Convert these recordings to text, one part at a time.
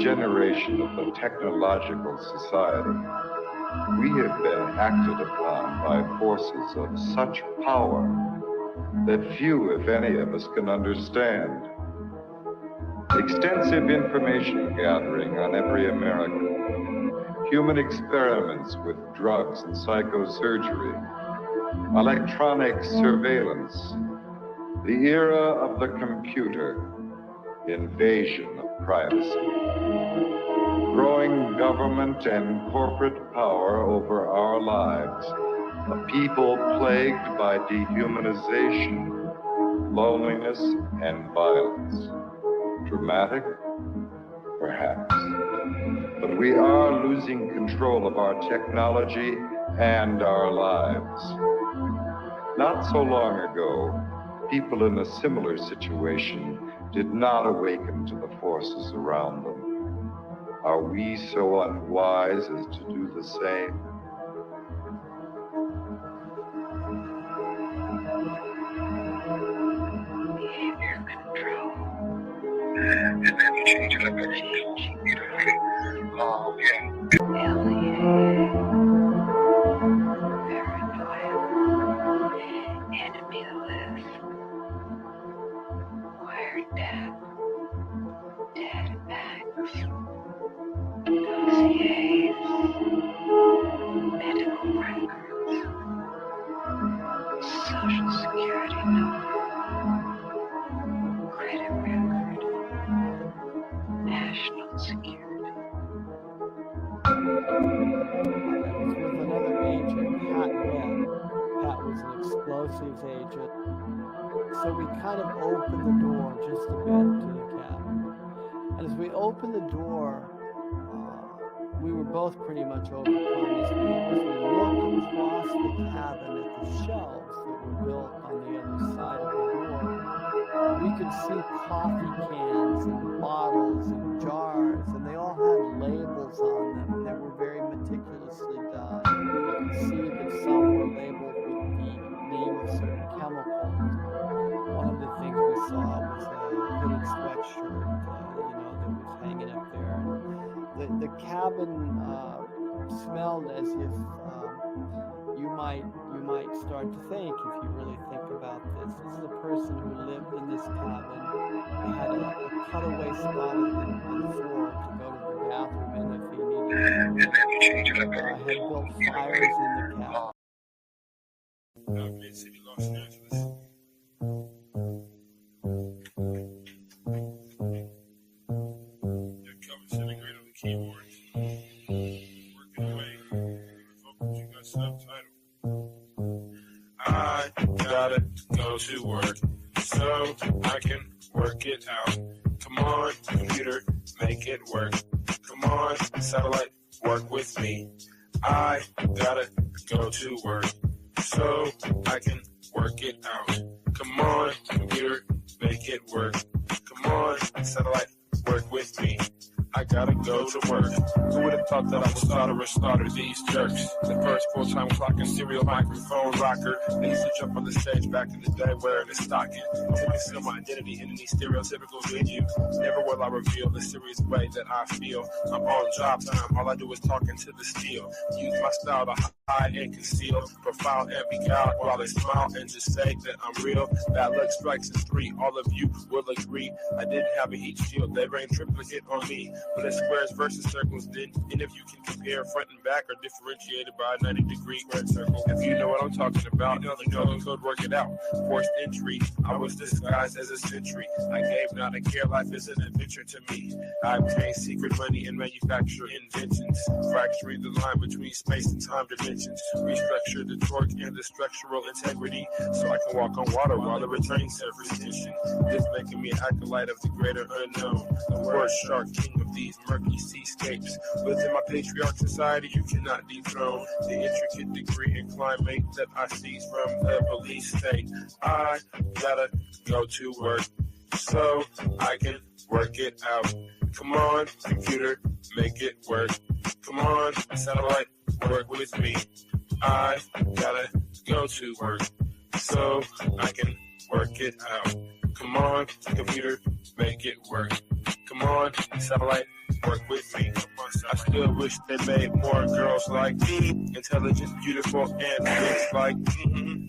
generation of the technological society, we have been acted upon by forces of such power that few, if any, of us can understand. Extensive information gathering on every American, human experiments with drugs and psychosurgery, electronic surveillance, the era of the computer, invasion of privacy, growing government and corporate power over our lives, a people plagued by dehumanization, loneliness, and violence. Dramatic? Perhaps. But we are losing control of our technology and our lives. Not so long ago, people in a similar situation did not awaken to the forces around them. Are we so unwise as to do the same? Behavior control. And then you change it up every computer. Oh, yeah. Alien. Paranoia. Enemy list. Wired death. Dead acts. Dossiers. Medical records. Social security number. Credit record. National security. I was with another agent, Pat Webb. Pat was an explosives agent. So we kind of opened the door just a bit to the cabin. And as we opened the door, we were both pretty much overcome as we looked across the cabin at the shelves that were built on the other side of the door. We could see coffee cans and bottles and jars, and they all had labels on them, and they were very meticulously done. You could see that some were labeled with the name of certain chemicals. One of the things we saw was a hooded sweatshirt, that was hanging up there. And the cabin smelled as if you might start to think, if you really think about this. This is a person who lived in this cabin. They had a cutaway spot in the floor to go to the bathroom in if he needed to. Had built fires in the cabin. Mid-City, Los Angeles. Sitting right on the keyboard, working away. Vocals, you got subtitle. I gotta go to work so I can work it out. Come on, computer, make it work. Come on, satellite, work with me. I gotta go to work so I can work it out. Come on, computer, make it work. Come on, satellite, work with me. I gotta go to work. Who would have thought that I would slaughter these jerks? The first full-time clocking serial microphone rocker. They used to jump on the stage back in the day wearing a stocking. To conceal my identity in any stereotypical venue. Never will I reveal the serious way that I feel. I'm on job time, all I do is talk into the steel. Use my style to hide and conceal. Profile and be out while they smile and just say that I'm real. Bad luck strikes in 3, all of you will agree. I didn't have a heat shield, they rained triplicate on me. But it's squares versus circles, then, and if you can compare front and back are differentiated by a 90-degree square circle. If you know what I'm talking about, you know the code, work it out. Forced entry, I was disguised as a century. I gave not a care, life is an adventure to me. I obtain secret money and manufacture inventions, fracturing the line between space and time dimensions. Restructure the torque and the structural integrity, so I can walk on water while the returning surface tension. This making me an acolyte of the greater unknown, the word shark, king of these murky seascapes. Within my patriarch society, you cannot dethrone the intricate degree and climate that I seize from the police state. I gotta go to work so I can work it out. Come on, computer, make it work. Come on, satellite, work with me. I gotta go to work so I can work it out. Come on, computer, make it work. Come on, satellite, work with me. I still wish they made more girls like me, intelligent, beautiful, and things like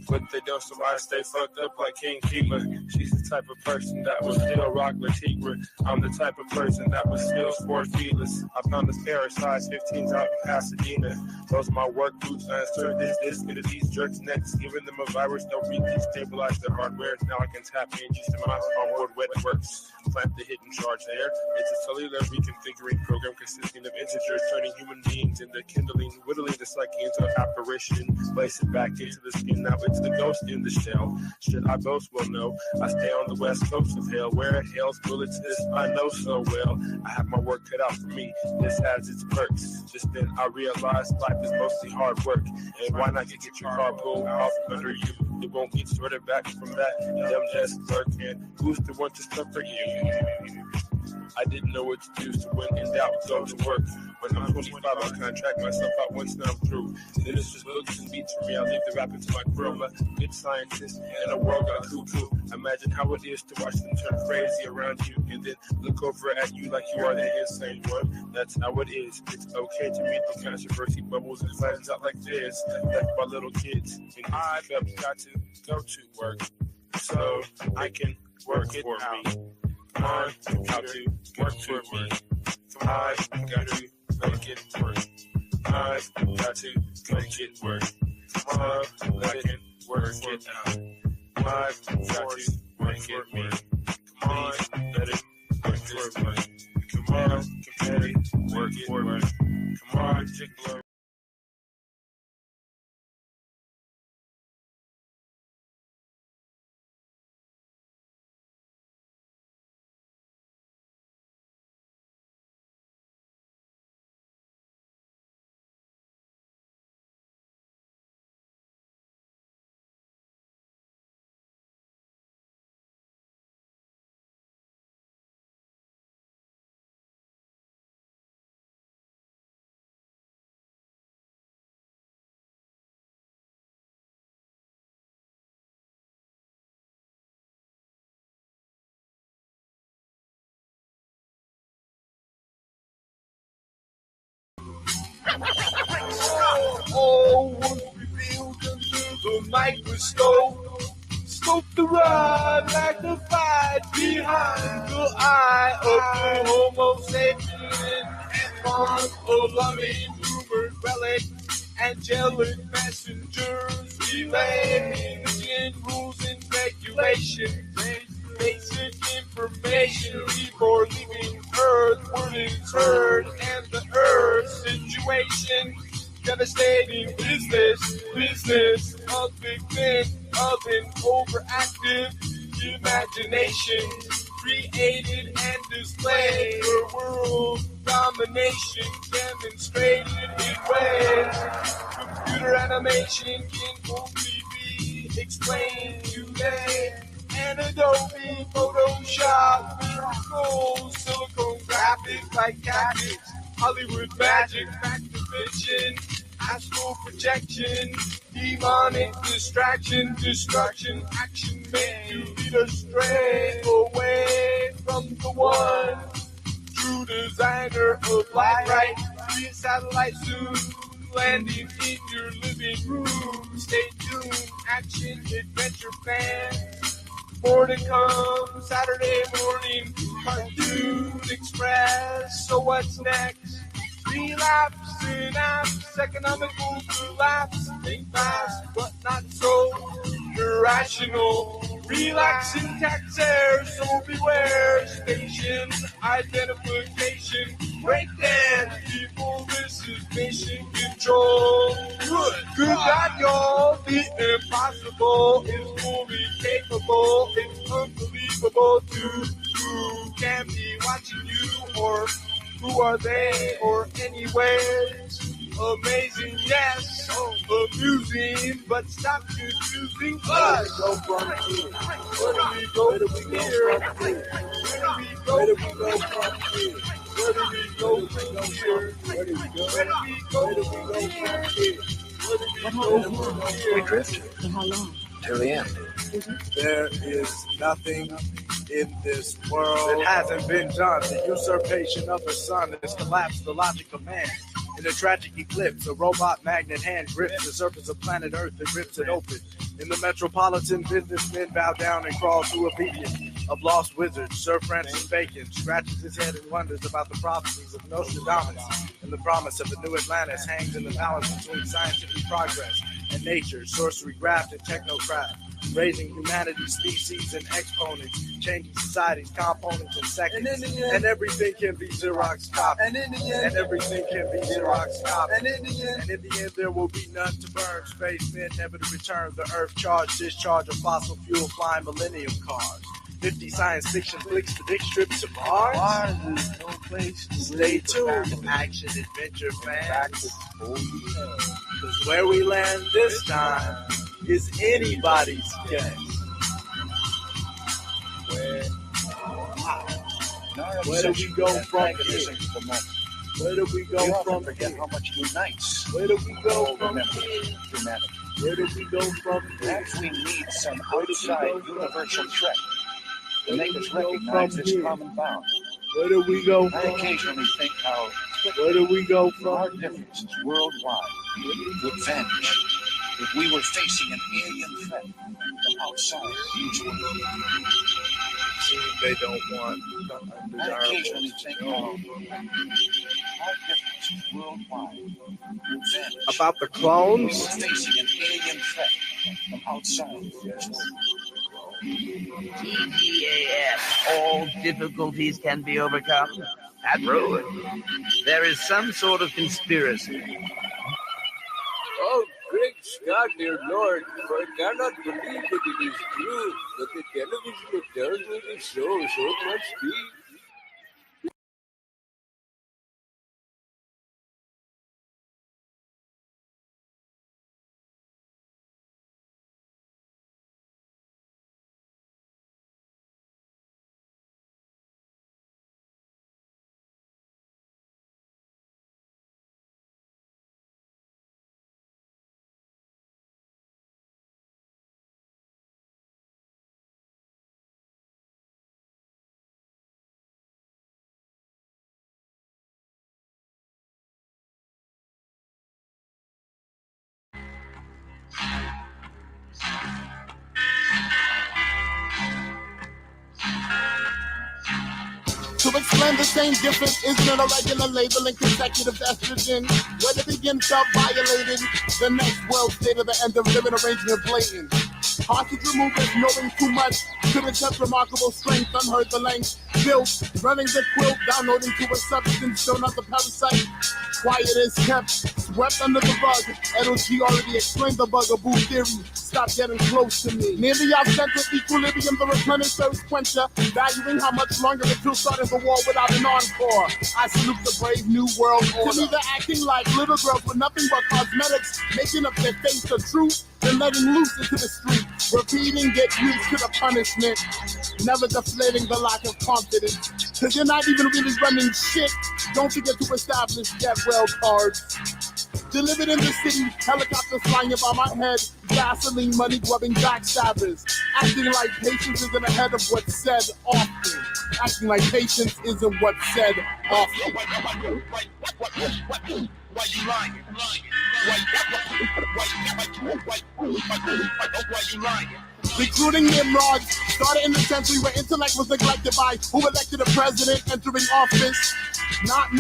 but they don't, so I stay fucked up like King Keeper. She's the type of person that will still rock Latigua. I'm the type of person that will still sport feelers. I found a pair of size 15s out in Pasadena. Those are my work boots. I insert this into these jerks' necks, giving them a virus. They'll destabilize their hardware. Now I can tap in just to my onboard wet works. Plant the hidden charge there. It's a cellular reconfiguring program consisting of integers, turning human beings into kindling, whittling the psyche into an apparition, place it back into the skin. Now it's the ghost in the shell. Should I boast? Well, no. I stay on the west coast of hell, where hell's bullets is. I know so well. I have my work cut out for me. This has its perks. Just then I realized life is mostly hard work. And why not get your car pulled off under you? It won't get sorted back from that. Them just lurking. Who's the one to suffer you? I didn't know what to do, so when in doubt, go to work. When I'm 25, I'll contract myself out once I'm through. Then it's just books and beats for me. I'll leave the rapping to my crew. I'm a good scientist and a world got cuckoo. Imagine how it is to watch them turn crazy around you and then look over at you like you are the insane one. That's how it is. It's okay to meet the controversy bubbles and flattens out like this. Left by little kids. And I've got to go to work so I can work it out. Come on, got to work for me. I got to make it work. I got to make it work. Come on, I can work it out. I got to make it work. Come on, let it work for me. Come on, let it work for me. Come on, jiggler. All was revealed under the microscope. Scope the rod magnified behind the eye of the Homo sapien. Fond of loving, rumored relic, angelic messengers relaying rules and regulations. Basic information before leaving Earth. Word is heard, and the Earth situation. Devastating business of big men, of an overactive imagination. Created and displayed for world domination, demonstrated in ways. Computer animation can only be explained today. And Adobe Photoshop, miracles, silicone graphics like cactus, Hollywood magic, back to fiction, astral projection, demonic distraction, destruction, action meant to lead astray, away from the one true designer of light. Right, be a satellite soon, landing in your living room. Stay tuned, action adventure fans. More to come, Saturday morning, Cartoon Express. So what's next? Relapse, synapse, economical collapse. Think fast, but not so irrational. Relaxing tax air, so beware. Station identification. Breakdance, people, this is mission control. Good God, y'all. The impossible is fully capable. It's unbelievable to who can be watching you, or who are they, or anyways. Amazing, yes, amusing, but stop confusing us. Where do we go from here? Where do we go from here? Where do we go from here? Where do we go from here? Where do we go from here? What happened? We drifted. For how long? till the end. There is nothing in this world that hasn't been done. The usurpation of the sun has collapsed the logic of man. In a tragic eclipse, a robot magnet hand grips the surface of planet Earth and rips it open. In the metropolitan, businessmen bow down and crawl through a beacon of lost wizards. Sir Francis Bacon scratches his head and wonders about the prophecies of Nostradamus, and the promise of a new Atlantis hangs in the balance between scientific progress and nature, sorcery, graft, and technocraft, raising humanity's species and exponents, changing society's components and seconds. And everything can be Xerox copied. And everything can be Xerox copied. And in the end, there will be none to burn. Spacemen never to return. The Earth charge, discharge of fossil fuel flying millennium cars. 50 science fiction flicks predict trips to Mars. Mars is no place to Stay tuned, action adventure fans. Because where we land this time is anybody's guess. Where do we go from here? Where do we go from forget here? how much unites Where do we go from members here? of humanity. Where do we go from here? Perhaps we need some outside universal threat to make us recognize this common bound. Where do we go I from? occasionally think how Where do we go our from? differences worldwide would vanish if we were facing an alien threat from outside each world. They don't want I occasionally think how our differences worldwide would vanish about the if we clones. were facing an alien threat from outside each world. TGAF. All difficulties can be overcome. At Rowan, there is some sort of conspiracy. Oh, great Scott, dear Lord, for I cannot believe that it is true that the television tells me to show so much speed. To explain the same difference isn't an irregular labeling consecutive estrogen. Where to begin felt violated. The next world state of the end of living arrangement blatant. Hostage removers knowing too much. Couldn't touch remarkable strength, unheard the length. Built, running the quilt, downloading to a substance, still not the parasite. Quiet is kept, swept under the rug. LG already explained the bugaboo theory. Stop getting close to me. Near the off-center equilibrium, the replenished thirst quencher. Valuing how much longer until starting the war without an encore. I salute the brave new world order. To me, they're acting like little girls with nothing but cosmetics, making up their face the truth, then letting loose into the street. Repeating, get used to the punishment. Never deflating the lack of confidence. Cause you're not even really running shit. Don't forget to establish get well cards. Delivered in the city, helicopters flying above my head. Gasoline money grubbing backstabbers. Acting like patience isn't ahead of what's said often. Acting like patience isn't what's said often. Why you lying? Why you lying? Recruiting Nimrods started in the century where intellect was neglected by who elected a president entering office. Not me.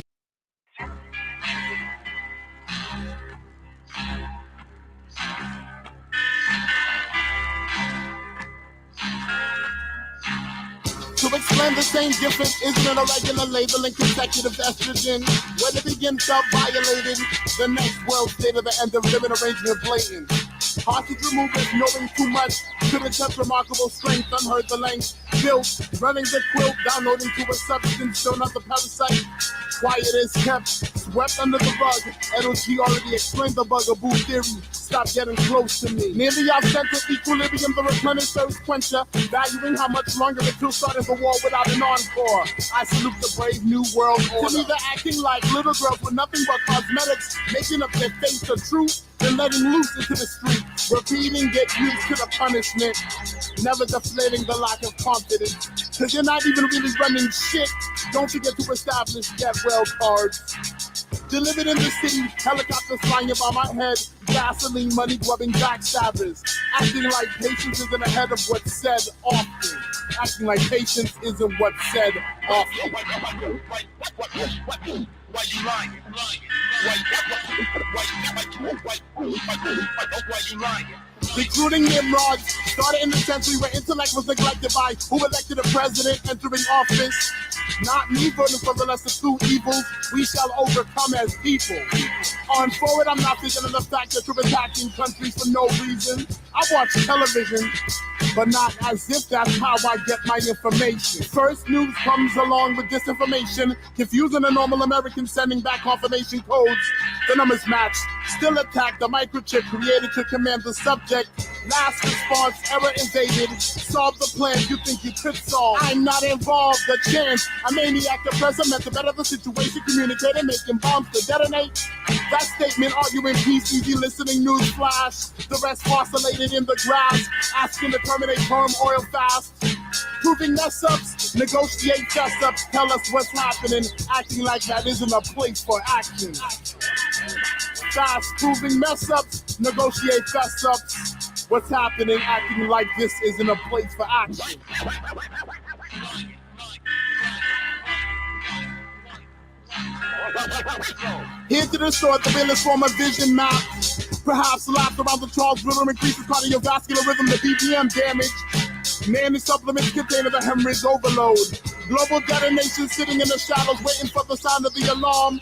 To explain the same difference isn't an irregular labeling consecutive estrogen. Where to begin felt violated. The next world state of the end of living arrangement blatant. Hostage removers knowing too much. Couldn't touch remarkable strength, unheard the length. Built, running the quilt, downloading to a substance, still not the parasite. Quiet is kept, swept under the rug. LG already explained the bugaboo theory. Stop getting close to me. Near the off-center equilibrium, the replenished thirst quencher. Valuing how much longer until starting the war without an encore. I salute the brave new world order. To me, they're acting like little girls with nothing but cosmetics, making up their face the truth, then then letting loose into the street. Repeating, get used to the punishment. Never deflating the lack of confidence. Cause you're not even really running shit. Don't forget to establish get well cards. Delivered in the city, helicopters flying above my head, gasoline money grubbing backstabbers, acting like patience isn't ahead of what's said often. Acting like patience isn't what's said often. Why you lying? Why you lying? Recruiting Nimrods started in the century where intellect was neglected by who elected a president entering office. Not me voting for the lesser two evils we shall overcome as people. On forward, I'm not thinking of the fact that you're attacking countries for no reason. I watch television, but not as if that's how I get my information. First news comes along with disinformation, confusing a normal American sending back confirmation codes. The numbers match, still attack the microchip created to command the subject. Last response, error invaded. Solve the plan you think you could solve. I'm not involved, the chance. A maniac, the president, to better the situation, communicating, making bombs to detonate. That statement, arguing peace, easy listening, news flash. The rest oscillated in the grass, asking to terminate perm oil fast. Proving mess ups, negotiate fess ups, tell us what's happening, acting like that isn't a place for action. Fast proving mess ups, negotiate fess ups, what's happening, acting like this isn't a place for action. Here to distort the realest form of vision map. Perhaps lapped around the Charles River increases cardiovascular rhythm, the BPM damage. Nanny supplements containing the hemorrhage overload. Global detonation sitting in the shadows waiting for the sound of the alarm.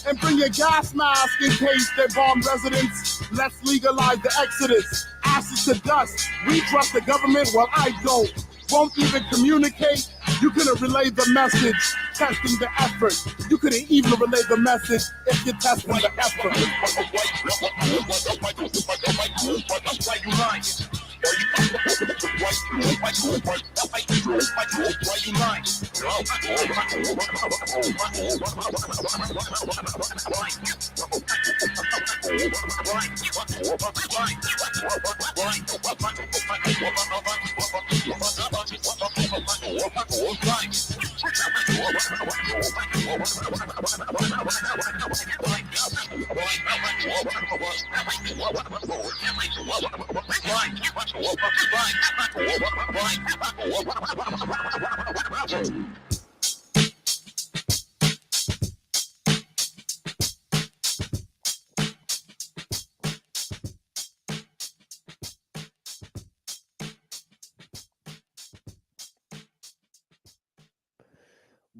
And bring your gas mask in case they bomb residents. Let's legalize the exodus. Ashes to dust. We trust the government, well I don't. Won't even communicate. You couldn't relay the message. Testing the effort. You couldn't even relay the message if you're testing the effort. Why you lying?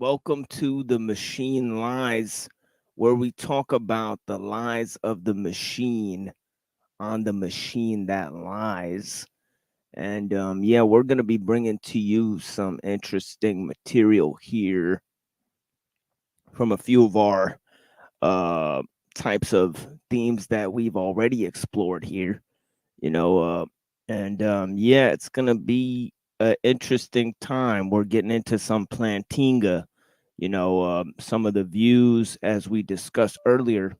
Welcome to The Machine Lies, where we talk about the lies of the machine on the machine that lies. And yeah, we're going to be bringing to you some interesting material here from a few of our types of themes that we've already explored here, and yeah, it's going to be an interesting time. We're getting into some Plantinga, some of the views as we discussed earlier.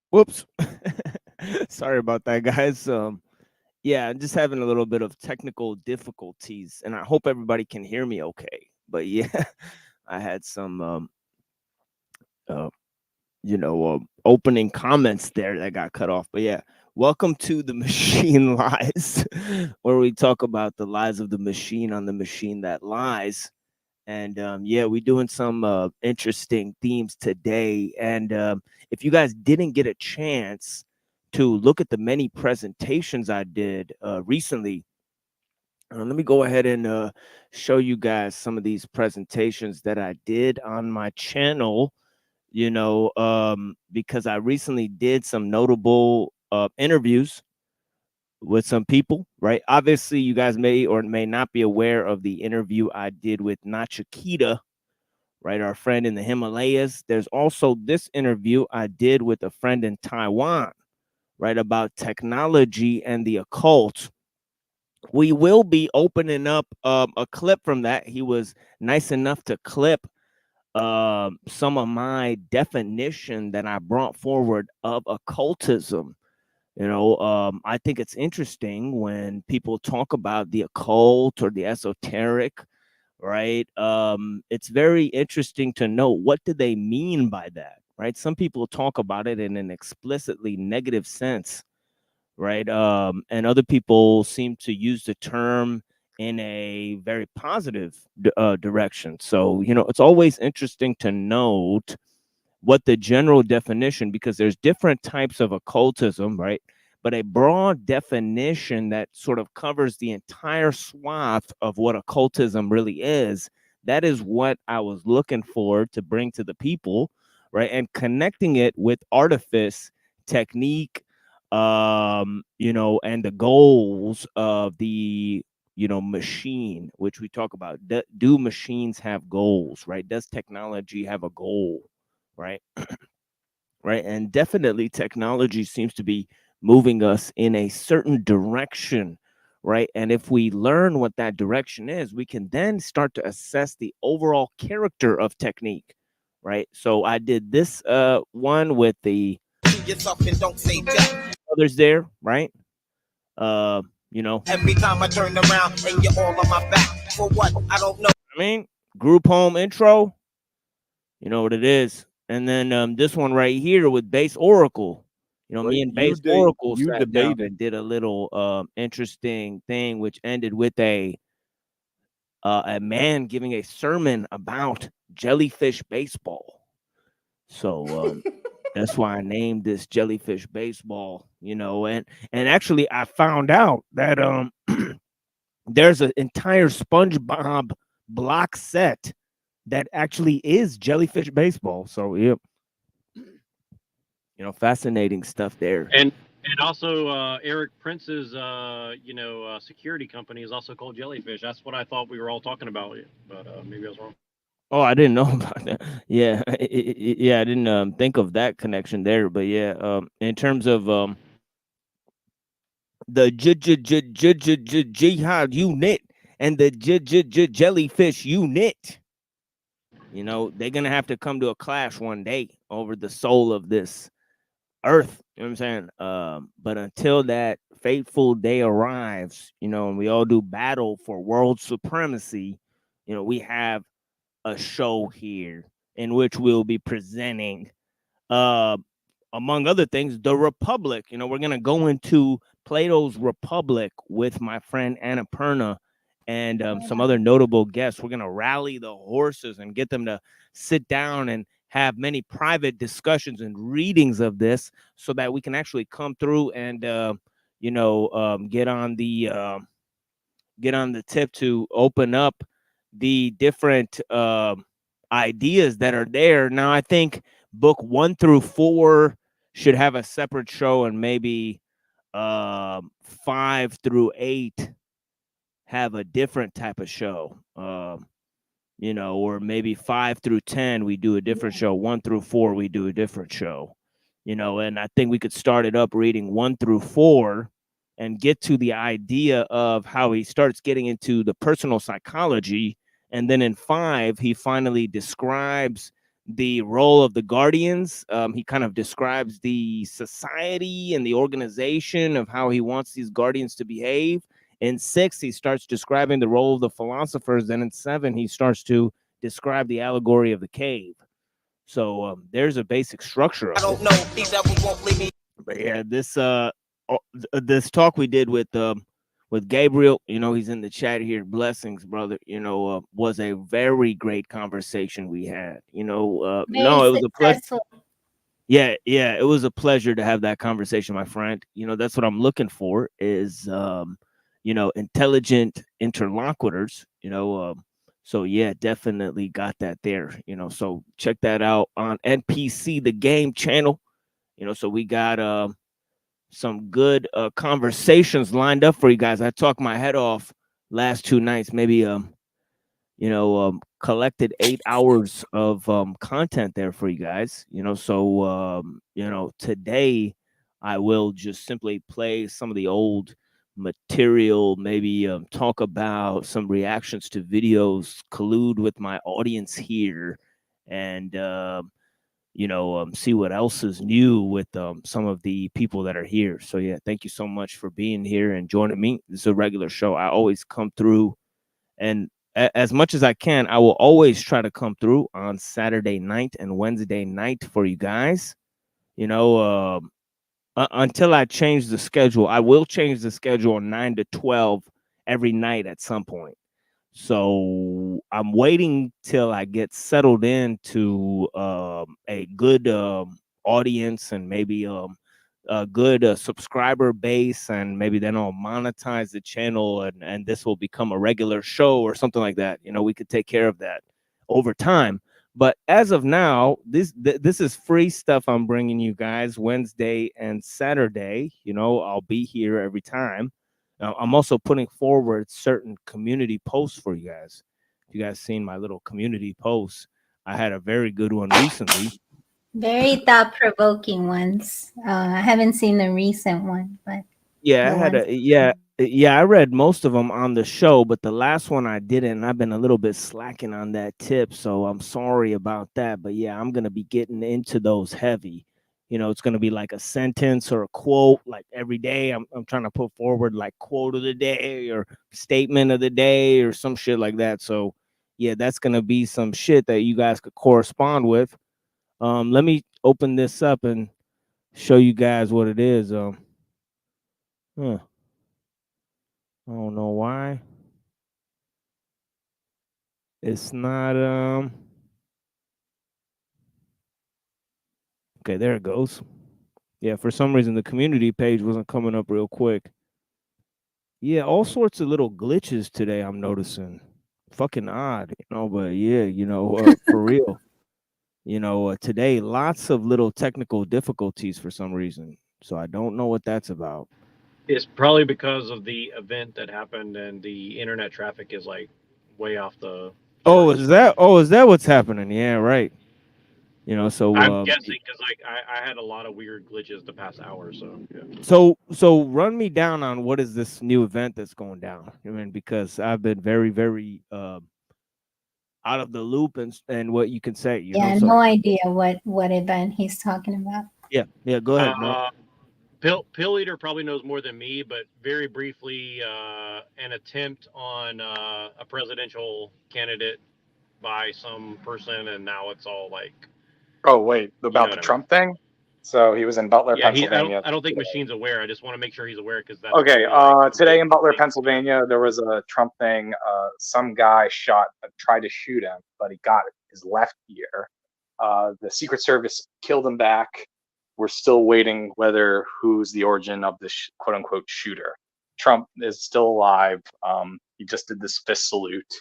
Whoops. Sorry about that, guys. Yeah, I'm just having a little bit of technical difficulties, and I hope everybody can hear me okay. But yeah, I had some opening comments there that got cut off. But yeah, welcome to the Machine Lies, where we talk about the lies of the machine on the machine that lies. And yeah, we're doing some interesting themes today. And if you guys didn't get a chance to look at the many presentations I did recently, let me go ahead and show you guys some of these presentations that I did on my channel. Because I recently did some notable interviews with some people, right? Obviously, you guys may or may not be aware of the interview I did with Nachikita, right? Our friend in the Himalayas. There's also this interview I did with a friend in Taiwan, right? About technology and the occult. We will be opening up a clip from that. He was nice enough to clip some of my definition that I brought forward of occultism. I think it's interesting when people talk about the occult or the esoteric, right? It's very interesting to know what do they mean by that, right? Some people talk about it in an explicitly negative sense, right? And other people seem to use the term in a very positive direction. So, it's always interesting to note what the general definition, because there's different types of occultism, right? But a broad definition that sort of covers the entire swath of what occultism really is, that is what I was looking for to bring to the people, right? And connecting it with artifice, technique, and the goals of the machine, which we talk about. Do machines have goals, right? Does technology have a goal, right? Right. And definitely technology seems to be moving us in a certain direction, right? And if we learn what that direction is, we can then start to assess the overall character of technique, right? So I did this one with the others there, right? Every time I turn around and you're all on my back for what? I don't know. I mean, group home intro, you know what it is. And then this one right here with Base Oracle. Me and Base Oracle sat down and did a little interesting thing, which ended with a man giving a sermon about jellyfish baseball. So that's why I named this Jellyfish Baseball, and actually I found out that there's an entire SpongeBob block set that actually is Jellyfish Baseball. So yep. Fascinating stuff there. And also Eric Prince's security company is also called Jellyfish. That's what I thought we were all talking about, but maybe I was wrong. Oh, I didn't know about that. Yeah, yeah, I didn't think of that connection there. But yeah, in terms of the jihad unit and the jellyfish unit, they're gonna have to come to a clash one day over the soul of this earth. You know what I'm saying? But until that fateful day arrives, and we all do battle for world supremacy, we have a show here in which we'll be presenting among other things, the Republic. We're gonna go into Plato's Republic with my friend Annapurna and some other notable guests. We're gonna rally the horses and get them to sit down and have many private discussions and readings of this, so that we can actually come through and get on the tip to open up the different ideas that are there. Now, I think book 1 through 4 should have a separate show, and maybe 5 through 8 have a different type of show. Or maybe 5 through 10 we do a different show. 1 through 4 we do a different show. And I think we could start it up reading 1 through 4 and get to the idea of how he starts getting into the personal psychology. And then in 5, he finally describes the role of the guardians. He kind of describes the society and the organization of how he wants these guardians to behave. In 6, he starts describing the role of the philosophers. Then in 7, he starts to describe the allegory of the cave. So there's a basic structure of it. But yeah, this talk we did with Gabriel, he's in the chat here. Blessings, brother. Was a very great conversation we had. No, it was a pleasure. Yeah, it was a pleasure to have that conversation, my friend. That's what I'm looking for is intelligent interlocutors. So yeah, definitely got that there. So check that out on NPC the Game channel. So we got some good conversations lined up for you guys. I talked my head off last 2 nights, maybe collected 8 hours of content there for you guys. So today I will just simply play some of the old material, maybe talk about some reactions to videos, collude with my audience here, and see what else is new with some of the people that are here. So yeah, thank you so much for being here and joining me. This is a regular show. I always come through, and as much as I can, I will always try to come through on Saturday night and Wednesday night for you guys. Until I change the schedule. I will change the schedule 9 to 12 every night at some point. So I'm waiting till I get settled into a good audience and maybe a good subscriber base, and maybe then I'll monetize the channel, and this will become a regular show or something like that. We could take care of that over time. But as of now, this is free stuff I'm bringing you guys Wednesday and Saturday. I'll be here every time. I'm also putting forward certain community posts for you guys. If you guys seen my little community posts, I had a very good one recently. Very thought-provoking ones. I haven't seen the recent one, but yeah, I read most of them on the show, but the last one I didn't. I've been a little bit slacking on that tip, so I'm sorry about that. But yeah, I'm gonna be getting into those heavy. It's gonna be like a sentence or a quote, like every day. I'm trying to put forward like quote of the day or statement of the day or some shit like that. So yeah, that's gonna be some shit that you guys could correspond with. Let me open this up and show you guys what it is. I don't know why. It's not okay, there it goes. Yeah, for some reason the community page wasn't coming up real quick. Yeah, all sorts of little glitches today I'm noticing. Fucking odd, but yeah, for real. Today lots of little technical difficulties for some reason. So I don't know what that's about. It's probably because of the event that happened and the internet traffic is like way off the. Is that what's happening? Yeah, right. So I'm guessing because like I had a lot of weird glitches the past hour. So yeah. So run me down on what is this new event that's going down. I mean, because I've been very, very out of the loop and what you can say. No idea what event he's talking about. Yeah. Go ahead. Pill Eater probably knows more than me, but very briefly, an attempt on a presidential candidate by some person, and now it's all like. Oh wait, about the Trump thing. So he was in Butler, Pennsylvania. I don't think Machine's aware. I just want to make sure he's aware because that's okay. Today in Butler, Pennsylvania, there was a Trump thing. Some guy tried to shoot him, but he got his left ear. The Secret Service killed him back. We're still waiting who's the origin of this quote unquote shooter. Trump is still alive. He just did this fist salute,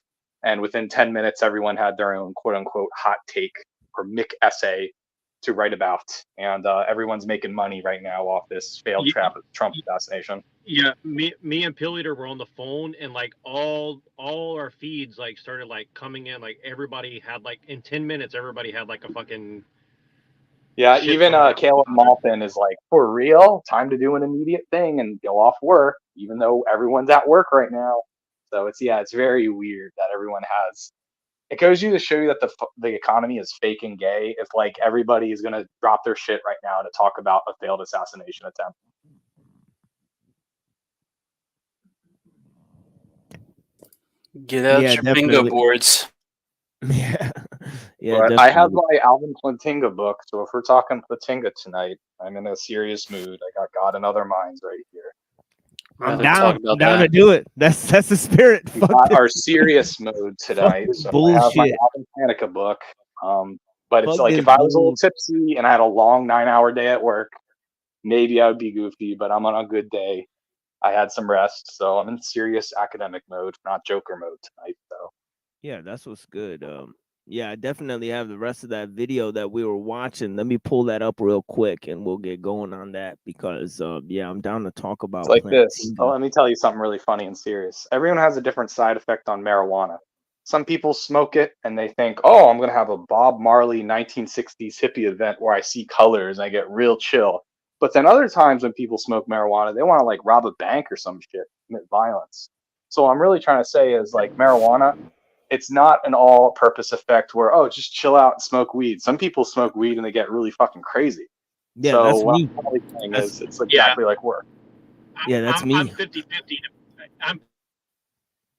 and within 10 minutes, everyone had their own quote unquote hot take or Mick essay to write about, and everyone's making money right now off this failed Trump assassination. Yeah, me and Pill Eater were on the phone, and like all our feeds like started like coming in. Like everybody had like in 10 minutes, everybody had like a fucking. Yeah, even Caleb Malton is like, for real, time to do an immediate thing and go off work, even though everyone's at work right now. So it's very weird that everyone has it goes you to show you that the economy is fake and gay if like everybody is going to drop their shit right now to talk about a failed assassination attempt. Get out Yeah, your bingo definitely. boards. Yeah, yeah, But I have definitely. my Alvin Plantinga book, so if we're talking Plantinga tonight, I'm in a serious mood. I got God and Other Minds right here. I'm Rather down. talk about I'm down to that. do it. That's the spirit. We Fuck got this. our serious mode Fuck tonight, this so I have my bullshit. Alvin Plantinga book. But it's Fuck like this if I was a little bull. tipsy and I had a long 9-hour day at work, maybe I would be goofy, but I'm on a good day. I had some rest, so I'm in serious academic mode, not Joker mode tonight. So Yeah, that's what's good. Yeah, I definitely have the rest of that video that we were watching. Let me pull that up real quick, and we'll get going on that because, yeah, I'm down to talk it's about like this. Oh, Plantinga. let me tell you something really funny and serious. Everyone has a different side effect on marijuana. Some people smoke it and they think, oh, I'm going to have a Bob Marley 1960s hippie event where I see colors and I get real chill. But then other times when people smoke marijuana, they want to like rob a bank or some shit, commit violence. So what I'm really trying to say is like marijuana, it's not an all-purpose effect where, oh, just chill out and smoke weed. Some people smoke weed and they get really fucking crazy. Yeah, So that's what me. I'm really saying That's is it's Yeah, exactly like work. yeah, that's I'm me. 50-50. I'm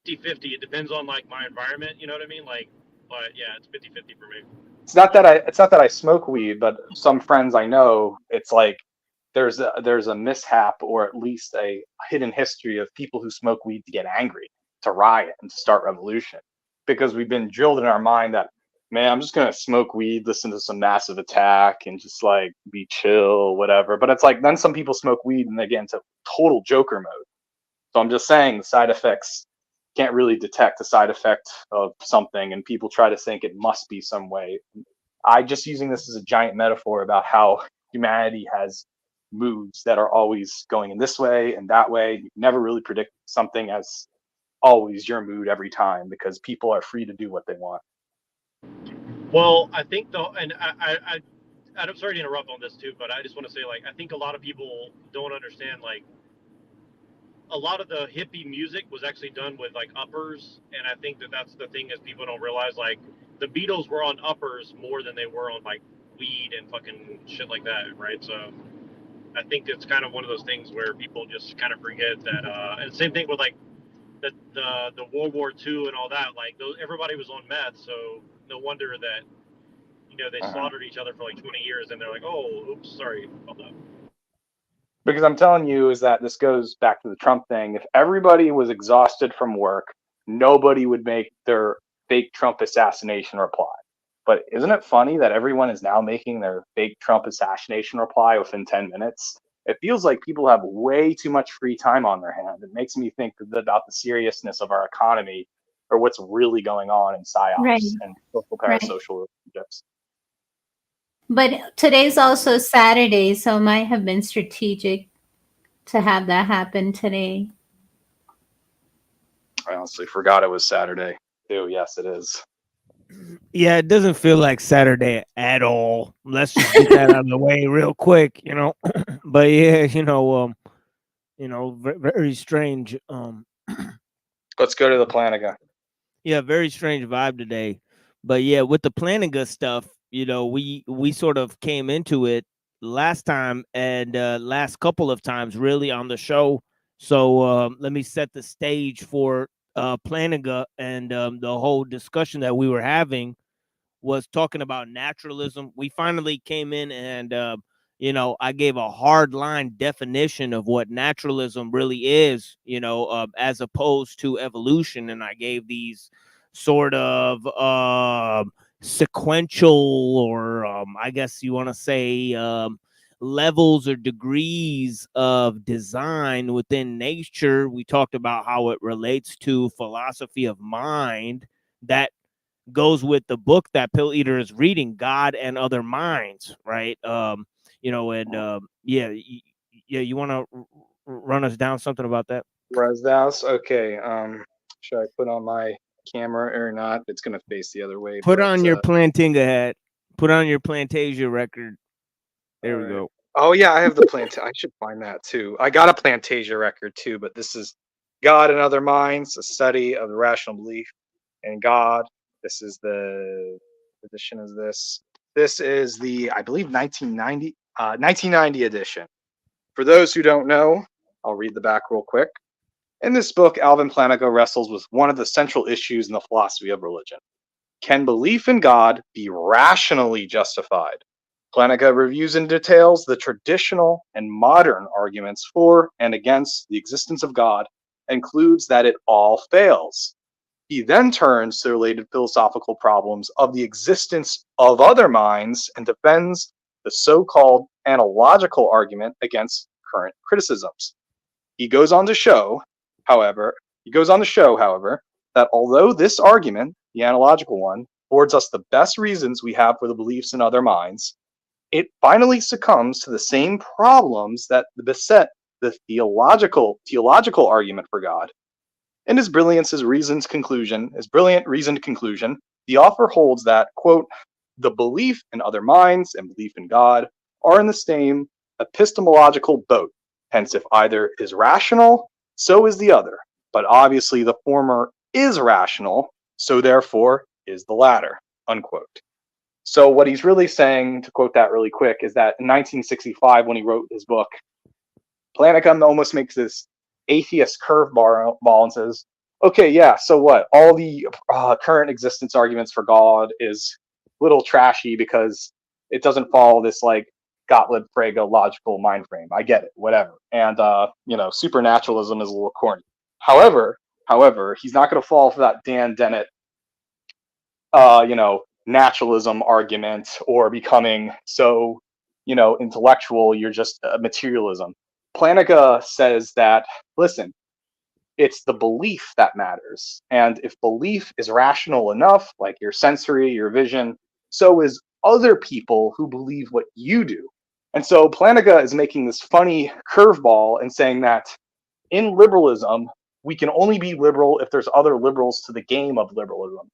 50-50. It depends on like my environment. You know what I mean? Like, but yeah, it's 50-50 for me. It's not that I smoke weed, but some friends I know, it's like there's a mishap or at least a hidden history of people who smoke weed to get angry, to riot, and to start revolution, because we've been drilled in our mind that, man, I'm just gonna smoke weed, listen to some Massive Attack, and just like be chill, whatever. But it's like then some people smoke weed and they get into total Joker mode. So I'm just saying the side effects can't really detect the side effect of something, and people try to think it must be some way. I just using this as a giant metaphor about how humanity has moods that are always going in this way and that way. You can never really predict something as always your mood every time because people are free to do what they want. Well, I think though, and I'm sorry to interrupt on this too, but I just want to say like I think a lot of people don't understand like a lot of the hippie music was actually done with like uppers, and I think that's the thing is people don't realize like the Beatles were on uppers more than they were on like weed and fucking shit like that, right? So I think it's kind of one of those things where people just kind of forget that. And same thing with like the World War II and all that. Like everybody was on meth, so no wonder that they slaughtered each other for like 20 years, and they're like, oh, oops, sorry about that. Because I'm telling you is that this goes back to the Trump thing. If everybody was exhausted from work, nobody would make their fake Trump assassination reply. But isn't it funny that everyone is now making their fake Trump assassination reply within 10 minutes? It feels like people have way too much free time on their hand. It makes me think about the seriousness of our economy or what's really going on in psyops Right. and social Right. parasocial relationships. But today's also Saturday, so it might have been strategic to have that happen today. I honestly forgot it was Saturday. Ew, yes, it is. Yeah, it doesn't feel like Saturday at all. Let's just get that out of the way real quick, But yeah, very strange. Let's go to the Plantinga. Yeah, very strange vibe today. But yeah, with the Plantinga stuff, we sort of came into it last time and last couple of times really on the show. So let me set the stage for Plantinga and the whole discussion that we were having was talking about naturalism. We finally came in and I gave a hard line definition of what naturalism really is, as opposed to evolution. And I gave these sort of sequential, or I guess you want to say levels or degrees of design within nature. We talked about how it relates to philosophy of mind that goes with the book that Pill Eater is reading, God and Other Minds, right? Yeah, you want to run us down something about that? Resdaus, okay. Should I put on my camera or not? It's gonna face the other way. Put but, on your Plantinga hat. Put on your Plantasia record. There we go. Oh yeah, I have the I should find that too. I got a Plantasia record too, but this is God and Other Minds, a study of the rational belief in God This is the edition is this. This is the, I believe, 1990 edition. For those who don't know, I'll read the back real quick. In this book, Alvin Plantinga wrestles with one of the central issues in the philosophy of religion. Can belief in God be rationally justified? Plantinga reviews and details the traditional and modern arguments for and against the existence of God, and concludes that it all fails. He then turns to related philosophical problems of the existence of other minds and defends the so-called analogical argument against current criticisms. He goes on to show, however, that although this argument, the analogical one, affords us the best reasons we have for the beliefs in other minds, it finally succumbs to the same problems that beset the theological argument for God. In his brilliant reasoned conclusion, the author holds that, quote, the belief in other minds and belief in God are in the same epistemological boat. Hence, if either is rational, so is the other. But obviously the former is rational, so therefore is the latter, unquote. So what he's really saying, to quote that really quick, is that in 1965, when he wrote his book, Plantinga almost makes this atheist curveball and says, okay, yeah, so what? All the current existence arguments for God is a little trashy because it doesn't follow this, like, Gottlieb Frege logical mind frame. I get it, whatever. And, supernaturalism is a little corny. However, he's not going to fall for that Dan Dennett, naturalism argument, or becoming so, intellectual, you're just materialism. Plantinga says that, listen, it's the belief that matters. And if belief is rational enough, like your sensory, your vision, so is other people who believe what you do. And so Plantinga is making this funny curveball and saying that in liberalism, we can only be liberal if there's other liberals to the game of liberalism.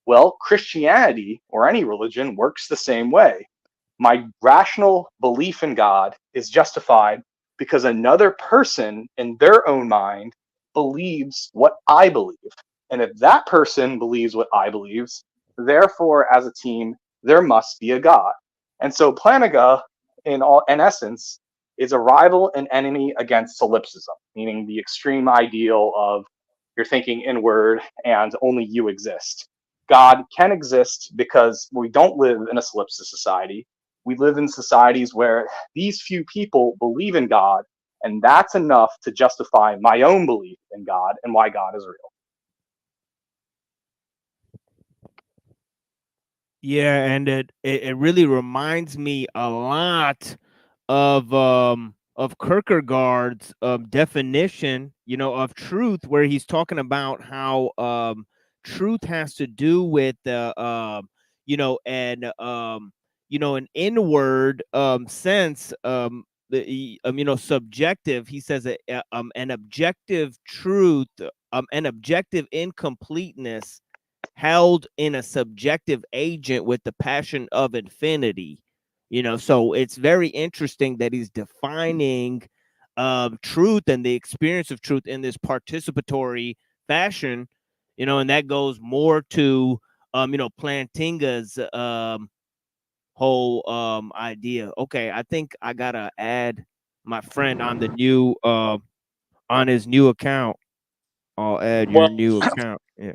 Well, Christianity, or any religion, works the same way. My rational belief in God is justified because another person in their own mind believes what I believe. And if that person believes what I believe, therefore, as a team, there must be a God. And so Plantinga, in essence, is a rival and enemy against solipsism, meaning the extreme ideal of you're thinking inward and only you exist. God can exist because we don't live in a solipsist society. We live in societies where these few people believe in God, and that's enough to justify my own belief in God and why God is real. Yeah, and it really reminds me a lot of Kierkegaard's definition, of truth, where he's talking about how truth has to do with an inward sense, subjective. He says an objective truth, an objective incompleteness held in a subjective agent with the passion of infinity. So it's very interesting that he's defining truth and the experience of truth in this participatory fashion, and that goes more to Plantinga's whole idea. Okay, I think I gotta add my friend on the new on his new account. I'll add your new account. Yeah.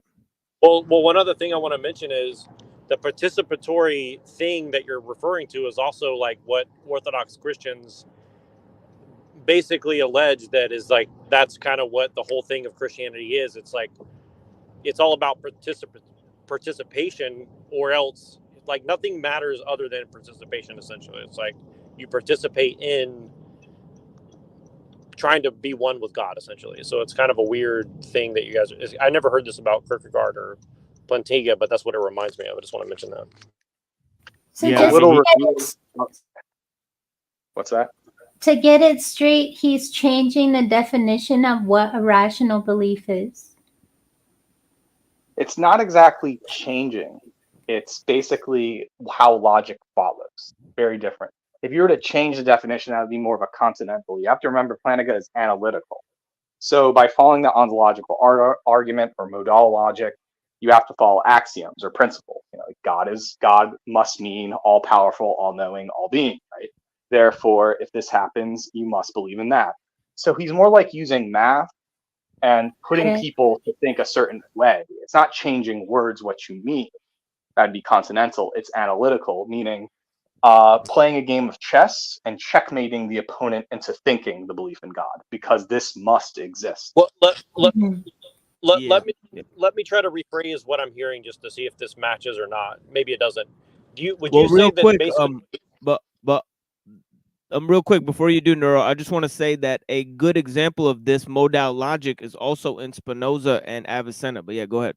Well, one other thing I want to mention is the participatory thing that you're referring to is also like what Orthodox Christians basically allege that is like, that's kind of what the whole thing of Christianity is. It's like, it's all about participation, or else like nothing matters other than participation. Essentially, it's like you participate in trying to be one with God, essentially. So it's kind of a weird thing that you guys, I never heard this about Kierkegaard or Plantinga, but that's what it reminds me of. I just want to mention that. So Yeah, just I mean, What's that? to get it straight, he's changing the definition of what a rational belief is. It's not exactly changing. It's basically how logic follows. Very different. If you were to change the definition, that would be more of a continental. You have to remember Plantinga is analytical. So by following the ontological argument or modal logic, you have to follow axioms or principles. You know, God must mean all powerful, all knowing, all being, right? Therefore, if this happens, you must believe in that. So he's more like using math and putting Right. people to think a certain way. It's not changing words what you mean. That'd be continental. It's analytical, meaning playing a game of chess and checkmating the opponent into thinking the belief in God, because this must exist. Well, Mhm. Yeah. let me try to rephrase what I'm hearing just to see if this matches or not. Maybe it doesn't. Would Well, you say real that quick, basically? but real quick before you do, Neuro, I just want to say that a good example of this modal logic is also in Spinoza and Avicenna. But yeah, go ahead.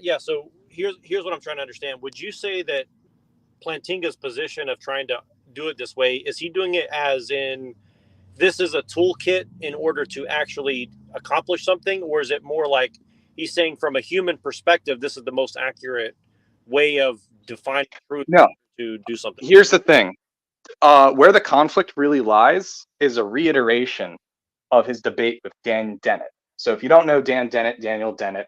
Yeah. So here's what I'm trying to understand. Would you say that Plantinga's position of trying to do it this way, is he doing it as in this is a toolkit in order to actually accomplish something, or is it more like he's saying from a human perspective, this is the most accurate way of defining truth No. to do something? Here's the thing. Where the conflict really lies is a reiteration of his debate with Dan Dennett. So if you don't know Daniel Dennett,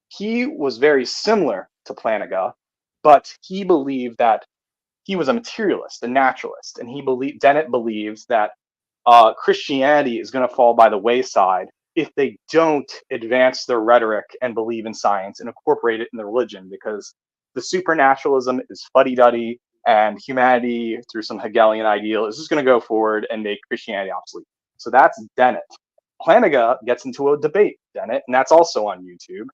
he was very similar to Plantinga, but he believed that he was a materialist, a naturalist, and Dennett believes that Christianity is going to fall by the wayside if they don't advance their rhetoric and believe in science and incorporate it in the religion, because the supernaturalism is fuddy-duddy, and humanity, through some Hegelian ideal, is just going to go forward and make Christianity obsolete. So that's Dennett. Plantinga gets into a debate with Dennett, and that's also on YouTube.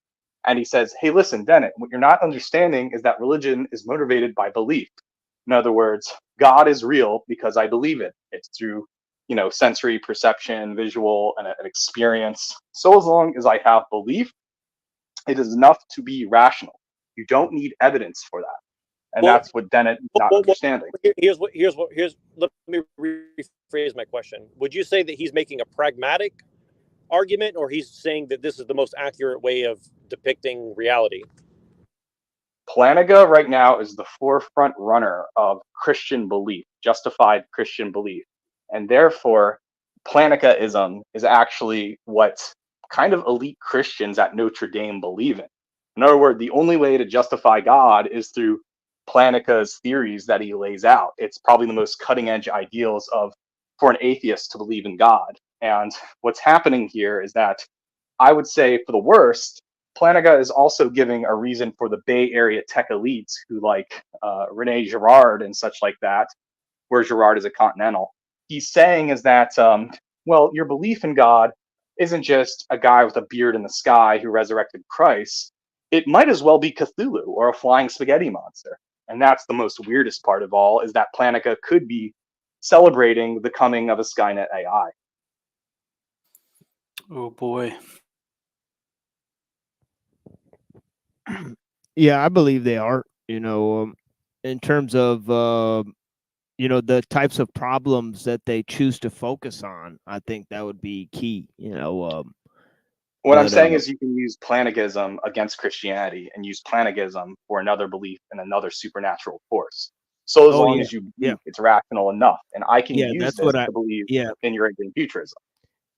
And he says, hey, listen, Dennett, what you're not understanding is that religion is motivated by belief. In other words, God is real because I believe it. It's through, sensory perception, visual, and an experience. So as long as I have belief, it is enough to be rational. You don't need evidence for that. And that's what Dennett not understanding. Let me rephrase my question. Would you say that he's making a pragmatic argument, or he's saying that this is the most accurate way of depicting reality? Plantinga right now is the forefront runner of Christian belief, justified Christian belief. And therefore, Plantingaism is actually what kind of elite Christians at Notre Dame believe in. In other words, the only way to justify God is through Plantinga's theories that he lays out. It's probably the most cutting edge ideals for an atheist to believe in God. And what's happening here is that I would say, for the worst, Plantinga is also giving a reason for the Bay Area tech elites who like Rene Girard and such like that, where Girard is a continental. He's saying is that, your belief in God isn't just a guy with a beard in the sky who resurrected Christ. It might as well be Cthulhu or a flying spaghetti monster. And that's the most weirdest part of all, is that Plantinga could be celebrating the coming of a Skynet AI. Oh boy. Yeah, I believe they are, in terms of, the types of problems that they choose to focus on. I think that would be key, What I'm saying is you can use Plantingism against Christianity and use Plantingism for another belief in another supernatural force. So as long as you believe it's rational enough. And I can use this to believe in Uragan futurism.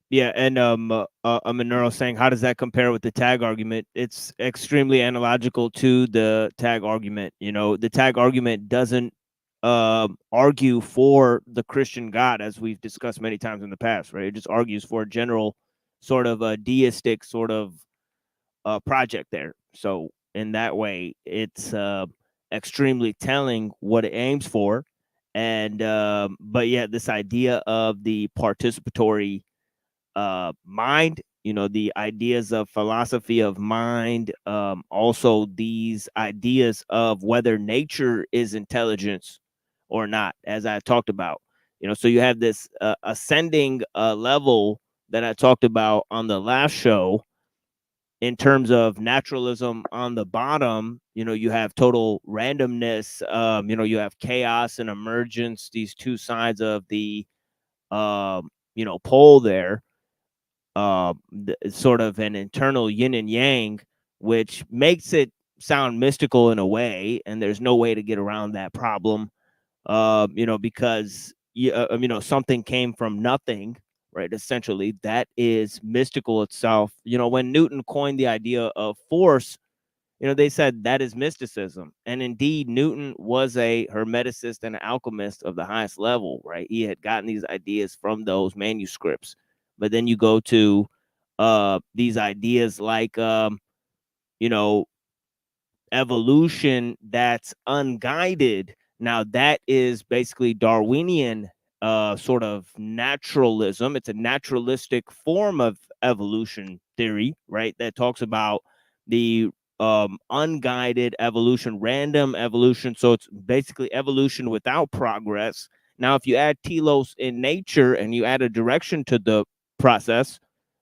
Yeah, and Monero saying, how does that compare with the tag argument? It's extremely analogical to the tag argument. The tag argument doesn't argue for the Christian God, as we've discussed many times in the past, right? It just argues for a general sort of a deistic sort of project there. So in that way, it's extremely telling what it aims for. And but yeah, this idea of the participatory mind, the ideas of philosophy of mind, also these ideas of whether nature is intelligence or not, as I talked about. So you have this ascending level that I talked about on the last show in terms of naturalism on the bottom. You have total randomness, you have chaos and emergence, these two sides of the pole there. Sort of an internal yin and yang, which makes it sound mystical in a way, and there's no way to get around that problem, because something came from nothing, right? Essentially, that is mystical itself. You know, when Newton coined the idea of force, you know, they said that is mysticism. And indeed, Newton was a hermeticist and an alchemist of the highest level, right? He had gotten these ideas from those manuscripts. But then you go to these ideas like, you know, evolution that's unguided. Now, that is basically Darwinian sort of naturalism. It's a naturalistic form of evolution theory, right? That talks about the unguided evolution, random evolution. So it's basically evolution without progress. Now, if you add telos in nature and you add a direction to the process,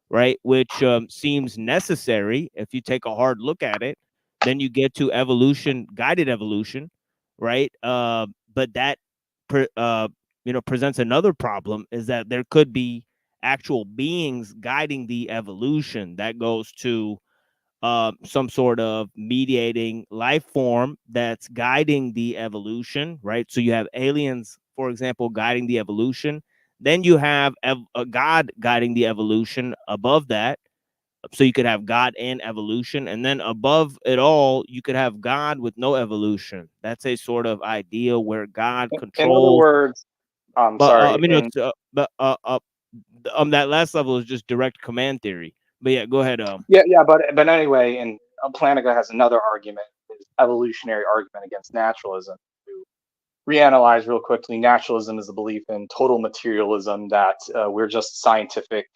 right, which seems necessary if you take a hard look at it, then you get to evolution, guided evolution, right? But that, you know, presents another problem, is that there could be actual beings guiding the evolution. That goes to some sort of mediating life form that's guiding the evolution, right? So you have aliens, for example, guiding the evolution. Then you have a God guiding the evolution above that. So you could have God and evolution, and then above it all, you could have God with no evolution. That's a sort of idea where God In other controls. words, But I sorry, mean, it's that last level is just direct command theory. But yeah, go ahead. yeah, but anyway, and Plantinga has another argument, his evolutionary argument against naturalism. To reanalyze real quickly, naturalism is a belief in total materialism, that we're just scientific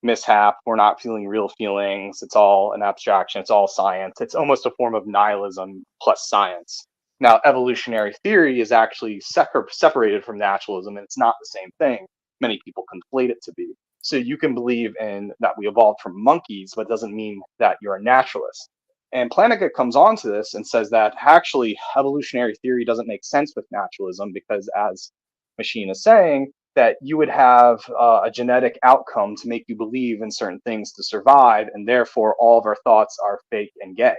mishap, we're not feeling real feelings, it's all an abstraction, it's all science. It's almost a form of nihilism plus science. Now, evolutionary theory is actually separated from naturalism, and it's not the same thing. Many people conflate it to be. So you can believe in that we evolved from monkeys, but it doesn't mean that you're a naturalist. And Plantinga comes on to this and says that actually evolutionary theory doesn't make sense with naturalism, because, as Machine is saying, that you would have a genetic outcome to make you believe in certain things to survive, and therefore all of our thoughts are fake and gay.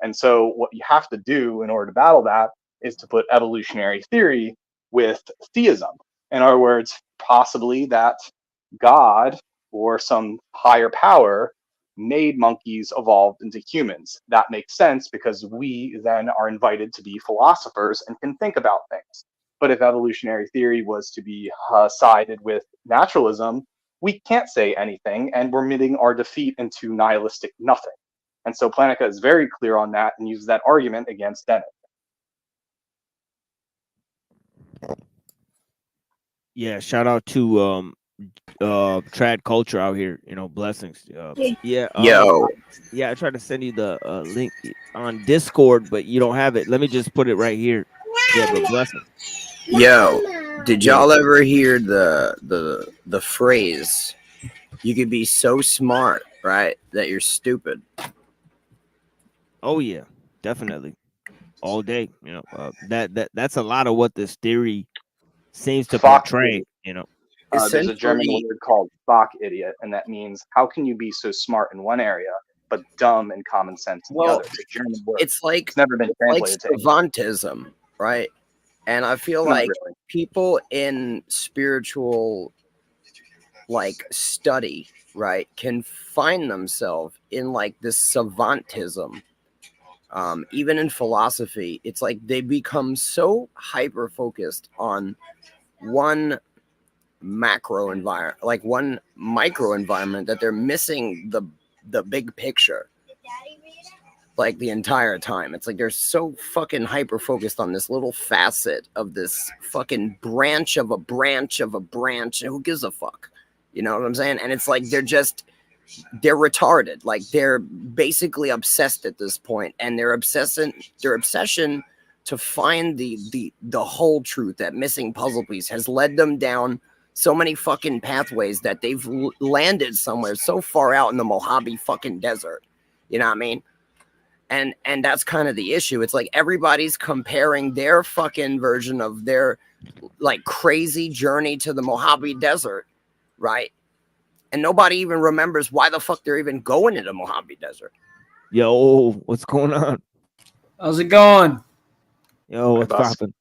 And so what you have to do in order to battle that is to put evolutionary theory with theism. In other words, possibly that God or some higher power made monkeys evolved into humans. That makes sense because we then are invited to be philosophers and can think about things. But if evolutionary theory was to be sided with naturalism, we can't say anything, and we're admitting our defeat into nihilistic nothing. And so Plantinga is very clear on that and uses that argument against Dennett. Yeah, shout out to trad culture out here, you know, blessings. Yeah, Yo. Yeah, I tried to send you the link on Discord, but you don't have it. Let me just put it right here. Yeah, but blessings. Yo, did y'all ever hear the phrase, you could be so smart, right, that you're stupid? Oh yeah, definitely. All day, you know. That's a lot of what this theory seems to portray, you know. There's a German word called Bach idiot, and that means how can you be so smart in one area but dumb and common sense in the other? It's a German word. It's like it's never been translated to English. savantism, right? And I feel like people in spiritual like study, right, can find themselves in like this savantism. Even in philosophy, it's like they become so hyper focused on one macro environment, like one micro environment, that they're missing the big picture. Like the entire time, it's like they're so fucking hyper focused on this little facet of this fucking branch of a branch of a branch. Who gives a fuck? You know what I'm saying? And it's like they're retarded. Like they're basically obsessed at this point, and their obsession to find the whole truth, that missing puzzle piece, has led them down so many fucking pathways that they've landed somewhere so far out in the Mojave fucking desert. You know what I mean? And that's kind of the issue. It's like everybody's comparing their fucking version of their like crazy journey to the Mojave Desert, right? And nobody even remembers why the fuck they're even going to the Mojave Desert. Yo, what's going on? How's it going? Yo, what's popping?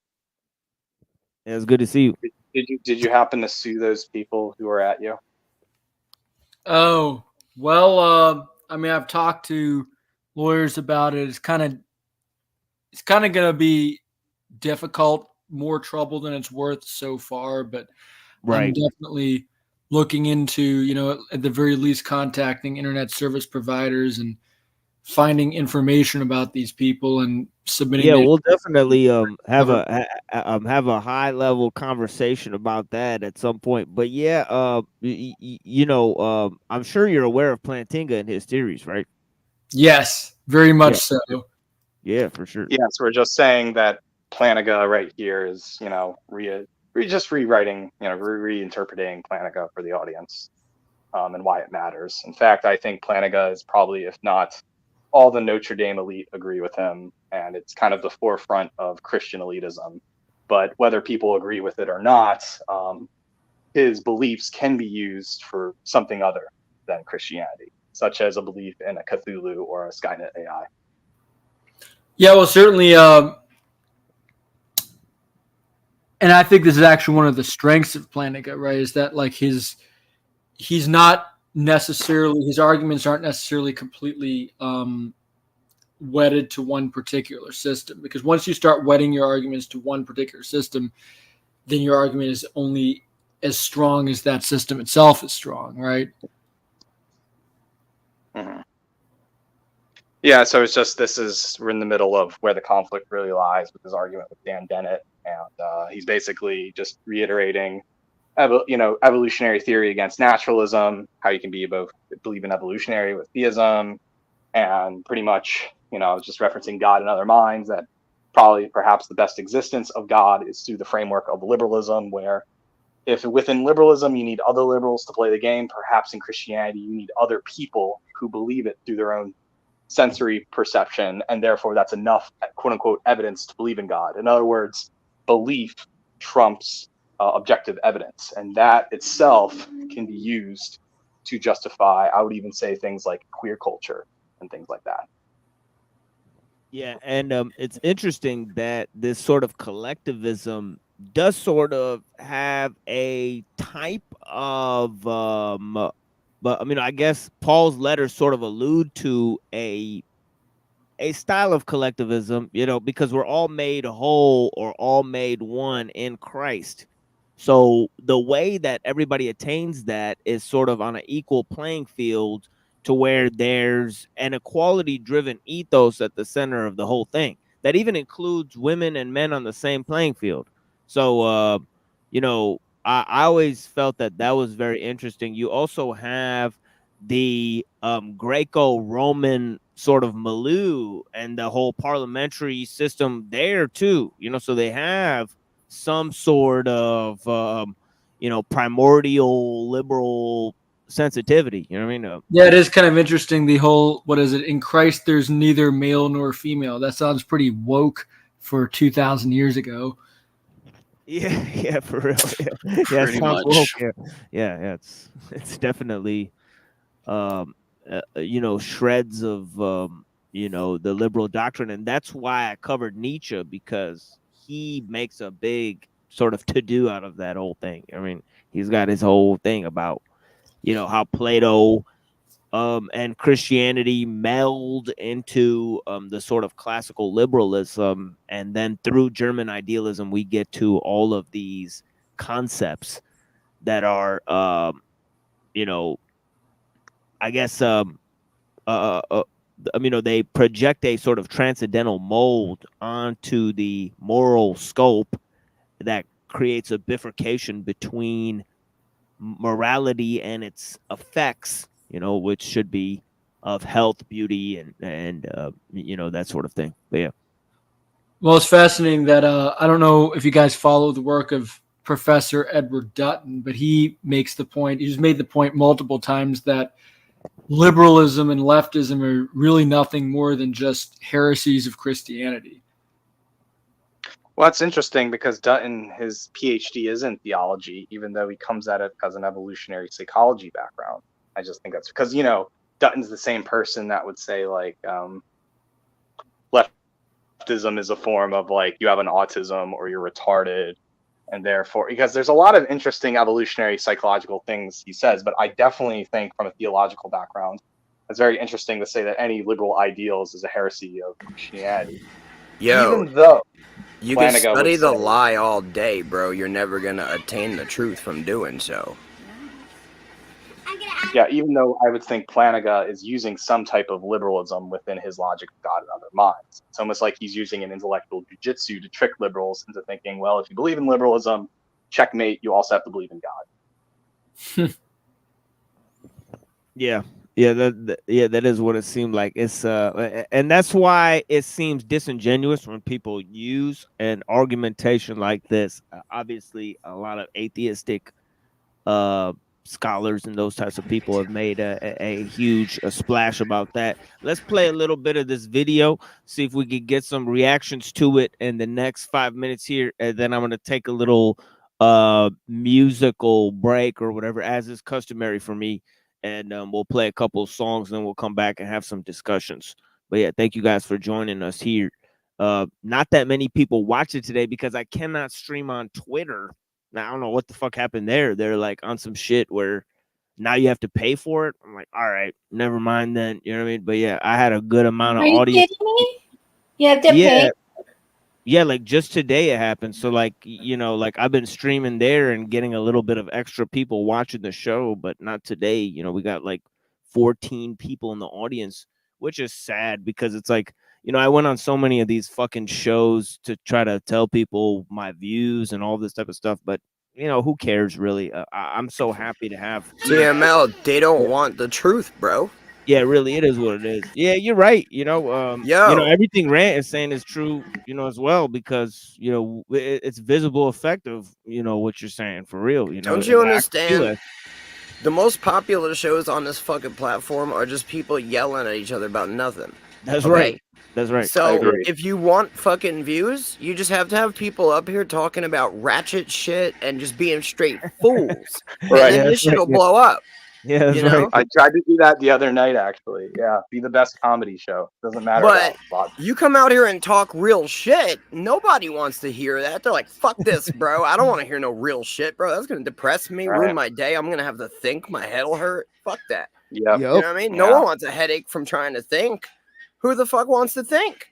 Yeah, it's good to see you. Did you happen to sue those people who were at you? Oh, well, I mean, I've talked to lawyers about it. It's kind of going to be difficult, more trouble than it's worth so far, but I'm Right. definitely looking into, at the very least contacting internet service providers and finding information about these people and submitting Yeah, the we'll definitely have cover. have a high level conversation about that at some point. But yeah, I'm sure you're aware of Plantinga and his theories, right? Yes, very Yeah, much so. yeah, for sure. Yes, we're just saying that Plantinga right here is, just rewriting, reinterpreting Plantinga for the audience, and why it matters. In fact, I think Plantinga is probably, if not all the Notre Dame elite agree with him, and it's kind of the forefront of Christian elitism. But whether people agree with it or not, his beliefs can be used for something other than Christianity, such as a belief in a Cthulhu or a Skynet AI. Yeah, well, certainly. And I think this is actually one of the strengths of Plantinga, right? Is that like he's not necessarily, his arguments aren't necessarily completely wedded to one particular system, because once you start wedding your arguments to one particular system, then your argument is only as strong as that system itself is strong, right? Mm-hmm. Yeah, so it's just we're in the middle of where the conflict really lies with his argument with Dan Dennett, and he's basically just reiterating, evolutionary theory against naturalism, how you can be both believe in evolutionary with theism, and pretty much, just referencing God in other minds, that perhaps the best existence of God is through the framework of liberalism, where if within liberalism you need other liberals to play the game, perhaps in Christianity you need other people who believe it through their own sensory perception, and therefore that's enough, quote unquote, evidence to believe in God. In other words, belief trumps objective evidence, and that itself can be used to justify, I would even say, things like queer culture and things like that. Yeah, and it's interesting that this sort of collectivism does sort of have a type of but I mean, I guess Paul's letters sort of allude to a style of collectivism, because we're all made whole or all made one in Christ. So the way that everybody attains that is sort of on an equal playing field, to where there's an equality driven ethos at the center of the whole thing that even includes women and men on the same playing field. So, I always felt that was very interesting. You also have the Greco-Roman sort of milieu and the whole parliamentary system there too, so they have some sort of primordial liberal sensitivity, you know what I mean? Yeah, it is kind of interesting, the whole, what is it, in Christ there's neither male nor female. That sounds pretty woke for 2,000 years ago. Yeah, for real. Yeah, Pretty much. woke. Yeah, it's definitely shreds of the liberal doctrine, and that's why I covered Nietzsche, because he makes a big sort of to-do out of that whole thing. I mean, he's got his whole thing about how Plato and Christianity meld into the sort of classical liberalism, and then through German idealism we get to all of these concepts that are I guess they project a sort of transcendental mold onto the moral scope that creates a bifurcation between morality and its effects, which should be of health, beauty, and that sort of thing. But yeah. Well, it's fascinating that I don't know if you guys follow the work of Professor Edward Dutton, but he makes the point, he's made the point multiple times, that liberalism and leftism are really nothing more than just heresies of Christianity. Well, that's interesting, because Dutton, his PhD is in theology, even though he comes at it as an evolutionary psychology background. I just think that's because, Dutton's the same person that would say, like, leftism is a form of, like, you have an autism or you're retarded, And therefore, because there's a lot of interesting evolutionary psychological things he says, but I definitely think from a theological background, it's very interesting to say that any liberal ideals is a heresy of Christianity. Yo, Even though you can Plantinga study would the say, lie all day, bro. You're never gonna attain the truth from doing so. yeah, even though I would think Plantinga is using some type of liberalism within his logic of God and other minds. It's almost like he's using an intellectual jujitsu to trick liberals into thinking, well, if you believe in liberalism, checkmate, you also have to believe in God. Yeah, that is what it seemed like. It's and that's why it seems disingenuous when people use an argumentation like this. Obviously, a lot of atheistic scholars and those types of people have made a huge splash about that. Let's play a little bit of this video, see if we can get some reactions to it in the next 5 minutes here, and then I'm going to take a little musical break or whatever, as is customary for me, and we'll play a couple of songs, and then we'll come back and have some discussions. But yeah, thank you guys for joining us here. Not that many people watch it today because I cannot stream on Twitter. Now, I don't know what the fuck happened there. They're like on some shit where now you have to pay for it. I'm like, all right, never mind then. You know what I mean? But yeah, I had a good amount of Are you audience. kidding me? You have to pay? Yeah, like just today it happened. So like, you know, like I've been streaming there and getting a little bit of extra people watching the show, but not today. You know, we got like 14 people in the audience, which is sad because it's like, you know, I went on so many of these fucking shows to try to tell people my views and all this type of stuff, but you know, who cares really? I'm so happy to have TML, they don't want the truth, bro. Yeah, really, it is what it is. Yeah, you're right. You know, everything Rant is saying is true, you know, as well, because you know it's visible effect of what you're saying for real. You know, Don't you understand? The most popular shows on this fucking platform are just people yelling at each other about nothing. That's right. That's right. So if you want fucking views, you just have to have people up here talking about ratchet shit and just being straight fools. Right. And then this shit will blow up. Yeah, that's right. I tried to do that the other night, actually. Yeah, be the best comedy show. Doesn't matter. But you come out here and talk real shit. Nobody wants to hear that. They're like, fuck this, bro. I don't want to hear no real shit, bro. That's going to depress me, ruin my day. I'm going to have to think. My head will hurt. Fuck that. Yep. You know what I mean? No one wants a headache from trying to think. Who the fuck wants to think?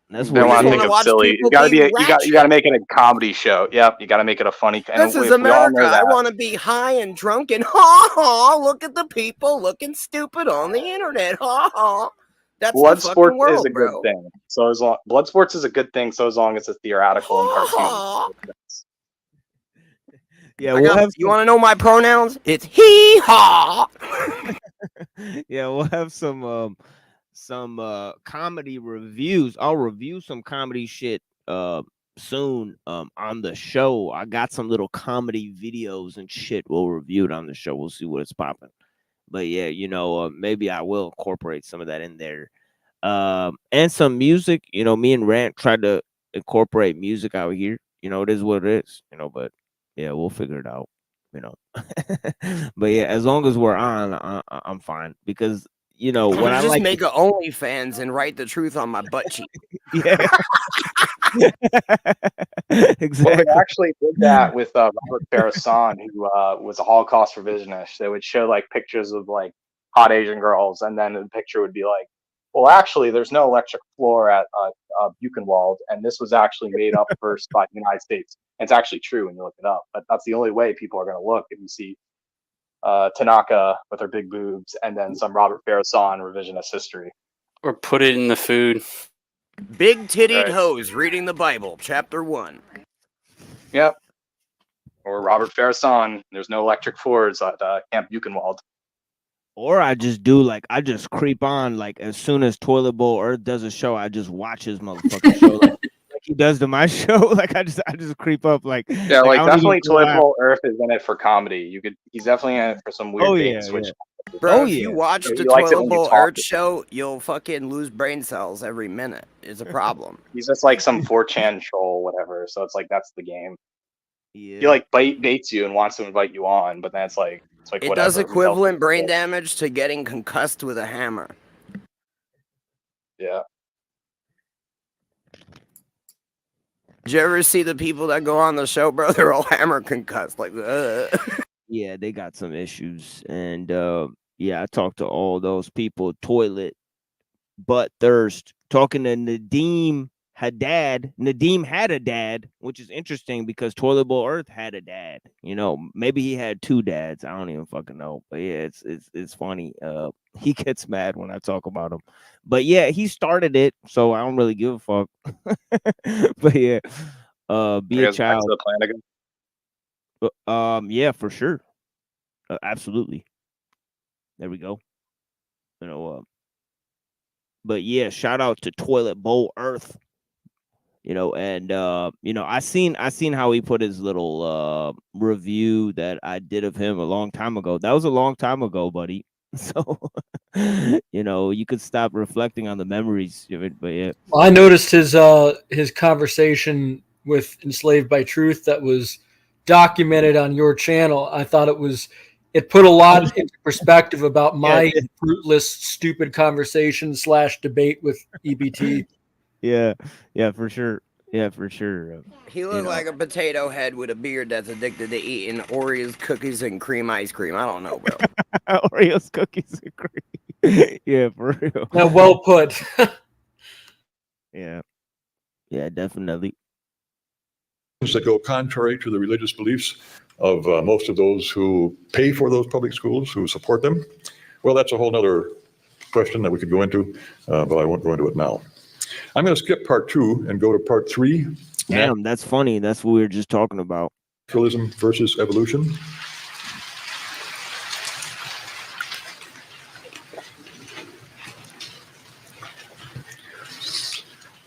That's what I think it's silly. You got to be. You got to make it a comedy show. Yep. You got to make it a funny. This is America. I want to be high and drunk and ha ha. Look at the people looking stupid on the internet. Ha ha. That's blood the fucking sports world, is a bro. good thing. So as long blood sports is a good thing, so as long as it's theoretical and cartoon. Yeah, you want to know my pronouns? It's hee haw. Yeah, we'll have some comedy reviews. I'll review some comedy shit soon on the show. I got some little comedy videos and shit we'll review it on the show. We'll see what it's popping. But yeah, maybe I will incorporate some of that in there. And some music. Me and Rant tried to incorporate music out here. It is what it is, but yeah, we'll figure it out. But yeah, as long as we're on, I'm fine because what I just like make a OnlyFans and write the truth on my butt cheek. Yeah. Exactly. Well, they actually did that with Robert Farrason, who was a Holocaust revisionist. They would show like pictures of like hot Asian girls, and then the picture would be like, well, actually, there's no electric floor at Buchenwald, and this was actually made up first by the United States. And it's actually true when you look it up, but that's the only way people are going to look if you see Tanaka with her big boobs and then some Robert Farrason revisionist history. Or put it in the food. Big tittied hoes reading the Bible, chapter 1. Yep. Or Robert Farrason, there's no electric floors at Camp Buchenwald. Or I just creep on, like as soon as Toilet Bowl Earth does a show, I just watch his motherfucking show like he does to my show. Like I just creep up like like definitely Toilet Bowl Earth is in it for comedy. He's definitely in it for some weird things. Yeah. Bro, if you watch the Toilet Bowl Earth show, you'll fucking lose brain cells every minute. It's a problem. He's just like some 4chan troll, whatever. So it's like that's the game. Yeah. He like baits you and wants to invite you on, but then it's like it whatever. Does equivalent brain damage to getting concussed with a hammer. Yeah. Did you ever see the people that go on the show, bro? They're all hammer concussed. Like, Yeah, they got some issues. And yeah, I talked to all those people, toilet, butt thirst, talking to Nadeem Haddad. Nadeem had a dad, which is interesting because Toilet Bowl Earth had a dad. You know, maybe he had two dads. I don't even fucking know. But yeah, it's funny. He gets mad when I talk about him. But yeah, he started it, so I don't really give a fuck. But yeah, be a child. Yeah, for sure. Absolutely. There we go. You know, but yeah, shout out to Toilet Bowl Earth. You know, and you know, I seen how he put his little review that I did of him a long time ago. That was a long time ago, buddy. So you know, you could stop reflecting on the memories of it. But yeah, Well, I noticed his conversation with Enslaved by Truth that was documented on your channel. I thought it put a lot into perspective about my fruitless, stupid conversation / debate with EBT. yeah, for sure. Yeah, for sure. he looked like a potato head with a beard that's addicted to eating Oreos, cookies, and cream ice cream. I don't know, bro. Oreos, cookies, and cream. Yeah, for real. Now, well put. Yeah, definitely. That go contrary to the religious beliefs of most of those who pay for those public schools, who support them. Well, that's a whole other question that we could go into, but I won't go into it now. I'm going to skip part 2 and go to part 3. Damn, that's funny. That's what we were just talking about. Naturalism versus evolution.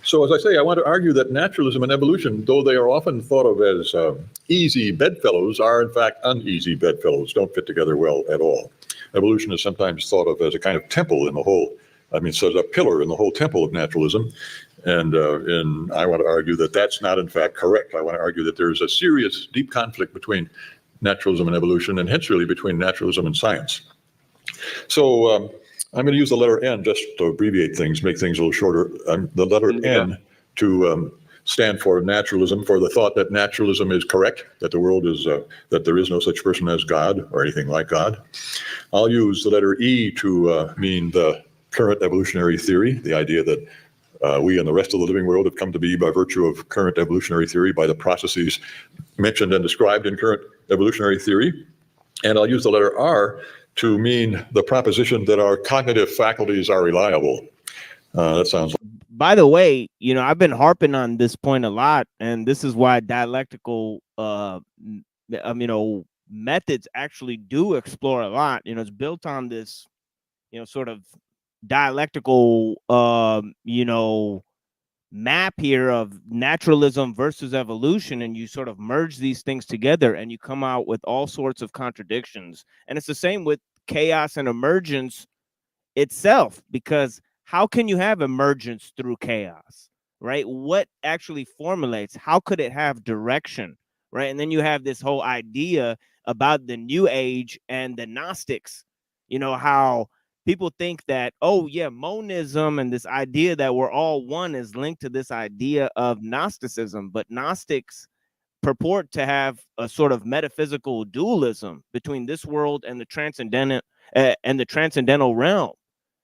So as I say, I want to argue that naturalism and evolution, though they are often thought of as easy bedfellows, are in fact uneasy bedfellows, don't fit together well at all. Evolution is sometimes thought of as a kind of temple in the whole, so as a pillar in the whole temple of naturalism. And I want to argue that that's not in fact correct. I want to argue that there's a serious, deep conflict between naturalism and evolution, and hence really between naturalism and science. So I'm going to use the letter N just to abbreviate things, make things a little shorter. The letter N to stand for naturalism, for the thought that naturalism is correct, that the world is, that there is no such person as God or anything like God. I'll use the letter E to mean the current evolutionary theory, the idea that we and the rest of the living world have come to be by virtue of current evolutionary theory, by the processes mentioned and described in current evolutionary theory. And I'll use the letter R to mean the proposition that our cognitive faculties are reliable. That sounds. By the way, you know, I've been harping on this point a lot, and this is why dialectical, methods actually do explore a lot. You know, it's built on this, you know, sort of dialectical, map here of naturalism versus evolution, and you sort of merge these things together and you come out with all sorts of contradictions. And it's the same with chaos and emergence itself, because how can you have emergence through chaos, right? What actually formulates? How could it have direction, right? And then you have this whole idea about the New Age and the Gnostics, you know, how people think that, oh yeah, monism and this idea that we're all one is linked to this idea of Gnosticism, but Gnostics purport to have a sort of metaphysical dualism between this world and the transcendental realm.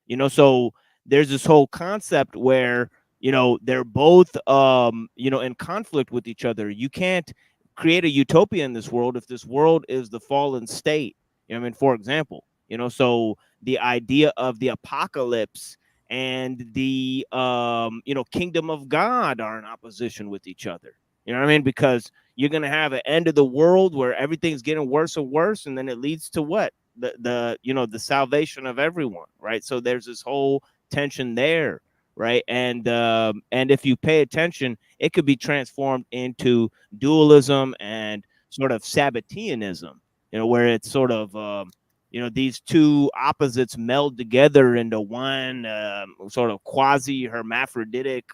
You know, so there's this whole concept where, you know, they're both in conflict with each other. You can't create a utopia in this world if this world is the fallen state. You know what I mean? For example, you know, so the idea of the apocalypse and the kingdom of God are in opposition with each other. You know what I mean? Because you're going to have an end of the world where everything's getting worse and worse, and then it leads to what? The salvation of everyone, right? So there's this whole tension there, right? And if you pay attention, it could be transformed into dualism and sort of Sabbateanism, you know, where it's sort of these two opposites meld together into one sort of quasi-hermaphroditic,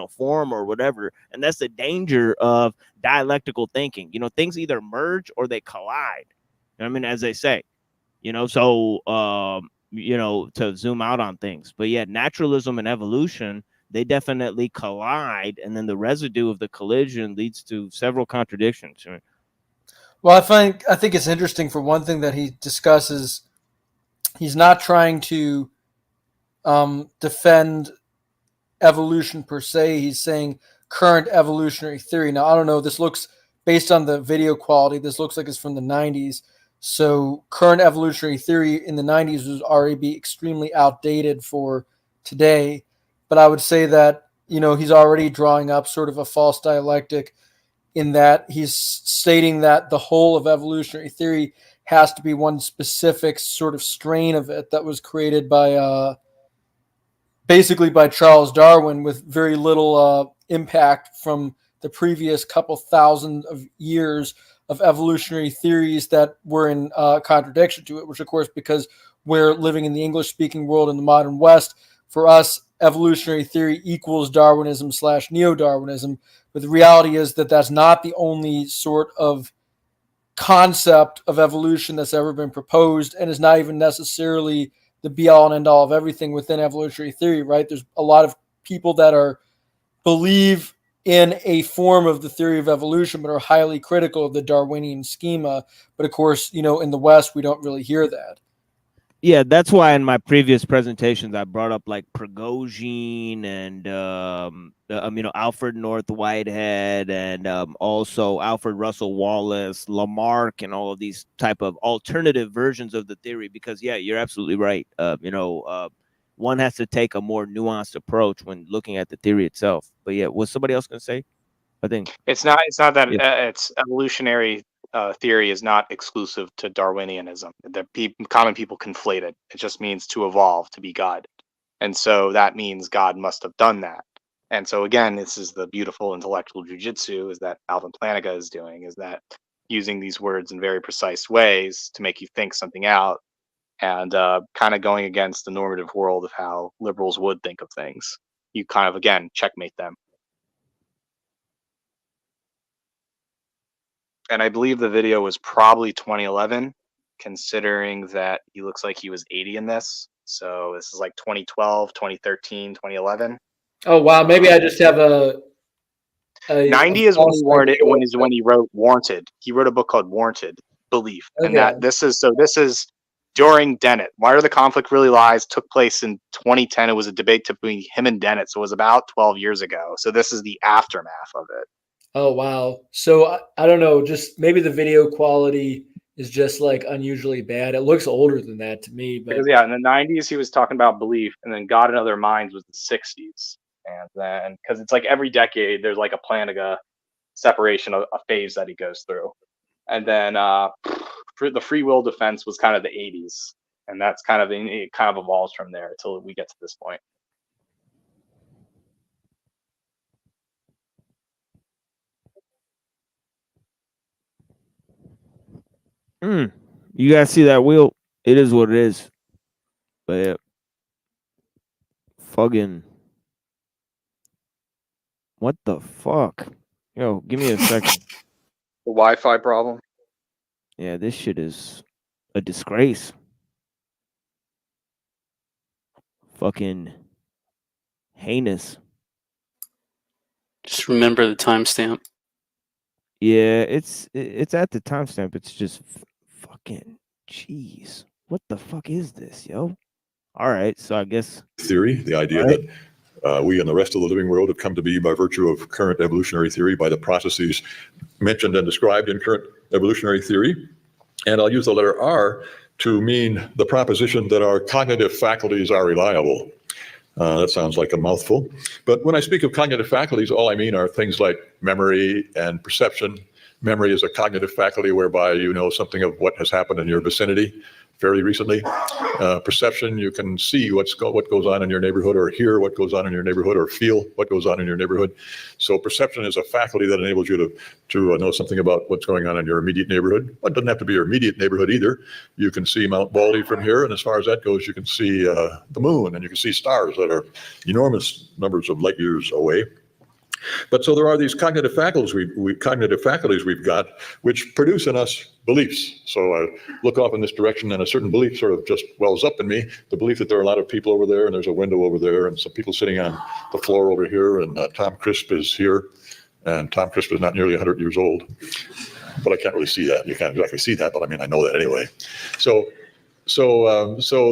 form or whatever. And that's the danger of dialectical thinking. You know, things either merge or they collide. You know what I mean? As they say, you know, so, to zoom out on things. But yeah, naturalism and evolution, they definitely collide, and then the residue of the collision leads to several contradictions. Well, I think it's interesting for one thing that he discusses. He's not trying to defend evolution per se. He's saying current evolutionary theory. Now, I don't know. This looks, based on the video quality, this looks like it's from the 90s. So current evolutionary theory in the 90s was already be extremely outdated for today. But I would say that, he's already drawing up sort of a false dialectic in that he's stating that the whole of evolutionary theory has to be one specific sort of strain of it that was created by basically by Charles Darwin, with very little impact from the previous couple thousand of years of evolutionary theories that were in contradiction to it, which, of course, because we're living in the English-speaking world in the modern West, for us, evolutionary theory equals Darwinism / neo-Darwinism. But the reality is that that's not the only sort of concept of evolution that's ever been proposed, and is not even necessarily the be-all and end-all of everything within evolutionary theory, right? There's a lot of people that believe in a form of the theory of evolution, but are highly critical of the Darwinian schema. But of course, in the West, we don't really hear that. Yeah, that's why in my previous presentations I brought up like Prigozhin and Alfred North Whitehead and also Alfred Russel Wallace, Lamarck, and all of these type of alternative versions of the theory. Because yeah, you're absolutely right. One has to take a more nuanced approach when looking at the theory itself. But yeah, was somebody else going to say? I think it's not that it's evolutionary. Theory is not exclusive to Darwinianism. The common people conflate it. It just means to evolve, to be God. And so that means God must have done that. And so again, this is the beautiful intellectual jujitsu is that Alvin Plantinga is doing, is that using these words in very precise ways to make you think something out, and kind of going against the normative world of how liberals would think of things. You kind of, again, checkmate them. And I believe the video was probably 2011, considering that he looks like he was 80 in this. So this is like 2012, 2013, 2011. Oh, wow. Maybe I just have a 90 is when he wrote Warranted. He wrote a book called Warranted Belief. Okay. And this is during Dennett. Where the conflict really lies took place in 2010. It was a debate between him and Dennett. So it was about 12 years ago. So this is the aftermath of it. Oh, wow. So I don't know, just maybe the video quality is just like unusually bad. It looks older than that to me. But because, yeah, in the 90s, he was talking about belief, and then God in Other Minds was the 60s. And then, because it's like every decade, there's like a Plantinga separation, a phase that he goes through. And then the free will defense was kind of the 80s. And that's it kind of evolves from there until we get to this point. You guys see that wheel? It is what it is. But yeah. Fucking. What the fuck? Yo, give me a second. The Wi-Fi problem? Yeah, this shit is a disgrace. Fucking heinous. Just remember the timestamp. Yeah, it's at the timestamp. It's just fucking jeez. What the fuck is this, yo? All right, so I guess theory, the idea that we and the rest of the living world have come to be by virtue of current evolutionary theory, by the processes mentioned and described in current evolutionary theory. And I'll use the letter R to mean the proposition that our cognitive faculties are reliable. That sounds like a mouthful. But when I speak of cognitive faculties, all I mean are things like memory and perception. Memory is a cognitive faculty whereby you know something of what has happened in your vicinity fairly recently. Perception, you can see what goes on in your neighborhood, or hear what goes on in your neighborhood, or feel what goes on in your neighborhood. So perception is a faculty that enables you to know something about what's going on in your immediate neighborhood. Well, it doesn't have to be your immediate neighborhood either. You can see Mount Baldy from here, and as far as that goes, you can see the moon, and you can see stars that are enormous numbers of light years away. But so there are these cognitive faculties we've got, which produce in us beliefs. So I look off in this direction, and a certain belief sort of just wells up in me. The belief that there are a lot of people over there, and there's a window over there, and some people sitting on the floor over here, and Tom Crisp is here, and Tom Crisp is not nearly 100 years old, but I can't really see that. You can't exactly see that, but I mean, I know that anyway. So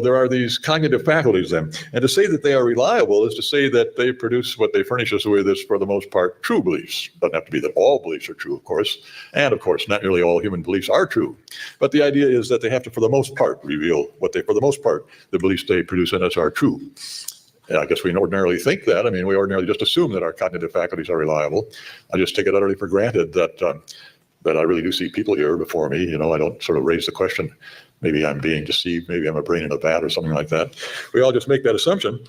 there are these cognitive faculties then, and to say that they are reliable is to say that they produce what they furnish us with is, for the most part, true beliefs. Doesn't have to be that all beliefs are true, of course, and of course, not nearly all human beliefs are true. But the idea is that they have to, for the most part, reveal what they, for the most part, the beliefs they produce in us are true. And I guess we ordinarily think that. I mean, we ordinarily just assume that our cognitive faculties are reliable. I just take it utterly for granted that that I really do see people here before me. You know, I don't sort of raise the question. Maybe I'm being deceived. Maybe I'm a brain in a vat or something like that. We all just make that assumption.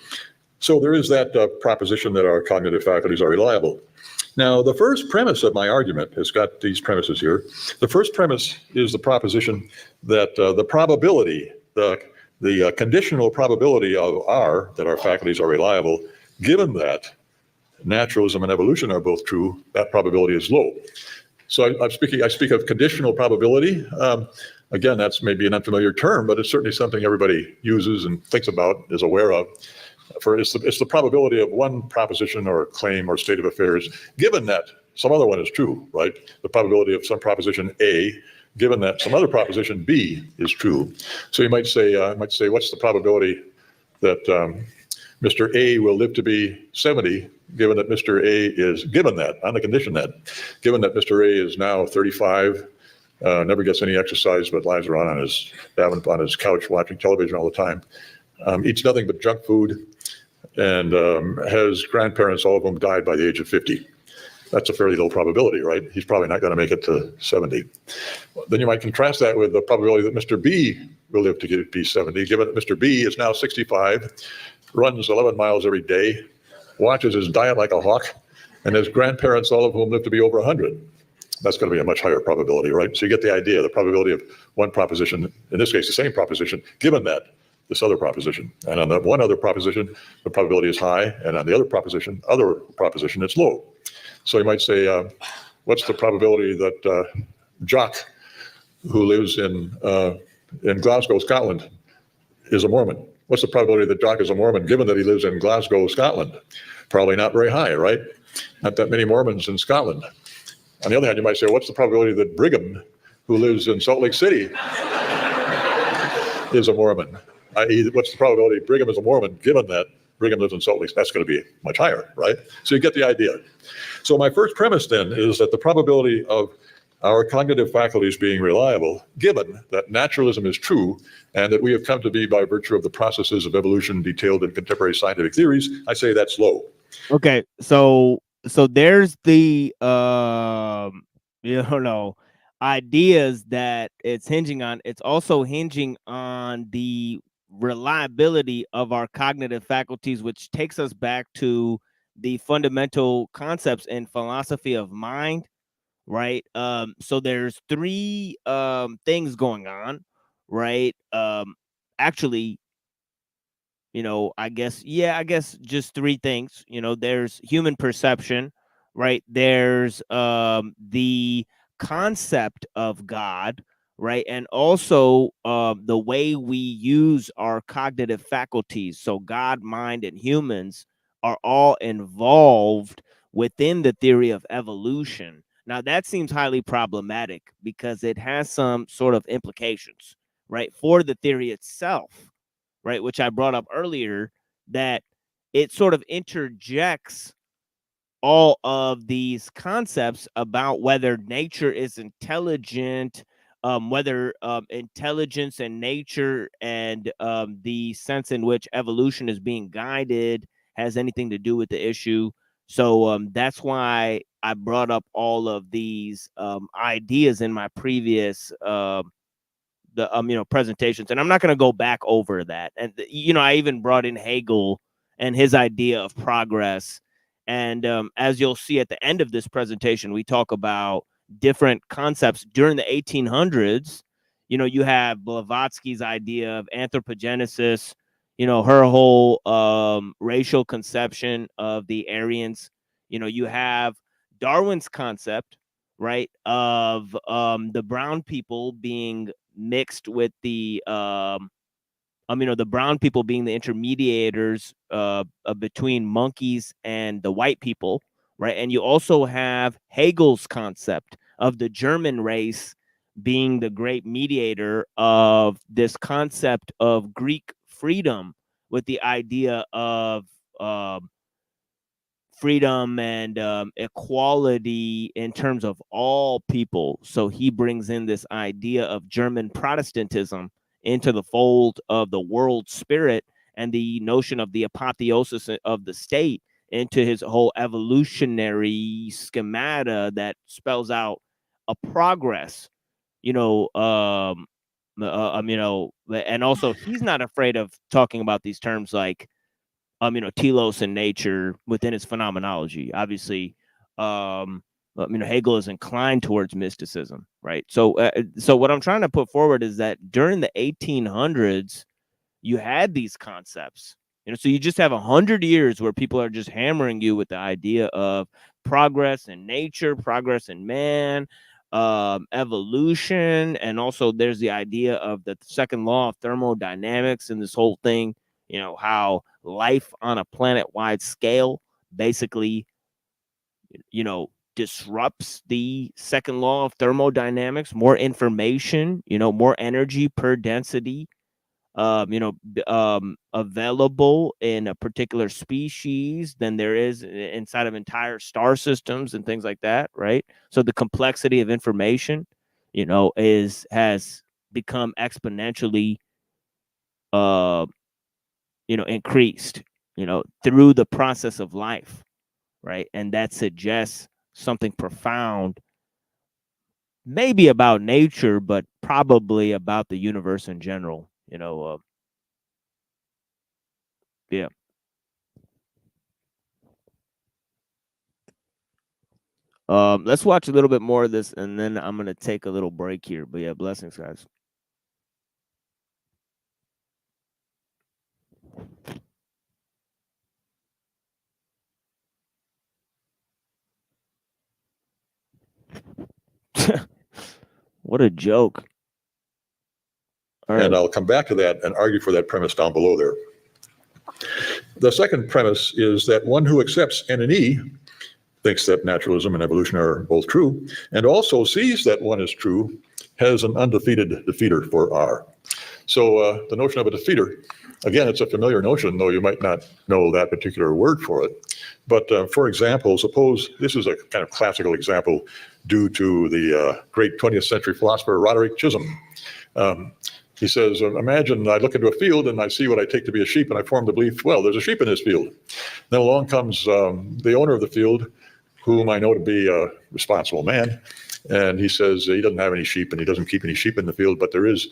So there is that proposition that our cognitive faculties are reliable. Now, the first premise of my argument has got these premises here. The first premise is the proposition that the probability, the conditional probability of that our faculties are reliable, given that naturalism and evolution are both true, that probability is low. So I speak of conditional probability. Again, that's maybe an unfamiliar term, but it's certainly something everybody uses and thinks about, is aware of. It's the probability of one proposition or claim or state of affairs, given that some other one is true, right? The probability of some proposition A, given that some other proposition B is true. So you might say, what's the probability that Mr. A will live to be 70, given that Mr. A is, given that, on the condition that, given that Mr. A is now 35, never gets any exercise, but lies around on his couch watching television all the time, eats nothing but junk food, and has grandparents, all of them died by the age of 50. That's a fairly low probability, right? He's probably not going to make it to 70. Then you might contrast that with the probability that Mr. B will live to be 70, given that Mr. B is now 65, runs 11 miles every day, watches his diet like a hawk, and his grandparents, all of whom live to be over 100. That's going to be a much higher probability, right? So you get the idea, the probability of one proposition, in this case, the same proposition, given that this other proposition. And on that one other proposition, the probability is high, and on the other proposition, it's low. So you might say, what's the probability that Jock, who lives in Glasgow, Scotland, is a Mormon? What's the probability that Jock is a Mormon, given that he lives in Glasgow, Scotland? Probably not very high, right? Not that many Mormons in Scotland. On the other hand, you might say, what's the probability that Brigham, who lives in Salt Lake City, is a Mormon? I.e., what's the probability Brigham is a Mormon, given that Brigham lives in Salt Lake? That's going to be much higher, right? So you get the idea. So my first premise then is that the probability of our cognitive faculties being reliable, given that naturalism is true and that we have come to be by virtue of the processes of evolution detailed in contemporary scientific theories, I say that's low. Okay, so there's the ideas that it's hinging on. It's also hinging on the reliability of our cognitive faculties, which takes us back to the fundamental concepts in philosophy of mind, right? So there's three things going on, right? Actually, I guess just three things. There's human perception, right? There's the concept of God, right? And also the way we use our cognitive faculties. So God, mind, and humans are all involved within the theory of evolution. Now, that seems highly problematic because it has some sort of implications, right, for the theory itself, right, which I brought up earlier, that it sort of interjects all of these concepts about whether nature is intelligent, whether intelligence and nature and the sense in which evolution is being guided has anything to do with the issue. So that's why I brought up all of these ideas in my previous presentations, and I'm not going to go back over that. And I even brought in Hegel and his idea of progress. And as you'll see at the end of this presentation, we talk about different concepts during the 1800s. You have Blavatsky's idea of anthropogenesis, her whole racial conception of the Aryans, You have Darwin's concept, right, of the brown people being mixed with the the brown people being the intermediators between monkeys and the white people, right? And you also have Hegel's concept of the German race being the great mediator of this concept of Greek freedom, with the idea of freedom and equality in terms of all people. So he brings in this idea of German Protestantism into the fold of the world spirit, and the notion of the apotheosis of the state into his whole evolutionary schemata that spells out a progress, and also he's not afraid of talking about these terms like telos and nature within its phenomenology. Obviously, Hegel is inclined towards mysticism, right? So what I'm trying to put forward is that during the 1800s, you had these concepts, so you just have 100 years where people are just hammering you with the idea of progress in nature, progress in man, evolution, and also there's the idea of the second law of thermodynamics and this whole thing, how life on a planet-wide scale basically, disrupts the second law of thermodynamics. More information, more energy per density, available in a particular species than there is inside of entire star systems and things like that, right? So the complexity of information, has become exponentially increased, through the process of life, right? And that suggests something profound, maybe about nature, but probably about the universe in general, yeah. Let's watch a little bit more of this, and then I'm going to take a little break here. But yeah, blessings, guys. What a joke. All right. And I'll come back to that and argue for that premise down below there. The second premise is that one who accepts N and E thinks that naturalism and evolution are both true, and also sees that one is true, has an undefeated defeater for R. So the notion of a defeater, again, it's a familiar notion, though you might not know that particular word for it. But for example, suppose this is a kind of classical example due to the great 20th century philosopher Roderick Chisholm. He says, imagine I look into a field and I see what I take to be a sheep, and I form the belief, well, there's a sheep in this field. Then along comes the owner of the field, whom I know to be a responsible man, and he says he doesn't have any sheep and he doesn't keep any sheep in the field, but there is,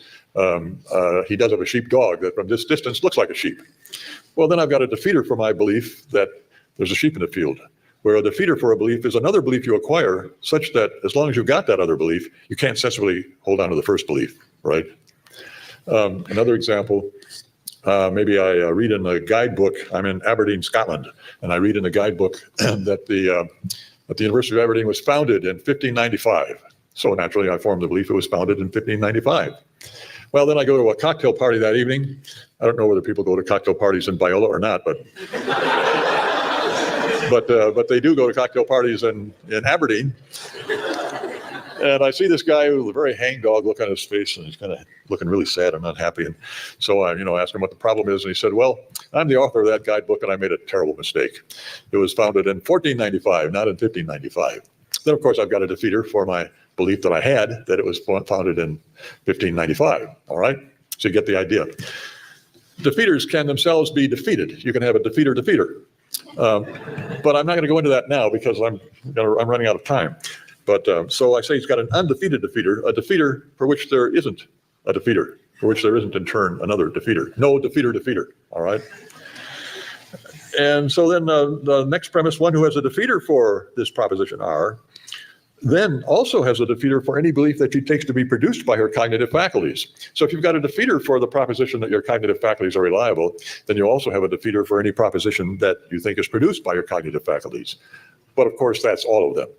he does have a sheep dog that from this distance looks like a sheep. Well, then I've got a defeater for my belief that there's a sheep in the field, where a defeater for a belief is another belief you acquire such that as long as you've got that other belief, you can't sensibly hold on to the first belief, right? Another example, maybe I read in a guidebook, I'm in Aberdeen, Scotland, and I read in the guidebook that the University of Aberdeen was founded in 1595. So naturally, I formed the belief it was founded in 1595. Well, then I go to a cocktail party that evening. I don't know whether people go to cocktail parties in Biola or not, but but they do go to cocktail parties in Aberdeen. And I see this guy with a very hangdog look on his face, and he's kind of looking really sad and unhappy. And so I, asked him what the problem is, and he said, well, I'm the author of that guidebook, and I made a terrible mistake. It was founded in 1495, not in 1595. Then, of course, I've got a defeater for my belief that I had that it was founded in 1595, all right? So you get the idea. Defeaters can themselves be defeated. You can have a defeater. But I'm not going to go into that now because I'm running out of time. But so I say he's got an undefeated defeater, a defeater for which there isn't a defeater, for which there isn't in turn another defeater. No defeater, all right? And so then the next premise, one who has a defeater for this proposition R, then also has a defeater for any belief that she takes to be produced by her cognitive faculties. So if you've got a defeater for the proposition that your cognitive faculties are reliable, then you also have a defeater for any proposition that you think is produced by your cognitive faculties. But of course, that's all of them.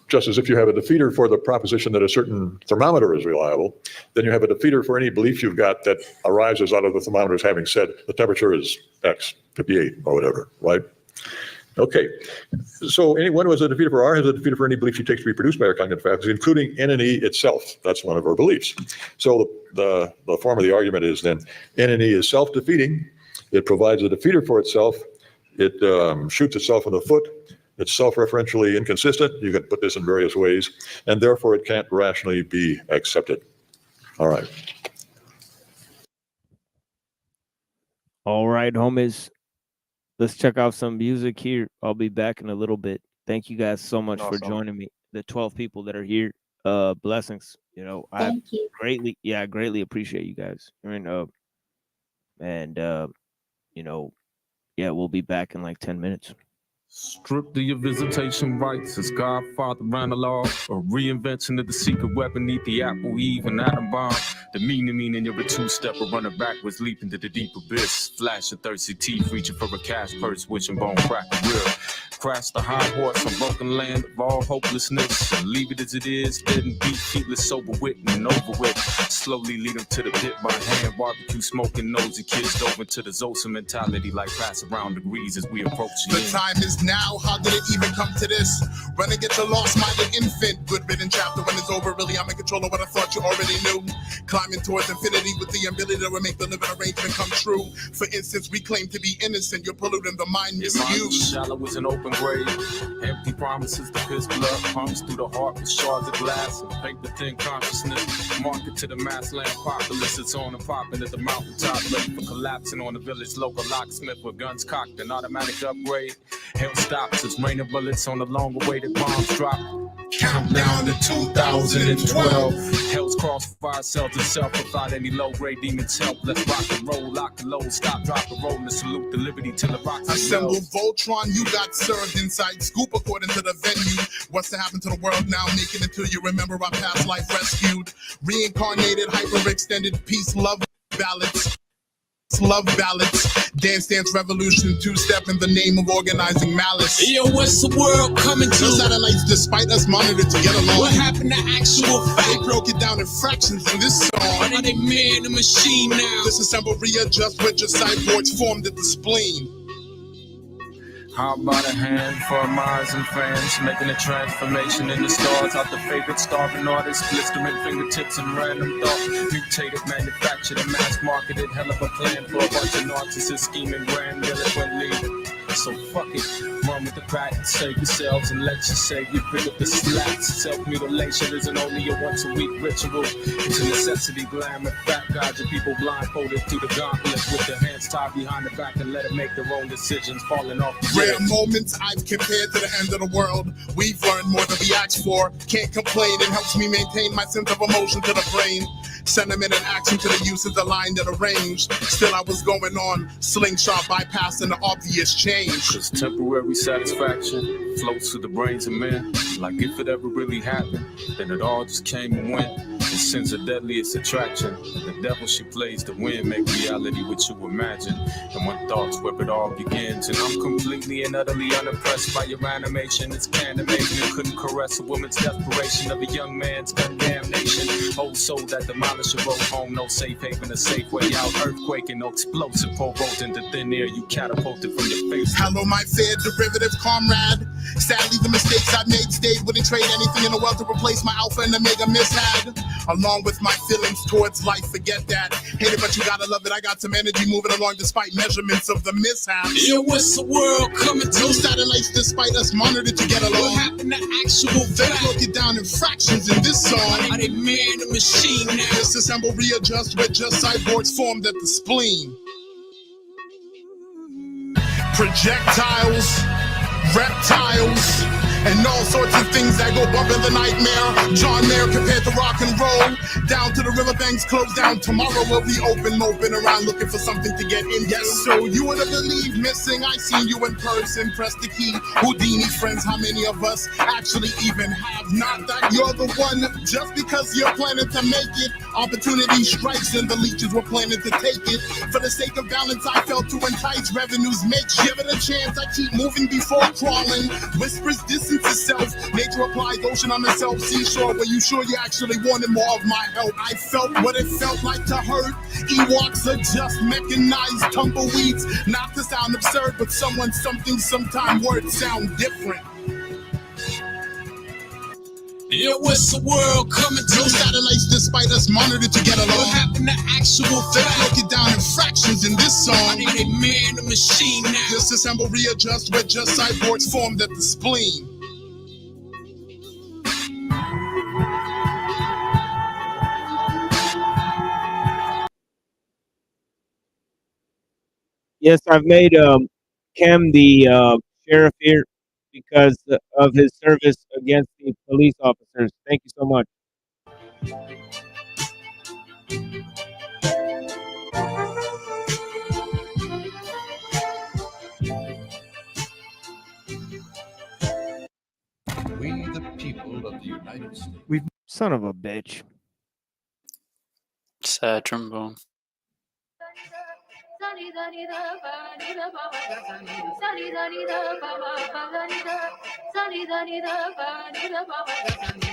Just as if you have a defeater for the proposition that a certain thermometer is reliable, then you have a defeater for any belief you've got that arises out of the thermometers having said the temperature is X, 58 or whatever, right? Okay, so anyone who has a defeater for R has a defeater for any belief she takes to be produced by her cognitive faculties, including N and E itself. That's one of her beliefs. So the form of the argument is then N and E is self-defeating. It provides a defeater for itself. It shoots itself in the foot. It's self-referentially inconsistent. You can put this in various ways, and therefore it can't rationally be accepted. All right. All right, homies. Let's check out some music here. I'll be back in a little bit. Thank you guys so much for joining me. The 12 people that are here. Blessings. You know, I greatly appreciate you guys. You know, yeah, we'll be back in like 10 minutes. Stripped of your visitation rights as Godfather ran the law, a reinvention of the secret weapon, eat the apple, Eve, and atom bomb. The meaning you're a two-stepper, running backwards, leaping to the deep abyss. Flash of thirsty teeth, reaching for a cash purse, wishing bone crack a real. Crash the high horse on broken land of all hopelessness, and leave it as it is, dead and beat, feetless, sober wit and over with. Slowly lead them to the pit by hand, barbecue smoking, nosy kids dove into the Zosa mentality like pass around degrees as we approach the end. Time is now, how did it even come to this? Run and get your lost-minded infant. Good bit in chapter when it's over, really I'm in control of what I thought you already knew. Climbing towards infinity with the ability to make the living arrangement come true. For instance, we claim to be innocent, you're polluting the mind misuse. Shallow as an open grave, empty promises, the piss blood pumps through the heart with shards of glass and paper thin consciousness. Market to the mass land populace, it's on and popping at the mountaintop, ready for collapsing on the village local locksmith with guns cocked, an automatic upgrade. Hell stops, it's raining bullets on the long-awaited bombs drop. Countdown to 2012. Hell's crossfire sells itself without any low-grade demons help. Let's rock and roll, lock the load, stop, drop the roll, and salute the liberty till the rocks assemble Voltron, you got served inside scoop according to the venue. What's to happen to the world now? Make it until you remember our past life rescued. Reincarnated, hyper-extended peace, love ballads. Love ballads, dance revolution, two-step in the name of organizing malice. Yo, what's the world coming to? No satellites, despite us monitored to get along. What happened to actual fact? They broke it down in fractions in this song. Are they man and machine now? Disassemble, readjust, with your sideboards formed at the spleen. How about a hand for our minds and friends, making a transformation in the stars, out the favorite starving artists, blistering fingertips and random thought, mutated, manufactured, and mass marketed, hell of a plan for a bunch of narcissists scheming grandiloquently. So fuck it, run with the pack, save yourselves and let your savior pick up the slats. Self-mutilation isn't only a once-a-week ritual, it's a necessity. Glamour, fat guys and people blindfolded through the gauntlet with their hands tied behind the back and let them make their own decisions, falling off the rare moments I've compared to the end of the world. We've learned more than we asked for. Can't complain, it helps me maintain my sense of emotion to the brain. Sentiment and action to the uses aligned and arranged. Still I was going on, slingshot bypassing the obvious change. Cause temporary satisfaction floats through the brains of men. Like if it ever really happened, then it all just came and went. And since the deadliest attraction, the devil she plays to win, make reality what you imagine. And when thoughts where it all begins, and I'm completely and utterly unimpressed by your animation. It's animation and couldn't caress a woman's desperation of a young man's condemnation. Old soul that demolished your road home, no safe haven, a safe way out. Earthquake and no explosive pole vault into thin air, you catapulted from your face. Hello, my fair derivative comrade. Sadly, the mistakes I made stayed. Wouldn't trade anything in the world to replace my alpha and omega mishap. Along with my feelings towards life, forget that. Hate it, but you gotta love it. I got some energy moving along despite measurements of the mishaps. Yo, what's the world coming to? No satellites despite us monitored to get along. What happened to actual fact? They broke it down in fractions in this song. Are they man and machine now? Disassemble, readjust, with just sideboards formed at the spleen. Projectiles, reptiles, and all sorts of things that go bump in the nightmare. John Mayer compared to rock and roll. Down to the riverbanks, closed down. Tomorrow we'll be open, moping around looking for something to get in. Yes, so you would have believed missing. I seen you in person, press the key. Houdini friends, how many of us actually even have? Not that you're the one, just because you're planning to make it. Opportunity strikes and the leeches were planning to take it. For the sake of balance, I felt to entice revenues. Give it a chance, I keep moving before crawling. Whispers distance itself. Nature applies ocean on the self seashore. Were you sure you actually wanted more of my help? I felt what it felt like to hurt. Ewoks are just mechanized tumbleweeds. Not to sound absurd, but someone, something, sometime words sound different. Yo, what's the world coming to? No satellites despite us monitored to get along. What happened to actual They fact? broke it down in fractions in this song. I need a man, a machine now. Disassemble, readjust, we're just cyborgs formed at the spleen. Yes, I've made Kem the sheriff here because of his service against the police officers. Thank you so much. We, the people of the United States. Son of a bitch. Sad trombone.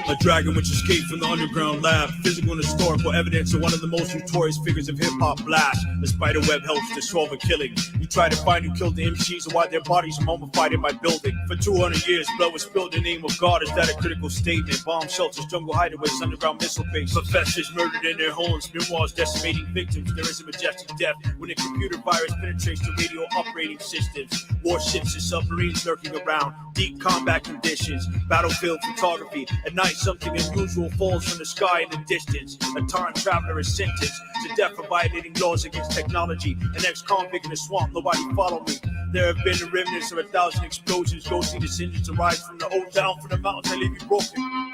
A dragon which escaped from the underground lab. Physical and historical evidence of one of the most notorious figures of hip-hop blast. The spider web helps to solve a killing. You try to find who killed the MCs and why their bodies are mummified in my building. For 200 years, blood was spilled in the name of God. Is that a critical statement? Bomb shelters, jungle hideaways, underground missile base. Professors murdered in their homes. Memoirs decimating victims. There is a majestic death when a computer virus penetrates the radio operating systems. Warships and submarines lurking around. Deep combat conditions. Battlefield photography. At night, something unusual falls from the sky in the distance. A time traveler is sentenced to death for violating laws against technology. An ex-convict in a swamp, nobody follow me. There have been the remnants of 1,000 explosions. Go see descendants arise from the old down from the mountains and leave you broken.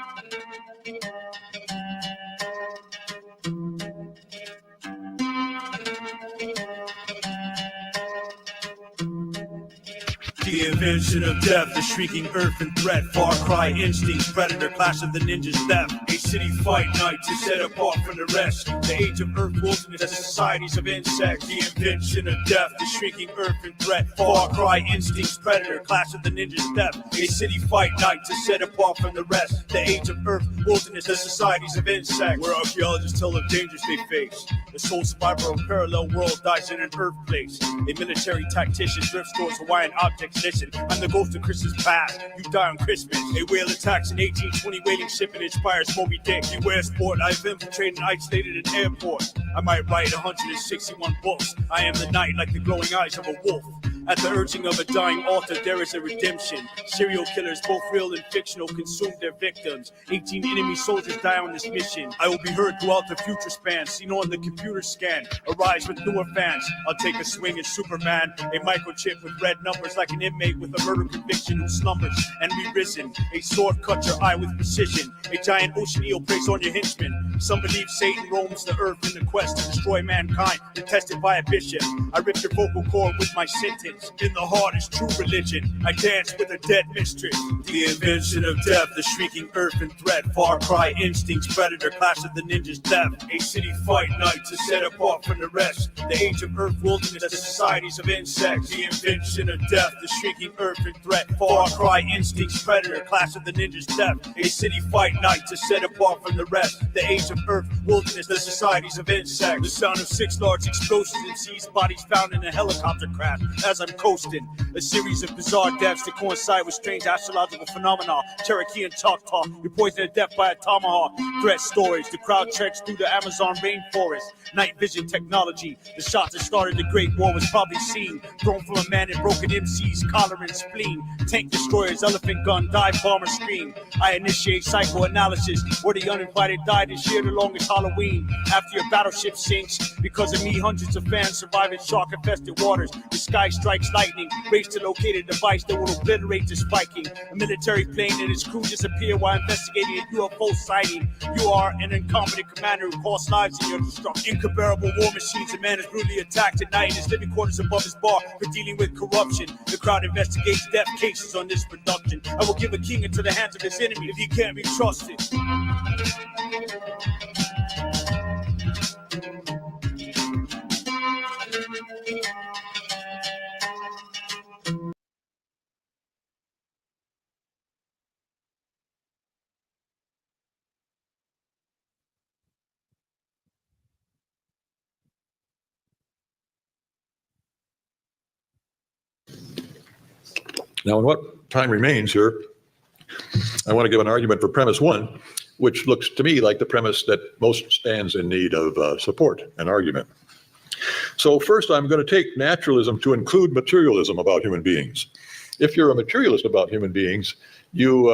The invention of death, the shrieking earth and threat, far cry instincts, predator, clash of the ninjas, theft, a city fight night to set apart from the rest, the age of earth, wilderness, the societies of insects, the invention of death, the shrieking earth and threat, far cry instincts, predator, clash of the ninjas, theft, a city fight night to set apart from the rest, the age of earth, wilderness, the societies of insects, where archaeologists tell of dangers they face, the sole survivor of a parallel world dies in an earth place, a military tactician drifts towards Hawaiian objects. Listen, I'm the ghost of Christmas past. You die on Christmas. A whale attacks an 1820 whaling ship and inspires Moby Dick. Beware sport. I've infiltrated and isolated an airport. I might write 161 books. I am the night like the glowing eyes of a wolf. At the urging of a dying author, there is a redemption. Serial killers, both real and fictional, consume their victims. 18 enemy soldiers die on this mission. I will be heard throughout the future span, seen on the computer scan. Arise with newer fans. I'll take a swing at Superman. A microchip with red numbers like an inmate with a murder conviction who slumbers and re-risen. A sword cut your eye with precision. A giant ocean eel preys on your henchmen. Some believe Satan roams the earth in the quest to destroy mankind, detested by a bishop. I rip your vocal cord with my sentence. In the heart is true religion. I dance with a dead mistress. The invention of death, the shrieking earth and threat, far cry instincts, predator, clash of the ninjas, theft, a city fight night to set apart from the rest, the age of earth, wilderness, the societies of insects, the invention of death, the shrieking earth and threat, far cry instincts, predator, clash of the ninjas, theft, a city fight night to set apart from the rest, the age of earth, wilderness, the societies of insects, the sound of 6 large explosions and sees bodies found in a helicopter crash. As I'm coasting, a series of bizarre deaths that coincide with strange astrological phenomena. Cherokee and Choctaw, you're poisoned to death by a tomahawk. Threat stories, the crowd treks through the Amazon rainforest. Night vision technology, the shots that started the Great War was probably seen. Thrown from a man in broken MC's collar and spleen. Tank destroyers, elephant gun, dive bomber scream. I initiate psychoanalysis, where the uninvited die this year the longest Halloween. After your battleship sinks, because of me, hundreds of fans survive in shark-infested waters. The sky strikes lightning, race to locate a device that will obliterate the spiking. A military plane and its crew disappear while investigating a UFO sighting. You are an incompetent commander who costs lives in your destruction. Incomparable war machines, a man is brutally attacked at night in his living quarters above his bar for dealing with corruption. The crowd investigates death cases on this production. I will give a king into the hands of his enemy if he can't be trusted. Now, in what time remains here, I want to give an argument for premise one, which looks to me like the premise that most stands in need of support and argument. So first, I'm going to take naturalism to include materialism about human beings. If you're a materialist about human beings, you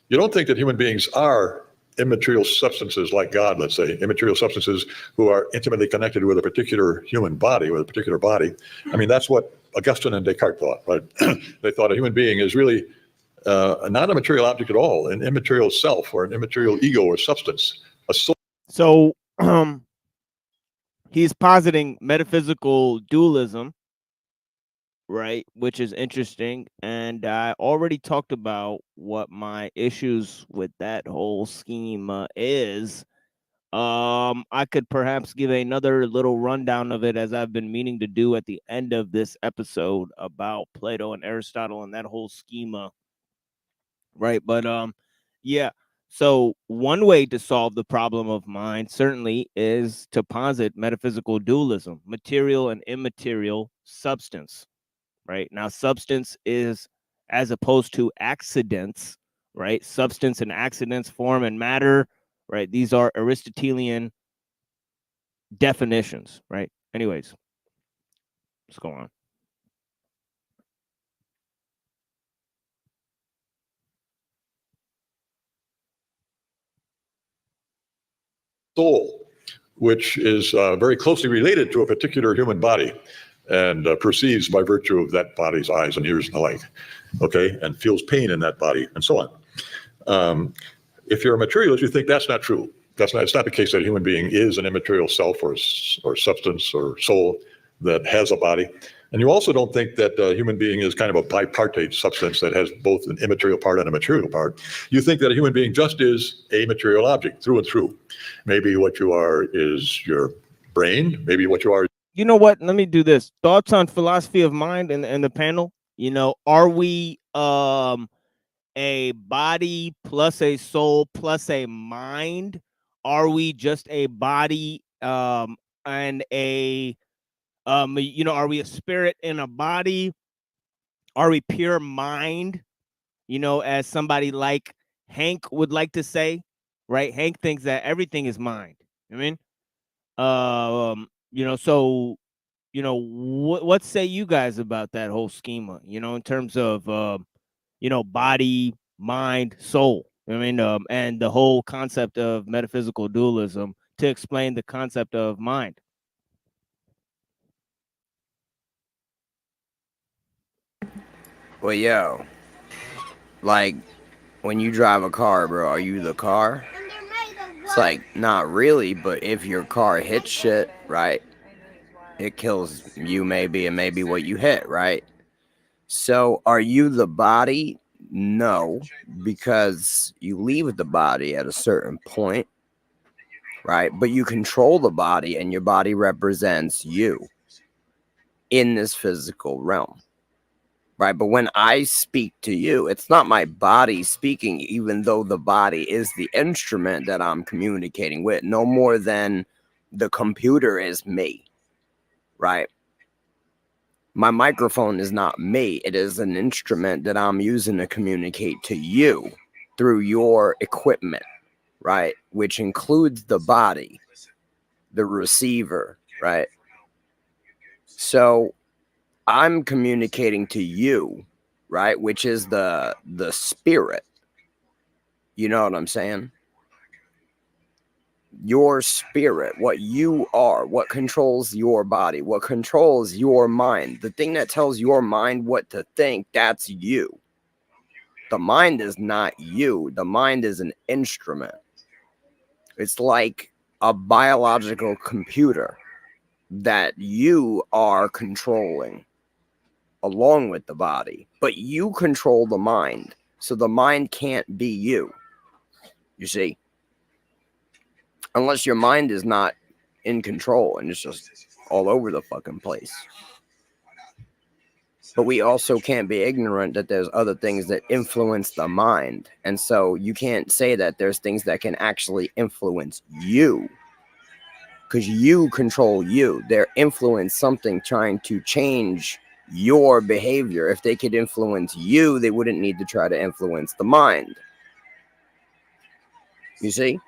don't think that human beings are immaterial substances like God, let's say, immaterial substances who are intimately connected with a particular human body, with a particular body. I mean, that's what Augustine and Descartes thought, right? They thought a human being is really not a material object at all, an immaterial self or an immaterial ego or substance, a soul. So he's positing metaphysical dualism, right, which is interesting. And I already talked about what my issues with that whole scheme is. I could perhaps give another little rundown of it, as I've been meaning to do at the end of this episode, about Plato and Aristotle and that whole schema, right? But yeah, so one way to solve the problem of mind certainly is to posit metaphysical dualism, material and immaterial substance, right? Now, substance is as opposed to accidents, right? Substance and accidents, form and matter, right? These are Aristotelian definitions, right? Anyways, let's go on. Soul, which is very closely related to a particular human body and perceives by virtue of that body's eyes and ears and the like, okay, and feels pain in that body and so on. If you're a materialist, you think that's not true. It's not the case that a human being is an immaterial self or substance or soul that has a body. And you also don't think that a human being is kind of a bipartite substance that has both an immaterial part and a material part. You think that a human being just is a material object through and through. Maybe what you are is your brain. Maybe what you are. You know what? Let me do this. Thoughts on philosophy of mind in the panel. You know, are we a body plus a soul plus a mind? Are we just a body and a you know, are we a spirit in a body? Are we pure mind? You know, as somebody like Hank would like to say, right? Hank thinks that everything is mind. I mean, you know, so, you know, what say you guys about that whole schema, you know, in terms of, you know, body, mind, soul, I mean, and the whole concept of metaphysical dualism to explain the concept of mind? Well, yo, like when you drive a car, bro, are you the car? It's like, not really, but if your car hits shit, right, it kills you maybe, and maybe what you hit, right? So are you the body? No, because you leave the body at a certain point, right? But you control the body, and your body represents you in this physical realm. Right, but when I speak to you, it's not my body speaking, even though the body is the instrument that I'm communicating with, no more than the computer is me, right? My microphone is not me. It is an instrument that I'm using to communicate to you through your equipment, right? Which includes the body, the receiver, right? So I'm communicating to you, right? Which is the spirit. You know what I'm saying? your spirit, what you are, what controls your body, what controls your mind. The thing that tells your mind what to think, that's you. The mind is not you. The mind is an instrument. It's like a biological computer that you are controlling along with the body, but you control the mind. So the mind can't be you. You see? Unless your mind is not in control and it's just all over the fucking place. But we also can't be ignorant that there's other things that influence the mind. And so you can't say that there's things that can actually influence you. Because you control you. They're influence something trying to change your behavior. If they could influence you, they wouldn't need to try to influence the mind. You see?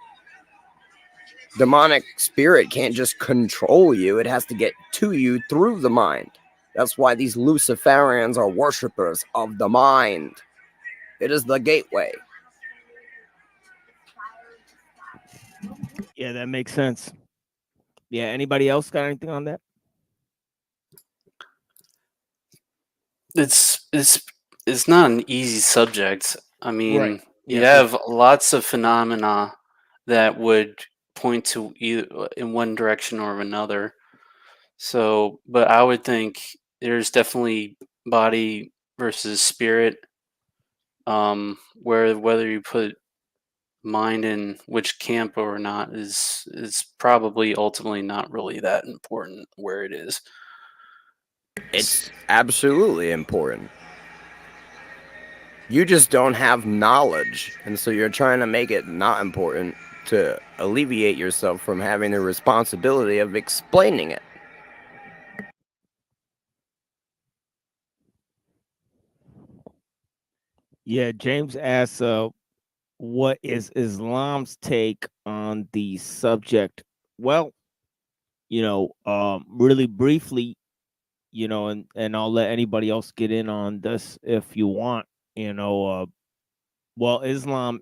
Demonic spirit can't just control you. It has to get to you through the mind. That's why these Luciferians are worshippers of the mind. It is the gateway. Yeah, that makes sense. Yeah, anybody else got anything on that? It's not an easy subject. I mean, Right. you Yeah, have lots of phenomena that would point to either in one direction or another. So, but I would think there's definitely body versus spirit. Whether you put mind in which camp or not is probably ultimately not really that important where it is. It's absolutely important. You just don't have knowledge, and so you're trying to make it not important to alleviate yourself from having the responsibility of explaining it. Yeah, James asks, what is Islam's take on the subject? Well, really briefly, and I'll let anybody else get in on this if you want. Well, Islam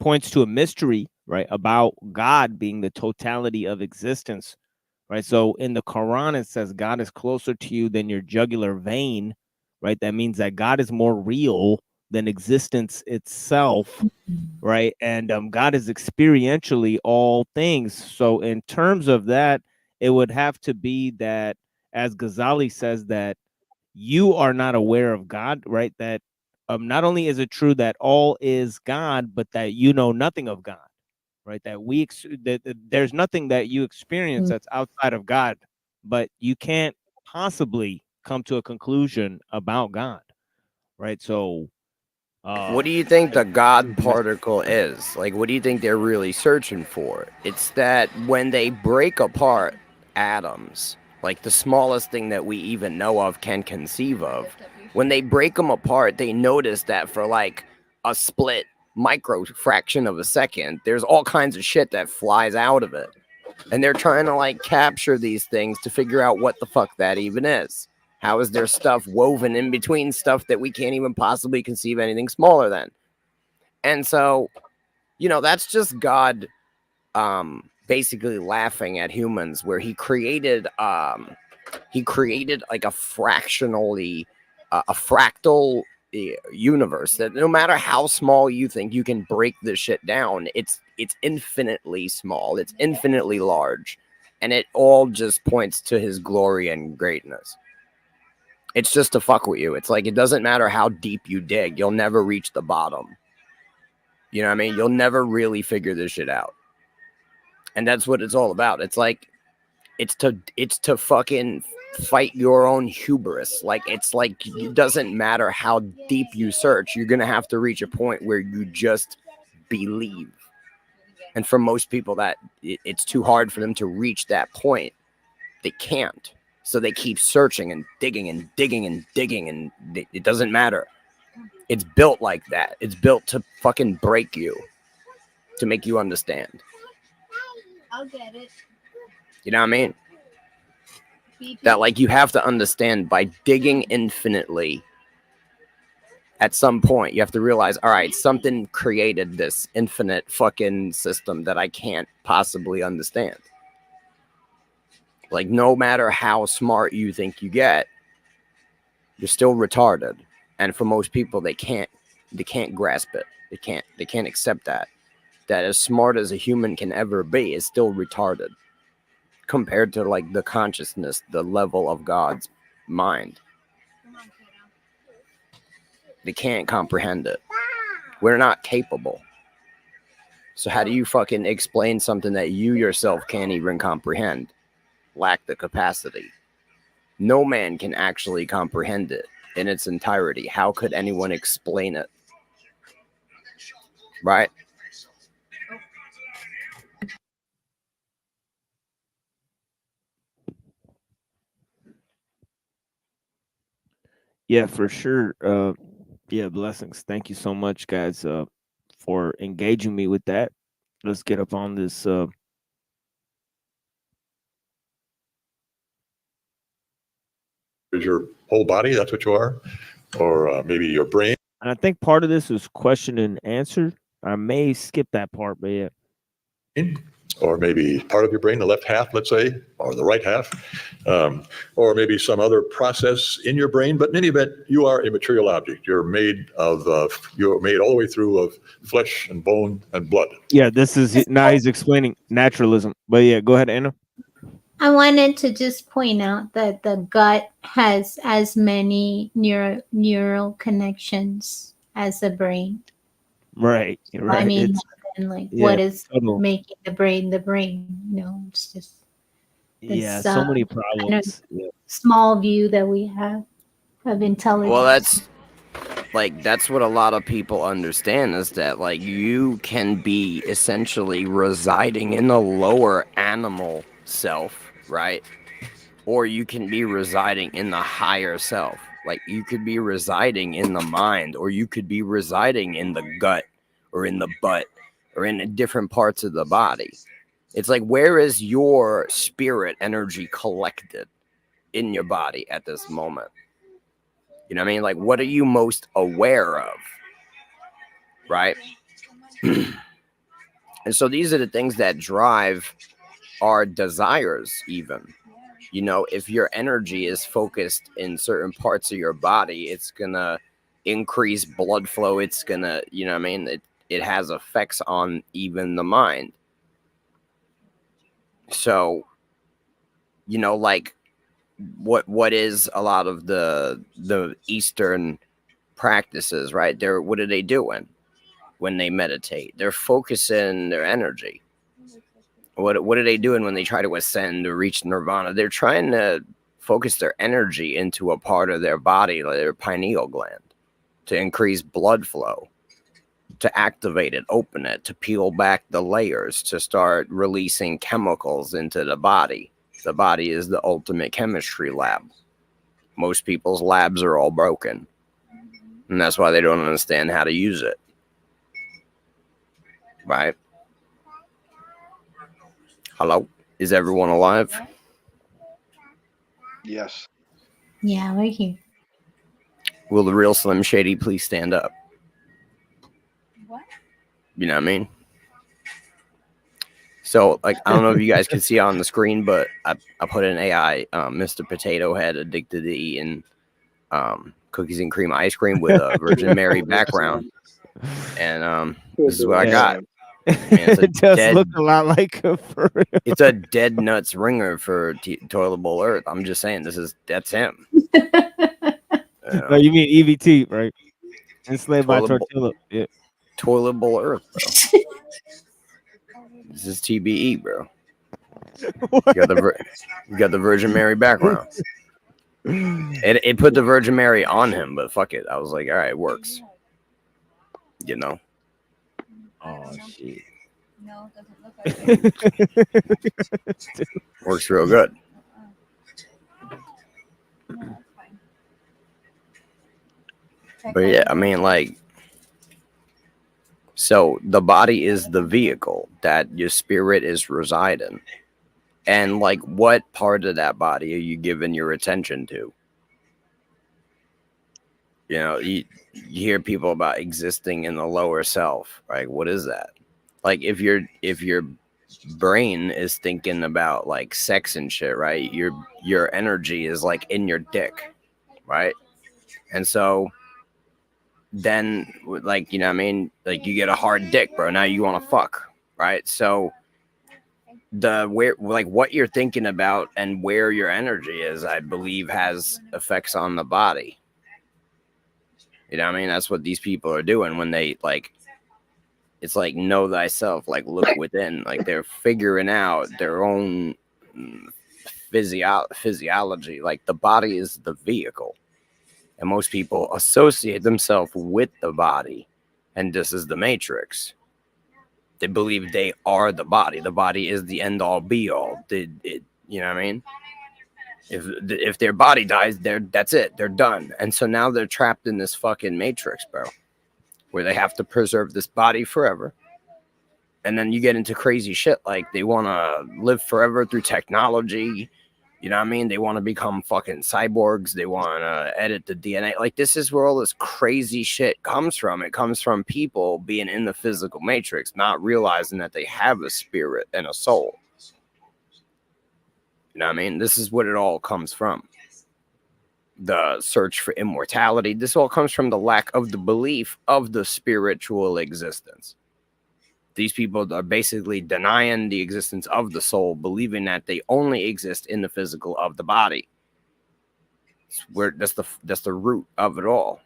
points to a mystery, right, about God being the totality of existence, right? So in the Quran, it says God is closer to you than your jugular vein, right? That means that God is more real than existence itself, right? And God is experientially all things. So in terms of that, it would have to be that, as Ghazali says, that you are not aware of God, right? That not only is it true that all is God, but that you know nothing of God, right? That that there's nothing that you experience that's outside of God, but you can't possibly come to a conclusion about God, right? So, What do you think the God particle is? Like, what do you think they're really searching for? It's that when they break apart atoms, like the smallest thing that we even know of can conceive of, when they break them apart, they notice that for like a split micro fraction of a second, there's all kinds of shit that flies out of it. And they're trying to like capture these things to figure out what the fuck that even is. How is there stuff woven in between stuff that we can't even possibly conceive anything smaller than? And so, that's just God basically laughing at humans, where he created like a fractal universe that no matter how small you think you can break this shit down, it's infinitely small, it's infinitely large, and it all just points to his glory and greatness. It's just to fuck with you. It's like, it doesn't matter how deep you dig, you'll never reach the bottom. You know what I mean? You'll never really figure this shit out. And that's what it's all about. It's like, it's to fucking fight your own hubris. Like, it's like, it doesn't matter how deep you search, you're going to have to reach a point where you just believe. And for most people, that it's too hard for them to reach that point. They can't. So they keep searching and digging and digging and digging, and it doesn't matter. It's built like that. It's built to fucking break you, to make you understand. I'll get it. You know what I mean? That, like, you have to understand by digging infinitely, At some point, you have to realize, all right, something created this infinite fucking system that I can't possibly understand. Like, no matter how smart you think you get, you're still retarded. And for most people, they can't grasp it. They can't accept that as smart as a human can ever be is still retarded compared to like the consciousness, the level of God's mind. They can't comprehend it. We're not capable. So how do you fucking explain something that you yourself can't even comprehend? Lack the capacity. No man can actually comprehend it in its entirety. How could anyone explain it? Right? Yeah, for sure. Yeah, blessings. Thank you so much, guys, for engaging me with that. Let's get up on this. Is your whole body? That's what you are, or maybe your brain. And I think part of this is question and answer. I may skip that part, but yeah. Or maybe part of your brain, the left half, let's say, or the right half, or maybe some other process in your brain. But in any event, you are a material object. You're made all the way through of flesh and bone and blood. Yeah, this is now he's explaining naturalism. But yeah, go ahead, Anna. I wanted to just point out that the gut has as many neural connections as the brain. Right. I mean, what is making the brain the brain? You know, it's just this, so many problems. Small view that we have of intelligence. Well, that's what a lot of people understand is that like you can be essentially residing in the lower animal self, right? Or you can be residing in the higher self. Like you could be residing in the mind, or you could be residing in the gut or in the butt or in different parts of the body. It's like, where is your spirit energy collected in your body at this moment? You know what I mean? Like, what are you most aware of? Right? And so these are the things that drive our desires, even. You know, if your energy is focused in certain parts of your body, it's going to increase blood flow. It's going to, you know what I mean? It has effects on even the mind. So, you know, like what is a lot of the Eastern practices, right? What are they doing when they meditate? They're focusing their energy. What are they doing when they try to ascend or reach nirvana? They're trying to focus their energy into a part of their body, like their pineal gland, to increase blood flow, to activate it, open it, to peel back the layers, to start releasing chemicals into the body. The body is the ultimate chemistry lab. Most people's labs are all broken, and that's why they don't understand how to use it. Right? Hello? Is everyone alive? Yes. Yeah, we're here. Will the real Slim Shady please stand up? What? You know what I mean? So, like, I don't know if you guys can see on the screen, but I put an AI, Mr. Potato Head, addicted to eating cookies and cream ice cream with a Virgin Mary background. And this is what I got. It does look a lot like a for real. It's a dead nuts ringer for Toilet Bowl Earth. I'm just saying, that's him. No, you mean EVT, right? Enslaved by Tortilla. Yeah. Toilet Bowl Earth, bro. This is TBE, bro. You got the Virgin Mary background. It put the Virgin Mary on him, but fuck it. I was like, all right, it works. You know. Oh shit. No, it doesn't look like it. Works real good. But yeah, I mean, like, so the body is the vehicle that your spirit is residing. And like, what part of that body are you giving your attention to? You know, you hear people about existing in the lower self. Right? What is that? Like if your brain is thinking about like sex and shit, right? Your energy is like in your dick, right? And so then like, you know what I mean? Like you get a hard dick, bro. Now you want to fuck, right? So what you're thinking about and where your energy is, I believe, has effects on the body. You know what I mean? That's what these people are doing when they like, it's like know thyself, like look within, like they're figuring out their own physiology. Like the body is the vehicle, and most people associate themselves with the body, and this is the matrix. They believe they are the body. The body is the end all be all. You know what I mean? If their body dies, that's it. They're done. And so now they're trapped in this fucking matrix, bro, where they have to preserve this body forever. And then you get into crazy shit like they want to live forever through technology. You know what I mean? They want to become fucking cyborgs. They want to edit the DNA. Like, this is where all this crazy shit comes from. It comes from people being in the physical matrix, not realizing that they have a spirit and a soul. You know what I mean? This is what it all comes from. The search for immortality. This all comes from the lack of the belief of the spiritual existence. These people are basically denying the existence of the soul, believing that they only exist in the physical of the body. That's the root of it all.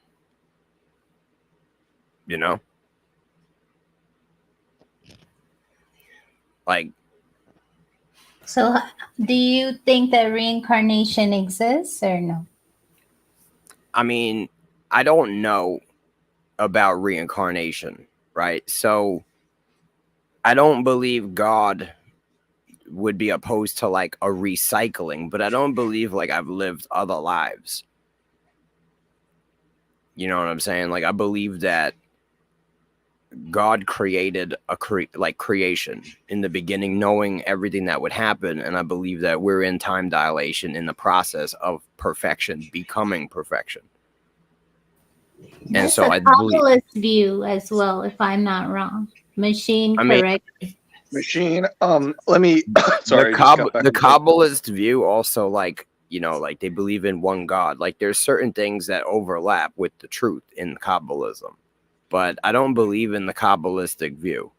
You know? Like, So, do you think that reincarnation exists or no? I mean, I don't know about reincarnation, right? So I don't believe God would be opposed to like a recycling, but I don't believe like I've lived other lives. You know what I'm saying? Like I believe that God created creation in the beginning, knowing everything that would happen. And I believe that we're in time dilation in the process of perfection, becoming perfection. And That's so a I believe Kabbalist view as well, if I'm not wrong. Machine, correct? Machine. Let me. Sorry, the Kabbalist view also, like, you know, like they believe in one God. Like there's certain things that overlap with the truth in Kabbalism, but I don't believe in the Kabbalistic view,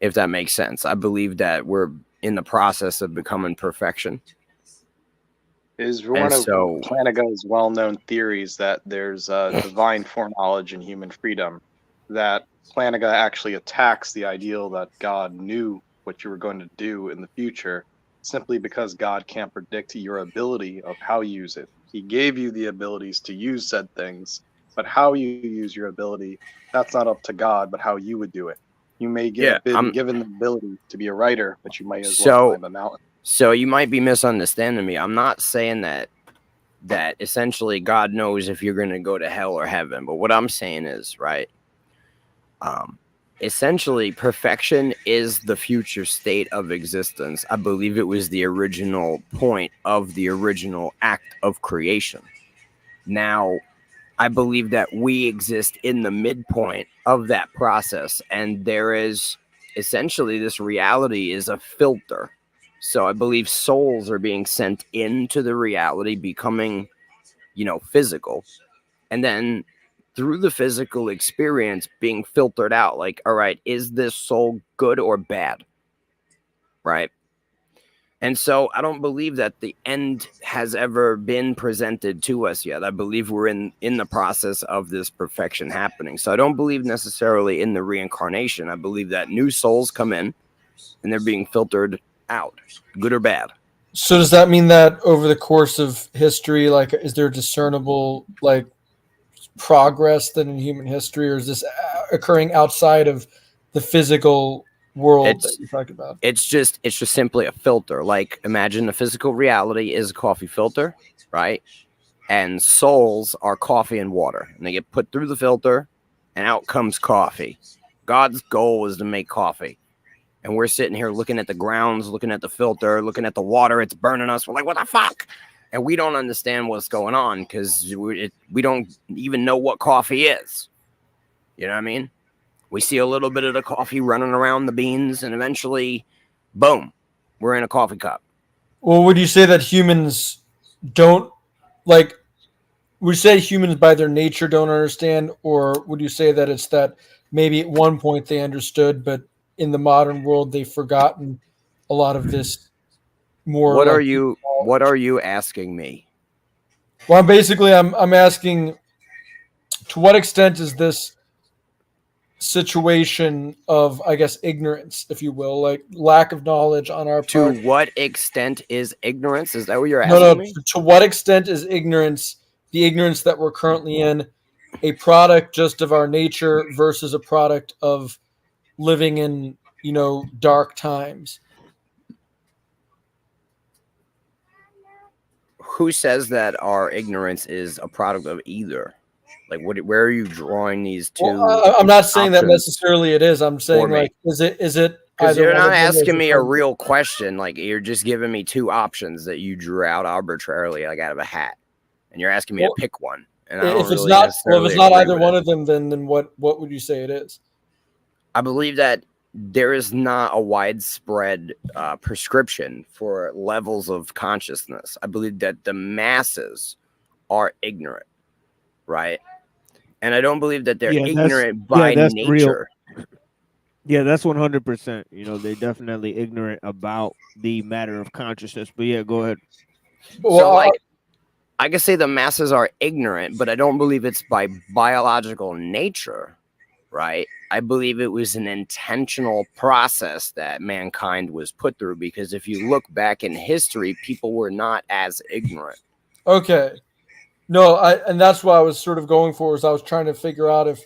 if that makes sense. I believe that we're in the process of becoming perfection. Is one of Plantinga's well-known theories that there's divine foreknowledge and human freedom, that Plantinga actually attacks the ideal that God knew what you were going to do in the future simply because God can't predict your ability of how you use it. He gave you the abilities to use said things, but how you use your ability, that's not up to God, but how you would do it. You may get given the ability to be a writer, but you might as well climb a mountain. So you might be misunderstanding me. I'm not saying that essentially God knows if you're going to go to hell or heaven. But what I'm saying is, right, essentially perfection is the future state of existence. I believe it was the original point of the original act of creation. Now, I believe that we exist in the midpoint of that process. And there is essentially this reality is a filter. So I believe souls are being sent into the reality, becoming, you know, physical. And then through the physical experience being filtered out, like, all right, is this soul good or bad? Right. And so I don't believe that the end has ever been presented to us yet. I believe we're in the process of this perfection happening. So I don't believe necessarily in the reincarnation. I believe that new souls come in and they're being filtered out, good or bad. So does that mean that over the course of history, like, is there discernible like progress then in human history, or is this occurring outside of the physical world that you're talking about? It's just simply a filter. Like, imagine the physical reality is a coffee filter, right? And souls are coffee and water, and they get put through the filter, and out comes coffee. God's goal is to make coffee. And we're sitting here looking at the grounds, looking at the filter, looking at the water. It's burning us. We're like, what the fuck? And we don't understand what's going on because we don't even know what coffee is. You know what I mean? We see a little bit of the coffee running around the beans, and eventually, boom, we're in a coffee cup. Well, would you say that humans don't, like, would you say humans by their nature don't understand, or would you say that it's that maybe at one point they understood, but in the modern world they've forgotten a lot of this more? What like, are you asking me? Well, I'm asking, to what extent is this situation of, I guess, ignorance, if you will, like lack of knowledge on our part? To what extent is ignorance? Is that what you're asking No. me? To what extent is ignorance, the ignorance that we're currently in, a product just of our nature versus a product of living in, dark times? Who says that our ignorance is a product of either? Like, where are you drawing these two? Well, I'm not saying that options necessarily it is. I'm saying, for me? like, is it Because either you're one not of them, or is asking it me a both? real question. Like, you're just giving me two options that you drew out arbitrarily, like out of a hat, and you're asking me Well, to pick one. And I don't If it's really not, necessarily if it's not agree either with one it. of them, then what would you say it is? I believe that there is not a widespread prescription for levels of consciousness. I believe that the masses are ignorant, right? And I don't believe that they're ignorant by that's nature. real. Yeah, that's 100%. They're definitely ignorant about the matter of consciousness. But yeah, go ahead. So, like, I can say the masses are ignorant, but I don't believe it's by biological nature, right? I believe it was an intentional process that mankind was put through, because if you look back in history, people were not as ignorant. Okay. No, and that's what I was sort of going for, is I was trying to figure out if,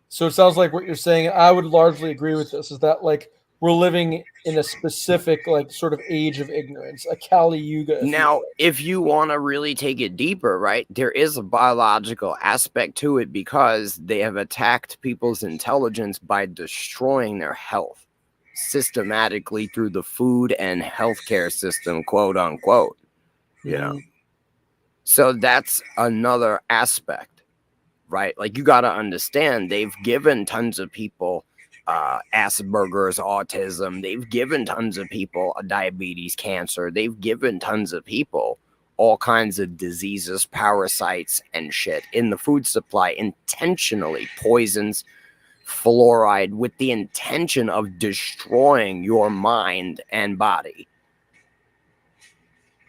so it sounds like what you're saying, I would largely agree with this, is that, like, we're living in a specific, like, sort of age of ignorance, a Kali Yuga. Now, if you want to really take it deeper, right, there is a biological aspect to it, because they have attacked people's intelligence by destroying their health systematically through the food and healthcare system, quote unquote. You know, so that's another aspect, right? Like, you got to understand, they've given tons of people Asperger's, autism. They've given tons of people diabetes, cancer. They've given tons of people all kinds of diseases, parasites, and shit in the food supply, intentionally poisons, fluoride, with the intention of destroying your mind and body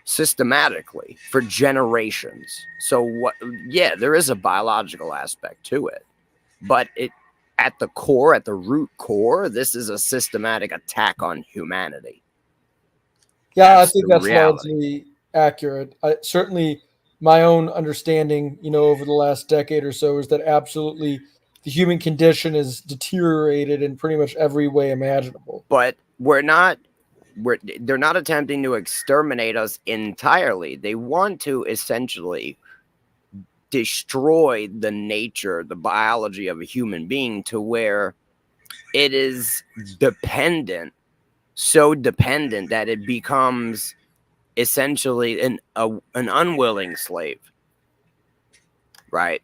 systematically for generations. So what? Yeah, there is a biological aspect to it, but at the core, at the root core, this is a systematic attack on humanity. Yeah, I think that's largely accurate. Certainly, my own understanding, over the last decade or so, is that absolutely the human condition is deteriorated in pretty much every way imaginable. But they're not attempting to exterminate us entirely. They want to essentially destroy the nature, the biology of a human being, to where it is dependent, so dependent that it becomes essentially an unwilling slave, right?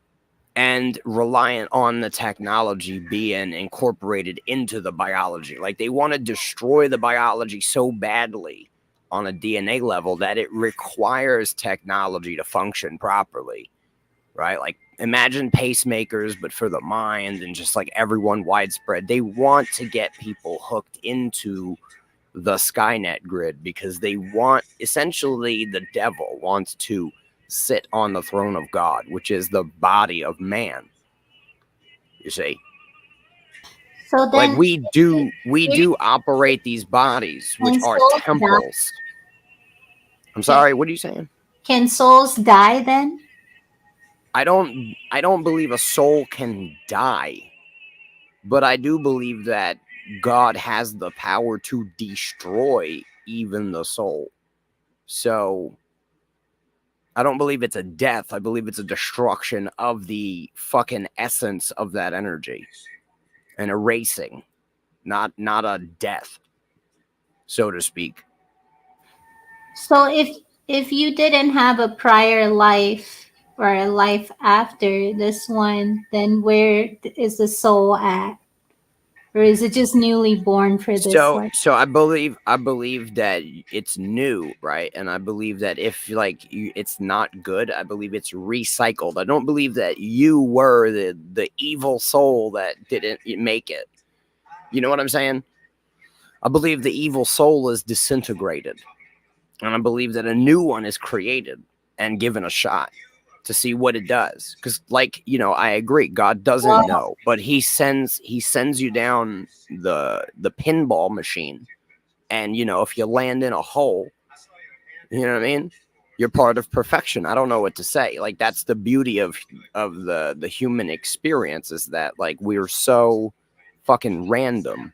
And reliant on the technology being incorporated into the biology. Like, they want to destroy the biology so badly on a DNA level that it requires technology to function properly, right? Like, imagine pacemakers, but for the mind, and just like everyone widespread. They want to get people hooked into the Skynet grid, because they want, essentially, the devil wants to sit on the throne of God, which is the body of man. You see, So then, like, we do operate these bodies, which Can are souls temples. I'm sorry, what are you saying? can souls die then? I don't believe a soul can die, but I do believe that God has the power to destroy even the soul. So I don't believe it's a death. I believe it's a destruction of the fucking essence of that energy, and erasing, not a death, so to speak. So if if you didn't have a prior life or a life after this one, then where is the soul at? Or is it just newly born for this life? So I believe that it's new, right? And I believe that if it's not good, I believe it's recycled. I don't believe that you were the evil soul that didn't make it. You know what I'm saying? I believe the evil soul is disintegrated. And I believe that a new one is created and given a shot to see what it does. Because, I agree, God doesn't know, but he sends you down the pinball machine. And, if you land in a hole, you know what I mean? You're part of perfection. I don't know what to say. That's the beauty of the human experience, is that, we're so fucking random,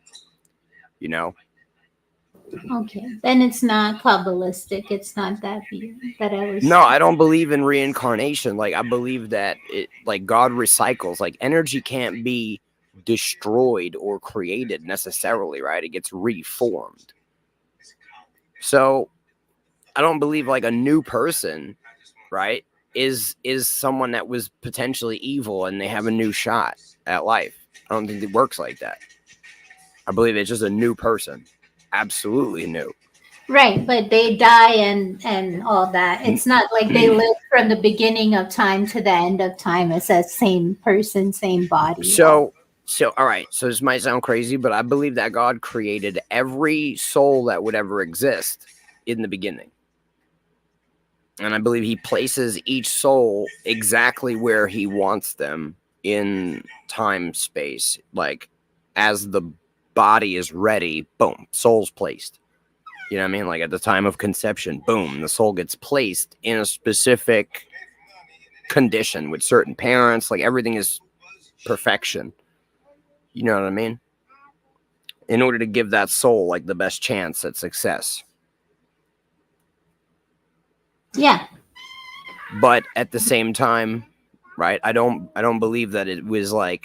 Okay, then it's not Kabbalistic. It's not that view that I was. No, I don't believe in reincarnation. I believe that God recycles. Energy can't be destroyed or created necessarily, right? It gets reformed. So I don't believe a new person, right, is someone that was potentially evil and they have a new shot at life. I don't think it works like that. I believe it's just a new person. Absolutely new. Right, but they die and all that. It's not like they live from the beginning of time to the end of time. It's that same person, same body. So all right. So this might sound crazy, but I believe that God created every soul that would ever exist in the beginning. And I believe he places each soul exactly where he wants them in time, space. As the body is ready, boom, soul's placed. You know what I mean? At the time of conception, boom, the soul gets placed in a specific condition with certain parents. Everything is perfection. You know what I mean? In order to give that soul the best chance at success. Yeah. But at the same time, right? I don't believe that it was I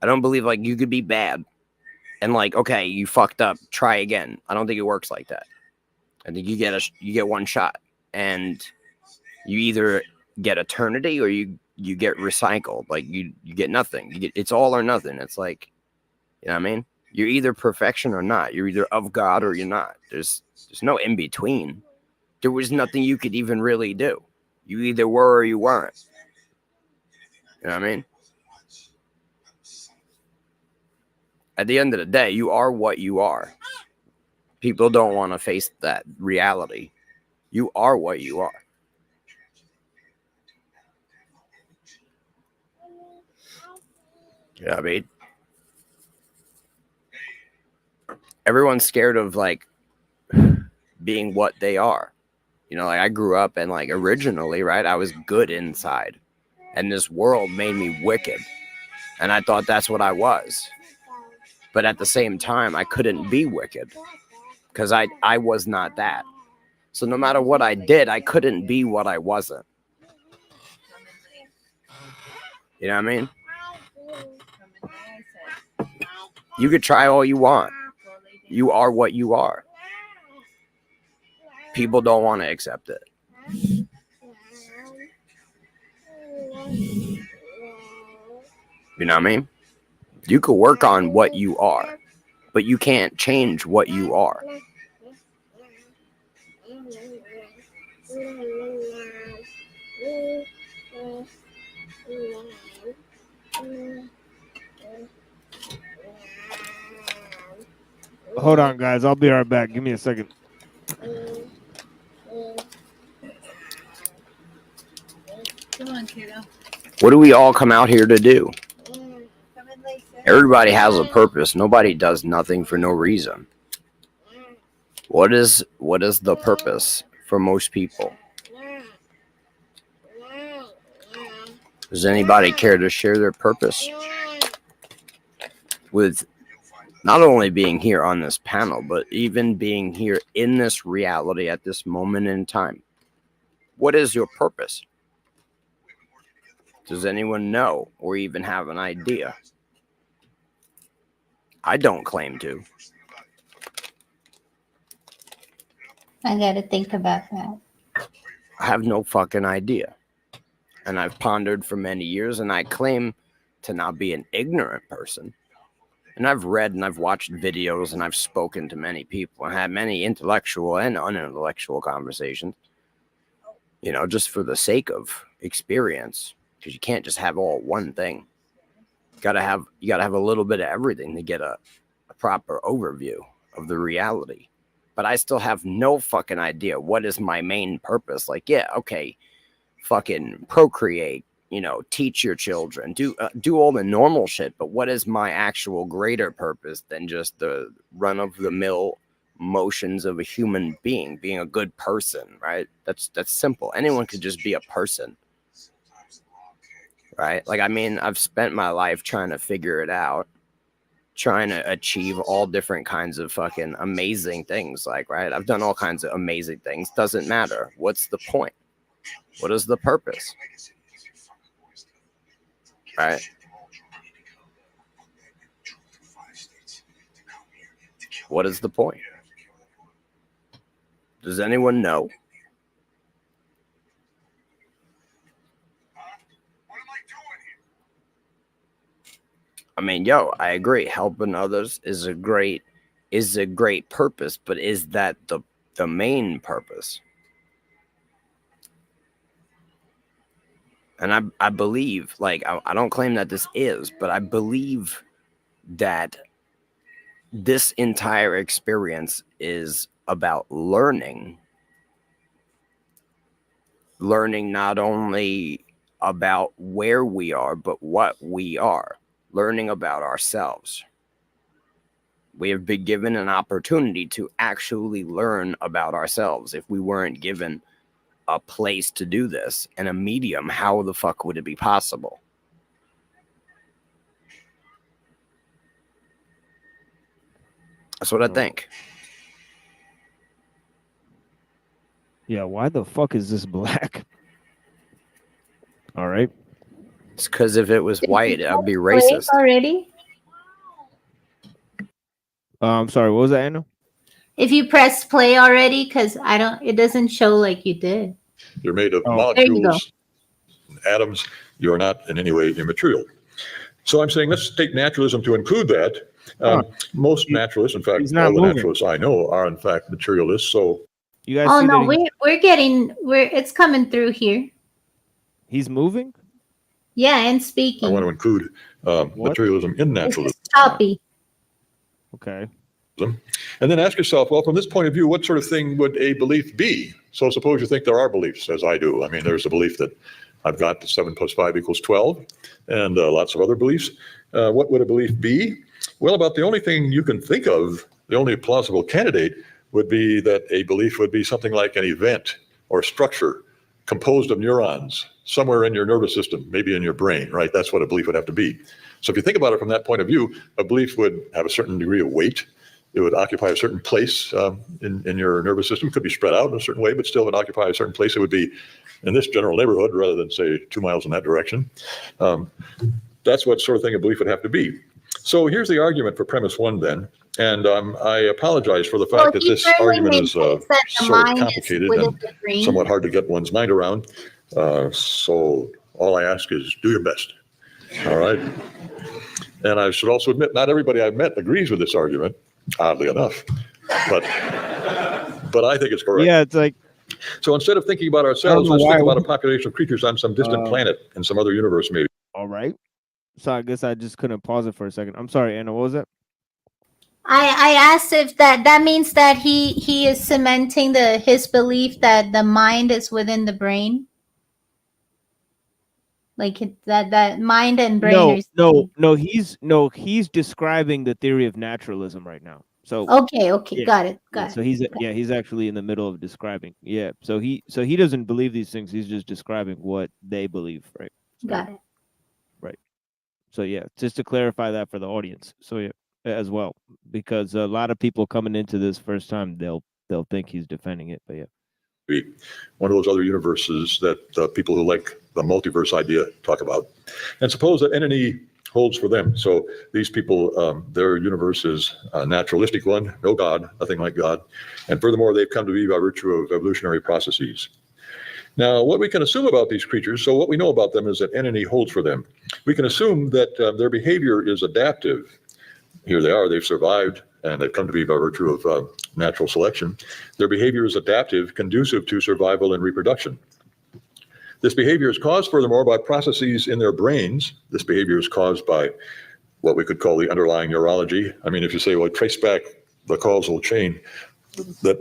don't believe you could be bad and okay, you fucked up, try again. I don't think it works like that. I think you get one shot, and you either get eternity or you get recycled. You get nothing. It's all or nothing. It's you know what I mean? You're either perfection or not. You're either of God or you're not. There's no in between. There was nothing you could even really do. You either were or you weren't. You know what I mean? At the end of the day, you are what you are. People don't want to face that reality. You are what you are. You know what I mean? Everyone's scared of being what they are. I grew up and originally, right, I was good inside. And this world made me wicked. And I thought that's what I was. But at the same time, I couldn't be wicked. Because I was not that. So no matter what I did, I couldn't be what I wasn't. You know what I mean? You could try all you want. You are what you are. People don't want to accept it. You know what I mean? You could work on what you are, but you can't change what you are. Hold on, guys. I'll be right back. Give me a second. Come on, kiddo. What do we all come out here to do? Everybody has a purpose. Nobody does nothing for no reason. What is the purpose for most people? Does anybody care to share their purpose? With not only being here on this panel, but even being here in this reality at this moment in time. What is your purpose? Does anyone know or even have an idea? I don't claim to. I gotta think about that. I have no fucking idea. And I've pondered for many years, and I claim to not be an ignorant person. And I've read and I've watched videos and I've spoken to many people and had many intellectual and unintellectual conversations, you know, just for the sake of experience, because you can't just have all one thing. You gotta have a little bit of everything to get a proper overview of the reality. But I still have no fucking idea what is my main purpose. Like, yeah, okay, fucking procreate, you know, teach your children, do all the normal shit. But what is my actual greater purpose than just the run-of-the-mill motions of a human being a good person, right? That's simple. Anyone could just be a person, right? Like, I mean, I've spent my life trying to figure it out, trying to achieve all different kinds of fucking amazing things. Like, right, I've done all kinds of amazing things. Doesn't matter. What's the point? What is the purpose? Right? What is the point? Does anyone know? I mean, yo, I agree. Helping others is a great purpose, but is that the main purpose? And I believe, like, I don't claim that this is, but I believe that this entire experience is about learning not only about where we are, but what we are. Learning about ourselves. We have been given an opportunity to actually learn about ourselves. If we weren't given a place to do this and a medium, how the fuck would it be possible? That's what I think. Yeah, why the fuck is this black? All right. It's because if it was white, I'd be Wait, racist. already? I'm sorry, what was that, Anna? If you press play already, because it doesn't show like you did. You're made of There you go. molecules, atoms. You are not in any way immaterial. So I'm saying let's take naturalism to include that. Most naturalists, in fact, all the naturalists I know are in fact materialists. So you guys Oh see no, that it's coming through here. he's moving? Yeah, and I speaking. want to include materialism in naturalism. Copy. Okay. And then ask yourself, well, from this point of view, what sort of thing would a belief be? So suppose you think there are beliefs, as I do. I mean, there's a belief that I've got 7 + 5 = 12, and lots of other beliefs. What would a belief be? Well, about the only thing you can think of, the only plausible candidate would be that a belief would be something like an event or structure composed of neurons somewhere in your nervous system, maybe in your brain, right? That's what a belief would have to be. So if you think about it from that point of view, a belief would have a certain degree of weight. It would occupy a certain place in your nervous system. It could be spread out in a certain way, but still would occupy a certain place. It would be in this general neighborhood rather than, say, 2 miles in that direction. That's what sort of thing a belief would have to be. So here's the argument for premise 1 then. And I apologize for the fact that this argument is sort of complicated and somewhat hard to get one's mind around. So all I ask is do your best. All right. And I should also admit, not everybody I've met agrees with this argument, oddly enough. But I think it's correct. Yeah, it's like. So instead of thinking about ourselves, let's think about a population of creatures on some distant planet in some other universe, maybe. All right. So I guess I just couldn't pause it for a second. I'm sorry, Anna. What was that? I asked if that means that he is cementing his belief that the mind is within the brain, like that mind and brain. No. He's describing the theory of naturalism right now. So okay, yeah, got it. So he's actually in the middle of describing. Yeah. So he doesn't believe these things. He's just describing what they believe, right? So, got it. Right. So yeah, just to clarify that for the audience. So yeah, as well, because a lot of people coming into this first time, they'll think he's defending it, but yeah. One of those other universes that people who like the multiverse idea talk about. And suppose that entity holds for them. So these people, their universe is a naturalistic one, no God, nothing like God. And furthermore, they've come to be by virtue of evolutionary processes. Now, what we can assume about these creatures, so what we know about them is that entity holds for them. We can assume that their behavior is adaptive. Here they are, they've survived, and they've come to be by virtue of natural selection. Their behavior is adaptive, conducive to survival and reproduction. This behavior is caused, furthermore, by processes in their brains. This behavior is caused by what we could call the underlying neurology. I mean, if you say, well, trace back the causal chain, that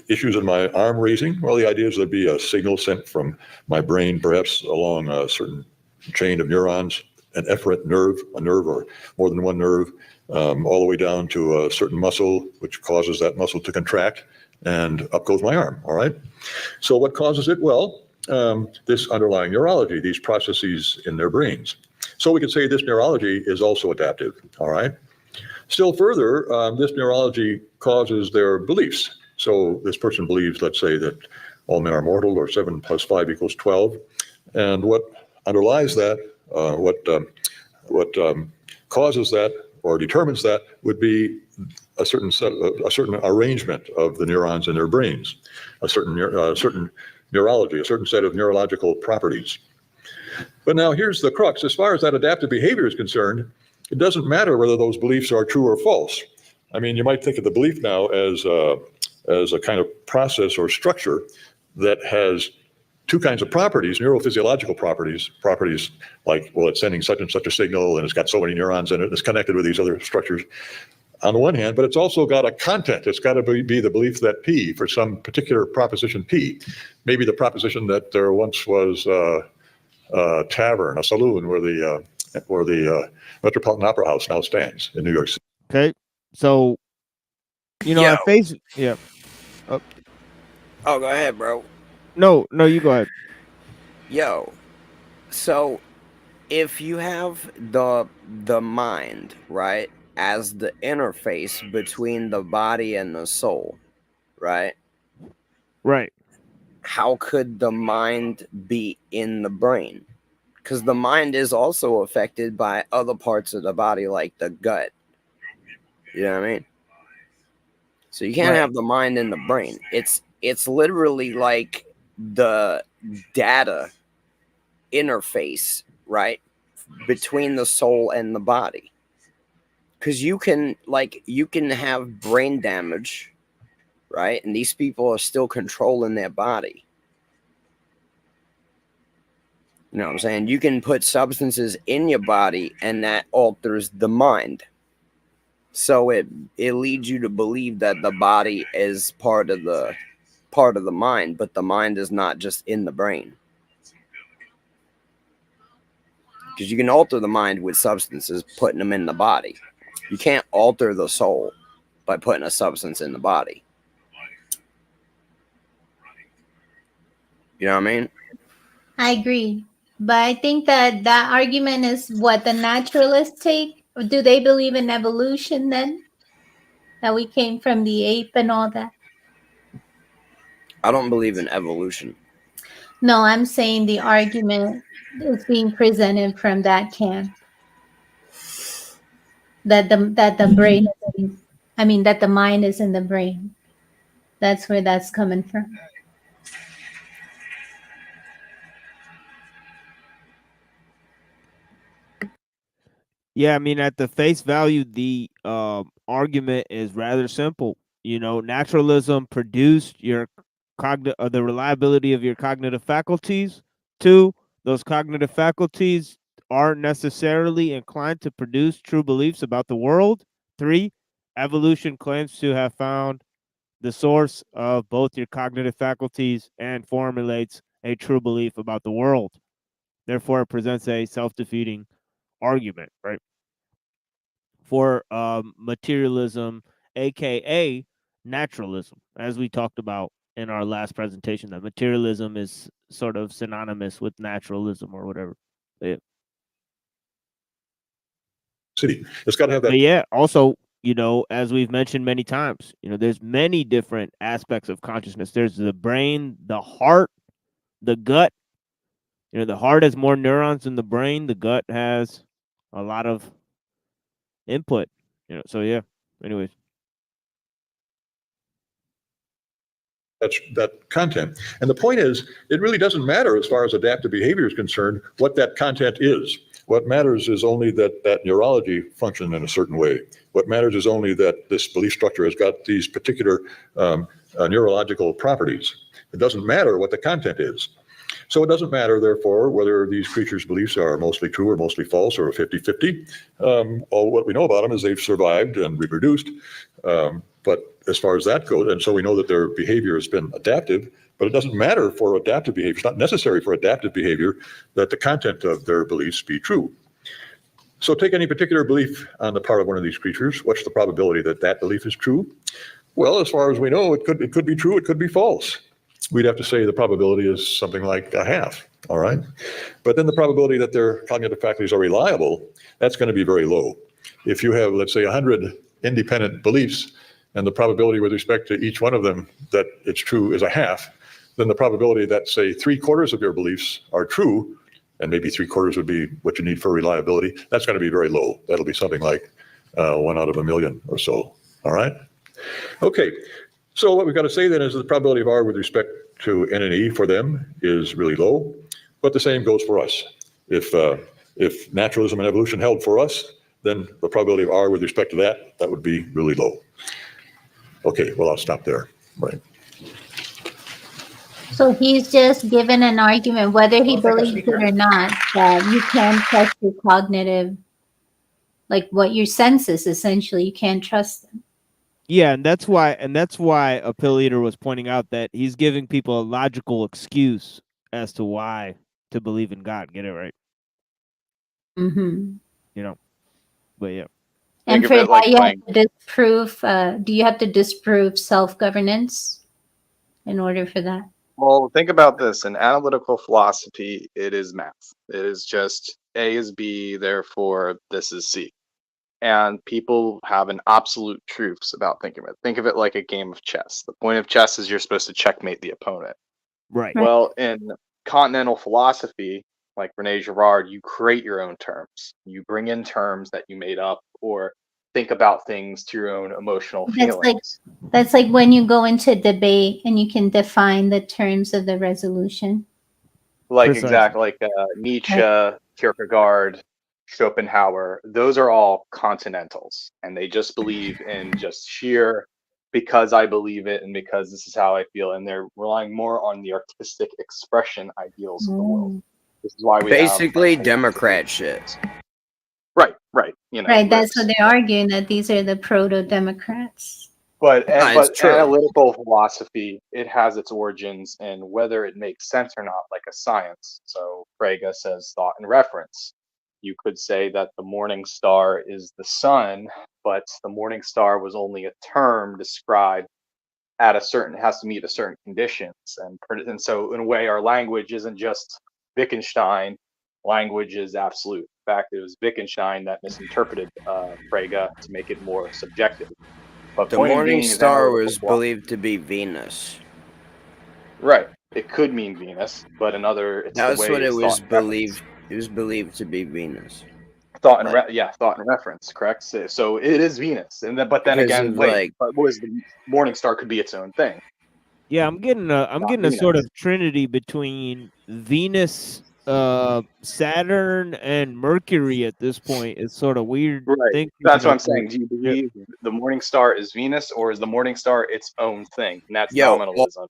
issues in my arm raising, well, the idea is there'd be a signal sent from my brain, perhaps along a certain chain of neurons, an efferent nerve, a nerve or more than one nerve, all the way down to a certain muscle, which causes that muscle to contract, and up goes my arm, all right? So what causes it? Well, this underlying neurology, these processes in their brains. So we could say this neurology is also adaptive, all right? Still further, this neurology causes their beliefs. So this person believes, let's say, that all men are mortal, or 7 + 5 = 12. And what underlies that, what causes that or determines that would be a certain arrangement of the neurons in their brains, a certain neurology, a certain set of neurological properties. But now here's the crux. As far as that adaptive behavior is concerned, it doesn't matter whether those beliefs are true or false. I mean, you might think of the belief now as a kind of process or structure that has two kinds of properties, neurophysiological properties like, well, it's sending such and such a signal and it's got so many neurons in it, it's connected with these other structures on the one hand, but it's also got a content. It's got to be the belief that P, for some particular proposition P, maybe the proposition that there once was a tavern, a saloon where the Metropolitan Opera House now stands in New York City. Okay, so at face, yeah. Oh, go ahead, bro. No, you go ahead. Yo, so if you have the mind, right, as the interface between the body and the soul, right? Right. How could the mind be in the brain? Because the mind is also affected by other parts of the body, like the gut. You know what I mean? So you can't have the mind in the brain. It's literally like the data interface, right, between the soul and the body. Because you can have brain damage, right, and these people are still controlling their body. You know what I'm saying? You can put substances in your body and that alters the mind. So it leads you to believe that the body is part of the mind, but the mind is not just in the brain. Because you can alter the mind with substances, putting them in the body. You can't alter the soul by putting a substance in the body. You know what I mean? I agree. But I think that argument is what the naturalists take. Do they believe in evolution then? That we came from the ape and all that? I don't believe in evolution. No, I'm saying the argument is being presented from that camp. That the brain, that the mind is in the brain. That's where that's coming from. Yeah, I mean, at the face value, the argument is rather simple. Naturalism produced your the reliability of your cognitive faculties. 2, those cognitive faculties aren't necessarily inclined to produce true beliefs about the world. 3, evolution claims to have found the source of both your cognitive faculties and formulates a true belief about the world. Therefore, it presents a self-defeating argument, right? For materialism, aka naturalism, as we talked about in our last presentation, that materialism is sort of synonymous with naturalism or whatever. Yeah. City. It's got to have that. But yeah, also, as we've mentioned many times, there's many different aspects of consciousness. There's the brain, the heart, the gut. The heart has more neurons than the brain. The gut has a lot of input. So yeah. Anyways. that content. And the point is, it really doesn't matter as far as adaptive behavior is concerned what that content is. What matters is only that neurology functions in a certain way. What matters is only that this belief structure has got these particular neurological properties. It doesn't matter what the content is. So it doesn't matter, therefore, whether these creatures' beliefs are mostly true or mostly false or 50-50. All what we know about them is they've survived and reproduced. But as far as that goes, and so we know that their behavior has been adaptive, but it doesn't matter for adaptive behavior. It's not necessary for adaptive behavior that the content of their beliefs be true. So take any particular belief on the part of one of these creatures. What's the probability that that belief is true? Well, as far as we know, it could be true, it could be false. We'd have to say the probability is something like a half, all right? But then the probability that their cognitive faculties are reliable, that's going to be very low. If you have, let's say, 100 independent beliefs, and the probability with respect to each one of them that it's true is a half, then the probability that, say, 3/4 of your beliefs are true, and maybe 3/4 would be what you need for reliability, that's going to be very low. That'll be something like 1 out of 1,000,000 or so, all right? Okay, so what we've got to say then is the probability of R with respect to N and E for them is really low, but the same goes for us. If naturalism and evolution held for us, then the probability of R with respect to that would be really low. Okay, well, I'll stop there, right? So he's just given an argument, whether he believes it or not, that you can't trust your cognitive, like what your senses, essentially, you can't trust them. Yeah, and that's why a pill eater was pointing out that he's giving people a logical excuse as to why to believe in God. Get it right? Mm-hmm. You know, but yeah. And Think for of it that, like you playing. have to disprove. Do you have to disprove self-governance in order for that? Well, think about this. In analytical philosophy, it is math. It is just A is B, therefore this is C. And people have an absolute truths about thinking of it. Think of it like a game of chess. The point of chess is you're supposed to checkmate the opponent. Right. Well, in continental philosophy, like Rene Girard, you create your own terms. You bring in terms that you made up or think about things to your own emotional feelings. That's like when you go into debate and you can define the terms of the resolution. Like Precisely. exactly like Nietzsche, Kierkegaard, Schopenhauer, those are all continentals, and they just believe in just sheer because I believe it and because this is how I feel, and they're relying more on the artistic expression ideals of the world. This is why we basically Democrat shit. Right. You know, Right, that's what they're arguing, that these are the proto-democrats. But it's true. analytical philosophy, it has its origins in whether it makes sense or not, like a science. So Frege says thought and reference. You could say that the morning star is the sun, but the morning star was only a term described at a certain, has to meet a certain conditions. And so in a way, our language isn't just Wittgenstein, language is absolute. In fact, it was Wittgenstein that misinterpreted Frege to make it more subjective. But The point morning being is star analytical was philosophy. believed to be Venus. Right. It could mean Venus, but another, it's That's the way what it it's was thought and believed. It was believed to be Venus. thought and thought and reference, correct? So it is Venus, and then, but then Because again, of, wait, like- but what is the morning star could be its own thing. Yeah, I'm getting a sort of trinity between Venus, Saturn, and Mercury at this point. It's sort of weird. Right. That's what I'm saying. Do you believe the morning star is Venus, or is the morning star its own thing? And that's nominalism.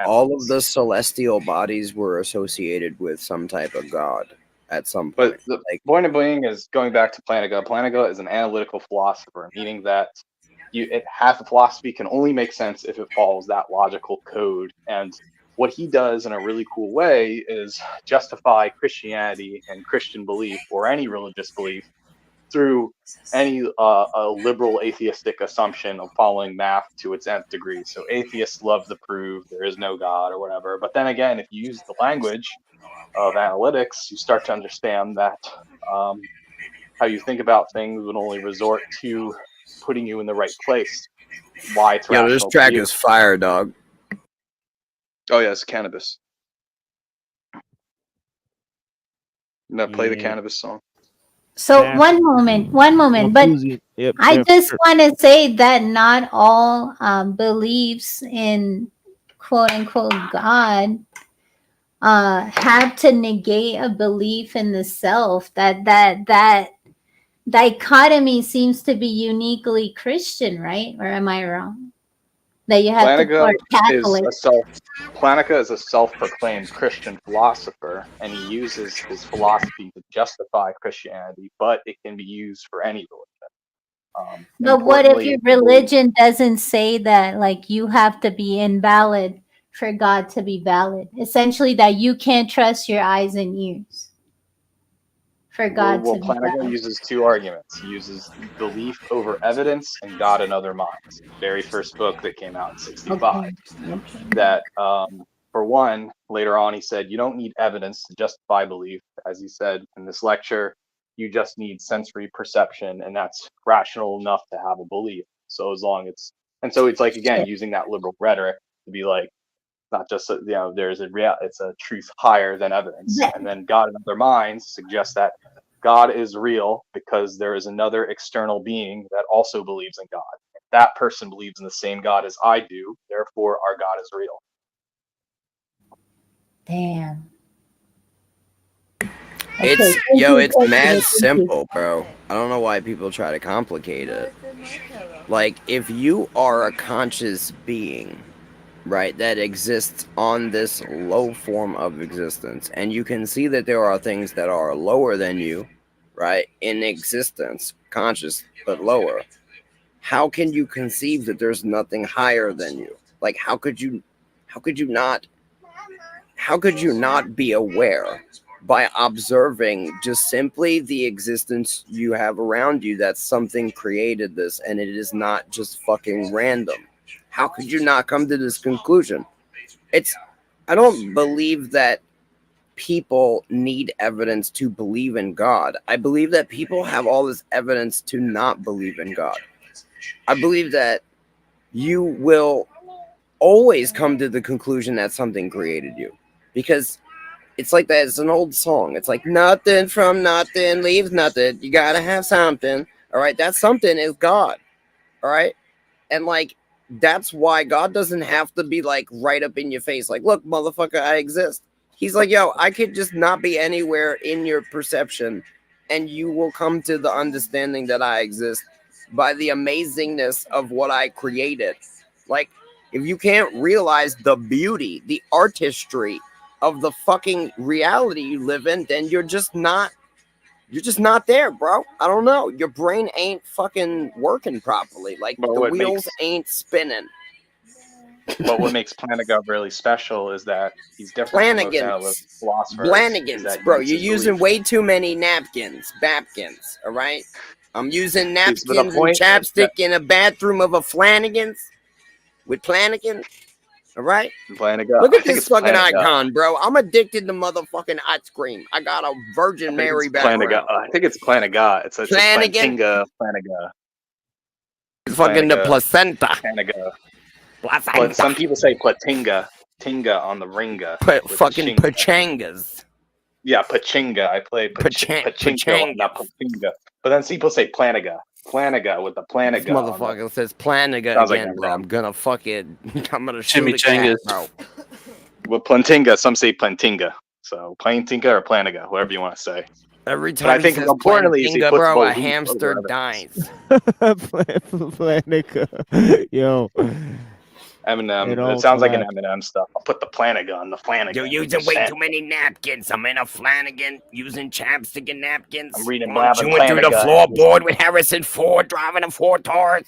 All of the celestial bodies were associated with some type of god at some point. But the point of being is going back to Plantinga. Plantinga is an analytical philosopher, meaning that half the philosophy can only make sense if it follows that logical code. And what he does in a really cool way is justify Christianity and Christian belief or any religious belief through any a liberal atheistic assumption of following math to its nth degree. So atheists love to prove there is no God or whatever. But then again, if you use the language of analytics, you start to understand that how you think about things would only resort to putting you in the right place. Why it's Yo, rational this to track you. is fire, dog. Oh yeah, it's cannabis. No, play the cannabis song. So one moment, but I just want to say that not all beliefs in quote unquote God have to negate a belief in the self? That dichotomy seems to be uniquely Christian, right? Or am I wrong? That you have to Plantinga or Catholic. Plantinga is a self-proclaimed Christian philosopher, and he uses his philosophy to justify Christianity, but it can be used for any religion. But what if your Importantly, religion doesn't say that, like, you have to be invalid for God to be valid? Essentially, that you can't trust your eyes and ears for God to be Plantinga valid. uses two arguments. He uses belief over evidence and God in other minds. Very first book that came out in '65. Okay. That, for one, later on he said, you don't need evidence to justify belief. As he said in this lecture, you just need sensory perception, and that's rational enough to have a belief. So as long it's, and so it's like, again, using that liberal rhetoric to be like, not just, there's it's a truth higher than evidence. And then God in other minds suggests that God is real because there is another external being that also believes in God. If that person believes in the same God as I do, therefore our God is real. Damn. It's mad simple, bro. I don't know why people try to complicate it. Like, if you are a conscious being, right, that exists on this low form of existence, and you can see that there are things that are lower than you, right, in existence, conscious but lower, how can you conceive that there's nothing higher than you? Like, how could you not be aware by observing just simply the existence you have around you, that something created this and it is not just fucking random? How could you not come to this conclusion? I don't believe that people need evidence to believe in God. I believe that people have all this evidence to not believe in God. I believe that you will always come to the conclusion that something created you, because it's like that. It's an old song. It's like, nothing from nothing leaves nothing. You gotta have something. All right, that something is God. All right, and like, that's why God doesn't have to be like right up in your face, like, look, motherfucker, I exist. He's like, yo, I could just not be anywhere in your perception, and you will come to the understanding that I exist by the amazingness of what I created. Like, if you can't realize the beauty, the artistry of the fucking reality you live in, then you're just not there, bro. I don't know. Your brain ain't fucking working properly. Like, the wheels ain't spinning. But what makes Plantinga really special is that he's different from most analyst philosophers. Blanigans, bro. You're using way too many napkins. All right? I'm using napkins and chapstick in a bathroom of a Flanagan's with Plantinga. All right? Plantinga. Look at this fucking icon, bro. I'm addicted to motherfucking ice cream. I got a Virgin Mary background. I think it's Plantinga. It's Plantinga. Plantinga. It's fucking the placenta. Plantinga. But some people say Plantinga. Tinga on the ringa. Fucking pachangas. Yeah, pachinga. I play pachinga, not Plantinga. But then people say Plantinga. Plantinga with the Plantinga. This motherfucker says Plantinga again, bro. I'm gonna shoot a cat, bro. With Plantinga, some say Plantinga. So Plantinga or Plantinga, whatever you want to say. Every time but I think he says importantly, Plantinga, bro, a hamster dies. Plantinga. Yo. Eminem. It sounds like an Eminem stuff. I'll put the Plantinga on the Flanagan. You're using way too many napkins. I'm in a Flanagan using chapstick and napkins. I'm reading chewing through the floorboard with Harrison Ford driving a Ford Taurus.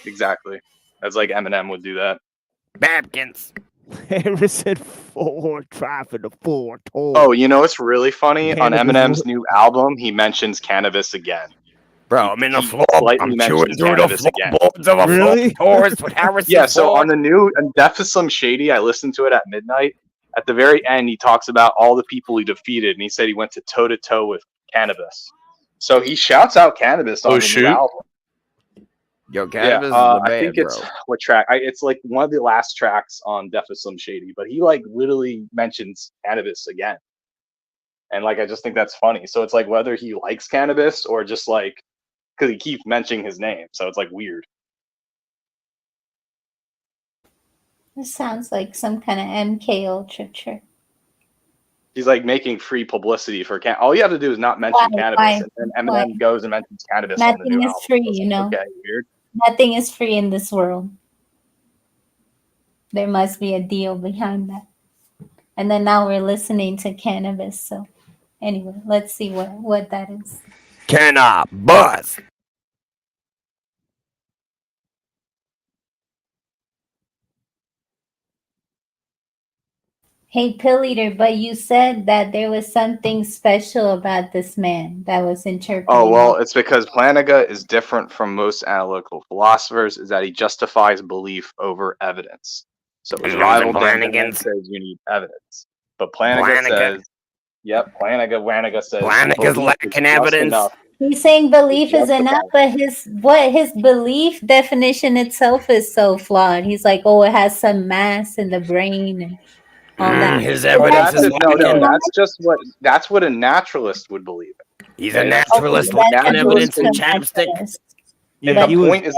Exactly. That's like Eminem would do that. Napkins. Harrison Ford driving a Ford Taurus. Oh, you know what's really funny? On Eminem's new album, he mentions cannabis again. Bro, I'm in the floor. I'm chewing through the floorboards of a Ford Taurus with Harrison Yeah, so Ford. on the new Death to Slim Shady, I listened to it at midnight. At the very end, he talks about all the people he defeated, and he said he went to toe with cannabis. So he shouts out cannabis on the new album. Yo, cannabis is the band, I think it's what track? It's like one of the last tracks on Death to Slim Shady, but he like literally mentions cannabis again. And like, I just think that's funny. So it's like whether he likes cannabis or just like, because he keeps mentioning his name, so it's like weird. This sounds like some kind of MK Ultra trick. He's like making free publicity for all you have to do is not mention cannabis, and then Eminem goes and mentions cannabis on the new Nothing is album. free, you know. Okay, weird. Nothing is free in this world. There must be a deal behind that. And then now we're listening to cannabis. So anyway, let's see what that is. Cannabis. Hey, Pill Eater, but you said that there was something special about this man that was interpreting. Oh, well, it's because Plantinga is different from most analytical philosophers, is that he justifies belief over evidence. So his rival Dan says you need evidence. But Plantinga says, Plantinga says Plantinga's belief is lacking just evidence. enough. He's saying belief is Justified. enough, but his belief definition itself is so flawed. He's like, oh, it has some mass in the brain and all that. His Well, evidence is lacking. that's what a naturalist would believe in. He's a naturalist lacking evidence in chapstick. Yeah, the point is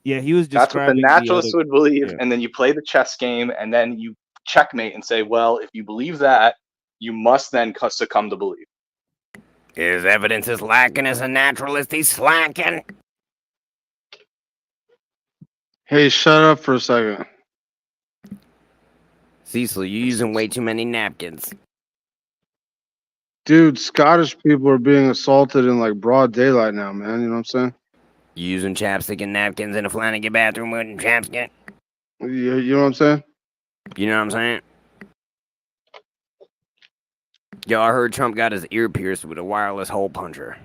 he was that's what the describing naturalist other- would believe, yeah. and then you play the chess game, and then you checkmate and say, well, if you believe that, you must then succumb to belief. His evidence is lacking as a naturalist. He's slacking. Hey, shut up for a second. Cecil, you're using way too many napkins. Dude, Scottish people are being assaulted in like broad daylight now, man. You know what I'm saying? You using chapstick and napkins in a Flanagan bathroom with chapstick? You know what I'm saying? You know what I'm saying? Yo, I heard Trump got his ear pierced with a wireless hole puncher.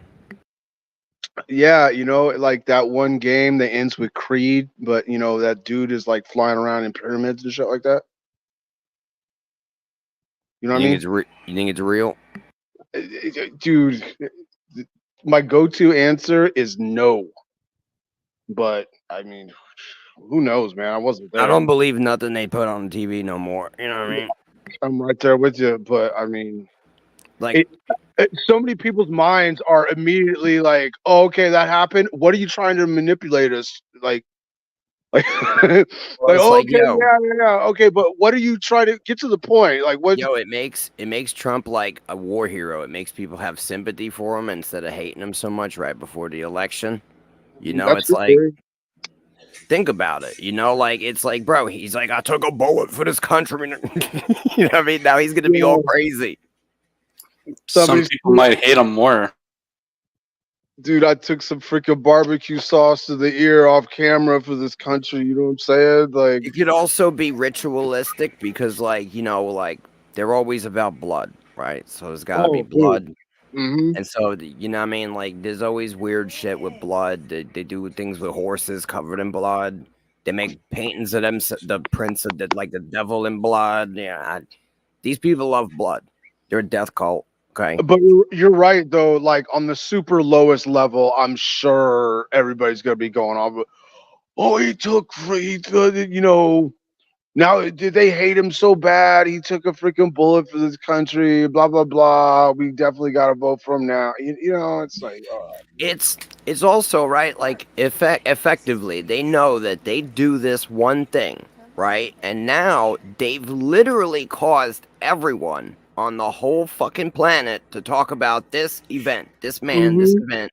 Yeah, you know, like that one game that ends with Creed, but you know, that dude is like flying around in pyramids and shit like that. You know what I mean? You think it's real? Dude, my go-to answer is no. But I mean, who knows, man? I wasn't there. I don't believe nothing they put on TV no more. You know what I mean? I'm right there with you, but I mean, like, so many people's minds are immediately like, "Oh, okay, that happened. What are you trying to manipulate us?" Like, okay, yeah, okay, but what are you trying to get to the point? Like, what? Yo, it makes Trump like a war hero. It makes people have sympathy for him instead of hating him so much right before the election. You know, That's it's like, think about it. You know, like it's like, bro, he's like, I took a bullet for this country. You know what I mean? Now he's gonna be all crazy. Some people might hate him more. Dude, I took some freaking barbecue sauce to the ear off camera for this country. You know what I'm saying? Like, It could also be ritualistic because, like, you know, like they're always about blood, right? So there's got to be blood. Mm-hmm. And so, you know what I mean? Like, there's always weird shit with blood. They do things with horses covered in blood. They make paintings of them, the prince of like the devil in blood. Yeah, these people love blood. They're a death cult. Okay. But you're right, though. Like on the super lowest level, I'm sure everybody's gonna be going on. Oh, you know, now did they hate him so bad? He took a freaking bullet for this country. Blah blah blah. We definitely got to vote for him now. You know, it's like it's also right. Like effectively, they know that they do this one thing, right? And now they've literally caused everyone on the whole fucking planet to talk about this event, this man, this event.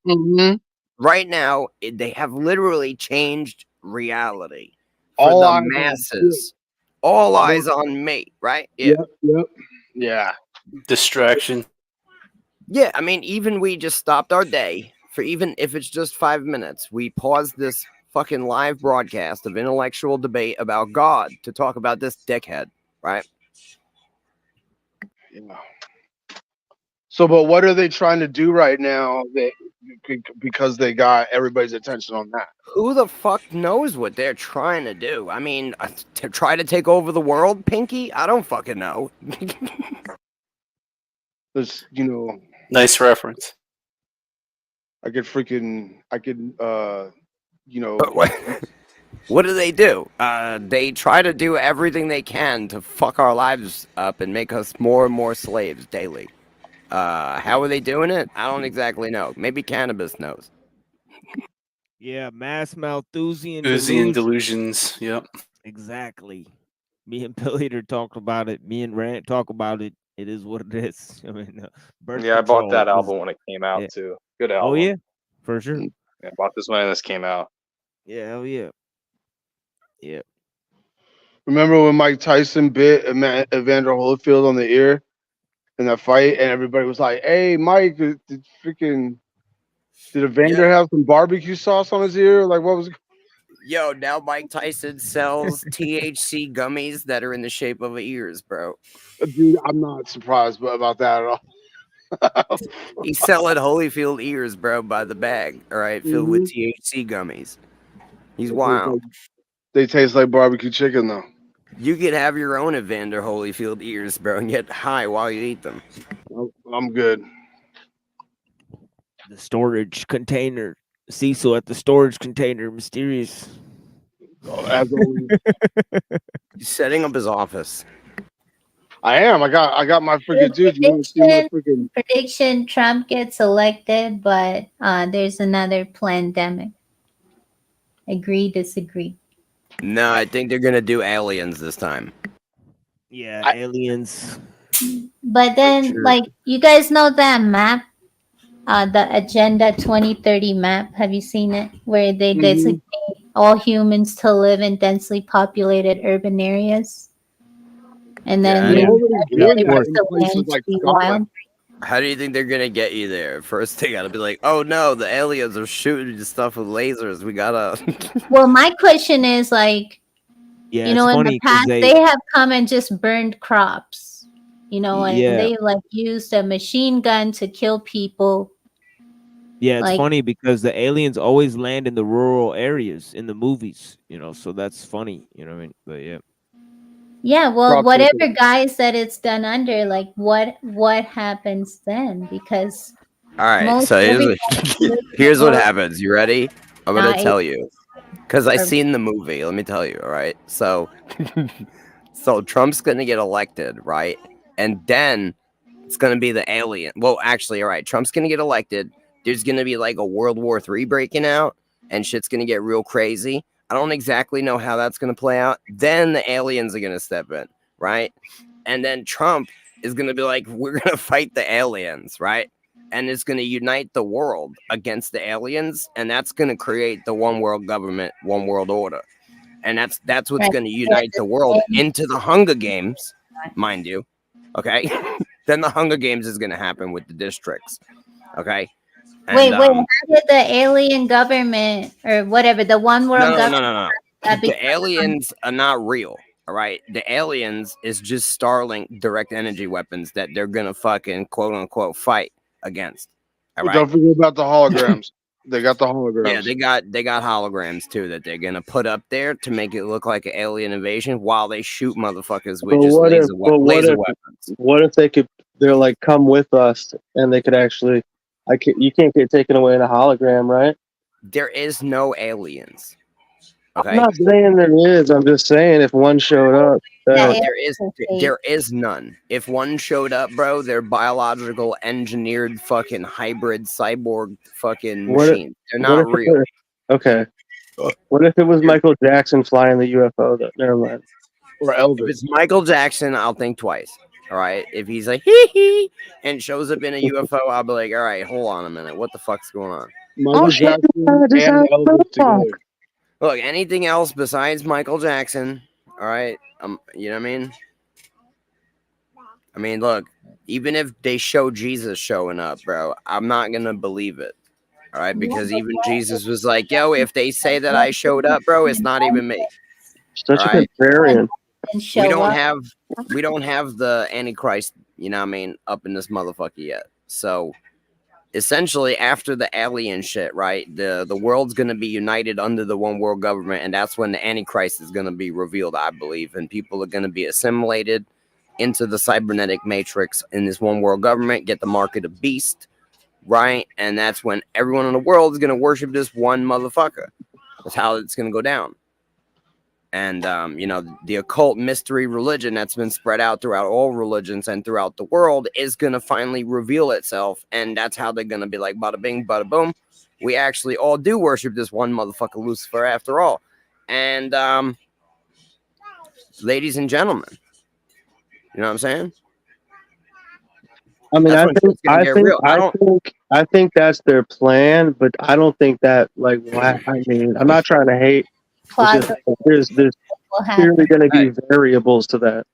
Right now, they have literally changed reality for All the eyes on masses. All eyes on me, right? Yeah. Yep. Yeah. Distraction. Yeah, I mean, even we just stopped our day for even if it's just 5 minutes. We paused this fucking live broadcast of intellectual debate about God to talk about this dickhead, right? Yeah. So, but what are they trying to do right now? Because they got everybody's attention on that. Who the fuck knows what they're trying to do? I mean, to try to take over the world, Pinky? I don't fucking know. There's, you know, Nice reference. I could, you know. What do? They try to do everything they can to fuck our lives up and make us more and more slaves daily. How are they doing it? I don't exactly know. Maybe cannabis knows. Yeah, mass Malthusian Malthusian delusions. delusions. Yep. Exactly. Me and Bill Hader talked about it. Me and Rant talk about it. It is what it is. I mean, birth Yeah, I bought control that is. album when it came out Yeah. too. Good Oh album. yeah, for sure. Yeah, I bought this when this came out. Yeah, hell yeah. Yeah. Remember when Mike Tyson bit Evander Holyfield on the ear in that fight, and everybody was like, "Hey, Mike, did Evander have some barbecue sauce on his ear? Like, what was?" Yo, now Mike Tyson sells THC gummies that are in the shape of ears, bro. Dude, I'm not surprised about that at all. He's selling Holyfield ears, bro, by the bag. All right, filled with Mhm. THC gummies. He's wild. They taste like barbecue chicken, though. You could have your own Evander Holyfield ears, bro, and get high while you eat them. I'm good. The storage container. Cecil at the storage container. Mysterious. As always. He's setting up his office. I am. I got my freaking dude. You want to see my freaking Prediction: Trump gets elected, but there's another pandemic. Agree, disagree. No, I think they're gonna do aliens this time. Yeah, aliens. But then, sure. like, you guys know that map, the Agenda 2030 map. Have you seen it? Where they designate all humans to live in densely populated urban areas, and then Yeah, the rest of the land should be wild. How do you think they're gonna get you there? First, they gotta be like, "Oh no, the aliens are shooting stuff with lasers. We gotta." Well, my question is like, Yeah, you know, it's in the funny 'cause past they have come and just burned crops, you know, and Yeah. they like used a machine gun to kill people. Yeah, it's Like- funny because the aliens always land in the rural areas in the movies, you know, so that's funny, you know what I mean? But yeah. Yeah, well, Crop whatever circle. guys that it's done under, like what happens then? Because All right, most so here's what people- happens. You ready? I'm gonna Nah, tell you because I or- seen the movie. Let me tell you. All right, so so Trump's gonna get elected, right? And then it's gonna be the alien. Well, actually, all right, Trump's gonna get elected. There's gonna be like a World War III breaking out, and shit's gonna get real crazy. I don't exactly know how that's gonna play out. Then the aliens are gonna step in, right? And then Trump is gonna be like, "We're gonna fight the aliens," right? And it's going to unite the world against the aliens, and that's going to create the one world government, one world order, and that's what's going to unite the world into the Hunger Games, mind you. Okay, then the Hunger Games is going to happen with the districts. Okay, and, wait, how did the alien government or whatever the one world government? no. The aliens are not real. All right, the aliens is just Starlink direct energy weapons that they're gonna fucking quote unquote fight against. All right. Don't forget about the holograms. They got the holograms. Yeah, they got holograms too that they're gonna put up there to make it look like an alien invasion while they shoot motherfuckers with But just what if, laser, but what laser if, weapons. what if they could? They're like, come with us, and they could actually. You can't get taken away in a hologram, right? There is no aliens. I'm Okay. not saying there is. I'm just saying if one showed up. No, there is none. If one showed up, bro, they're biological engineered fucking hybrid cyborg fucking What if- machines. They're what not if it real. was- Okay. What if it was Michael Jackson flying the UFO? Never mind. Or Elvis. If it's Michael Jackson, I'll think twice. All right. If he's like hee hee and shows up in a UFO, I'll be like, all right, hold on a minute. What the fuck's going on? Michael Jackson and Elvis together. Look, anything else besides Michael Jackson, all right? You know what I mean? I mean, look, even if they show Jesus showing up, bro, I'm not gonna believe it. All right, because even Jesus was like, yo, if they say that I showed up, bro, it's not even me. Such All a right? contrarian. We don't have the Antichrist, you know what I mean, up in this motherfucker yet. So essentially after the alien shit, right, the world's gonna be united under the one world government, and that's when the Antichrist is gonna be revealed, I believe, and people are gonna be assimilated into the cybernetic matrix in this one world government, get the mark of the beast, right? And that's when everyone in the world is gonna worship this one motherfucker. That's how it's gonna go down. And you know, the occult mystery religion that's been spread out throughout all religions and throughout the world is gonna finally reveal itself, and that's how they're gonna be like, bada bing, bada boom. We actually all do worship this one motherfucker Lucifer after all. And ladies and gentlemen, you know what I'm saying? I mean, That's when shit's gonna get real. I think that's their plan, but I don't think that like. I mean, I'm not trying to hate. It's just there's clearly going to be variables to that.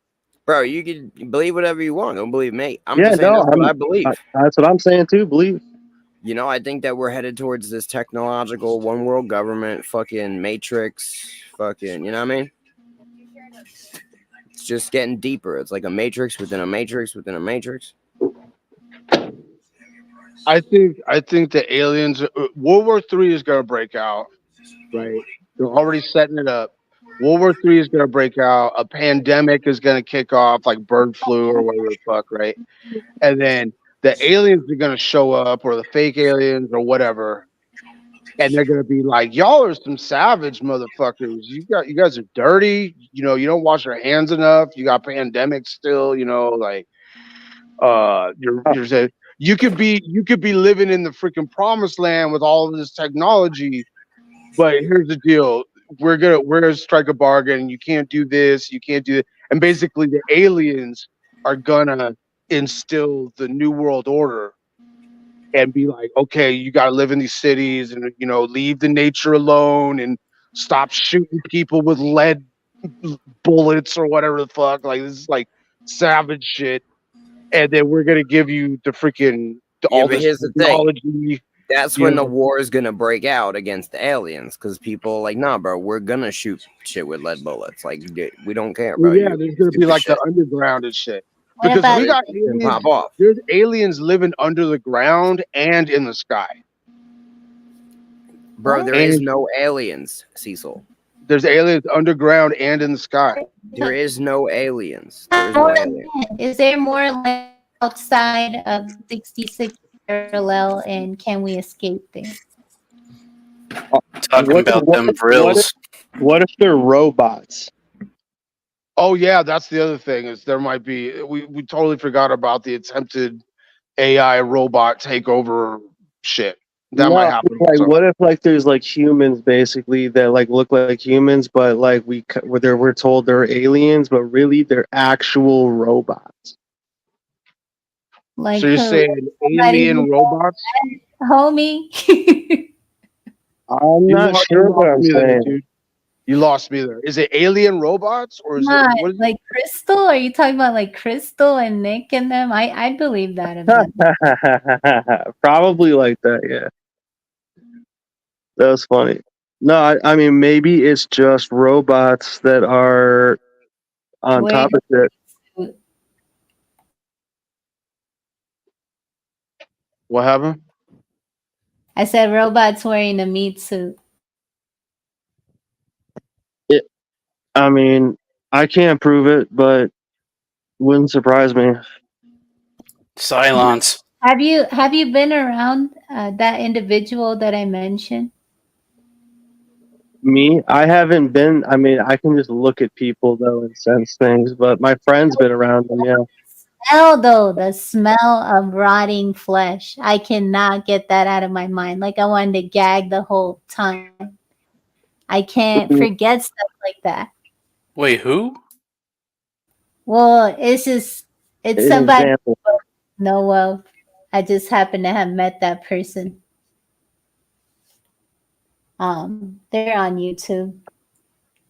Bro, you can believe whatever you want. Don't believe me. I'm Yeah, just saying no, that's what I believe. That's what I'm saying too. Believe. You know, I think that we're headed towards this technological one world government, fucking matrix, fucking. You know what I mean? It's just getting deeper. It's like a matrix within a matrix within a matrix. I think the aliens. World War III is gonna break out, right? They're already setting it up. World War III is gonna break out. A pandemic is gonna kick off, like bird flu or whatever the fuck, right? And then the aliens are gonna show up, or the fake aliens, or whatever, and they're gonna be like, "Y'all are some savage motherfuckers. You guys are dirty. You know, you don't wash your hands enough. You got pandemics still. You know, like." You're saying you could be living in the freaking promised land with all of this technology, but here's the deal: we're gonna strike a bargain. You can't do this, you can't do that, and basically the aliens are gonna instill the new world order and be like, okay, you gotta live in these cities and leave the nature alone and stop shooting people with lead bullets or whatever the fuck. Like, this is like savage shit. And then we're gonna give you the freaking all but this here's the technology. thing. That's when the war is gonna break out against the aliens, because people are like, nah, bro, we're gonna shoot shit with lead bullets. Like, we don't care, bro. Yeah, there's gonna be like the underground and shit. What Because about we got Pop aliens, off. there's aliens living under the ground and in the sky. Bro, there is no aliens, Cecil. There's aliens underground and in the sky. There is no aliens. There is no aliens. Is there more like outside of 66 parallel, and can we escape there? Talking about them frills. What if they're robots? Oh yeah, that's the other thing is there might be we totally forgot about the attempted AI robot takeover shit. That might happen. Like, what if like there's like humans basically that like look like humans, but like we're told they're aliens, but really they're actual robots. Like, so you're saying alien robots? Homie. I'm not sure what I'm saying. Dude. You lost me there. Is it alien robots or is Not, it what is like Crystal? Are you talking about like Crystal and Nick and them? I believe that of them. Probably like that, yeah. That was funny. No, I mean maybe it's just robots that are on top of it. What happened? I said robots wearing a meat suit. I mean, I can't prove it, but wouldn't surprise me. Silence. Have you been around that individual that I mentioned? Me, I haven't been. I mean, I can just look at people though and sense things, but my friend's been around them. Yeah. The smell of rotting flesh. I cannot get that out of my mind. Like I wanted to gag the whole time. I can't forget stuff like that. Wait, who? Well, it's somebody I know of. I just happen to have met that person. They're on YouTube,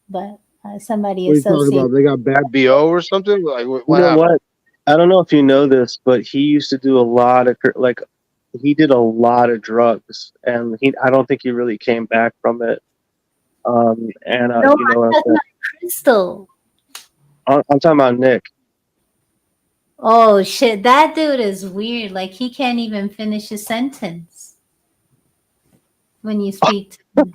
but somebody What are you talking associated. about? They got bad BO or something? Like what You know happened? what? I don't know if you know this, but he used to do a lot of he did a lot of drugs, and I don't think he really came back from it. No, you know I'm what talking about Crystal. I'm talking about Nick. Oh shit, that dude is weird. Like he can't even finish a sentence when you speak to him.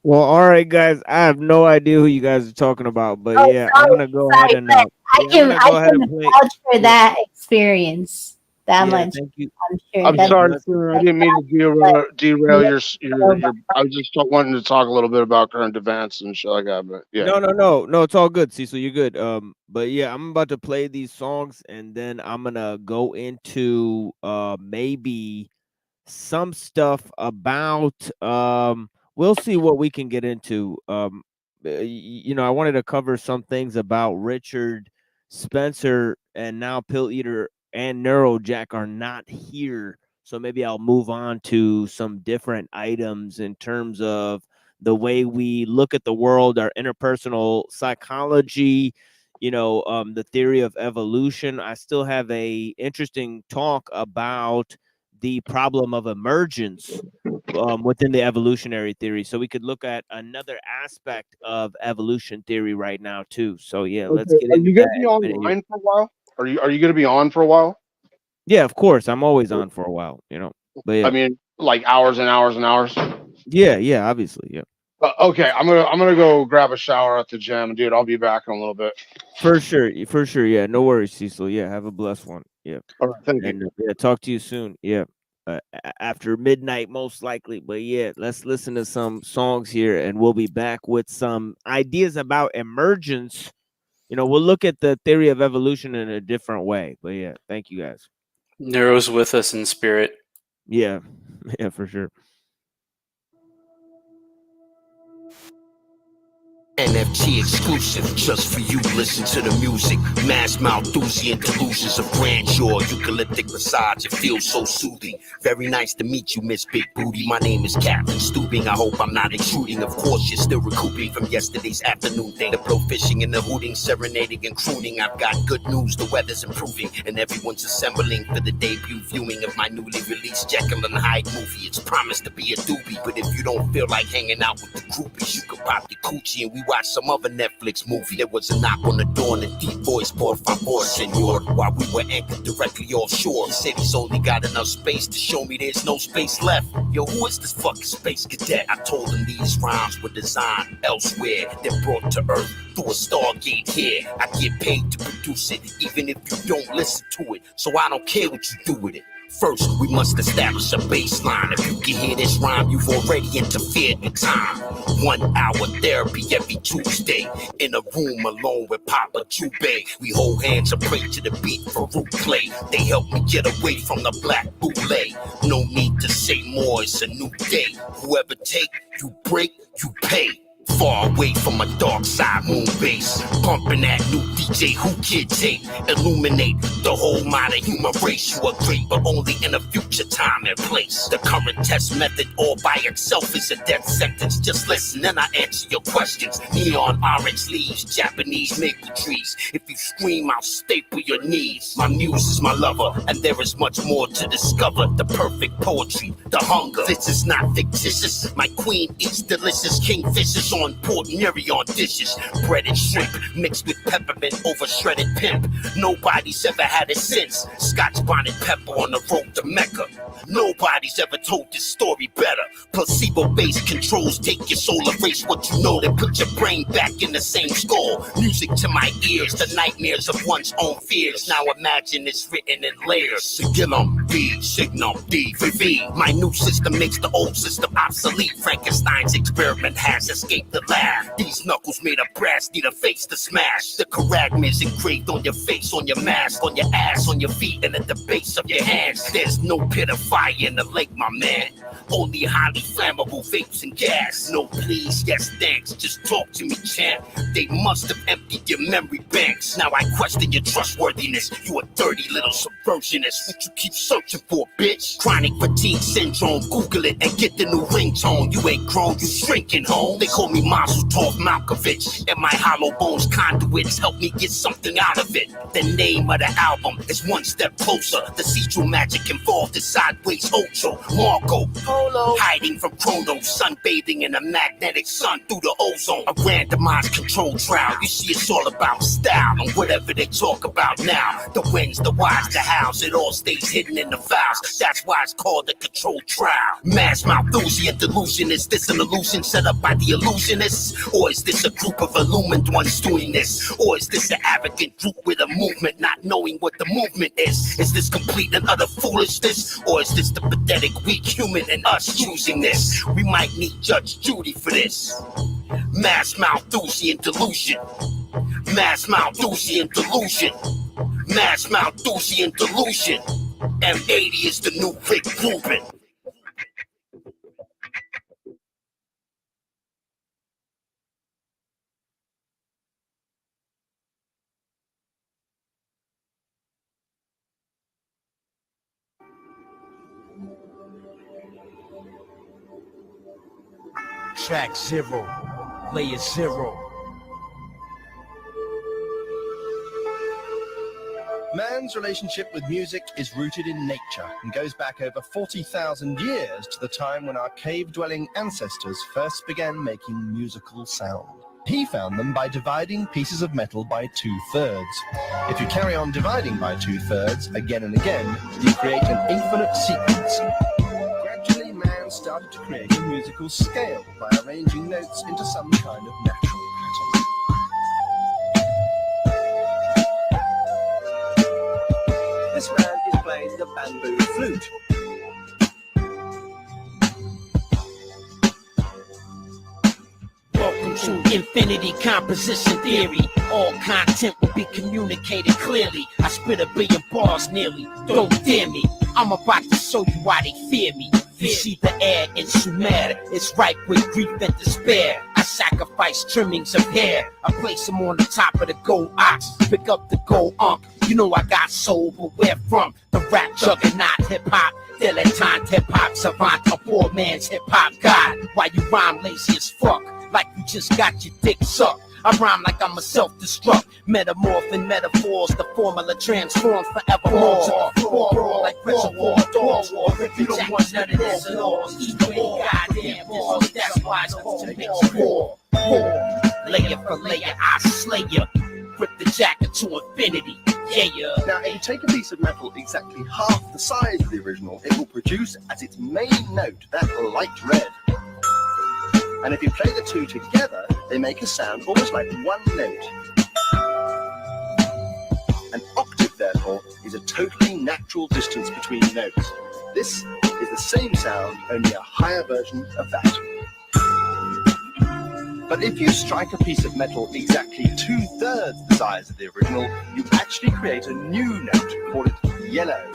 Well, all right, guys. I have no idea who you guys are talking about, but yeah, I'm gonna go ahead and. I can vouch for that experience. That much. Thank you. I'm sure. I'm that- sorry, sir. I didn't mean to derail your. I was just wanting to talk a little bit about current events and shit like that. But yeah. No, it's all good, Cecil. You're good. But yeah, I'm about to play these songs, and then I'm gonna go into maybe some stuff about we'll see what we can get into. I wanted to cover some things about Richard Spencer, and now Pill Eater and Neurojack are not here, so maybe I'll move on to some different items in terms of the way we look at the world, our interpersonal psychology, the theory of evolution. I still have a interesting talk about the problem of emergence within the evolutionary theory. So we could look at another aspect of evolution theory right now too. So yeah, let's Okay. get Are into you gonna that be in a minute here. online for a while? Are you gonna be on for a while? Yeah, of course. I'm always on for a while, But yeah. I mean, like hours and hours and hours. Yeah, obviously, yeah. Okay, I'm gonna go grab a shower at the gym, dude. I'll be back in a little bit. For sure, yeah. No worries, Cecil. Yeah, have a blessed one. Yeah. All right, thank you. Yeah, talk to you soon. Yeah. After midnight, most likely. But yeah, let's listen to some songs here, and we'll be back with some ideas about emergence. We'll look at the theory of evolution in a different way. But yeah, thank you guys. Nero's with us in spirit. Yeah, yeah, for sure. NFT exclusive, just for you. Listen to the music. Mass Malthusian delusions of grandeur. Eucalyptic massage, it feels so soothing. Very nice to meet you, Miss Big Booty. My name is Captain Stooping. I hope I'm not intruding. Of course, you're still recouping from yesterday's afternoon thing. The blow fishing and the hooting, serenading and crooning. I've got good news, the weather's improving, and everyone's assembling for the debut viewing of my newly released Jekyll and Hyde movie. It's promised to be a doobie, but if you don't feel like hanging out with the groupies, you can pop the coochie and we watch some other Netflix movie. There was a knock on the door and a deep voice, por favor, senor, while we were anchored directly offshore. He said he's only got enough space to show me there's no space left. Yo, who is this fucking space cadet? I told him these rhymes were designed elsewhere, then brought to earth through a Stargate here. I get paid to produce it, even if you don't listen to it, so I don't care what you do with it. First, we must establish a baseline. If you can hear this rhyme, you've already interfered with time. 1 hour therapy every Tuesday, in a room alone with Papa Jube. We hold hands and pray to the beat for root play. They help me get away from the black boule. No need to say more, it's a new day. Whoever take, you break, you pay. Far away from a dark side moon base, bumping that new DJ Who Kid tape. Illuminate the whole modern human race. You are great, but only in a future time and place. The current test method all by itself is a death sentence. Just listen and I answer your questions. Neon orange leaves, Japanese maple trees. If you scream, I'll staple your knees. My muse is my lover, and there is much more to discover. The perfect poetry, the hunger. This is not fictitious. My queen eats delicious kingfishers on Portneurion dishes, bread and shrimp mixed with peppermint over shredded pimp. Nobody's ever had it since Scotch bonnet pepper on the road to Mecca. Nobody's ever told this story better. Placebo-based controls take your soul, erase what you know, then put your brain back in the same skull. Music to my ears, the nightmares of one's own fears. Now imagine it's written in layers. Sigillum D, Signum D, V. My new system makes the old system obsolete. Frankenstein's experiment has escaped the lab. These knuckles made of brass need a face to smash. The charagma is engraved on your face, on your mask, on your ass, on your feet, and at the base of your hands. There's no pit of fire in the lake, my man. Only highly flammable vapes and gas. No please, yes thanks, just talk to me, champ. They must have emptied your memory banks. Now I question your trustworthiness. You a dirty little subversionist. What you keep searching for, bitch? Chronic fatigue syndrome, Google it and get the new ringtone. You ain't grown, you shrinking home. They call me Mazel Tov Malkovich, and my hollow bones conduits help me get something out of it. The name of the album is One Step Closer. The see-through magic involved is Sideways Ocho, Marco, Polo, hiding from Chronos, sunbathing in a magnetic sun through the ozone. A randomized control trial. You see, it's all about style and whatever they talk about now. The wins, the whys, the hows, it all stays hidden in the files. That's why it's called a control trial. Mass Malthusian delusion. Is this an illusion set up by the illusionists? Or is this a group of illumined ones doing this? Or is this an arrogant group with a movement not knowing what the movement is? Is this complete and utter foolishness? Or is this the pathetic weak human in us choosing this? We might need Judge Judy for this. Mass Malthusian delusion. Mass Malthusian delusion. Mass Malthusian delusion. M80 is the new Rick Rubin. Track 0, layer 0. Man's relationship with music is rooted in nature and goes back over 40,000 years to the time when our cave-dwelling ancestors first began making musical sound. He found them by dividing pieces of metal by 2/3. If you carry on dividing by 2/3 again and again, you create an infinite sequence. Gradually, man started to create a musical scale by arranging notes into some kind of natural pattern. This man is playing the bamboo flute. Welcome to infinity composition theory. All content will be communicated clearly. I spit 1 billion bars nearly. Don't dare me. I'm about to show you why they fear me. You see the air in Sumer, it's ripe with grief and despair. I sacrifice trimmings of hair. I place them on the top of the gold ox. Pick up the gold unk. You know I got soul, but where from? The rap juggernaut hip-hop. Dilettante hip-hop savant. A poor man's hip-hop god. Why you rhyme lazy as fuck? Like you just got your dick sucked. I rhyme like I'm a self-destruct. Metamorph in metaphors. The formula transforms forevermore. War like reservoir dogs. If you don't want none of this at all, eat your goddamn balls. That's why it's called to make war. Layer for layer, I slay ya. Rip the jacket to infinity. Yeah. Now, if you take a piece of metal exactly half the size of the original, it will produce as its main note that light red. And if you play the two together, they make a sound almost like one note. An octave, therefore, is a totally natural distance between notes. This is the same sound, only a higher version of that. But if you strike a piece of metal exactly 2/3 the size of the original, you actually create a new note, call it yellow.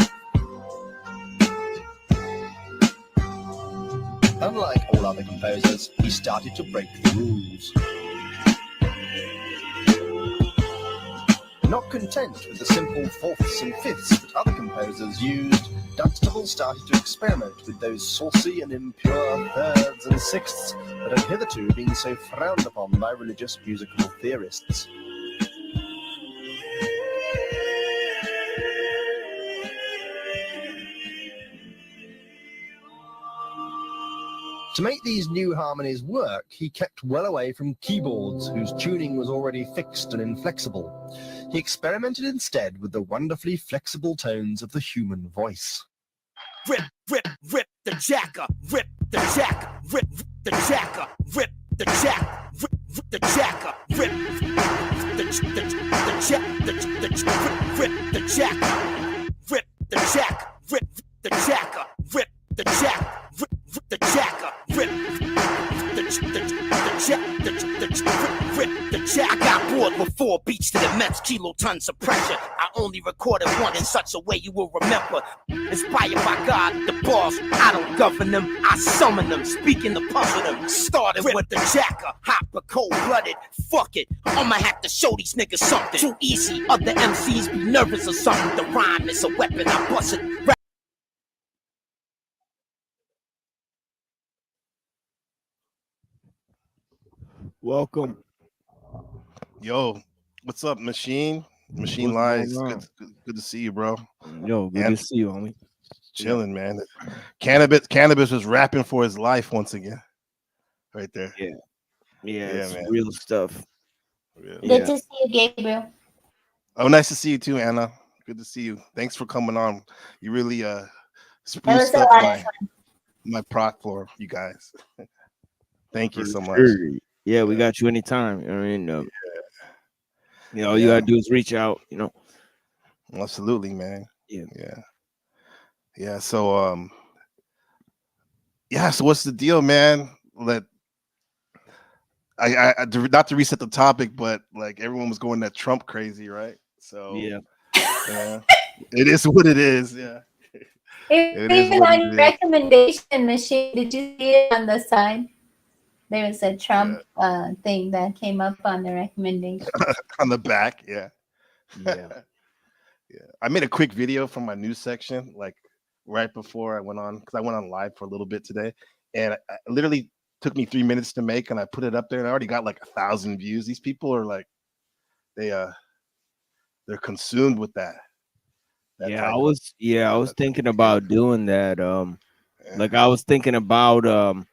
Unlike all other composers, he started to break the rules. Not content with the simple fourths and fifths that other composers used, Dunstable started to experiment with those saucy and impure thirds and sixths that have hitherto been so frowned upon by religious musical theorists. To make these new harmonies work, he kept well away from keyboards whose tuning was already fixed and inflexible. He experimented instead with the wonderfully flexible tones of the human voice. Rip, rip, rip the jacker, rip the jack, rip the jacker, rip the jack, rip the jacker, rip the jack, rip the jack, rip the jack, rip the jacker, rip the jack, rip the jacker, rip the jack. I got bored with 4 beats to the immense kilotons of pressure. I only recorded one in such a way you will remember. Inspired by God, the boss, I don't govern them, I summon them, speaking to puzzle them. Started with the jacker, hot but cold-blooded. Fuck it, I'ma have to show these niggas something. Too easy, other MCs be nervous or something. The rhyme is a weapon, I bust it. Welcome. Yo, what's up, Machine? Machine Lies. Good to see you, bro. Yo, good to see you, homie. Chilling, man. Cannabis was rapping for his life once again. Right there. Yeah, it's man. real stuff. Good to see you, Gabriel. Oh, nice to see you too, Anna. Good to see you. Thanks for coming on. You really spruced up my proc floor, you guys. Thank you so much. Yeah, we got you anytime. I mean, all you gotta do is reach out. Absolutely, man. Yeah. So, so what's the deal, man? I not to reset the topic, but like everyone was going that Trump crazy, right? So yeah, it is what it is. Yeah. It is even on recommendation machine. Did you see it on the side? There was a Trump thing that came up on the recommendation. On the back, yeah. I made a quick video from my news section, like right before I went on, because I went on live for a little bit today, and it literally took me 3 minutes to make, and I put it up there, and I already got like 1,000 views. These people are like, they're consumed with that. Yeah, type I of was thinking about doing that. Like I was thinking about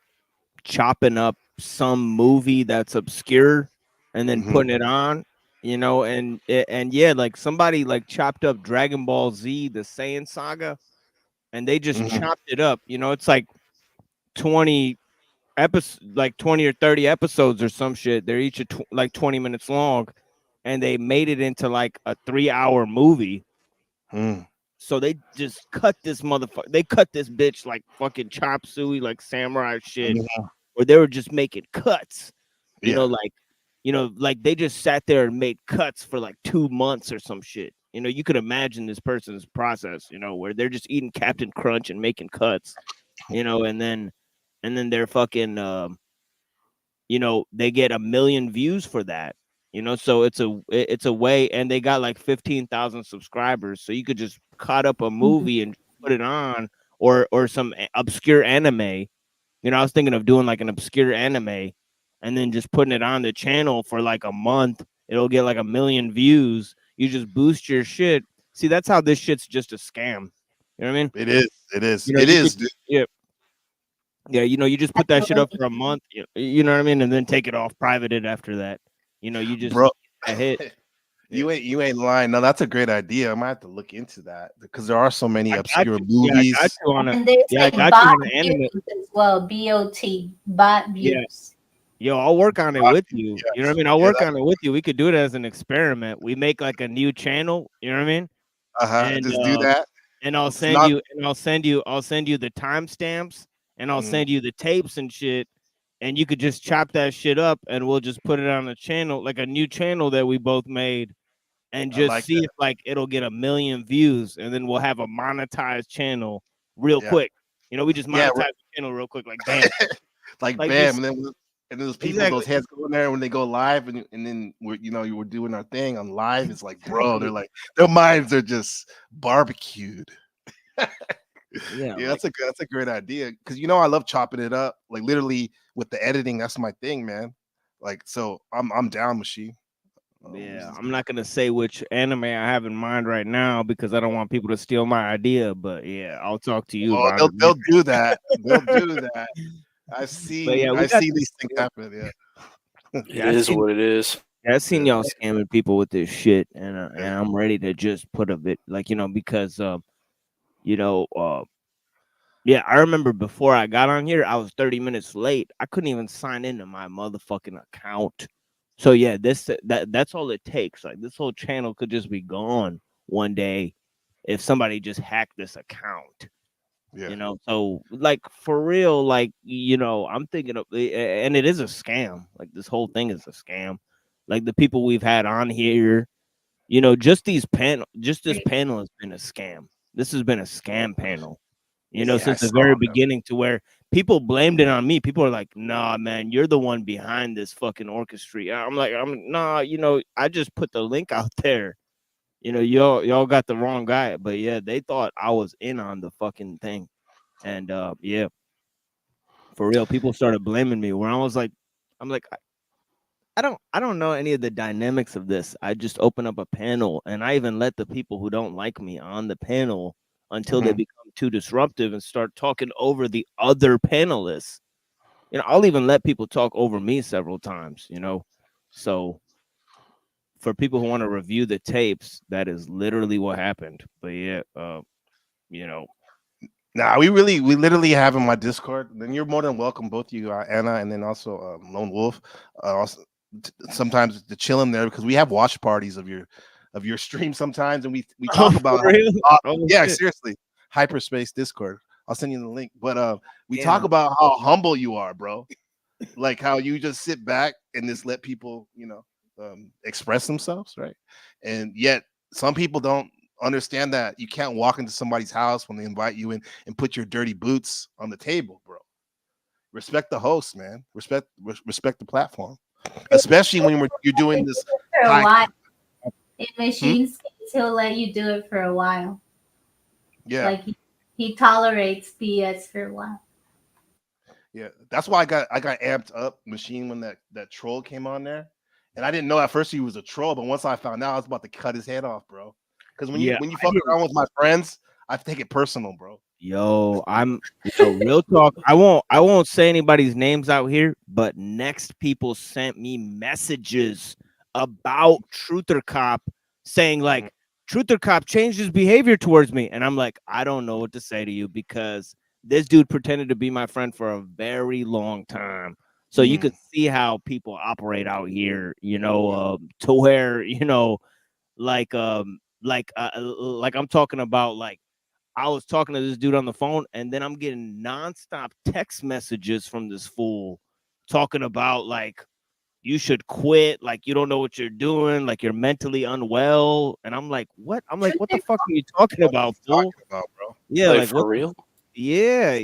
chopping up some movie that's obscure and then putting it on, you know, and yeah, like somebody like chopped up Dragon Ball Z, the Saiyan saga, and they just chopped it up. You know, it's like 20 like 20 or 30 episodes or some shit. They're each like 20 minutes long, and they made it into like a 3-hour movie. So they just cut this motherfucker. They cut this bitch like fucking chop suey, like samurai shit, where they were just making cuts. You know, like they just sat there and made cuts for like 2 months or some shit. You know, you could imagine this person's process, you know, where they're just eating Captain Crunch and making cuts, you know, and then they're fucking you know, they get 1 million views for that. You know, so it's a way, and they got like 15,000 subscribers. So you could just cut up a movie and put it on, or some obscure anime. You know, I was thinking of doing like an obscure anime and then just putting it on the channel for like a month. It'll get like 1 million views. You just boost your shit. See, that's how this shit's just a scam. You know what I mean? It is. It is. You know, It is. Dude. Yeah. Yeah, you know, you just put that shit up for a month, you know what I mean, and then take it off, private it after that. You know, you just Bro, a hit. You ain't lying. No, that's a great idea. I might have to look into that because there are so many obscure movies. And there's like bot views as well. BOT, bot views. Yo, I'll work on it with you. You know what I mean? I'll work on it with you. We could do it as an experiment. We make like a new channel. You know what I mean? And Just do that. And I'll It's send not- you. And I'll send you the timestamps. And I'll send you the tapes and shit. And you could just chop that shit up, and we'll just put it on a channel, like a new channel that we both made, and just like see if like it'll get 1 million views, and then we'll have a monetized channel real quick. You know, we just monetize the channel real quick, like bam, like like bam, this- and then those people, those heads go in there when they go live, and then you were doing our thing on live. It's like, bro, they're like, their minds are just barbecued. Yeah, that's a great idea, because I love chopping it up, like literally with the editing. That's my thing, man. Like, so I'm down, machine. Yeah, I'm not gonna say which anime I have in mind right now because I don't want people to steal my idea. But yeah, I'll talk to you about it. They'll do that. They'll do that. I've seen these things happen. Yeah, It is what it is. Yeah, I've seen y'all scamming people with this shit, and I'm ready to just put a bit, like, because yeah, I remember before I got on here, I was 30 minutes late. I couldn't even sign into my motherfucking account. So yeah, that's all it takes. Like, this whole channel could just be gone one day if somebody just hacked this account. Yeah. So like, for real, like, I'm thinking of, and it is a scam. Like, this whole thing is a scam. Like, the people we've had on here, just this panel has been a scam. This has been a scam panel. Since the very beginning, to where people blamed it on me. People are like, nah, man, you're the one behind this fucking orchestra. I'm like, nah, I just put the link out there. Y'all got the wrong guy. But yeah, they thought I was in on the fucking thing. And yeah, for real, people started blaming me, where I was like, I don't know any of the dynamics of this. I just open up a panel, and I even let the people who don't like me on the panel until they become too disruptive and start talking over the other panelists. I'll even let people talk over me several times, So for people who want to review the tapes, that is literally what happened. But yeah, Nah, we literally have in my Discord. Then you're more than welcome, both you, Anna, and then also Lone Wolf. Also, sometimes to chill in there, because we have watch parties of your stream sometimes, and we talk about shit. Seriously, hyperspace Discord. I'll send you the link. But we talk about how humble you are, bro. Like, how you just sit back and just let people, express themselves, right? And yet some people don't understand that you can't walk into somebody's house when they invite you in and put your dirty boots on the table, bro. Respect the host, man. Respect the platform, especially when you're doing this for a while. In machine skills, he'll let you do it for a while. Yeah. Like, He tolerates BS for a while. Yeah, that's why I got amped up machine when that troll came on there, and I didn't know at first he was a troll, but once I found out, I was about to cut his head off, bro. Because when Yeah, you fuck around with my friends, I take it personal, bro. Yo, real talk. I won't say anybody's names out here, but next people sent me messages about Truther Cop saying like Truther Cop changed his behavior towards me. And I'm like, I don't know what to say to you because this dude pretended to be my friend for a very long time. So you could see how people operate out here, to where, like I'm talking about like I was talking to this dude on the phone, and then I'm getting nonstop text messages from this fool talking about like you should quit, like you don't know what you're doing, like you're mentally unwell. And I'm like, what? I'm like, what the fuck are you talking about, fool? Bro. Yeah, Like, like for what? real? Yeah.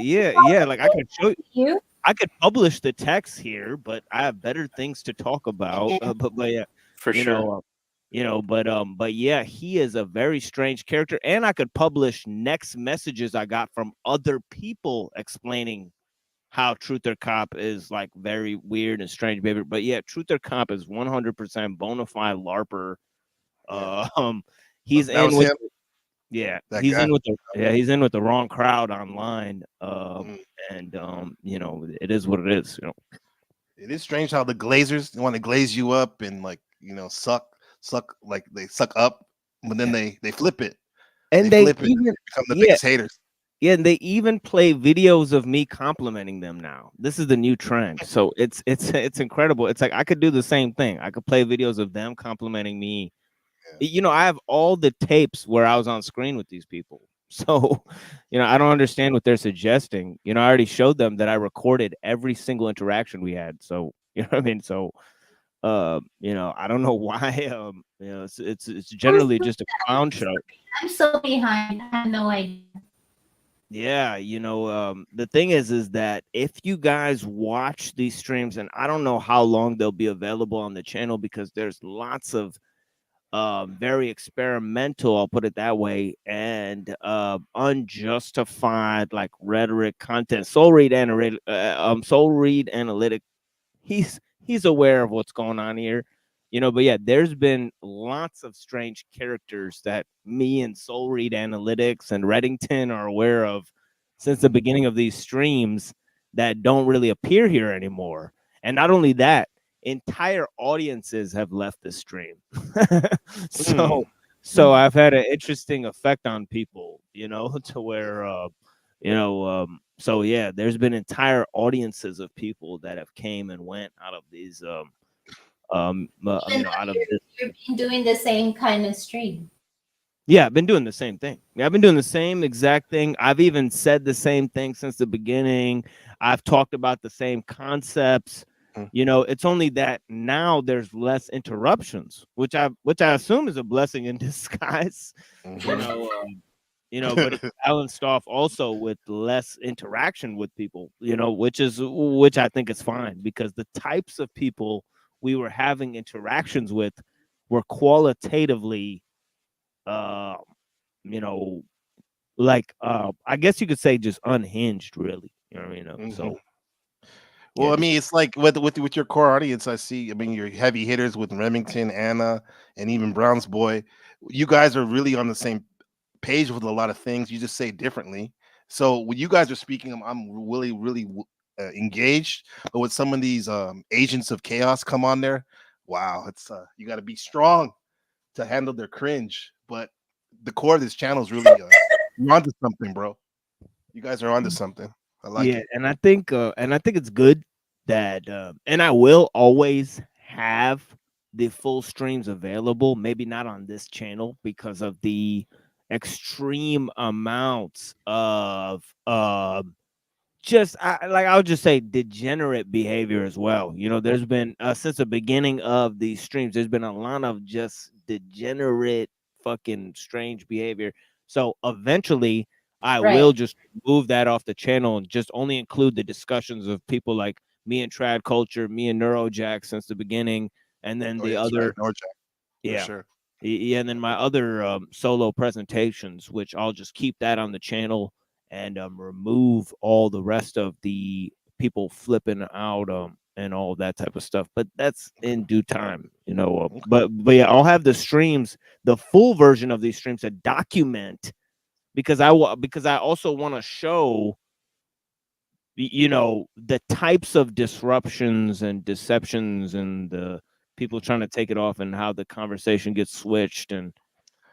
Like I could show you. I could publish the text here, but I have better things to talk about. But yeah, For sure. But yeah, he is a very strange character, and I could publish next messages I got from other people explaining how Truther Cop is like very weird and strange behavior. But yeah, Truther Cop is 100% bona fide LARPer. He's That was in with him? That he's guy? in with he's in with the wrong crowd online. And it is what it is. It is strange how the Glazers want to glaze you up and like suck like they suck up, but then they flip it. And they they flip it even and become the yeah, biggest haters. yeah, and they even play videos of me complimenting them now. This is the new trend. So it's incredible. It's like I could do the same thing. I could play videos of them complimenting me. I have all the tapes where I was on screen with these people. So, I don't understand what they're suggesting. I already showed them that I recorded every single interaction we had. So, you know what I mean? So, I don't know why. It's generally just a clown show. I'm so behind. I have no idea. Yeah, the thing is that if you guys watch these streams, and I don't know how long they'll be available on the channel because there's lots of very experimental, I'll put it that way, and unjustified like rhetoric content. Soul Read Analytic, he's aware of what's going on here, but yeah, there's been lots of strange characters that me and Soul Read Analytics and Reddington are aware of since the beginning of these streams that don't really appear here anymore. And not only that, entire audiences have left the stream. So I've had an interesting effect on people, to where so yeah, there's been entire audiences of people that have came and went out of these out of this. You've been doing the same kind of stream. Yeah, I've been doing the same thing. I've been doing the same exact thing. I've even said the same thing since the beginning. I've talked about the same concepts. It's only that now there's less interruptions, which I assume is a blessing in disguise. But it's balanced off also with less interaction with people, which I think is fine because the types of people we were having interactions with were qualitatively I guess you could say just unhinged, really. So Well, yeah, I mean, it's like with your core audience, I see. I mean, your heavy hitters with Remington, Anna, and even Brown's boy. You guys are really on the same page with a lot of things. You just say differently. So when you guys are speaking, I'm really engaged. But with some of these agents of chaos come on there, wow, it's you got to be strong to handle their cringe. But the core of this channel is really you're onto something, bro. You guys are onto something. I like it. and I think it's good that and I will always have the full streams available, maybe not on this channel because of the extreme amounts of I would just say degenerate behavior as well. There's been since the beginning of these streams, there's been a lot of just degenerate fucking strange behavior. So eventually I will just move that off the channel and just only include the discussions of people like me and Trad Culture, me and Neurojack since the beginning, and then the other sure. Yeah, and then my other solo presentations, which I'll just keep that on the channel. and remove all the rest of the people flipping out and all that type of stuff. But that's in due time, you know. But yeah, I'll have the streams, the full version of these streams, to document, because I also want to show, you know, the types of disruptions and deceptions and the people trying to take it off and how the conversation gets switched. And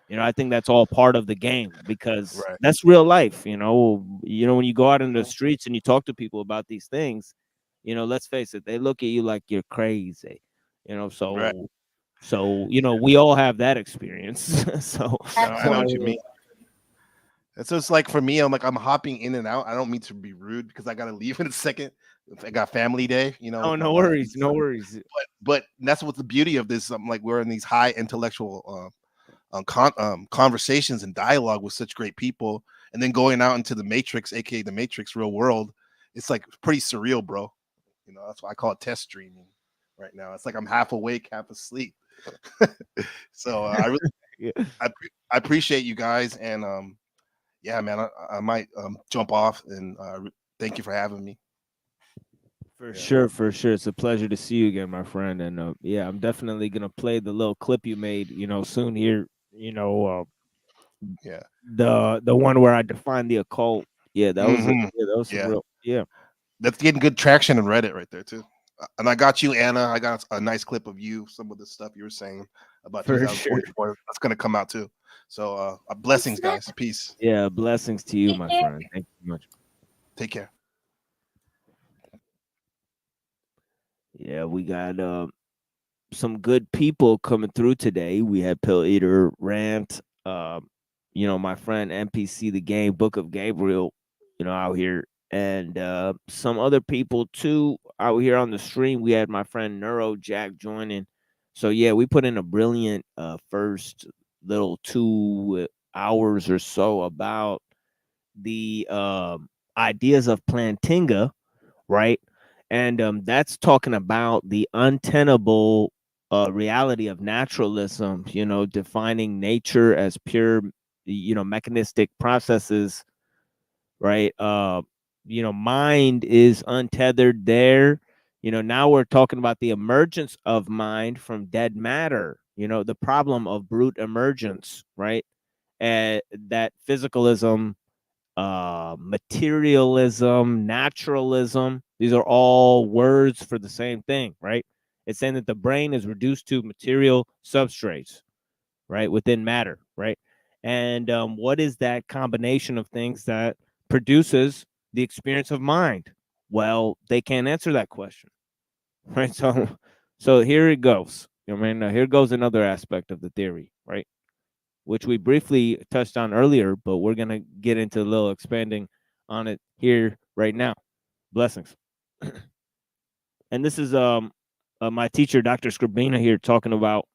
you know, I think that's all part of the game, because that's real life. You know, when you go out in the streets and you talk to people about these things, you know, let's face it, they look at you like you're crazy. You know, so you know, we all have that experience. So I know what you mean. And so it's like, for me, I'm hopping in and out. I don't mean to be rude because I gotta leave in a second. I got family day, you know. Oh, no worries, no worries. But that's what the beauty of this. Like, we're in these high intellectual conversations and dialogue with such great people, and then going out into the matrix, aka the matrix real world. It's like pretty surreal, bro. You know, that's why I call it test streaming right now. It's like I'm half awake, half asleep. So I really, I appreciate you guys, and yeah, man, I might jump off, and thank you for having me. For sure. It's a pleasure to see you again, my friend. And yeah, I'm definitely gonna play the little clip you made, you know, soon here. You know, yeah, the one where I defined the occult. Yeah, that was some real. Yeah, that's getting good traction in Reddit right there too. And I got you, Anna. I got a nice clip of you. Some of the stuff you were saying about For 2024. That's gonna come out too. So blessings, guys. Peace. Yeah, blessings to you, my friend. Thank you so much. Take care. Yeah, we got some good people coming through today. We had Pill Eater, Rant, you know, my friend NPC the Game, Book of Gabriel, you know, out here, and some other people too out here on the stream. We had my friend Neuro Jack joining. So yeah, we put in a brilliant first little 2 hours or so about the ideas of Plantinga, right? And that's talking about the untenable reality of naturalism, you know, defining nature as pure, you know, mechanistic processes, right? You know, mind is untethered there. You know, now we're talking about the emergence of mind from dead matter, you know, the problem of brute emergence, right? And that physicalism, materialism, naturalism, these are all words for the same thing, right? It's saying that the brain is reduced to material substrates, right, within matter, right? And what is that combination of things that produces the experience of mind? Well, they can't answer that question, right? So here it goes. You know, man, here goes another aspect of the theory, right? Which we briefly touched on earlier, but we're going to get into a little expanding on it here right now. Blessings. And this is my teacher, Dr. Scribina, here talking about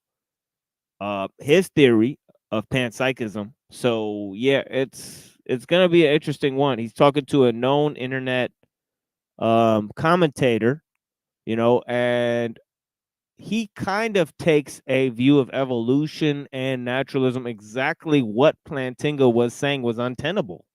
his theory of panpsychism. So yeah, it's going to be an interesting one. He's talking to a known internet commentator, you know, and he kind of takes a view of evolution and naturalism, exactly what Plantinga was saying was untenable.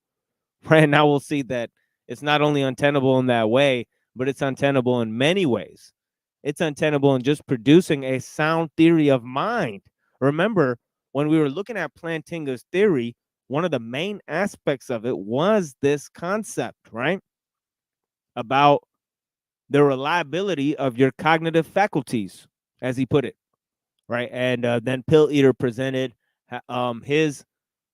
Right now, we'll see that it's not only untenable in that way, but it's untenable in many ways. It's untenable in just producing a sound theory of mind. Remember, when we were looking at Plantinga's theory, one of the main aspects of it was this concept, right? About the reliability of your cognitive faculties, as he put it, right? And then Pill Eater presented his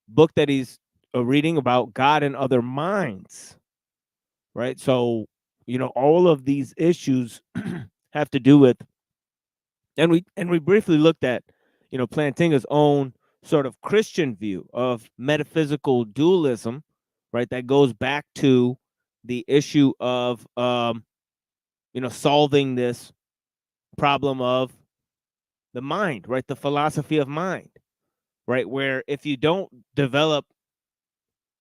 book that he's reading about God and other minds, right? So, you know, all of these issues have to do with, and we briefly looked at, you know, Plantinga's own sort of Christian view of metaphysical dualism, right? That goes back to the issue of, you know, solving this problem of the mind, right? The philosophy of mind, right? Where if you don't develop,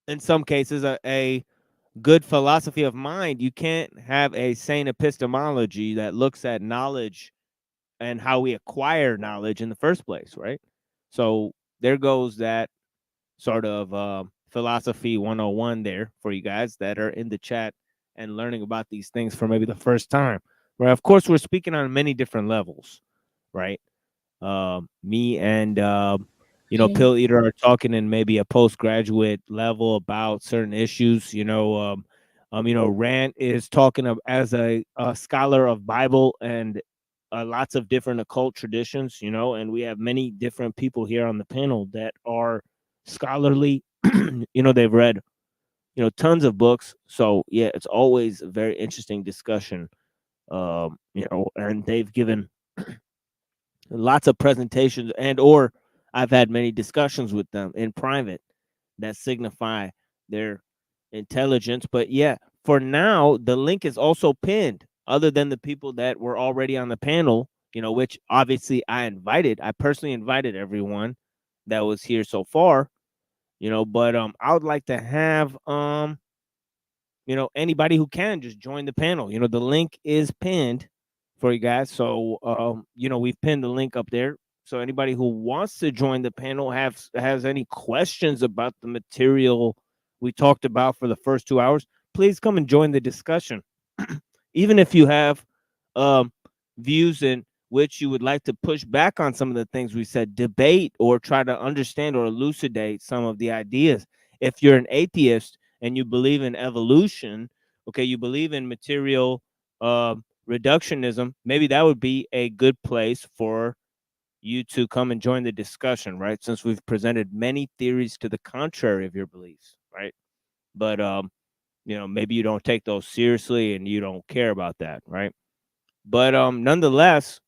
in some cases, a good philosophy of mind, you can't have a sane epistemology that looks at knowledge and how we acquire knowledge in the first place, right? So there goes that sort of philosophy 101 there for you guys that are in the chat and learning about these things for maybe the first time. Right? Of course, we're speaking on many different levels, right? Me and Pill Eater are talking in maybe a postgraduate level about certain issues. Rand is talking as a scholar of Bible and lots of different occult traditions, and we have many different people here on the panel that are scholarly. They've read, tons of books. So yeah, it's always a very interesting discussion. And they've given lots of presentations or I've had many discussions with them in private that signify their intelligence. But yeah, for now, the link is also pinned other than the people that were already on the panel, which obviously I personally invited everyone that was here so far, but I would like to have, anybody who can just join the panel. The link is pinned for you guys. So, we've pinned the link up there. So anybody who wants to join the panel has any questions about the material we talked about for the first 2 hours, please come and join the discussion. Even if you have views in which you would like to push back on some of the things we said, debate or try to understand or elucidate some of the ideas. If you're an atheist and you believe in evolution, okay, you believe in material reductionism, maybe that would be a good place for you to come and join the discussion, right? Since we've presented many theories to the contrary of your beliefs, right? But maybe you don't take those seriously and you don't care about that, right? But nonetheless,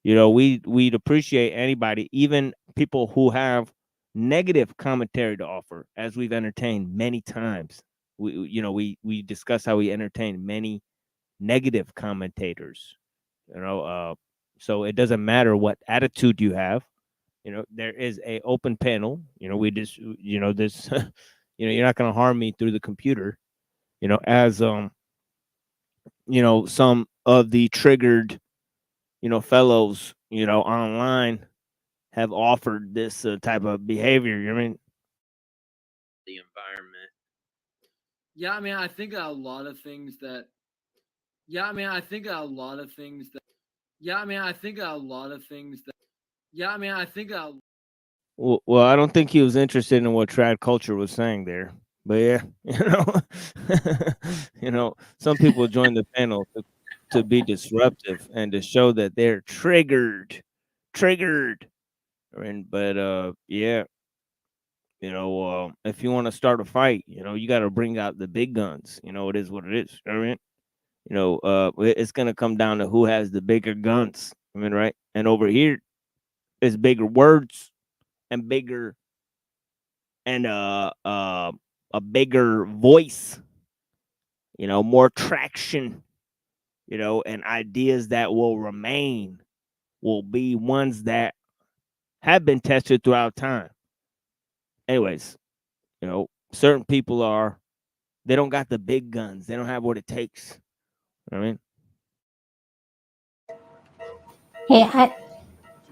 we'd appreciate anybody, even people who have negative commentary to offer, as we've entertained many times. We discuss how we entertain many negative commentators, so it doesn't matter what attitude you have. There is a open panel. We just, this, you're not going to harm me through the computer. As some of the triggered, fellows, online have offered this type of behavior. The environment. Yeah, I mean, I think a lot of things that. Yeah, I mean, I think a lot of things that. Yeah, I mean, I think a lot of things that. Yeah, I mean, I think. Well, I don't think he was interested in what trad culture was saying there. But yeah, some people join the panel to be disruptive and to show that they're triggered. But yeah, if you want to start a fight, you got to bring out the big guns. It is what it is. It's gonna come down to who has the bigger guns. Right? And over here, it's bigger words and bigger and a bigger voice. More traction. And ideas that will remain will be ones that have been tested throughout time. Anyways, certain people they don't got the big guns. They don't have what it takes. You know what I mean? Hey,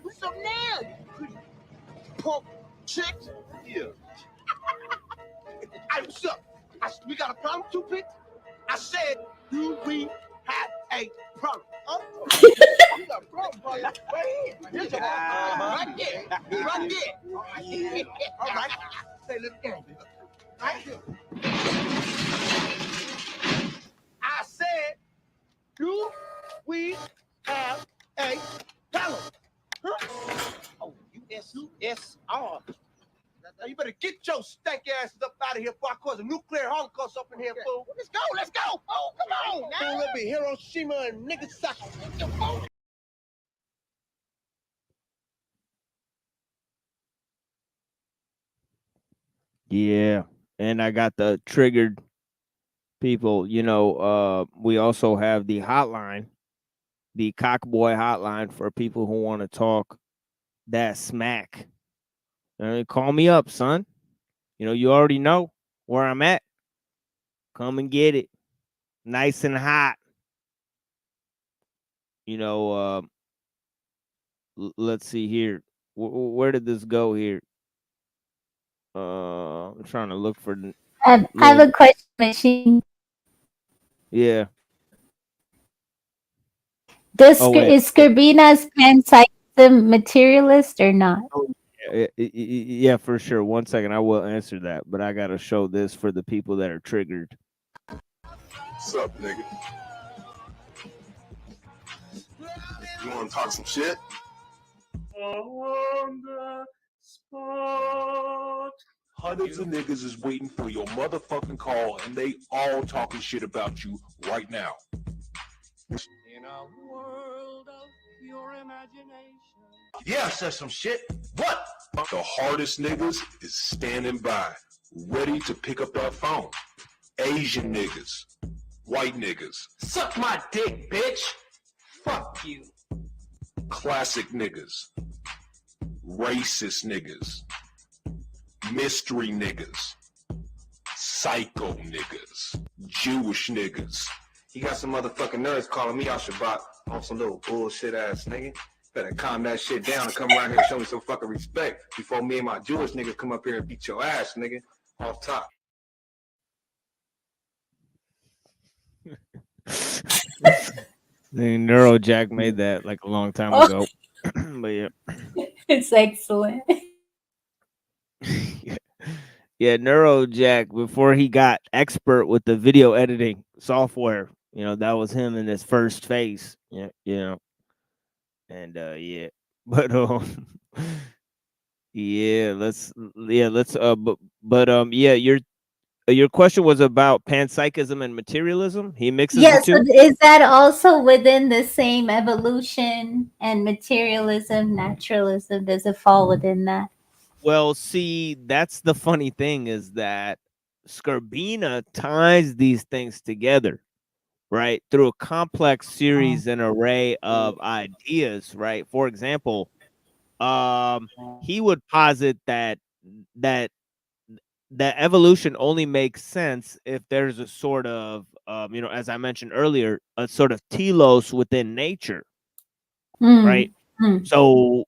What's up now, you pretty punk chick? Yeah. Hey, what's up? We got a problem, Toothpick? I said, do we have a problem? Oh, you got a problem, boy. Right here. Here's your right there. Right there. All right. Say, little game. Right here. I said, do we have a problem? Huh? Oh, USSR. Now you better get your stank asses up out of here before I cause a nuclear holocaust up in here, fool. Let's go. Oh, come on now. Fool, it'll be Hiroshima and Nagasaki. Yeah. And I got the triggered people. We also have the hotline, the Cockboy hotline for people who want to talk that smack. Call me up, son. You already know where I'm at. Come and get it. Nice and hot. Let's see here. Where did this go here? I'm trying to look for. I have a question, machine. Yeah. Does Oh, wait. is Scribina's panpsychism materialist or not? Yeah, for sure. 1 second, I will answer that, but I gotta show this for the people that are triggered. What's up, nigga? You want to talk some shit? On the spot. Hundreds of niggas is waiting for your motherfucking call, and they all talking shit about you right now. In a world of pure imagination. Yeah, I said some shit. What? The hardest niggas is standing by, ready to pick up that phone. Asian niggas, white niggas, Suck my dick, bitch. Fuck you. classic niggas, racist niggas, mystery niggas, psycho niggas, Jewish niggas. You got some motherfucking nerds calling me out Shabbat on some little bullshit ass nigga. Better calm that shit down and come around here and show me some fucking respect before me and my Jewish niggas come up here and beat your ass, nigga. Off top. The Neurojack made that like a long time ago. But yeah. It's excellent. Yeah, Neurojack, before he got expert with the video editing software, that was him in his first phase. Yeah. And yeah. But your question was about panpsychism and materialism. He mixes the Yes, two. is that also within the same evolution and materialism, naturalism? Does it fall within that? Well, see, that's the funny thing is that Scribina ties these things together, right? Through a complex series and array of ideas, right? For example, he would posit that evolution only makes sense if there's a sort of, as I mentioned earlier, a sort of telos within nature, right? So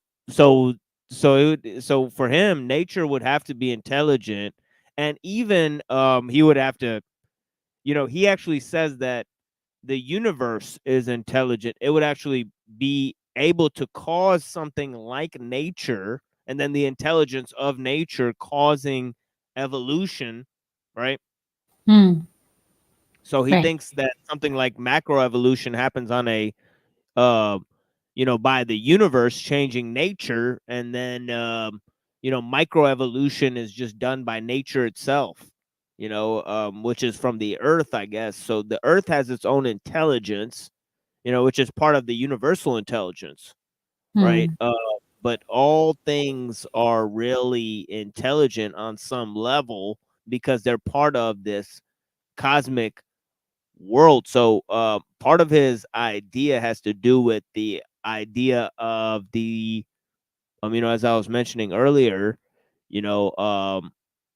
for him, nature would have to be intelligent, and even he would have to, he actually says that the universe is intelligent. It would actually be able to cause something like nature, and then the intelligence of nature causing evolution, right? So he Right. thinks that something like macroevolution happens on a by the universe changing nature, and then microevolution is just done by nature itself, which is from the earth, I guess. So the earth has its own intelligence, which is part of the universal intelligence, right? But all things are really intelligent on some level because they're part of this cosmic world. So part of his idea has to do with the idea of the as I was mentioning earlier,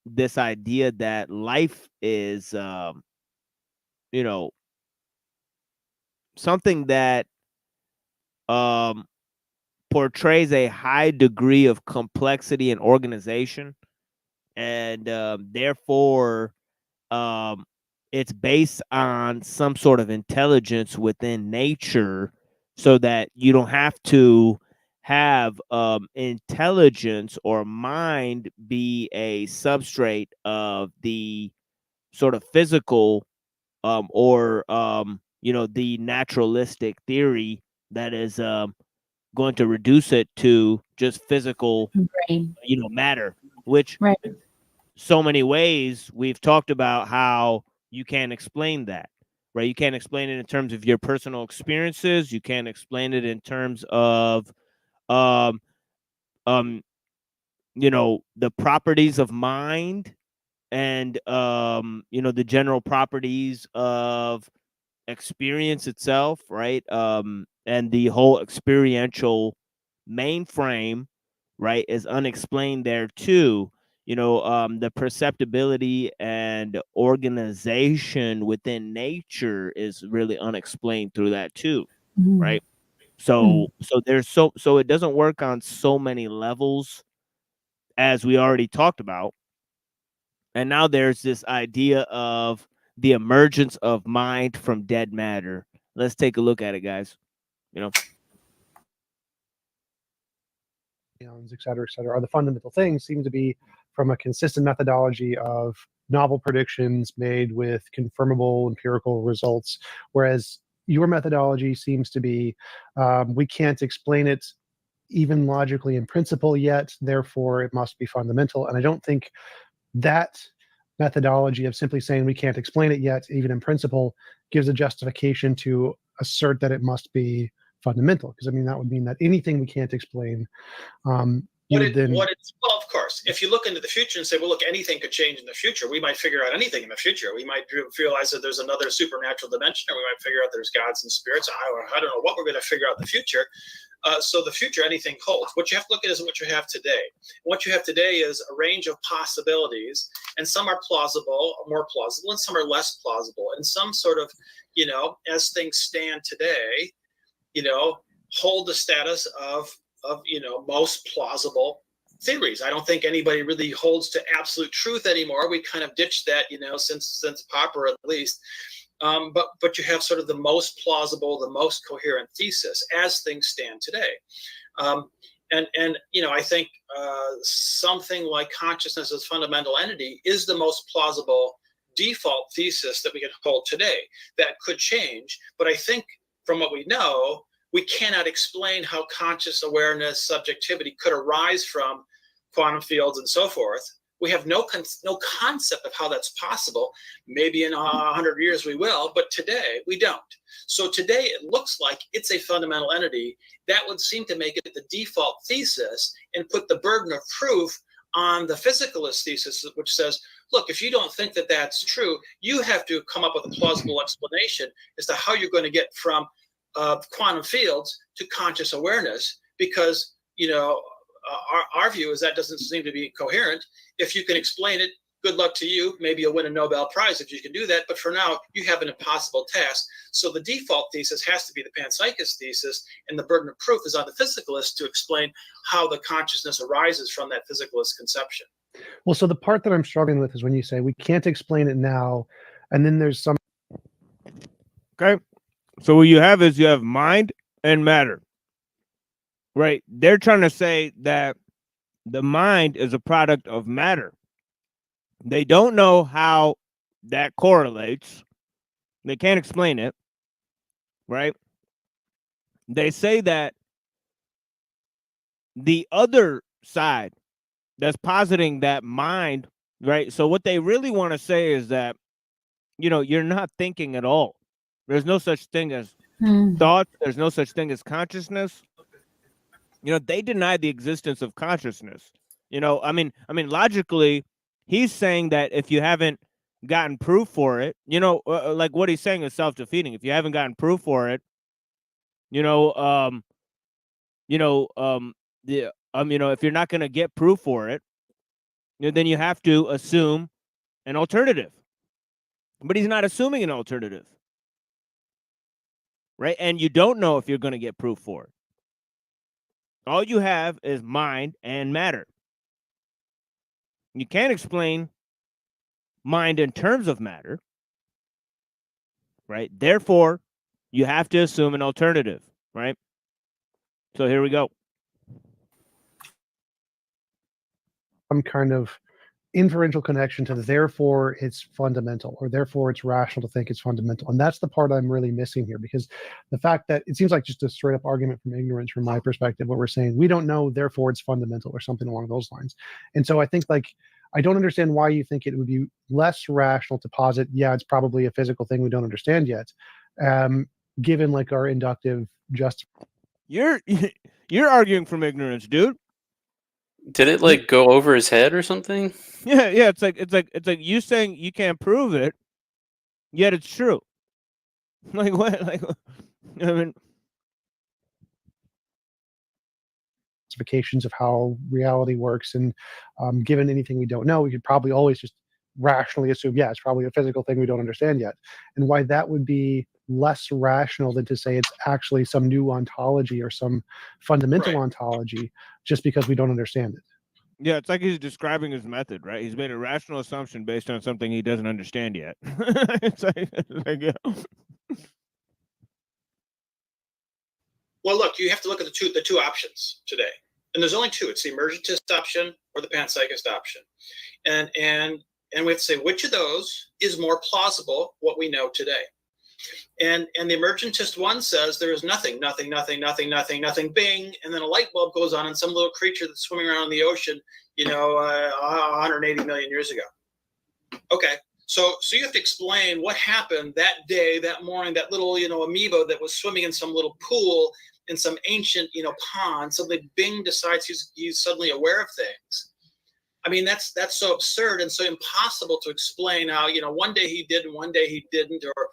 this idea that life is something that portrays a high degree of complexity and organization, and therefore it's based on some sort of intelligence within nature, so that you don't have to have intelligence or mind be a substrate of the sort of physical or the naturalistic theory that is going to reduce it to just physical matter, which Right. so many ways we've talked about how you can't explain that, right? You can't explain it in terms of your personal experiences. You can't explain it in terms of um the properties of mind, and the general properties of experience itself, right? And the whole experiential mainframe, right, is unexplained there too. The perceptibility and organization within nature is really unexplained through that too, right? So there's so it doesn't work on so many levels, as we already talked about, And now there's this idea of the emergence of mind from dead matter. Let's take a look at it, guys. You know, et cetera, are the fundamental things seem to be from a consistent methodology of novel predictions made with confirmable empirical results, whereas your methodology seems to be we can't explain it even logically in principle yet, therefore it must be fundamental. And I don't think that methodology of simply saying we can't explain it yet, even in principle, gives a justification to assert that it must be fundamental. Because I mean, that would mean that anything we can't explain, well, of course, if you look into the future and say, well, look, anything could change in the future, we might figure out anything in the future. We might realize that there's another supernatural dimension, or we might figure out there's gods and spirits. I don't know what we're going to figure out in the future. So the future, anything holds. What you have to look at is what you have today. What you have today is a range of possibilities, and some are plausible, more plausible, and some are less plausible. And some sort of, you know, as things stand today, you know, hold the status of you know, most plausible theories. I don't think anybody really holds to absolute truth anymore. We kind of ditched that, you know, since Popper at least. But you have sort of the most plausible, the most coherent thesis as things stand today. And you know, I think something like consciousness as fundamental entity is the most plausible default thesis that we can hold today. That could change, but I think from what we know, we cannot explain how conscious awareness, subjectivity could arise from quantum fields and so forth. We have no concept of how that's possible. Maybe in 100 years we will, but today we don't. So today it looks like it's a fundamental entity. That would seem to make it the default thesis and put the burden of proof on the physicalist thesis, which says, look, if you don't think that that's true, you have to come up with a plausible explanation as to how you're going to get from quantum fields to conscious awareness, because, you know, our view is that doesn't seem to be coherent. If you can explain it, good luck to you. Maybe you'll win a Nobel Prize if you can do that. But for now, you have an impossible task. So the default thesis has to be the panpsychist thesis, and the burden of proof is on the physicalist to explain how the consciousness arises from that physicalist conception. Well, so the part that I'm struggling with is when you say we can't explain it now, and then there's some. Okay. So what you have is you have mind and matter, right? They're trying to say that the mind is a product of matter. They don't know how that correlates. They can't explain it, right? They say that the other side that's positing that mind, right? So what they really want to say is that, you know, you're not thinking at all. There's no such thing as thought. There's no such thing as consciousness. You know, they deny the existence of consciousness. You know, I mean, logically, he's saying that if you haven't gotten proof for it, you know, like what he's saying is self-defeating. If you haven't gotten proof for it, you know, if you're not going to get proof for it, you know, then you have to assume an alternative. But he's not assuming an alternative, right? And you don't know if you're going to get proof for it. All you have is mind and matter. You can't explain mind in terms of matter, right? Therefore, you have to assume an alternative, right? So here we go. Some kind of inferential connection to therefore it's fundamental, or therefore it's rational to think it's fundamental. And that's the part I'm really missing here, because the fact that it seems like just a straight up argument from ignorance from my perspective, what we're saying, we don't know, therefore it's fundamental, or something along those lines. And so I think, like, I don't understand why you think it would be less rational to posit, yeah, it's probably a physical thing we don't understand yet, given like our inductive You're arguing from ignorance, dude. Did it like go over his head or something? Yeah. It's like you saying you can't prove it, yet it's true. Like what? Like, I mean, specifications of how reality works, and given anything we don't know, we could probably always just rationally assume, yeah, it's probably a physical thing we don't understand yet. And why that would be less rational than to say it's actually some new ontology or some fundamental ontology just because we don't understand it. Yeah, it's like he's describing his method, right? He's made a rational assumption based on something he doesn't understand yet. It's like, yeah. Well, look, you have to look at the two options today, and there's only two. It's the emergentist option or the panpsychist option, and we have to say which of those is more plausible. What we know today, and the emergentist one says there is nothing, nothing, nothing, nothing, nothing, nothing, bing, and then a light bulb goes on, and some little creature that's swimming around in the ocean, 180 million years ago. Okay. So you have to explain what happened that day, that morning, that little, amoeba that was swimming in some little pool in some ancient, pond. Suddenly, Bing decides he's suddenly aware of things. I mean, that's so absurd and so impossible to explain how, one day he did and one day he didn't, or,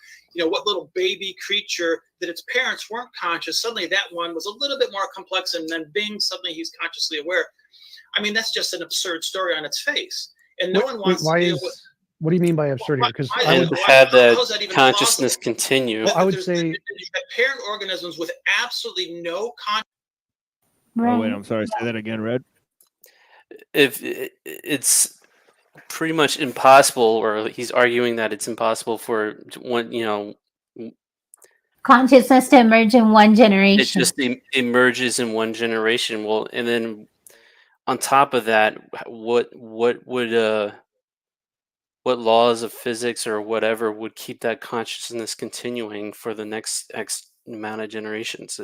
what little baby creature that its parents weren't conscious. Suddenly that one was a little bit more complex, and then Bing, suddenly he's consciously aware. I mean, that's just an absurd story on its face. And no one wants to deal with. What do you mean by absurdity? Because I would have that consciousness continue. Well, I would say parent organisms with absolutely no consciousness. Oh wait, I'm sorry. Say that again, Red. If it's pretty much impossible, or he's arguing that it's impossible for one, consciousness to emerge in one generation. it just emerges in one generation. Well, and then on top of that, what laws of physics or whatever would keep that consciousness continuing for the next X amount of generations?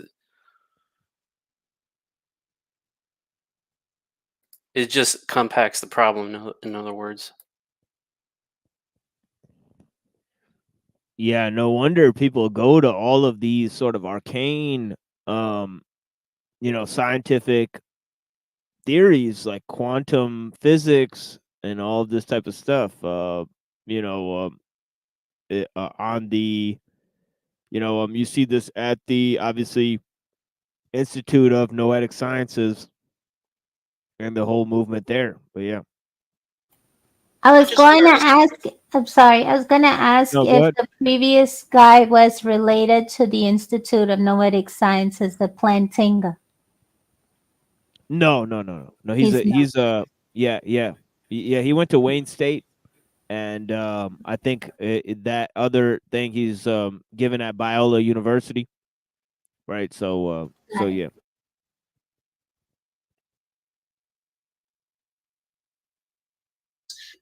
It just compacts the problem, in other words. Yeah, no wonder people go to all of these sort of arcane, scientific theories like quantum physics and all of this type of stuff. On the, you see this at the obviously Institute of Noetic Sciences and the whole movement there. But yeah. I was going to ask, I'm sorry, I was going to ask No, go if ahead. the previous guy was related to the Institute of Noetic Sciences, the Plantinga. No. He's he went to Wayne State, and I think that other thing he's given at Biola University, right? So yeah.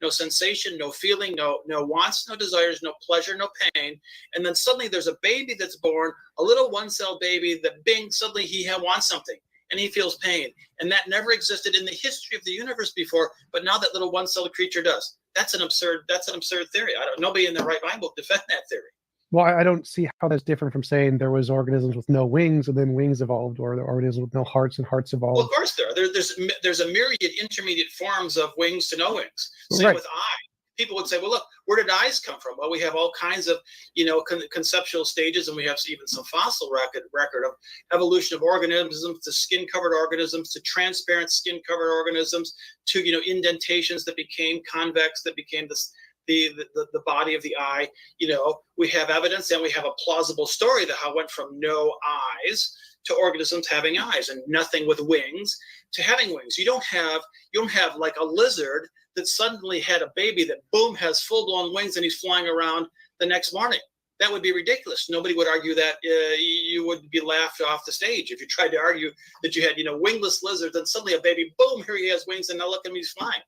No sensation, no feeling, no wants, no desires, no pleasure, no pain. And then suddenly there's a baby that's born, a little one-cell baby that Bing, suddenly he wants something and he feels pain. And that never existed in the history of the universe before, but now that little one-celled creature does. That's an absurd theory. Nobody in their right mind will defend that theory. Well, I don't see how that's different from saying there was organisms with no wings and then wings evolved, or the organisms with no hearts and hearts evolved. Well, of course there are. There's a myriad intermediate forms of wings to no wings. Same Right. with eye. People would say, well, look, where did eyes come from? Well, we have all kinds of, conceptual stages, and we have even some fossil record of evolution of organisms to skin-covered organisms to transparent skin-covered organisms to, indentations that became convex, that became the body of the eye. We have evidence and we have a plausible story that how it went from no eyes to organisms having eyes and nothing with wings to having wings. You don't have like a lizard that suddenly had a baby that boom has full-blown wings and he's flying around the next morning. That would be ridiculous. Nobody would argue that. You would be laughed off the stage if you tried to argue that you had wingless lizards and suddenly a baby, boom, here he has wings and now look at him, he's flying.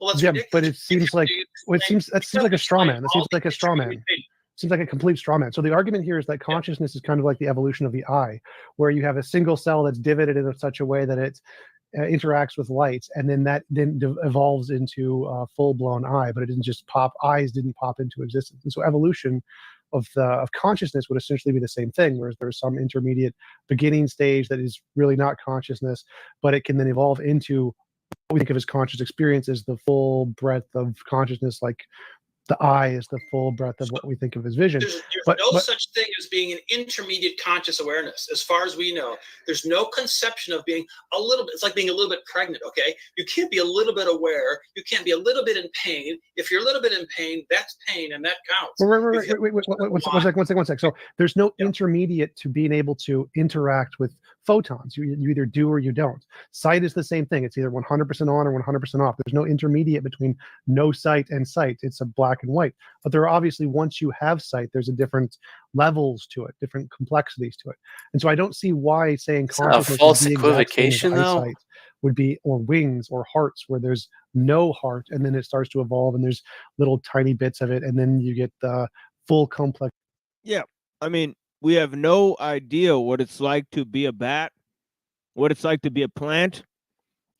Well, that's ridiculous. But it seems like that seems like a straw man. That seems like a straw man. Seems like a complete straw man. So the argument here is that consciousness is kind of like the evolution of the eye, where you have a single cell that's divoted in such a way that it interacts with light, and then that evolves into a full-blown eye. But it didn't just pop. Eyes didn't pop into existence. And so evolution of consciousness would essentially be the same thing, whereas there's some intermediate beginning stage that is really not consciousness, but it can then evolve into what we think of as conscious experience as the full breadth of consciousness, like the eye is the full breadth of what we think of as vision. There's But no such thing as being an intermediate conscious awareness. As far as we know, there's no conception of being a little bit. It's like being a little bit pregnant, okay? You can't be a little bit aware. You can't be a little bit in pain. If you're a little bit in pain, that's pain, and that counts. Wait, one sec. So there's no intermediate to being able to interact with photons. You either do or you don't. Sight is the same thing. It's either 100% on or 100% off. There's no intermediate between no sight and sight. It's a black and white. But there are obviously, once you have sight, there's a different levels to it, different complexities to it. And so I don't see why saying consciousness a false would be the exact same as equivocation, though. eyesight would be, or wings or hearts, where there's no heart and then it starts to evolve and there's little tiny bits of it and then you get the full complex. Yeah, I mean, we have no idea what it's like to be a bat, what it's like to be a plant,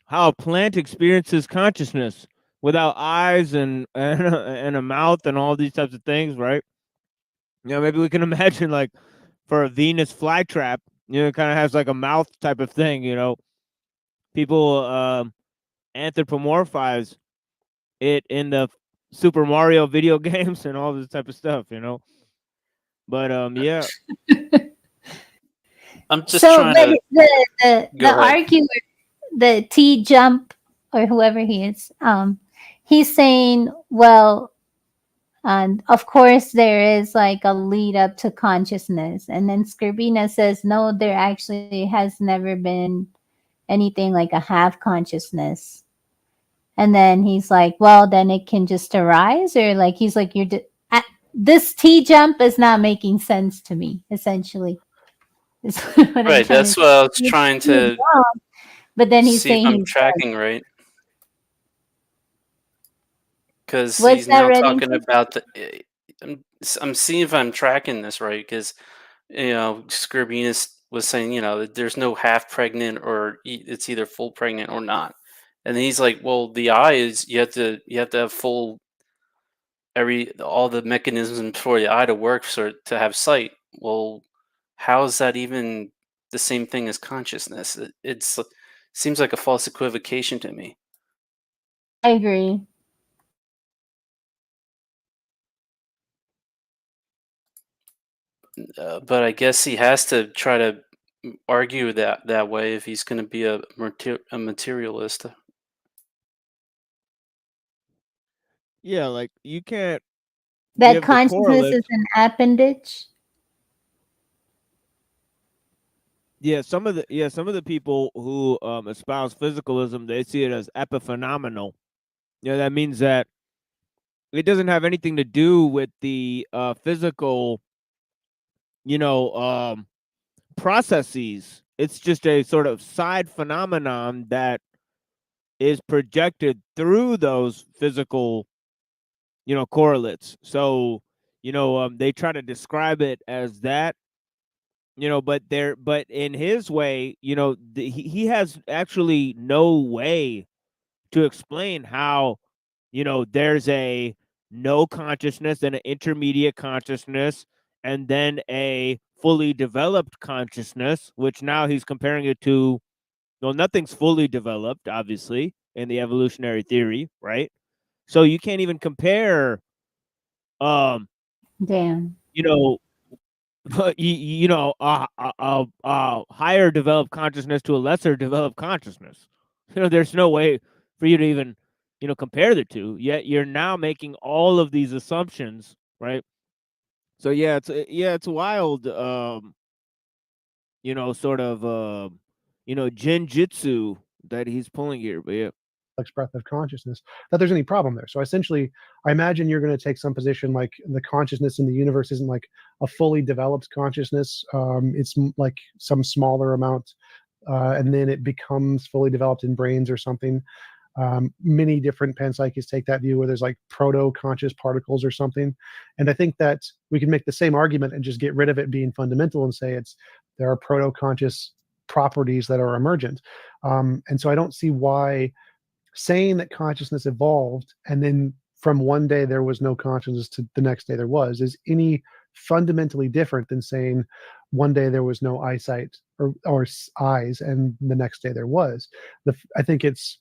how a plant experiences consciousness without eyes and a mouth and all these types of things, right? You know, maybe we can imagine, like, for a Venus flytrap, you know, it kind of has like a mouth type of thing, you know. People anthropomorphize it in the Super Mario video games and all this type of stuff, you know. But yeah. I'm just so trying to the arguer, the T Jump or whoever he is, he's saying, well, of course there is like a lead up to consciousness, and then Scribina says no, there actually has never been anything like a half consciousness. And then he's like, well, then it can just arise, or like he's like, this T Jump is not making sense to me, essentially. Right, that's what I was trying to but then he's see saying if I'm he's tracking right. Because What's he's that, now Reddington? talking about the. I'm seeing if I'm tracking this right, because you know Scribinus was saying, you know, that there's no half pregnant or it's either full pregnant or not, and then he's like, well, the eye is you have to have full all the mechanisms for the eye to work to have sight. Well, how is that even the same thing as consciousness? It's seems like a false equivocation to me. I agree. But I guess he has to try to argue that way if he's going to be a materialist. Yeah, like you can't That give the consciousness correlate. is an appendage. Yeah, some of the people who espouse physicalism, they see it as epiphenomenal. You know, that means that it doesn't have anything to do with the physical, you know, processes. It's just a sort of side phenomenon that is projected through those physical, you know, correlates. So, you know, they try to describe it as that, you know, but in his way, you know, he has actually no way to explain how, you know, there's a no consciousness and an intermediate consciousness and then a fully developed consciousness, which now he's comparing it to, well, nothing's fully developed, obviously, in the evolutionary theory, right? So you can't even compare, Damn. you know, you know, a higher developed consciousness to a lesser developed consciousness. You know, there's no way for you to even, you know, compare the two. Yet you're now making all of these assumptions, right? So yeah, it's wild. You know, sort of, you know, jinjitsu that he's pulling here, but yeah. Breath of consciousness, that there's any problem there. So essentially, I imagine you're going to take some position like the consciousness in the universe isn't like a fully developed consciousness. It's like some smaller amount, and then it becomes fully developed in brains or something. Many different panpsychists take that view where there's like proto-conscious particles or something. And I think that we can make the same argument and just get rid of it being fundamental and say there are proto-conscious properties that are emergent. And so I don't see why saying that consciousness evolved and then from one day there was no consciousness to the next day there was is any fundamentally different than saying one day there was no eyesight or eyes and the next day there was. I think it's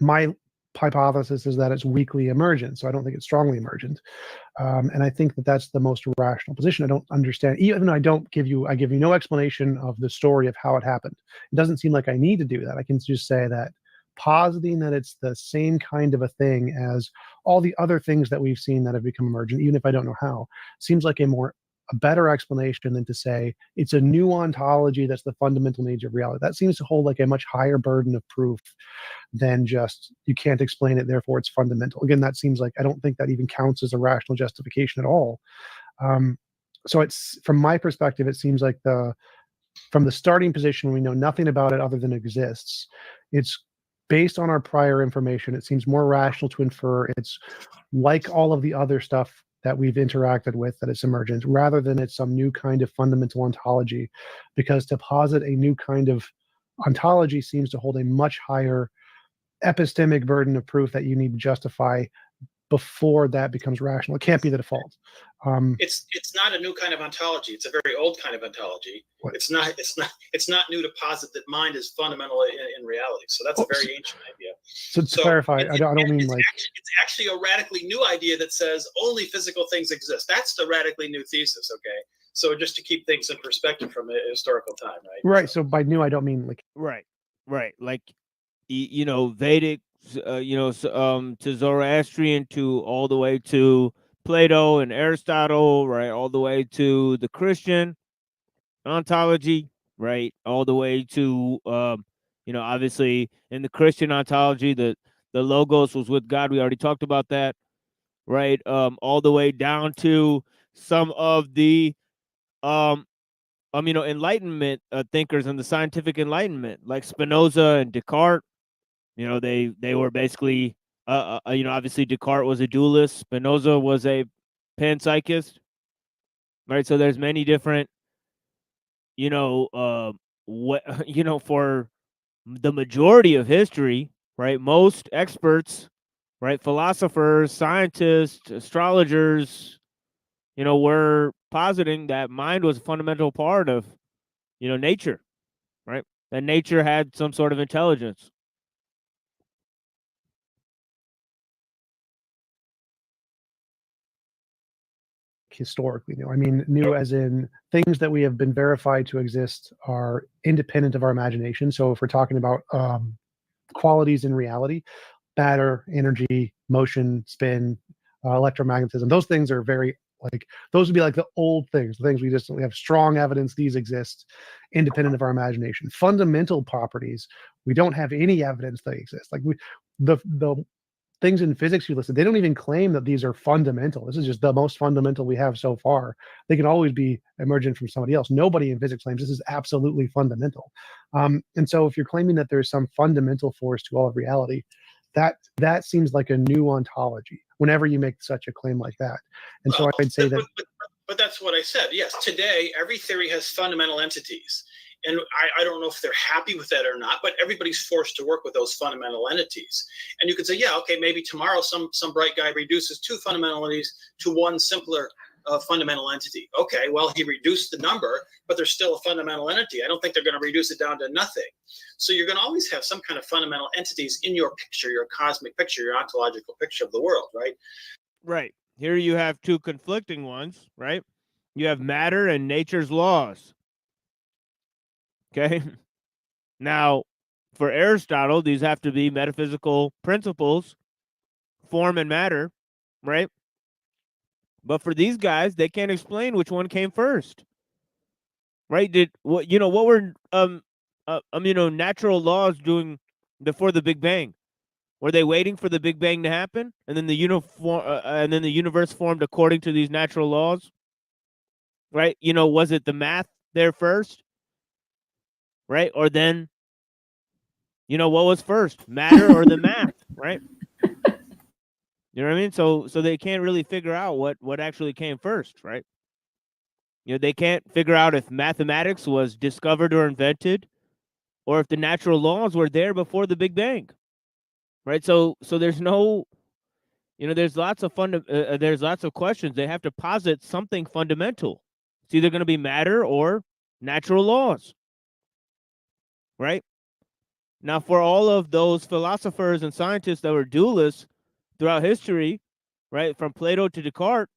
my hypothesis is that it's weakly emergent, so I don't think it's strongly emergent. And I think that that's the most rational position. I don't understand, even though I give you no explanation of the story of how it happened. It doesn't seem like I need to do that. I can just say that positing that it's the same kind of a thing as all the other things that we've seen that have become emergent, even if I don't know how, seems like a better explanation than to say it's a new ontology that's the fundamental nature of reality. That seems to hold like a much higher burden of proof than just you can't explain it, therefore it's fundamental. Again, that seems like I don't think that even counts as a rational justification at all. So it's, from my perspective, it seems like from the starting position, we know nothing about it other than it exists. It's based on our prior information. It seems more rational to infer it's like all of the other stuff that we've interacted with, that it's emergent, rather than it's some new kind of fundamental ontology, because to posit a new kind of ontology seems to hold a much higher epistemic burden of proof that you need to justify before that becomes rational. It can't be the default. It's not a new kind of ontology. It's a very old kind of ontology. It's not new to posit that mind is fundamental in reality. So that's a very ancient idea. So to clarify, I don't mean like it's actually a radically new idea that says only physical things exist. That's the radically new thesis. Okay, so just to keep things in perspective from a historical time, right? Right. So by new, I don't mean like right. Like Vedic, to Zoroastrian, to all the way to Plato and Aristotle, right? All the way to the Christian ontology, right? All the way to, obviously in the Christian ontology, the logos was with God. We already talked about that, right? All the way down to some of the, Enlightenment thinkers and the scientific Enlightenment, like Spinoza and Descartes. They were basically, obviously Descartes was a dualist. Spinoza was a panpsychist, right? So there's many different, for the majority of history, right? Most experts, right? Philosophers, scientists, astrologers, were positing that mind was a fundamental part of, nature, right? That nature had some sort of intelligence. Historically new. I mean, new as in things that we have been verified to exist are independent of our imagination. So if we're talking about qualities in reality, matter, energy, motion, spin, electromagnetism, those things are very, like, those would be like the old things, the things we have strong evidence these exist independent of our imagination. Fundamental properties, we don't have any evidence they exist. Like the things in physics you listed, they don't even claim that these are fundamental. This is just the most fundamental we have so far. They can always be emergent from somebody else. Nobody in physics claims this is absolutely fundamental. And so if you're claiming that there's some fundamental force to all of reality, that seems like a new ontology whenever you make such a claim like that. And so I'd say that. But that's what I said. Yes, today every theory has fundamental entities. And I don't know if they're happy with that or not, but everybody's forced to work with those fundamental entities. And you could say, yeah, okay, maybe tomorrow some bright guy reduces two fundamental entities to one simpler fundamental entity. Okay, well, he reduced the number, but there's still a fundamental entity. I don't think they're going to reduce it down to nothing. So you're going to always have some kind of fundamental entities in your picture, your cosmic picture, your ontological picture of the world, right? Right. Here you have two conflicting ones, right? You have matter and nature's laws. Okay. Now, for Aristotle, these have to be metaphysical principles, form and matter, right? But for these guys, they can't explain which one came first, right? What were natural laws doing before the Big Bang? Were they waiting for the Big Bang to happen, and then the universe formed according to these natural laws, right? Was it the math there first? Right? Or then, what was first, matter or the math, right? You know what I mean? So they can't really figure out what actually came first, right? They can't figure out if mathematics was discovered or invented, or if the natural laws were there before the Big Bang, right? So there's no, there's lots of there's lots of questions. They have to posit something fundamental. It's either going to be matter or natural laws. Right? Now, for all of those philosophers and scientists that were dualists throughout history, right, from Plato to Descartes,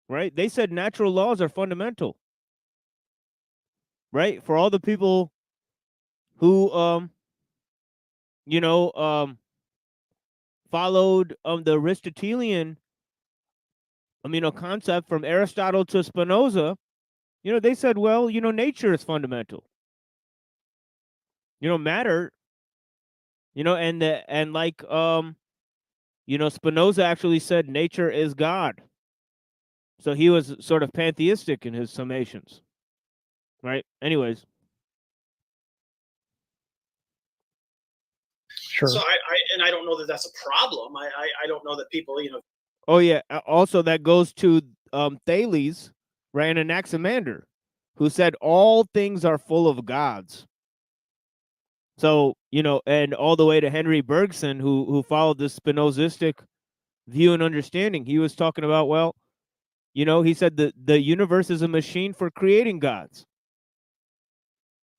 right, they said natural laws are fundamental, right? For all the people who, followed the Aristotelian, concept from Aristotle to Spinoza, they said, well, nature is fundamental. Matter, and like, Spinoza actually said nature is God. So he was sort of pantheistic in his summations, right? Anyways. Sure. So I don't know that that's a problem. I don't know that people, Oh yeah. Also, that goes to Thales, right, and Anaximander, who said all things are full of gods. So and all the way to Henry Bergson, who followed the Spinozistic view and understanding. He was talking about, well, he said the universe is a machine for creating gods.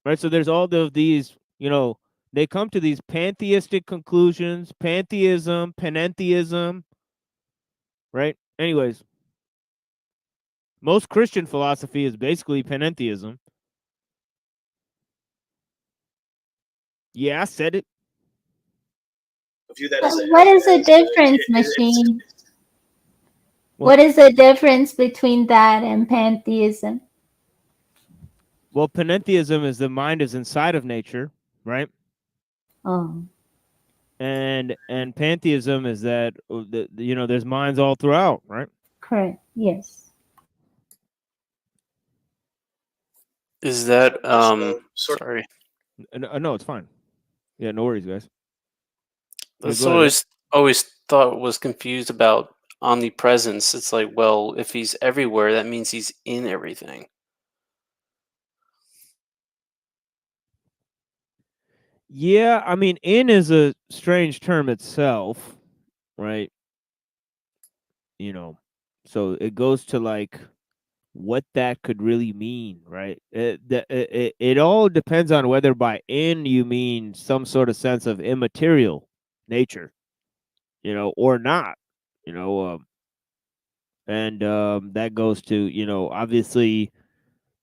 Right. So there's all of these, they come to these pantheistic conclusions, pantheism, panentheism. Right. Anyways, most Christian philosophy is basically panentheism. Yeah, I said it. view that as What is the difference, machine? What is the difference between that and pantheism? Well, panentheism is the mind is inside of nature, right? Oh. And pantheism is that there's minds all throughout, right? Correct. Yes. Is that sorry? No, it's fine. Yeah, no worries, guys. That's go ahead. always thought was confused about omnipresence. It's like, well, if he's everywhere, that means he's in everything. Yeah, in is a strange term itself, right? So it goes to like what that could really mean, right? It all depends on whether by in you mean some sort of sense of immaterial nature, or not, and that goes to, obviously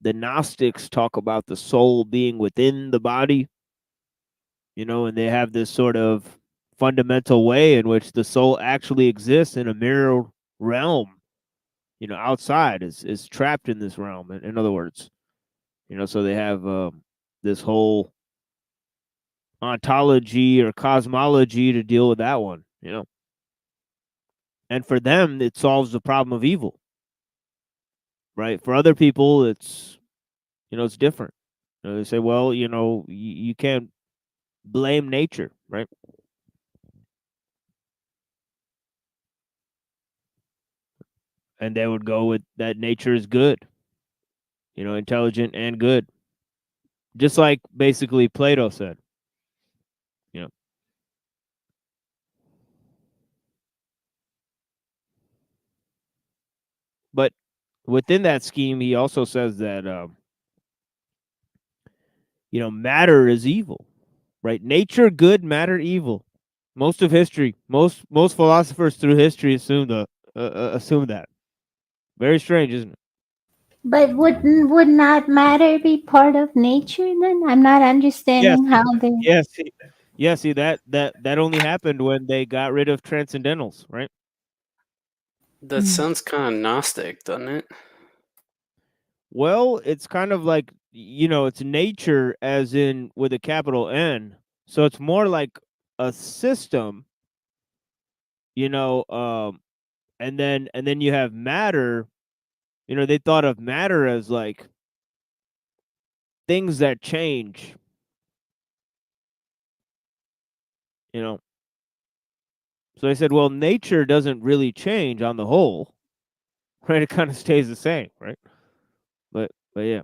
the Gnostics talk about the soul being within the body, and they have this sort of fundamental way in which the soul actually exists in a mirror realm, outside is trapped in this realm. In other words, so they have this whole ontology or cosmology to deal with that one, and for them it solves the problem of evil, right? For other people it's it's different. They say, well, you can't blame nature, right? And they would go with that nature is good, intelligent and good, just like basically Plato said. But within that scheme, he also says that matter is evil, right? Nature good, matter evil. Most of history, most philosophers through history assume that. Very strange, isn't it? But would not matter be part of nature then? I'm not understanding how they. Yes. See that only happened when they got rid of transcendentals, right? That sounds kind of Gnostic, doesn't it? Well, it's kind of like it's nature as in with a capital N. So it's more like a system, and then you have matter. They thought of matter as like things that change. So they said, well, nature doesn't really change on the whole, right? It kind of stays the same, right? But yeah.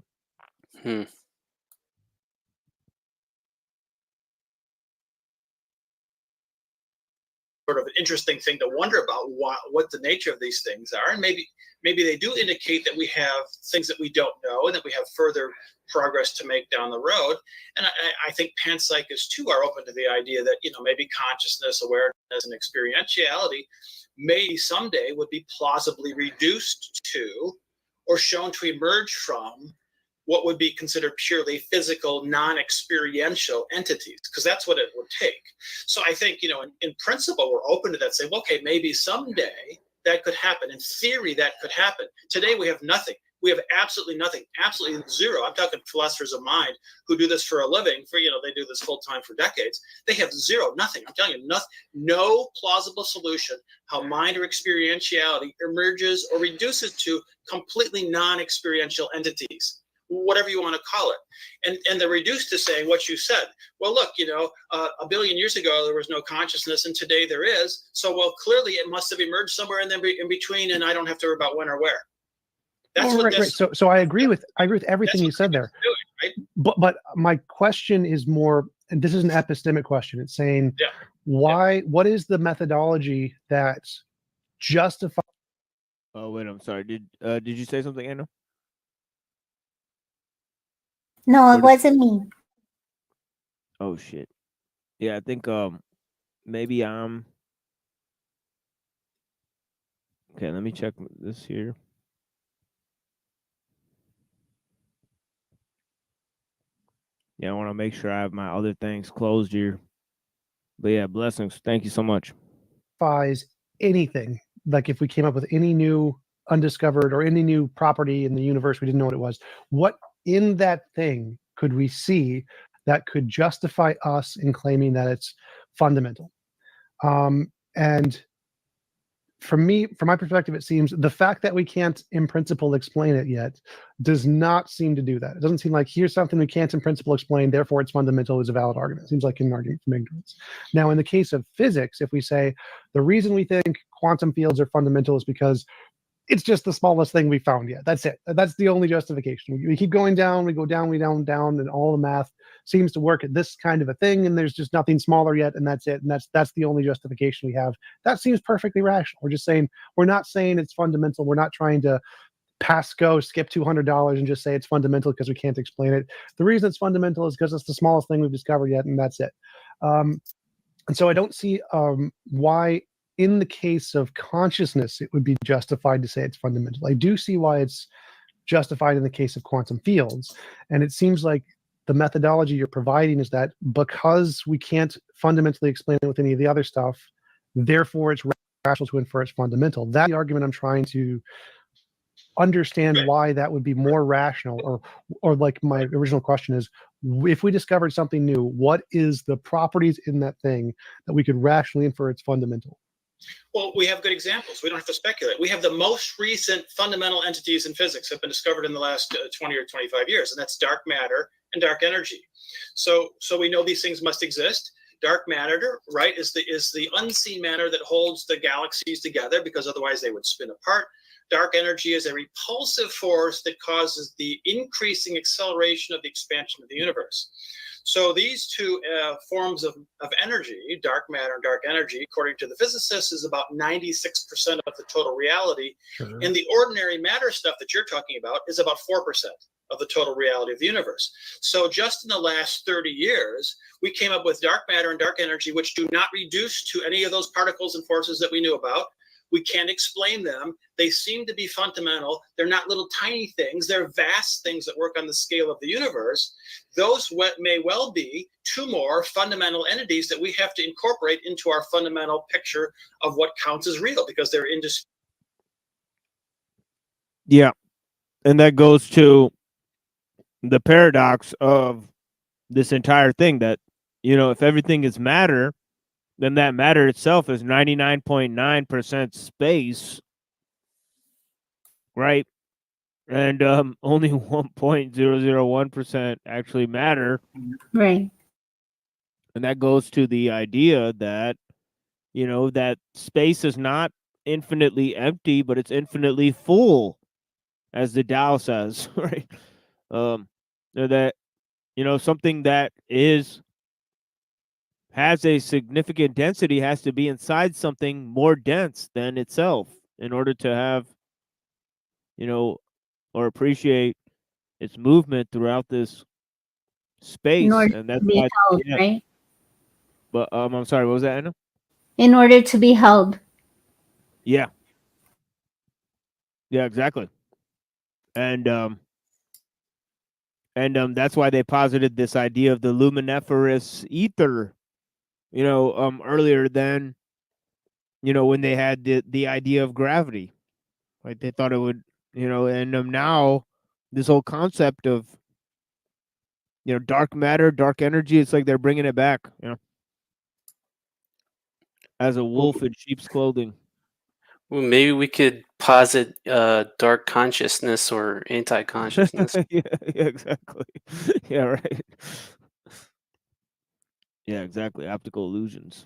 sort of an interesting thing to wonder about what the nature of these things are, and maybe they do indicate that we have things that we don't know and that we have further progress to make down the road. And I think panpsychists too are open to the idea that, you know, maybe consciousness, awareness, and experientiality may someday would be plausibly reduced to or shown to emerge from what would be considered purely physical, non-experiential entities, because that's what it would take. So I think, you know, in principle, we're open to that, say, well, okay, maybe someday that could happen. In theory, that could happen. Today, we have nothing. We have absolutely nothing, absolutely zero. I'm talking philosophers of mind who do this for a living, they do this full time for decades. They have zero, nothing. I'm telling you, nothing, no plausible solution how mind or experientiality emerges or reduces to completely non-experiential entities, whatever you want to call it. And they're reduced to saying what you said. Well, look, a billion years ago, there was no consciousness, and today there is. So, well, clearly it must have emerged somewhere in between, and I don't have to worry about when or where. That's what right. So I agree with everything you said there. Doing, right? But my question is more, and this is an epistemic question. It's saying, what is the methodology that justifies? Oh wait, I'm sorry. Did you say something, Anna? No, it wasn't me. Oh shit. Yeah, I think maybe I'm okay. Let me check this here. Yeah, I want to make sure I have my other things closed here. But yeah, blessings. Thank you so much. Anything, like if we came up with any new undiscovered or any new property in the universe, we didn't know what it was. What in that thing could we see that could justify us in claiming that it's fundamental? And from my perspective, it seems the fact that we can't in principle explain it yet does not seem to do that. It doesn't seem like here's something we can't in principle explain, therefore it's fundamental is a valid argument. It seems like an argument from ignorance. Now, in the case of physics, if we say the reason we think quantum fields are fundamental is because it's just the smallest thing we found yet. That's it. That's the only justification. We keep going down, we go down, and all the math seems to work at this kind of a thing, and there's just nothing smaller yet, and that's it. And that's the only justification we have. That seems perfectly rational. We're not saying it's fundamental. We're not trying to pass go, skip $200 and just say it's fundamental because we can't explain it. The reason it's fundamental is because it's the smallest thing we've discovered yet, and that's it. And so I don't see why in the case of consciousness, it would be justified to say it's fundamental. I do see why it's justified in the case of quantum fields. And it seems like the methodology you're providing is that because we can't fundamentally explain it with any of the other stuff, therefore it's rational to infer it's fundamental. That's the argument I'm trying to understand why that would be more rational, or like my original question is, if we discovered something new, what is the properties in that thing that we could rationally infer it's fundamental? Well, we have good examples. We don't have to speculate. We have the most recent fundamental entities in physics have been discovered in the last 20 or 25 years, and that's dark matter and dark energy. So we know these things must exist. Dark matter, right, is the unseen matter that holds the galaxies together, because otherwise they would spin apart. Dark energy is a repulsive force that causes the increasing acceleration of the expansion of the universe. So these two forms of energy, dark matter and dark energy, according to the physicists, is about 96% of the total reality. Sure. And the ordinary matter stuff that you're talking about is about 4% of the total reality of the universe. So just in the last 30 years, we came up with dark matter and dark energy, which do not reduce to any of those particles and forces that we knew about. We can't explain them. They seem to be fundamental. They're not little tiny things. They're vast things that work on the scale of the universe. Those may well be two more fundamental entities that we have to incorporate into our fundamental picture of what counts as real, because they're indisputable. Yeah. And that goes to the paradox of this entire thing, that, if everything is matter, then that matter itself is 99.9% space, right? And only 1.001% actually matter. Right. And that goes to the idea that, that space is not infinitely empty, but it's infinitely full, as the Tao says, right? That, something that is has a significant density has to be inside something more dense than itself in order to have, or appreciate its movement throughout this In space. order And to that's be why, held, yeah. right? But I'm sorry, what was that, Anna? In order to be held. Yeah. Yeah, exactly. And that's why they posited this idea of the luminiferous ether, earlier than, when they had the idea of gravity. Like they thought it would, and now this whole concept of, dark matter, dark energy, it's like they're bringing it back, as a wolf in sheep's clothing. Well, maybe we could posit dark consciousness or anti-consciousness. Yeah, exactly. Yeah, right. Yeah, exactly. Optical illusions.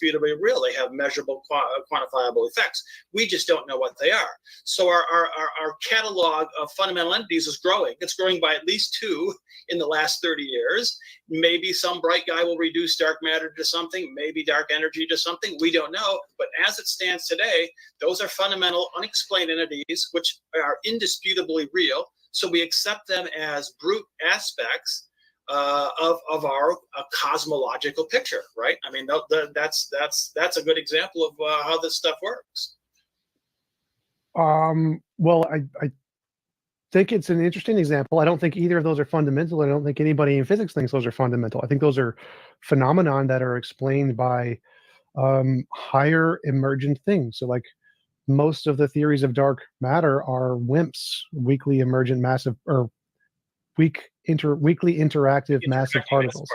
Indisputably real. They have measurable, quantifiable effects. We just don't know what they are. So our catalog of fundamental entities is growing. It's growing by at least 2 in the last 30 years. Maybe some bright guy will reduce dark matter to something, maybe dark energy to something. We don't know. But as it stands today, those are fundamental, unexplained entities, which are indisputably real. So we accept them as brute aspects of our cosmological picture, right? I mean, that's a good example of how this stuff works. Well, I think it's an interesting example. I don't think either of those are fundamental. I don't think anybody in physics thinks those are fundamental. I think those are phenomenon that are explained by higher emergent things. So, like, most of the theories of dark matter are WIMPs, weakly emergent massive, or weakly interactive massive particles.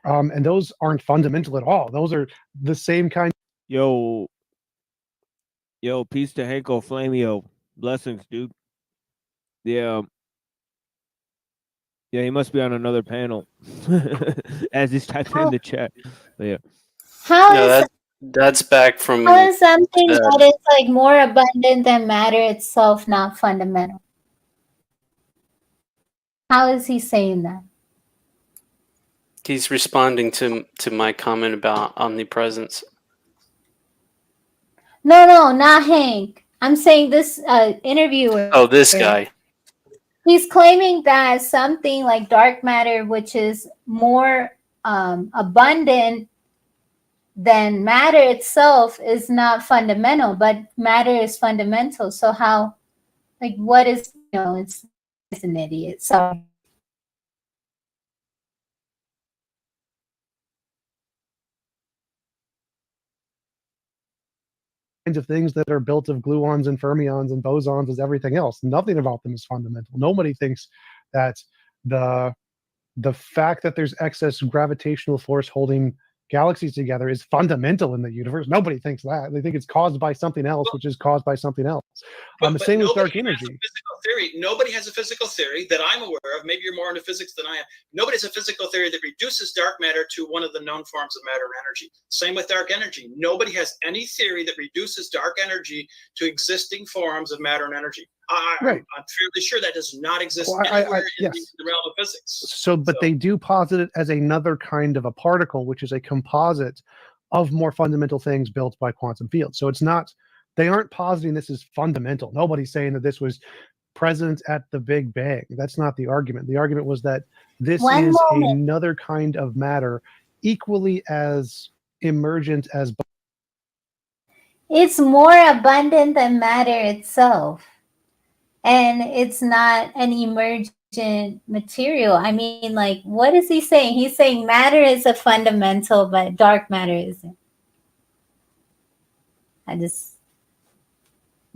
And those aren't fundamental at all. Those are the same kind. Yo, peace to Hanko Flamio. Blessings, dude. Yeah. Yeah, he must be on another panel as he's typing in the chat. But yeah. How No, is that's back from how is something that. that is like more abundant than matter itself not fundamental? How is he saying that? He's responding to my comment about omnipresence. No, not Hank. I'm saying this interviewer. Oh, this guy. He's claiming that something like dark matter, which is more abundant than matter itself, is not fundamental, but matter is fundamental. So how, like, what is, it's an idiot. Sorry. Kinds of things that are built of gluons and fermions and bosons as everything else. Nothing about them is fundamental. Nobody thinks that the fact that there's excess gravitational force holding galaxies together is fundamental in the universe. Nobody thinks that. They think it's caused by something else, which is caused by something else. The same with dark energy. Nobody has a physical theory that I'm aware of. Maybe you're more into physics than I am. Nobody has a physical theory that reduces dark matter to one of the known forms of matter and energy. Same with dark energy. Nobody has any theory that reduces dark energy to existing forms of matter and energy. Right. I'm fairly sure that does not exist Well, anywhere in yes. the realm of physics. So, but they do posit it as another kind of a particle, which is a composite of more fundamental things built by quantum fields. So it's not, they aren't positing this as fundamental. Nobody's saying that this was present at the Big Bang. That's not the argument. The argument was that this is another kind of matter, equally as emergent as. It's more abundant than matter itself. And it's not an emergent material. I mean, like, what is he saying? He's saying matter is a fundamental, but dark matter isn't.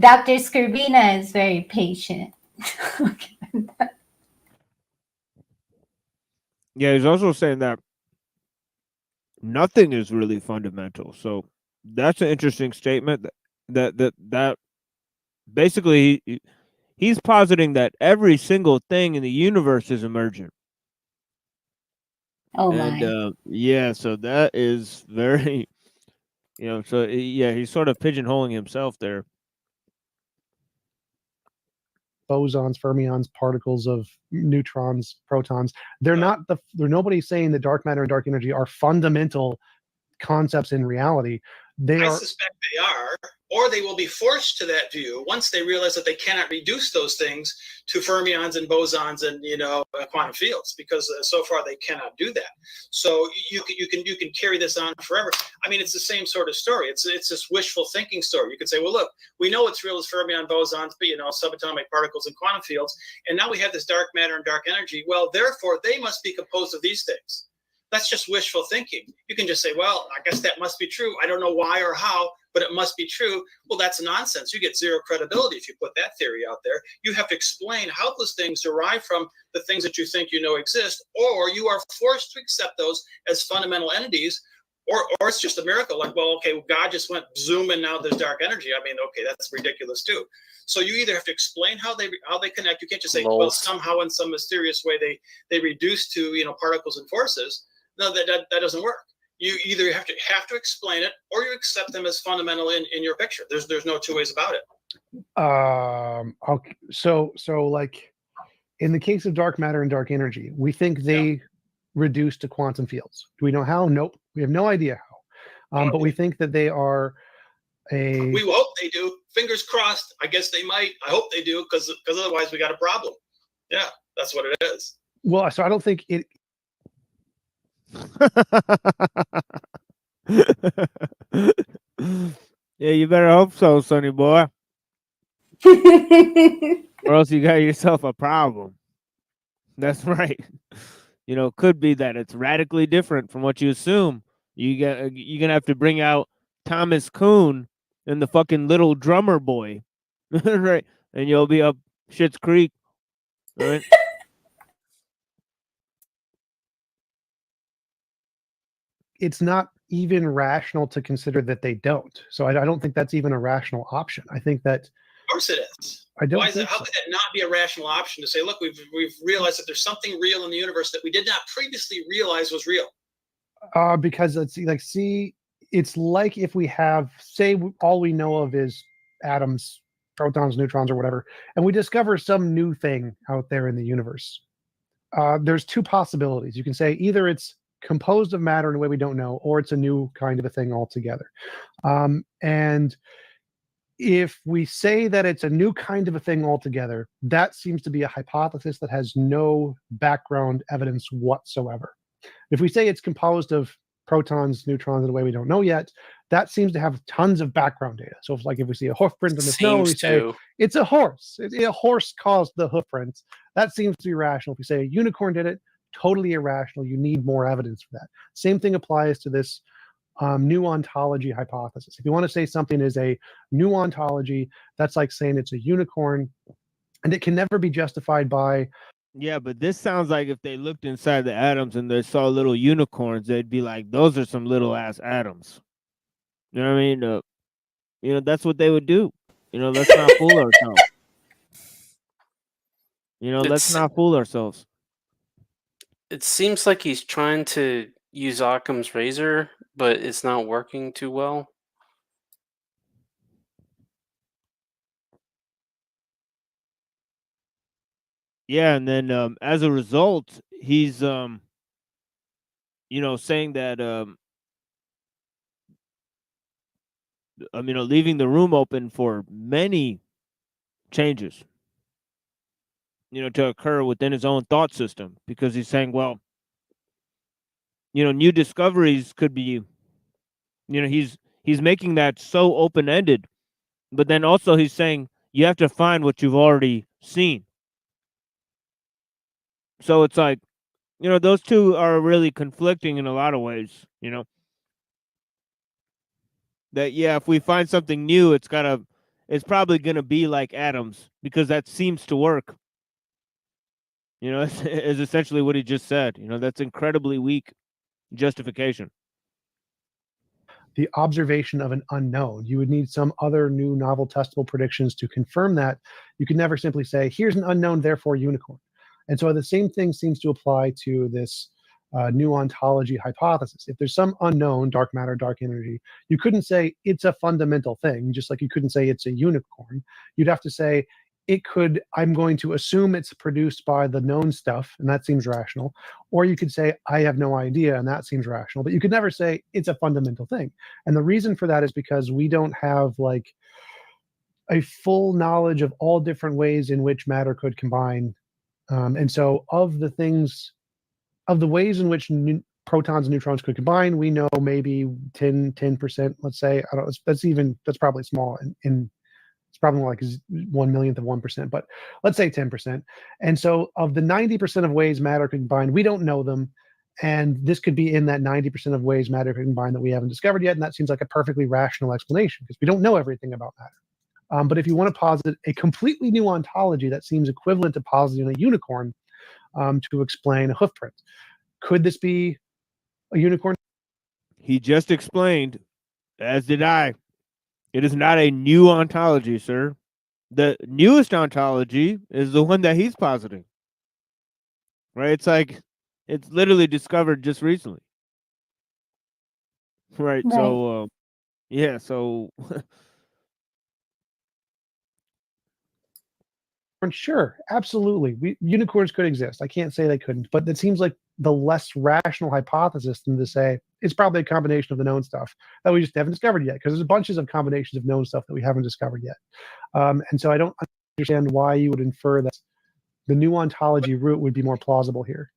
Dr. Scribina is very patient. Yeah, he's also saying that nothing is really fundamental. So that's an interesting statement. That basically he's positing that every single thing in the universe is emergent. Oh and yeah, so that is very, so yeah, he's sort of pigeonholing himself there. bosons, fermions, particles of neutrons, protons. They're not nobody's saying that dark matter and dark energy are fundamental concepts in reality. They I are. suspect they are, or they will be forced to that view once they realize that they cannot reduce those things to fermions and bosons and quantum fields, because so far they cannot do that. So you can carry this on forever. I mean, it's the same sort of story. It's this wishful thinking story. You could say, well, look, we know what's real is fermion, bosons, but subatomic particles and quantum fields, and now we have this dark matter and dark energy. Well, therefore, they must be composed of these things. That's just wishful thinking. You can just say, well, I guess that must be true. I don't know why or how, but it must be true. Well, that's nonsense. You get zero credibility if you put that theory out there. You have to explain how those things derive from the things that you think you know exist, or you are forced to accept those as fundamental entities, or it's just a miracle. Like, well, okay, God just went zoom and now there's dark energy. I mean, okay, that's ridiculous too. So you either have to explain how they connect. You can't just say, well, somehow in some mysterious way they reduce to particles and forces. No, that doesn't work. You either have to explain it, or you accept them as fundamental in your picture. There's no two ways about it. Okay. So like in the case of dark matter and dark energy, we think they reduce to quantum fields. Do we know how? Nope. We have no idea how. But we think that they are We hope they do. Fingers crossed. I guess they might. I hope they do, because otherwise we got a problem. Yeah, that's what it is. Well, so I don't think it. Yeah, you better hope so, sonny boy. Or else you got yourself a problem. That's right. Could be that it's radically different from what you assume. You're gonna have to bring out Thomas Kuhn and the fucking little drummer boy, right? And you'll be up Schitt's Creek, right? It's not even rational to consider that they don't. So I don't think that's even a rational option. I think that. Of course it is. I don't. How could that not be a rational option to say, look, we've realized that there's something real in the universe that we did not previously realize was real? Because it's like if we have, say, all we know of is atoms, protons, neutrons, or whatever, and we discover some new thing out there in the universe. There's two possibilities. You can say either it's composed of matter in a way we don't know, or it's a new kind of a thing altogether. And if we say that it's a new kind of a thing altogether, that seems to be a hypothesis that has no background evidence whatsoever. If we say it's composed of protons, neutrons in a way we don't know yet, that seems to have tons of background data. So if we see a hoof print in the snow, we say it's a horse. A horse caused the hoof prints. That seems to be rational. If we say a unicorn did it, totally irrational. You need more evidence for that. Same thing applies to this new ontology hypothesis. If you want to say something is a new ontology, that's like saying it's a unicorn, and it can never be justified by. Yeah, but this sounds like if they looked inside the atoms and they saw little unicorns, they'd be like, those are some little ass atoms. You know what I mean? That's what they would do. Let's not fool ourselves. Let's not fool ourselves. It seems like he's trying to use Occam's razor, but it's not working too well. Yeah, and then as a result, he's saying that leaving the room open for many changes, to occur within his own thought system, because he's saying, well, new discoveries could be, he's making that so open-ended, but then also he's saying you have to find what you've already seen. So it's like, those two are really conflicting in a lot of ways, that, yeah, if we find something new, it's probably going to be like atoms, because that seems to work. Is essentially what he just said. That's incredibly weak justification. The observation of an unknown. You would need some other new novel testable predictions to confirm that. You could never simply say, here's an unknown, therefore unicorn. And so the same thing seems to apply to this new ontology hypothesis. If there's some unknown, dark matter, dark energy, you couldn't say it's a fundamental thing, just like you couldn't say it's a unicorn. You'd have to say it could, I'm going to assume it's produced by the known stuff, and that seems rational. Or you could say, I have no idea, and that seems rational. But you could never say it's a fundamental thing. And the reason for that is because we don't have like a full knowledge of all different ways in which matter could combine. And so of the things, of the ways in which protons and neutrons could combine, we know maybe 10%, let's say. I don't know, that's probably small. It's probably more like 1/1,000,000th of 1%, but let's say 10%. And so of the 90% of ways matter could combine, we don't know them. And this could be in that 90% of ways matter could combine that we haven't discovered yet. And that seems like a perfectly rational explanation because we don't know everything about matter. But if you want to posit a completely new ontology that seems equivalent to positing a unicorn to explain a hoof print, could this be a unicorn? He just explained, as did I. It is not a new ontology, sir. The newest ontology is the one that he's positing. Right? It's like it's literally discovered just recently. Right. So yeah, so Sure, absolutely. Unicorns could exist. I can't say they couldn't, but it seems like the less rational hypothesis than to say it's probably a combination of the known stuff that we just haven't discovered yet, because there's bunches of combinations of known stuff that we haven't discovered yet. And so I don't understand why you would infer that the new ontology route would be more plausible here.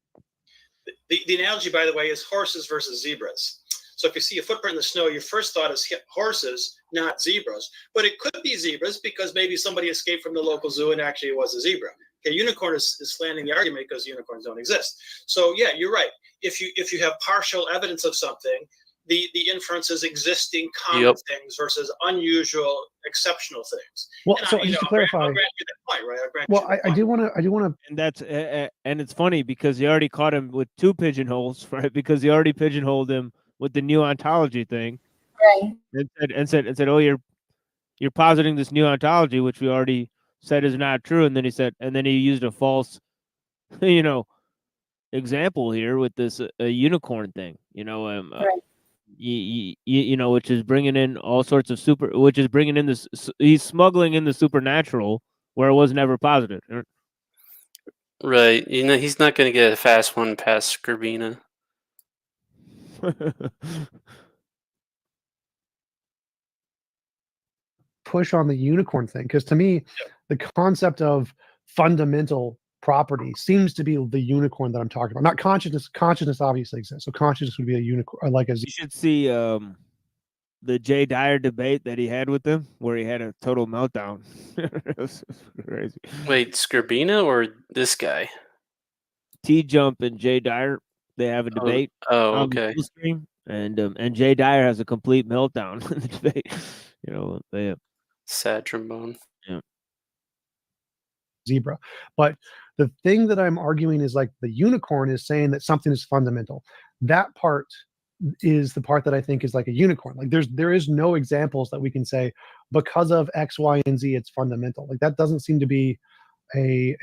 The analogy, by the way, is horses versus zebras. So if you see a footprint in the snow, your first thought is horses, not zebras. But it could be zebras because maybe somebody escaped from the local zoo and actually it was a zebra. Okay, unicorn is slanting the argument because unicorns don't exist. So yeah, you're right. If you have partial evidence of something, the inference is existing common things versus unusual, exceptional things. Well, and so just to clarify, I'll grant you that point, right? I'll grant well, you that I do want to, and that's and it's funny because he already caught him with two pigeonholes, right? Because he already pigeonholed him with the new ontology thing, right? And said, oh, you're positing this new ontology, which we already said is not true, and then he said, and then he used a false, example here with this unicorn thing, Right. Which is bringing in all sorts of which is bringing in this, he's smuggling in the supernatural where it was never posited. Right. He's not going to get a fast one past Scribina. push on the unicorn thing, because to me, the concept of fundamental property seems to be the unicorn that I'm talking about. Not consciousness. Consciousness obviously exists, so consciousness would be a unicorn, like a. You should see the Jay Dyer debate that he had with him, where he had a total meltdown. It was crazy. Wait, Scribina or this guy? T-Jump and Jay Dyer, they have a debate. Oh, on okay. the stream, and Jay Dyer has a complete meltdown in the debate. They sad trombone. Yeah. Zebra, but the thing that I'm arguing is like the unicorn is saying that something is fundamental. That part is the part that I think is like a unicorn. Like there is no examples that we can say because of X, Y, and Z it's fundamental. Like that doesn't seem to be a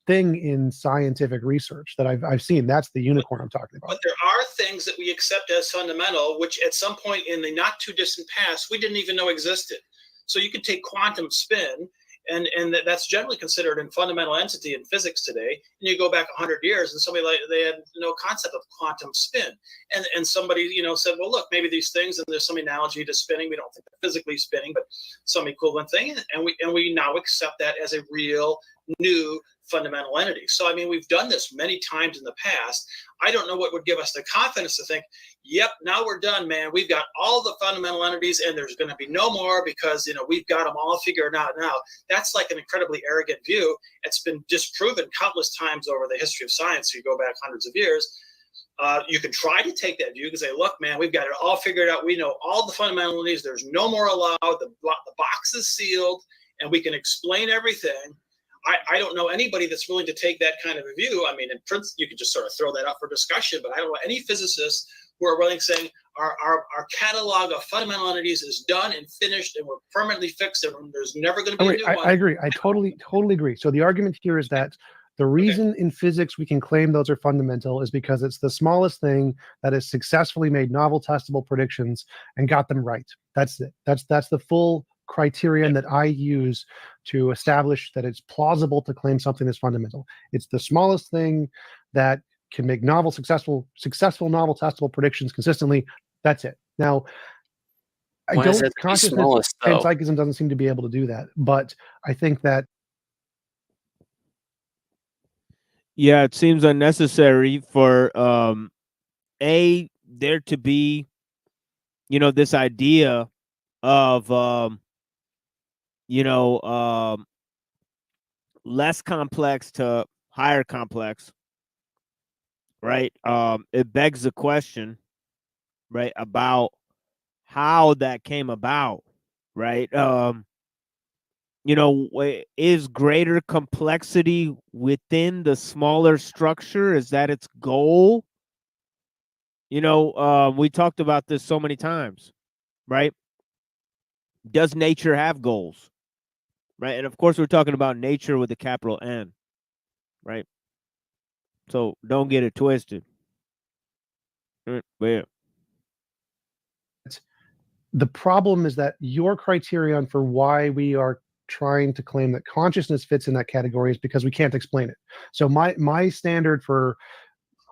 thing in scientific research that I've seen. That's the unicorn I'm talking about. But there are things that we accept as fundamental, which at some point in the not too distant past we didn't even know existed. So you can take quantum spin, and that's generally considered a fundamental entity in physics today. And you go back 100 years, and they had no concept of quantum spin. And somebody said, well, look, maybe these things, and there's some analogy to spinning. We don't think they're physically spinning, but some equivalent thing. And we now accept that as a real new fundamental entity. So I mean, we've done this many times in the past. I don't know what would give us the confidence to think, yep, now we're done, man. We've got all the fundamental entities and there's going to be no more because we've got them all figured out now. That's like an incredibly arrogant view. It's been disproven countless times over the history of science. You go back hundreds of years. You can try to take that view and say, look, man, we've got it all figured out. We know all the fundamental entities. There's no more allowed. The box is sealed and we can explain everything. I don't know anybody that's willing to take that kind of a view. I mean, in principle, you could just sort of throw that out for discussion, but I don't know any physicists who are willing to say our catalog of fundamental entities is done and finished and we're permanently fixed and there's never going to be a new one. I agree. I totally agree. So the argument here is that the reason in physics we can claim those are fundamental is because it's the smallest thing that has successfully made novel testable predictions and got them right. That's it. That's the full criterion that I use to establish that it's plausible to claim something that's fundamental. It's the smallest thing that can make successful novel testable predictions consistently. That's it. Now, Why is that the consciousness smallest, though? panpsychism doesn't seem to be able to do that, but I think that Yeah, it seems unnecessary for there to be, this idea of less complex to higher complex, right? It begs the question, right, about how that came about, right? Is greater complexity within the smaller structure? Is that its goal? We talked about this so many times, right? Does nature have goals? Right? And of course, we're talking about nature with a capital N, right? So don't get it twisted. But yeah. the problem is that your criterion for why we are trying to claim that consciousness fits in that category is because we can't explain it. So my standard for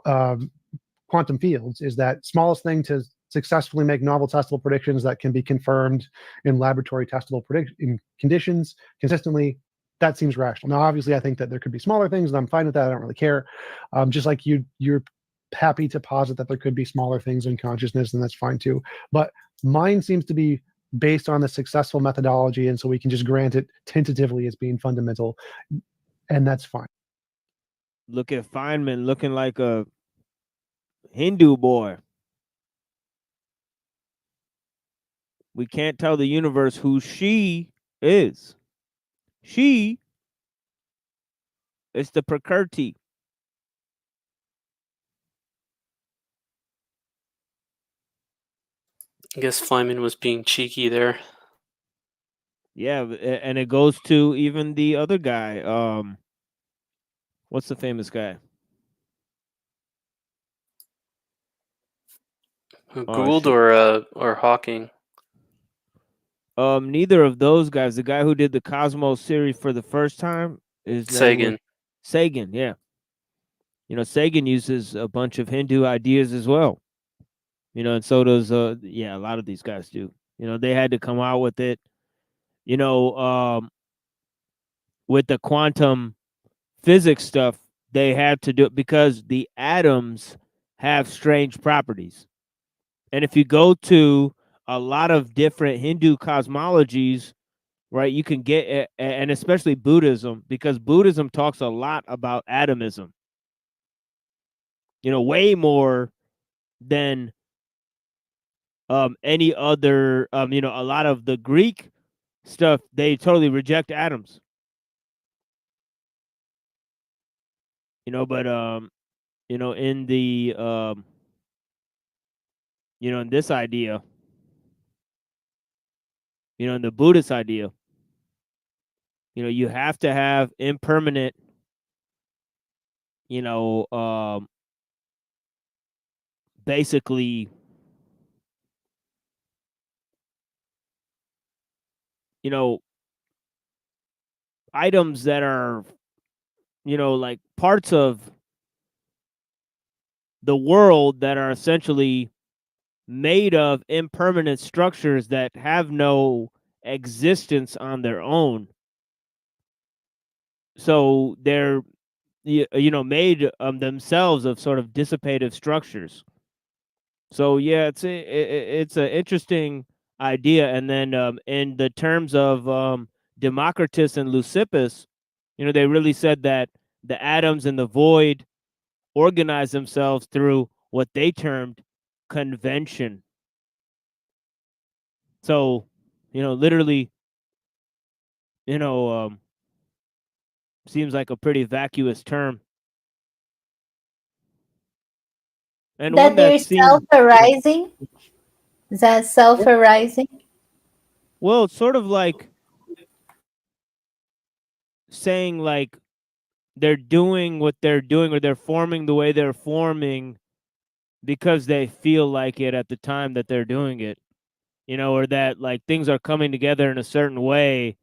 quantum fields is that smallest thing to successfully make novel testable predictions that can be confirmed in laboratory testable in conditions consistently. That seems rational. Now, obviously, I think that there could be smaller things, and I'm fine with that. I don't really care. Just like you're happy to posit that there could be smaller things in consciousness, and that's fine too. But mine seems to be based on the successful methodology, and so we can just grant it tentatively as being fundamental, and that's fine. Look at Feynman looking like a Hindu boy. We can't tell the universe who she is. She is the Prakriti. I guess Feynman was being cheeky there. Yeah, and it goes to even the other guy. What's the famous guy? Gould or Hawking? Neither of those guys. The guy who did the Cosmos series for the first time is Sagan. Sagan, yeah. Sagan uses a bunch of Hindu ideas as well. And so does a lot of these guys do. They had to come out with it. With the quantum physics stuff, they had to do it because the atoms have strange properties. And if you go to a lot of different Hindu cosmologies, right, you can get, and especially Buddhism, because Buddhism talks a lot about atomism, way more than any other, a lot of the Greek stuff, they totally reject atoms. But in the in this idea, in the Buddhist idea, you have to have impermanent, basically, items that are, like parts of the world that are essentially made of impermanent structures that have no existence on their own. So they're, made themselves of sort of dissipative structures. So yeah, it's an interesting idea. And then in the terms of Democritus and Leucippus, they really said that the atoms in the void organize themselves through what they termed convention. So, literally, seems like a pretty vacuous term. And that one they're that seems self-arising? Is that self-arising? well, it's sort of like saying like they're doing what they're doing, or they're forming the way they're forming because they feel like it at the time that they're doing it. you know, or that like things are coming together in a certain way,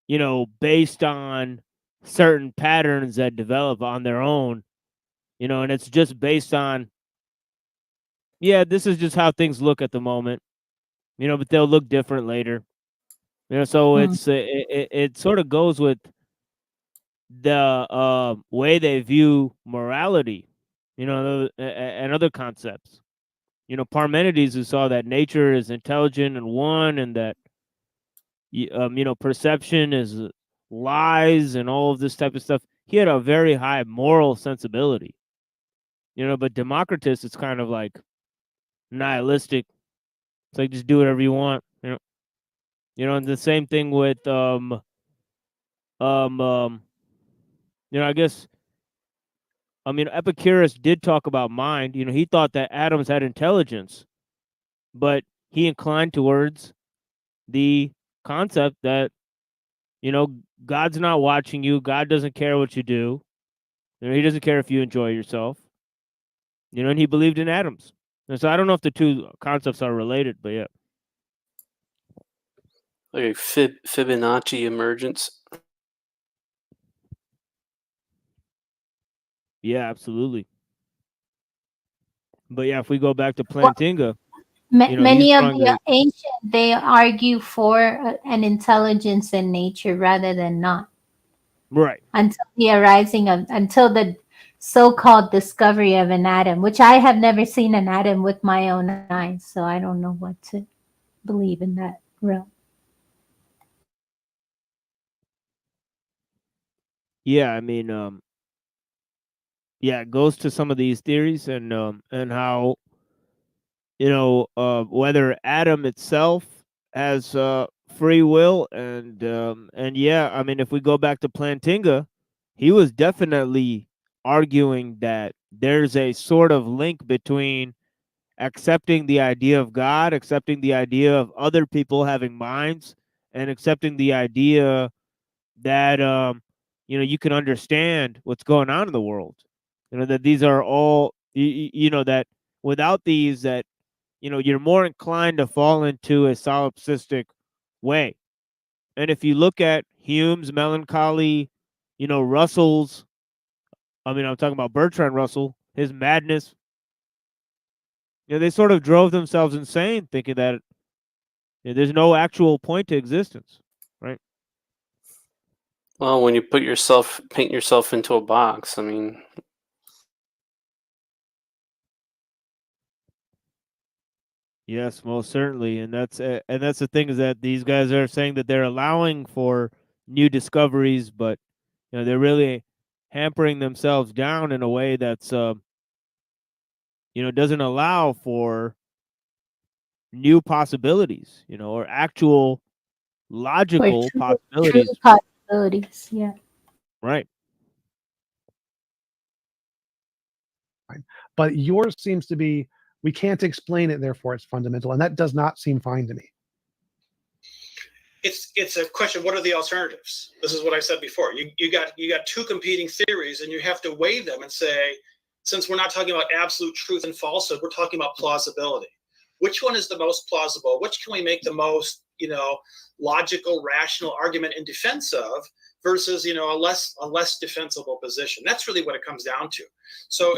you know, based on certain patterns that develop on their own, you know, and it's just based on, yeah, this is just how things look at the moment, you know, but they'll look different later, you know. So it's it sort of goes with the way they view morality, you know, and other concepts. You know, Parmenides, who saw that nature is intelligent and one, and that you know, perception is lies and all of this type of stuff. He had a very high moral sensibility, you know. But Democritus, it's kind of like nihilistic. It's like just do whatever you want, you know. You know, and the same thing with you know, I guess, I mean, Epicurus did talk about mind. You know, he thought that atoms had intelligence, but he inclined towards the concept that, you know, God's not watching you. God doesn't care what you do. You know, he doesn't care if you enjoy yourself. You know, and he believed in atoms. And so I don't know if the two concepts are related, but yeah. Like Fibonacci emergence. Yeah, absolutely. But yeah, if we go back to Plantinga, you know, Many he's of strongly, the ancient, they argue for an intelligence in nature rather than not. right. Until the arising of, until the so-called discovery of an atom, which I have never seen an atom with my own eyes, so I don't know what to believe in that realm. Yeah, I mean, yeah, it goes to some of these theories and how, you know, whether Adam itself has free will, and yeah, I mean, if we go back to Plantinga, he was definitely arguing that there's a sort of link between accepting the idea of God, accepting the idea of other people having minds, and accepting the idea that you know, you can understand what's going on in the world. You know, that these are all you know, that without these, that, you know, you're more inclined to fall into a solipsistic way. And if you look at Hume's melancholy, you know, Russell's, I mean, I'm talking about Bertrand Russell, his madness, you know, they sort of drove themselves insane thinking that, you know, there's no actual point to existence, right? Well, when you paint yourself into a box, I mean, Yes, most certainly, and that's the thing, is that these guys are saying that they're allowing for new discoveries, but, you know, they're really hampering themselves down in a way that's you know, doesn't allow for new possibilities, you know, or actual For logical true possibilities, possibilities, yeah. right? But yours seems to be, we can't explain it, therefore it's fundamental, and that does not seem fine to me. It's a question. What are the alternatives? This is what I said before. You got two competing theories, and you have to weigh them and say, since we're not talking about absolute truth and falsehood, we're talking about plausibility. Which one is the most plausible? Which can we make the most, you know, logical, rational argument in defense of, versus, you know, a less defensible position? That's really what it comes down to. So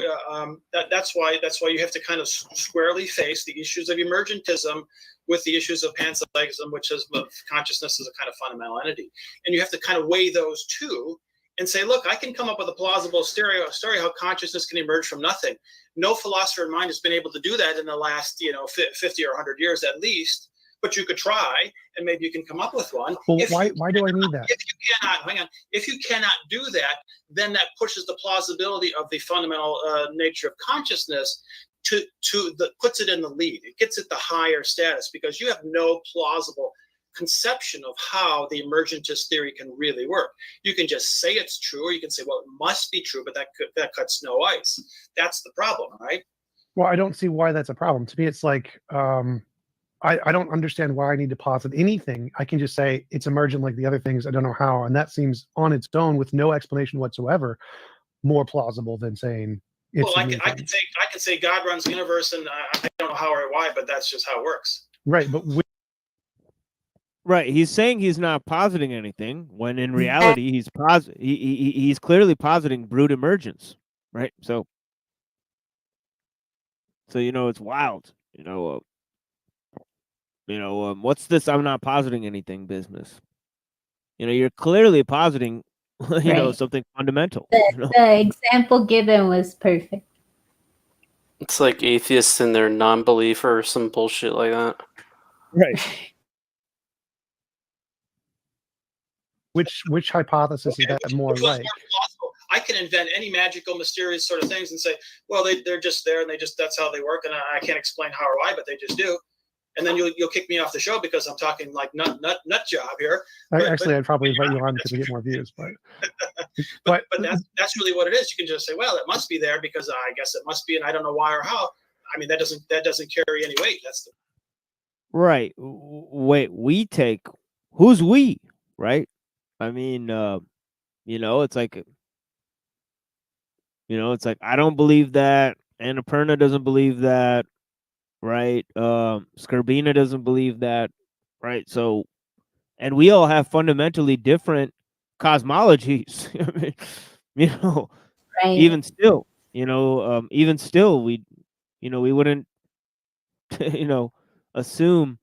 that's why you have to kind of squarely face the issues of emergentism with the issues of panpsychism, which is consciousness as a kind of fundamental entity, and you have to kind of weigh those two and say, look, I can come up with a plausible story how consciousness can emerge from nothing. No philosopher in mind has been able to do that in the last, you know, 50 or 100 years at least. But you could try, and maybe you can come up with one. Well, why do I need that? If you cannot, hang on. If you cannot do that, then that pushes the plausibility of the fundamental nature of consciousness puts it in the lead. It gets it the higher status, because you have no plausible conception of how the emergentist theory can really work. You can just say it's true, or you can say, well, it must be true, but that cuts no ice. That's the problem, right? Well, I don't see why that's a problem. To me, it's like, I don't understand why I need to posit anything. I can just say it's emergent like the other things. I don't know how. And that seems on its own, with no explanation whatsoever, more plausible than saying it's well, I can say God runs the universe, and I don't know how or why, but that's just how it works. Right, but Right, he's saying he's not positing anything when in reality he's clearly positing brute emergence, right? So it's wild. What's this? I'm not positing anything business. You're clearly positing, Right. something fundamental. The example given was perfect. It's like atheists and their non-belief or some bullshit like that. Right. Which hypothesis is that more Which one's like? more plausible? I can invent any magical, mysterious sort of things and say, well, they're just there and that's how they work, and I can't explain how or why, but they just do. And then you'll kick me off the show because I'm talking like nut job here. Actually, I'd probably invite you on because we get more views, but but that's really what it is. You can just say, well, it must be there because I guess it must be, and I don't know why or how. I mean, that doesn't carry any weight. That's the Right. Wait, who's we, right? I mean, it's like I don't believe that, Annapurna doesn't believe that, right? Skrbina doesn't believe that, right? So, and we all have fundamentally different cosmologies. I mean, Right. even still, we wouldn't, assume.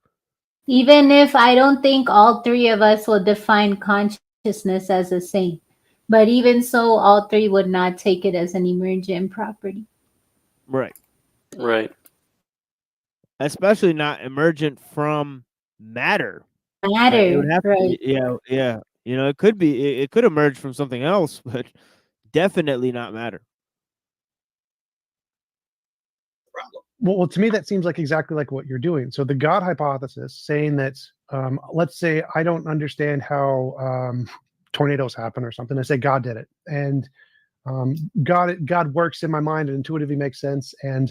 Even if I don't think all three of us will define consciousness as the same, but even so, all three would not take it as an emergent property. Right. Right. Especially not emergent from matter. Matter, It would have right. to, yeah. It could be, it could emerge from something else, but definitely not matter. Well, to me, that seems like exactly like what you're doing. So the God hypothesis, saying that, let's say I don't understand how tornadoes happen or something. I say God did it, and God works in my mind and intuitively makes sense. And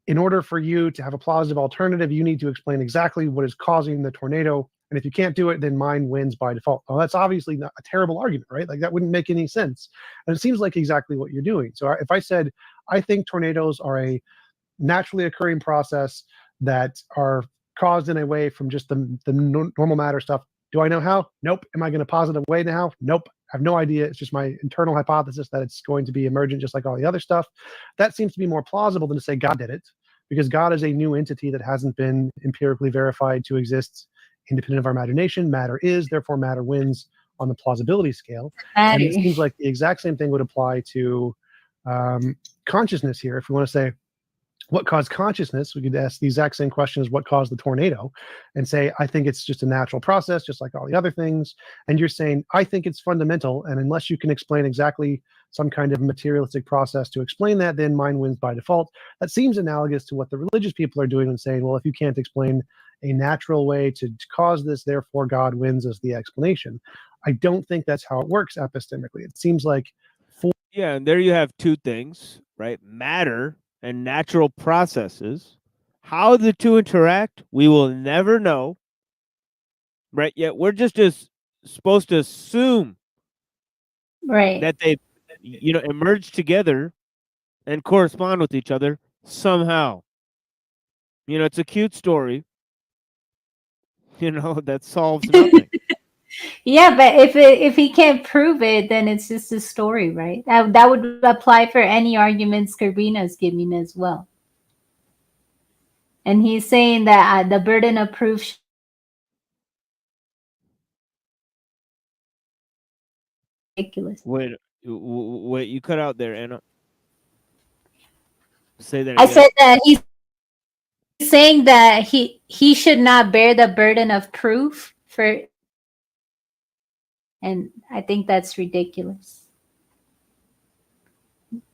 in order for you to have a plausible alternative, you need to explain exactly what is causing the tornado. And if you can't do it, then mine wins by default. Well, that's obviously not a terrible argument, right? Like that wouldn't make any sense. And it seems like exactly what you're doing. So if I said, I think tornadoes are a naturally occurring process that are caused in a way from just the normal matter stuff. Do I know how? Nope. Am I going to posit a way now? Nope. I have no idea. It's just my internal hypothesis that it's going to be emergent just like all the other stuff. That seems to be more plausible than to say God did it, because God is a new entity that hasn't been empirically verified to exist independent of our imagination. Matter is, therefore matter wins on the plausibility scale. And it seems like the exact same thing would apply to consciousness here. If we want to say, what caused consciousness? We could ask the exact same question as what caused the tornado and say, I think it's just a natural process, just like all the other things. And you're saying, I think it's fundamental. And unless you can explain exactly some kind of materialistic process to explain that, then mine wins by default. That seems analogous to what the religious people are doing and saying, well, if you can't explain a natural way to cause this, therefore God wins as the explanation. I don't think that's how it works epistemically. It seems like Yeah, and there you have two things, right? Matter and natural processes. How the two interact, we will never know, right? Yet we're just supposed to assume Right. that they, emerge together and correspond with each other somehow. It's a cute story, that solves nothing. Yeah, but if he can't prove it, then it's just a story, right? That would apply for any argument Skrbina's giving as well. And he's saying that the burden of proof ridiculous. Wait, you cut out there, Anna. Say that I again. said that he's saying that he should not bear the burden of proof for, and I think that's ridiculous.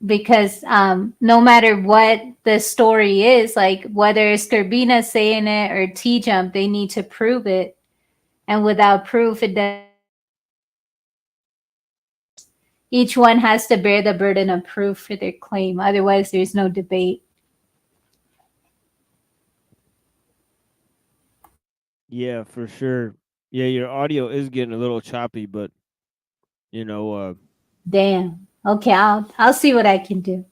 Because no matter what the story is, like whether it's Skrbina saying it or T-Jump, they need to prove it. And without proof, each one has to bear the burden of proof for their claim. Otherwise, there's no debate. Yeah, for sure. Yeah, your audio is getting a little choppy, but Damn. Okay, I'll see what I can do.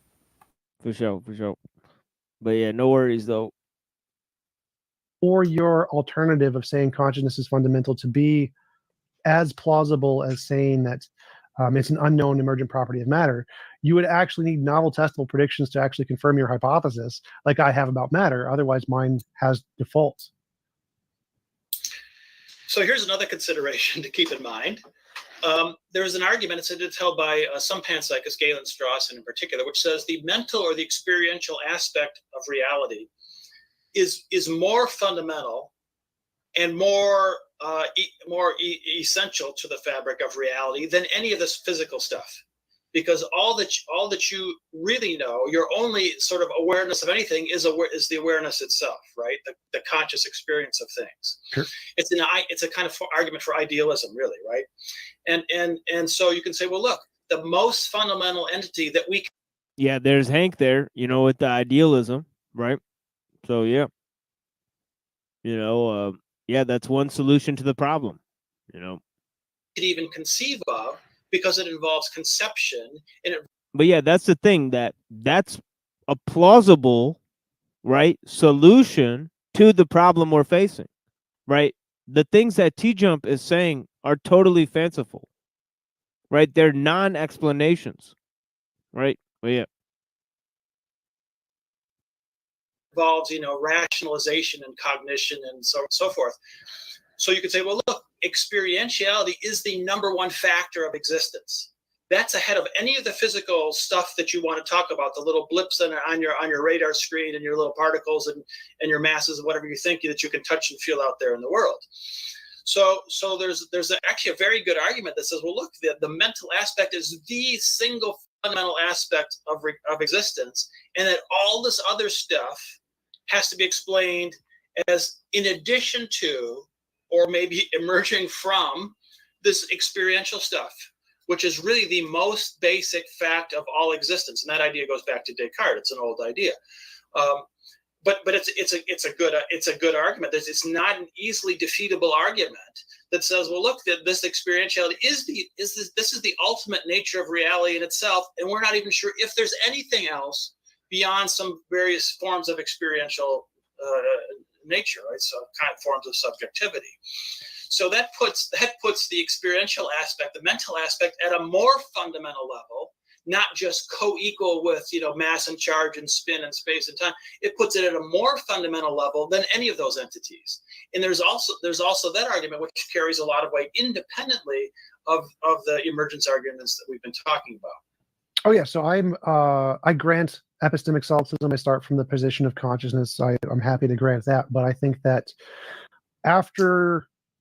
For sure. But yeah, no worries though. for your alternative of saying consciousness is fundamental to be as plausible as saying that it's an unknown emergent property of matter, you would actually need novel testable predictions to actually confirm your hypothesis, like I have about matter. Otherwise, mine has defaults. So here's another consideration to keep in mind. There's an argument, it's held by some panpsychists, Galen Strawson in particular, which says the mental or the experiential aspect of reality is more fundamental and more essential to the fabric of reality than any of this physical stuff, because all that you really know, your only sort of awareness of anything is the awareness itself, right? The conscious experience of things. Sure. It's a kind of argument for idealism, really, right? And so you can say, well, look, the most fundamental entity that we Yeah, there's Hank there, with the idealism, right? So yeah, yeah, that's one solution to the problem, could even conceive of, because it involves conception and it. But yeah, that's the thing, that's a plausible, right, solution to the problem we're facing, right? The things that T-Jump is saying are totally fanciful, right? They're non-explanations, right? Well, yeah. Involves, rationalization and cognition and so on and so forth. So you could say, well, look, experientiality is the number one factor of existence. That's ahead of any of the physical stuff that you want to talk about, the little blips on your radar screen and your little particles and your masses and whatever you think that you can touch and feel out there in the world. So there's actually a very good argument that says, well, look, the mental aspect is the single fundamental aspect of existence, and that all this other stuff has to be explained as in addition to, or maybe emerging from, this experiential stuff, which is really the most basic fact of all existence. And that idea goes back to Descartes. It's an old idea, but it's a good argument. It's not an easily defeatable argument that says, well, look, this experientiality is the ultimate nature of reality in itself, and we're not even sure if there's anything else beyond some various forms of experiential nature, right? So kind of forms of subjectivity. So that puts the experiential aspect, the mental aspect, at a more fundamental level, not just co-equal with mass and charge and spin and space and time. It puts it at a more fundamental level than any of those entities. And there's also that argument, which carries a lot of weight independently of the emergence arguments that we've been talking about. Oh yeah, so I grant epistemic solipsism. I start from the position of consciousness. I'm happy to grant that, but I think that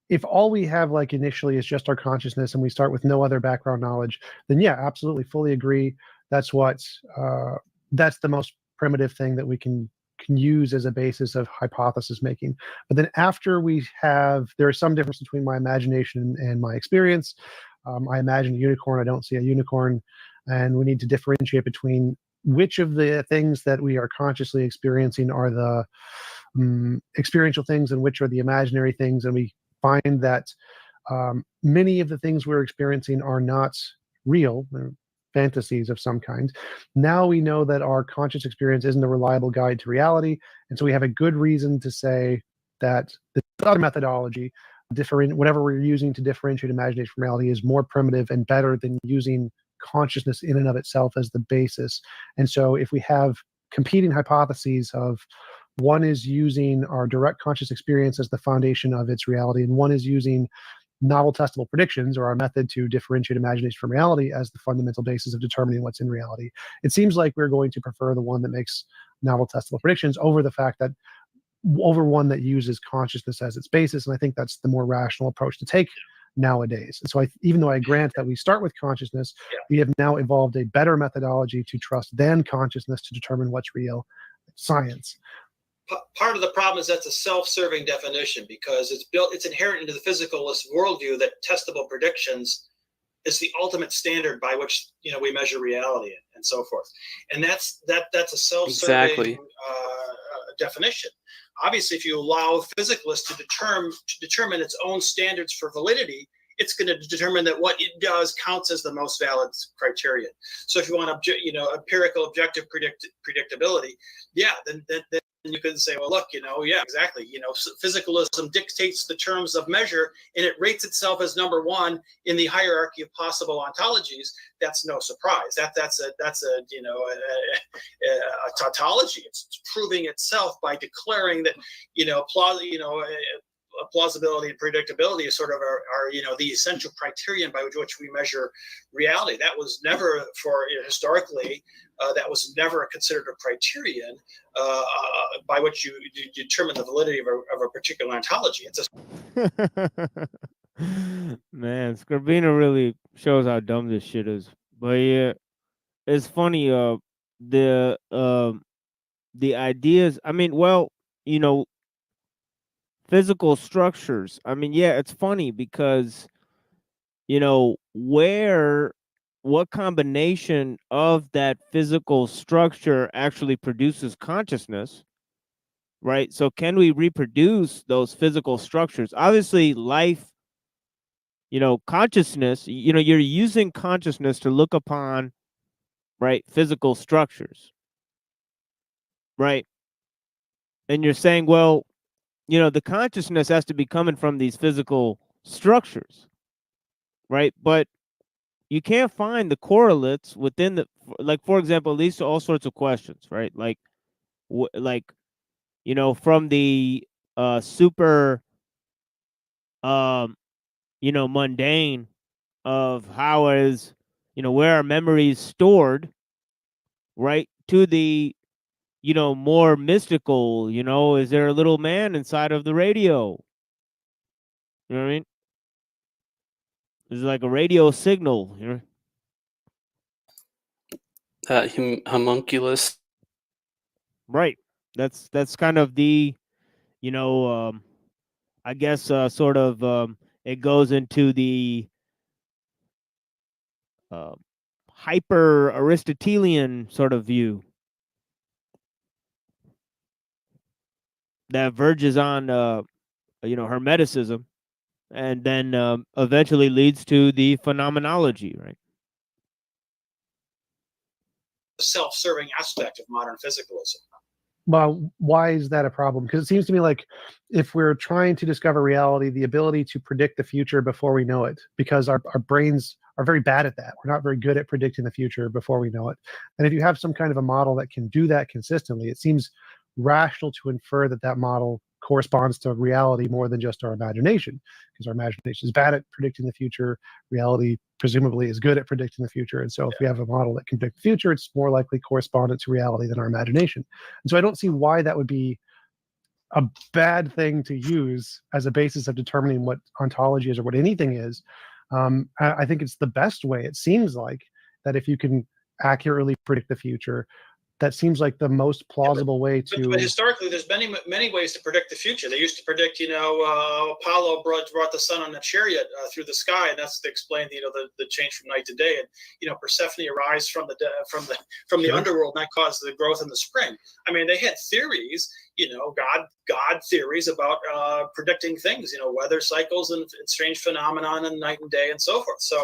if all we have like initially is just our consciousness and we start with no other background knowledge, then yeah, absolutely, fully agree. That's the most primitive thing that we can use as a basis of hypothesis making. But then after there is some difference between my imagination and my experience. I imagine a unicorn, I don't see a unicorn, and we need to differentiate between which of the things that we are consciously experiencing are the experiential things and which are the imaginary things. And we find that many of the things we're experiencing are not real, they're fantasies of some kind. Now we know that our conscious experience isn't a reliable guide to reality, and so we have a good reason to say that the other methodology, whatever we're using to differentiate imagination from reality, is more primitive and better than using consciousness in and of itself as the basis. And so if we have competing hypotheses of one is using our direct conscious experience as the foundation of its reality, and one is using novel testable predictions, or our method to differentiate imagination from reality, as the fundamental basis of determining what's in reality, it seems like we're going to prefer the one that makes novel testable predictions over one that uses consciousness as its basis. And I think that's the more rational approach to take nowadays. And so even though I grant that we start with consciousness, we have now evolved a better methodology to trust than consciousness to determine what's real, science. Part of the problem is that's a self-serving definition, because it's inherent into the physicalist worldview that testable predictions is the ultimate standard by which we measure reality and so forth. And that's a self-serving definition. Obviously, if you allow physicalists to determine its own standards for validity, it's going to determine that what it does counts as the most valid criterion. So if you want empirical objective predictability, then And you can say, well, look, yeah, exactly. Physicalism dictates the terms of measure, and it rates itself as number one in the hierarchy of possible ontologies. That's no surprise. That's a tautology. It's proving itself by declaring that plausibility and predictability is sort of are the essential criterion by which we measure reality. That was never historically. That was never considered a criterion by which you determine the validity of a particular ontology. It's Man, Scribner really shows how dumb this shit is. But yeah, it's funny. The ideas. I mean, well, physical structures. I mean, yeah, it's funny because what combination of that physical structure actually produces consciousness, right? So can we reproduce those physical structures? Obviously, life, consciousness, you're using consciousness to look upon, right, physical structures, right? And you're saying, well, the consciousness has to be coming from these physical structures, right? But you can't find the correlates within like, for example, leads to all sorts of questions, right? Like, from the super, mundane of how is, where are memories stored, right? To the, more mystical, is there a little man inside of the radio? You know what I mean? It's like a radio signal, Homunculus. Right. That's kind of the, I guess sort of it goes into the hyper Aristotelian sort of view that verges on Hermeticism, and then eventually leads to the phenomenology, right? self-serving aspect of modern physicalism. Well, why is that a problem? Because it seems to me like if we're trying to discover reality, the ability to predict the future before we know it, because our brains are very bad at that. We're not very good at predicting the future before we know it. And if you have some kind of a model that can do that consistently, it seems rational to infer that that model corresponds to reality more than just our imagination, because our imagination is bad at predicting the future. Reality presumably is good at predicting the future. And so if we have a model that can predict the future, it's more likely correspondent to reality than our imagination. And so I don't see why that would be a bad thing to use as a basis of determining what ontology is or what anything is. I think it's the best way. It seems like that if you can accurately predict the future, that seems like the most plausible way to. But historically, there's many ways to predict the future. They used to predict, Apollo brought the sun on a chariot through the sky, and that's to explain, the change from night to day. And Persephone arise from the underworld, and that caused the growth in the spring. I mean, they had theories, God theories about predicting things, weather cycles and strange phenomenon and night and day and so forth. So.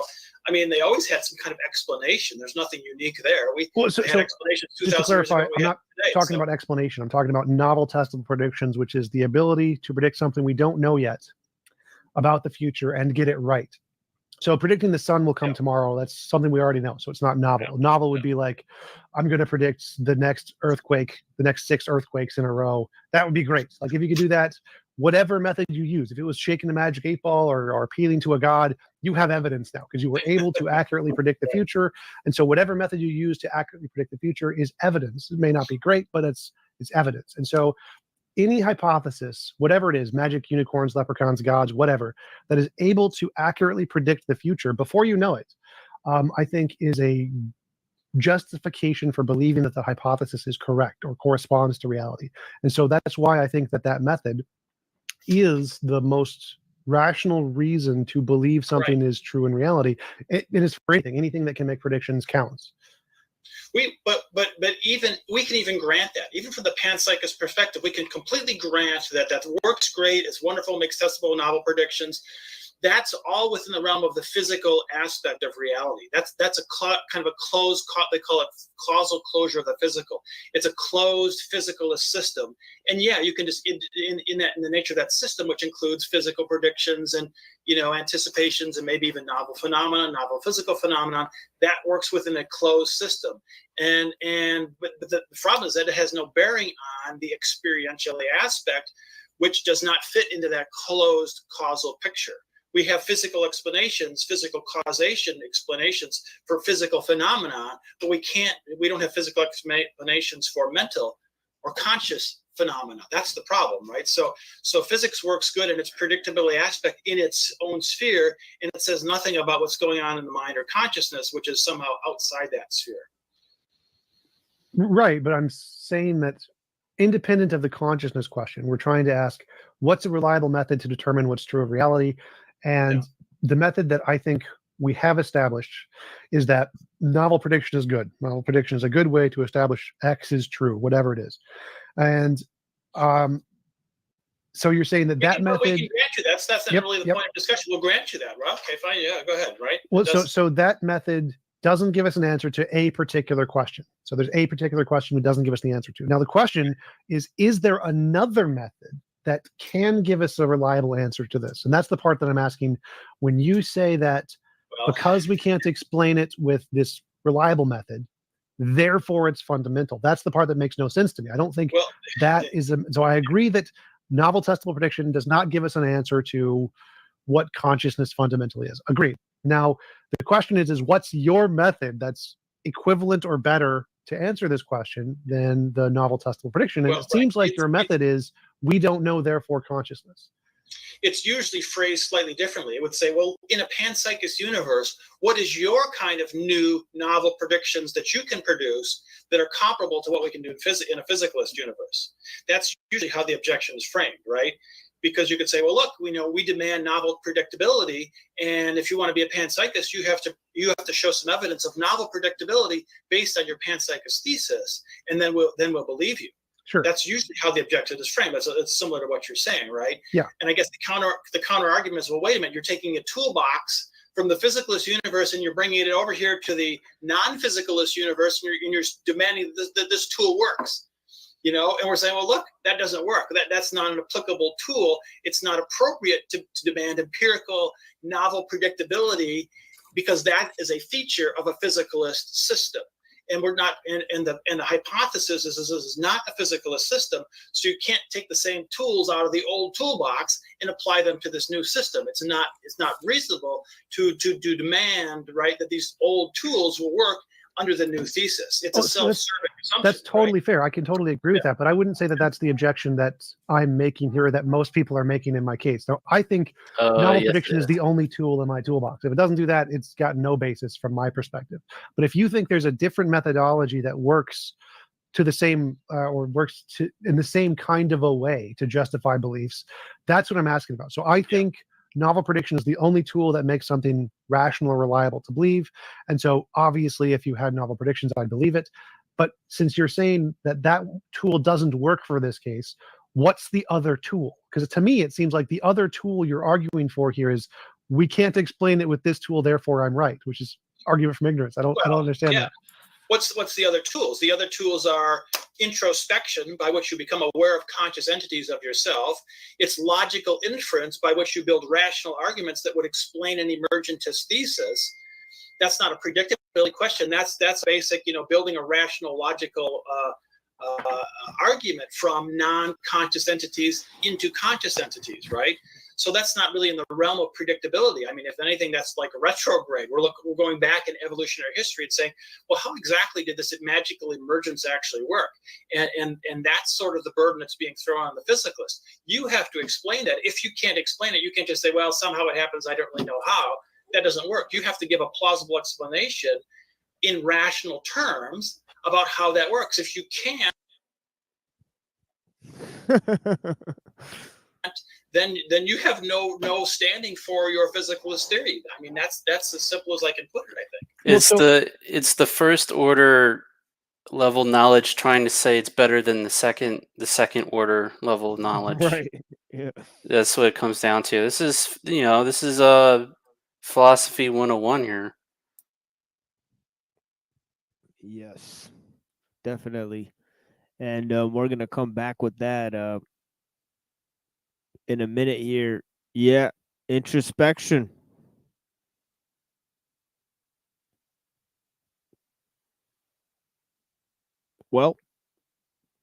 I mean, they always had some kind of explanation. There's nothing unique there. They had explanations 2,000 just to clarify, years ago. I'm not talking about explanation. I'm talking about novel testable predictions, which is the ability to predict something we don't know yet about the future and get it right. So predicting the sun will come tomorrow, that's something we already know. So it's not novel. Novel would be like, I'm going to predict the next earthquake, the next 6 earthquakes in a row. That would be great. Like if you could do that, whatever method you use, if it was shaking the magic 8-ball or appealing to a god, you have evidence now because you were able to accurately predict the future. And so whatever method you use to accurately predict the future is evidence. It may not be great, but it's evidence. And so any hypothesis, whatever it is, magic, unicorns, leprechauns, gods, whatever, that is able to accurately predict the future before you know it, I think is a justification for believing that the hypothesis is correct or corresponds to reality. And so that's why I think that method is the most rational reason to believe something is true in reality. It is for anything that can make predictions counts. But even we can even grant that, even from the panpsychist perspective, we can completely grant that works great, it's wonderful, makes testable novel predictions. That's all within the realm of the physical aspect of reality. That's a kind of a closed, they call it causal closure of the physical. It's a closed physicalist system. And yeah, you can just, in the nature of that system, which includes physical predictions and, anticipations and maybe even novel physical phenomenon, that works within a closed system. But the problem is that it has no bearing on the experiential aspect, which does not fit into that closed causal picture. We have physical explanations, physical causation explanations for physical phenomena, but we don't have physical explanations for mental or conscious phenomena. That's the problem, right? So physics works good in its predictability aspect in its own sphere, and it says nothing about what's going on in the mind or consciousness, which is somehow outside that sphere. Right, but I'm saying that independent of the consciousness question, we're trying to ask what's a reliable method to determine what's true of reality. And the method that I think we have established is that novel prediction is good. Novel prediction is a good way to establish X is true, whatever it is. And so you're saying that method. We can grant you that's not really the point of discussion. We'll grant you that, Rob. Okay, fine. Yeah, go ahead. Right. Well, so that method doesn't give us an answer to a particular question. So there's a particular question it doesn't give us the answer to. Now the question is there another method that can give us a reliable answer to this? And that's the part that I'm asking. When you say that because we can't explain it with this reliable method, therefore it's fundamental, that's the part that makes no sense to me. I don't think that is so I agree that novel testable prediction does not give us an answer to what consciousness fundamentally is. Agreed. Now the question is what's your method that's equivalent or better to answer this question than the novel testable prediction? And it seems like your method is we don't know, therefore consciousness. It's usually phrased slightly differently. It would say, well, in a panpsychist universe, what is your kind of new novel predictions that you can produce that are comparable to what we can do in a physicalist universe? That's usually how the objection is framed, right? Because you could say, well, look, we demand novel predictability, and if you want to be a panpsychist, you have to show some evidence of novel predictability based on your panpsychist thesis, and then we'll believe you. Sure. That's usually how the objection is framed. It's similar to what you're saying, right? Yeah. And I guess the counter argument is, well, wait a minute, you're taking a toolbox from the physicalist universe and you're bringing it over here to the non-physicalist universe, and you're demanding that this tool works. And we're saying, well, look, that doesn't work. That's not an applicable tool. It's not appropriate to demand empirical novel predictability because that is a feature of a physicalist system. And we're not, and the hypothesis is this is not a physicalist system, so you can't take the same tools out of the old toolbox and apply them to this new system. It's not reasonable to demand, right, that these old tools will work under the new thesis. It's a self-serving assumption. That's totally fair. I can totally agree with that, but I wouldn't say that that's the objection that I'm making here, or that most people are making in my case. Now, I think novel prediction is the only tool in my toolbox. If it doesn't do that, it's got no basis from my perspective. But if you think there's a different methodology that works to the same or works in the same kind of a way to justify beliefs, that's what I'm asking about. So I think novel prediction is the only tool that makes something rational or reliable to believe. And so obviously if you had novel predictions, I'd believe it. But since you're saying that tool doesn't work for this case, what's the other tool? Because to me, it seems like the other tool you're arguing for here is we can't explain it with this tool, therefore I'm right, which is argument from ignorance. I don't understand that. What's the other tools? The other tools are introspection, by which you become aware of conscious entities of yourself. It's logical inference, by which you build rational arguments that would explain an emergentist thesis. That's not a predictability question. That's basic, building a rational, logical argument from non-conscious entities into conscious entities, right? So that's not really in the realm of predictability. I mean, if anything, that's like a retrograde. We're going back in evolutionary history and saying, well, how exactly did this magical emergence actually work? And that's sort of the burden that's being thrown on the physicalist. You have to explain that. If you can't explain it, you can't just say, well, somehow it happens, I don't really know how. That doesn't work. You have to give a plausible explanation in rational terms about how that works. If you can't, then you have no standing for your physicalist theory. I mean, that's as simple as I can put it, I think. It's the first order level knowledge trying to say it's better than the second order level knowledge. Right. Yeah. That's what it comes down to. This is philosophy 101 here. Yes, definitely. And we're gonna come back with that in a minute here. Yeah, introspection. Well,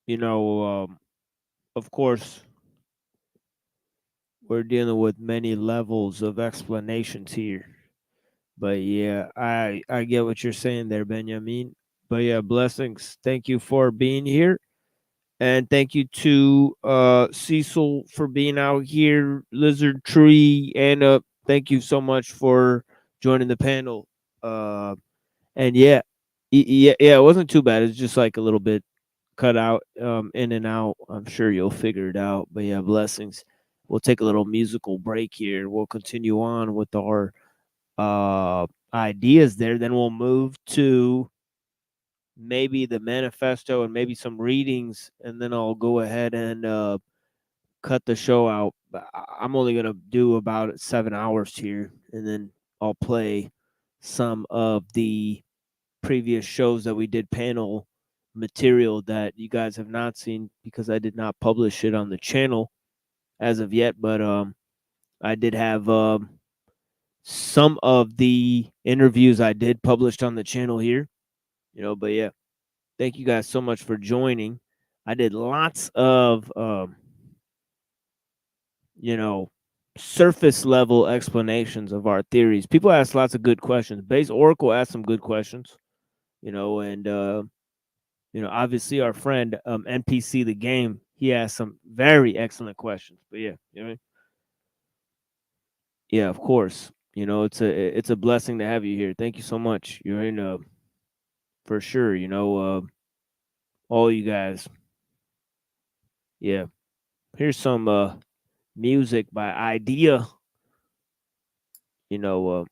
of course, we're dealing with many levels of explanations here. But yeah, I get what you're saying there, Benjamin. But yeah, blessings. Thank you for being here. And thank you to Cecil for being out here, Lizard Tree, and thank you so much for joining the panel. And yeah, it wasn't too bad. It's just like a little bit cut out, in and out. I'm sure you'll figure it out. But yeah, blessings. We'll take a little musical break here. We'll continue on with our ideas there. Then we'll move to maybe the manifesto and maybe some readings, and then I'll go ahead and cut the show out. I'm only gonna do about 7 hours here, and then I'll play some of the previous shows that we did, panel material that you guys have not seen because I did not publish it on the channel as of yet. But I did have some of the interviews I did published on the channel here, but yeah, thank you guys so much for joining. I did lots of surface level explanations of our theories. People ask lots of good questions. Base Oracle asked some good questions, and obviously our friend NPC the game, he asked some very excellent questions. But yeah, yeah, of course, it's a blessing to have you here. Thank you so much. You're in for sure, all you guys. Yeah, here's some music by Idea. One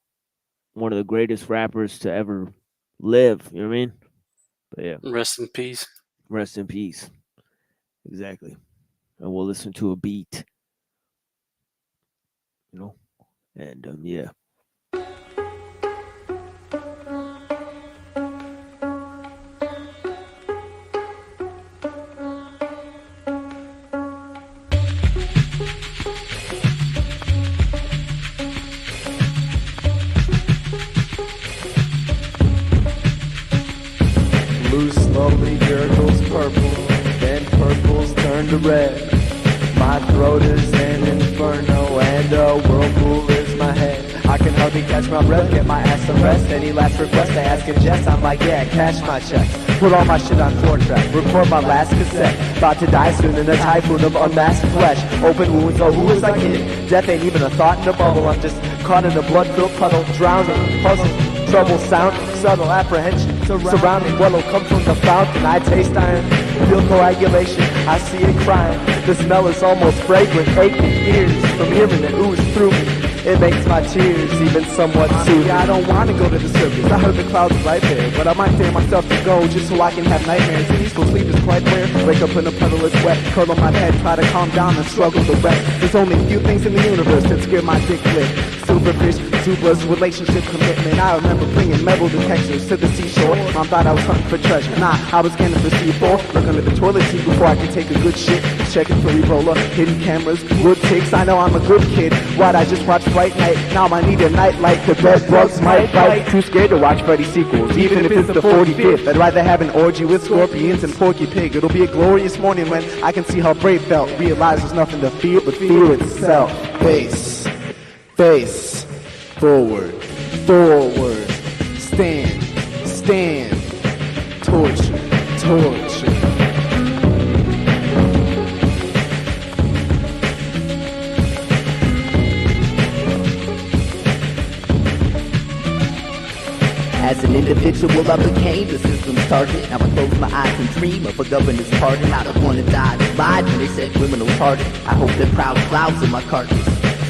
of the greatest rappers to ever live. You know what I mean? But yeah, Rest in peace. rest in peace. Exactly. And we'll listen to a beat. And yeah. Blue slowly gurgles purple, then purples turn to red. My throat is an inferno and a whirlpool is my head. I can hardly catch my breath, get my ass some rest. Any last request I ask in jest, I'm like, yeah, cash my checks. Put all my shit on 4-track, record my last cassette. About to die soon in a typhoon of unmasked flesh. Open wounds, oh who was I kidding? Death ain't even a thought in a bubble. I'm just caught in a blood-filled puddle, drowning, puzzled. Trouble sound, subtle apprehension surrounding what'll come from the fountain. I taste iron, feel coagulation, I see it crying. The smell is almost fragrant, aching ears from hearing it ooze through me. It makes my tears even somewhat soothing. Yeah, I don't want to go to the circus, I heard the clouds right there, but I might dare myself to go just so I can have nightmares. Peaceful sleep is quite rare, wake up in a puddle it's wet, curl on my head, try to calm down and struggle the rest. There's only a few things in the universe that scare my dick lit. Silverfish, Zuba's relationship commitment. I remember bringing metal detectors to the seashore. Mom thought I was hunting for treasure. Nah, I was scanning for C4. Look under the toilet seat before I could take a good shit. Checking for Ebola, hidden cameras, wood ticks. I know I'm a good kid. Why'd I just watch Fright Night? Now I need a nightlight. The bed bugs might bite. Too scared to watch Freddy sequels, even if it's the 45th. I'd rather have an orgy with scorpions and Porky Pig. It'll be a glorious morning when I can see how brave felt. Realize there's nothing to fear but fear itself. Face, forward, stand, torture. As an individual, I became the system's target. Now I close my eyes and dream of a governor's pardon. I don't want to die. I lied when they said criminals hardened. I hope they're proud clouds in my carcass.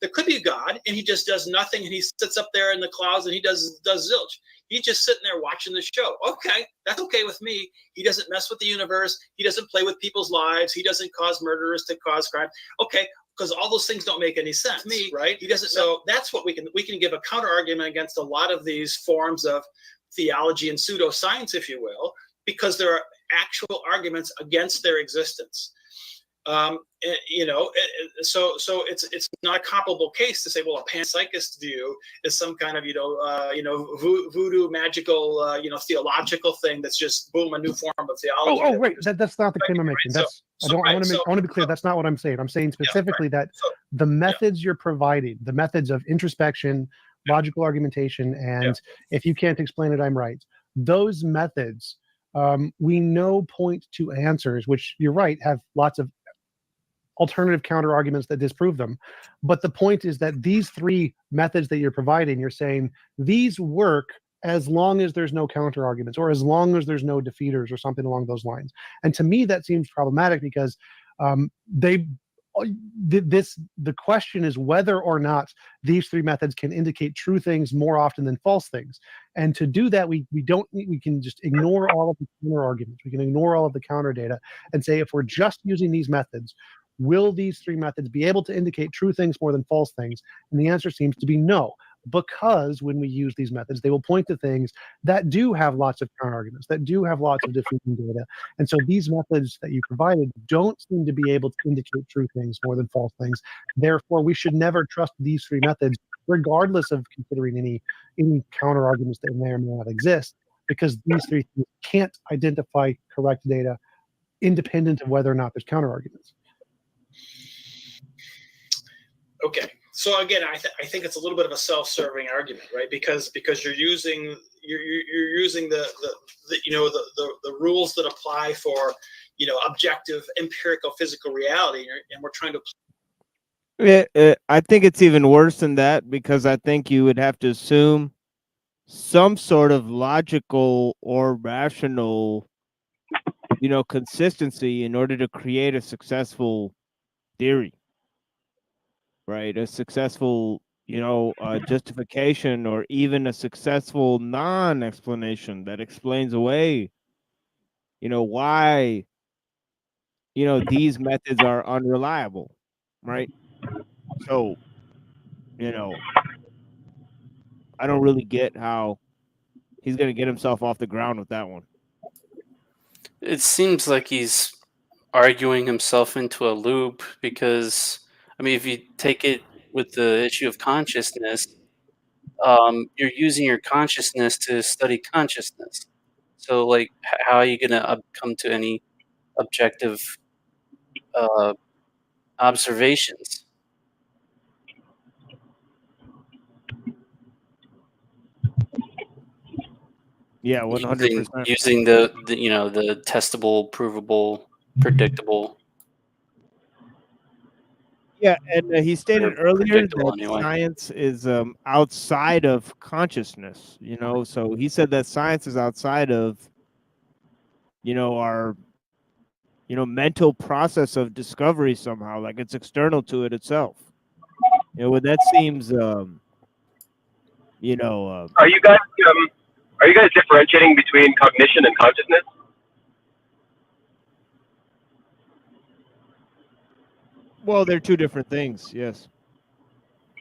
There could be a God, and he just does nothing, and he sits up there in the clouds, and he does zilch. He's just sitting there watching the show. Okay, that's okay with me. He doesn't mess with the universe. He doesn't play with people's lives. He doesn't cause murderers to cause crime. Okay, because all those things don't make any sense, right? He doesn't. So that's what we can give a counter argument against a lot of these forms of theology and pseudoscience, if you will, because there are actual arguments against their existence. You know, so it's not a comparable case to say, well, a panpsychist view is some kind of voodoo magical theological thing that's just boom, a new form of theology. Oh, right. That's not the claim I'm making. That's I want to be clear. That's not what I'm saying. I'm saying specifically that the methods you're providing, the methods of introspection, logical argumentation, and if you can't explain it, I'm right. Those methods, we know, point to answers, which you're right, have lots of alternative counter arguments that disprove them. But the point is that these three methods that you're providing, you're saying these work as long as there's no counter arguments, or as long as there's no defeaters, or something along those lines. And to me, that seems problematic because the question is whether or not these three methods can indicate true things more often than false things. And to do that, we can just ignore all of the counter arguments. We can ignore all of the counter data and say, if we're just using these methods, will these three methods be able to indicate true things more than false things? And the answer seems to be no, because when we use these methods, they will point to things that do have lots of counter arguments, that do have lots of defeating data. And so these methods that you provided don't seem to be able to indicate true things more than false things. Therefore, we should never trust these three methods, regardless of considering any counter arguments that may or may not exist, because these three things can't identify correct data independent of whether or not there's counter arguments. Okay, so again, I think it's a little bit of a self-serving argument, right? Because you're using the rules that apply for objective empirical physical reality, and we're trying to. I think it's even worse than that, because I think you would have to assume some sort of logical or rational, consistency in order to create a successful theory. Right, a successful, justification, or even a successful non-explanation that explains away, why, these methods are unreliable, right? So, I don't really get how he's going to get himself off the ground with that one. It seems like he's arguing himself into a loop because, I mean, if you take it with the issue of consciousness, you're using your consciousness to study consciousness. So, like, how are you going to come to any objective observations? Yeah, 100%. Using the testable, provable, predictable. Yeah, and he stated earlier that anyway. science is outside of consciousness, so he said that science is outside of, our, mental process of discovery somehow, like it's external to it itself. Well, that seems, Are you guys differentiating between cognition and consciousness? Well, they're two different things. Yes.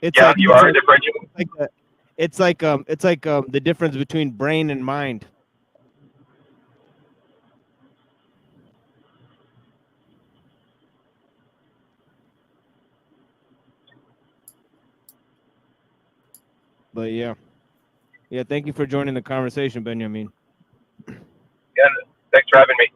It's yeah, you are differentiating. It's like the difference between brain and mind. But yeah. Thank you for joining the conversation, Benjamin. Yeah, thanks for having me.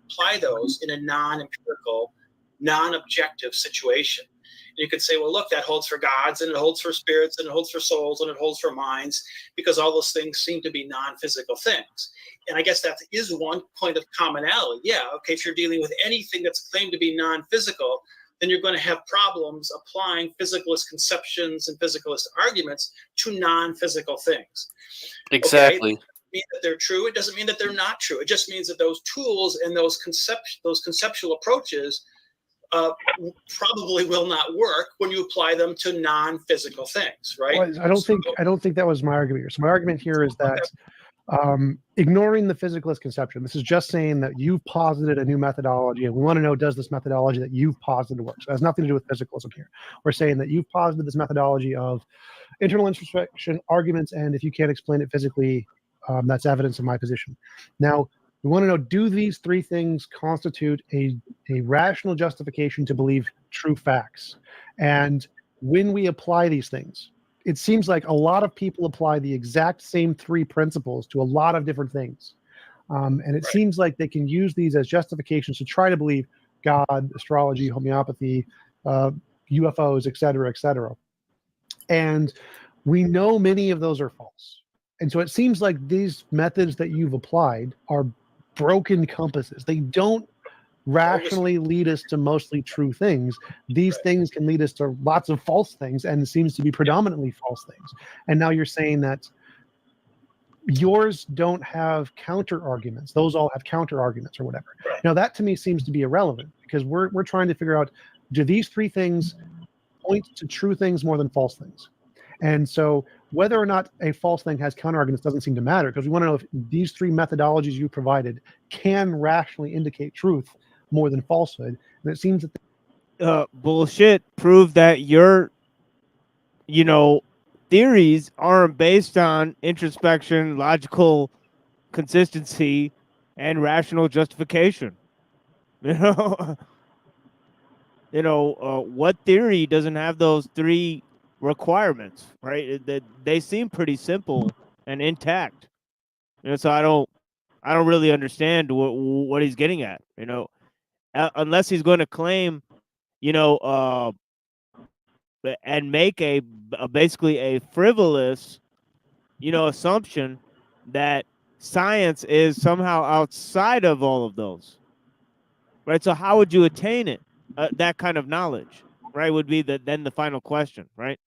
Apply those in a non-empirical, non-objective situation. And you could say, well, look, that holds for gods, and it holds for spirits, and it holds for souls, and it holds for minds, because all those things seem to be non-physical things. And I guess that is one point of commonality. Yeah, okay, if you're dealing with anything that's claimed to be non-physical, then you're going to have problems applying physicalist conceptions and physicalist arguments to non-physical things. Exactly. Okay? Mean that they're true. It doesn't mean that they're not true. It just means that those tools and those conceptual approaches probably will not work when you apply them to non-physical things, right? Well, I don't think that was my argument here. So my argument here is that ignoring the physicalist conception, this is just saying that you've posited a new methodology, and we want to know, does this methodology that you've posited work? So it has nothing to do with physicalism here. We're saying that you've posited this methodology of internal introspection, arguments, and if you can't explain it physically, that's evidence of my position. Now, we want to know, do these three things constitute a rational justification to believe true facts? And when we apply these things, it seems like a lot of people apply the exact same three principles to a lot of different things. And it seems like they can use these as justifications to try to believe God, astrology, homeopathy, UFOs, et cetera, et cetera. And we know many of those are false. And so it seems like these methods that you've applied are broken compasses. They don't rationally lead us to mostly true things. These things can lead us to lots of false things, and it seems to be predominantly false things. And now you're saying that yours don't have counter arguments. Those all have counter arguments or whatever. Now that to me seems to be irrelevant, because we're trying to figure out, do these three things point to true things more than false things? And so whether or not a false thing has counter arguments doesn't seem to matter, because we want to know if these three methodologies you provided can rationally indicate truth more than falsehood. And it seems that bullshit prove that your theories aren't based on introspection, logical consistency, and rational justification. What theory doesn't have those three requirements, right? They seem pretty simple and intact. So I don't really understand what he's getting at, unless he's going to claim, and make a basically a frivolous, assumption that science is somehow outside of all of those, right? So how would you attain it? That kind of knowledge, right, would be then the final question, right?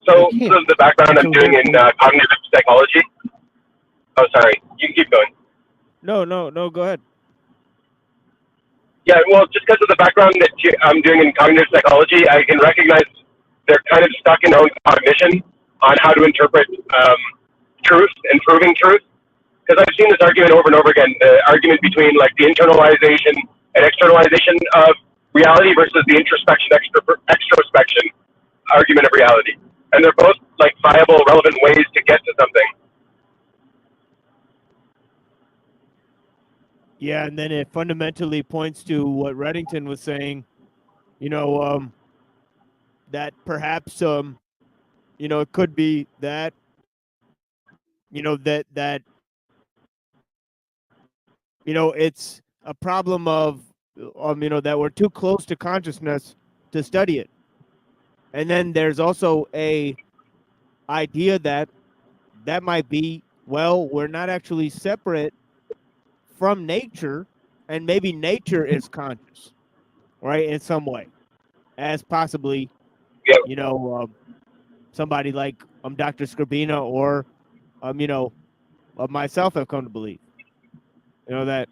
So the background I'm doing in cognitive psychology. Oh, sorry. You can keep going. No, go ahead. Yeah, well, just because of the background that I'm doing in cognitive psychology, I can recognize they're kind of stuck in their own cognition on how to interpret truth and proving truth. Because I've seen this argument over and over again, the argument between like the internalization and externalization of reality versus the introspection, extrospection argument of reality. And they're both like viable, relevant ways to get to something. Yeah, and then it fundamentally points to what Reddington was saying, that perhaps, it could be that, it's a problem of, that we're too close to consciousness to study it. And then there's also a idea that might be, well, we're not actually separate from nature, and maybe nature is conscious, right, in some way, as possibly, somebody like Dr. Scribina or, myself have come to believe, that,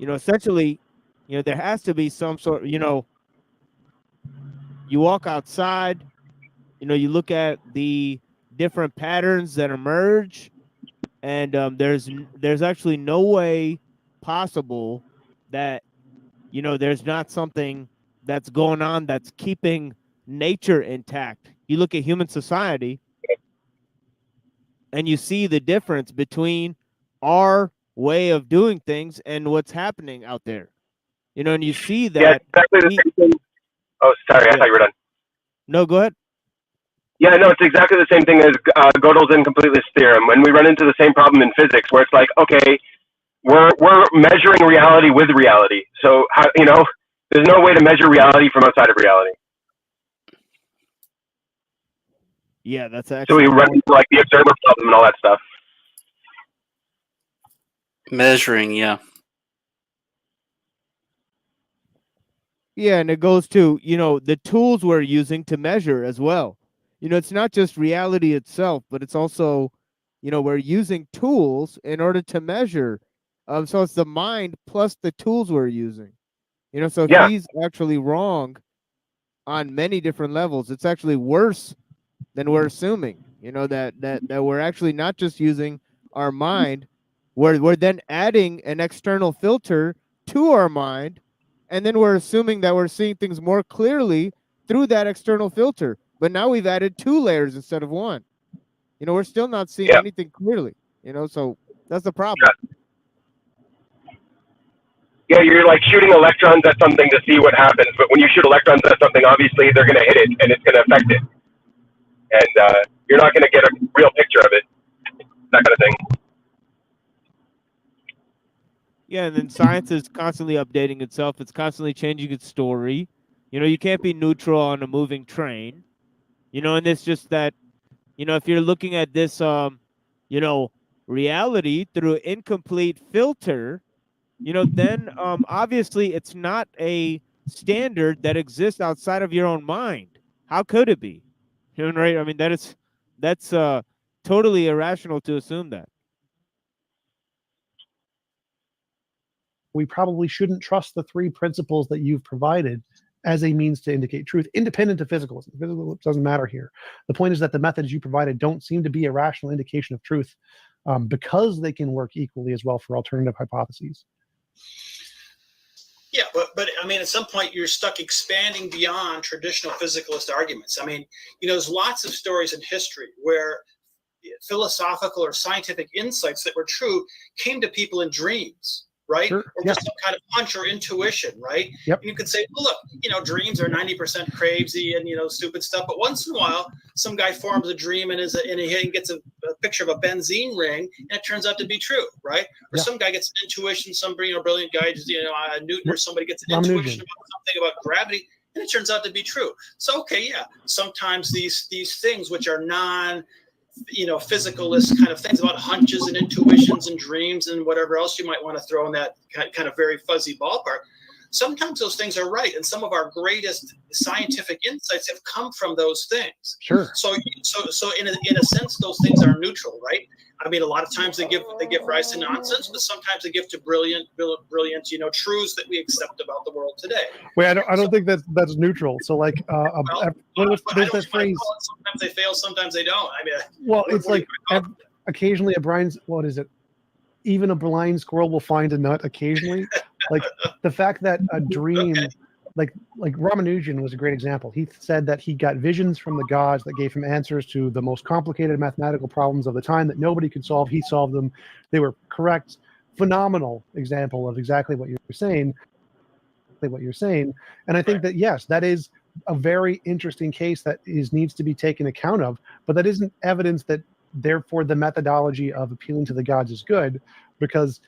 essentially, there has to be some sort of, you walk outside, you look at the different patterns that emerge, and there's actually no way possible that, there's not something that's going on that's keeping nature intact. You look at human society, and you see the difference between our way of doing things and what's happening out there. And you see that. Yeah, exactly the same thing. Oh, sorry, I thought you were done. No, go ahead. Yeah, no, it's exactly the same thing as Gödel's incompleteness theorem. When we run into the same problem in physics, where it's like, okay, we're measuring reality with reality. So how, there's no way to measure reality from outside of reality. Yeah, that's So actually. we run into like the observer problem and all that stuff. Measuring, yeah. Yeah, and it goes to, the tools we're using to measure as well. It's not just reality itself, but it's also, we're using tools in order to measure So it's the mind plus the tools we're using. You know, so Yeah. he's actually wrong on many different levels. It's actually worse than we're assuming. You know, that we're actually not just using our mind, we're then adding an external filter to our mind, and then we're assuming that we're seeing things more clearly through that external filter. But now we've added 2 layers instead of 1. You know, we're still not seeing anything clearly. You know, so that's the problem. Yeah, you're like shooting electrons at something to see what happens, but when you shoot electrons at something, obviously they're going to hit it and it's going to affect it, and you're not going to get a real picture of it, that kind of thing. Yeah, and then science is constantly updating itself. It's constantly changing its story. You know, you can't be neutral on a moving train. You know, and it's just that, you know, if you're looking at this, you know, reality through an incomplete filter, you know, then obviously it's not a standard that exists outside of your own mind. How could it be? You know, right? I mean, that's totally irrational to assume that. We probably shouldn't trust the 3 principles that you've provided as a means to indicate truth, independent of physicalism. Physicalism doesn't matter here. The point is that the methods you provided don't seem to be a rational indication of truth, because they can work equally as well for alternative hypotheses. Yeah, but I mean, at some point you're stuck expanding beyond traditional physicalist arguments. I mean, you know, there's lots of stories in history where philosophical or scientific insights that were true came to people in dreams, right? Sure. Or just some kind of hunch or intuition, right? Yep. And you could say, well, look, you know, dreams are 90% crazy and, you know, stupid stuff. But once in a while, some guy forms a dream and he gets a picture of a benzene ring, and it turns out to be true, right? Or some guy gets an intuition, some brilliant guy, just, you know, Newton or somebody gets an intuition about something about gravity, and it turns out to be true. So, okay, yeah, sometimes these things which are physicalist kind of things about hunches and intuitions and dreams and whatever else you might want to throw in that kind of very fuzzy ballpark. Sometimes those things are right, and some of our greatest scientific insights have come from those things. Sure. So in a sense, those things are neutral, right? I mean, a lot of times they give rise to nonsense, but sometimes they give to brilliant, you know, truths that we accept about the world today. Wait, I don't think that's neutral. So like, there's that phrase. Sometimes they fail, sometimes they don't. I mean, well, it's like occasionally even a blind squirrel will find a nut occasionally. Like the fact that a dream, like Ramanujan was a great example. He said that he got visions from the gods that gave him answers to the most complicated mathematical problems of the time that nobody could solve. He solved them. They were correct. Phenomenal example of exactly what you're saying. And I think that, yes, that is a very interesting case that needs to be taken account of, but that isn't evidence that therefore the methodology of appealing to the gods is good, because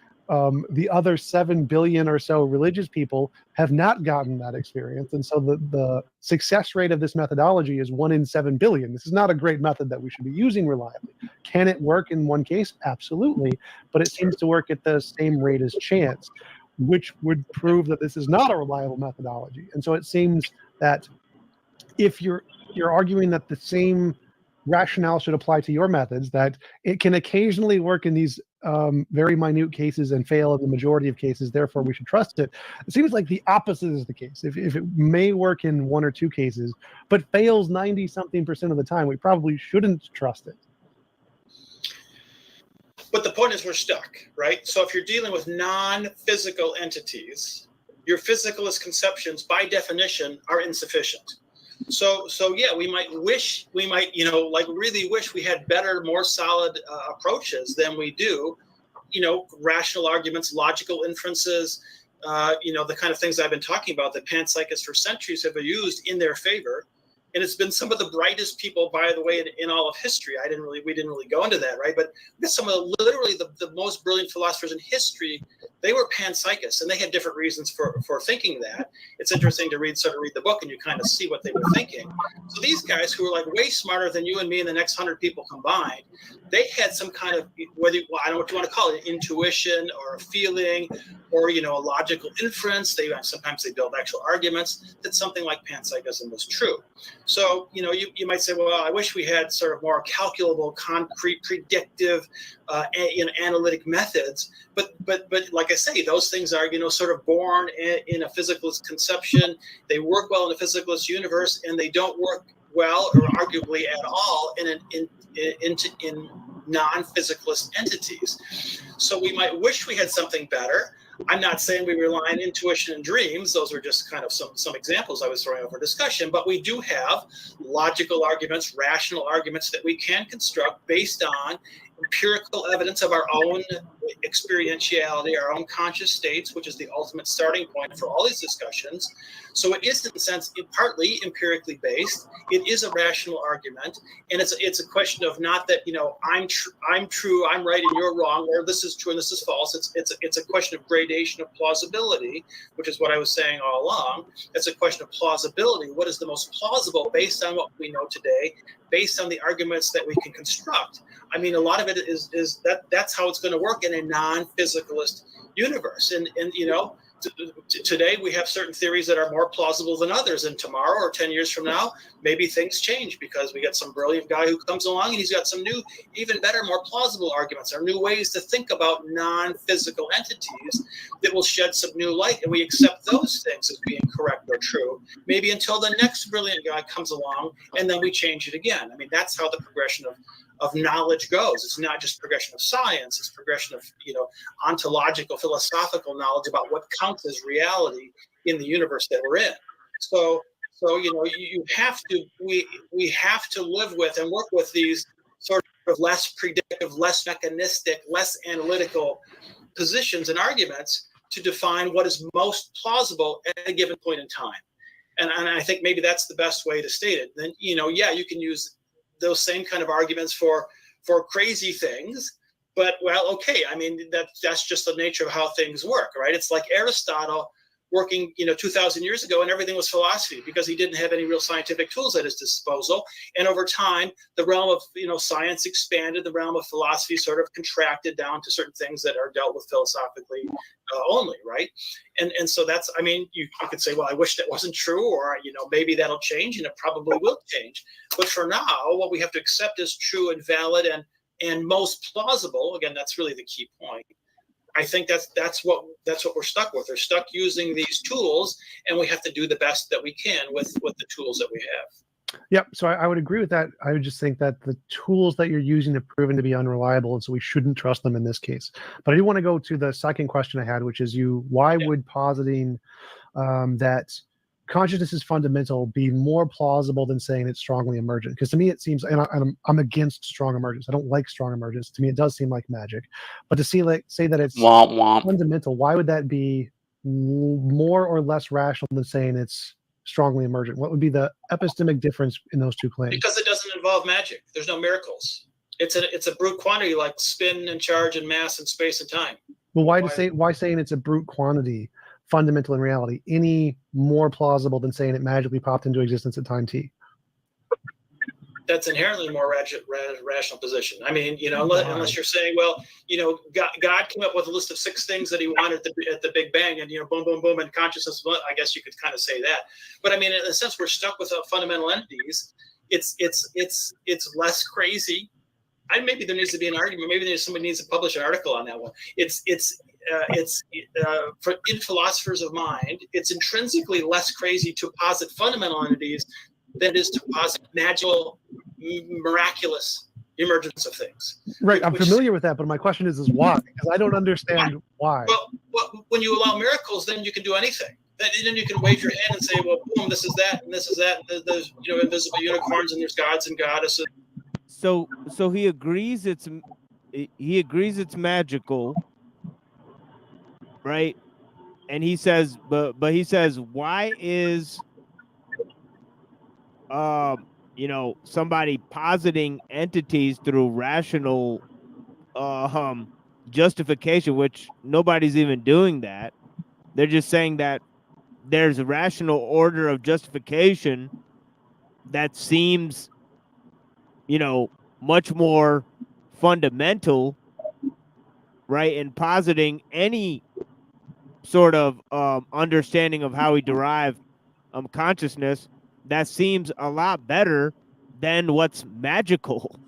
the other 7 billion or so religious people have not gotten that experience. And so the success rate of this methodology is 1 in 7 billion. This is not a great method that we should be using reliably. Can it work in one case? Absolutely. But it seems to work at the same rate as chance, which would prove that this is not a reliable methodology. And so it seems that if you're arguing that the same rationale should apply to your methods, that it can occasionally work in these very minute cases and fail in the majority of cases, therefore we should trust it. It seems like the opposite is the case. If it may work in 1 or 2 cases, but fails 90-something% of the time, we probably shouldn't trust it. But the point is we're stuck, right? So if you're dealing with non-physical entities, your physicalist conceptions, by definition, are insufficient. So yeah, we might, you know, like really wish we had better, more solid approaches than we do. You know, rational arguments, logical inferences, you know, the kind of things I've been talking about that panpsychists for centuries have used in their favor. And it's been some of the brightest people, by the way, in all of history. We didn't really go into that, right? But some of literally the most brilliant philosophers in history, they were panpsychists, and they had different reasons for thinking that. It's interesting to read the book, and you kind of see what they were thinking. So these guys who were like way smarter than you and me and the next 100 people combined, they had some kind of, I don't know what you want to call it, intuition or a feeling, or, you know, a logical inference. Sometimes they build actual arguments that something like panpsychism was true. So, you know, you might say, well, I wish we had sort of more calculable, concrete, predictive, analytic methods. But like I say, those things are sort of born in a physicalist conception. They work well in a physicalist universe, and they don't work well, or arguably at all, in non-physicalist entities. So we might wish we had something better. I'm not saying we rely on intuition and dreams. Those are just kind of some examples I was throwing out for discussion. But we do have logical arguments, rational arguments that we can construct based on empirical evidence of our own experientiality, our own conscious states, which is the ultimate starting point for all these discussions. So it is, in a sense, partly empirically based. It is a rational argument, and it's a question of not that I'm true, I'm right, and you're wrong, or this is true and this is false. It's a question of gradation of plausibility, which is what I was saying all along. It's a question of plausibility. What is the most plausible based on what we know today, based on the arguments that we can construct? I mean, a lot of it is that's how it's going to work in a non-physicalist universe. And today we have certain theories that are more plausible than others. And tomorrow or 10 years from now, maybe things change because we get some brilliant guy who comes along and he's got some new, even better, more plausible arguments or new ways to think about non-physical entities that will shed some new light. And we accept those things as being correct or true, maybe until the next brilliant guy comes along, and then we change it again. I mean, that's how the progression of knowledge goes. It's not just progression of science, it's progression of ontological, philosophical knowledge about what counts as reality in the universe that we're in. So you have to, we have to live with and work with these sort of less predictive, less mechanistic, less analytical positions and arguments to define what is most plausible at a given point in time. And I think maybe that's the best way to state it. Then you can use those same kind of arguments for crazy things, but well, okay. I mean, that's just the nature of how things work, right? It's like Aristotle working, 2,000 years ago, and everything was philosophy because he didn't have any real scientific tools at his disposal. And over time, the realm of science expanded, the realm of philosophy sort of contracted down to certain things that are dealt with philosophically only, right? And so that's, I mean, you could say, well, I wish that wasn't true, or maybe that'll change, and it probably will change. But for now, what we have to accept is true and valid and most plausible. Again, that's really the key point. I think that's what we're stuck with. We're stuck using these tools, and we have to do the best that we can with the tools that we have. Yep. So I would agree with that. I would just think that the tools that you're using have proven to be unreliable, and so we shouldn't trust them in this case. But I do want to go to the second question I had, which is why would positing that consciousness is fundamental be more plausible than saying it's strongly emergent? Because to me it seems, and I'm against strong emergence. I don't like strong emergence. To me it does seem like magic. But to say that it's fundamental, why would that be more or less rational than saying it's strongly emergent? What would be the epistemic difference in those two claims? Because it doesn't involve magic. There's no miracles. It's a brute quantity like spin and charge and mass and space and time. Well, why saying it's a brute quantity fundamental in reality any more plausible than saying it magically popped into existence at time t? That's inherently a more rational position. I mean, unless you're saying, well, God came up with a list of 6 things that he wanted at the Big Bang, and boom, boom, boom, and consciousness. I guess you could kind of say that. But I mean, in a sense, we're stuck with fundamental entities. It's less crazy. Maybe there needs to be an argument. Maybe somebody needs to publish an article on that one. For in philosophers of mind, it's intrinsically less crazy to posit fundamental entities than it is to posit magical, miraculous emergence of things. Right, I'm familiar with that, but my question is why? Because I don't understand why. Well, when you allow miracles, then you can do anything. Then you can wave your hand and say, well, boom, this is that, and this is that. And there's invisible unicorns, and there's gods and goddesses. So he agrees it's magical, right? And he says, but he says, why is somebody positing entities through rational justification, which nobody's even doing that. They're just saying that there's a rational order of justification that seems much more fundamental, right? In positing any sort of understanding of how we derive consciousness, that seems a lot better than what's magical,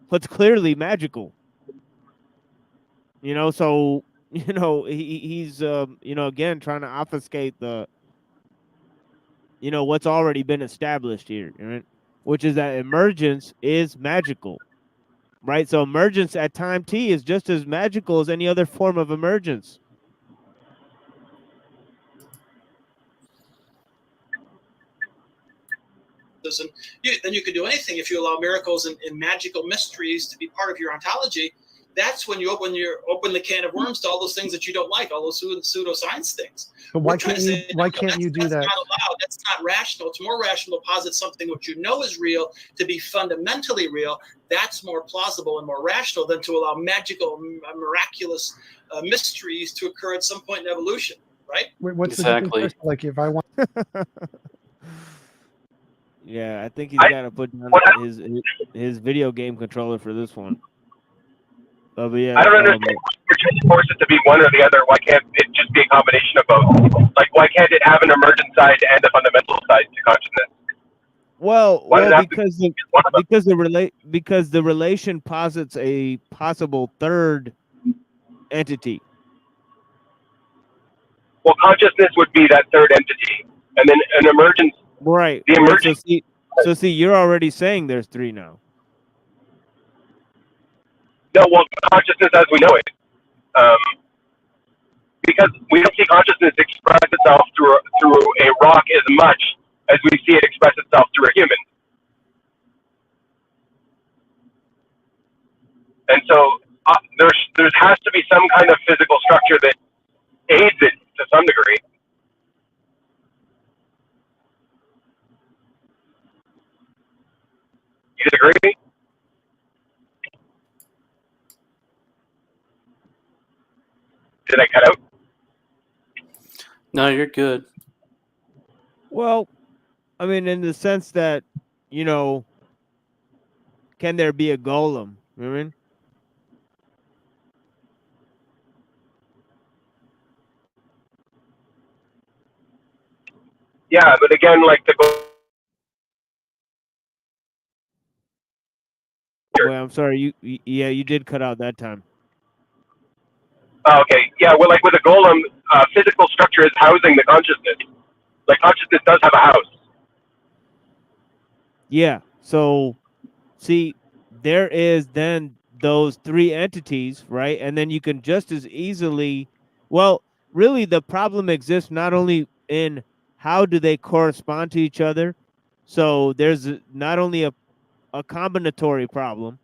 what's clearly magical. So he's again trying to obfuscate the what's already been established here, right? Which is that emergence is magical, right? So emergence at time t is just as magical as any other form of emergence. And then you can do anything if you allow miracles and magical mysteries to be part of your ontology. That's when you open the can of worms to all those things that you don't like, all those pseudoscience things. But why can't you do that? That's not allowed. That's not rational. It's more rational to posit something which you know is real to be fundamentally real. That's more plausible and more rational than to allow magical, miraculous mysteries to occur at some point in evolution, right? What's the difference? Like if I want. Yeah, I think he's got to put down his video game controller for this one. But yeah, I don't understand why you're trying to force it to be one or the other. Why can't it just be a combination of both? Like, why can't it have an emergent side and a fundamental side to consciousness? Because the relation posits a possible third entity. Well, consciousness would be that third entity, and then an emergence. Right. The emergence. So see, you're already saying there's three now. No, well, consciousness as we know it, because we don't see consciousness express itself through a rock as much as we see it express itself through a human. And so there has to be some kind of physical structure that aids it to some degree. You disagree? Did I cut out? No, you're good. Well, I mean, in the sense that, can there be a golem? You know what I mean? Yeah, but again, like the. Wait, I'm sorry. You did cut out that time. Oh, okay. Yeah, well, like with a golem, physical structure is housing the consciousness. Like consciousness does have a house. Yeah. So, see, there is then those three entities, right? And then you can just as easily, well, really the problem exists not only in how do they correspond to each other. So there's not only a combinatory problem,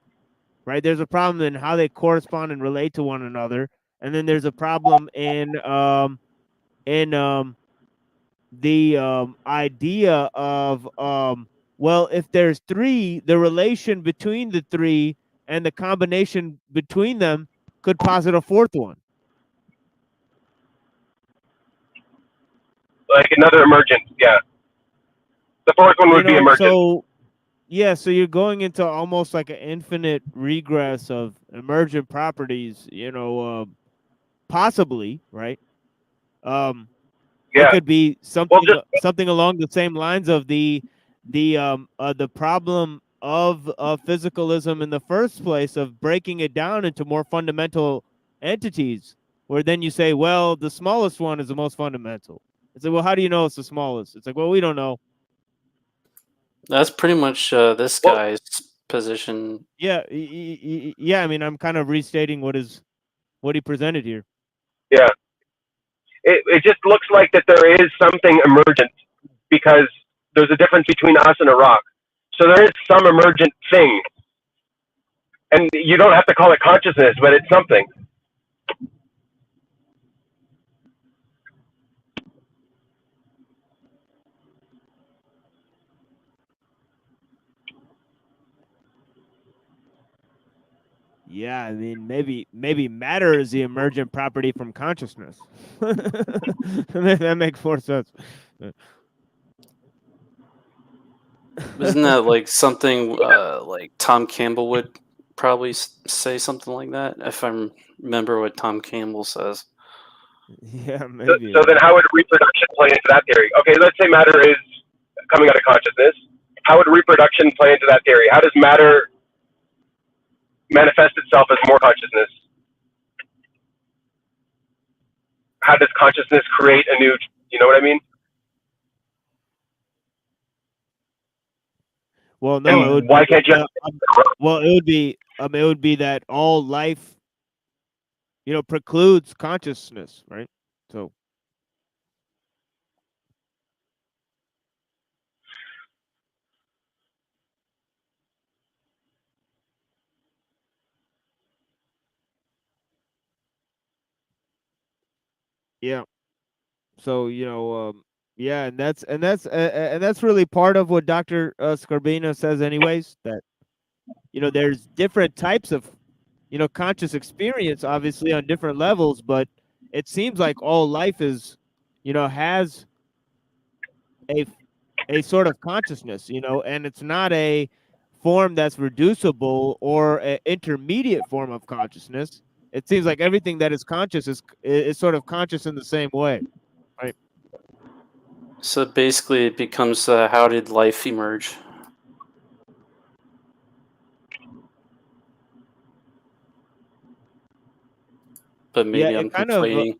right? There's a problem in how they correspond and relate to one another. And then there's a problem in the idea of well, if there's three, the relation between the three and the combination between them could posit a fourth one. Like another emergence, yeah. The fourth one would be emergent. So, yeah, so you're going into almost like an infinite regress of emergent properties, possibly, right? Yeah. It could be something along the same lines of the problem of physicalism in the first place, of breaking it down into more fundamental entities, where then you say, well, the smallest one is the most fundamental. It's like, well, how do you know it's the smallest? It's like, well, we don't know. That's pretty much this guy's position. Yeah, yeah. I mean, I'm kind of restating what he presented here. Yeah. It just looks like that there is something emergent, because there's a difference between us and a rock. So there is some emergent thing. And you don't have to call it consciousness, but it's something. Yeah, I mean, maybe matter is the emergent property from consciousness. That makes more sense. Isn't that like something like Tom Campbell would probably say something like that? If I remember what Tom Campbell says. Yeah, maybe. So then how would reproduction play into that theory? Okay, let's say matter is coming out of consciousness. How would reproduction play into that theory? How does matter manifest itself as more consciousness? how does consciousness create a new, you know what I mean? Well, no, it And would why be can't you? well, it would be that all life, precludes consciousness, right? So yeah. So yeah, and that's really part of what Dr. Scarbino says, anyways. That there's different types of conscious experience, obviously on different levels, but it seems like all life is has a a sort of consciousness, and it's not a form that's reducible or an intermediate form of consciousness. It seems like everything that is conscious is sort of conscious in the same way, right? So basically, it becomes how did life emerge? But Yeah, maybe I'm it kind of conflating.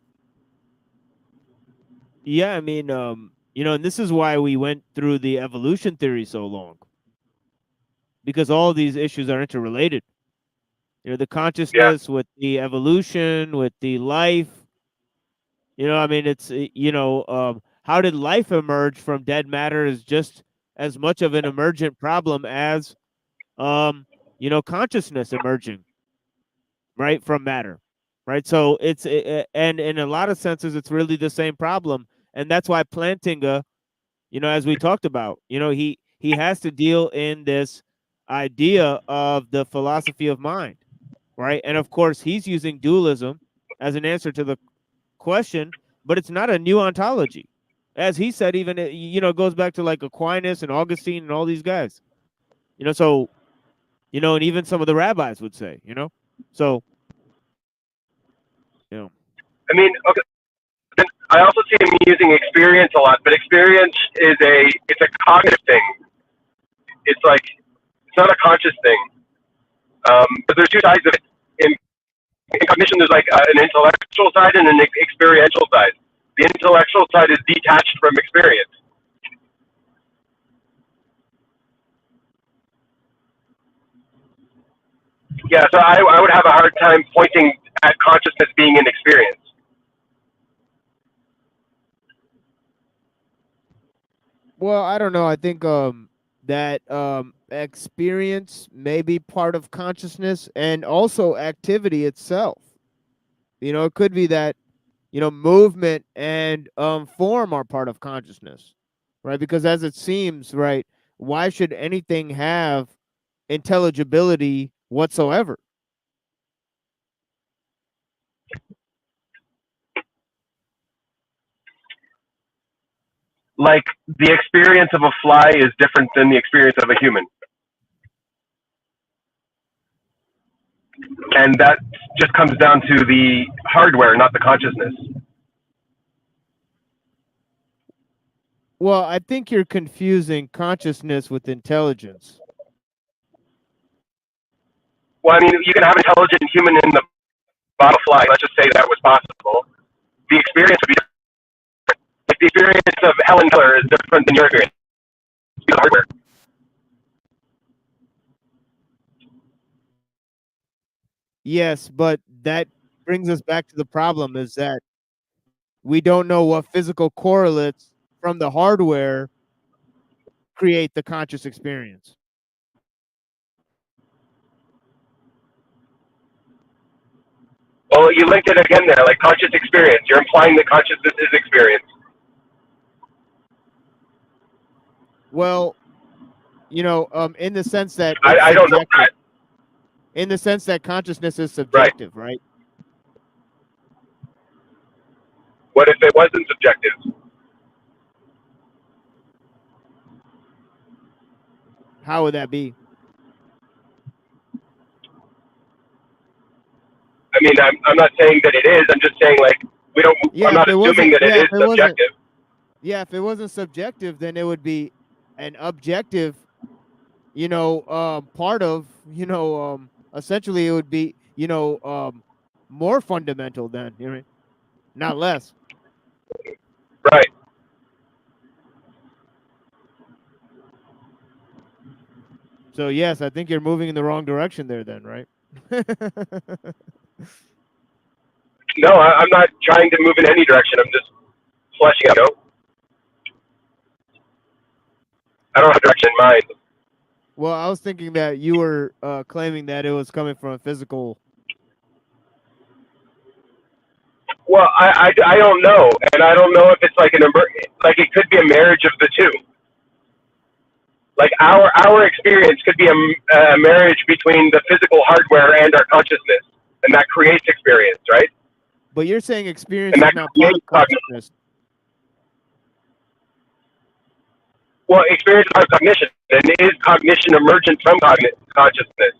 yeah, I mean, and this is why we went through the evolution theory so long, because all these issues are interrelated. The Yeah. consciousness with the evolution, with the life. I mean, it's how did life emerge from dead matter is just as much of an emergent problem as consciousness emerging right from matter, right? So and in a lot of senses, it's really the same problem, and that's why Plantinga, as we talked about, he has to deal in this idea of the philosophy of mind, right? And of course, he's using dualism as an answer to the question, but it's not a new ontology. As he said, even it goes back to like Aquinas and Augustine and all these guys. So and even some of the rabbis would say, so I mean, okay. I also see him using experience a lot, but experience is it's a cognitive thing. It's like it's not a conscious thing. But there's two sides of it. In cognition, there's like an intellectual side and an experiential side. The intellectual side is detached from experience. Yeah, so I would have a hard time pointing at consciousness being an experience. well, I don't know. I think that experience may be part of consciousness and also activity itself. It could be that movement and form are part of consciousness, right? Because as it seems, right, why should anything have intelligibility whatsoever? Like the experience of a fly is different than the experience of a human. And that just comes down to the hardware, not the consciousness. Well, I think you're confusing consciousness with intelligence. Well, I mean, you can have an intelligent human in the bottle fly. Let's just say that was possible. The experience would be different. Like the experience of Helen Keller is different than your experience. The hardware. Yes, but that brings us back to the problem is that we don't know what physical correlates from the hardware create the conscious experience. Well, you linked it again there, like conscious experience. You're implying that consciousness is experience. Well, in the sense that I don't know that. in the sense that consciousness is subjective, right? What if it wasn't subjective? How would that be? I mean, I'm not saying that it is. I'm just saying, like, we don't. Yeah, I'm not assuming that it is subjective. Yeah, if it wasn't subjective, then it would be an objective, part of, essentially it would be, more fundamental then. You know what I mean? not less. Right. So yes, I think you're moving in the wrong direction there then, right? No, I'm not trying to move in any direction. I'm just fleshing out. You know? I don't have a direction in mind. Well, I was thinking that you were claiming that it was coming from a physical. Well, I don't know, and I don't know if it's like like it could be a marriage of the two. Like our experience could be a marriage between the physical hardware and our consciousness, and that creates experience, right? But you're saying experience And is that not part of creates consciousness. Well, experience is part of cognition, and is cognition emergent from consciousness?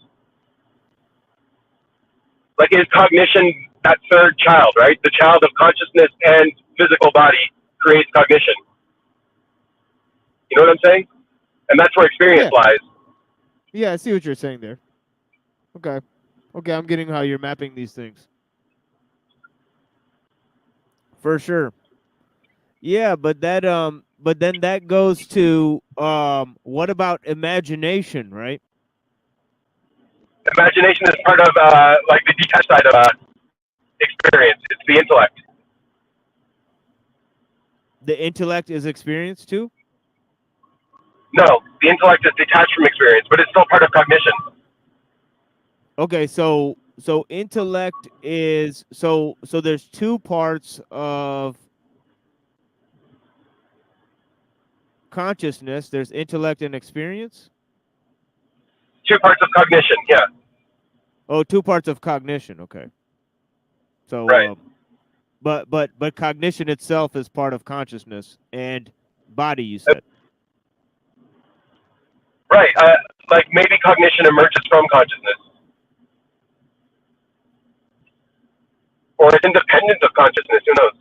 Like, is cognition that third child, right? The child of consciousness and physical body creates cognition. You know what I'm saying? And that's where experience lies. Yeah, I see what you're saying there. Okay. Okay, I'm getting how you're mapping these things. For sure. Yeah, but then that goes to what about imagination, right? Imagination is part of like the detached side of experience. It's the intellect. The intellect is experience too? No, the intellect is detached from experience, but it's still part of cognition. Okay, so intellect is so there's two parts of consciousness. There's intellect and experience. Two parts of cognition, yeah. Oh, two parts of cognition. Okay. So, right. But cognition itself is part of consciousness and body. You said. Right. Like maybe cognition emerges from consciousness, or it's independent of consciousness. Who knows?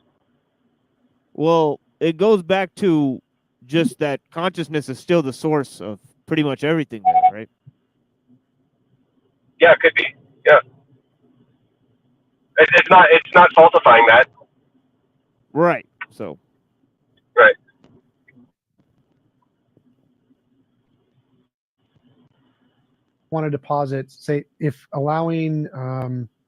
Well, it goes back to just that consciousness is still the source of pretty much everything there, right? Yeah, it could be. Yeah. It's not falsifying that. Right. So. Right. Want to deposit, say, if allowing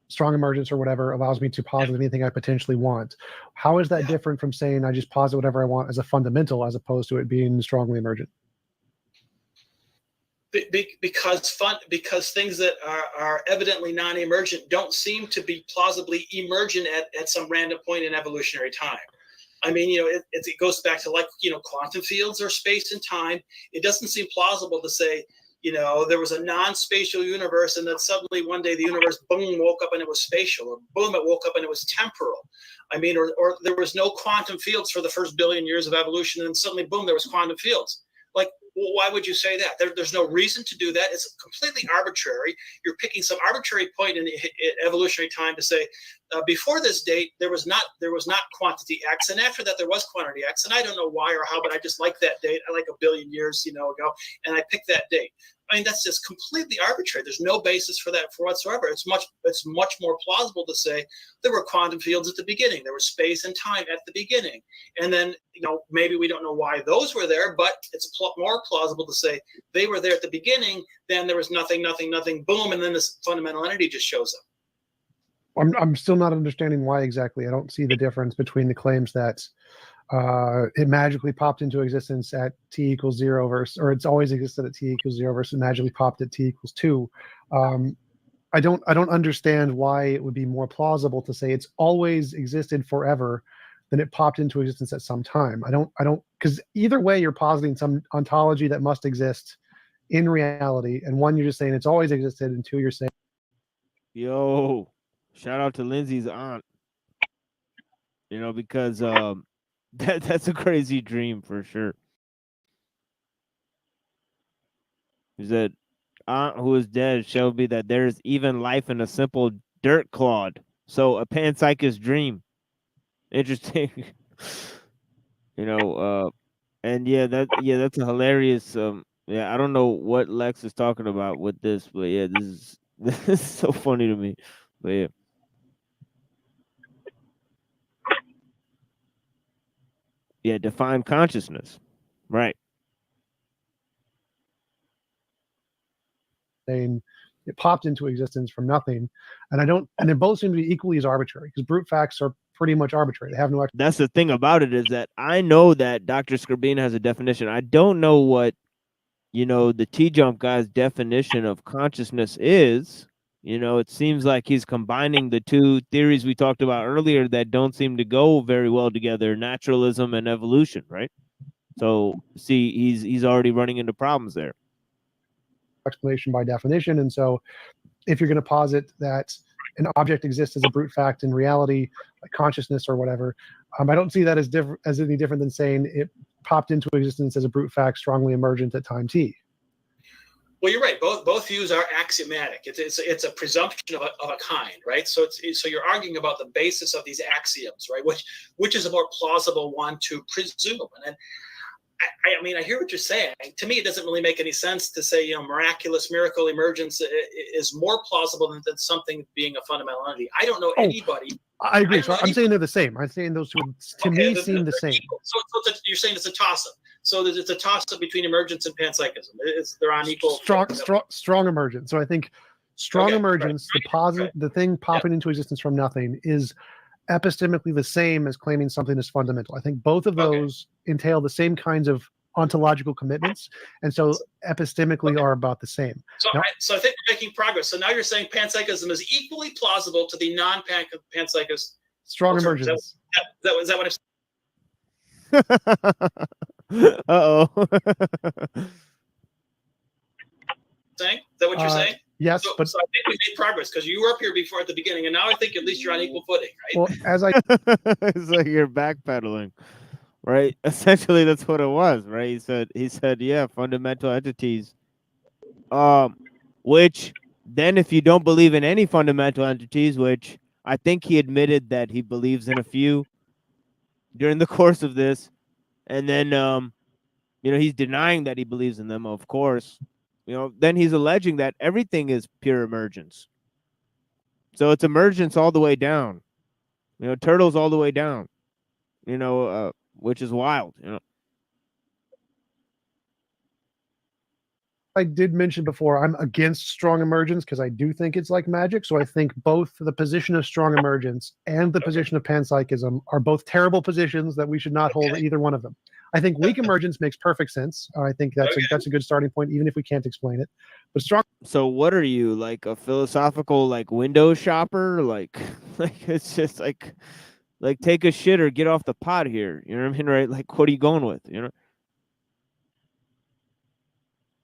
strong emergence or whatever allows me to posit anything I potentially want, how is that different from saying I just posit whatever I want as a fundamental as opposed to it being strongly emergent? Because things that are evidently non-emergent don't seem to be plausibly emergent at some random point in evolutionary time. I mean, it goes back to, like, quantum fields or space and time. It doesn't seem plausible to say, there was a non-spatial universe, and then suddenly one day the universe, boom, woke up and it was spatial, or boom, it woke up and it was temporal. I mean, or there was no quantum fields for the first billion years of evolution, and then suddenly, boom, there was quantum fields. Like, well, why would you say that? There's no reason to do that. It's completely arbitrary. You're picking some arbitrary point in evolutionary time to say, before this date, there was not quantity X, and after that there was quantity X, and I don't know why or how, but I just like that date. I like a billion years, ago, and I picked that date. I mean, that's just completely arbitrary. There's no basis for that whatsoever. It's much more plausible to say there were quantum fields at the beginning. There was space and time at the beginning. And then, maybe we don't know why those were there, but it's more plausible to say they were there at the beginning, then there was nothing, boom, and then this fundamental entity just shows up. I'm still not understanding why exactly. I don't see the difference between the claims that it magically popped into existence at t equals 0 versus, or it's always existed at t equals 0 versus magically popped at t equals 2. I don't understand why it would be more plausible to say it's always existed forever than it popped into existence at some time. I don't, because either way you're positing some ontology that must exist in reality, and one, you're just saying it's always existed, and two, you're saying, yo, shout out to Lindsay's aunt. Because that's a crazy dream for sure. He said, aunt who is dead showed me that there is even life in a simple dirt clod. So a panpsychist dream. Interesting. And that's a hilarious. I don't know what Lex is talking about with this, but yeah, this is so funny to me. But yeah. define consciousness. Right. Saying it popped into existence from nothing, and they both seem to be equally as arbitrary, because brute facts are pretty much arbitrary. They have no. That's the thing about it, is that I know that Dr. Scribina has a definition. I don't know what, the T-Jump guy's definition of consciousness is. It seems like he's combining the two theories we talked about earlier that don't seem to go very well together, naturalism and evolution, right? So, see, he's already running into problems there. Explanation by definition, and so if you're going to posit that an object exists as a brute fact in reality, like consciousness or whatever, I don't see that as any different than saying it popped into existence as a brute fact strongly emergent at time t. Well, you're right. Both views are axiomatic. It's a presumption of a kind, right? So you're arguing about the basis of these axioms, right? Which is a more plausible one to presume. And then, I mean, I hear what you're saying. To me, it doesn't really make any sense to say, miracle emergence is more plausible than something being a fundamental entity. I don't know anybody. I agree. So I'm saying they're the same. I'm saying those two, to me, seem the same. So you're saying it's a toss-up. So it's a toss-up between emergence and panpsychism. They're on equal. Strong emergence. So I think strong emergence, the thing popping into existence from nothing, is epistemically the same as claiming something is fundamental. I think both of those entail the same kinds of ontological commitments, and so epistemically are about the same. So I think we're making progress. So now you're saying panpsychism is equally plausible to the non-panpsychist. Strong emergence. Is that what I'm saying? Uh-oh. Saying? Is that what you're saying? Yes, so I think we made progress, because you were up here before at the beginning, and now I think at least you're on equal footing, right? Well, as I it's like you're backpedaling, right? Essentially, that's what it was, right? He said, yeah, fundamental entities. Which then, if you don't believe in any fundamental entities, which I think he admitted that he believes in a few during the course of this, and then he's denying that he believes in them, of course. Then he's alleging that everything is pure emergence. So it's emergence all the way down. Turtles all the way down. Which is wild. I did mention before, I'm against strong emergence because I do think it's like magic. So I think both the position of strong emergence and the position of panpsychism are both terrible positions that we should not hold either one of them. I think weak emergence makes perfect sense. I think that's a good starting point, even if we can't explain it. But strong. So what are you, like a philosophical window shopper? Like it's just like take a shit or get off the pot here. You know what I mean, right? Like, what are you going with?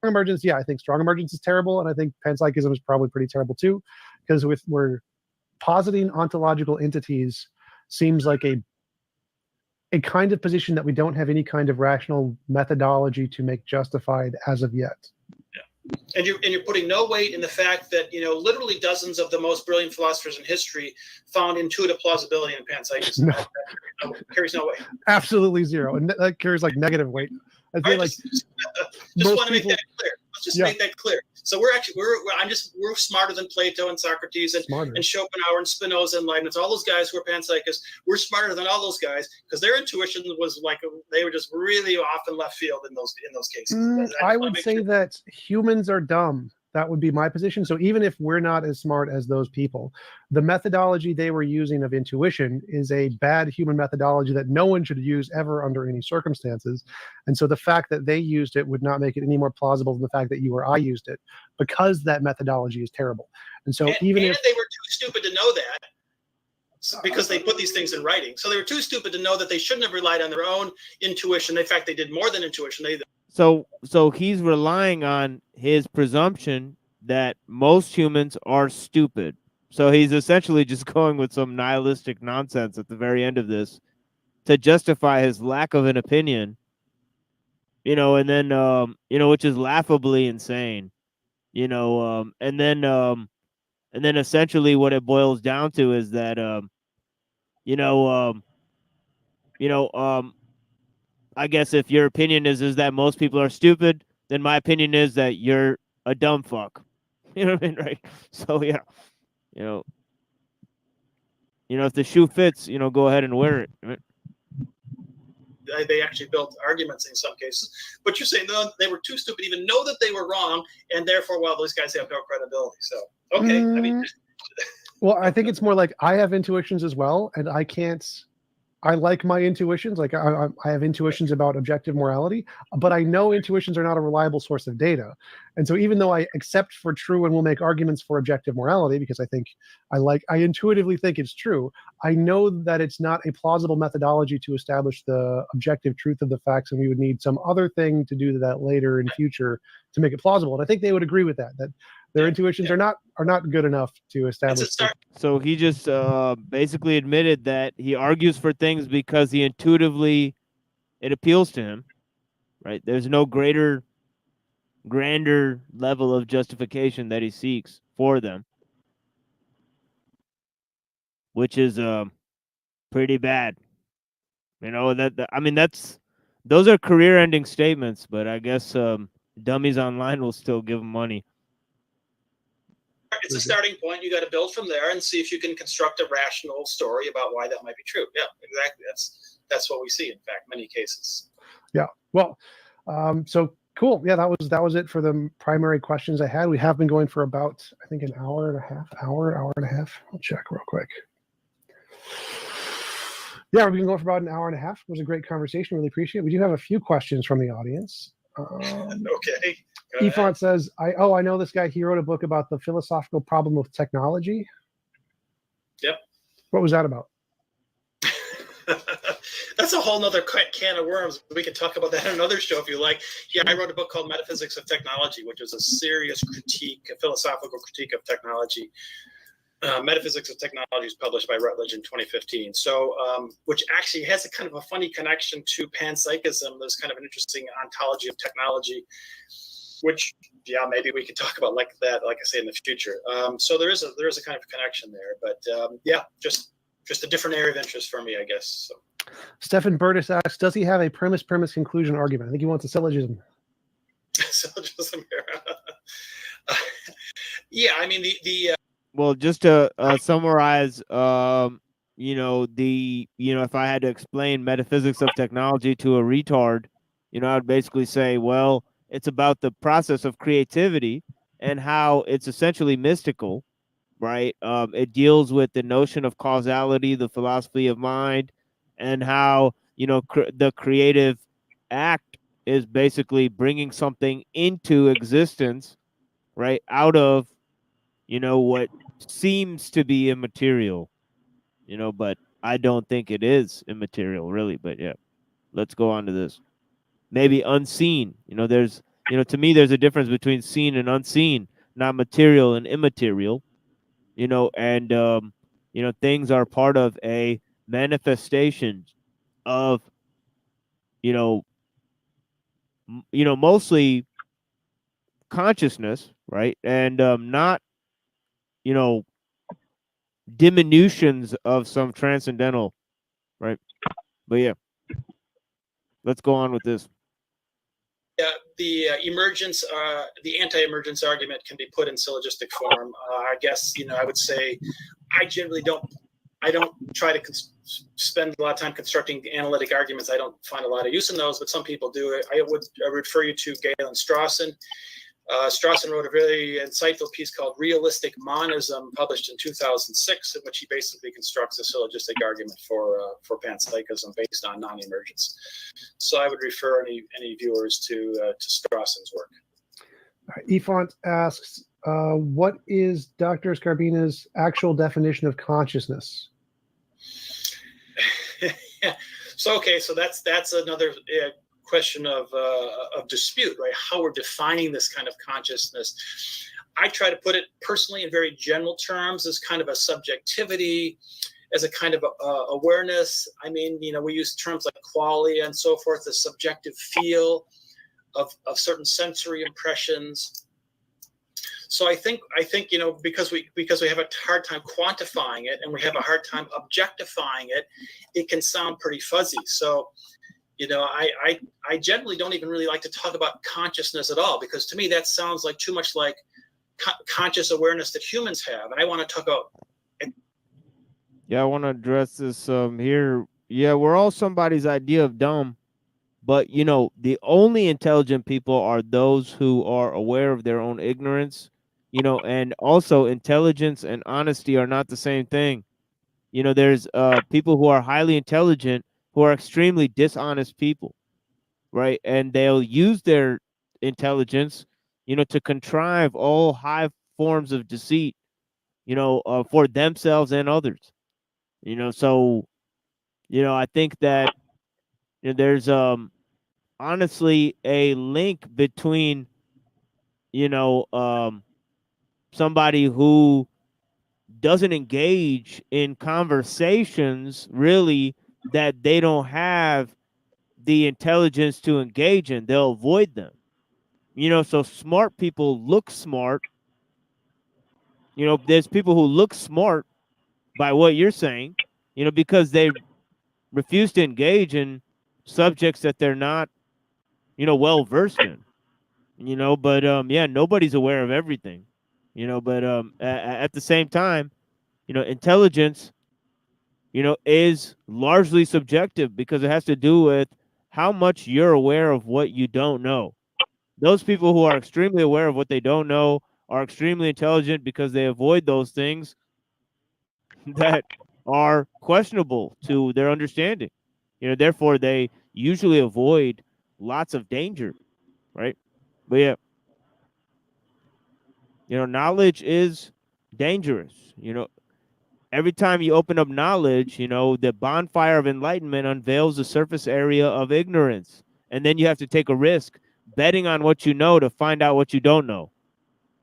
Emergence, I think strong emergence is terrible, and I think panpsychism is probably pretty terrible too, because we're positing ontological entities seems like a kind of position that we don't have any kind of rational methodology to make justified as of yet. And you're putting no weight in the fact that literally dozens of the most brilliant philosophers in history found intuitive plausibility in panpsychism. No. Carries no weight. Absolutely zero, and that carries negative weight. I feel like just want to make that clear. Let's just make that clear. So we're smarter than Plato and Socrates and Schopenhauer and Spinoza and Leibniz, all those guys who are panpsychists. We're smarter than all those guys because their intuition was they were just really off in left field in those cases. I would say that humans are dumb. That would be my position. So even if we're not as smart as those people, the methodology they were using of intuition is a bad human methodology that no one should use ever under any circumstances. And so the fact that they used it would not make it any more plausible than the fact that you or I used it, because that methodology is terrible. And so even if they were too stupid to know that, because they put these things in writing, so they were too stupid to know that they shouldn't have relied on their own intuition. In fact, they did more than intuition. So he's relying on his presumption that most humans are stupid. So he's essentially just going with some nihilistic nonsense at the very end of this to justify his lack of an opinion, and then, which is laughably insane, and then essentially what it boils down to is that, I guess if your opinion is that most people are stupid, then my opinion is that you're a dumb fuck. You know what I mean, right? So yeah, if the shoe fits, go ahead and wear it. Right? they actually built arguments in some cases. But you're saying no, they were too stupid to even know that they were wrong, and therefore, well, those guys have no credibility. So okay, I mean. Well, I think it's more like I have intuitions as well, and I can't. I like my intuitions. Like I have intuitions about objective morality, but I know intuitions are not a reliable source of data. And so even though I accept for true and will make arguments for objective morality, because I think I intuitively think it's true, I know that it's not a plausible methodology to establish the objective truth of the facts, and we would need some other thing to do that later in future to make it plausible. And I think they would agree with that their intuitions are not good enough to establish. So he just basically admitted that he argues for things because he intuitively it appeals to him, right? There's no grander level of justification that he seeks for them, which is pretty bad. You know, I mean those are career-ending statements, but I guess dummies online will still give him money. It's a starting point. You got to build from there and see if you can construct a rational story about why that might be true. Yeah, exactly. That's what we see. In fact, many cases. Yeah. Well, so cool. Yeah, that was it for the primary questions I had. We have been going for about, I think, an hour and a half. I'll check real quick. Yeah, we've been going for about an hour and a half. It was a great conversation. Really appreciate it. We do have a few questions from the audience. Okay. Efont says, I know this guy. He wrote a book about the philosophical problem of technology. Yep. What was that about? That's a whole nother can of worms. We can talk about that in another show if you like. Yeah, I wrote a book called Metaphysics of Technology, which was a serious critique, a philosophical critique of technology. Metaphysics of Technology is published by Routledge in 2015. So, which actually has a kind of a funny connection to panpsychism. There's kind of an interesting ontology of technology, which, yeah, maybe we can talk about like that, like I say, in the future. So there is a kind of connection there, but yeah, just a different area of interest for me, I guess. So. Stefan Burtis asks, does he have a premise conclusion argument? I think he wants a syllogism. Syllogism here. Yeah, I mean the well, just to summarize, if I had to explain metaphysics of technology to a retard, I'd basically say, well, it's about the process of creativity and how it's essentially mystical, right? It deals with the notion of causality, the philosophy of mind, and how, the creative act is basically bringing something into existence, right, out of, what seems to be immaterial, but I don't think it is immaterial, really. But yeah, let's go on to this. Maybe unseen. To me, there's a difference between seen and unseen, not material and immaterial. And things are part of a manifestation of, mostly consciousness, right? And not, diminutions of some transcendental, right? But yeah, let's go on with this. The emergence, the anti-emergence argument can be put in syllogistic form. I guess, I would say I generally I don't try to spend a lot of time constructing analytic arguments. I don't find a lot of use in those, but some people do. I would refer you to Galen Strawson. Strawson wrote a very insightful piece called Realistic Monism, published in 2006, in which he basically constructs a syllogistic argument for panpsychism based on non-emergence. So I would refer any viewers to Strawson's work. Efont asks, what is Dr. Scarbina's actual definition of consciousness? So that's another question of dispute, right? How we're defining this kind of consciousness. I try to put it personally in very general terms as kind of a subjectivity, as a kind of awareness. I mean, we use terms like qualia and so forth, the subjective feel of certain sensory impressions. So I think because we have a hard time quantifying it and we have a hard time objectifying it, it can sound pretty fuzzy. So I generally don't even really like to talk about consciousness at all, because to me that sounds like too much like conscious awareness that humans have, and I want to talk about. Yeah, I want to address this here. Yeah, we're all somebody's idea of dumb, But you know, the only intelligent people are those who are aware of their own ignorance. You know, and also intelligence and honesty are not the same thing. You know, there's people who are highly intelligent who are extremely dishonest people, right? And they'll use their intelligence, you know, to contrive all high forms of deceit, you know, for themselves and others. You know, so you know, I think that you know, there's honestly a link between you know somebody who doesn't engage in conversations really that they don't have the intelligence to engage in. They'll avoid them. You know, so smart people look smart. You know, there's people who look smart by what you're saying, you know, because they refuse to engage in subjects that they're not, you know, well versed in. You know, but yeah, nobody's aware of everything. You know, but at the same time, you know, intelligence, you know, is largely subjective because it has to do with how much you're aware of what you don't know. Those people who are extremely aware of what they don't know are extremely intelligent because they avoid those things that are questionable to their understanding. You know, therefore they usually avoid lots of danger, right? But yeah, you know, knowledge is dangerous. You know, every time you open up knowledge, you know, the bonfire of enlightenment unveils the surface area of ignorance. And then you have to take a risk betting on what you know to find out what you don't know.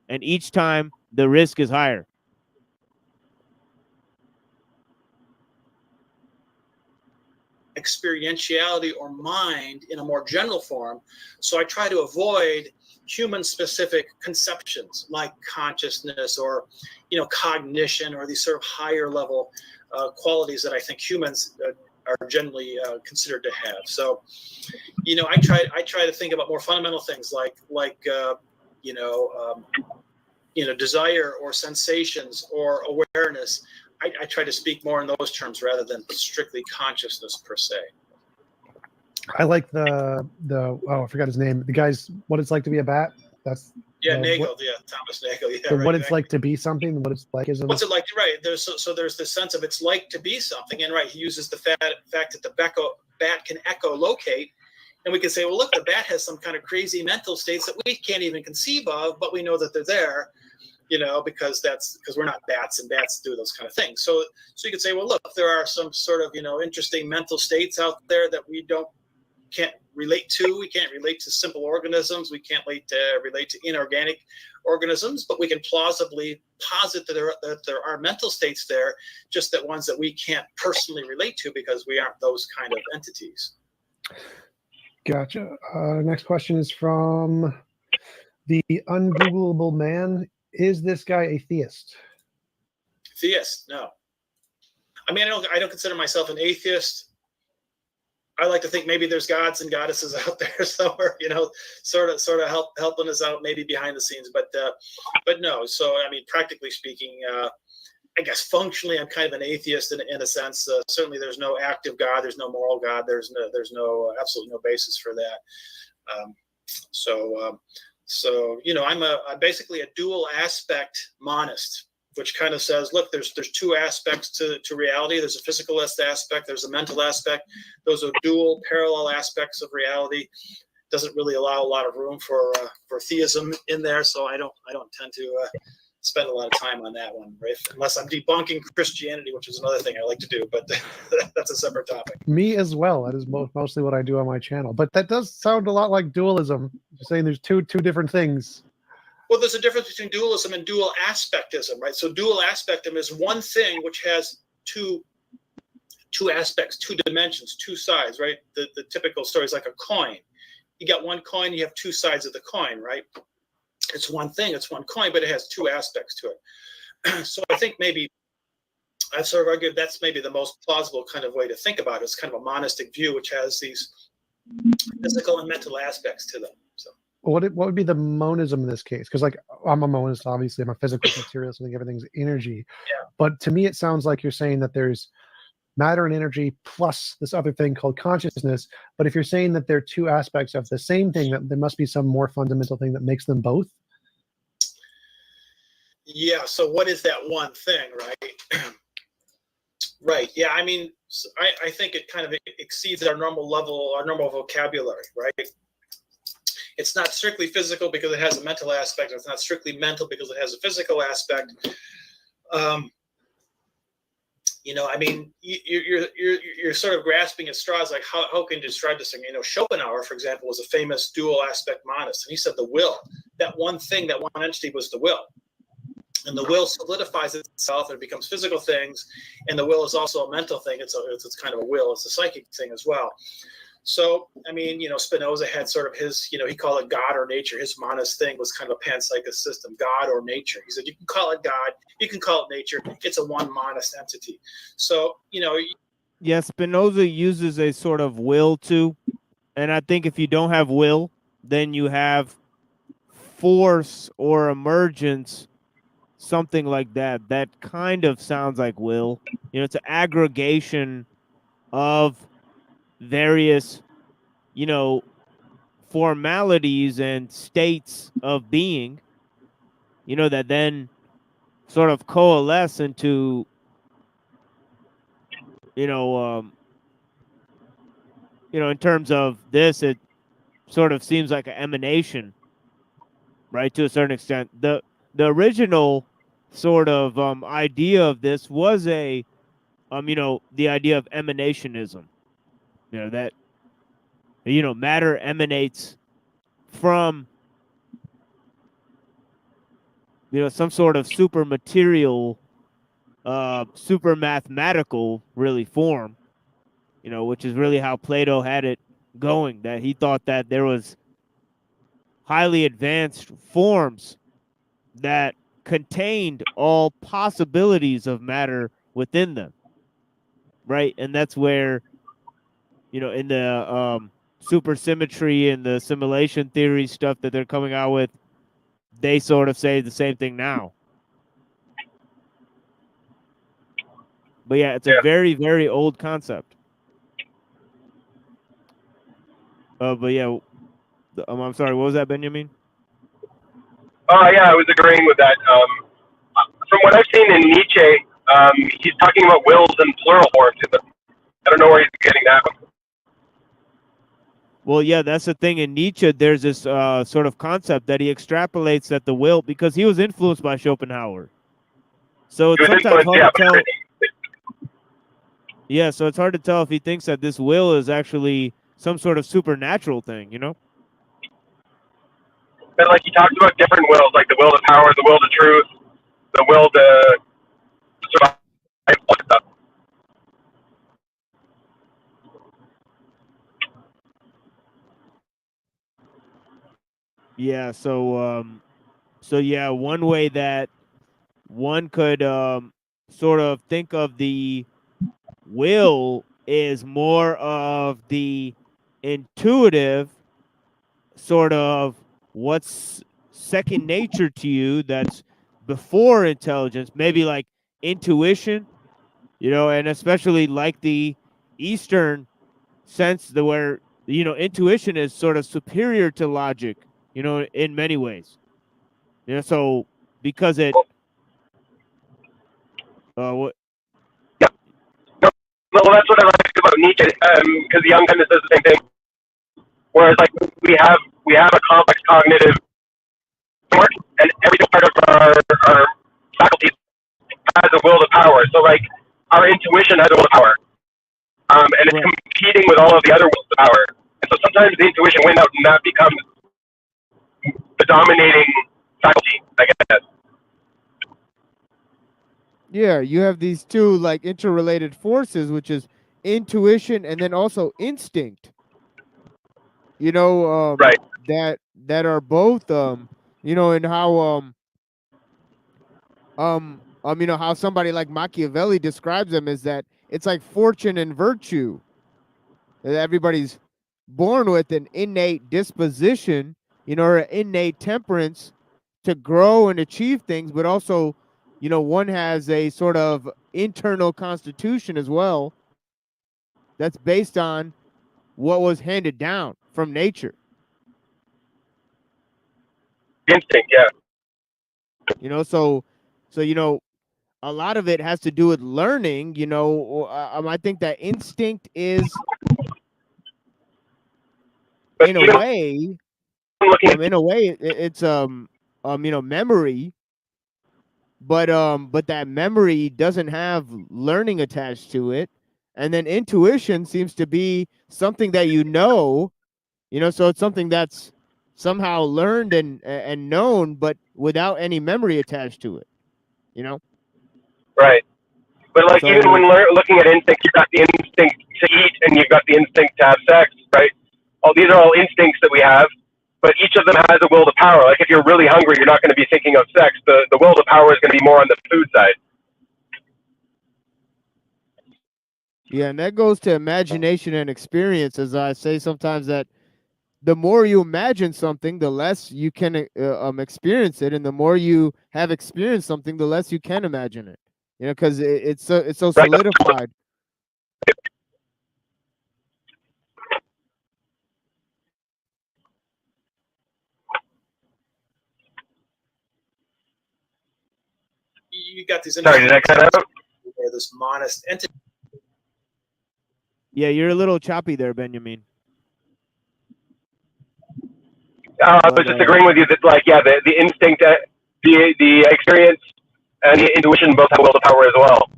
And each time the risk is higher. Experientiality or mind in a more general form. So I try to avoid human specific conceptions like consciousness or, you know, cognition or these sort of higher level qualities that I think humans are generally considered to have. So, you know, I try to think about more fundamental things like desire or sensations or awareness. I try to speak more in those terms rather than strictly consciousness per se. I like the I forgot his name. The guy's What It's Like to Be a Bat. That's Nagel, Thomas Nagel, what it's like to be something. What it's like is what's it like? Right. There's this sense of it's like to be something, and right, he uses the fact that the bat can echolocate, and we can say, well, look, the bat has some kind of crazy mental states that we can't even conceive of, but we know that they're there. You know, because we're not bats, and bats do those kind of things. So you could say, well, look, there are some sort of, you know, interesting mental states out there that we can't relate to. We can't relate to simple organisms. We can't relate to inorganic organisms, but we can plausibly posit that there are mental states there, just that ones that we can't personally relate to because we aren't those kind of entities. Gotcha. Next question is from the Ungoogleable Man. Is this guy a theist? Theist? No. I mean, I don't consider myself an atheist. I like to think maybe there's gods and goddesses out there somewhere, you know, sort of helping us out maybe behind the scenes, but no. So I mean, practically speaking, I guess functionally, I'm kind of an atheist in a sense. Certainly, there's no active God, there's no moral God, there's absolutely no basis for that. So you know, I'm basically a dual aspect monist, which kind of says, look, there's two aspects to reality. There's a physicalist aspect, there's a mental aspect. Those are dual parallel aspects of reality. Doesn't really allow a lot of room for theism in there. So I don't tend to spend a lot of time on that one, right? Unless I'm debunking Christianity, which is another thing I like to do, but that's a separate topic. Me as well. That is mostly what I do on my channel. But that does sound a lot like dualism. You're saying there's two different things. Well, there's a difference between dualism and dual aspectism, right? So dual aspectism is one thing which has two aspects, two dimensions, two sides, right? The typical story is like a coin. You got one coin, you have two sides of the coin, right? It's one thing, it's one coin, but it has two aspects to it. So I think maybe I've sort of argued that's maybe the most plausible kind of way to think about it. It's kind of a monistic view, which has these physical and mental aspects to them. So. What would be the monism in this case? Because like I'm a monist, obviously I'm a physical materialist. I think everything's energy. Yeah. But to me, it sounds like you're saying that there's matter and energy plus this other thing called consciousness. But if you're saying that they're two aspects of the same thing, that there must be some more fundamental thing that makes them both. Yeah. So what is that one thing, right? Right. Yeah. I mean, I think it kind of exceeds our normal level, our normal vocabulary, right? It's not strictly physical because it has a mental aspect. It's not strictly mental because it has a physical aspect. You know, I mean, you're sort of grasping at straws. Like, how can you describe this thing? You know, Schopenhauer, for example, was a famous dual aspect monist, and he said the will, that one thing, that one entity was the will. And the will solidifies itself and it becomes physical things. And the will is also a mental thing. It's kind of a will. It's a psychic thing as well. So, I mean, you know, Spinoza had sort of his, you know, he called it God or nature. His monist thing was kind of a panpsychist system, God or nature. He said, you can call it God, you can call it nature. It's a one monist entity. So, you know. Yeah, Spinoza uses a sort of will too. And I think if you don't have will, then you have force or emergence, something like that. That kind of sounds like will. You know, it's an aggregation of various, you know, formalities and states of being, you know, that then sort of coalesce into, you know, in terms of this, it sort of seems like an emanation, right? To a certain extent, the original sort of idea of this was a, you know, the idea of emanationism. You know, that, you know, matter emanates from, you know, some sort of super material, super mathematical, really, form, you know, which is really how Plato had it going, that he thought that there was highly advanced forms that contained all possibilities of matter within them, right? And that's where, you know, in the supersymmetry and the simulation theory stuff that they're coming out with, they sort of say the same thing now. But yeah, it's a very, very old concept. But yeah, I'm sorry, what was that, Benjamin? Oh yeah, I was agreeing with that. From what I've seen in Nietzsche, he's talking about wills in plural forms. I don't know where he's getting that one. Well, yeah, that's the thing. In Nietzsche, there's this sort of concept that he extrapolates that the will, because he was influenced by Schopenhauer. So it's sometimes hard to tell. Yeah, so it's hard to tell if he thinks that this will is actually some sort of supernatural thing, you know? But like he talks about different wills, like the will to power, the will to truth, the will to survive, all that stuff. Yeah, so yeah, one way that one could sort of think of the will is more of the intuitive sort of what's second nature to you, that's before intelligence, maybe like intuition, you know, and especially like the Eastern sense, where, you know, intuition is sort of superior to logic, you know, in many ways. You know, so because it what Well, that's what I like about Nietzsche, because the young chemist does the same thing. Whereas, like, we have a complex cognitive framework, and every part of our faculties has a will to power. So, like, our intuition has a will to power, and it's competing with all of the other wills to power. And so sometimes the intuition wins out, and that becomes the dominating faculty, I guess. Yeah, you have these two like interrelated forces, which is intuition and then also instinct. You know, right? That are both, you know, and how you know, how somebody like Machiavelli describes them is that it's like fortune and virtue. That everybody's born with an innate disposition, you know, or an innate temperance to grow and achieve things, but also, you know, one has a sort of internal constitution as well, that's based on what was handed down from nature. Instinct, yeah. You know, so you know, a lot of it has to do with learning. You know, I think that instinct is, in a way, it's you know, memory, but that memory doesn't have learning attached to it, and then intuition seems to be something that you know, so it's something that's somehow learned and known, but without any memory attached to it, you know. Right. But like So even when looking at instinct, you've got the instinct to eat and you've got the instinct to have sex, right? These are all instincts that we have, but each of them has a will to power. Like if you're really hungry, you're not going to be thinking of sex. The will to power is going to be more on the food side. yeah, and that goes to imagination and experience. As I say sometimes, that the more you imagine something, the less you can experience it, and the more you have experienced something, the less you can imagine it. You know, because it's so solidified. You got these. Sorry, did I cut out? This monist entity. Yeah, you're a little choppy there, Benjamin. I was just agreeing with you that, like, yeah, the instinct, the experience, and the intuition both have will to power as well.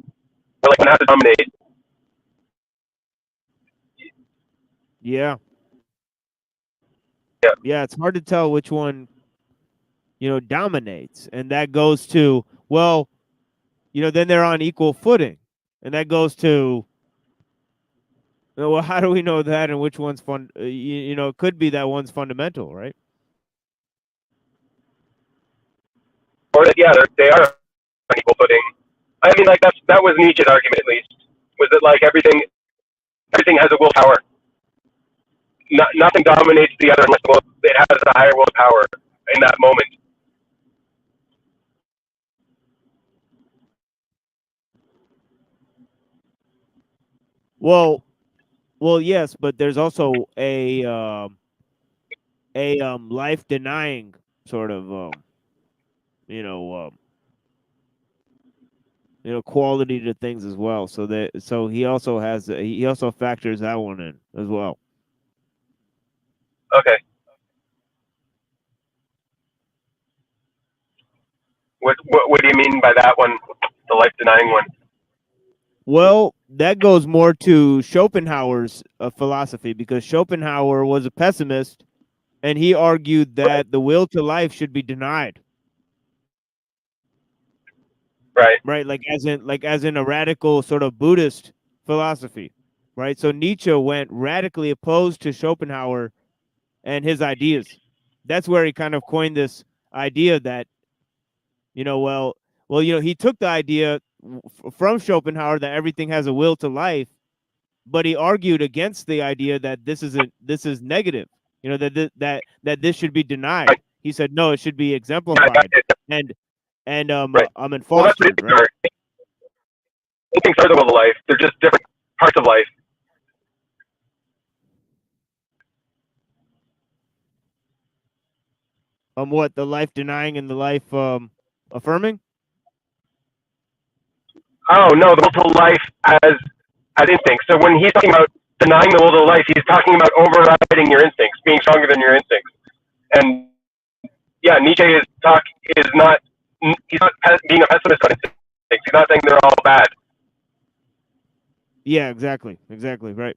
But like, one has to dominate. Yeah. Yeah. Yeah, it's hard to tell which one, dominates, and that goes to, well, then they're on equal footing, and that goes to, well, how do we know that, and which one's fun? It could be that one's fundamental, right? Or yeah, they are on equal footing. I mean, like that was Nietzsche's argument, at least, was that like everything has a will power. Nothing dominates the other unless it has a higher will power in that moment. Well, yes, but there's also a life denying sort of quality to things as well. So he also factors that one in as well. Okay. What do you mean by that one? The life denying one? Well, that goes more to Schopenhauer's philosophy, because Schopenhauer was a pessimist, and he argued that the will to life should be denied. Right. Right, like as in a radical sort of Buddhist philosophy, right? So Nietzsche went radically opposed to Schopenhauer and his ideas. That's where he kind of coined this idea that, he took the idea from Schopenhauer that everything has a will to life, but he argued against the idea that this is negative. That this should be denied. He said no, it should be exemplified and fostered. Right? Things are the will of life. They're just different parts of life. What, the life denying and the life affirming? Oh no, the will to life as instinct. So when he's talking about denying the will to life, he's talking about overriding your instincts, being stronger than your instincts. And yeah, Nietzsche is not being a pessimist on instincts. He's not saying they're all bad. Yeah, exactly, right.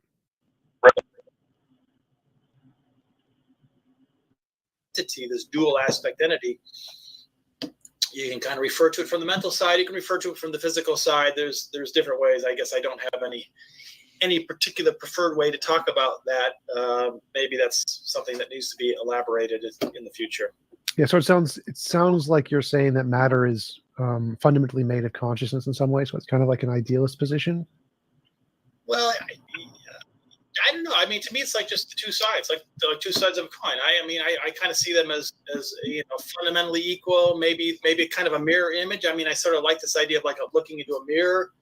Entity, this dual aspect entity, you can kind of refer to it from the mental side, you can refer to it from the physical side. There's different ways. I guess I don't have any particular preferred way to talk about that. Maybe that's something that needs to be elaborated in the future. Yeah, so it sounds like you're saying that matter is fundamentally made of consciousness in some way, so it's kind of like an idealist position. Well, I don't know. I mean, to me, it's like just the two sides, like two sides of a coin. I kind of see them as fundamentally equal. Maybe kind of a mirror image. I mean, I sort of like this idea of like looking into a mirror,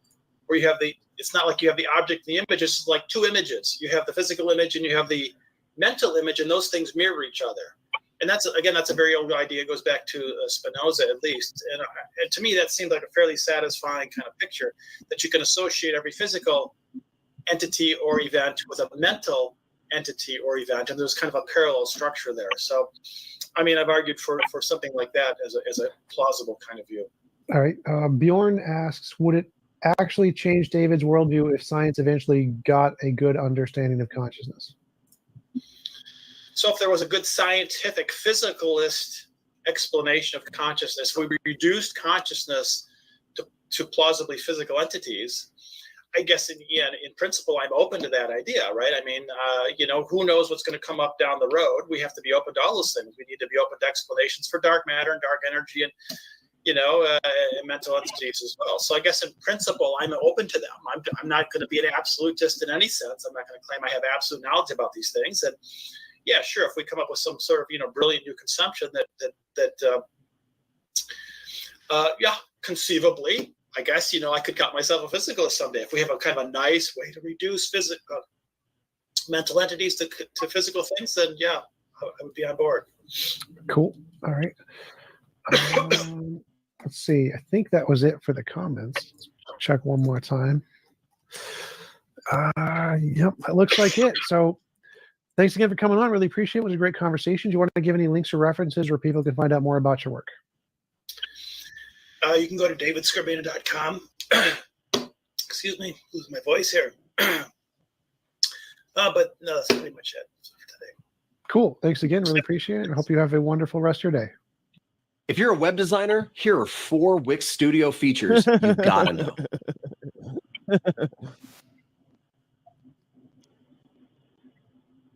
where you have the it's not like you have the object and the image. It's like two images. You have the physical image and you have the mental image, and those things mirror each other. And that's a very old idea. It goes back to Spinoza, at least. And to me, that seemed like a fairly satisfying kind of picture, that you can associate every physical entity or event with a mental entity or event, and there's kind of a parallel structure there. So, I mean, I've argued for something like that as a plausible kind of view. All right. Bjorn asks, would it actually change David's worldview if science eventually got a good understanding of consciousness? So if there was a good scientific physicalist explanation of consciousness, we reduced consciousness to plausibly physical entities, I guess in principle, I'm open to that idea, right? I mean, who knows what's going to come up down the road? We have to be open to all those things. We need to be open to explanations for dark matter and dark energy and, and mental entities as well. So I guess in principle, I'm open to them. I'm not going to be an absolutist in any sense. I'm not going to claim I have absolute knowledge about these things. And yeah, sure, if we come up with some sort of, brilliant new consumption that conceivably, I guess, I could count myself a physicalist someday. If we have a kind of a nice way to reduce mental entities to physical things, then yeah, I would be on board. Cool. All right. Let's see. I think that was it for the comments. Let's check one more time. Yep, that looks like it. So thanks again for coming on. Really appreciate it. It was a great conversation. Do you want to give any links or references where people can find out more about your work? You can go to davidscarbina.com. Excuse me, losing my voice here. But no, that's pretty much it for today. Cool. Thanks again. Really appreciate it. I hope you have a wonderful rest of your day. If you're a web designer, here are 4 Wix Studio features you've got to know.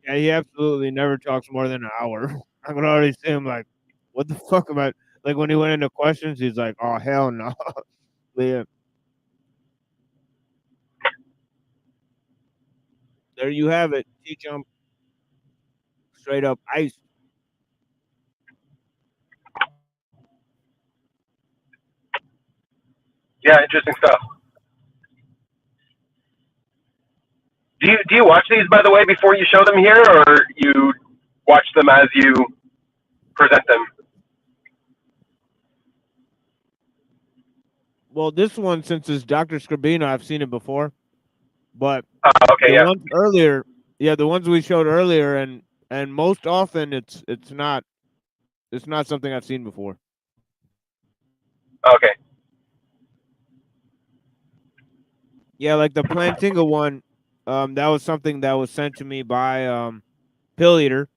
Yeah, he absolutely never talks more than an hour. I can already see him like, what the fuck am I? Like when he went into questions, he's like, oh, hell no. Yeah. There you have it. T-Jump. Straight up ice. Yeah, interesting stuff. Do you watch these, by the way, before you show them here, or you watch them as you present them? Well, this one, since it's Dr. Scrabino, I've seen it before. But okay, the yeah. ones earlier, the ones we showed earlier, and most often it's not something I've seen before. Okay. Yeah, like the Plantinga one, that was something that was sent to me by Pill Eater.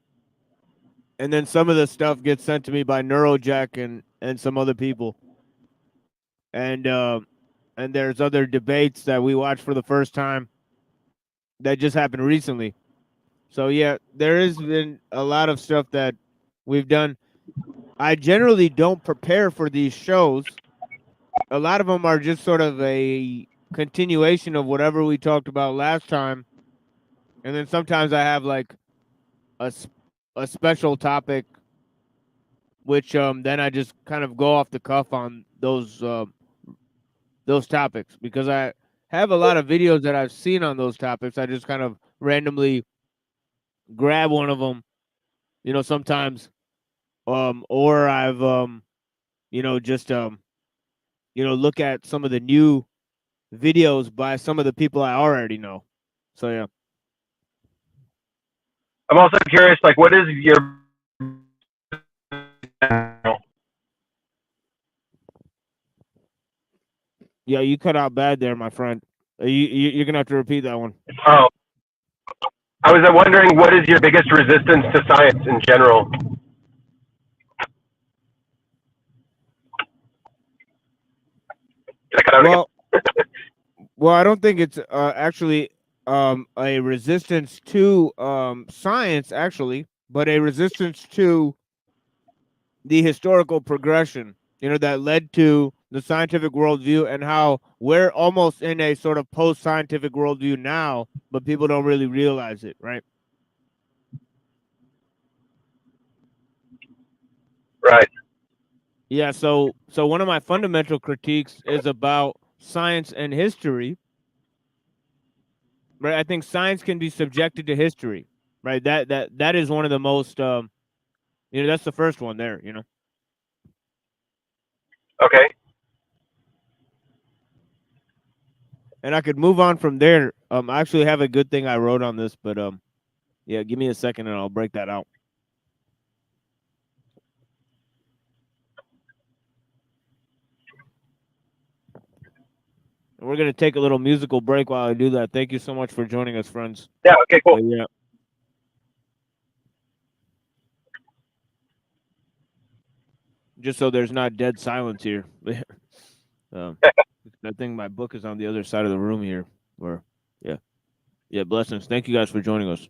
And then some of the stuff gets sent to me by Neurojack and some other people. And there's other debates that we watched for the first time that just happened recently. So yeah, there has been a lot of stuff that we've done. I generally don't prepare for these shows. A lot of them are just sort of a continuation of whatever we talked about last time. And then sometimes I have like a special topic, which then I just kind of go off the cuff on those topics, because I have a lot of videos that I've seen on those topics. I just kind of randomly grab one of them, sometimes, or I've, just, look at some of the new videos by some of the people I already know. So, yeah. I'm also curious, like, what is your... Yeah, you cut out bad there, my friend. You're going to have to repeat that one. Oh, I was wondering, what is your biggest resistance to science in general? Did I cut out again? Well, I don't think it's actually a resistance to science, actually, but a resistance to the historical progression, that led to the scientific worldview, and how we're almost in a sort of post-scientific worldview now, but people don't really realize it, right? Right. Yeah, so one of my fundamental critiques is about science and history, right? I think science can be subjected to history, right? That is one of the most, that's the first one there, Okay. And I could move on from there. I actually have a good thing I wrote on this, but yeah, give me a second and I'll break that out. We're going to take a little musical break while I do that. Thank you so much for joining us, friends. Yeah, okay, cool. Yeah. Just so there's not dead silence here. I think my book is on the other side of the room here. Or, yeah, blessings. Thank you guys for joining us.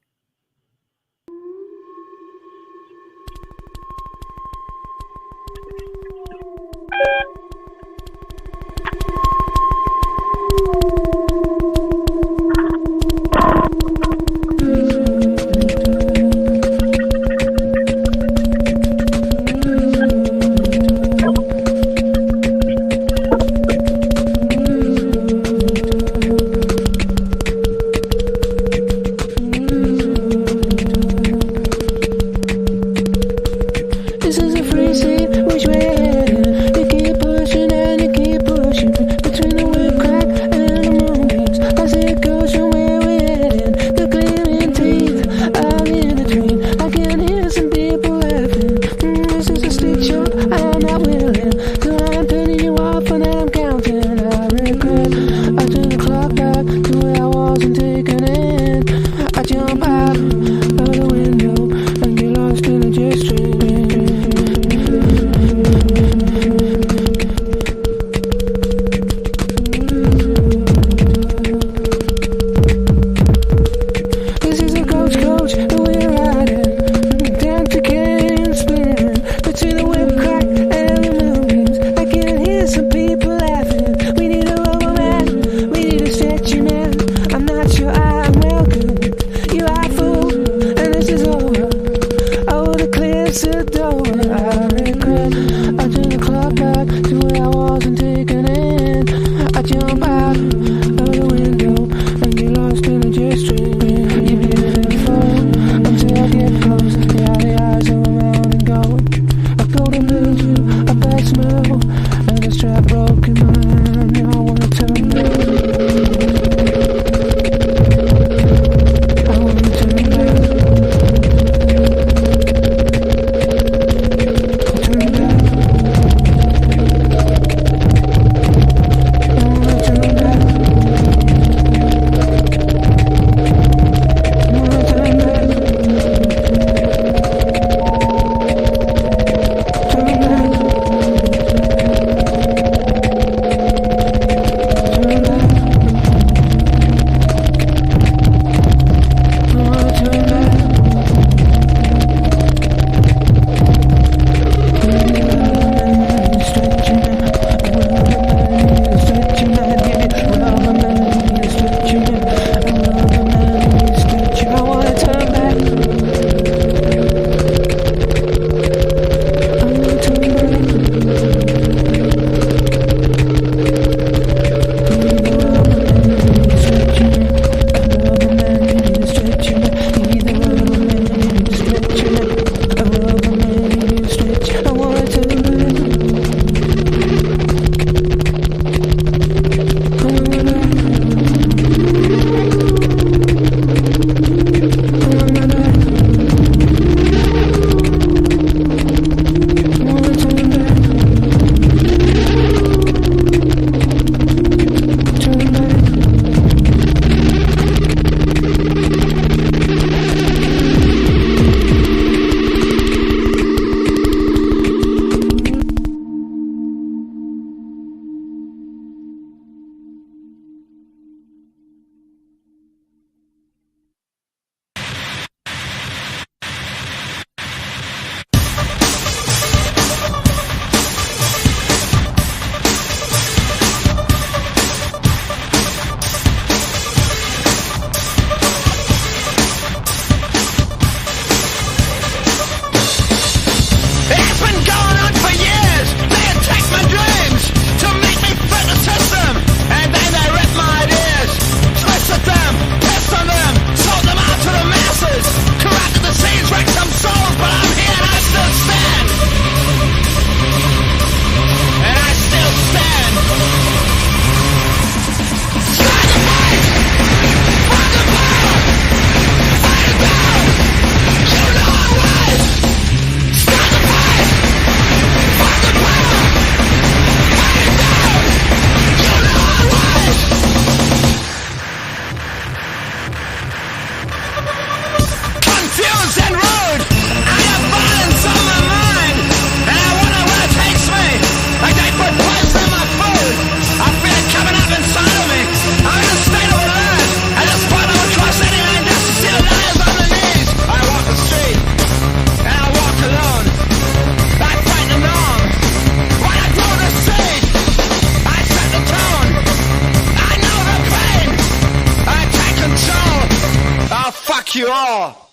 you all.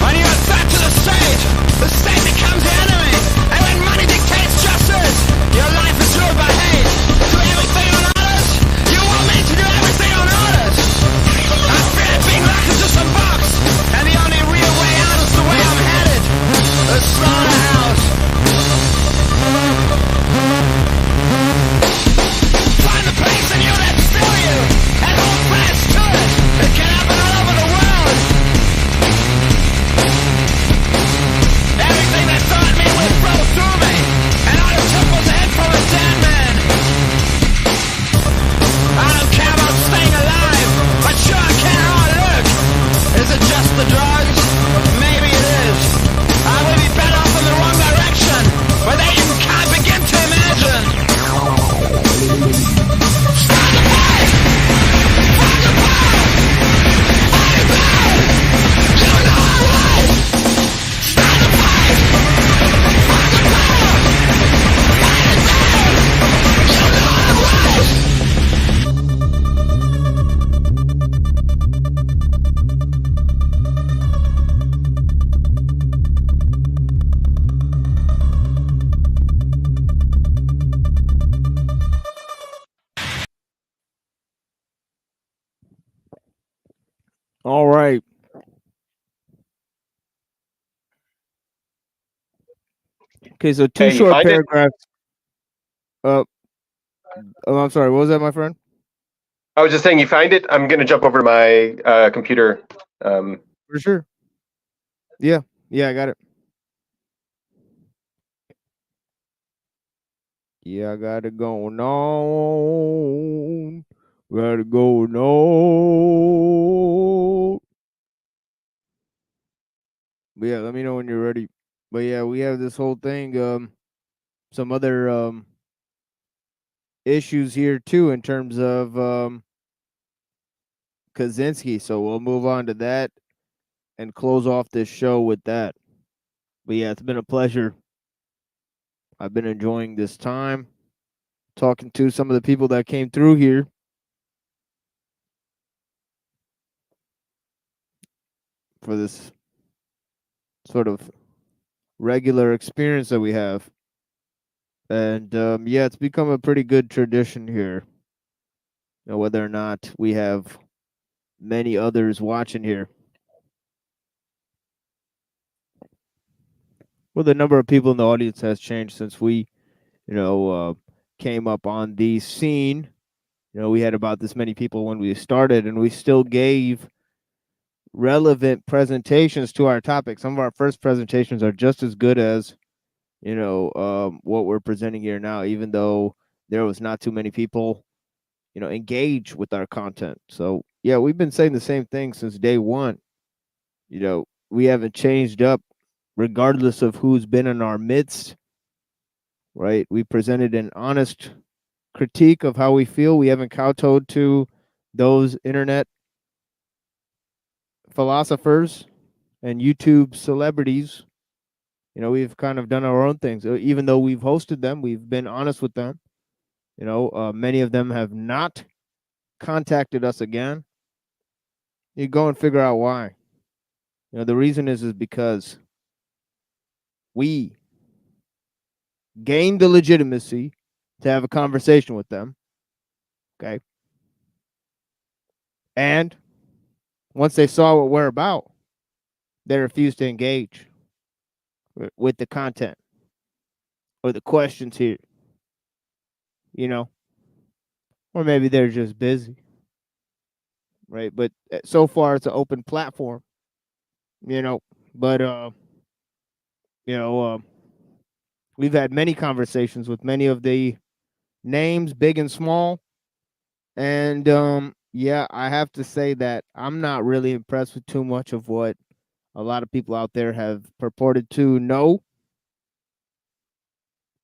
When you are back to the state becomes the enemy. And when money dictates justice, your life is ruled by hate. Do everything on orders. You want me to do everything on orders. I fear being locked into some box. And the only real way out is the way I'm headed. The slaughterhouse. Find the place in you that still you. And hold fast to it. It can happen all over the world. Everything that thought me would flow through me, and all it took was a hit from a dead man. I don't care about staying alive, but sure I care how I look. Is it just the drugs? Maybe it is. I would be better off in the wrong direction, where they even can't begin to imagine. Start the fight! Fuck the power! Fight it down! You know I'm right! Start the fight! Fuck the power! Fight it down! You know I'm right! All right. Okay, so two Hey, you short find it? paragraphs. Oh, I'm sorry. What was that, my friend? I was just saying, you find it. I'm gonna jump over to my computer. For sure. Yeah, I got it. Yeah, I got it going on. Got it going on. But yeah, let me know when you're ready. But yeah, we have this whole thing. Some other issues here too in terms of Kaczynski. So we'll move on to that and close off this show with that. But yeah, it's been a pleasure. I've been enjoying this time talking to some of the people that came through here. For this sort of regular experience that we have. And yeah, it's become a pretty good tradition here. You know, whether or not we have many others watching here. Well, the number of people in the audience has changed since we, came up on the scene. You know, we had about this many people when we started, and we still gave relevant presentations to our topic. Some of our first presentations are just as good as, what we're presenting here now, even though there was not too many people, engage with our content. So yeah, we've been saying the same thing since day one. We haven't changed up regardless of who's been in our midst, right? We presented an honest critique of how we feel. We haven't kowtowed to those internet philosophers and YouTube celebrities. We've kind of done our own things. Even though we've hosted them, we've been honest with them. Many of them have not contacted us again. You go and figure out why. The reason is because we gained the legitimacy to have a conversation with them. Okay. And once they saw what we're about, they refused to engage with the content or the questions here. Or maybe they're just busy. Right. But so far it's an open platform. But we've had many conversations with many of the names, big and small. And yeah, I have to say that I'm not really impressed with too much of what a lot of people out there have purported to know.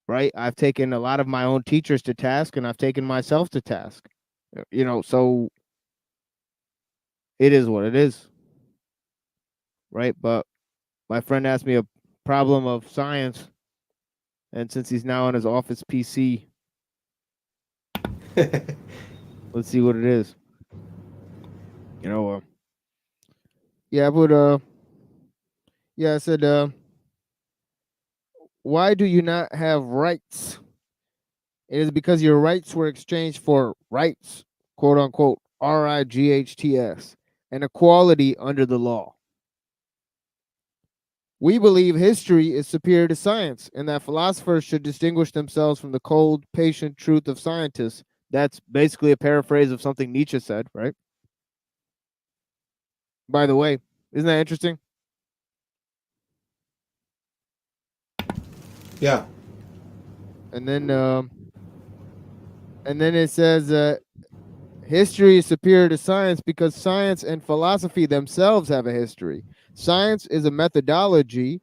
Right? I've taken a lot of my own teachers to task, and I've taken myself to task. So it is what it is, right? But my friend asked me a problem of science, and since he's now on his office PC, let's see what it is. Yeah, but yeah, I said, why do you not have rights? It is because your rights were exchanged for rights, quote unquote, RIGHTS, and equality under the law. We believe history is superior to science and that philosophers should distinguish themselves from the cold, patient truth of scientists. That's basically a paraphrase of something Nietzsche said, right? By the way, isn't that interesting? Yeah. And then it says history is superior to science because science and philosophy themselves have a history. Science is a methodology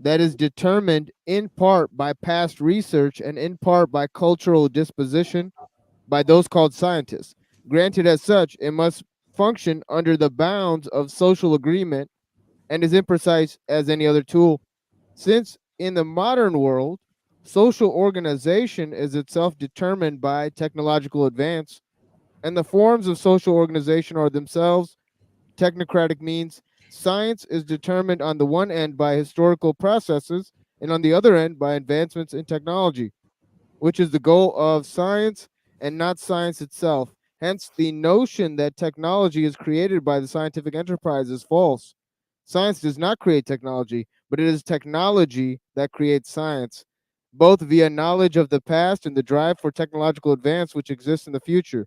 that is determined in part by past research and in part by cultural disposition by those called scientists. Granted, as such, it must function under the bounds of social agreement and is imprecise as any other tool. Since in the modern world, social organization is itself determined by technological advance, and the forms of social organization are themselves technocratic means, science is determined on the one end by historical processes and on the other end by advancements in technology, which is the goal of science and not science itself. Hence, the notion that technology is created by the scientific enterprise is false. Science does not create technology, but it is technology that creates science, both via knowledge of the past and the drive for technological advance which exists in the future.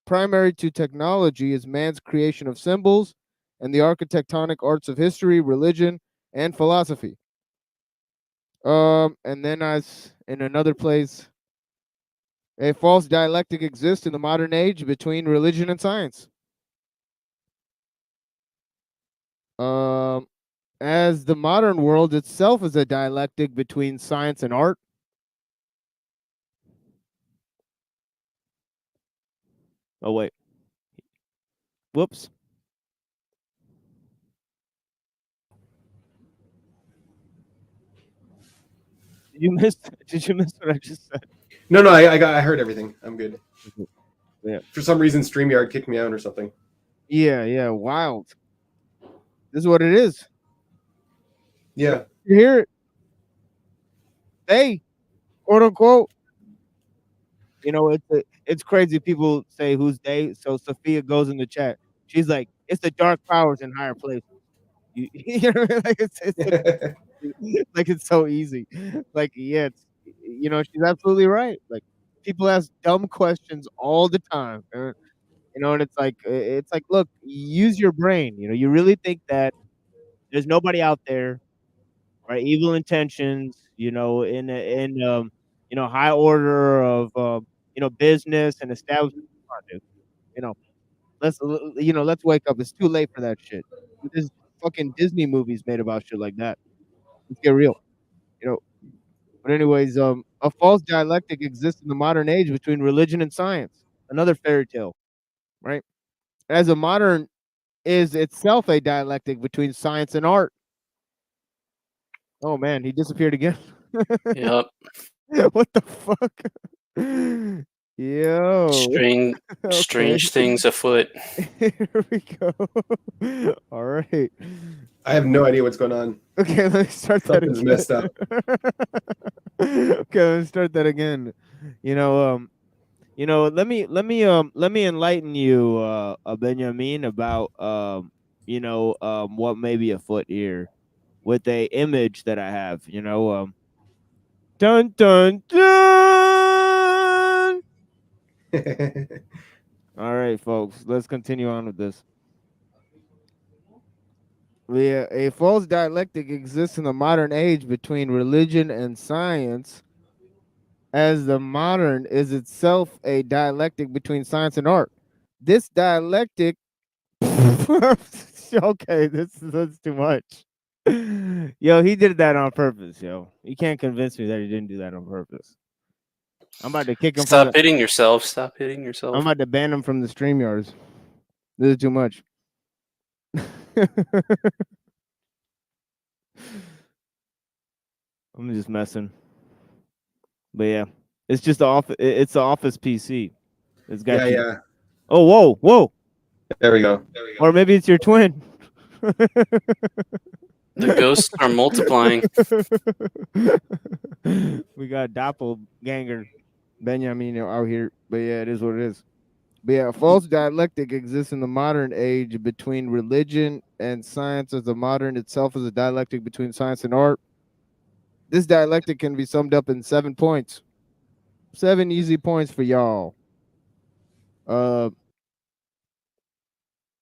Primary to technology is man's creation of symbols and the architectonic arts of history, religion, and philosophy. And then in another place, a false dialectic exists in the modern age between religion and science. As the modern world itself is a dialectic between science and art. Oh, wait. Whoops. Did you miss what I just said? No, I heard everything. I'm good. Yeah. For some reason, StreamYard kicked me out or something. Yeah, wild. This is what it is. Yeah. You hear it? They, quote unquote. It's crazy. People say who's they. So Sophia goes in the chat. She's like, it's the dark powers in higher places. You know, like it's like it's so easy. Like, yeah, she's absolutely right. Like, people ask dumb questions all the time. And it's like, look, use your brain. You really think that there's nobody out there, right? Evil intentions, in high order of business and establishment. Come on, dude. You know, let's wake up. It's too late for that shit. There's fucking Disney movies made about shit like that. Let's get real. You know. But anyways, a false dialectic exists in the modern age between religion and science. Another fairy tale, right? As a modern is itself a dialectic between science and art. Oh man, he disappeared again. Yep. What the fuck? Yo. Strange Okay. things afoot. Here we go. All right. I have no idea what's going on. Okay, let's start Something's that again. messed up. Okay, let's start that again. Let me enlighten you, Benjamin, about what may be afoot here with a image that I have. Dun dun dun. All right, folks, let's continue on with this. A false dialectic exists in the modern age between religion and science, as the modern is itself a dialectic between science and art. This dialectic okay, that's too much. Yo, he did that on purpose, yo. You can't convince me that he didn't do that on purpose. I'm about to kick him from Stop the. hitting yourself. Stop hitting I'm yourself. about to ban him from the StreamYards. This is too much. I'm just messing. But yeah, it's just the office. It's the Office PC. It's got Yeah, you. yeah. Oh, whoa. There we go. Or maybe it's your twin. The ghosts are multiplying. We got doppelganger Benjamin out here. But yeah, it is what it is. But yeah, false dialectic exists in the modern age between religion and science, as the modern itself is a dialectic between science and art. This dialectic can be summed up in 7 points. 7 easy points for y'all.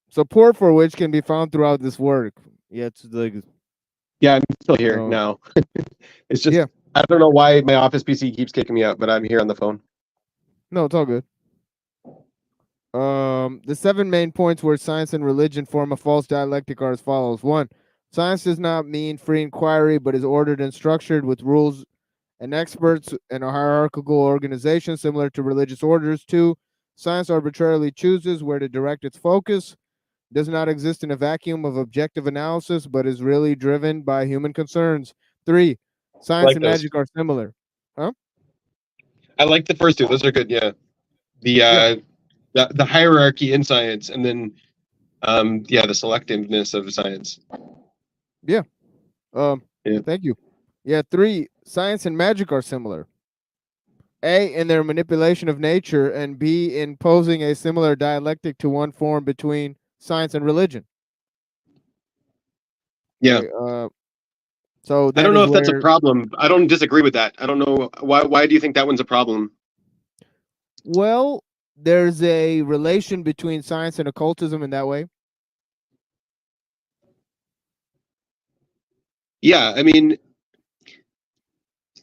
Support for which can be found throughout this work. Yeah, it's like Yeah, I'm still here Oh. now. It's just I don't know why my Office PC keeps kicking me out, but I'm here on the phone. no, it's all good. The 7 main points where science and religion form a false dialectic are as follows. 1. Science does not mean free inquiry, but is ordered and structured with rules and experts and a hierarchical organization similar to religious orders. 2. Science arbitrarily chooses where to direct its focus, does not exist in a vacuum of objective analysis, but is really driven by human concerns. 3. Science Like and those. magic are similar. Huh? I like the first two. Those are good. Yeah. The hierarchy in science, and then the selectiveness of science. Yeah. Thank you. Yeah, 3. Science and magic are similar. A, in their manipulation of nature, and B, in posing a similar dialectic to one form between science and religion. Yeah. Okay, so I don't that know is if that's a where- problem. I don't disagree with that. I don't know why do you think that one's a problem? Well, there's a relation between science and occultism in that way. Yeah, I mean,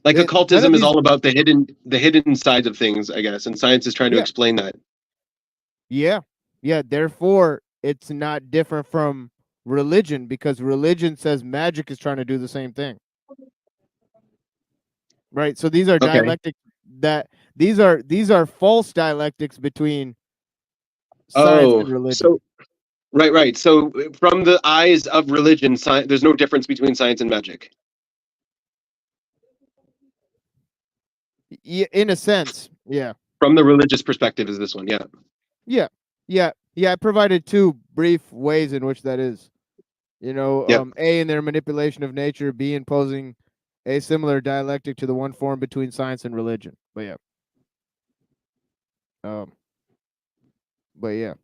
like None occultism of is these- all about the hidden sides of things, I guess, and science is trying to Yeah. explain that. Yeah. Therefore, it's not different from religion, because religion says magic is trying to do the same thing. Right. So these are Okay. dialectics that these are false dialectics between science and religion. So right. So from the eyes of religion, there's no difference between science and magic. Yeah, in a sense, yeah. From the religious perspective, is this one? Yeah. Yeah. I provided 2 brief ways in which that is. Yep. A, in their manipulation of nature, B, in posing a similar dialectic to the one form between science and religion. But yeah. But yeah.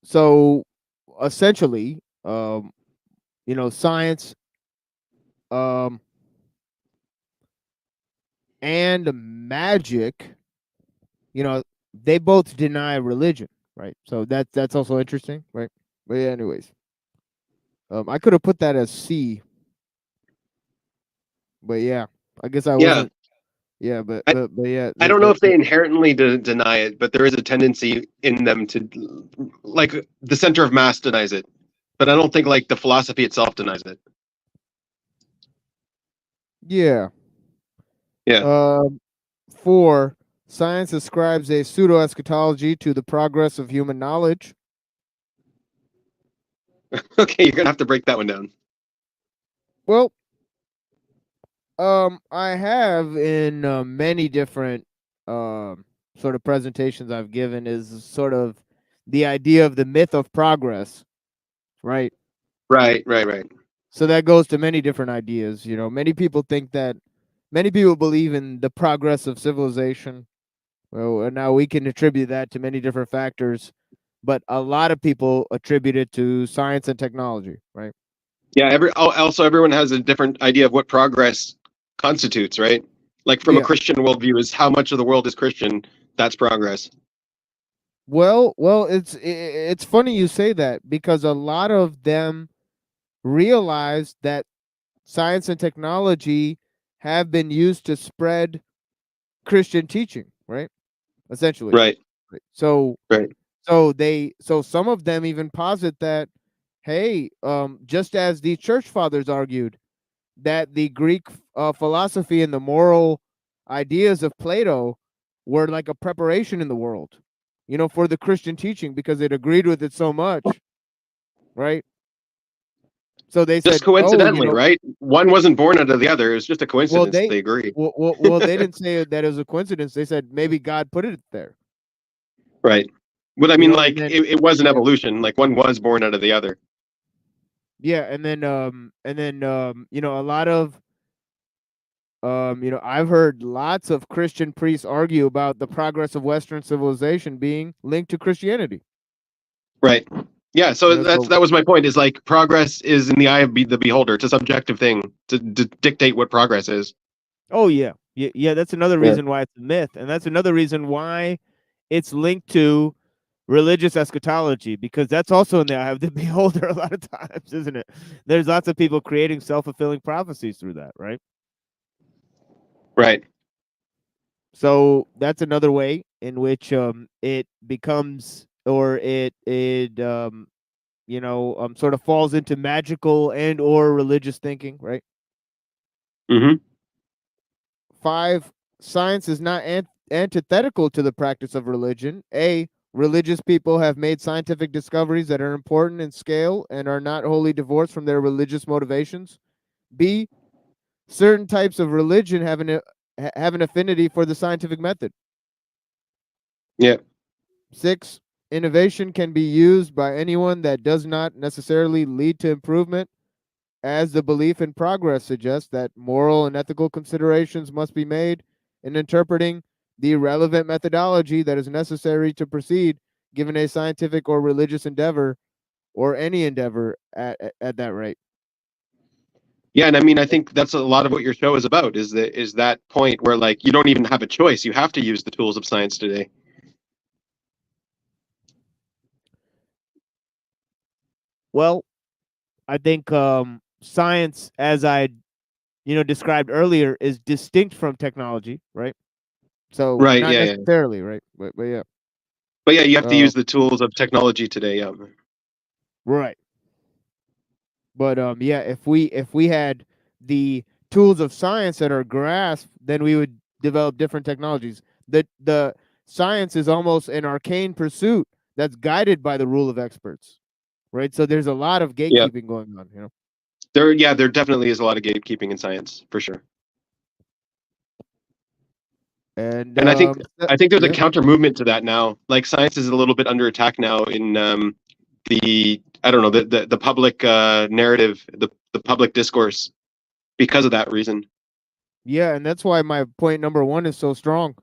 So essentially, science and magic, they both deny religion, right? So that's also interesting, right? But yeah, anyways. I could have put that as C. But yeah, I guess I wasn't. Yeah, but yeah. I don't know if they inherently deny it, but there is a tendency in them to, like, the center of mass denies it, but I don't think like the philosophy itself denies it. Yeah. Yeah. 4. Science ascribes a pseudo-eschatology to the progress of human knowledge. Okay, you're gonna have to break that one down. Well, I have in many different sort of presentations I've given is sort of the idea of the myth of progress, right? Right. So that goes to many different ideas. Many people believe in the progress of civilization. Well, and now we can attribute that to many different factors, but a lot of people attribute it to science and technology, right? Yeah. Also, everyone has a different idea of what progress constitutes, right? Like from a Christian worldview, is how much of the world is Christian. That's progress. Well, it's funny you say that, because a lot of them realize that science and technology have been used to spread Christian teaching, right? Essentially. Right. So Right. So some of them even posit that, hey, just as the church fathers argued, that the Greek philosophy and the moral ideas of Plato were like a preparation in the world, you know, for the Christian teaching because it agreed with it so much, right? So they Just said, "Oh, you coincidentally, know." right? One wasn't born out of the other. It was just a Well, coincidence that they they agree. well, they didn't say that it was a coincidence. They said maybe God put it there. Right. But I You mean, know, and like, then it was an yeah, evolution. Like, one was born out of the other. yeah, and then you know, a lot of you know, I've heard lots of Christian priests argue about the progress of Western civilization being linked to Christianity. Right. Yeah. You So know, so that was my point. Is like progress is in the eye of the beholder. It's a subjective thing to dictate what progress is. oh yeah, yeah, that's another Yeah. reason why it's a myth, and that's another reason why it's linked to religious eschatology, because that's also in the eye of the beholder a lot of times, isn't it? There's lots of people creating self-fulfilling prophecies through that, right? Right. So that's another way in which it becomes, or it you know, sort of falls into magical and or religious thinking, right? Mm-hmm. 5, science is not antithetical to the practice of religion. A, religious people have made scientific discoveries that are important in scale and are not wholly divorced from their religious motivations. B, certain types of religion have an affinity for the scientific method. Yeah. 6, innovation can be used by anyone that does not necessarily lead to improvement, as the belief in progress suggests that moral and ethical considerations must be made in interpreting the relevant methodology that is necessary to proceed, given a scientific or religious endeavor, or any endeavor at that rate. Yeah, and I mean, I think that's a lot of what your show is about. Is that point where, like, you don't even have a choice. You have to use the tools of science today. Well, I think science, as I described earlier, is distinct from technology, right? So Right. not Yeah. Yeah. necessarily, right? But yeah. But yeah, you have to Uh, use the tools of technology today. Yeah. right. But yeah, if we had the tools of science at our grasp, then we would develop different technologies. The science is almost an arcane pursuit that's guided by the rule of experts, right? So there's a lot of Yeah. gatekeeping going on, you know. There definitely is a lot of gatekeeping in science, for sure. And And I think there's a yeah, counter movement to that now. Like, science is a little bit under attack now in the, I don't know, the public narrative, the public discourse, because of that reason. yeah, and that's why my point number 1 is so strong.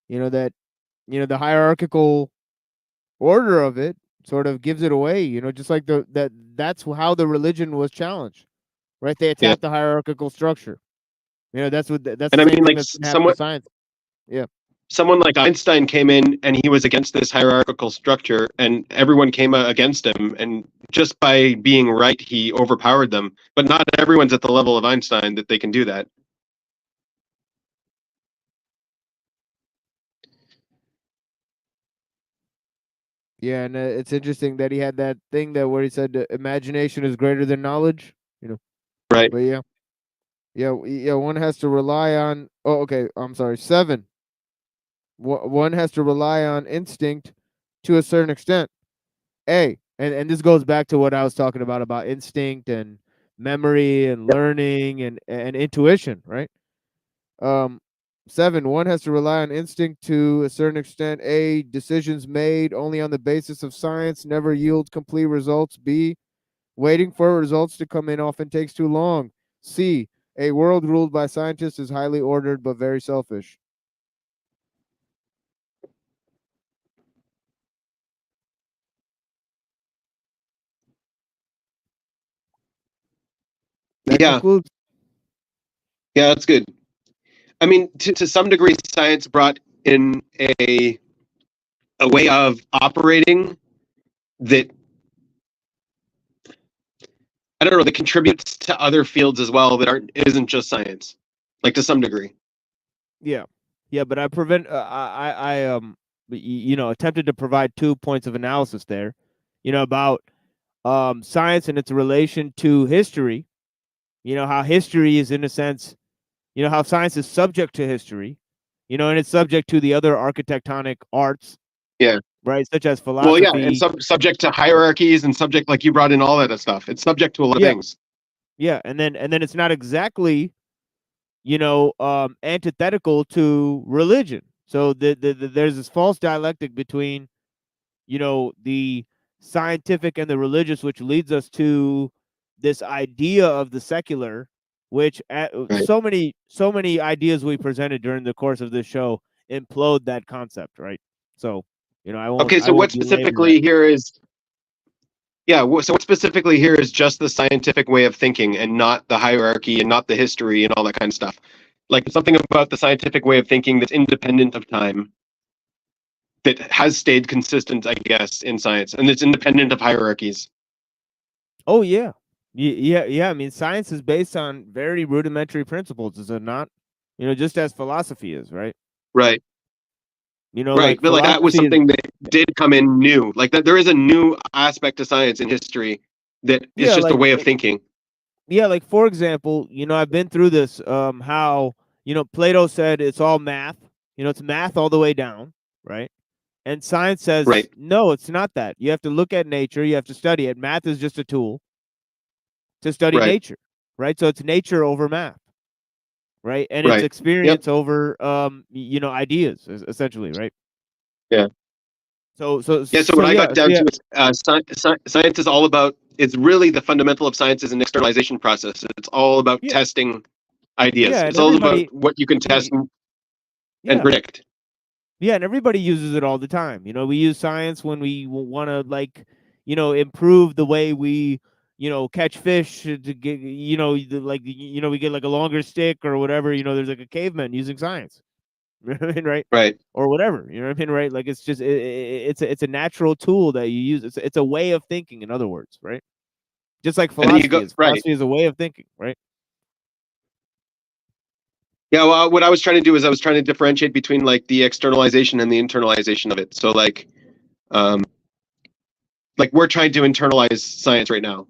You know that the hierarchical order of it sort of gives it away. You know, just like that's how the religion was challenged, right? They Yeah. attacked the hierarchical structure. You know, that's And the I same mean, thing like, that's been happening to science. Yeah. someone like Einstein came in and he was against this hierarchical structure, and everyone came against him. And just by being right, he overpowered them. But not everyone's at the level of Einstein that they can do that. Yeah, and it's interesting that he had that thing that where he said imagination is greater than knowledge. You know, Right. but yeah. One has to rely on. Oh, okay. I'm sorry. 7. One has to rely on instinct to a certain extent. And this goes back to what I was talking about instinct and memory and learning and intuition, right? 7, one has to rely on instinct to a certain extent. A, decisions made only on the basis of science never yield complete results. B, waiting for results to come in often takes too long. C, a world ruled by scientists is highly ordered but very selfish. That Yeah. concludes. Yeah, that's good. I mean, to some degree, science brought in a way of operating that, I don't know, that contributes to other fields as well that isn't just science, like, to some degree. Yeah, yeah, but I attempted to provide 2 points of analysis there, about science and its relation to history, You know, how history is, in a sense, you know, how science is subject to history, you know, and it's subject to the other architectonic arts, Yeah. right, such as Well, yeah, and philosophy. subject to hierarchies and subject, like you brought in all that stuff. It's subject to a lot of Yeah, things. yeah, and then it's not exactly, you know, antithetical to religion. So there's this false dialectic between, you know, the scientific and the religious, which leads us to this idea of the secular, which Right. so many ideas we presented during the course of this show implode that concept, right? So, you know, Okay, I so what won't belabor that. specifically here is, yeah, so what specifically here is just the scientific way of thinking and not the hierarchy and not the history and all that kind of stuff. Like something about the scientific way of thinking that's independent of time, that has stayed consistent, I guess, in science, and it's independent of hierarchies. Oh yeah. Yeah. I mean, science is based on very rudimentary principles, is it not? You know, just as philosophy is, right? Right. You know, Right, like but like that was philosophy is, something that did come in new. Like that, there is a new aspect to science in history that is yeah, just a way of thinking. yeah, like for example, you know, I've been through this, how, you know, Plato said it's all math, you know, it's math all the way down, right? And science says, Right. no, it's not that. You have to look at nature, you have to study it. Math is just a tool to study Right. nature, right? So it's nature over math, right? And it's Right. Yep. experience over, you know, ideas, essentially, right? Yeah. Yeah. So what I got down to is science is all about. It's really the fundamental of science is an externalization process. It's all about Yeah. testing ideas. Yeah, It's and all about everybody, what you can test and yeah. predict. Yeah, and everybody uses it all the time. You know, we use science when we want to, like, you know, improve the way we, you know, catch fish to get, you know, like, you know, we get like a longer stick or whatever. You know, there's like a caveman using science, you know what I mean, right? Right. Or whatever, you know what I mean, right? Like it's just it's a natural tool that you use. It's a way of thinking, in other words, right? Just like And then you philosophy go is. right. Philosophy is a way of thinking, right? Yeah, well, what I was trying to do is I was trying to differentiate between like the externalization and the internalization of it. So like we're trying to internalize science right now.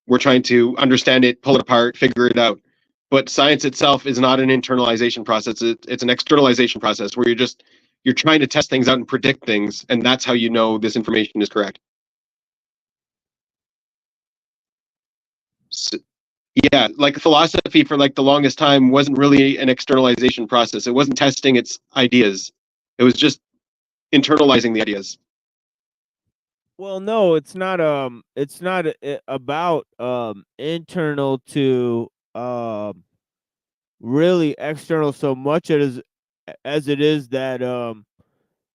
We're trying to understand it, pull it apart, figure it out. But science itself is not an internalization process. It's an externalization process where you're trying to test things out and predict things, and that's how you know this information is correct. So, yeah, like philosophy for like the longest time wasn't really an externalization process. It wasn't testing its ideas. It was just internalizing the ideas. Well, no, it's not. It's not about internal to really external so much as it is that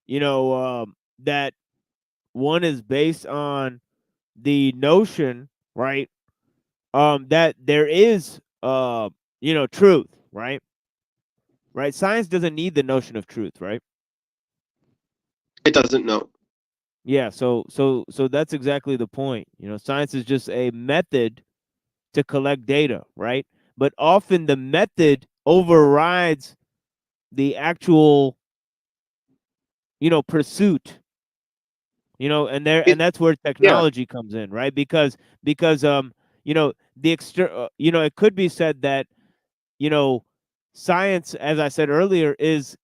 you know that one is based on the notion, right? That there is you know, truth, right? Right? Science doesn't need the notion of truth, right? It doesn't know. Yeah, so that's exactly the point. You know, science is just a method to collect data, right? But often the method overrides the actual, you know, pursuit. You know, and that's where technology comes in, right? Because you know, you know, it could be said that, you know, science, as I said earlier, is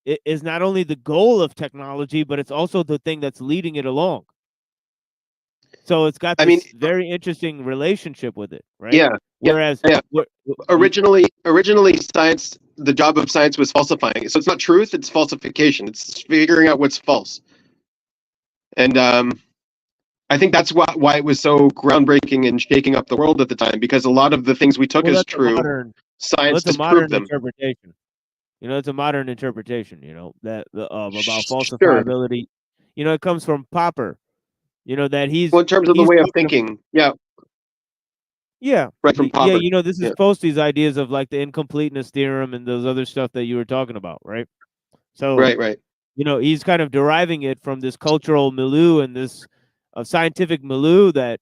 not only the goal of technology, but it's also the thing that's leading it along. So it's got this very interesting relationship with it, right? Yeah. Whereas originally science, the job of science was falsifying. So it's not truth, it's falsification. It's figuring out what's false. And I think that's why it was so groundbreaking and shaking up the world at the time, because a lot of the things we took as true, science disproved them. Interpretation. You know, it's a modern interpretation, you know, that about Sure. falsifiability. You know, it comes from Popper. You know, that he's Well, in terms of the way of thinking, yeah. Yeah. Right from Popper. Yeah, you know, this is Yeah. post these ideas of like the incompleteness theorem and those other stuff that you were talking about, right? So Right. you know, he's kind of deriving it from this cultural milieu and this scientific milieu that,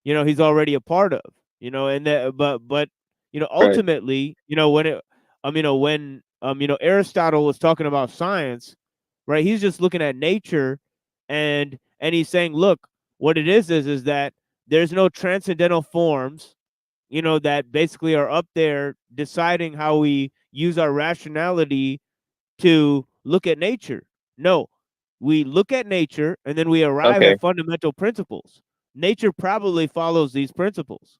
you know, he's already a part of, you know, and that, but you know, ultimately, you know, when you know, Aristotle was talking about science, right? He's just looking at nature and he's saying, look, what it is that there's no transcendental forms, that basically are up there deciding how we use our rationality to look at nature. No, we look at nature and then we arrive Okay. at fundamental principles. Nature probably follows these principles.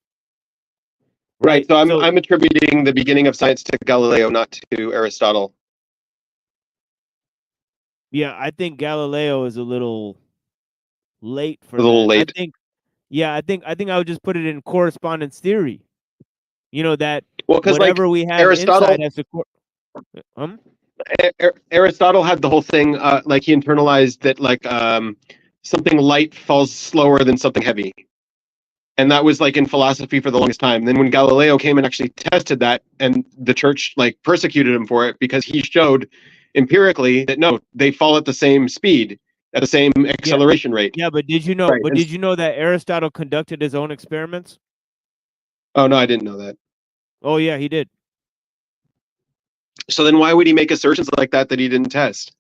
Right. So I'm attributing the beginning of science to Galileo, not to Aristotle. Yeah, I think Galileo is a little late for A little that. late. I think I would just put it in correspondence theory. That Well, because like whatever we have Aristotle, inside has to. Aristotle had the whole thing, like he internalized that like something light falls slower than something heavy, and that was like in philosophy for the longest time. Then when Galileo came and actually tested that, and the church like persecuted him for it because he showed empirically that no, they fall at the same speed, at the same acceleration rate. Yeah, but did you know? Right. But did you know that Aristotle conducted his own experiments? Oh no, I didn't know that. Oh yeah, he did. So then why would he make assertions like that he didn't test?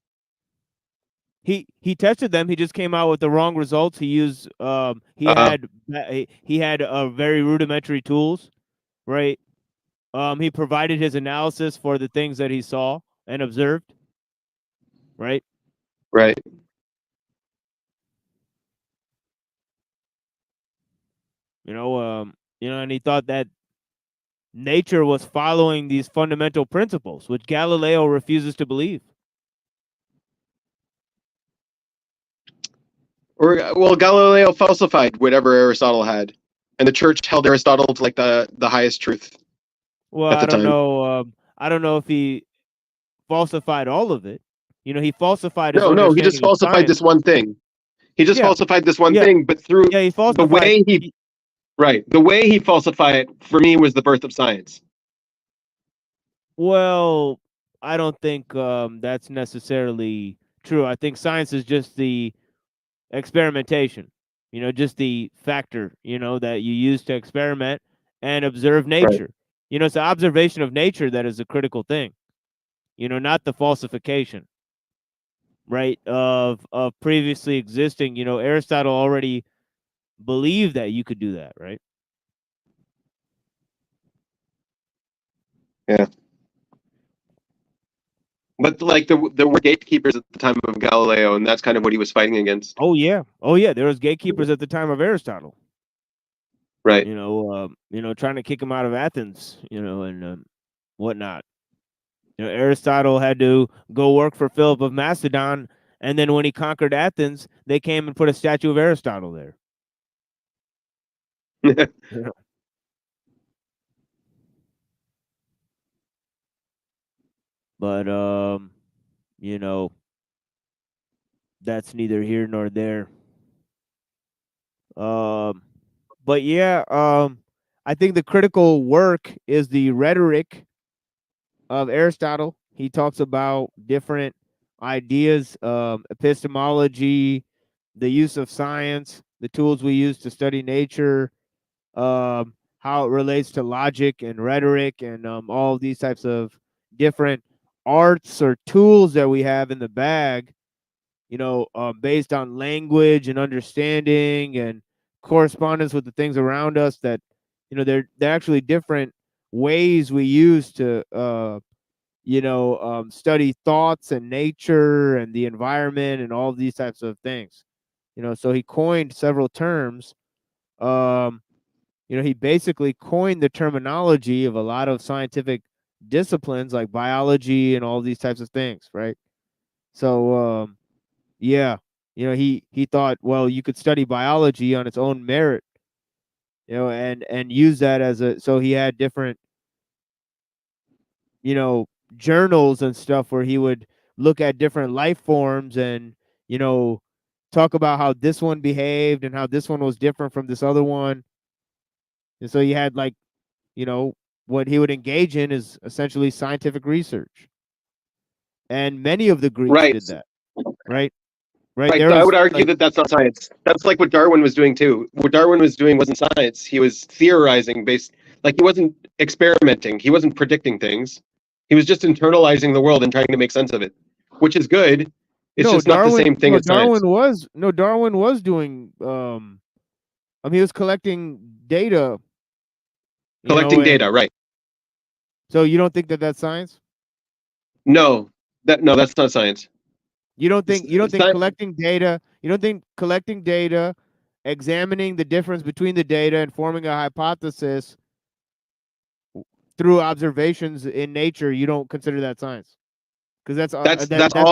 He tested them. He just came out with the wrong results. He used he had very rudimentary tools, right? He provided his analysis for the things that he saw and observed, right? Right. And he thought that nature was following these fundamental principles, which Galileo refuses to believe. Well, Galileo falsified whatever Aristotle had, and the church held Aristotle to like the highest truth. Well, at the time. I don't know if he falsified all of it. He falsified his No, he just understanding of falsified science. this one thing. He just falsified this one thing, but through he the falsified way the way he falsified it for me was the birth of science. Well, I don't think that's necessarily true. I think science is just the experimentation, just the factor, that you use to experiment and observe nature. It's the observation of nature that is a critical thing, not the falsification, right, of previously existing. Aristotle already believed that you could do that, right? Yeah. But like there were gatekeepers at the time of Galileo, and that's kind of what he was fighting against. Oh yeah, there was gatekeepers at the time of Aristotle. Right. Trying to kick him out of Athens, and whatnot. Aristotle had to go work for Philip of Macedon, and then when he conquered Athens, they came and put a statue of Aristotle there. But that's neither here nor there. But yeah, I think the critical work is the rhetoric of Aristotle. He talks about different ideas, epistemology, the use of science, the tools we use to study nature, how it relates to logic and rhetoric, and all of these types of different arts or tools that we have in the bag, based on language and understanding and correspondence with the things around us, that they're actually different ways we use to study thoughts and nature and the environment and all of these types of things. So he coined several terms. He basically coined the terminology of a lot of scientific disciplines like biology and all these types of things, right? So yeah, he thought, well, you could study biology on its own merit, and use that as so he had different journals and stuff where he would look at different life forms and talk about how this one behaved and how this one was different from this other one. And so you had like what he would engage in is essentially scientific research, and many of the Greeks did that, right? Right. So I would argue that that's not science. That's like what Darwin was doing too. What Darwin was doing wasn't science. He was theorizing based, like he wasn't experimenting. He wasn't predicting things. He was just internalizing the world and trying to make sense of it, which is good. It's just not the same thing as science. Darwin was doing he was collecting data, Collecting data, right? So you don't think that that's science? No, that's not science. You don't think Sci- collecting data, examining the difference between the data and forming a hypothesis through observations in nature, you don't consider that science? Because that's all.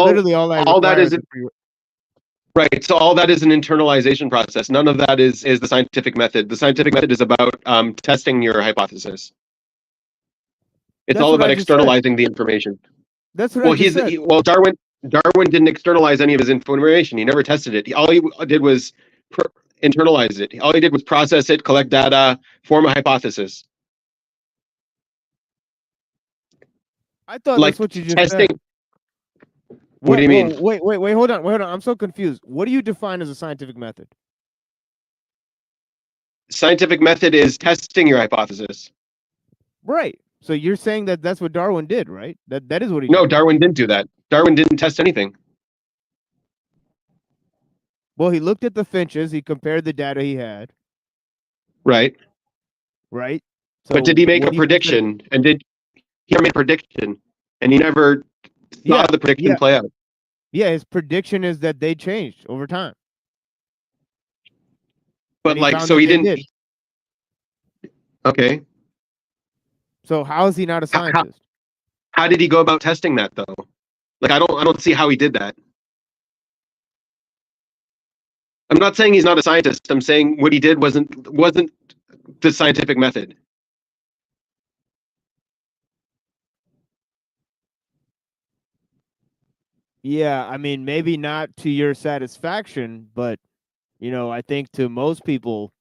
literally all I All that require. is right. So all that is an internalization process. None of that is the scientific method. The scientific method is about testing your hypothesis. It's That's all what I about just said. externalizing the information. That's what I just said. Darwin didn't externalize any of his information. He never tested it. All he did was internalize it. All he did was process it, collect data, form a hypothesis. I thought Like that's what you just testing. said. What do you mean? Wait, hold on. I'm so confused. What do you define as a scientific method? Scientific method is testing your hypothesis. Right. So you're saying that that's what Darwin did, right? That is what he No, did. Darwin didn't do that. Darwin didn't test anything. Well, he looked at the finches. He compared the data he had. Right. Right. So But did he make what a do you consider- prediction? And did he make a prediction? And he never saw the prediction play out. Yeah, his prediction is that they changed over time. But like, so he didn't. Okay. So how is he not a scientist? How did he go about testing that though? Like, I don't see how he did that. I'm not saying he's not a scientist. I'm saying what he did wasn't the scientific method. Yeah, I mean, maybe not to your satisfaction, but I think to most people,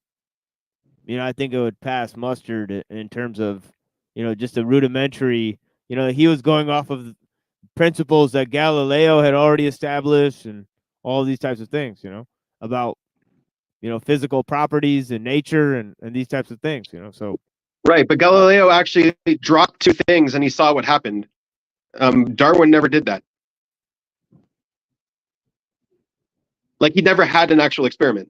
I think it would pass mustard in terms of, just a rudimentary. He was going off of principles that Galileo had already established, and all these types of things. About physical properties and nature and these types of things. So right, but Galileo actually dropped two things and he saw what happened. Darwin never did that. Like, he never had an actual experiment.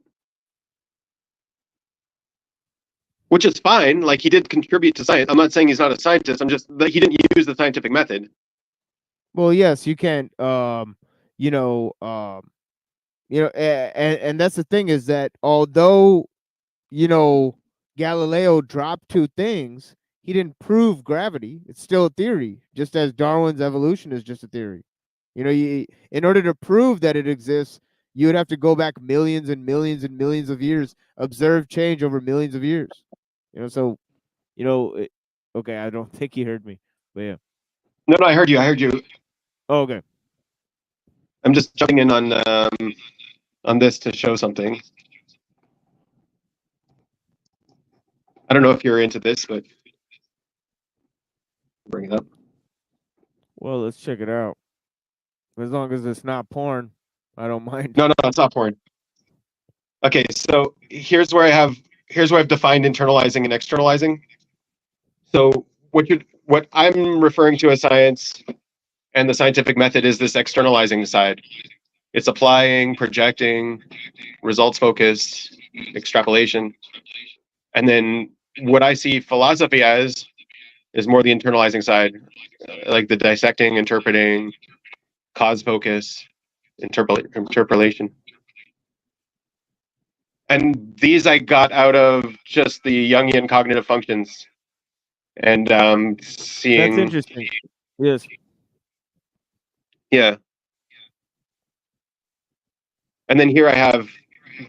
Which is fine. Like, he did contribute to science. I'm not saying he's not a scientist. I'm just that he didn't use the scientific method. Well, yes, you can't. And that's the thing is that although Galileo dropped two things, he didn't prove gravity. It's still a theory, just as Darwin's evolution is just a theory. In order to prove that it exists, you would have to go back millions and millions and millions of years, observe change over millions of years. Okay, I don't think he heard me, but yeah. No, I heard you. Oh, okay. I'm just jumping in on this to show something. I don't know if you're into this, but bring it up. Well, let's check it out. As long as it's not porn, I don't mind. No, it's not porn. Okay, so here's where I've defined internalizing and externalizing. So what I'm referring to as science and the scientific method is this externalizing side. It's applying, projecting, results focused, extrapolation. And then what I see philosophy as is more the internalizing side, like the dissecting, interpreting, cause focus, interpolation. And these I got out of just the Jungian cognitive functions and seeing. That's interesting. Yes. Yeah. And then here I have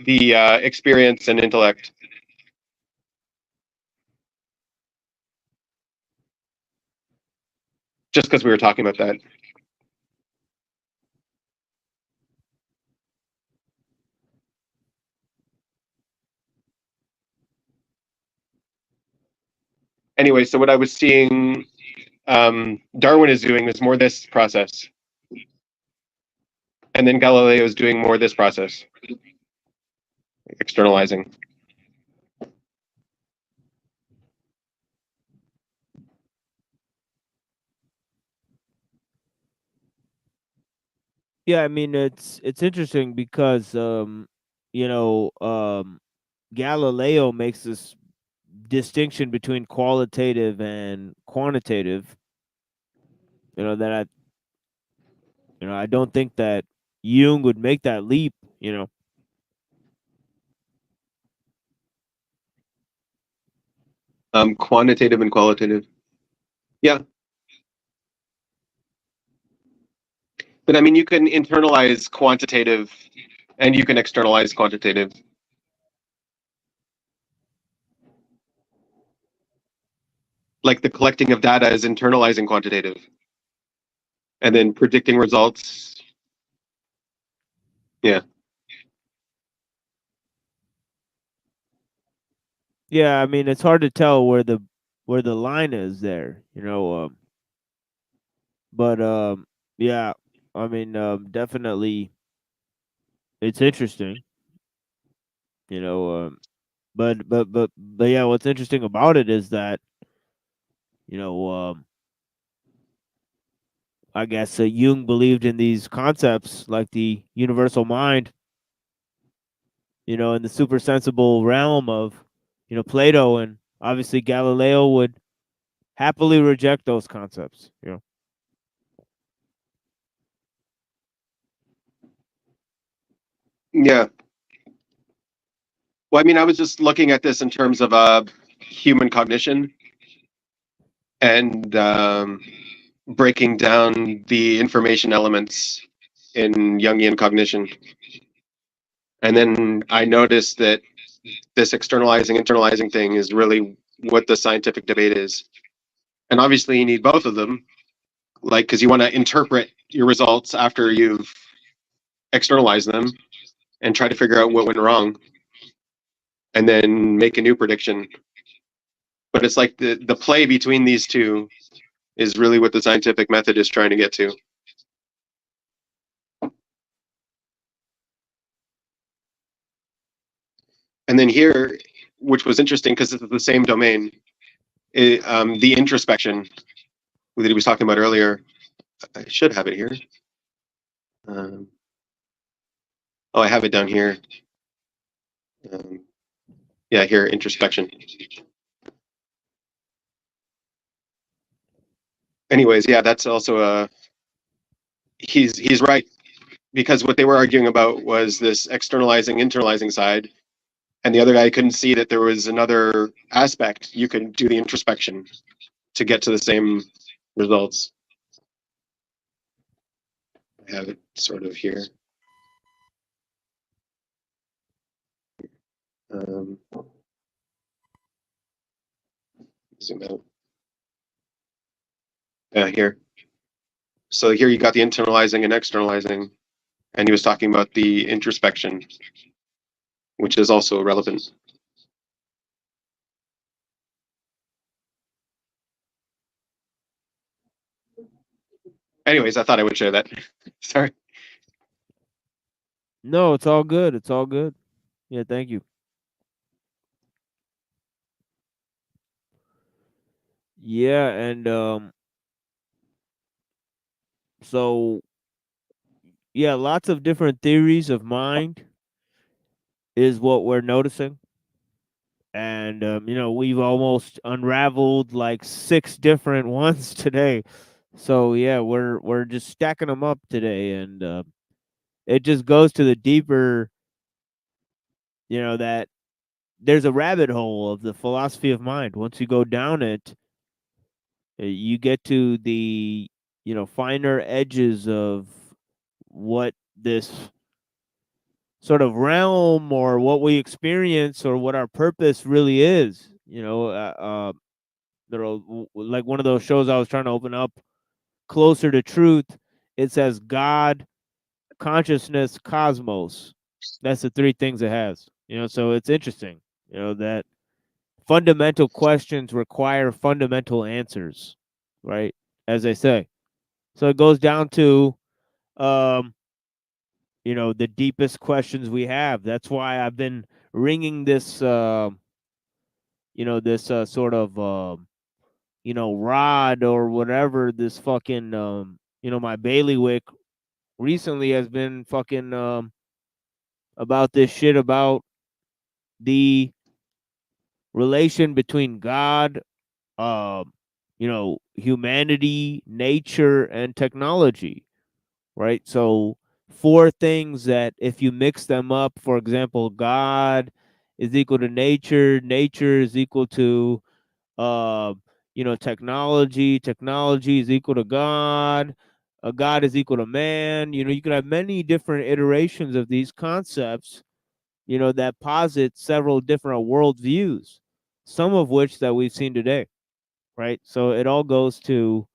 the experience and intellect. Just because we were talking about that. Anyway, so what I was seeing Darwin is doing is more this process. And then Galileo is doing more this process. Externalizing. Yeah, I mean it's interesting because Galileo makes this distinction between qualitative and quantitative, that I don't think that Jung would make that leap, Quantitative and qualitative. Yeah. But I mean, you can internalize quantitative and you can externalize quantitative. Like the collecting of data is internalizing quantitative. And then predicting results. Yeah. Yeah, I mean, it's hard to tell where the line is there, but yeah, I mean, definitely it's interesting, but yeah, what's interesting about it is that, I guess Jung believed in these concepts like the universal mind, in the supersensible realm of, Plato, and obviously Galileo would happily reject those concepts, Yeah. Well, I mean, I was just looking at this in terms of human cognition and breaking down the information elements in Jungian cognition. And then I noticed that this externalizing, internalizing thing is really what the scientific debate is. And obviously you need both of them, like, because you want to interpret your results after you've externalized them and try to figure out what went wrong and then make a new prediction. But it's like the play between these two is really what the scientific method is trying to get to. And then here, which was interesting because it's the same domain, the introspection that he was talking about earlier. I should have it here. Oh, I have it down here. Yeah, here, introspection. Anyways, yeah, that's also he's right, because what they were arguing about was this externalizing, internalizing side, and the other guy couldn't see that there was another aspect. You could do the introspection to get to the same results. I have it sort of here. Zoom out. Here. So here you got the internalizing and externalizing, and he was talking about the introspection, which is also relevant. Anyways, I thought I would share that. Sorry. No, it's all good. It's all good. Yeah, thank you. Yeah, and so yeah, lots of different theories of mind is what we're noticing. And we've almost unraveled like 6 different ones today. So yeah, we're just stacking them up today, and it just goes to the deeper, that there's a rabbit hole of the philosophy of mind. Once you go down it, you get to the finer edges of what this sort of realm or what we experience or what our purpose really is. Like one of those shows I was trying to open up, Closer to Truth, it says God, consciousness, cosmos. That's the 3 things it has. So it's interesting, that fundamental questions require fundamental answers, right? As I say. So it goes down to the deepest questions we have. That's why I've been ringing this this sort of rod or whatever, this fucking my bailiwick recently has been fucking about this shit about the relation between God, humanity, nature, and technology, right? So, four things that if you mix them up, for example, God is equal to nature, nature is equal to technology, technology is equal to God, God is equal to man. You can have many different iterations of these concepts, that posit several different worldviews, some of which that we've seen today, right? So it all goes to,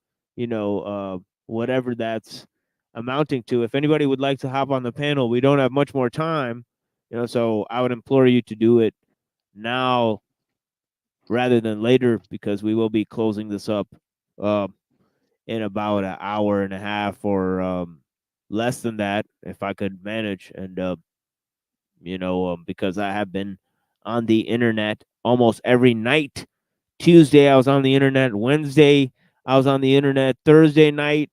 whatever that's amounting to. If anybody would like to hop on the panel, we don't have much more time, so I would implore you to do it now rather than later, because we will be closing this up in about an hour and a half or less than that, if I could manage. And because I have been on the internet almost every night. Tuesday I was on the internet. Wednesday I was on the internet. Thursday night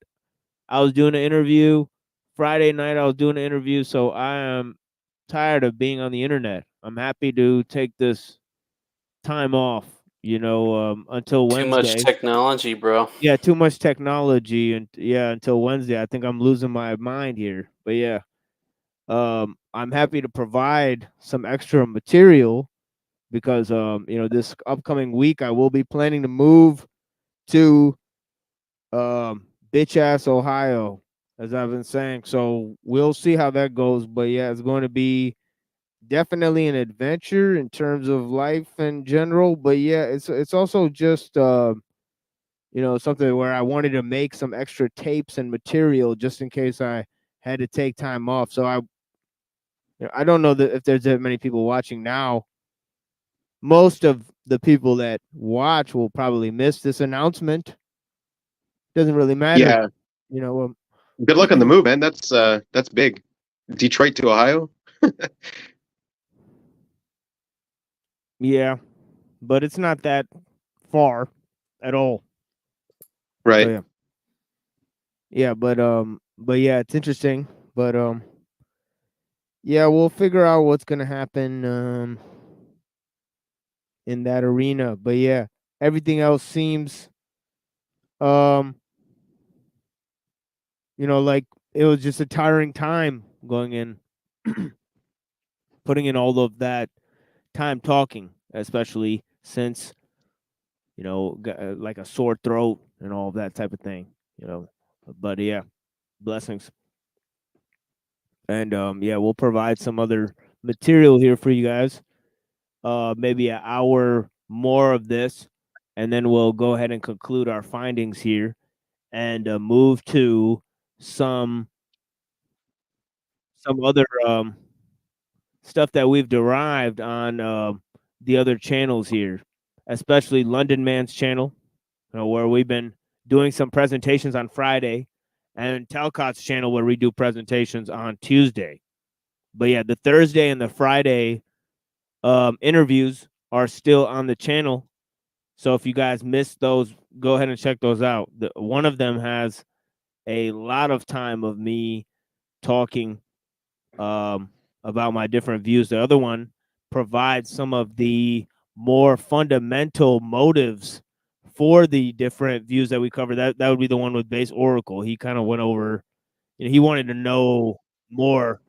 I was doing an interview. Friday night I was doing an interview. So I am tired of being on the internet. I'm happy to take this time off, until Too much Wednesday. technology, bro. Yeah, too much technology, and until Wednesday. I think I'm losing my mind here. But yeah, I'm happy to provide some extra material because this upcoming week I will be planning to move to bitch ass Ohio, as I've been saying. So we'll see how that goes. But yeah, it's going to be definitely an adventure in terms of life in general. But yeah, it's also just something where I wanted to make some extra tapes and material just in case I had to take time off. So I don't know if there's that many people watching now. Most of the people that watch will probably miss this announcement. Doesn't really matter. Yeah. Good luck on the move, man. That's big. Detroit to Ohio. Yeah, but it's not that far at all. Right. So, yeah, but yeah, it's interesting. But yeah, we'll figure out what's gonna happen in that arena. But yeah, everything else seems like it was just a tiring time going in, putting in all of that time talking, especially since like a sore throat and all of that type of thing. But yeah, blessings. And yeah, we'll provide some other material here for you guys. Maybe an hour more of this, and then we'll go ahead and conclude our findings here and move to some other stuff that we've derived on the other channels here, especially London Man's channel, where we've been doing some presentations on Friday, and Talcott's channel where we do presentations on Tuesday. But yeah, the Thursday and the Friday interviews are still on the channel. So if you guys missed those, go ahead and check those out. One of them has a lot of time of me talking about my different views. The other one provides some of the more fundamental motives for the different views that we cover. That would be the one with Base Oracle. He kind of went over, he wanted to know more,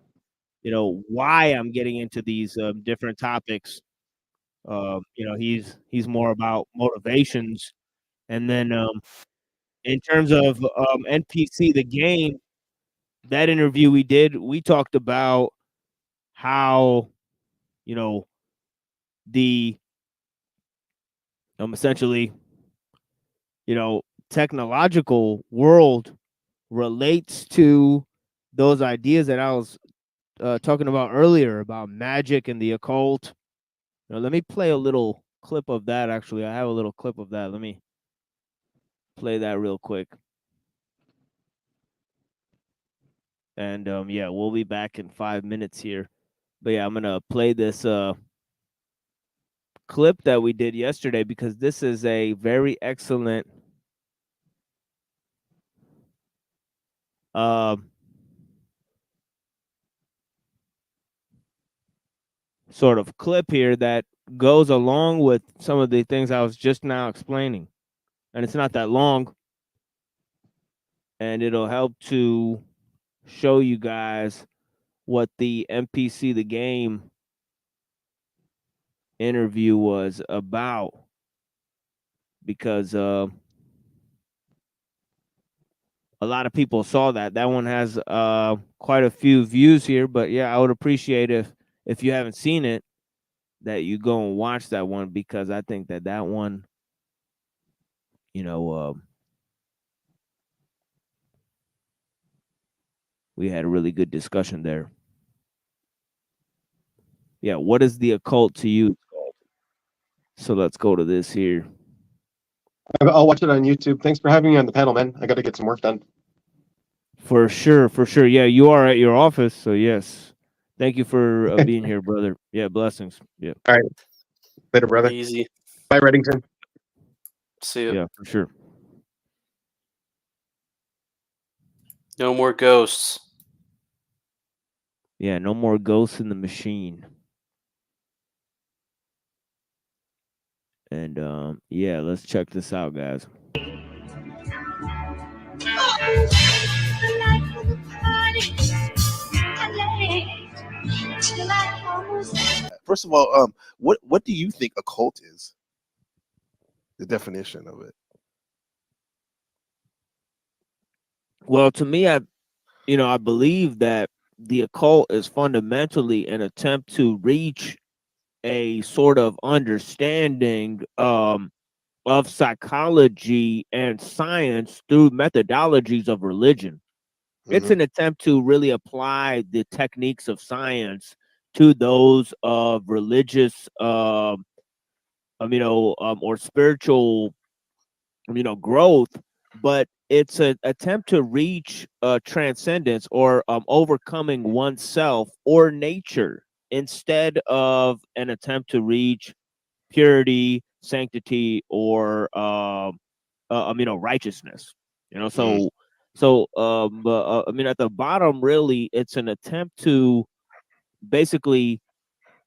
why I'm getting into these different topics. He's more about motivations. And then in terms of NPC, the game, that interview we talked about how, the essentially, technological world relates to those ideas that I was talking about earlier about magic and the occult. Let me play a little clip of that. Actually, I have a little clip of that. Let me play that real quick. And yeah, we'll be back in 5 minutes here. But yeah, I'm gonna play this clip that we did yesterday because this is a very excellent sort of clip here that goes along with some of the things I was just now explaining. And it's not that long. And it'll help to show you guys what the NPC the game interview was about. Because a lot of people saw that. That one has quite a few views here. But yeah, I would appreciate if you haven't seen it, that you go and watch that one, because I think that one, you know, we had a really good discussion there. Yeah, what is the occult to you? So let's go to this here. I'll watch it on YouTube. Thanks for having me on the panel, man. I got to get some work done. For sure, for sure. Yeah, you are at your office, so yes. Thank you for being here, brother. Yeah, blessings. Yeah. All right. Later, brother. Easy. Bye, Reddington. See you. Yeah, for sure. No more ghosts. Yeah, no more ghosts in the machine. And yeah, let's check this out, guys. First of all, what do you think occult is? The definition of it. Well, to me, I believe that the occult is fundamentally an attempt to reach a sort of understanding of psychology and science through methodologies of religion. It's an attempt to really apply the techniques of science to those of religious, or spiritual, growth. But it's an attempt to reach transcendence, or overcoming oneself or nature, instead of an attempt to reach purity, sanctity, or righteousness. So at the bottom, really, it's an attempt to basically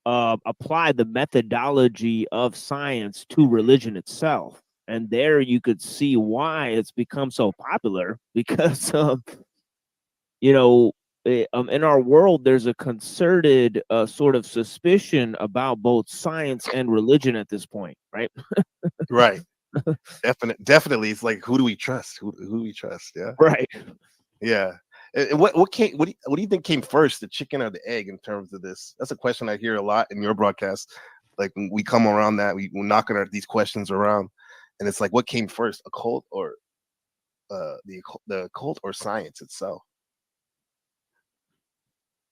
apply the methodology of science to religion itself. And there you could see why it's become so popular, because in our world, there's a concerted sort of suspicion about both science and religion at this point, right? Right. Definitely. It's like, who do we trust? Who do we trust? Yeah. Right. Yeah. And what do you think came first, the chicken or the egg, in terms of this? That's a question I hear a lot in your broadcast. Like, when we come around that, we're knocking these questions around, and it's like, what came first, occult or the occult or science itself?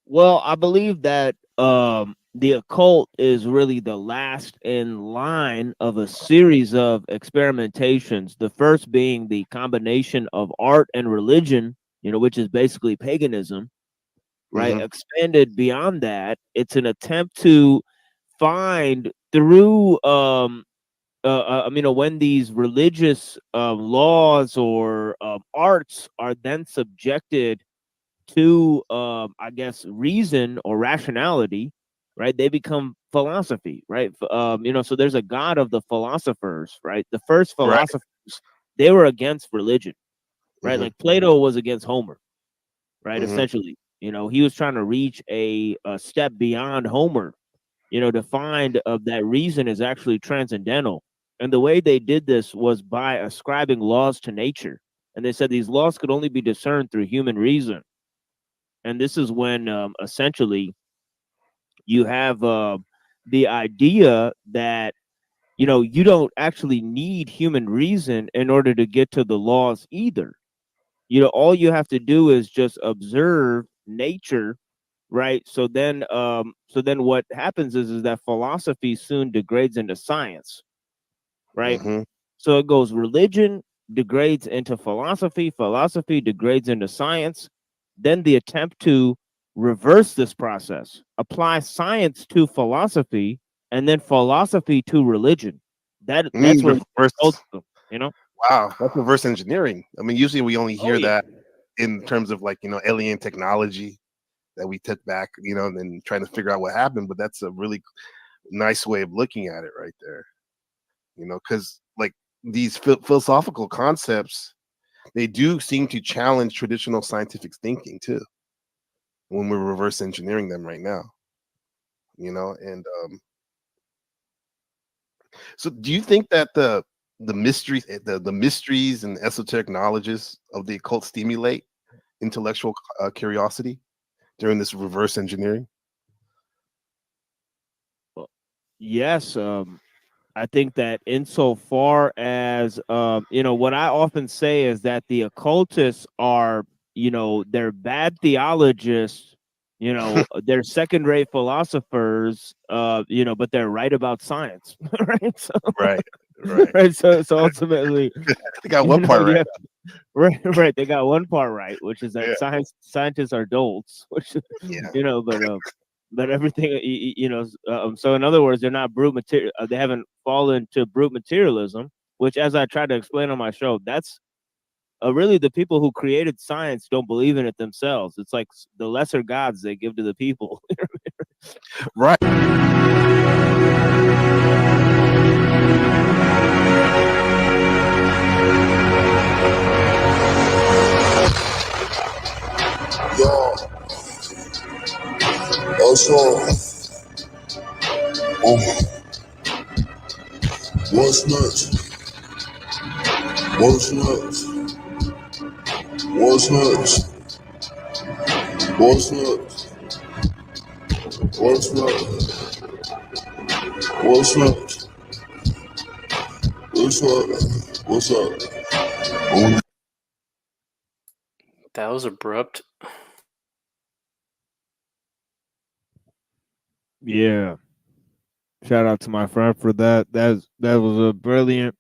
Well, I believe that the occult is really the last in line of a series of experimentations. The first being the combination of art and religion, which is basically paganism, right? Expanded beyond that, it's an attempt to find through when these religious laws or arts are then subjected to reason or rationality, right? They become philosophy, right? So there's a god of the philosophers, right? The first philosophers, they were against religion, right? Like Plato was against Homer, right? Essentially, he was trying to reach a step beyond Homer, to find that reason is actually transcendental. And the way they did this was by ascribing laws to nature. And they said these laws could only be discerned through human reason. And this is when essentially you have the idea that, you don't actually need human reason in order to get to the laws either. All you have to do is just observe nature, right? So then what happens is that philosophy soon degrades into science, right? So it goes, religion degrades into philosophy, philosophy degrades into science. Then the attempt to reverse this process, apply science to philosophy, and then philosophy to religion. That's where Wow, that's reverse engineering. I mean, usually we only hear that in terms of, like, alien technology that we took back, you know, and then trying to figure out what happened. But that's a really nice way of looking at it right there, you know, because like these philosophical concepts, they do seem to challenge traditional scientific thinking too when we're reverse engineering them right now, you know. And so do you think that the mysteries, the mysteries and esoteric knowledges of the occult stimulate intellectual curiosity during this reverse engineering? Yes, I think that insofar as you know, what I often say is that the occultists are, you know, they're bad theologists, you know, they're second-rate philosophers, you know, but they're right about science, right? So, right. right. So ultimately, they got one part right. Right. They got one part right, which is that scientists are dolts, which you know, but everything, you know, so in other words, they're not brute material. They haven't fallen to brute materialism, which, as I tried to explain on my show, that's really the people who created science don't believe in it themselves. It's like the lesser gods they give to the people. Right. Yo, that's all. What's next? What's next? What's next? What's next? What's next? What's next? What's up? What's up? That was abrupt. Yeah. Shout out to my friend for that. That was a brilliant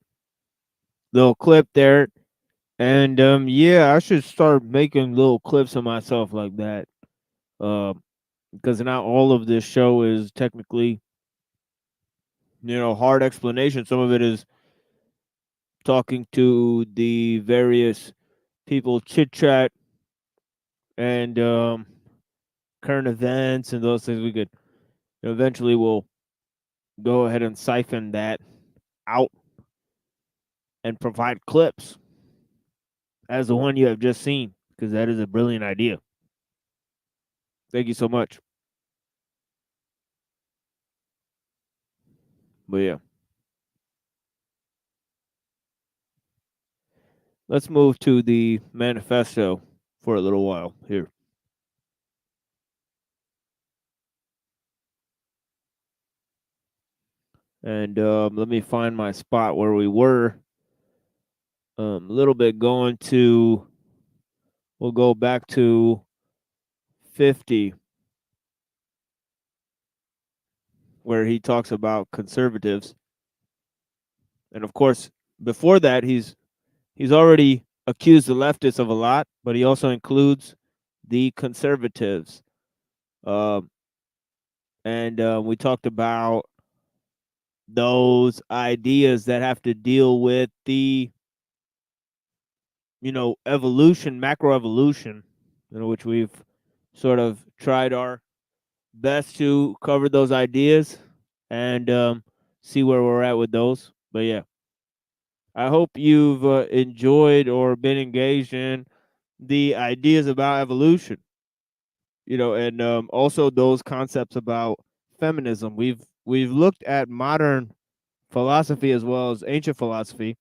little clip there. And yeah, I should start making little clips of myself like that. Because not all of this show is technically, you know, hard explanation. Some of it is talking to the various people, chit chat, and current events and those things. We could, you know, eventually we'll go ahead and siphon that out and provide clips as the one you have just seen, because that is a brilliant idea. Thank you so much. But yeah. Let's move to the manifesto for a little while here. And let me find my spot where we were. A little bit going to, we'll go back to 50, where he talks about conservatives. And of course, before that, he's already accused the leftists of a lot, but he also includes the conservatives. And we talked about those ideas that have to deal with the, you know, evolution, macroevolution, you know, which we've sort of tried our best to cover those ideas and see where we're at with those. But yeah, I hope you've enjoyed or been engaged in the ideas about evolution, you know, and also those concepts about feminism. We've looked at modern philosophy as well as ancient philosophy,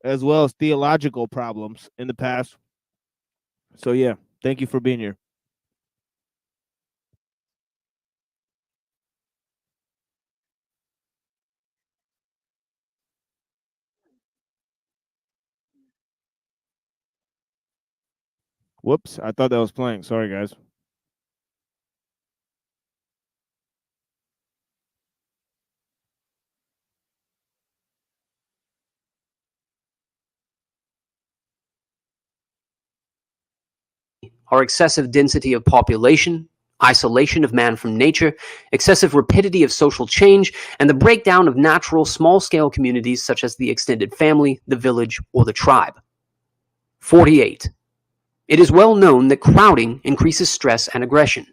as well as theological problems in the past. So yeah, thank you for being here. Whoops, I thought that was playing. Sorry, guys. Are excessive density of population, isolation of man from nature, excessive rapidity of social change, and the breakdown of natural small-scale communities such as the extended family, the village, or the tribe. 48. It is well known that crowding increases stress and aggression.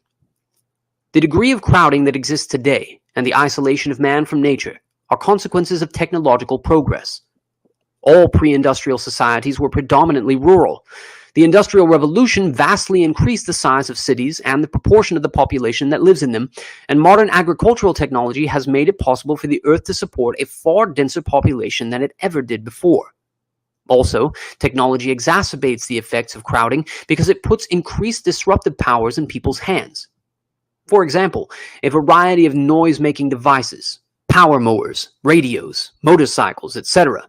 The degree of crowding that exists today and the isolation of man from nature are consequences of technological progress. All pre-industrial societies were predominantly rural. The Industrial Revolution vastly increased the size of cities and the proportion of the population that lives in them, and modern agricultural technology has made it possible for the Earth to support a far denser population than it ever did before. Also, technology exacerbates the effects of crowding because it puts increased disruptive powers in people's hands. For example, a variety of noise-making devices, power mowers, radios, motorcycles, etc.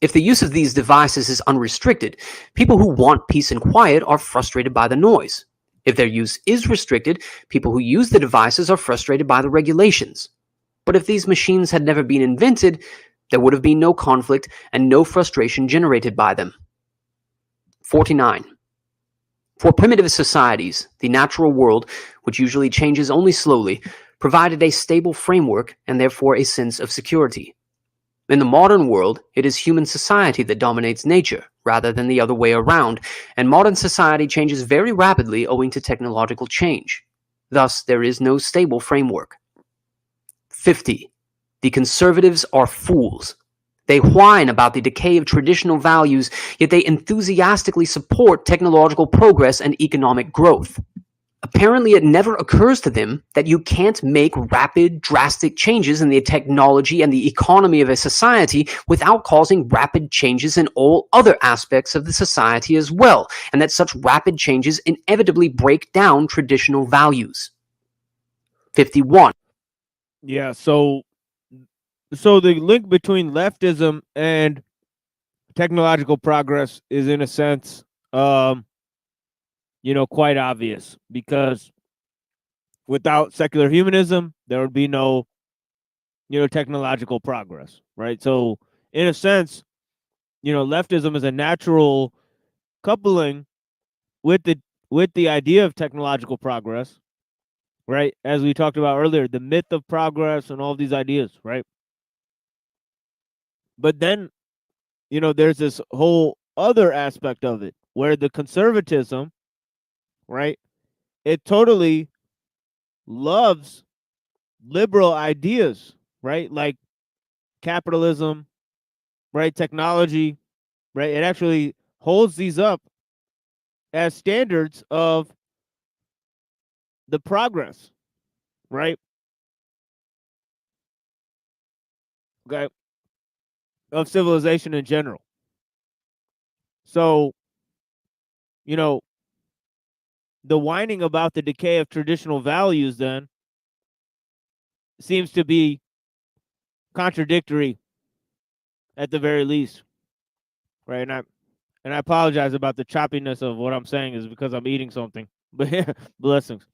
If the use of these devices is unrestricted, people who want peace and quiet are frustrated by the noise. If their use is restricted, people who use the devices are frustrated by the regulations. But if these machines had never been invented, there would have been no conflict and no frustration generated by them. 49. For primitive societies, the natural world, which usually changes only slowly, provided a stable framework and therefore a sense of security. In the modern world, it is human society that dominates nature, rather than the other way around, and modern society changes very rapidly owing to technological change. Thus, there is no stable framework. 50. The conservatives are fools. They whine about the decay of traditional values, yet they enthusiastically support technological progress and economic growth. Apparently, it never occurs to them that you can't make rapid, drastic changes in the technology and the economy of a society without causing rapid changes in all other aspects of the society as well, and that such rapid changes inevitably break down traditional values. 51. Yeah, so the link between leftism and technological progress is, in a sense, quite obvious, because without secular humanism, there would be no, technological progress, right? So, in a sense, leftism is a natural coupling with the idea of technological progress, right? As we talked about earlier, the myth of progress and all these ideas, right? But then, there's this whole other aspect of it where the conservatism, right, it totally loves liberal ideas, right? Like capitalism, right? Technology, right? It actually holds these up as standards of the progress, right? Okay. Of civilization in general. So, the whining about the decay of traditional values then seems to be contradictory at the very least, right? And I apologize about the choppiness of what I'm saying, is because I'm eating something. But yeah, blessings.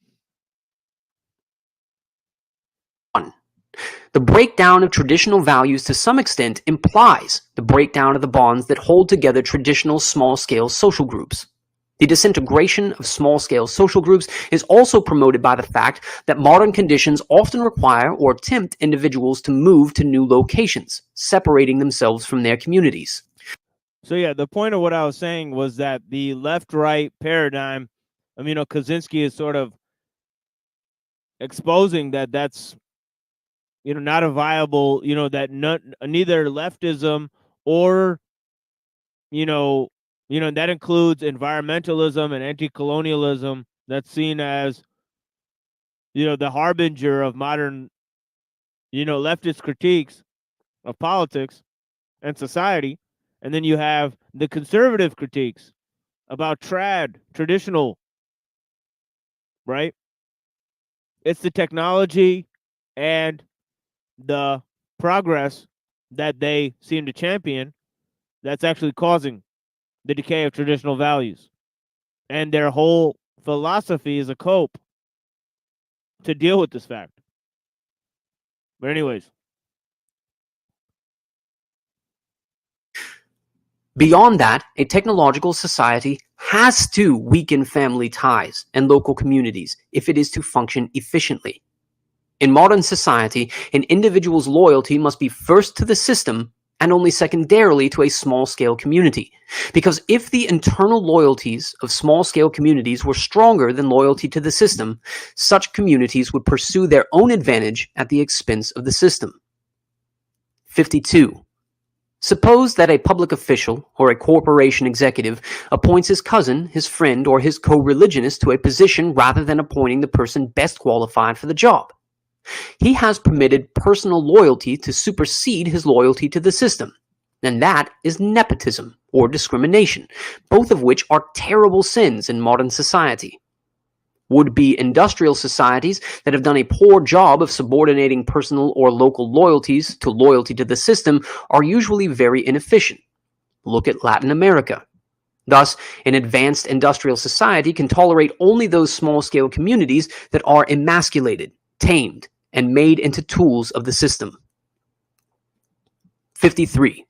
The breakdown of traditional values to some extent implies the breakdown of the bonds that hold together traditional small-scale social groups. The disintegration of small-scale social groups is also promoted by the fact that modern conditions often require or tempt individuals to move to new locations, separating themselves from their communities. So yeah, the point of what I was saying was that the left-right paradigm, Kaczynski is sort of exposing that that's not a viable, that neither leftism or that includes environmentalism and anti-colonialism, that's seen as the harbinger of modern leftist critiques of politics and society. And then you have the conservative critiques about traditional, right? It's the technology and the progress that they seem to champion that's actually causing the decay of traditional values. And their whole philosophy is a cope to deal with this fact. But anyways. Beyond that, a technological society has to weaken family ties and local communities if it is to function efficiently. In modern society, an individual's loyalty must be first to the system and only secondarily to a small-scale community. Because if the internal loyalties of small-scale communities were stronger than loyalty to the system, such communities would pursue their own advantage at the expense of the system. 52. Suppose that a public official or a corporation executive appoints his cousin, his friend, or his co-religionist to a position rather than appointing the person best qualified for the job. He has permitted personal loyalty to supersede his loyalty to the system, and that is nepotism or discrimination, both of which are terrible sins in modern society. Would-be industrial societies that have done a poor job of subordinating personal or local loyalties to loyalty to the system are usually very inefficient. Look at Latin America. Thus, an advanced industrial society can tolerate only those small-scale communities that are emasculated, tamed, and made into tools of the system. 53.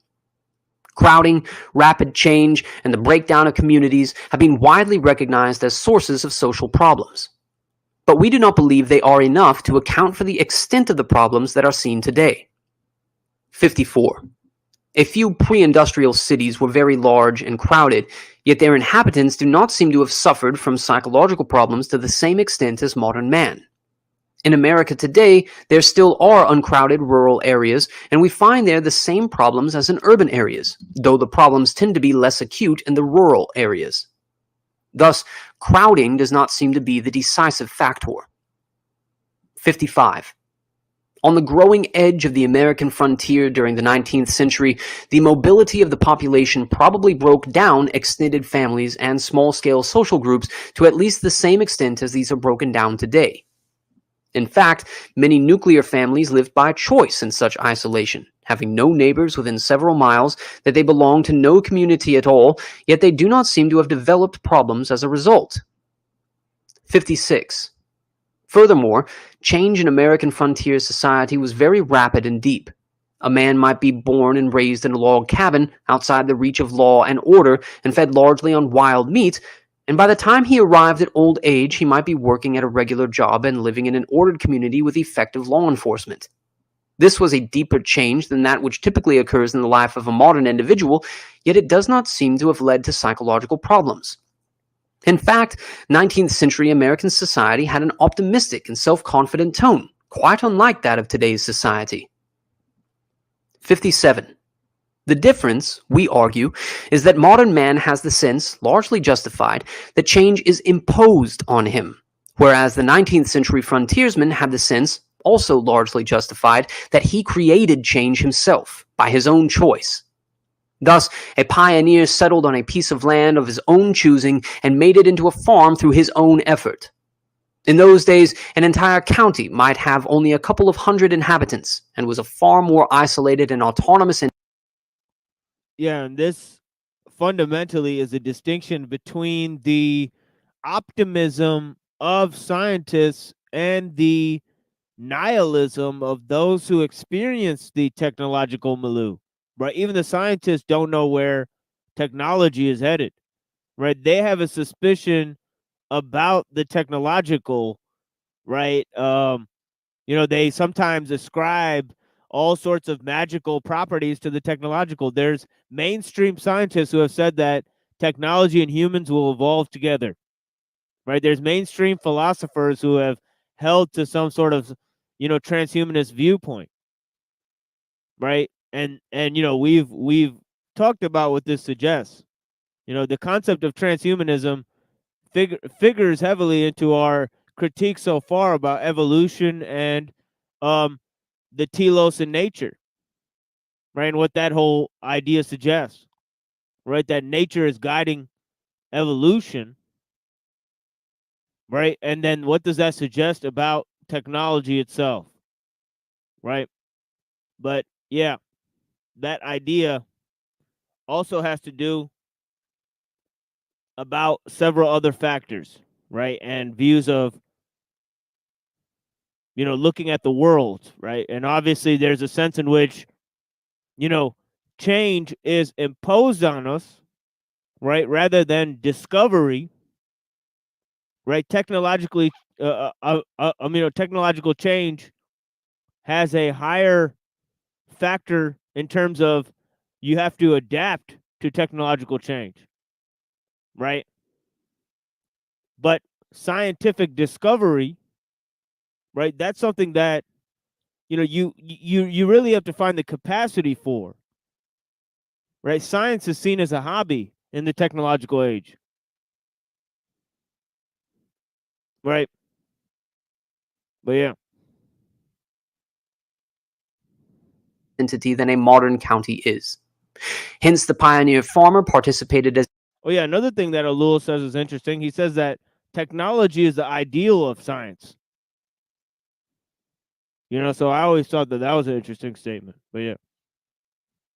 Crowding, rapid change, and the breakdown of communities have been widely recognized as sources of social problems. But we do not believe they are enough to account for the extent of the problems that are seen today. 54. A few pre-industrial cities were very large and crowded, yet their inhabitants do not seem to have suffered from psychological problems to the same extent as modern man. In America today, there still are uncrowded rural areas, and we find there the same problems as in urban areas, though the problems tend to be less acute in the rural areas. Thus, crowding does not seem to be the decisive factor. 55. On the growing edge of the American frontier during the 19th century, the mobility of the population probably broke down extended families and small-scale social groups to at least the same extent as these are broken down today. In fact, many nuclear families lived by choice in such isolation, having no neighbors within several miles, that they belong to no community at all, yet they do not seem to have developed problems as a result. 56. Furthermore, change in American frontier society was very rapid and deep. A man might be born and raised in a log cabin outside the reach of law and order and fed largely on wild meat, and by the time he arrived at old age, he might be working at a regular job and living in an ordered community with effective law enforcement. This was a deeper change than that which typically occurs in the life of a modern individual, yet it does not seem to have led to psychological problems. In fact, 19th century American society had an optimistic and self-confident tone, quite unlike that of today's society. 57. The difference, we argue, is that modern man has the sense, largely justified, that change is imposed on him, whereas the 19th century frontiersman had the sense, also largely justified, that he created change himself, by his own choice. Thus, a pioneer settled on a piece of land of his own choosing and made it into a farm through his own effort. In those days, an entire county might have only a couple of hundred inhabitants, and was a far more isolated and autonomous. Yeah, and this fundamentally is a distinction between the optimism of scientists and the nihilism of those who experience the technological milieu, right? Even the scientists don't know where technology is headed, right? They have a suspicion about the technological, right? They sometimes ascribe all sorts of magical properties to the technological. There's mainstream scientists who have said that technology and humans will evolve together, right? There's mainstream philosophers who have held to some sort of, transhumanist viewpoint, right? And we've talked about what this suggests. The concept of transhumanism figures heavily into our critique so far about evolution and the telos in nature, right? And what that whole idea suggests, right? That nature is guiding evolution, right? And then what does that suggest about technology itself, right? But yeah, that idea also has to do about several other factors, right? And views of, looking at the world, right? And obviously there's a sense in which, change is imposed on us, right? Rather than discovery, right? Technological change has a higher factor in terms of you have to adapt to technological change, right? But scientific discovery, right? That's something that, you know, you really have to find the capacity for, right? Science is seen as a hobby in the technological age, right? But yeah. Entity than a modern county is. Hence, the pioneer farmer participated as. Oh yeah, another thing that Alul says is interesting. He says that technology is the ideal of science. You know, so I always thought that was an interesting statement. But yeah,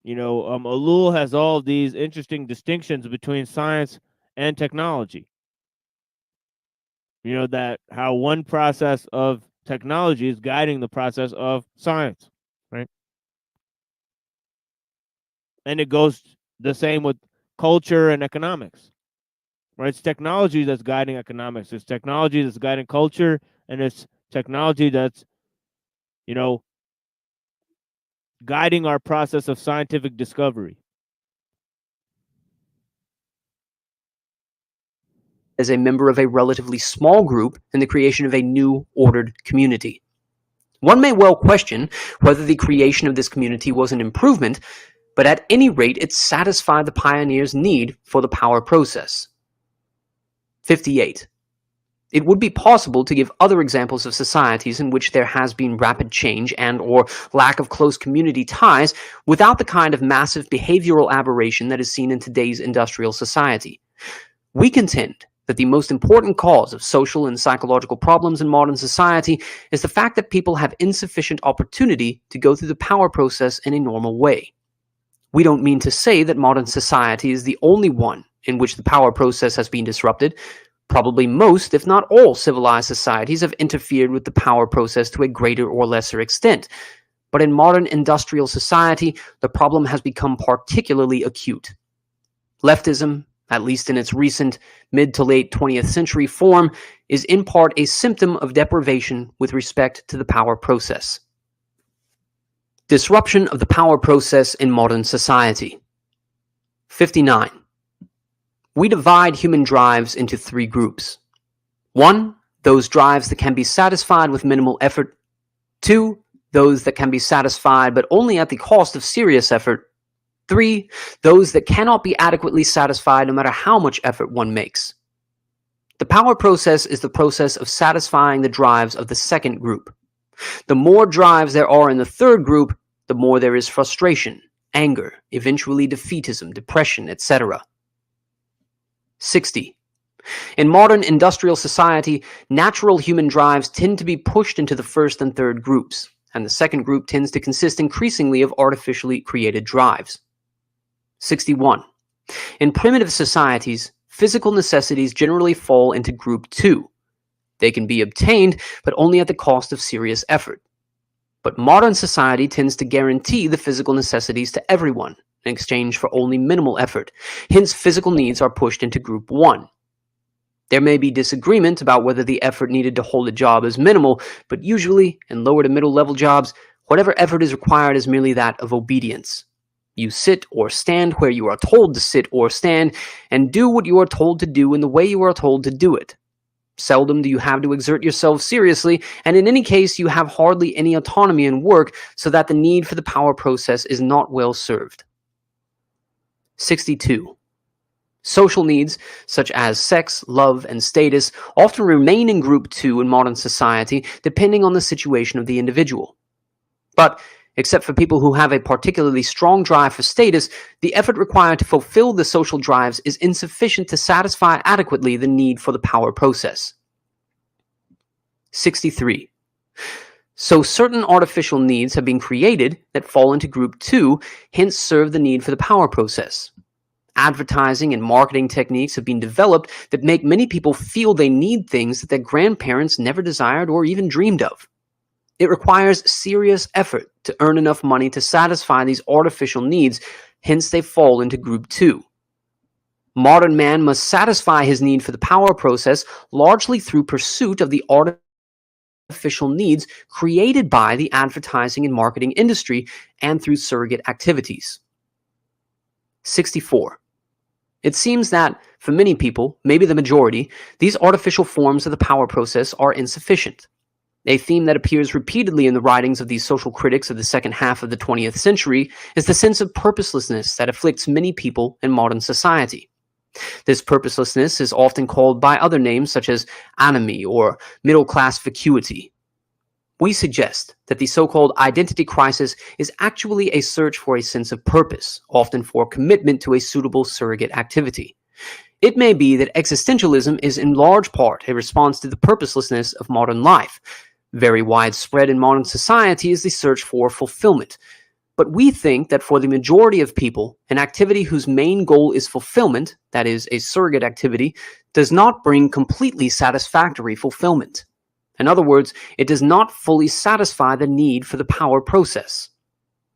you know, Alul has all these interesting distinctions between science and technology. You know, that how one process of technology is guiding the process of science, right? And it goes the same with culture and economics, right? It's technology that's guiding economics. It's technology that's guiding culture, and it's technology that's, you know, guiding our process of scientific discovery. As a member of a relatively small group in the creation of a new ordered community. One may well question whether the creation of this community was an improvement, but at any rate it satisfied the pioneers' need for the power process. 58. It would be possible to give other examples of societies in which there has been rapid change and or lack of close community ties without the kind of massive behavioral aberration that is seen in today's industrial society. We contend that the most important cause of social and psychological problems in modern society is the fact that people have insufficient opportunity to go through the power process in a normal way. We don't mean to say that modern society is the only one in which the power process has been disrupted. Probably most, if not all, civilized societies have interfered with the power process to a greater or lesser extent. But in modern industrial society, the problem has become particularly acute. Leftism, at least in its recent mid to late 20th century form, is in part a symptom of deprivation with respect to the power process. Disruption of the power process in modern society. 59. We divide human drives into three groups. 1. Those drives that can be satisfied with minimal effort. 2. Those that can be satisfied but only at the cost of serious effort. 3. Those that cannot be adequately satisfied no matter how much effort one makes. The power process is the process of satisfying the drives of the second group. The more drives there are in the third group, the more there is frustration, anger, eventually defeatism, depression, etc. 60. In modern industrial society, natural human drives tend to be pushed into the first and third groups, and the second group tends to consist increasingly of artificially created drives. 61. In primitive societies, physical necessities generally fall into Group 2. They can be obtained, but only at the cost of serious effort. But modern society tends to guarantee the physical necessities to everyone in exchange for only minimal effort. Hence, physical needs are pushed into Group 1. There may be disagreement about whether the effort needed to hold a job is minimal, but usually, in lower to middle level jobs, whatever effort is required is merely that of obedience. You sit or stand where you are told to sit or stand, and do what you are told to do in the way you are told to do it. Seldom do you have to exert yourself seriously, and in any case you have hardly any autonomy in work, so that the need for the power process is not well served. 62. Social needs, such as sex, love, and status, often remain in Group 2 in modern society, depending on the situation of the individual. But except for people who have a particularly strong drive for status, the effort required to fulfill the social drives is insufficient to satisfy adequately the need for the power process. 63. So certain artificial needs have been created that fall into Group 2, hence serve the need for the power process. Advertising and marketing techniques have been developed that make many people feel they need things that their grandparents never desired or even dreamed of. It requires serious effort to earn enough money to satisfy these artificial needs, hence they fall into Group 2. Modern man must satisfy his need for the power process largely through pursuit of the artificial needs created by the advertising and marketing industry and through surrogate activities. 64. It seems that, for many people, maybe the majority, these artificial forms of the power process are insufficient. A theme that appears repeatedly in the writings of these social critics of the second half of the 20th century is the sense of purposelessness that afflicts many people in modern society. This purposelessness is often called by other names such as anomie or middle-class vacuity. We suggest that the so-called identity crisis is actually a search for a sense of purpose, often for commitment to a suitable surrogate activity. It may be that existentialism is in large part a response to the purposelessness of modern life. Very widespread in modern society is the search for fulfillment. But we think that for the majority of people, an activity whose main goal is fulfillment, that is, a surrogate activity, does not bring completely satisfactory fulfillment. In other words, it does not fully satisfy the need for the power process.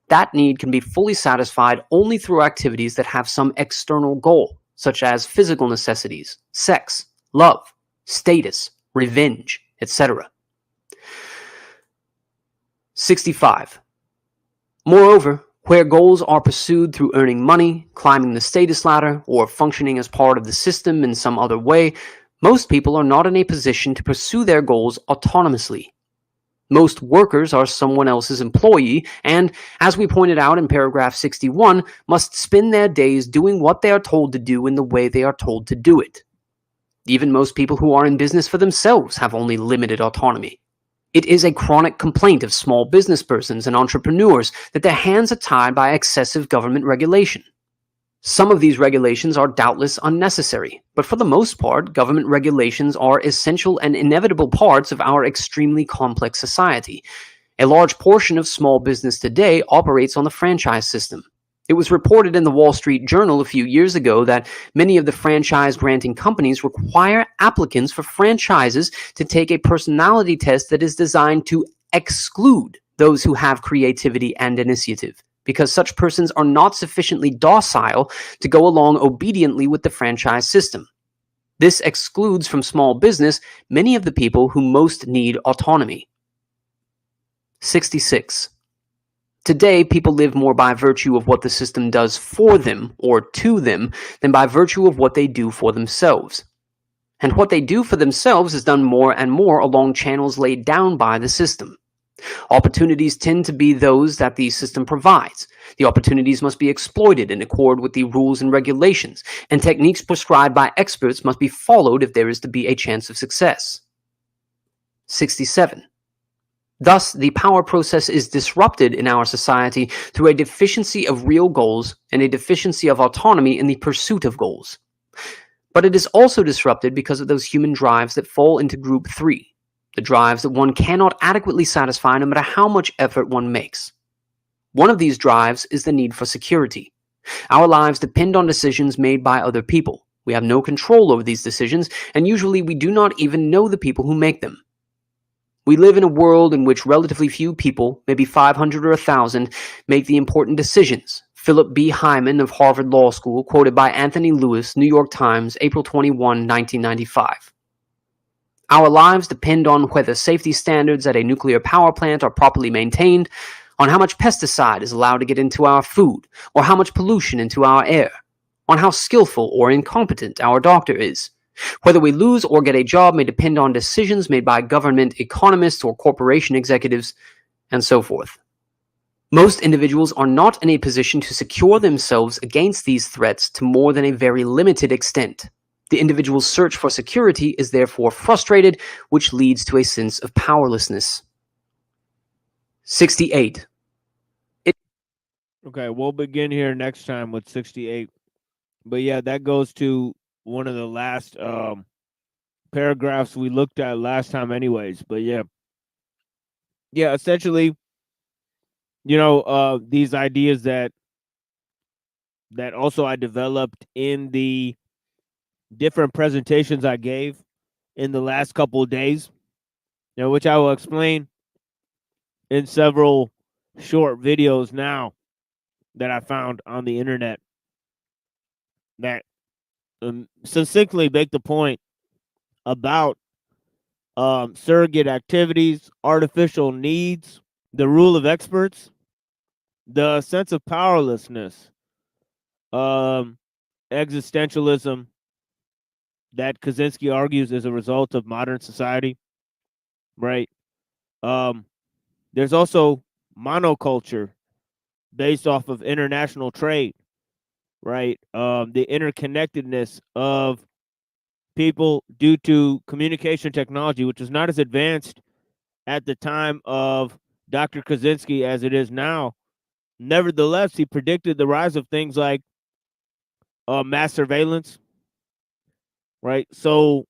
That need can be fully satisfied only through activities that have some external goal, such as physical necessities, sex, love, status, revenge, etc. 65. Moreover, where goals are pursued through earning money, climbing the status ladder, or functioning as part of the system in some other way, most people are not in a position to pursue their goals autonomously. Most workers are someone else's employee and, as we pointed out in paragraph 61, must spend their days doing what they are told to do in the way they are told to do it. Even most people who are in business for themselves have only limited autonomy. It is a chronic complaint of small business persons and entrepreneurs that their hands are tied by excessive government regulation. Some of these regulations are doubtless unnecessary, but for the most part, government regulations are essential and inevitable parts of our extremely complex society. A large portion of small business today operates on the franchise system. It was reported in the Wall Street Journal a few years ago that many of the franchise-granting companies require applicants for franchises to take a personality test that is designed to exclude those who have creativity and initiative, because such persons are not sufficiently docile to go along obediently with the franchise system. This excludes from small business many of the people who most need autonomy. 66. Today, people live more by virtue of what the system does for them or to them than by virtue of what they do for themselves. And what they do for themselves is done more and more along channels laid down by the system. Opportunities tend to be those that the system provides. The opportunities must be exploited in accord with the rules and regulations, and techniques prescribed by experts must be followed if there is to be a chance of success. 67. Thus, the power process is disrupted in our society through a deficiency of real goals and a deficiency of autonomy in the pursuit of goals. But it is also disrupted because of those human drives that fall into group 3, the drives that one cannot adequately satisfy no matter how much effort one makes. One of these drives is the need for security. Our lives depend on decisions made by other people. We have no control over these decisions, and usually we do not even know the people who make them. We live in a world in which relatively few people, maybe 500 or 1,000, make the important decisions. Philip B. Hyman of Harvard Law School, quoted by Anthony Lewis, New York Times, April 21, 1995. Our lives depend on whether safety standards at a nuclear power plant are properly maintained, on how much pesticide is allowed to get into our food, or how much pollution into our air, on how skillful or incompetent our doctor is. Whether we lose or get a job may depend on decisions made by government economists or corporation executives, and so forth. Most individuals are not in a position to secure themselves against these threats to more than a very limited extent. The individual's search for security is therefore frustrated, which leads to a sense of powerlessness. 68. Okay, we'll begin here next time with 68. But yeah, that goes to one of the last paragraphs we looked at last time anyways. But yeah, essentially, these ideas that also I developed in the different presentations I gave in the last couple of days, which I will explain in several short videos now that I found on the internet that succinctly make the point about surrogate activities, artificial needs, the rule of experts, the sense of powerlessness existentialism that Kaczynski argues is a result of modern society, right? There's also monoculture based off of international trade, right? The interconnectedness of people due to communication technology, which was not as advanced at the time of Dr. Kaczynski as it is now. Nevertheless, he predicted the rise of things like mass surveillance, right? So,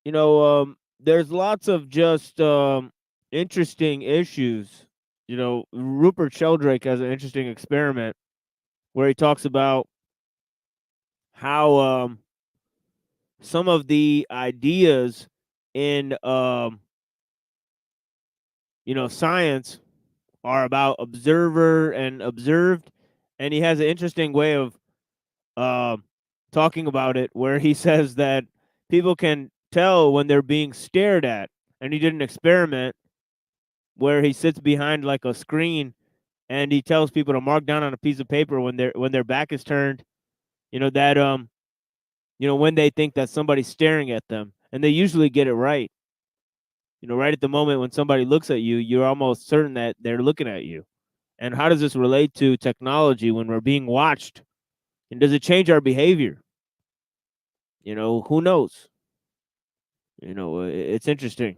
there's lots of just interesting issues. Rupert Sheldrake has an interesting experiment where he talks about how some of the ideas in science are about observer and observed, and he has an interesting way of talking about it where he says that people can tell when they're being stared at, and he did an experiment where he sits behind like a screen and he tells people to mark down on a piece of paper when their back is turned, that when they think that somebody's staring at them, and they usually get it right. Right at the moment when somebody looks at you, you're almost certain that they're looking at you. And how does this relate to technology when we're being watched? And does it change our behavior? Who knows? It's interesting,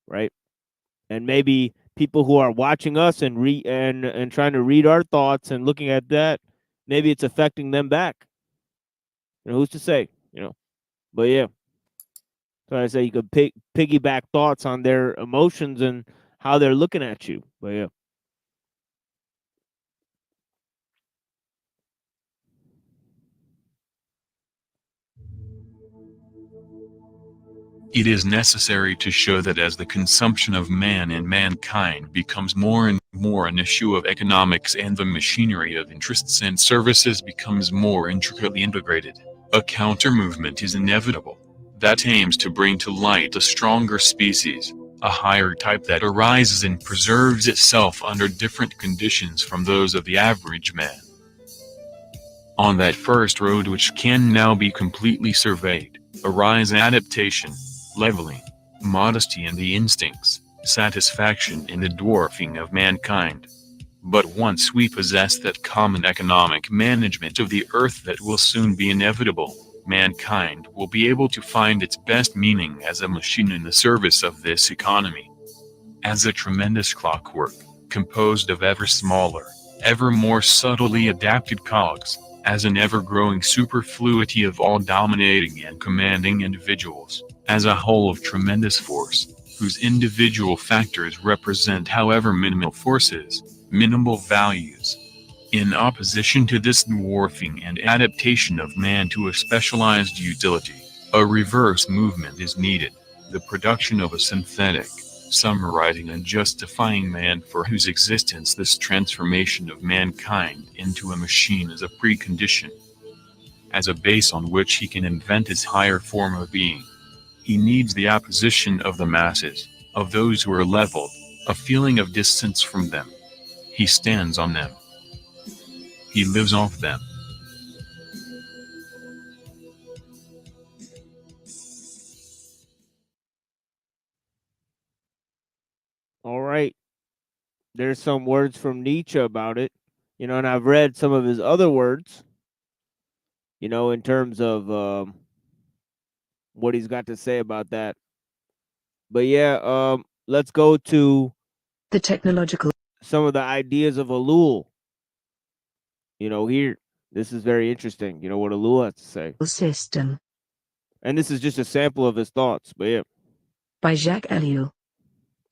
right? And maybe people who are watching us and and trying to read our thoughts and looking at that, maybe it's affecting them back. Who's to say? But yeah. So I say you could piggyback thoughts on their emotions and how they're looking at you. But yeah. It is necessary to show that as the consumption of man and mankind becomes more and more an issue of economics and the machinery of interests and services becomes more intricately integrated, a counter-movement is inevitable that aims to bring to light a stronger species, a higher type that arises and preserves itself under different conditions from those of the average man. On that first road, which can now be completely surveyed, arise adaptation, leveling, modesty in the instincts, satisfaction in the dwarfing of mankind. But once we possess that common economic management of the earth that will soon be inevitable, mankind will be able to find its best meaning as a machine in the service of this economy. As a tremendous clockwork, composed of ever smaller, ever more subtly adapted cogs, as an ever-growing superfluity of all dominating and commanding individuals, as a whole of tremendous force, whose individual factors represent however minimal forces, minimal values. In opposition to this dwarfing and adaptation of man to a specialized utility, a reverse movement is needed, the production of a synthetic, summarizing and justifying man for whose existence this transformation of mankind into a machine is a precondition. As a base on which he can invent his higher form of being. He needs the opposition of the masses, of those who are leveled, a feeling of distance from them. He stands on them. He lives off them. All right. There's some words from Nietzsche about it, and I've read some of his other words, in terms of what he's got to say about that. But yeah, let's go to the technological, some of the ideas of Ellul. Here, this is very interesting. What Ellul has to say. System. And this is just a sample of his thoughts, but yeah. By Jacques Ellul.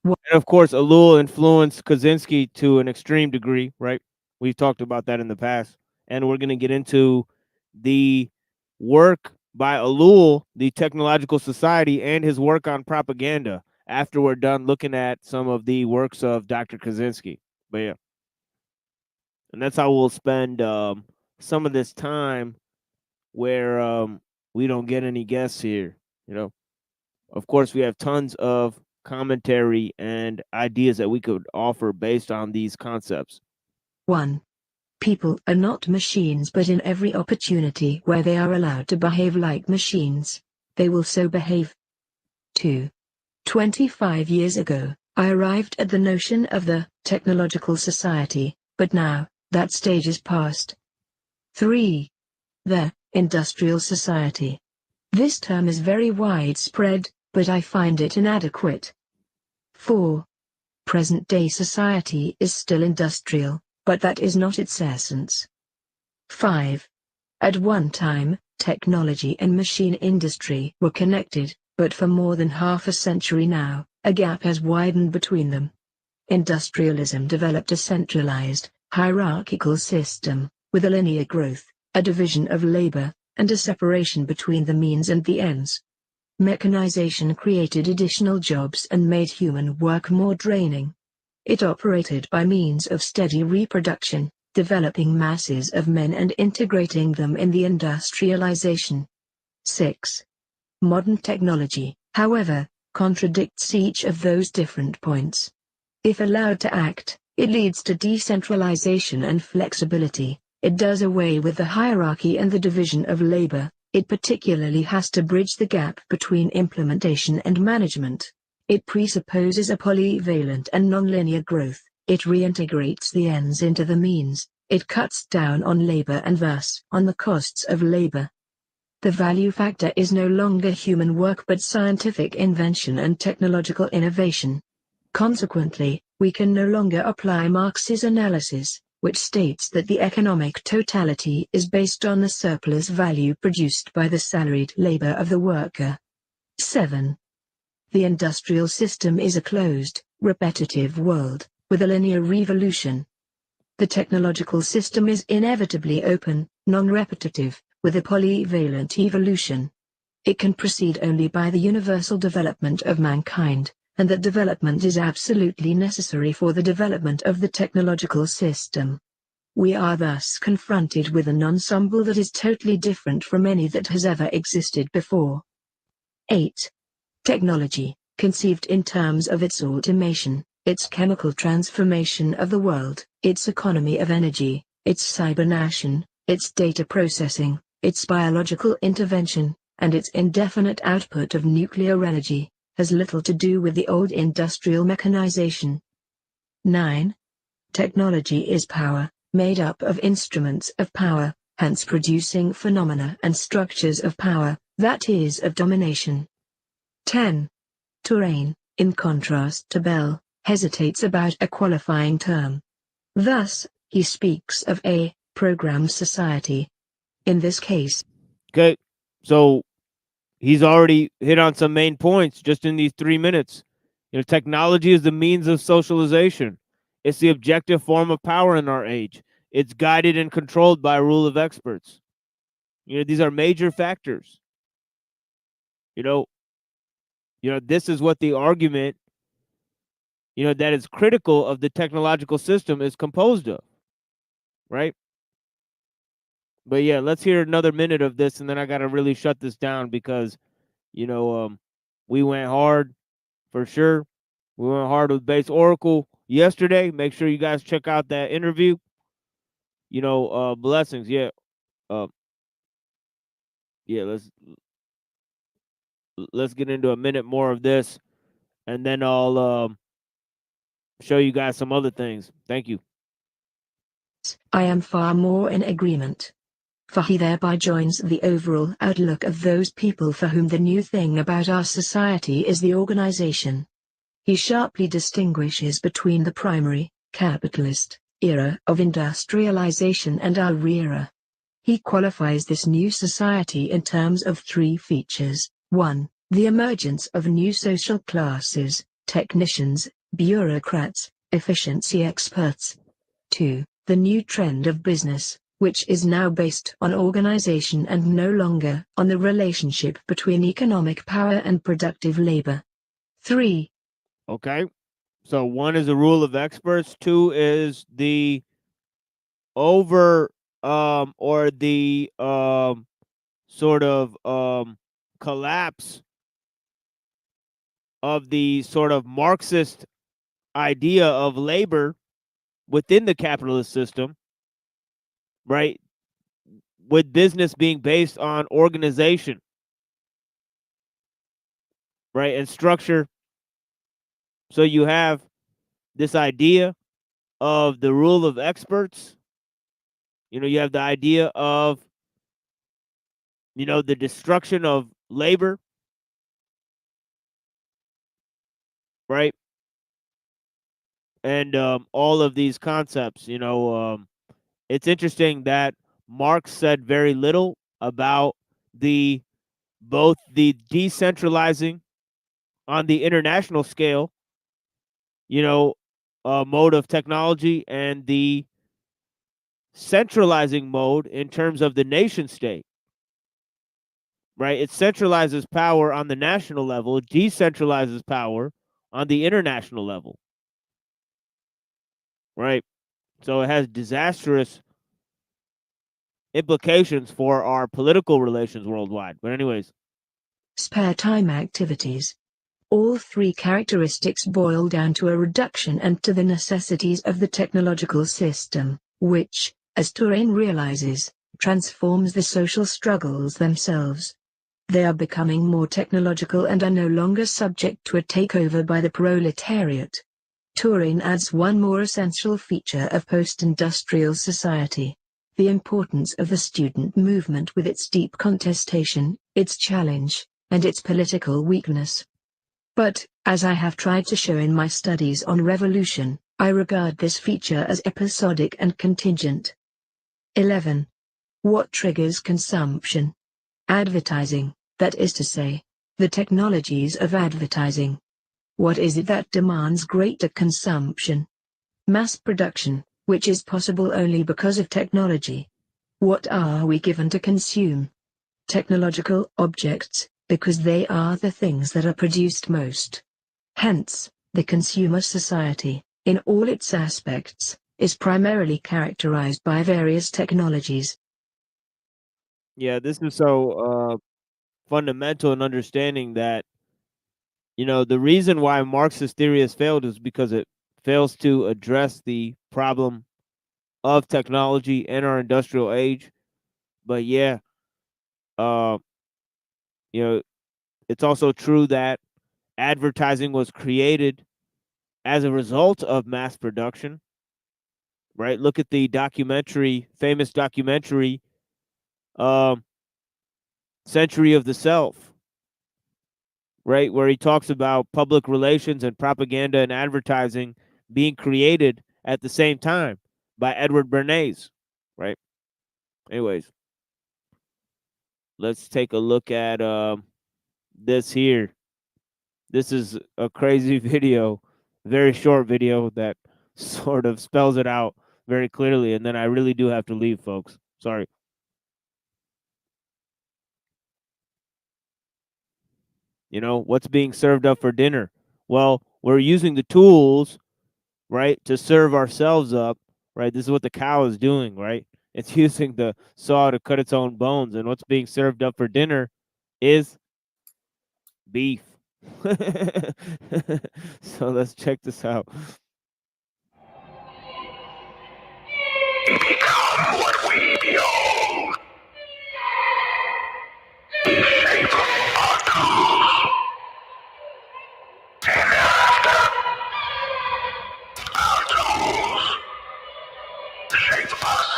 And of course, Ellul influenced Kaczynski to an extreme degree, right? We've talked about that in the past. And we're going to get into the work by Ellul, the Technological Society, and his work on propaganda after we're done looking at some of the works of Dr. Kaczynski. But yeah. And that's how we'll spend some of this time where we don't get any guests here, Of course, we have tons of commentary and ideas that we could offer based on these concepts. 1. People are not machines, but in every opportunity where they are allowed to behave like machines, they will so behave. 2. 25 years ago, I arrived at the notion of the technological society, but now, that stage is past. 3. The industrial society. This term is very widespread, but I find it inadequate. 4. Present-day society is still industrial, but that is not its essence. 5. At one time, technology and machine industry were connected, but for more than half a century now, a gap has widened between them. Industrialism developed a centralized, hierarchical system, with a linear growth, a division of labor, and a separation between the means and the ends. Mechanization created additional jobs and made human work more draining. It operated by means of steady reproduction, developing masses of men and integrating them in the industrialization. 6. Modern technology, however, contradicts each of those different points. If allowed to act, it leads to decentralization and flexibility. It does away with the hierarchy and the division of labor. It particularly has to bridge the gap between implementation and management. It presupposes a polyvalent and nonlinear growth. It reintegrates the ends into the means. It cuts down on labor and thus on the costs of labor. The value factor is no longer human work but scientific invention and technological innovation. Consequently, we can no longer apply Marx's analysis, which states that the economic totality is based on the surplus value produced by the salaried labor of the worker. 7. The industrial system is a closed, repetitive world, with a linear revolution. The technological system is inevitably open, non-repetitive, with a polyvalent evolution. It can proceed only by the universal development of mankind, and that development is absolutely necessary for the development of the technological system. We are thus confronted with an ensemble that is totally different from any that has ever existed before. 8. Technology, conceived in terms of its automation, its chemical transformation of the world, its economy of energy, its cybernation, its data processing, its biological intervention, and its indefinite output of nuclear energy, has little to do with the old industrial mechanization. 9. Technology is power, made up of instruments of power, hence producing phenomena and structures of power, that is of domination. 10. Terrain, in contrast to Bell, hesitates about a qualifying term. Thus, he speaks of a program society. In this case. Okay, so he's already hit on some main points just in these 3 minutes. Technology is the means of socialization. It's the objective form of power in our age. It's guided and controlled by a rule of experts. These are major factors. This is what the argument, that is critical of the technological system is composed of, right? But yeah, let's hear another minute of this, and then I got to really shut this down because, we went hard for sure. We went hard with Base Oracle yesterday. Make sure you guys check out that interview. Blessings. Yeah. Yeah, let's get into a minute more of this, and then I'll show you guys some other things. Thank you. I am far more in agreement. For he thereby joins the overall outlook of those people for whom the new thing about our society is the organization. He sharply distinguishes between the primary, capitalist, era of industrialization and our era. He qualifies this new society in terms of 3 features. 1. The emergence of new social classes, technicians, bureaucrats, efficiency experts. 2. The new trend of business, which is now based on organization and no longer on the relationship between economic power and productive labor. 3. Okay. So 1 is the rule of experts. 2 is the or the sort of collapse of the sort of Marxist idea of labor within the capitalist system. right? With business being based on organization, right, and structure. So you have this idea of the rule of experts. You have the idea of, the destruction of labor, right? And all of these concepts, it's interesting that Marx said very little about both the decentralizing on the international scale, mode of technology, and the centralizing mode in terms of the nation state, right? It centralizes power on the national level, it decentralizes power on the international level, right? So it has disastrous implications for our political relations worldwide. But anyways, Spare time activities. All three characteristics boil down to a reduction and to the necessities of the technological system, which, as Turing realizes, transforms the social struggles themselves. They are becoming more technological and are no longer subject to a takeover by the proletariat. Turing adds one more essential feature of post-industrial society: the importance of the student movement with its deep contestation, its challenge, and its political weakness. But, as I have tried to show in my studies on revolution, I regard this feature as episodic and contingent. 11. What triggers consumption? Advertising, that is to say, the technologies of advertising. What is it that demands greater consumption? Mass production, which is possible only because of technology. What are we given to consume? Technological objects, because they are the things that are produced most. Hence, the consumer society, in all its aspects, is primarily characterized by various technologies. yeah, this is so fundamental in understanding that, the reason why Marxist theory has failed is because it fails to address the problem of technology in our industrial age. But yeah, uh, you know, it's also true that advertising was created as a result of mass production, right? Look at the famous documentary, um, Century of the Self, right? Where he talks about public relations and propaganda and advertising being created at the same time by Edward Bernays, right? Anyways, let's take a look at this here. This is a crazy video, very short video that sort of spells it out very clearly. And then I really do have to leave, folks. Sorry. What's being served up for dinner? Well, we're using the tools, right, to serve ourselves up, right? This is what the cow is doing, right? It's using the saw to cut its own bones. And what's being served up for dinner is beef. So let's check this out. Become what we behold. The shape of our tools. And thereafter, our tools shape us.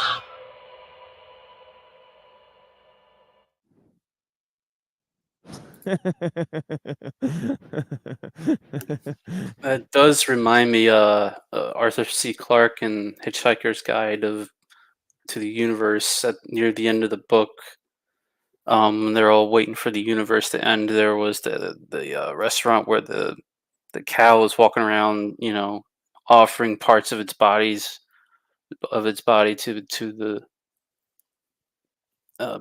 That does remind me, Arthur C. Clarke in Hitchhiker's Guide to the Universe. Near the end of the book, they're all waiting for the universe to end. There was the restaurant where the cow was walking around, offering parts of its body to the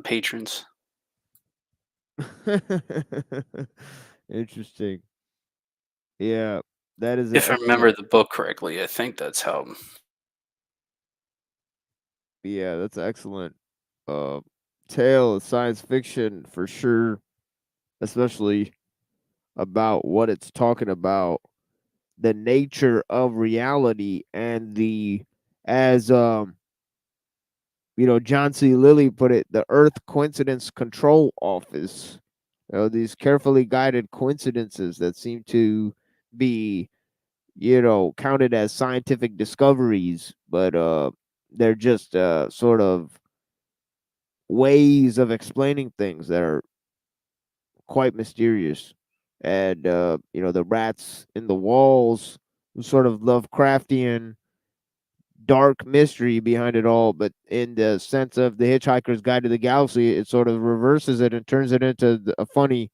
patrons. Interesting. Yeah, that is If I remember the book correctly, I think that's how. Yeah, that's excellent. Tale of science fiction for sure, especially about what it's talking about, the nature of reality, and as John C. Lilly put it, the Earth Coincidence Control Office. These carefully guided coincidences that seem to be, counted as scientific discoveries, but they're just sort of ways of explaining things that are quite mysterious. And the rats in the walls, sort of Lovecraftian dark mystery behind it all, but in the sense of the Hitchhiker's Guide to the Galaxy, it sort of reverses it and turns it into a funny,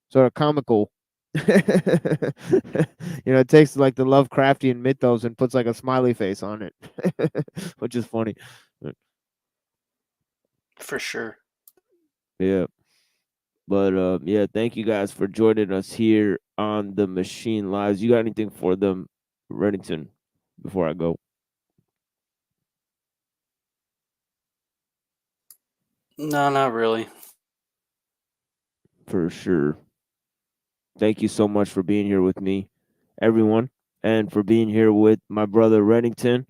sort of comical. It takes like the Lovecraftian mythos and puts like a smiley face on it, which is funny. For sure. Yeah. But yeah, thank you guys for joining us here on the Machine Lives. You got anything for them, Reddington, before I go? No, not really. For sure. Thank you so much for being here with me, everyone, and for being here with my brother Reddington.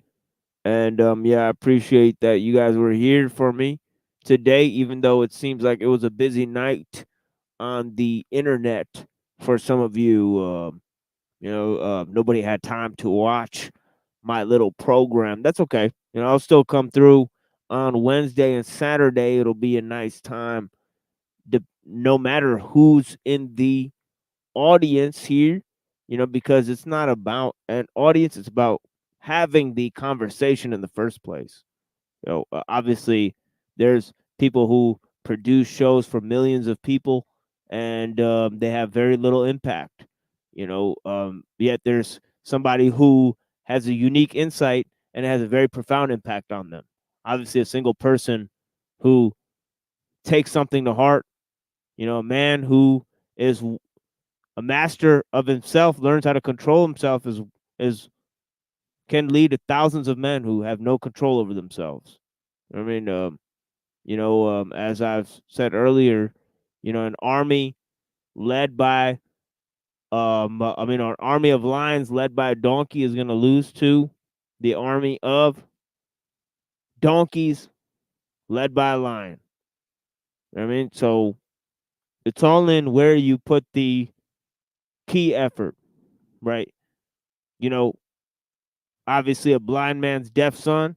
And yeah, I appreciate that you guys were here for me today, even though it seems like it was a busy night on the internet for some of you. Nobody had time to watch my little program. That's okay. I'll still come through on Wednesday and Saturday. It'll be a nice time, no matter who's in the audience here, because it's not about an audience, it's about having the conversation in the first place. Obviously, there's people who produce shows for millions of people, and they have very little impact. Yet there's somebody who has a unique insight and it has a very profound impact on them. Obviously, a single person who takes something to heart, a man who is a master of himself, learns how to control himself, is can lead to thousands of men who have no control over themselves. I mean, as I've said earlier, an army led by, an army of lions led by a donkey is going to lose to the army of donkeys led by a lion. So it's all in where you put the key effort, right? Obviously, a blind man's deaf son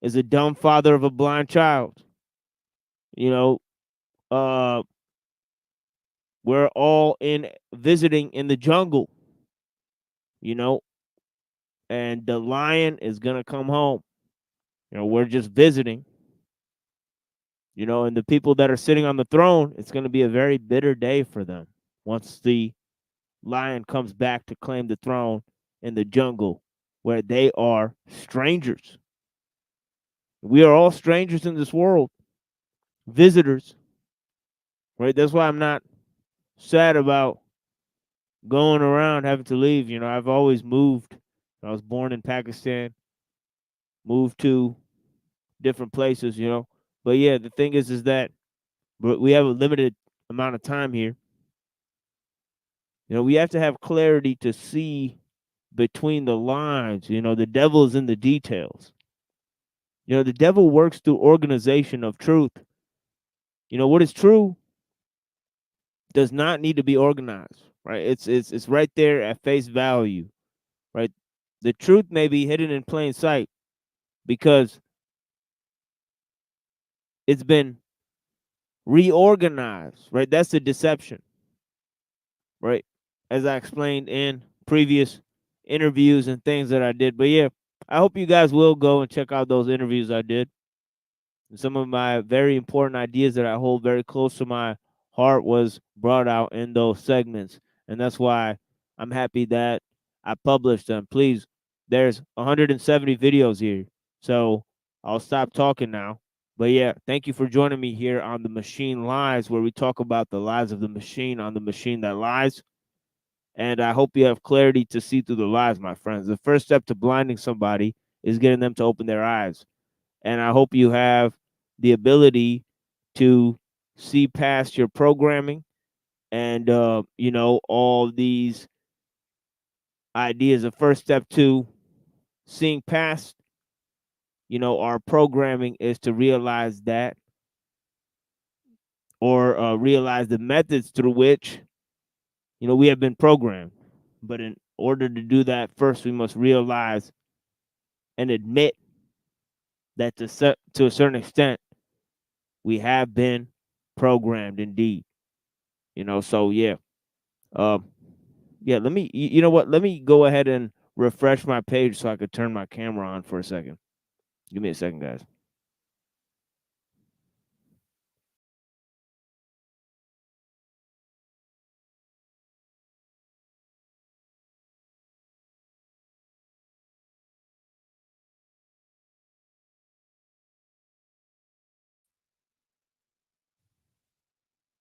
is a dumb father of a blind child. Uh, we're all visiting in the jungle, and the lion is gonna come home. We're just visiting. And the people that are sitting on the throne, it's gonna be a very bitter day for them once the lion comes back to claim the throne in the jungle, where they are strangers. We are all strangers in this world, visitors, right? That's why I'm not sad about going around having to leave. I've always moved. I was born in Pakistan, moved to different places, But yeah, the thing is that we have a limited amount of time here. We have to have clarity to see between the lines. The devil is in the details. The devil works through organization of truth. What is true does not need to be organized, right? It's right there at face value, right? The truth may be hidden in plain sight because it's been reorganized, right? That's the deception, right? As I explained in previous interviews and things that I did. But yeah, I hope you guys will go and check out those interviews I did. And some of my very important ideas that I hold very close to my heart was brought out in those segments. And that's why I'm happy that I published them. Please, there's 170 videos here. So I'll stop talking now. But yeah, thank you for joining me here on The Machine Lies, where we talk about the lies of the machine on the machine that lies. And I hope you have clarity to see through the lies, my friends. The first step to blinding somebody is getting them to open their eyes. And I hope you have the ability to see past your programming and, all these ideas. The first step to seeing past you know, our programming is to realize that, or realize the methods through which, you know, we have been programmed. But in order to do that, first we must realize and admit that to a certain extent, we have been programmed indeed. You know, so yeah. Yeah, let me, you know what? Let me go ahead and refresh my page so I could turn my camera on for a second. Give me a second, guys.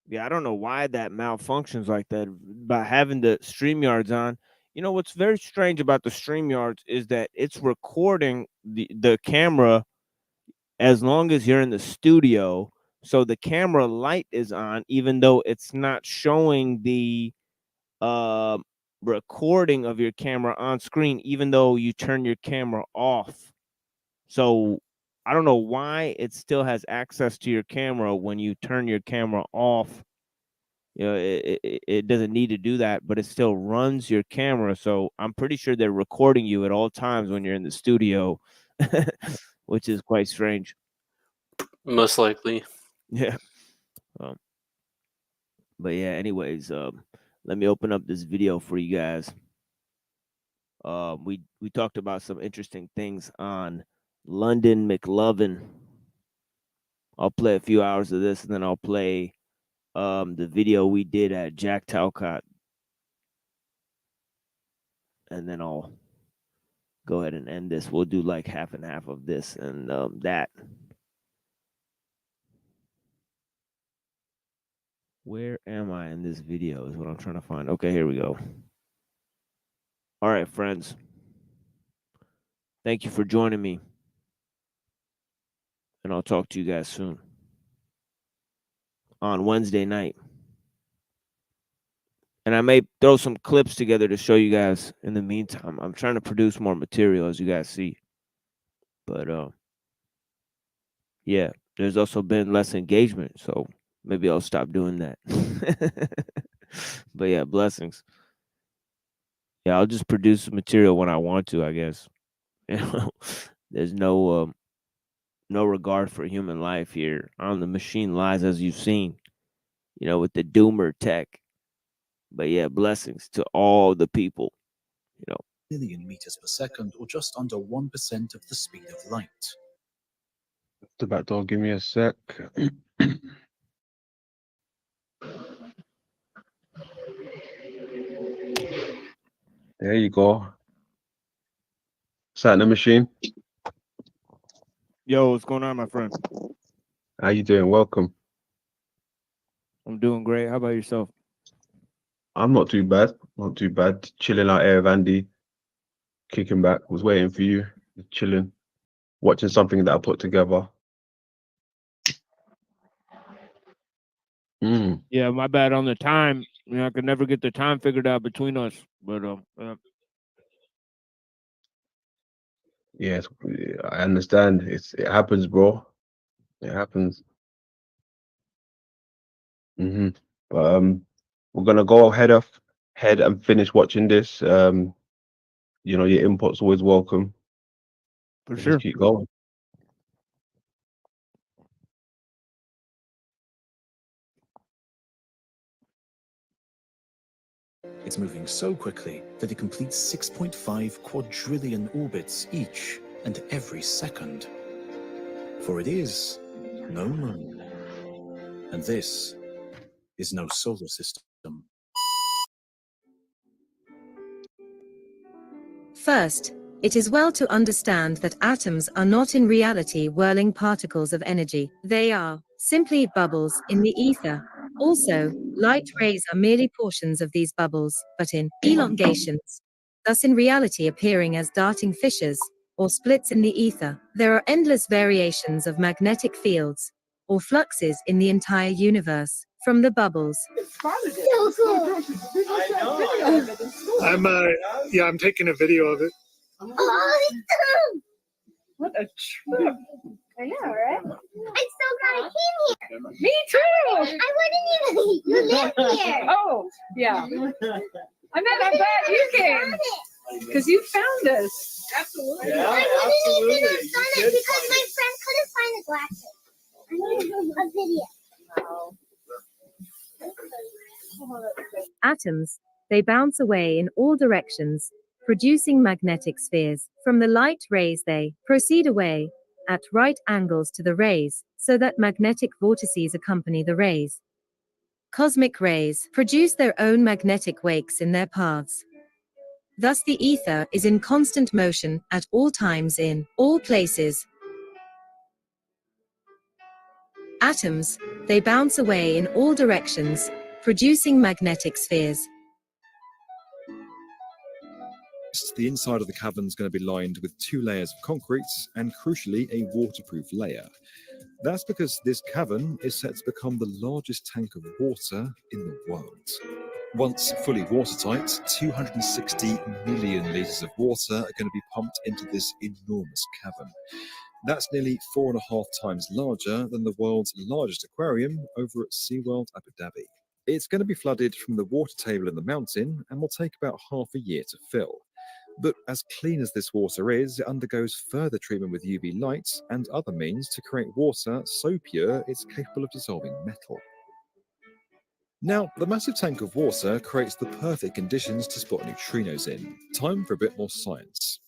Yeah, I don't know why that malfunctions like that by having the StreamYards on. You know, what's very strange about the StreamYards is that it's recording the camera as long as you're in the studio. So the camera light is on, even though it's not showing the recording of your camera on screen, even though you turn your camera off. So I don't know why it still has access to your camera when you turn your camera off. You know, it doesn't need to do that, but it still runs your camera. So I'm pretty sure they're recording you at all times when you're in the studio, which is quite strange. Most likely. Yeah. But yeah, anyways, let me open up this video for you guys. We talked about some interesting things on London McLovin. I'll play a few hours of this, and then I'll play the video we did at Jack Talcott, and then I'll go ahead and end this. We'll do like half and half of this and that. Where am I in this video is what I'm trying to find. Okay, here we go. All right, friends. Thank you for joining me. And I'll talk to you guys soon. On Wednesday night. And I may throw some clips together to show you guys in the meantime. I'm trying to produce more material, as you guys see. But yeah, there's also been less engagement, so maybe I'll stop doing that. But yeah, blessings. Yeah, I'll just produce material when I want to, I guess. You know, there's no regard for human life here on the Machine Lies, as you've seen, you know, with the doomer tech. But yeah, blessings to all the people, you know. Million meters per second, or just under 1% of the speed of light. The back door, give me a sec. There you go. Sat in the machine. Yo, what's going on, my friend? How you doing? Welcome. I'm doing great. How about yourself? I'm not too bad. Not too bad. Chilling out here with Andy. Kicking back. Was waiting for you. Chilling. Watching something that I put together. Yeah, my bad on the time. You know, I could never get the time figured out between us. But Yes, I understand. It happens, bro. It happens. But we're gonna go ahead and finish watching this. You know, your input's always welcome. For sure. Just keep going. It's moving so quickly that it completes 6.5 quadrillion orbits each and every second. For it is no moon. And this is no solar system. First, it is well to understand that atoms are not in reality whirling particles of energy. They are simply bubbles in the ether. Also, light rays are merely portions of these bubbles, but in elongations, thus in reality appearing as darting fissures or splits in the ether. There are endless variations of magnetic fields or fluxes in the entire universe from the bubbles. I'm taking a video of it. What a trip. I know, right? I so glad I came here. Me too. I wouldn't even you live here. Oh, yeah. I mean, I'm glad you came. Because you found us. Absolutely. Yeah, I wouldn't even have done it because my friend couldn't find the glasses. I need a video. Atoms, they bounce away in all directions, producing magnetic spheres. From the light rays they proceed away at right angles to the rays, so that magnetic vortices accompany the rays. Cosmic rays produce their own magnetic wakes in their paths. Thus the ether is in constant motion at all times in all places. Atoms, they bounce away in all directions, producing magnetic spheres. The inside of the cavern is going to be lined with 2 layers of concrete and, crucially, a waterproof layer. That's because this cavern is set to become the largest tank of water in the world. Once fully watertight, 260 million litres of water are going to be pumped into this enormous cavern. That's nearly 4.5 times larger than the world's largest aquarium over at SeaWorld Abu Dhabi. It's going to be flooded from the water table in the mountain and will take about half a year to fill. But as clean as this water is, it undergoes further treatment with UV light and other means to create water so pure it's capable of dissolving metal. Now, the massive tank of water creates the perfect conditions to spot neutrinos in. Time for a bit more science.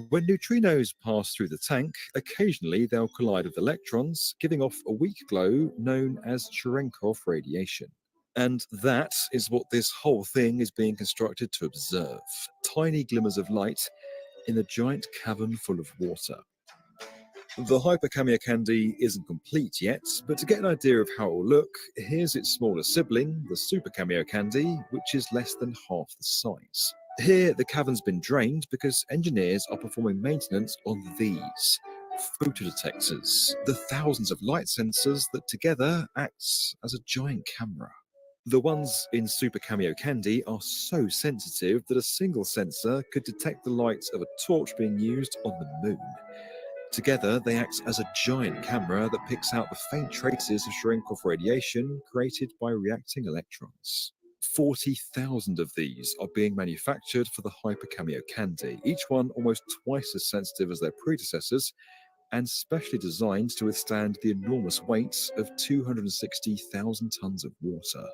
When neutrinos pass through the tank, occasionally they'll collide with electrons, giving off a weak glow known as Cherenkov radiation. And that is what this whole thing is being constructed to observe. Tiny glimmers of light in a giant cavern full of water. The Hyperkamiokande isn't complete yet, but to get an idea of how it will look, here's its smaller sibling, the Superkamiokande, which is less than half the size. Here, the cavern's been drained because engineers are performing maintenance on these photodetectors, the thousands of light sensors that together acts as a giant camera. The ones in Superkamiokande are so sensitive that a single sensor could detect the light of a torch being used on the moon. Together, they act as a giant camera that picks out the faint traces of Cherenkov radiation created by reacting electrons. 40,000 of these are being manufactured for the Hyperkamiokande, each one almost twice as sensitive as their predecessors, and specially designed to withstand the enormous weight of 260,000 tons of water.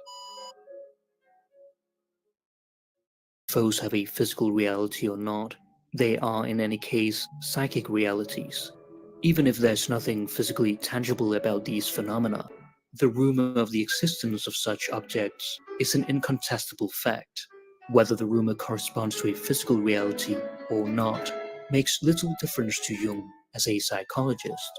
UFOs have a physical reality or not, they are in any case psychic realities. Even if there's nothing physically tangible about these phenomena, the rumor of the existence of such objects is an incontestable fact. Whether the rumor corresponds to a physical reality or not makes little difference to Jung as a psychologist.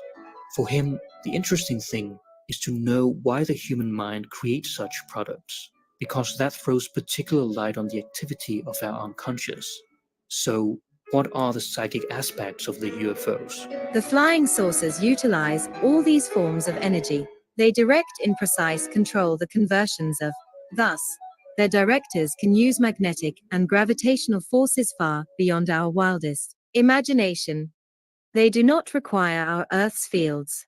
For him, the interesting thing is to know why the human mind creates such products, because that throws particular light on the activity of our unconscious. So, what are the psychic aspects of the UFOs? The flying saucers utilize all these forms of energy. They direct in precise control the conversions of. Thus, their directors can use magnetic and gravitational forces far beyond our wildest imagination. They do not require our Earth's fields.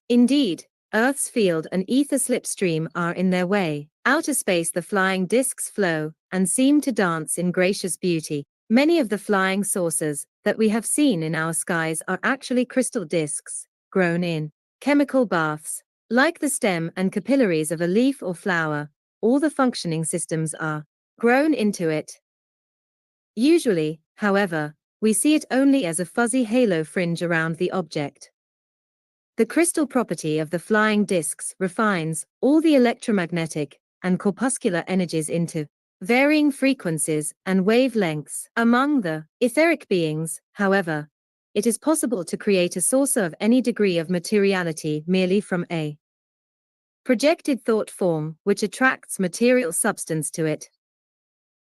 Indeed, Earth's field and ether slipstream are in their way. Outer space the flying disks flow and seem to dance in gracious beauty. Many of the flying saucers that we have seen in our skies are actually crystal disks, grown in chemical baths. Like the stem and capillaries of a leaf or flower, all the functioning systems are grown into it. Usually, however, we see it only as a fuzzy halo fringe around the object. The crystal property of the flying disks refines all the electromagnetic and corpuscular energies into varying frequencies and wavelengths. Among the etheric beings, however, it is possible to create a saucer of any degree of materiality merely from a projected thought form which attracts material substance to it.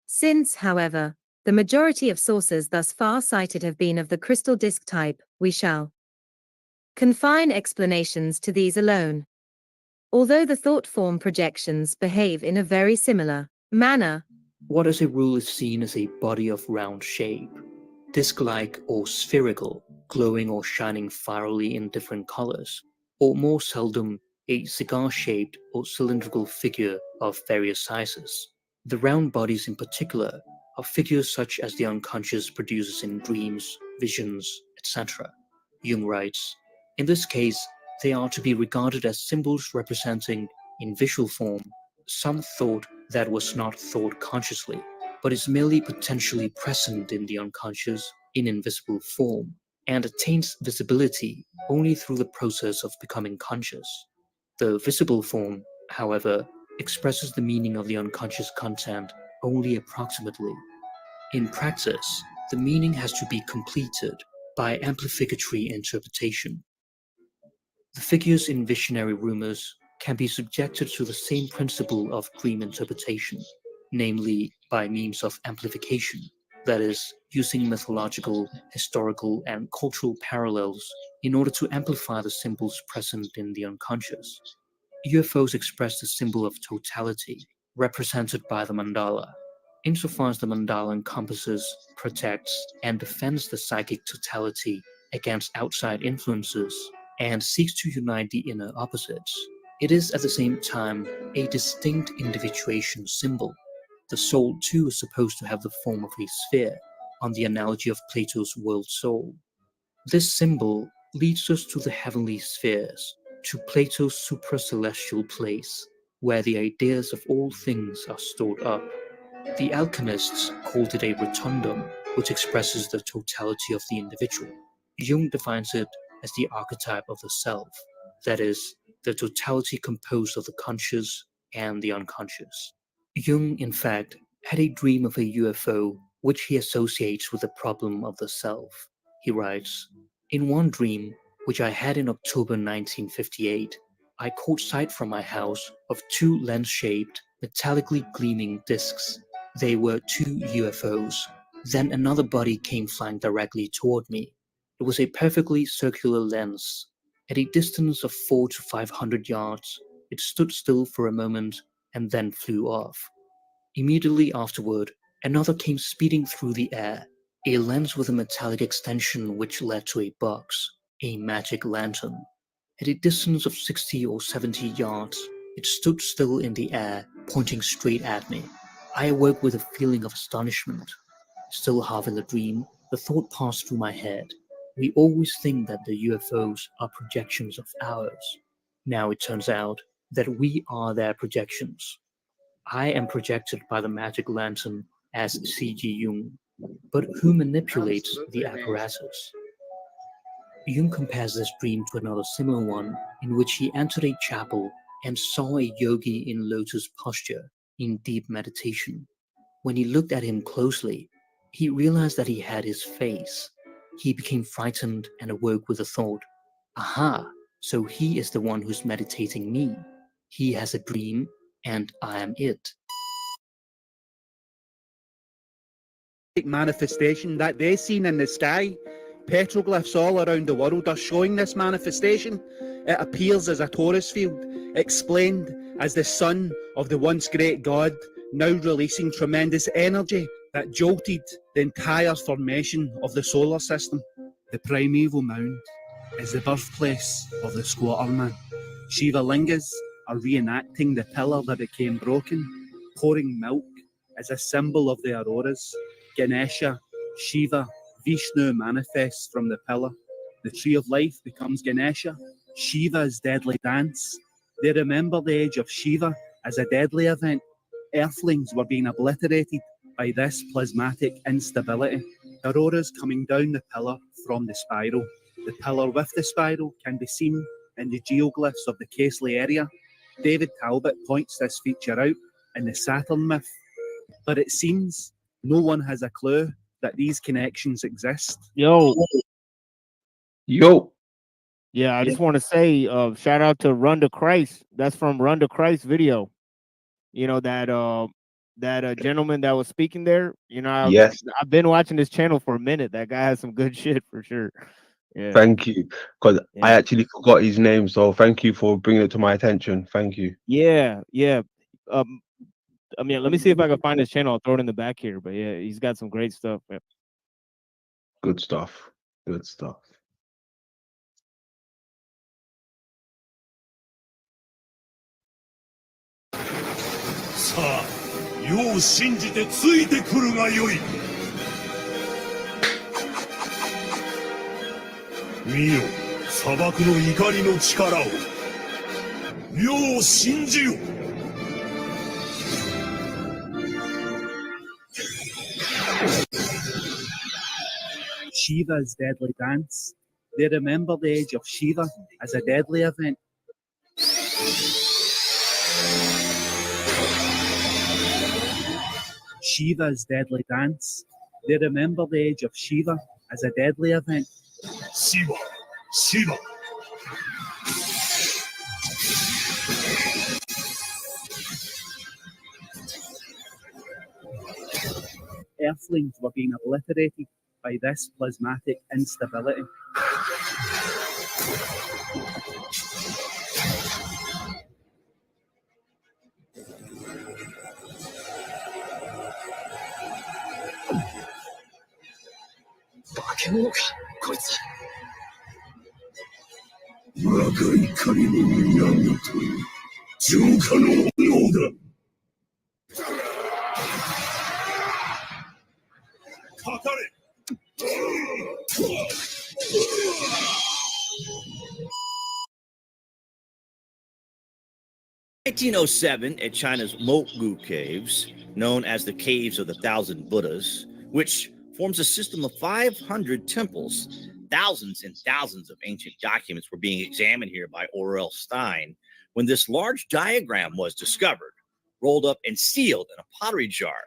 Since, however, the majority of saucers thus far cited have been of the crystal disk type, we shall confine explanations to these alone. Although the thought form projections behave in a very similar manner. What as a rule is seen as a body of round shape, disc-like or spherical, glowing or shining fiery in different colors, or more seldom, a cigar-shaped or cylindrical figure of various sizes. The round bodies in particular are figures such as the unconscious produces in dreams, visions, etc. Jung writes, in this case, they are to be regarded as symbols representing, in visual form, some thought that was not thought consciously, but is merely potentially present in the unconscious in invisible form, and attains visibility only through the process of becoming conscious. The visible form, however, expresses the meaning of the unconscious content only approximately. In practice, the meaning has to be completed by amplificatory interpretation. The figures in visionary rumors can be subjected to the same principle of dream interpretation, namely by means of amplification, that is, using mythological, historical, and cultural parallels in order to amplify the symbols present in the unconscious. UFOs express the symbol of totality, represented by the mandala. Insofar as the mandala encompasses, protects, and defends the psychic totality against outside influences, and seeks to unite the inner opposites, it is at the same time a distinct individuation symbol. The soul too is supposed to have the form of a sphere, on the analogy of Plato's world soul. This symbol leads us to the heavenly spheres, to Plato's supracelestial place, where the ideas of all things are stored up. The alchemists called it a rotundum, which expresses the totality of the individual. Jung defines it as the archetype of the self, that is, the totality composed of the conscious and the unconscious. Jung, in fact, had a dream of a UFO which he associates with the problem of the self. He writes, in one dream, which I had in October 1958, I caught sight from my house of two lens-shaped, metallically gleaming discs. They were two UFOs. Then another body came flying directly toward me. It was a perfectly circular lens. At a distance of 400 to 500 yards, it stood still for a moment and then flew off. Immediately afterward, another came speeding through the air, a lens with a metallic extension which led to a box, a magic lantern. At a distance of 60 or 70 yards, it stood still in the air, pointing straight at me. I awoke with a feeling of astonishment. Still half in the dream, the thought passed through my head. We always think that the UFOs are projections of ours. Now it turns out that we are their projections. I am projected by the magic lantern as C.G. Jung, but who manipulates the apparatus? Jung compares this dream to another similar one in which he entered a chapel and saw a yogi in lotus posture in deep meditation. When he looked at him closely, he realized that he had his face. He became frightened and awoke with the thought, aha, so he is the one who's meditating me. He has a dream and I am it. Manifestation that they seen in the sky. Petroglyphs all around the world are showing this manifestation. It appears as a torus field, explained as the sun of the once great god, now releasing tremendous energy that jolted the entire formation of the solar system. The primeval mound is the birthplace of the squatter man. Shiva lingas are reenacting the pillar that became broken. Pouring milk is a symbol of the auroras. Ganesha, Shiva, Vishnu manifests from the pillar. The tree of life becomes Ganesha. Shiva's deadly dance. They remember the age of Shiva as a deadly event. Earthlings were being obliterated by this plasmatic instability. Auroras coming down the pillar from the spiral. The pillar with the spiral can be seen in the geoglyphs of the Casely area. David Talbot points this feature out in the Saturn myth. But it seems no one has a clue that these connections exist. Yo. Yo. Yeah, I just want to say, shout out to Run to Christ. That's from Run to Christ video. You know, that gentleman that was speaking there. You know, Yes. I've been watching this channel for a minute. That guy has some good shit for sure. Yeah. Thank you, because I Yeah. actually forgot his name, so thank you for bringing it to my attention. Thank you. Yeah, yeah. I mean, let me see if I can find his channel. I'll throw it in the back here. But yeah, he's got some great stuff. Yeah. Good stuff. Good stuff. さあ、世を信じてついてくるがよい。見よ、砂漠の怒りの力を。世を信じよ。Shiva's deadly dance. They remember the age of Shiva as a deadly event. Shiva's deadly dance. They remember the age of Shiva as a deadly event. Shiva, Shiva. Earthlings were being obliterated by this plasmatic instability. In 1907, at China's Mogu Caves, known as the Caves of the Thousand Buddhas, which forms a system of 500 temples, thousands and thousands of ancient documents were being examined here by Orel Stein when this large diagram was discovered, rolled up and sealed in a pottery jar.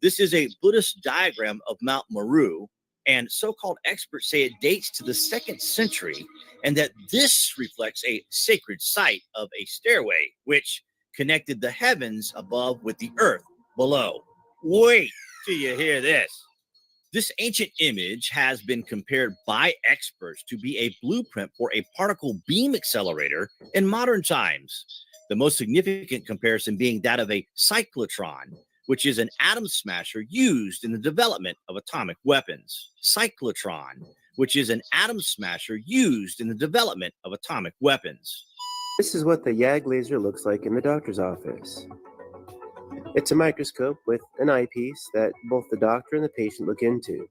This is a Buddhist diagram of Mount Meru, and so-called experts say it dates to the 2nd century, and that this reflects a sacred site of a stairway which connected the heavens above with the earth below. Wait till you hear this. This ancient image has been compared by experts to be a blueprint for a particle beam accelerator in modern times. The most significant comparison being that of a cyclotron, which is an atom smasher used in the development of atomic weapons. Cyclotron, which is an atom smasher used in the development of atomic weapons. This is what the YAG laser looks like in the doctor's office. It's a microscope with an eyepiece that both the doctor and the patient look into.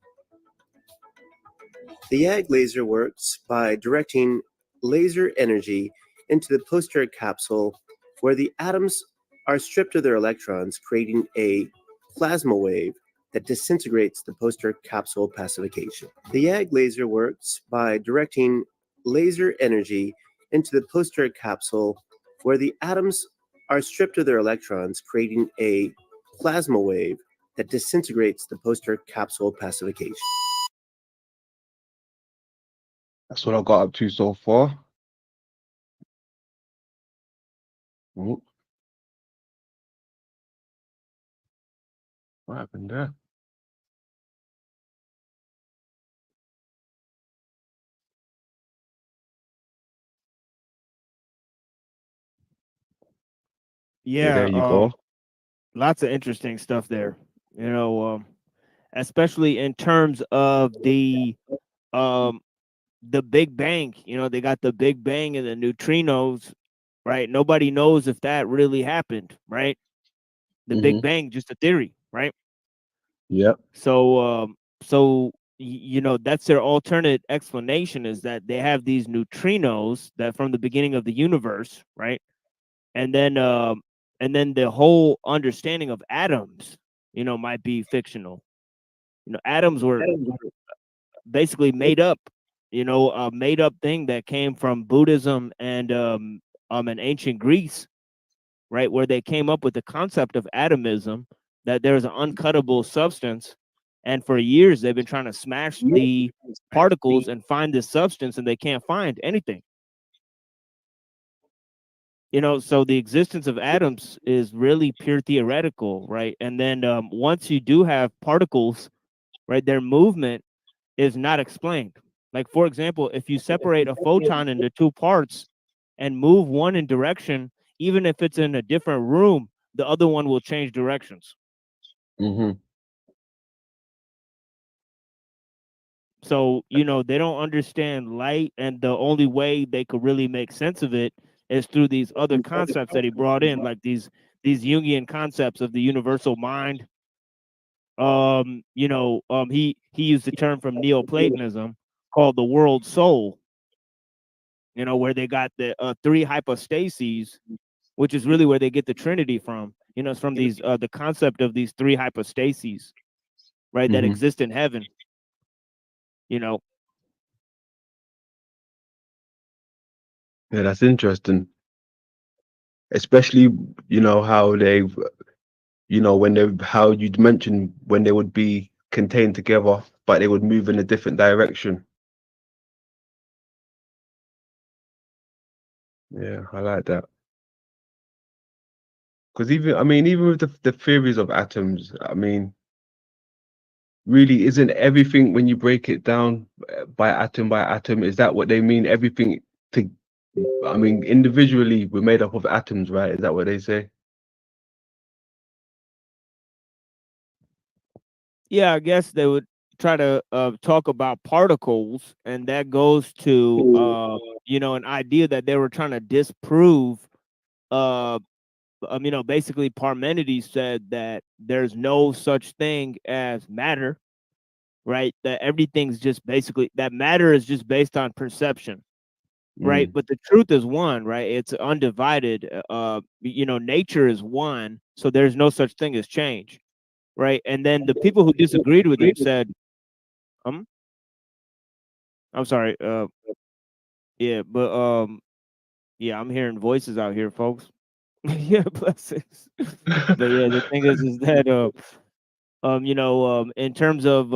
The YAG laser works by directing laser energy into the posterior capsule where the atoms are stripped of their electrons, creating a plasma wave that disintegrates the posterior capsule pacification. The YAG laser works by directing laser energy into the posterior capsule where the atoms are stripped of their electrons, creating a plasma wave that disintegrates the posterior capsule pacification. That's what I got up to so far. Oh, what happened there? Yeah, there you go. lots of interesting stuff there. You know, especially in terms of the Big Bang. You know, they got the Big Bang and the neutrinos, right? Nobody knows if that really happened, right? The Big Bang, just a theory, right? Yep. So, you know, that's their alternate explanation, is that they have these neutrinos that from the beginning of the universe, right? And then the whole understanding of atoms, you know, might be fictional. You know, atoms were basically made up, you know, a made up thing that came from Buddhism and in ancient Greece, right, where they came up with the concept of atomism, that there's an uncuttable substance, and for years they've been trying to smash the particles and find this substance, and they can't find anything. You know, so the existence of atoms is really pure theoretical, right? And then once you do have particles, right, their movement is not explained. Like, for example, if you separate a photon into two parts and move one in direction, even if it's in a different room, the other one will change directions. So, you know, they don't understand light, and the only way they could really make sense of it is through these other concepts that he brought in, like these these Jungian concepts of the universal mind. He used a term from Neoplatonism called the world soul. Where they got the three hypostases, which is really where they get the Trinity from. It's from these the concept of these three hypostases, right, that exist in heaven. Yeah, that's interesting. Especially, how they, when they, how you'd mentioned when they would be contained together, but they would move in a different direction. Yeah, I like that. Because even with the theories of atoms, really, isn't everything, when you break it down by atom, is that what they mean? Everything individually, we're made up of atoms, right? Is that what they say? Yeah, I guess they would try to talk about particles, and that goes to an idea that they were trying to disprove. Basically, Parmenides said that there's no such thing as matter, right? That everything's just basically, that matter is just based on perception, right? But the truth is one, right? It's undivided. Nature is one, so there's no such thing as change, right? And then the people who disagreed with him said, I'm sorry, yeah, but yeah, I'm hearing voices out here, folks. Yeah, blessings. But yeah, the thing is that in terms of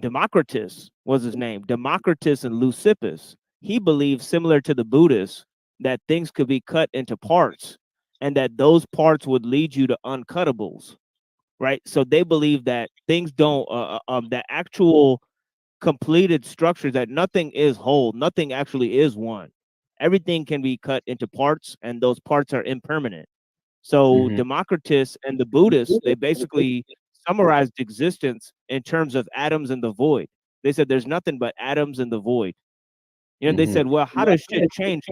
Democritus was his name, Democritus and Leucippus. He believed, similar to the Buddhists, that things could be cut into parts, and that those parts would lead you to uncuttables, right? So they believe that things don't, that actual completed structures, that nothing is whole, nothing actually is one. Everything can be cut into parts, and those parts are impermanent. So Democritus and the Buddhists, they basically summarized existence in terms of atoms and the void. They said there's nothing but atoms and the void. They said, well, how does shit change?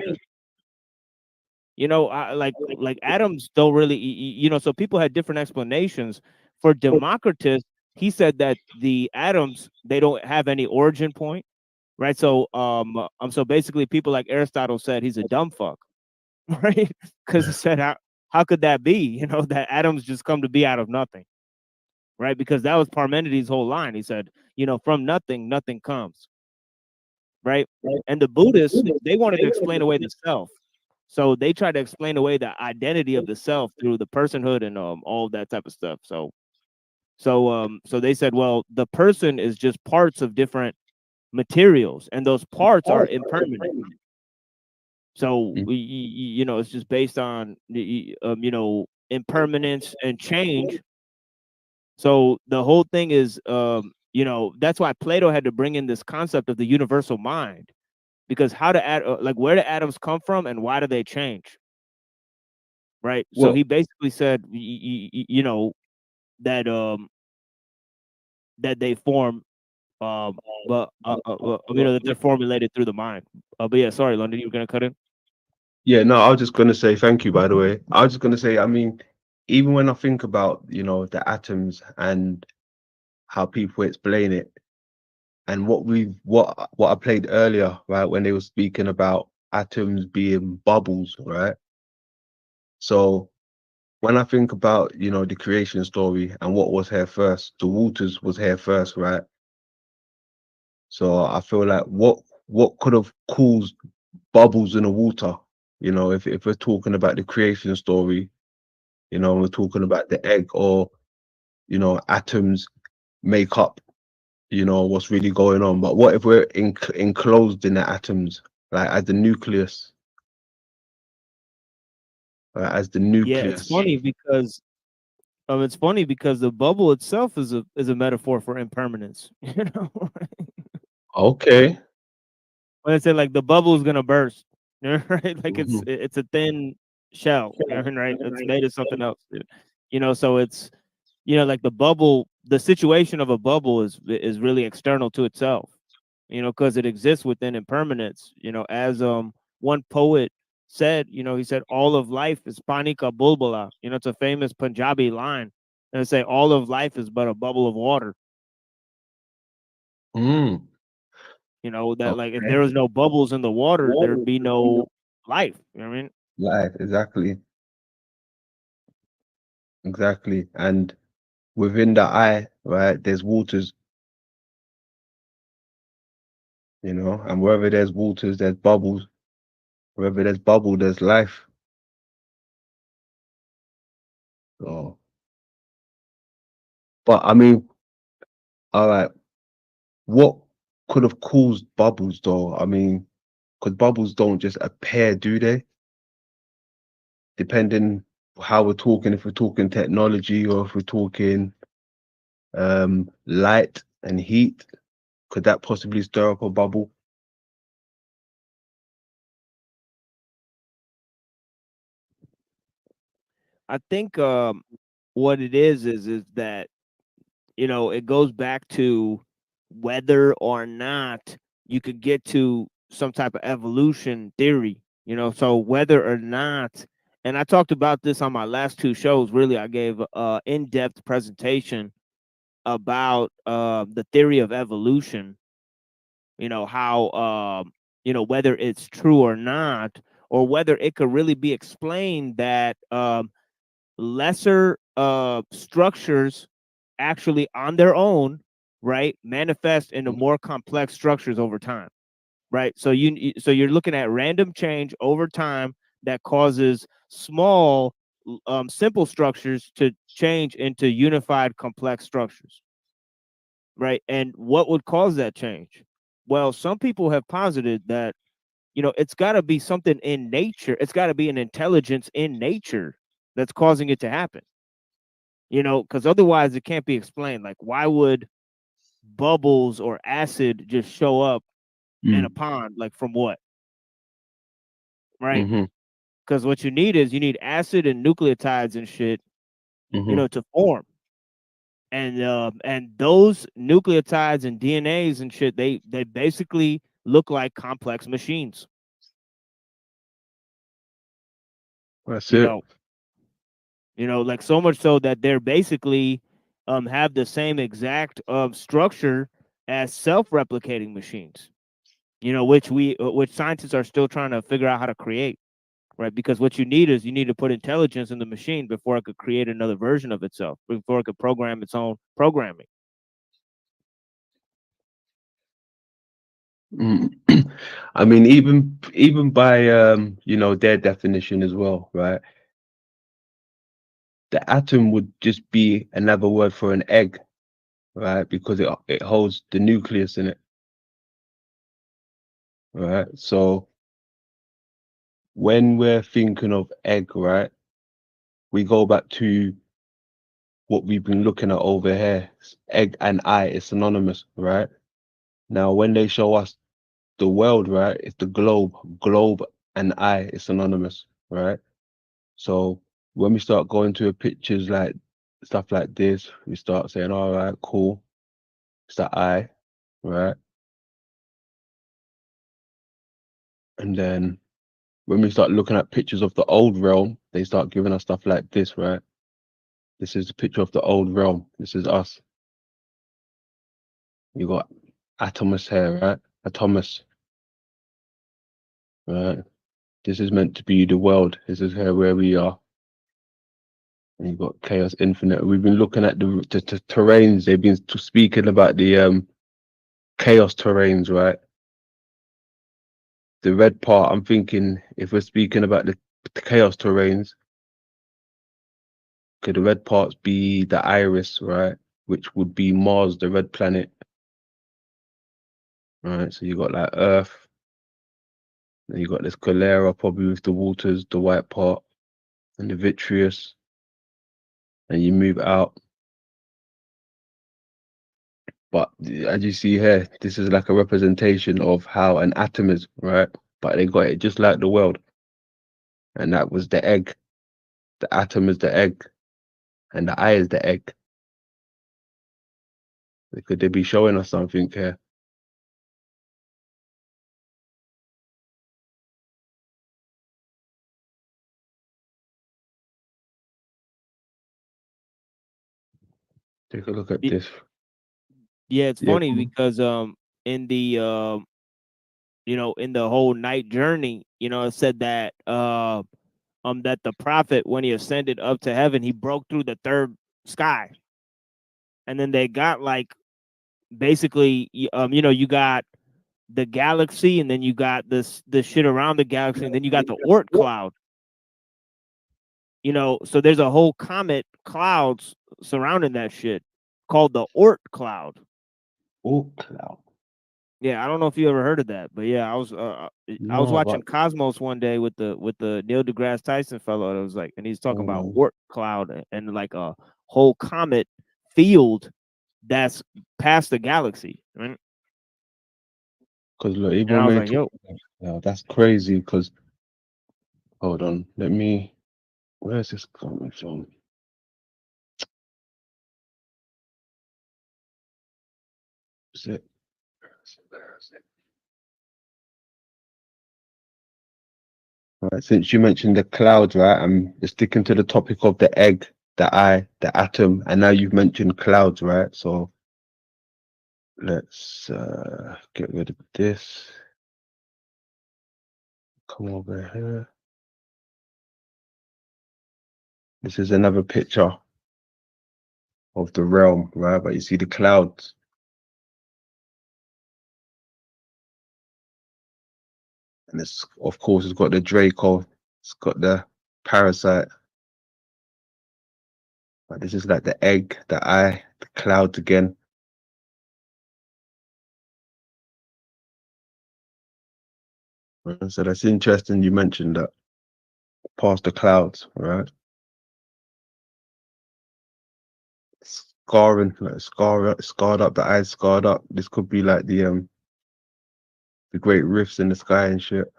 Like atoms don't really, so people had different explanations. For Democritus, he said that the atoms, they don't have any origin point, right? So so basically people like Aristotle said he's a dumb fuck, right? Because he said, how could that be? That atoms just come to be out of nothing, right? Because that was Parmenides' whole line. He said, from nothing, nothing comes, right? And the Buddhists, they wanted to explain away the self. So they tried to explain away the identity of the self through the personhood and all of that type of stuff. So they said, well, the person is just parts of different materials, and those parts are impermanent. So it's just based on impermanence and change. So the whole thing is that's why Plato had to bring in this concept of the universal mind, because how to where do atoms come from and why do they change, right? So he basically said that that they form that they're formulated through the mind. But yeah, sorry, London, you were gonna cut in. Yeah, no, I was just gonna say thank you, by the way. I was just gonna say, even when I think about, the atoms and how people explain it, and what I played earlier, right, when they were speaking about atoms being bubbles, right? So when I think about, the creation story and what was here first, the waters was here first, right? So I feel like what could have caused bubbles in the water, if we're talking about the creation story, we're talking about the egg, or atoms make up, what's really going on. But what if we're enclosed in the atoms, like as the nucleus, as the Yeah, nucleus? it's funny because the bubble itself is a metaphor for impermanence. Okay. When I say like the bubble is gonna burst, right? Like it's a thin shell, right? It's made of something else. So it's like the bubble, the situation of a bubble is really external to itself, because it exists within impermanence. As one poet said, he said, all of life is panika bulbula. It's a famous Punjabi line. And they say all of life is but a bubble of water. Mm. That like if Okay. there was no bubbles in the water, there'd be no life. You know what I mean? Life, exactly. Exactly. And within the eye, right, there's waters, and wherever there's waters, there's bubbles. Wherever there's bubble, there's life. So, but I mean, all right, what could have caused bubbles though? I mean, because bubbles don't just appear, do they? Depending how we're talking, if we're talking technology or if we're talking light and heat, could that possibly stir up a bubble? I think what it is that it goes back to whether or not you could get to some type of evolution theory, so whether or not, and I talked about this on my last two shows, really, I gave a in-depth presentation about the theory of evolution, how, whether it's true or not, or whether it could really be explained that lesser structures actually on their own, right, manifest into more complex structures over time, right? So you're looking at random change over time that causes small simple structures to change into unified complex structures, right? And what would cause that change? Well, some people have posited that it's got to be something in nature, it's got to be an intelligence in nature that's causing it to happen, because otherwise it can't be explained. Like, why would bubbles or acid just show up in a pond? Like, from what? Right? Mm-hmm. Because what you need is acid and nucleotides and shit, Mm-hmm. to form. And those nucleotides and DNAs and shit, they basically look like complex machines. That's You it. know, like so much so that they're basically have the same exact structure as self-replicating machines. Which scientists are still trying to figure out how to create, right? Because what you need to put intelligence in the machine before it could create another version of itself, before it could program its own programming. Mm. I mean, even by their definition as well, right? The atom would just be another word for an egg, right? Because it holds the nucleus in it, right? So when we're thinking of egg, right, we go back to what we've been looking at over here. Egg and eye is synonymous, right? Now, when they show us the world, right, it's the globe. Globe and eye is synonymous, right? So when we start going to pictures like stuff like this, we start saying, all right, cool. It's the eye, right? And then when we start looking at pictures of the old realm, they start giving us stuff like this, right? This is a picture of the old realm. This is us. You got Atomus here, right? Atomus, right? This is meant to be the world. This is here where we are. And you've got Chaos Infinite. We've been looking at the terrains. They've been speaking about the chaos terrains, right? The red part, I'm thinking if we're speaking about the chaos terrains, could the red parts be the iris, right? Which would be Mars, the red planet. Right, so you got like Earth, then you got this cholera, probably with the waters, the white part, and the vitreous, and you move out. But as you see here, this is like a representation of how an atom is, right? But they got it just like the world. And that was the egg. The atom is the egg, and the eye is the egg. Could they be showing us something here? Take a look at Y- this. Yeah, it's Yeah. funny because in the in the whole night journey, it said that that the prophet, when he ascended up to heaven, he broke through the third sky, and then they got like basically you got the galaxy, and then you got the shit around the galaxy, and then you got the Oort cloud. So there's a whole comet clouds surrounding that shit called the Oort cloud. Oort cloud. Yeah, I don't know if you ever heard of that, but yeah, I was No, watching but Cosmos one day with the Neil deGrasse Tyson fellow. And it was like, and he's talking about Oort cloud and like a whole comet field that's past the galaxy. Right? because look, even And I when was we're like, yo, talking, that's crazy. Because hold on, let me. Where's this coming from? Is it? Where is it? Right, since you mentioned the clouds, right? I'm sticking to the topic of the egg, the eye, the atom, and now you've mentioned clouds, right? So let's get rid of this. Come over here. This is another picture of the realm, right? But you see the clouds. And it's, of course, it's got the Draco, it's got the parasite. But this is like the egg, the eye, the clouds again. So that's interesting you mentioned that past the clouds, right? Scarring, like scarred up, the eyes scarred up. This could be like the great rifts in the sky and shit.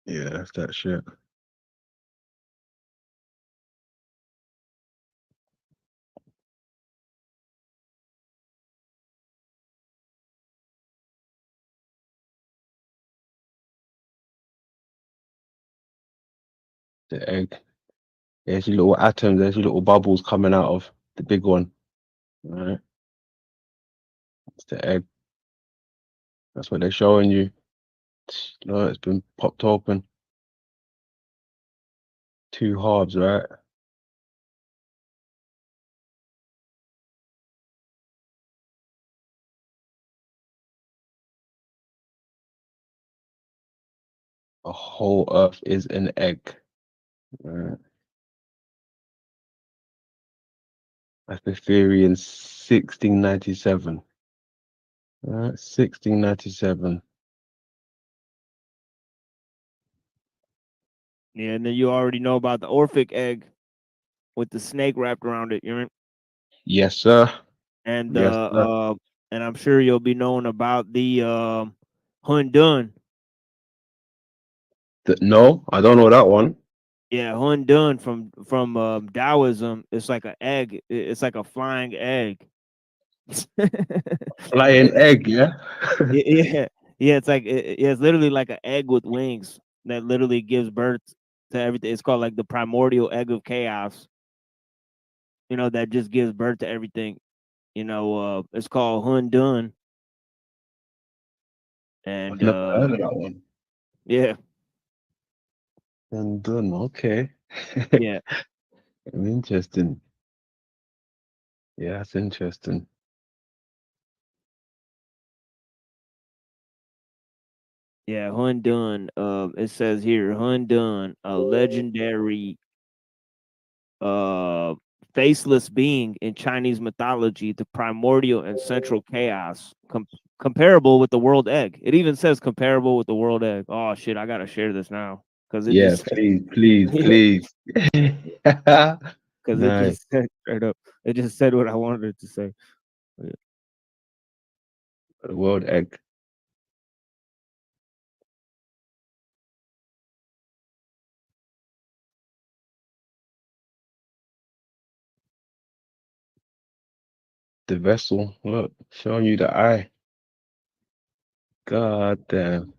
Yeah, that's that shit. The egg. There's your little atoms, there's your little bubbles coming out of the big one. Right? It's the egg. That's what they're showing you. No, it's been popped open. Two halves, right? A whole earth is an egg. Right? That's the theory in 1697. Right? 1697. yeah, and then you already know about the Orphic egg with the snake wrapped around it. Yes, sir. And Yes, sir. and I'm sure you'll be knowing about the Hundun. No, I don't know that one. Yeah, Hundun from Taoism. It's like an egg. It's like a flying egg. Flying egg, yeah. Yeah, yeah. It's like yeah, it's literally like an egg with wings that literally gives birth to everything. It's called like the primordial egg of chaos. That just gives birth to everything. It's called Hundun, I've and never heard of that one. yeah, And done. Okay. yeah. Interesting. Yeah, that's interesting. Yeah, Hundun. It says here, Hundun, a legendary uh faceless being in Chinese mythology, the primordial and central chaos, comparable with the world egg. It even says comparable with the world egg. Oh shit, I gotta share this now because it Yeah, just please, please, yeah, please. because it Nice. just said straight up. It just said what I wanted it to say. Yeah. The world egg. The vessel. Look, showing you the eye. God damn.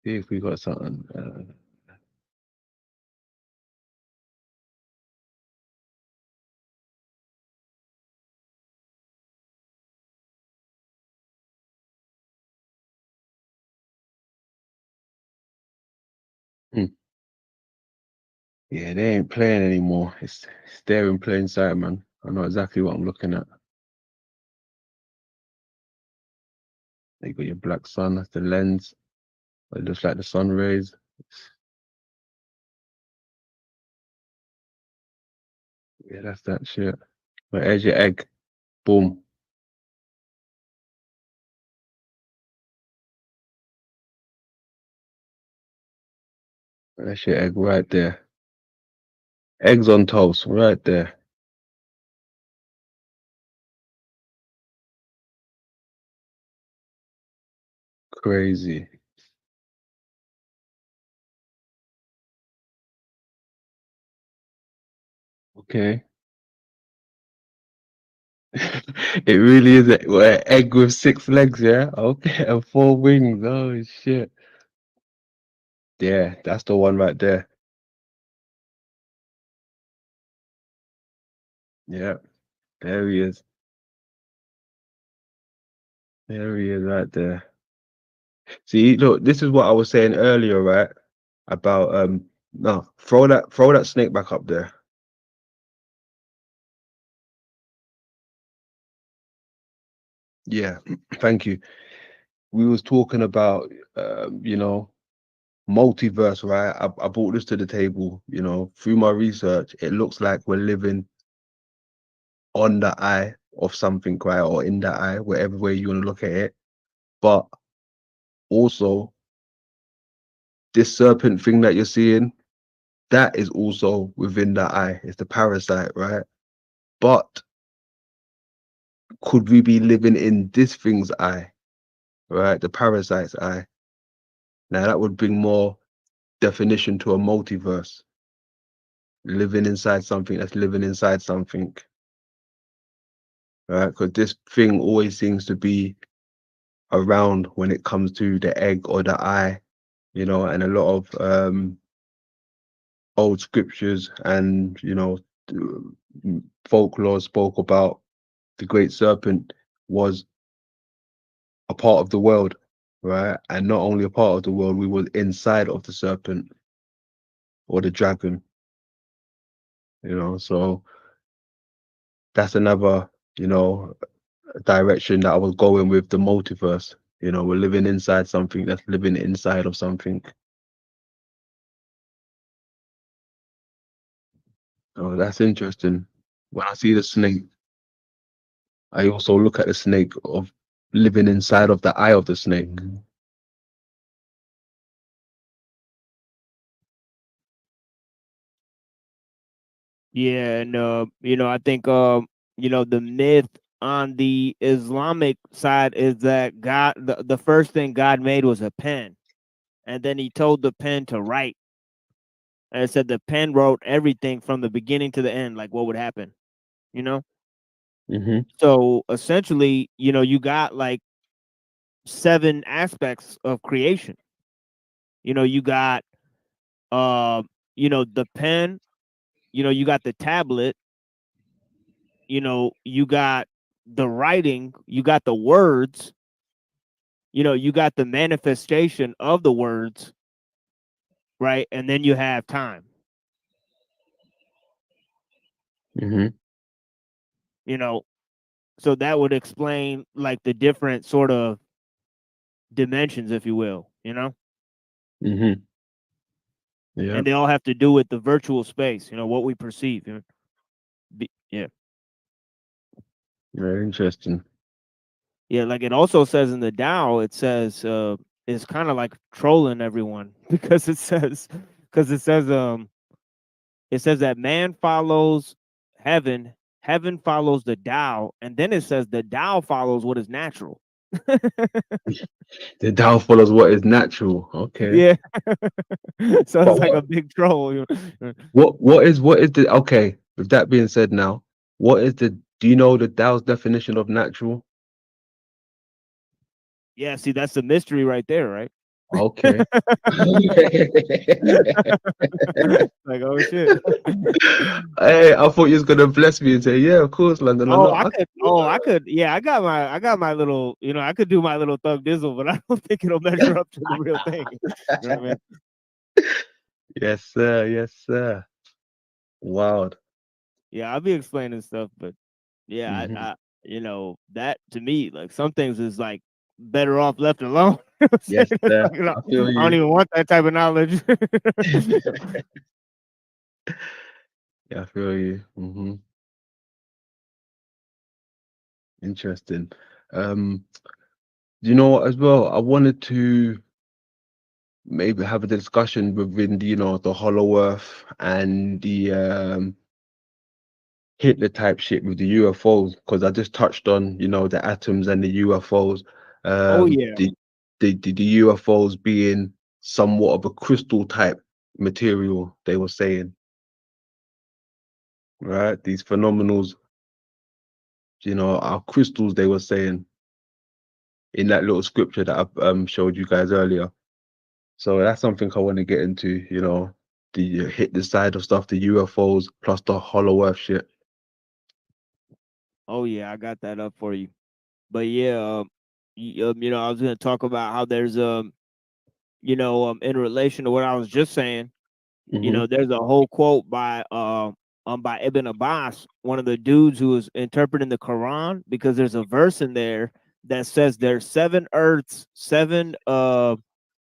See if we got something. Yeah, they ain't playing anymore. It's there in plain sight, man. I know exactly what I'm looking at. You got your black sun, that's the lens. It looks like the sun rays. Yeah, that's that shit. But there's your egg. Boom. That's your egg right there. Eggs on toast, right there. Crazy. Okay. It really is an egg with 6 legs, yeah? Okay, and 4 wings. Oh shit. Yeah, that's the one right there. Yeah, there he is. There he is right there. See, look, this is what I was saying earlier, right? About no, throw that snake back up there. Yeah, thank you. We was talking about multiverse, right? I brought this to the table, through my research. It looks like we're living on the eye of something, right? Or in the eye, whatever way you want to look at it. But also, this serpent thing that you're seeing, that is also within the eye. It's the parasite, right? But could we be living in this thing's eye, right? The parasite's eye. Now that would bring more definition to a multiverse. Living inside something that's living inside something, right? Because this thing always seems to be around when it comes to the egg or the eye, and a lot of old scriptures and folklore spoke about the great serpent was a part of the world, right? And not only a part of the world, we were inside of the serpent or the dragon, so that's another, direction that I was going with the multiverse. We're living inside something that's living inside of something. Oh, that's interesting. When I see the snake, I also look at the snake of living inside of the eye of the snake. Yeah, and I think the myth on the Islamic side is that God, the first thing God made was a pen, and then He told the pen to write, and it said the pen wrote everything from the beginning to the end, like what would happen, Mm-hmm. So essentially, you got like 7 aspects of creation. You got the pen, you got the tablet, you got the writing, you got the words, you got the manifestation of the words, right? And then you have time. Mm-hmm. So that would explain like the different sort of dimensions, if you will, Mm-hmm. Yeah. And they all have to do with the virtual space, what we perceive. Yeah. Very interesting. Yeah, like it also says in the Tao, it says it's kind of like trolling everyone because it says that man follows heaven, heaven follows the Tao, and then it says the Tao follows what is natural. The Tao follows what is natural. Okay. Yeah. So But it's like a big troll. what is the okay? With that being said, now what is the Do you know the Tao's definition of natural? Yeah, see, that's the mystery right there, right? Okay. Like, oh shit. Hey, I thought you was gonna bless me and say, yeah, of course, London. I'm Oh, not. I could. Yeah, I got my little. You know, I could do my little thug dizzle, but I don't think it'll measure up to the real thing. You know what I mean? Yes, sir. Yes, sir. Wild. Yeah, I'll be explaining stuff, but yeah, Mhm. I you know, that to me, like some things is like better off left alone. You know what I'm Yes, saying? It's sir. like, you know, I feel I don't you. even want that type of knowledge. Yeah, I feel you. Interesting. You know what, as well? I wanted to maybe have a discussion within the, the Hollow Earth and the Hitler type shit with the UFOs, because I just touched on, the atoms and the UFOs. Oh yeah. The UFOs being somewhat of a crystal type material, they were saying, right? These phenomenals, are crystals, they were saying in that little scripture that I showed you guys earlier. So that's something I want to get into, the hit the side of stuff, the UFOs plus the Hollow Earth shit. Oh yeah, I got that up for you. But yeah, you know, I was gonna talk about how there's in relation to what I was just saying, there's a whole quote by Ibn Abbas, one of the dudes who was interpreting the Quran, because there's a verse in there that says there's 7 earths, 7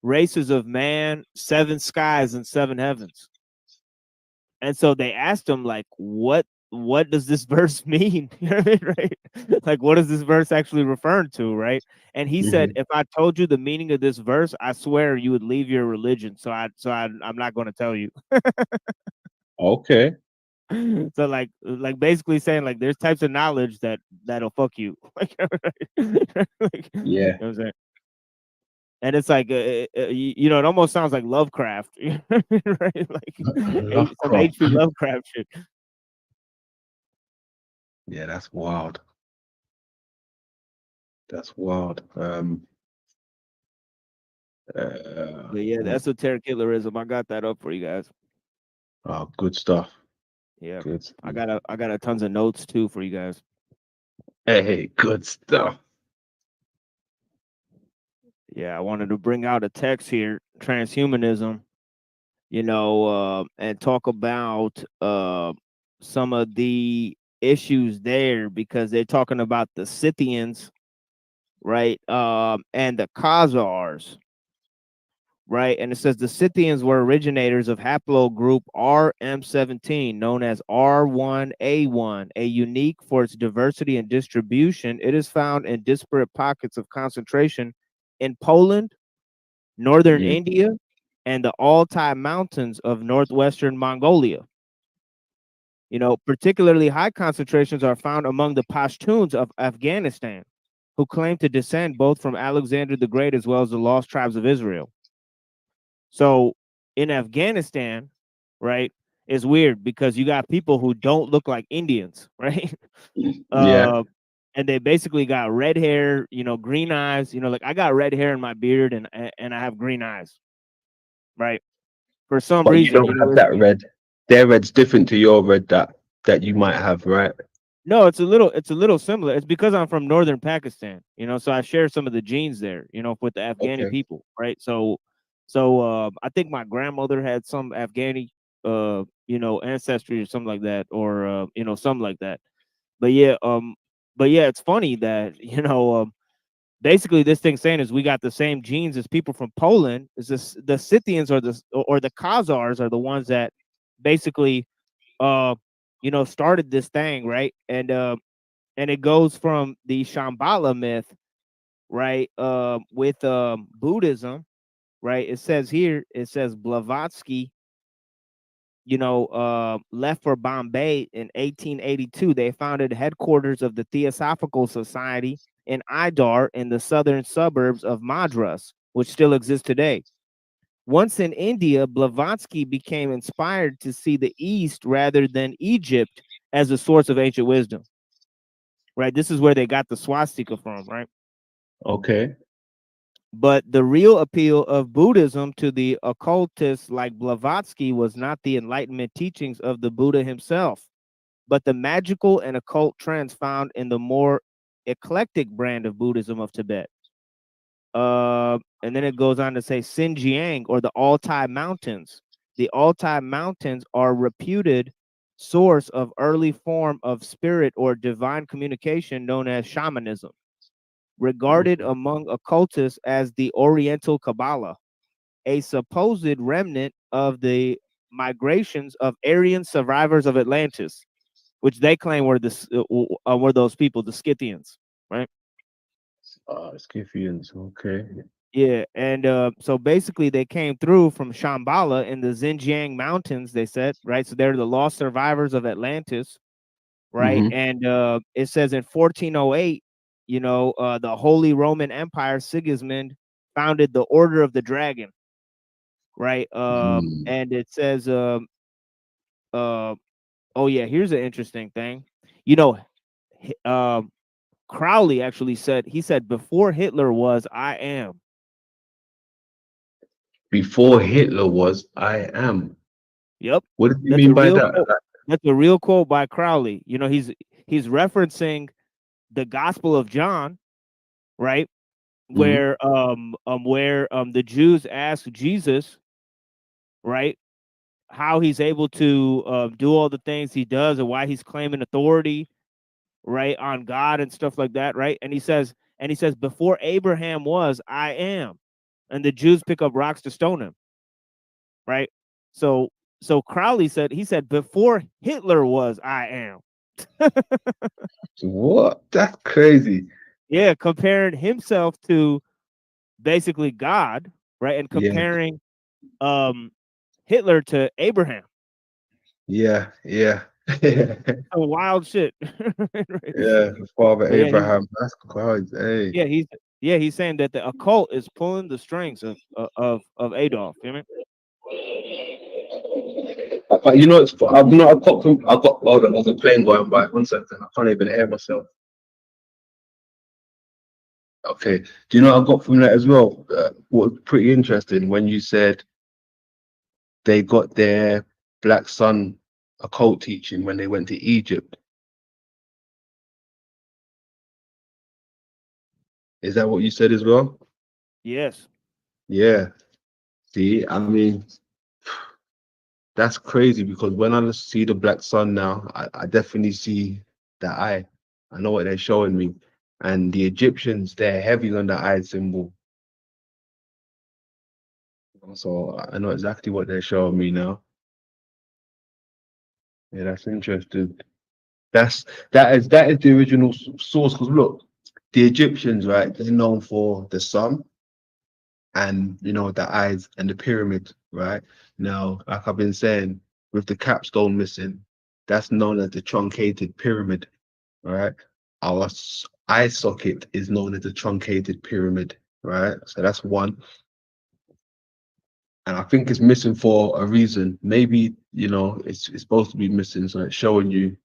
races of man, 7 skies, and 7 heavens. And so they asked him, like, what does this verse mean? You know what I mean, right? Like, what is this verse actually referring to, right? And he said, if I told you the meaning of this verse, I swear you would leave your religion. I'm not going to tell you. Okay. So like basically saying, like, there's types of knowledge that'll fuck you. Like, like, you know Yeah. what I'm saying? And it's like, it almost sounds like Lovecraft, right? Like some Lovecraft. H.P. Lovecraft shit. Yeah, that's wild. That's wild. But yeah, esoteric Hitlerism. I got that up for you guys. Oh, good stuff. Yeah, Good stuff. I got a tons of notes too for you guys. Hey, good stuff. Yeah, I wanted to bring out a text here, transhumanism, and talk about some of the issues there, because they're talking about the Scythians, right? And the Khazars, right? And it says the Scythians were originators of haplogroup RM17, known as R1A1, a unique for its diversity and distribution. It is found in disparate pockets of concentration in Poland, northern India, and the Altai Mountains of northwestern Mongolia. Particularly high concentrations are found among the Pashtuns of Afghanistan, who claim to descend both from Alexander the Great as well as the lost tribes of Israel. So in Afghanistan, right, it's weird because you got people who don't look like Indians, right? Yeah. And they basically got red hair, green eyes, like I got red hair in my beard and I have green eyes, right? For some But you reason, don't have that red. Their red's different to your red that you might have, right? No, it's a little similar. It's because I'm from northern Pakistan, so I share some of the genes there, with the Afghani people, right? So I think my grandmother had some Afghani ancestry or something like that, or something like that. But yeah, it's funny that, basically this thing saying is we got the same genes as people from Poland. Is this the Scythians or the Khazars are the ones that basically started this thing, right? And it goes from the Shambhala myth, right? With Buddhism, right? It says Blavatsky, left for Bombay in 1882. They founded headquarters of the Theosophical Society in Idar in the southern suburbs of Madras, which still exists today. Once in India, Blavatsky became inspired to see the East rather than Egypt as a source of ancient wisdom. right? This is where they got the swastika from, right? Okay. But the real appeal of Buddhism to the occultists like Blavatsky was not the Enlightenment teachings of the Buddha himself, but the magical and occult trends found in the more eclectic brand of Buddhism of Tibet. And then it goes on to say Xinjiang, or the Altai Mountains. The Altai Mountains are reputed source of early form of spirit or divine communication known as shamanism, regarded among occultists as the Oriental Kabbalah, a supposed remnant of the migrations of Aryan survivors of Atlantis, which they claim were were those people, the Scythians, right? Scythians. Okay. Yeah, and so basically they came through from Shambhala in the Xinjiang mountains, they said, right? So they're the lost survivors of Atlantis, right? Mhm. And it says in 1408, the Holy Roman Empire, Sigismund, founded the Order of the Dragon, right? And it says, oh yeah, here's an interesting thing. Crowley actually said, he said, before Hitler was, I am. Before Hitler was, I am. Yep. What do you That's mean a by real that? quote. That's a real quote by Crowley. He's referencing the Gospel of John, right? Mhm. Where the Jews asked Jesus, right, how he's able to do all the things he does and why he's claiming authority, right, on God and stuff like that, right? And he says, before Abraham was, I am. And the Jews pick up rocks to stone him, right? So Crowley said, he said, before Hitler was, I am. What? That's crazy. Yeah, comparing himself to basically God, right? And Yeah. comparing Hitler to Abraham. Yeah. Yeah. Some wild shit. Yeah. Father But Abraham. That's crazy. Hey. he's saying that the occult is pulling the strings of Adolf. You know what But I've got. Hold on, there's a plane going by. 1 second. I can't even hear myself. Okay. Do you know what I got from that as well? What was pretty interesting when you said they got their Black Sun occult teaching when they went to Egypt. Is that what you said as well? Yes. Yeah. See, I mean, that's crazy because when I see the Black Sun now, I definitely see the eye. I know what they're showing me. And the Egyptians, they're heavy on the eye symbol. So I know exactly what they're showing me now. Yeah, that's interesting. That is the original source. Because look, the Egyptians, right? They're known for the sun and the eyes and the pyramid, right? Now, like I've been saying, with the capstone missing, that's known as the truncated pyramid, right? Our eye socket is known as the truncated pyramid, right? So that's one. And I think it's missing for a reason. Maybe, it's supposed to be missing, so it's showing you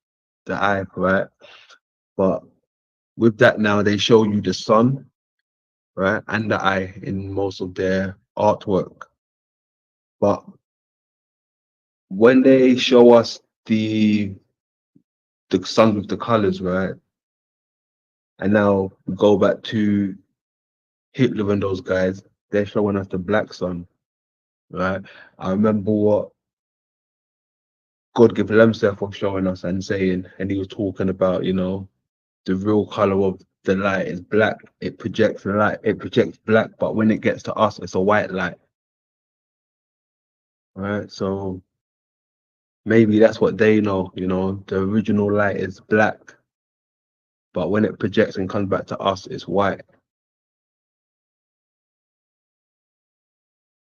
the eye, right? But with that now, they show you the sun, right? And the eye in most of their artwork. But when they show us the sun with the colors, right? And now we go back to Hitler and those guys, they're showing us the black sun, right? I remember what God Give himself was showing us and saying, and he was talking about, the real color of the light is black. It projects light, it projects black, but when it gets to us, it's a white light. Right? So maybe that's what they know, the original light is black, but when it projects and comes back to us, it's white.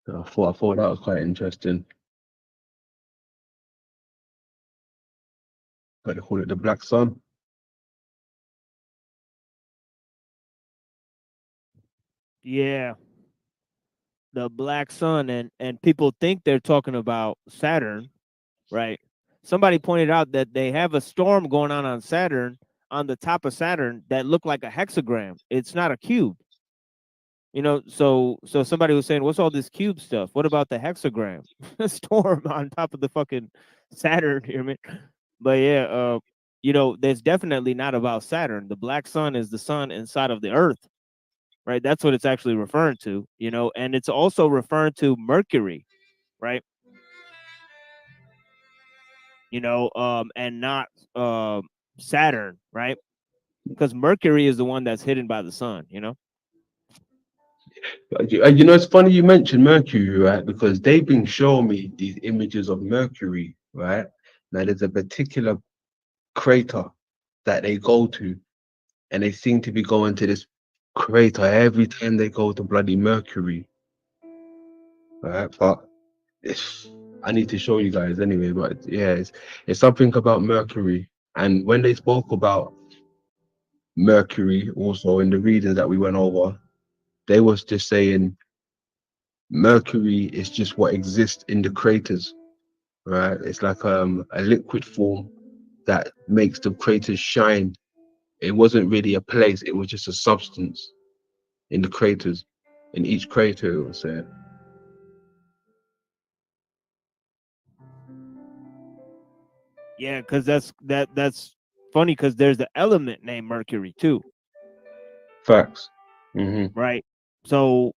So I thought that was quite interesting. But they call it the black sun. Yeah. The black sun, and people think they're talking about Saturn, right? Somebody pointed out that they have a storm going on Saturn on the top of Saturn that look like a hexagram. It's not a cube. You know, so somebody was saying, what's all this cube stuff? What about the hexagram storm on top of the fucking Saturn? You know what I mean? But yeah, you know, that's definitely not about Saturn. The black sun is the sun inside of the Earth, right? That's what it's actually referring to, you know, and it's also referring to Mercury, right? You know, and not Saturn, right? Because Mercury is the one that's hidden by the sun, you know. You know, it's funny you mentioned Mercury, right? Because they've been showing me these images of Mercury, right? Now there's a particular crater that they go to, and they seem to be going to this crater every time they go to bloody Mercury, right? But I need to show you guys anyway. But yeah, it's something about Mercury, and when they spoke about Mercury, also in the readings that we went over, they was just saying Mercury is just what exists in the craters, right? It's like a liquid form that makes the craters shine. It wasn't really a place; it was just a substance in the craters. In each crater, it was saying. Yeah, because that's funny because there's the element named Mercury too, Facts. Mm-hmm. right? So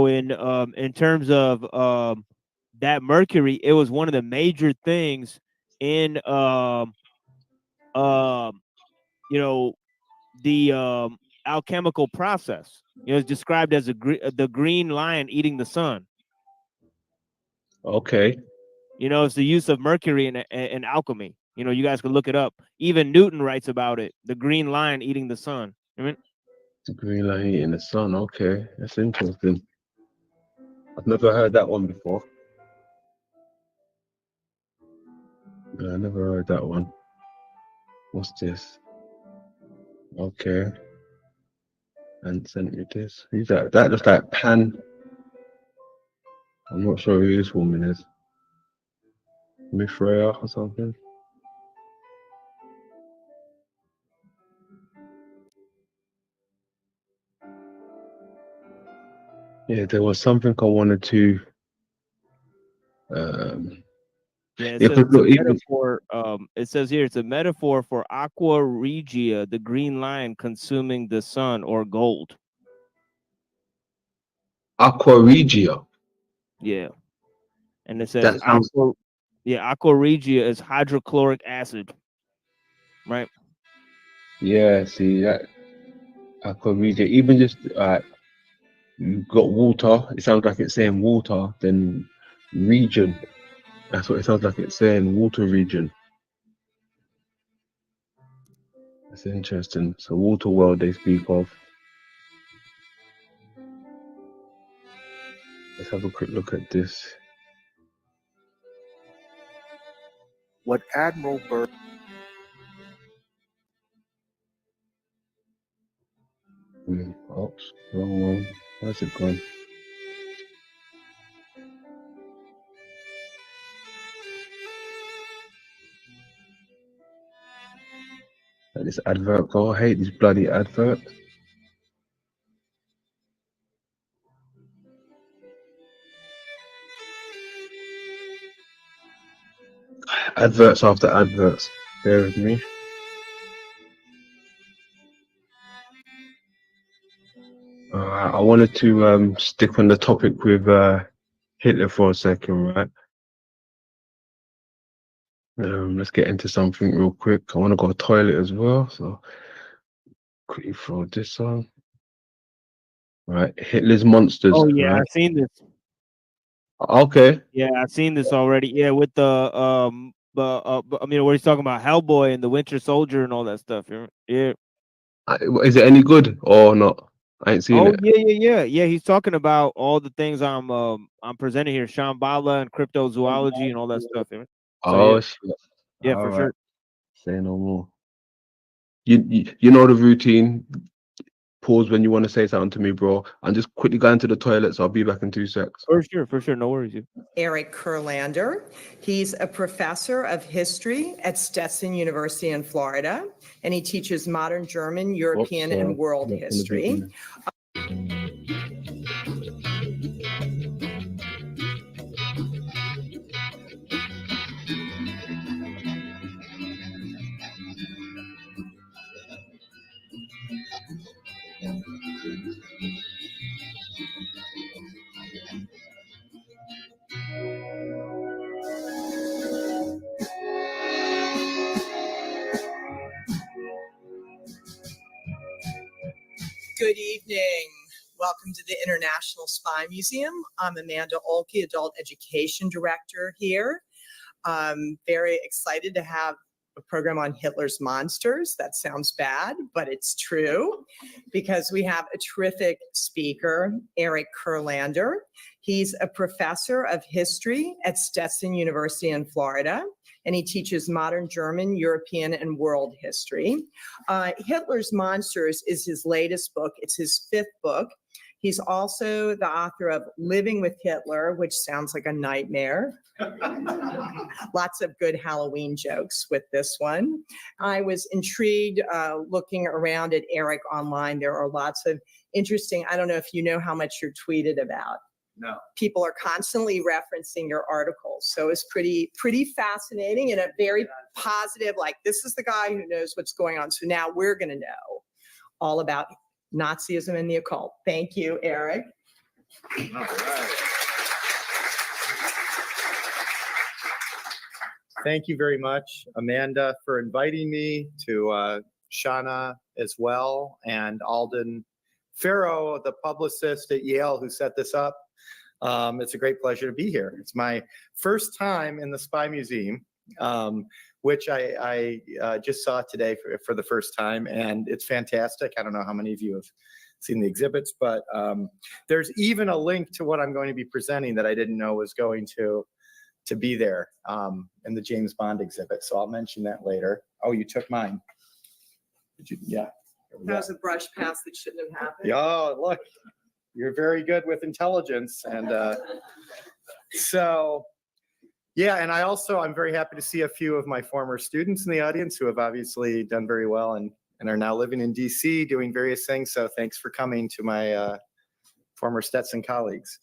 in terms of that Mercury, it was one of the major things in you know, the alchemical process. You know, it's described as the green lion eating the sun. Okay. You know, it's the use of mercury in alchemy. You know, you guys can look it up. Even Newton writes about it. The green lion eating the sun. I mean, The green light in the sun. Okay, that's interesting. I've never heard that one before. Yeah, I never heard that one. What's this? Okay. And sent me this. Who's that? That looks like Pan. I'm not sure who this woman is. Mithraea or something. Yeah, there was something I wanted to. yeah, it Yeah, says but it's a look, even metaphor. It says here it's a metaphor for aqua regia, the green lion consuming the sun, or gold. Aqua Regia. Yeah, and it says That sounds. aqua regia is hydrochloric acid, right? Yeah, see that Aqua Regia. Even just you've got water. It sounds like it's saying water. Then region. That's what it sounds like it's saying. Water region. That's interesting. So water world they speak of. Let's have a quick look at this. What Admiral Byrd Oops, wrong one. Where's it gone? Let this advert go. I hate these bloody adverts. Adverts after adverts. Bear with me. I wanted to stick on the topic with Hitler for a second, right? Let's get into something real quick. I want to go to the toilet as well, so quickly throw this on. Right, Hitler's monsters. Oh yeah, Right. I've seen this. Okay. Yeah, I've seen this already. Yeah, with the I mean, where he's talking about Hellboy and the Winter Soldier and all that stuff. Yeah. Is it any good or not? I ain't seen Oh it. yeah. He's talking about all the things I'm presenting here, Shambhala and cryptozoology and all that stuff. So Oh yeah, shit. yeah, All for right. sure. Say no more. You know the routine. pause when you want to say something to me, bro. I'm just quickly going to the toilet, so I'll be back in 2 secs. For sure, no worries. Eric Kurlander. He's a professor of history at Stetson University in Florida, and he teaches modern German, European, and world history. Good evening. Welcome to the International Spy Museum. I'm Amanda Olke, Adult Education Director here. I'm very excited to have a program on Hitler's monsters. That sounds bad, but it's true because we have a terrific speaker, Eric Kurlander. He's a professor of history at Stetson University in Florida, and he teaches modern German, European, and world history. Hitler's Monsters is his latest book. It's his 5th book. He's also the author of Living with Hitler, which sounds like a nightmare. Lots of good Halloween jokes with this one. I was intrigued looking around at Eric online. There are lots of interesting, I don't know if you know how much you're tweeted about. No. People are constantly referencing your articles. So it's pretty fascinating and a very positive, like, this is the guy who knows what's going on. So now we're going to know all about Nazism and the occult. Thank you, Eric. All right. Thank you very much, Amanda, for inviting me, to Shauna as well, and Alden Farrow, the publicist at Yale who set this up. It's a great pleasure to be here. It's my first time in the Spy Museum, which I just saw today for the first time, and it's fantastic. I don't know how many of you have seen the exhibits, but there's even a link to what I'm going to be presenting that I didn't know was going to be there in the James Bond exhibit. So I'll mention that later. Oh, you took mine. Did you? Yeah. That was a brush pass that shouldn't have happened. Oh, look, you're very good with intelligence. And so, yeah, and I'm very happy to see a few of my former students in the audience who have obviously done very well and are now living in DC doing various things. So thanks for coming to my former Stetson colleagues.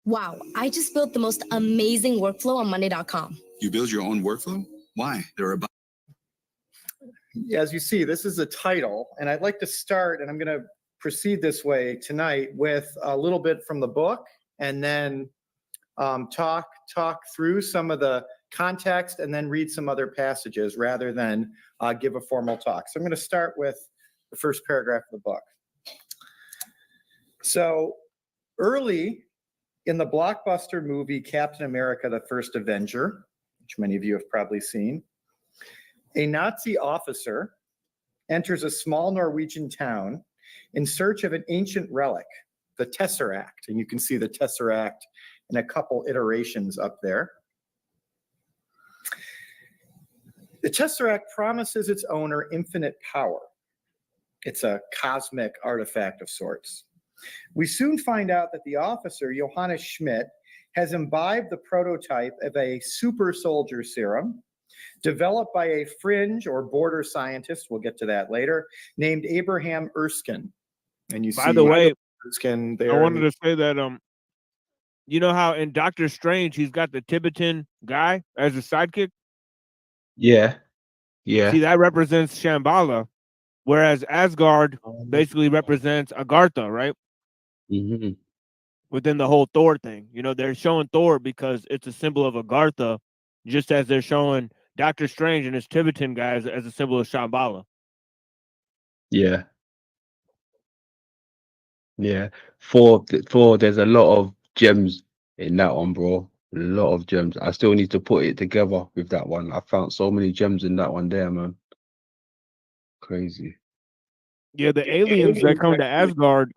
Wow, I just built the most amazing workflow on Monday.com. You build your own workflow? Why? As you see, this is a title, and I'd like to start, and I'm going to proceed this way tonight with a little bit from the book, and then talk through some of the context, and then read some other passages rather than give a formal talk. So I'm going to start with the first paragraph of the book. So early in the blockbuster movie Captain America: The First Avenger, which many of you have probably seen, a Nazi officer enters a small Norwegian town in search of an ancient relic, the Tesseract. And you can see the Tesseract in a couple iterations up there. The Tesseract promises its owner infinite power. It's a cosmic artifact of sorts. We soon find out that the officer, Johannes Schmidt, has imbibed the prototype of a super soldier serum developed by a fringe or border scientist, we'll get to that later, named Abraham Erskine. And you see, by the way, Erskine there. I wanted to say that you know how in Doctor Strange he's got the Tibetan guy as a sidekick? Yeah. Yeah. See, that represents Shambhala, whereas Asgard basically represents Agartha, right? Mm-hmm. Within the whole Thor thing. You know, they're showing Thor because it's a symbol of Agartha, just as they're showing Doctor Strange and his Tibetan guy as a symbol of Shambhala. Yeah. Yeah. For there's a lot of gems in that one, bro. A lot of gems. I still need to put it together with that one. I found so many gems in that one there, man. Crazy. Yeah, the aliens that come to Asgard,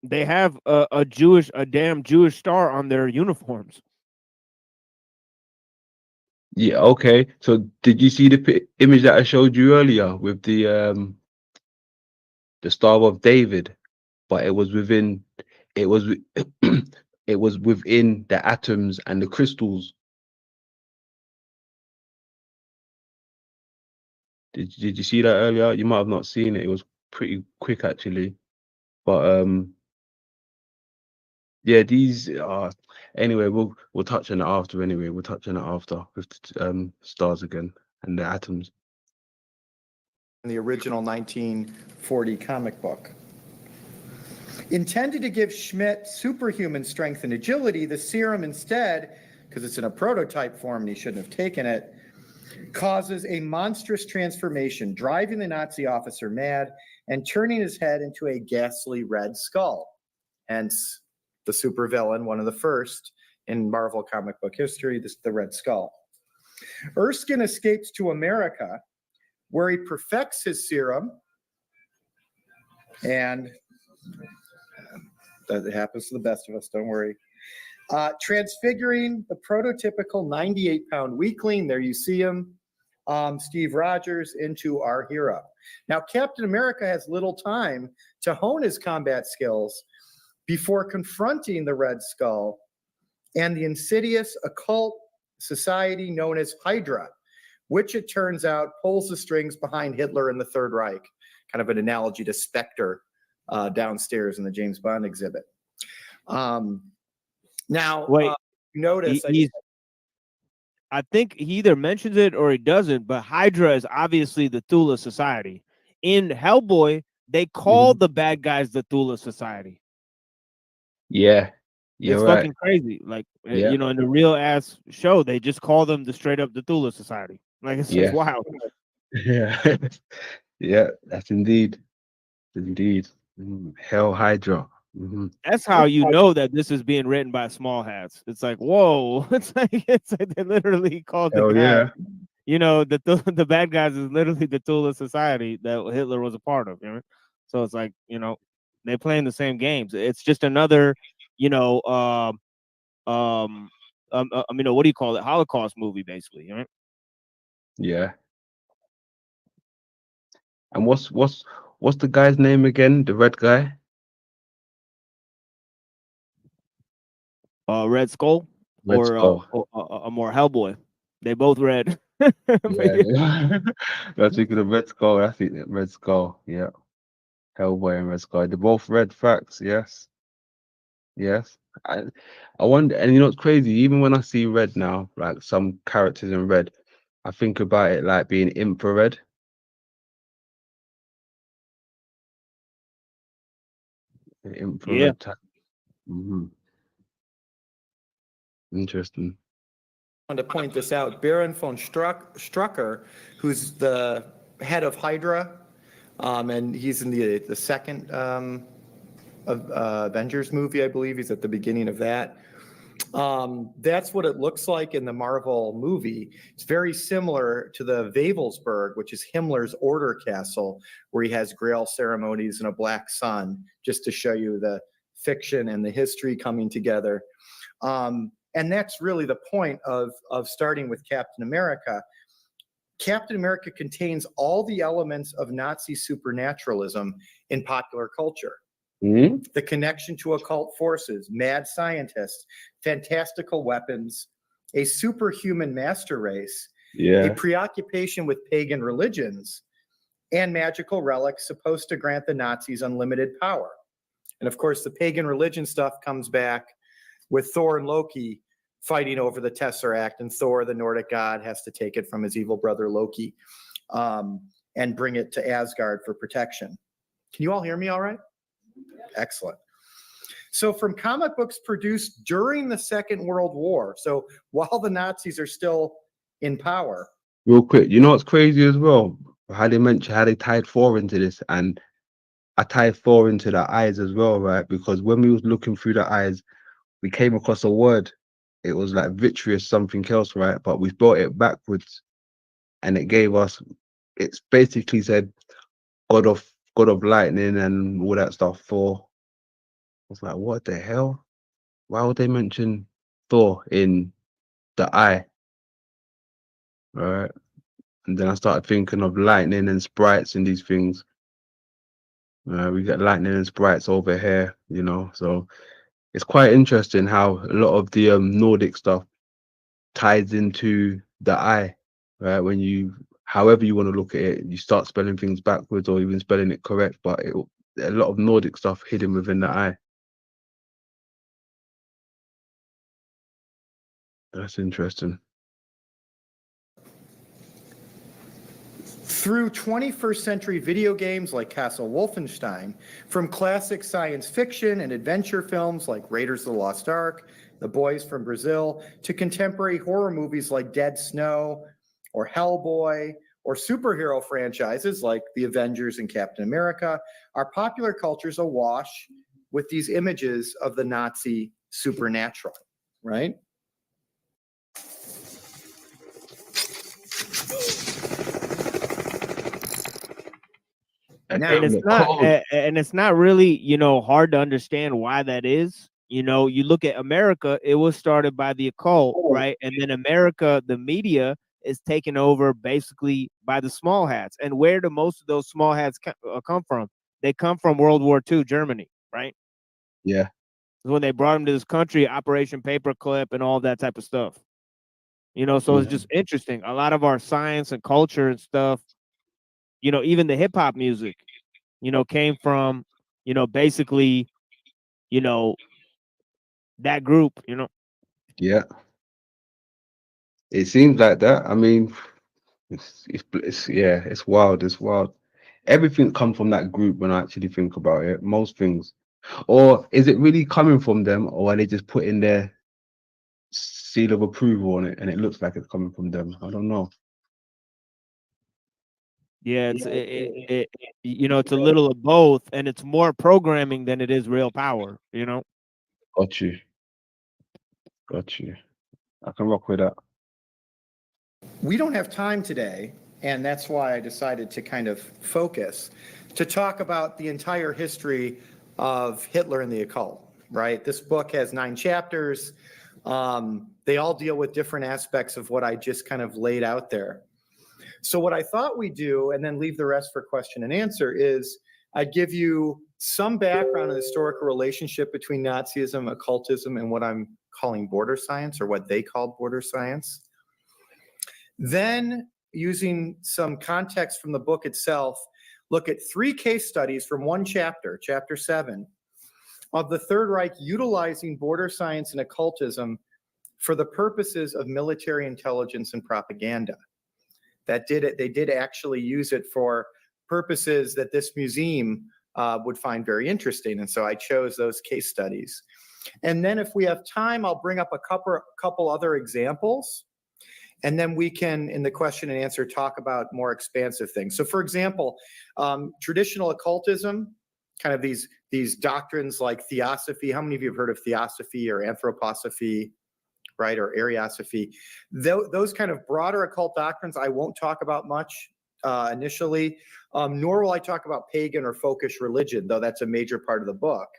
they have a damn Jewish star on their uniforms. Yeah, okay. So did you see the image that I showed you earlier with the the Star of David, but it was within it was it was within the atoms and the crystals. Did you see that earlier? You might have not seen it. It was pretty quick actually. But yeah, these are anyway, we'll touch on it after anyway. We'll touch on it after with stars again and the atoms. In the original 1940 comic book. Intended to give Schmidt superhuman strength and agility, the serum instead, because it's in a prototype form and he shouldn't have taken it, causes a monstrous transformation, driving the Nazi officer mad and turning his head into a ghastly red skull. Hence, the supervillain, one of the first in Marvel comic book history, the Red Skull. Erskine escapes to America, where he perfects his serum, and that happens to the best of us, don't worry. Transfiguring the prototypical 98-pound weakling, there you see him, Steve Rogers, into our hero. Now, Captain America has little time to hone his combat skills before confronting the Red Skull and the insidious occult society known as Hydra, which it turns out pulls the strings behind Hitler and the Third Reich, kind of an analogy to Spectre downstairs in the James Bond exhibit. Now, Wait, notice I think he either mentions it or he doesn't, but Hydra is obviously the Thule Society. In Hellboy, they call the bad guys the Thule Society. Yeah, you're It's right. fucking crazy. Like, Yeah. you know, in the real ass show, they just call them the straight up the Thule Society. Like, it's Yeah. wild. Yeah, yeah, that's indeed. Hell Hydra. That's how you know that this is being written by small hats. It's like, whoa. It's like they literally called the Hell guy. yeah. You know, the bad guys is literally the Thule Society that Hitler was a part of. You know? So it's like, you know, they're playing the same games. It's just another, you know, what do you call it? Holocaust movie, basically. You know? Yeah. And what's the guy's name again? The red guy? Red Skull Red or Skull. or more Hellboy. They both red. Yeah. That's thinking of Red Skull. I think that Red Skull. Yeah. Hellboy and Red Skull. They're both red facts. Yes. Yes. I wonder, and you know what's crazy? Even when I see red now, like some characters in red, I think about it like being infrared. Infrared Yeah. type. Interesting. I wanted to point this out. Baron von Strucker, who's the head of Hydra, and he's in the second Avengers movie, I believe. He's at the beginning of that. That's what it looks like in the Marvel movie. It's very similar to the Wavelsburg, which is Himmler's order castle, where he has Grail ceremonies and a black sun, just to show you the fiction and the history coming together. And that's really the point of starting with Captain America. Captain America contains all the elements of Nazi supernaturalism in popular culture. The connection to occult forces, mad scientists, fantastical weapons, a superhuman master race, a preoccupation with pagan religions, and magical relics supposed to grant the Nazis unlimited power. And of course, the pagan religion stuff comes back with Thor and Loki fighting over the Tesseract, and Thor, the Nordic god, has to take it from his evil brother Loki and bring it to Asgard for protection. Can you all hear me all right? Excellent. So from comic books produced during the Second World War, so while the Nazis are still in power. Real quick, you know what's crazy as well? How they tied Thor into this, and I tied Thor into the eyes as well, right? Because when we was looking through the eyes, we came across a word. It was like vitreous something else, right? But we brought it backwards, and it gave us. It's basically said God of lightning and all that stuff. Thor. I was like, what the hell? Why would they mention Thor in the eye? Right. And then I started thinking of lightning and sprites and these things. We get lightning and sprites over here, you know. So it's quite interesting how a lot of the Nordic stuff ties into the eye, right? When you, however you want to look at it, you start spelling things backwards or even spelling it correct, but a lot of Nordic stuff hidden within the eye. That's interesting. Through 21st century video games like Castle Wolfenstein, from classic science fiction and adventure films like Raiders of the Lost Ark, The Boys from Brazil, to contemporary horror movies like Dead Snow or Hellboy, or superhero franchises like The Avengers and Captain America, our popular culture's awash with these images of the Nazi supernatural, right? And it's not really, you know, hard to understand why that is. You know, you look at America, it was started by the occult, right? And then America, the media is taken over basically by the small hats. And where do most of those small hats come from? They come from World War II, Germany, right? Yeah. When they brought them to this country, Operation Paperclip and all that type of stuff. You know, so it's just interesting. A lot of our science and culture and stuff, you know, even the hip hop music, you know, came from, you know, basically, you know, that group, you know. Yeah. It seems like that. I mean, it's wild. It's wild. Everything comes from that group when I actually think about it. Most things. Or is it really coming from them, or are they just putting their seal of approval on it and it looks like it's coming from them? I don't know. Yeah, you know, it's a little of both, and it's more programming than it is real power, you know. Got you. Got you. I can rock with that. We don't have time today, and that's why I decided to kind of focus to talk about the entire history of Hitler and the occult, right? This book has 9 chapters. They all deal with different aspects of what I just kind of laid out there. So what I thought we'd do, and then leave the rest for question and answer, is I'd give you some background on the historical relationship between Nazism, occultism, and what I'm calling border science, or what they called border science. Then, using some context from the book itself, look at 3 case studies from one chapter, chapter 7, of the Third Reich utilizing border science and occultism for the purposes of military intelligence and propaganda. They did actually use it for purposes that this museum would find very interesting, and so I chose those case studies. And then if we have time, I'll bring up a couple other examples. And then we can, in the question and answer, talk about more expansive things. So for example, traditional occultism, kind of these doctrines like theosophy. How many of you have heard of theosophy or anthroposophy, right, or Ariosophy? Those kind of broader occult doctrines I won't talk about much initially, nor will I talk about pagan or folkish religion, though that's a major part of the book.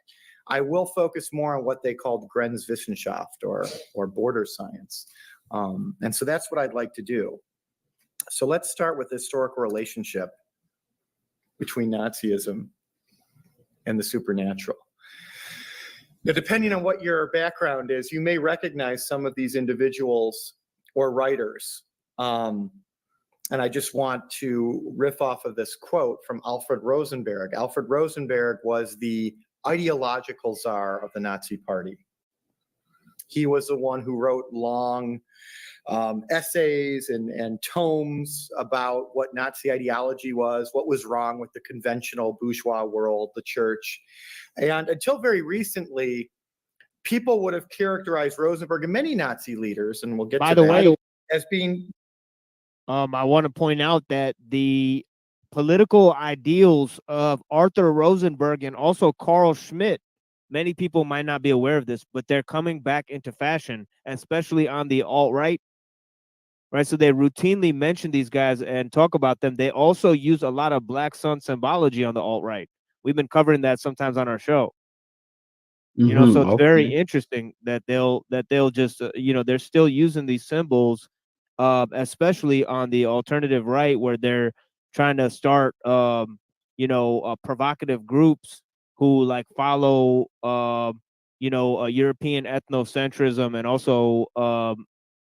I will focus more on what they called Grenzwissenschaft, or border science. And so that's what I'd like to do. So let's start with the historical relationship between Nazism and the supernatural. Now, depending on what your background is, you may recognize some of these individuals or writers. And I just want to riff off of this quote from Alfred Rosenberg. Alfred Rosenberg was the ideological czar of the Nazi Party. He was the one who wrote long essays and tomes about what Nazi ideology was, what was wrong with the conventional bourgeois world, the church. And until very recently, people would have characterized Rosenberg and many Nazi leaders, and we'll get By to the that, way, as being... I want to point out that the political ideals of Arthur Rosenberg and also Carl Schmitt, many people might not be aware of this, but they're coming back into fashion, especially on the alt-right. Right, so they routinely mention these guys and talk about them. They also use a lot of Black Sun symbology on the alt-right. We've been covering that sometimes on our show. You know, so it's very interesting that they'll just you know, they're still using these symbols, especially on the alternative right, where they're trying to start provocative groups who like follow European ethnocentrism, and also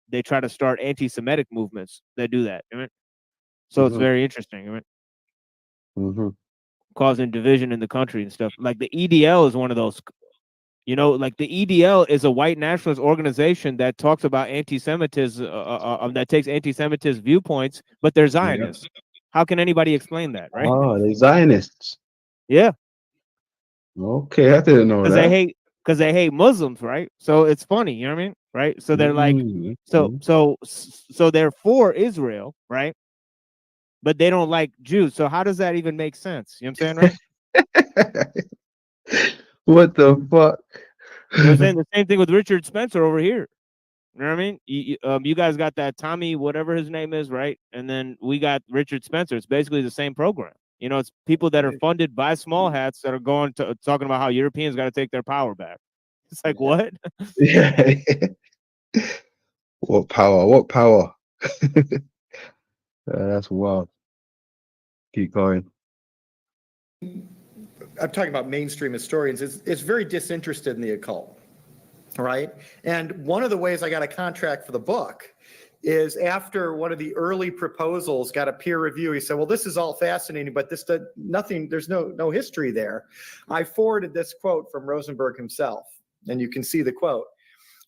they try to start anti-Semitic movements that do that. So it's very interesting. Causing division in the country and stuff. Like the EDL is one of those. Like the EDL is a white nationalist organization that talks about anti-Semitism, that takes anti-Semitist viewpoints, but they're Zionists. How can anybody explain that, right? Oh, they're Zionists. Yeah. Okay, I didn't know that. Because they hate Muslims, right? So it's funny, you know what I mean? Right? So they're like, so they're for Israel, right? But they don't like Jews. So how does that even make sense? You know what I'm saying, right? What the fuck? They're saying the same thing with Richard Spencer over here. You know what I mean? You guys got that Tommy, whatever his name is, right? And then we got Richard Spencer. It's basically the same program. It's people that are funded by small hats that are going to talking about how Europeans got to take their power back. It's like, what? Yeah. What power? What power? That's wild. Keep going. I'm talking about mainstream historians, is very disinterested in the occult, right? And one of the ways I got a contract for the book is after one of the early proposals got a peer review. He said, well, this is all fascinating, but this does nothing, there's no history there. I forwarded this quote from Rosenberg himself, and you can see the quote.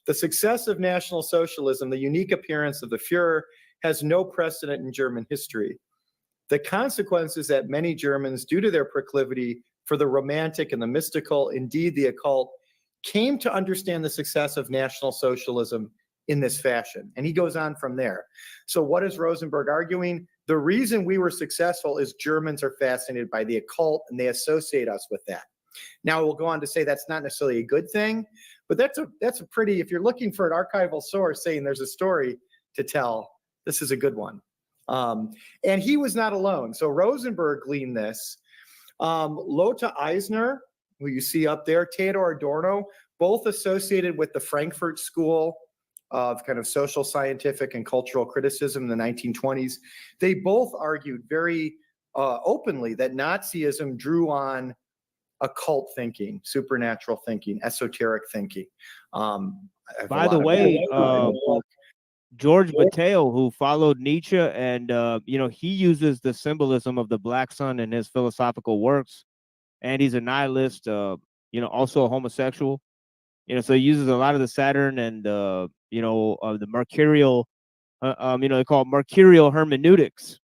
The success of National Socialism, the unique appearance of the Führer, has no precedent in German history. The consequence is that many Germans, due to their proclivity for the romantic and the mystical, indeed the occult, came to understand the success of National Socialism in this fashion. And he goes on from there. So what is Rosenberg arguing? The reason we were successful is Germans are fascinated by the occult and they associate us with that. Now we'll go on to say that's not necessarily a good thing, but that's a pretty, if you're looking for an archival source saying there's a story to tell, this is a good one. And he was not alone. So Rosenberg gleaned this. Lothar Eisner, who you see up there, Theodor Adorno, both associated with the Frankfurt School of kind of social, scientific, and cultural criticism in the 1920s. They both argued very openly that Nazism drew on occult thinking, supernatural thinking, esoteric thinking. By the way, George Mateo, who followed Nietzsche, and he uses the symbolism of the black sun in his philosophical works, and he's a nihilist, also a homosexual. So he uses a lot of the Saturn and the mercurial, they call it mercurial hermeneutics.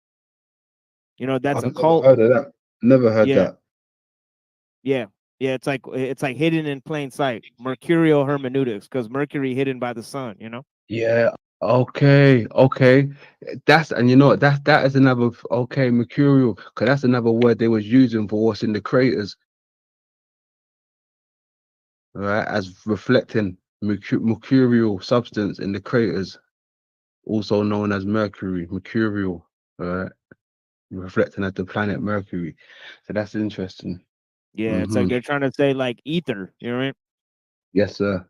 That's I've a cult. never heard of that. Never heard that. Yeah, it's like hidden in plain sight. Mercurial hermeneutics, because Mercury hidden by the sun. Yeah. Okay. That's, and that is another, okay, mercurial, because that's another word they was using for what's in the craters, right? As reflecting mercurial substance in the craters, also known as mercurial, right? Reflecting at the planet Mercury. So that's interesting. Yeah, it's like they're trying to say like ether. You know what I mean? Yes, sir.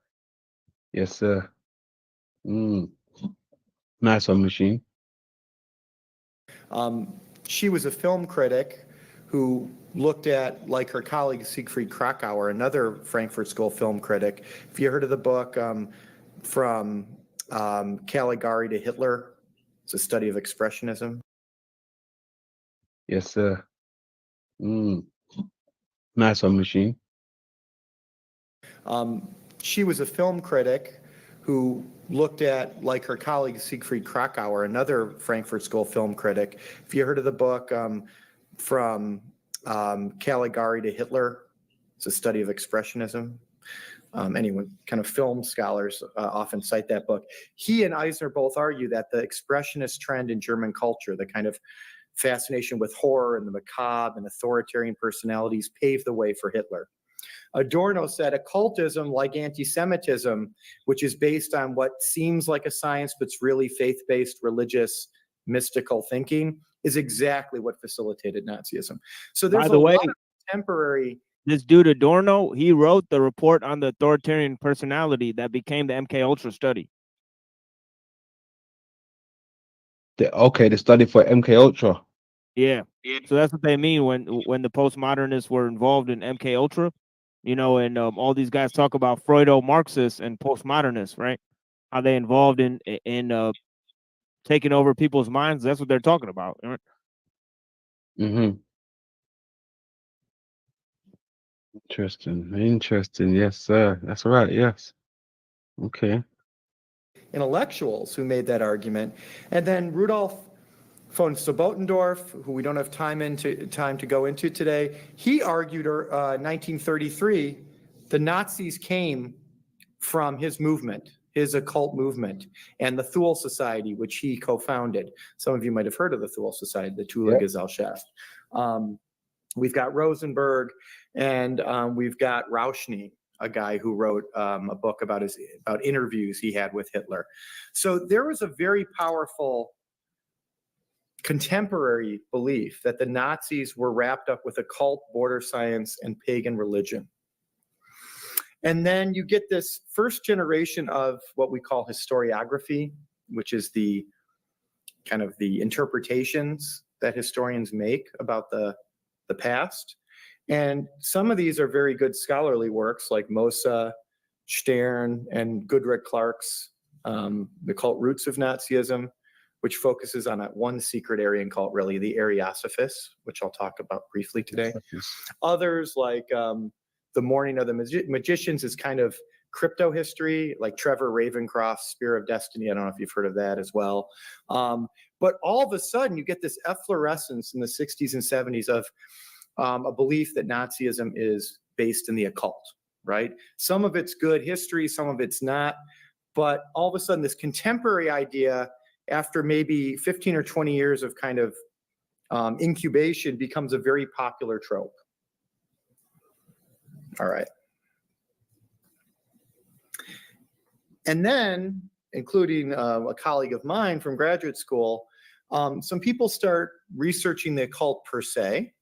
Nice one, Machine. She was a film critic who looked at, like her colleague Siegfried Krakauer, another Frankfurt School film critic. If you heard of the book From Caligari to Hitler, it's a study of expressionism. Yes, sir. Nice one, Machine. She was a film critic who looked at, like her colleague Siegfried Krakauer, another Frankfurt School film critic. If you heard of the book From Caligari to Hitler, it's a study of expressionism. Anyway, kind of film scholars often cite that book. He and Eisner both argue that the expressionist trend in German culture, the kind of fascination with horror and the macabre and authoritarian personalities, paved the way for Hitler. Adorno said occultism, like anti-Semitism, which is based on what seems like a science but's really faith-based, religious, mystical thinking, is exactly what facilitated Nazism. So there's a lot of contemporary. This dude Adorno, he wrote the report on the authoritarian personality that became the MK Ultra study. The study for MK Ultra. Yeah, So that's what they mean when the postmodernists were involved in MK Ultra, you know, and all these guys talk about Freudo-Marxists and postmodernists, right? How they involved in taking over people's minds. That's what they're talking about. Right? Mm-hmm. Interesting. Yes, sir. That's right. Yes. Okay. Intellectuals who made that argument. And then Rudolf von Sobotendorf, who we don't have time to go into today, he argued 1933, the Nazis came from his movement, his occult movement, and the Thule Society, which he co-founded. Some of you might have heard of the Thule Society, the Thule Gesellschaft. We've got Rosenberg, and we've got Rauschny, a guy who wrote a book about interviews he had with Hitler. So there was a very powerful contemporary belief that the Nazis were wrapped up with occult, border science, and pagan religion. And then you get this first generation of what we call historiography, which is the kind of the interpretations that historians make about the past. And some of these are very good scholarly works like Mosa, Stern, and Goodrich Clark's The Cult Roots of Nazism, which focuses on one secret Aryan cult, really, the Ariosophists, which I'll talk about briefly today. Others like The Morning of the Magicians is kind of crypto history, like Trevor Ravencroft's Spear of Destiny. I don't know if you've heard of that as well. But all of a sudden, you get this efflorescence in the 60s and 70s of a belief that Nazism is based in the occult, right? Some of it's good history, some of it's not. But all of a sudden, this contemporary idea, after maybe 15 or 20 years of kind of incubation, becomes a very popular trope. All right. And then, including a colleague of mine from graduate school, some people start researching the occult per se,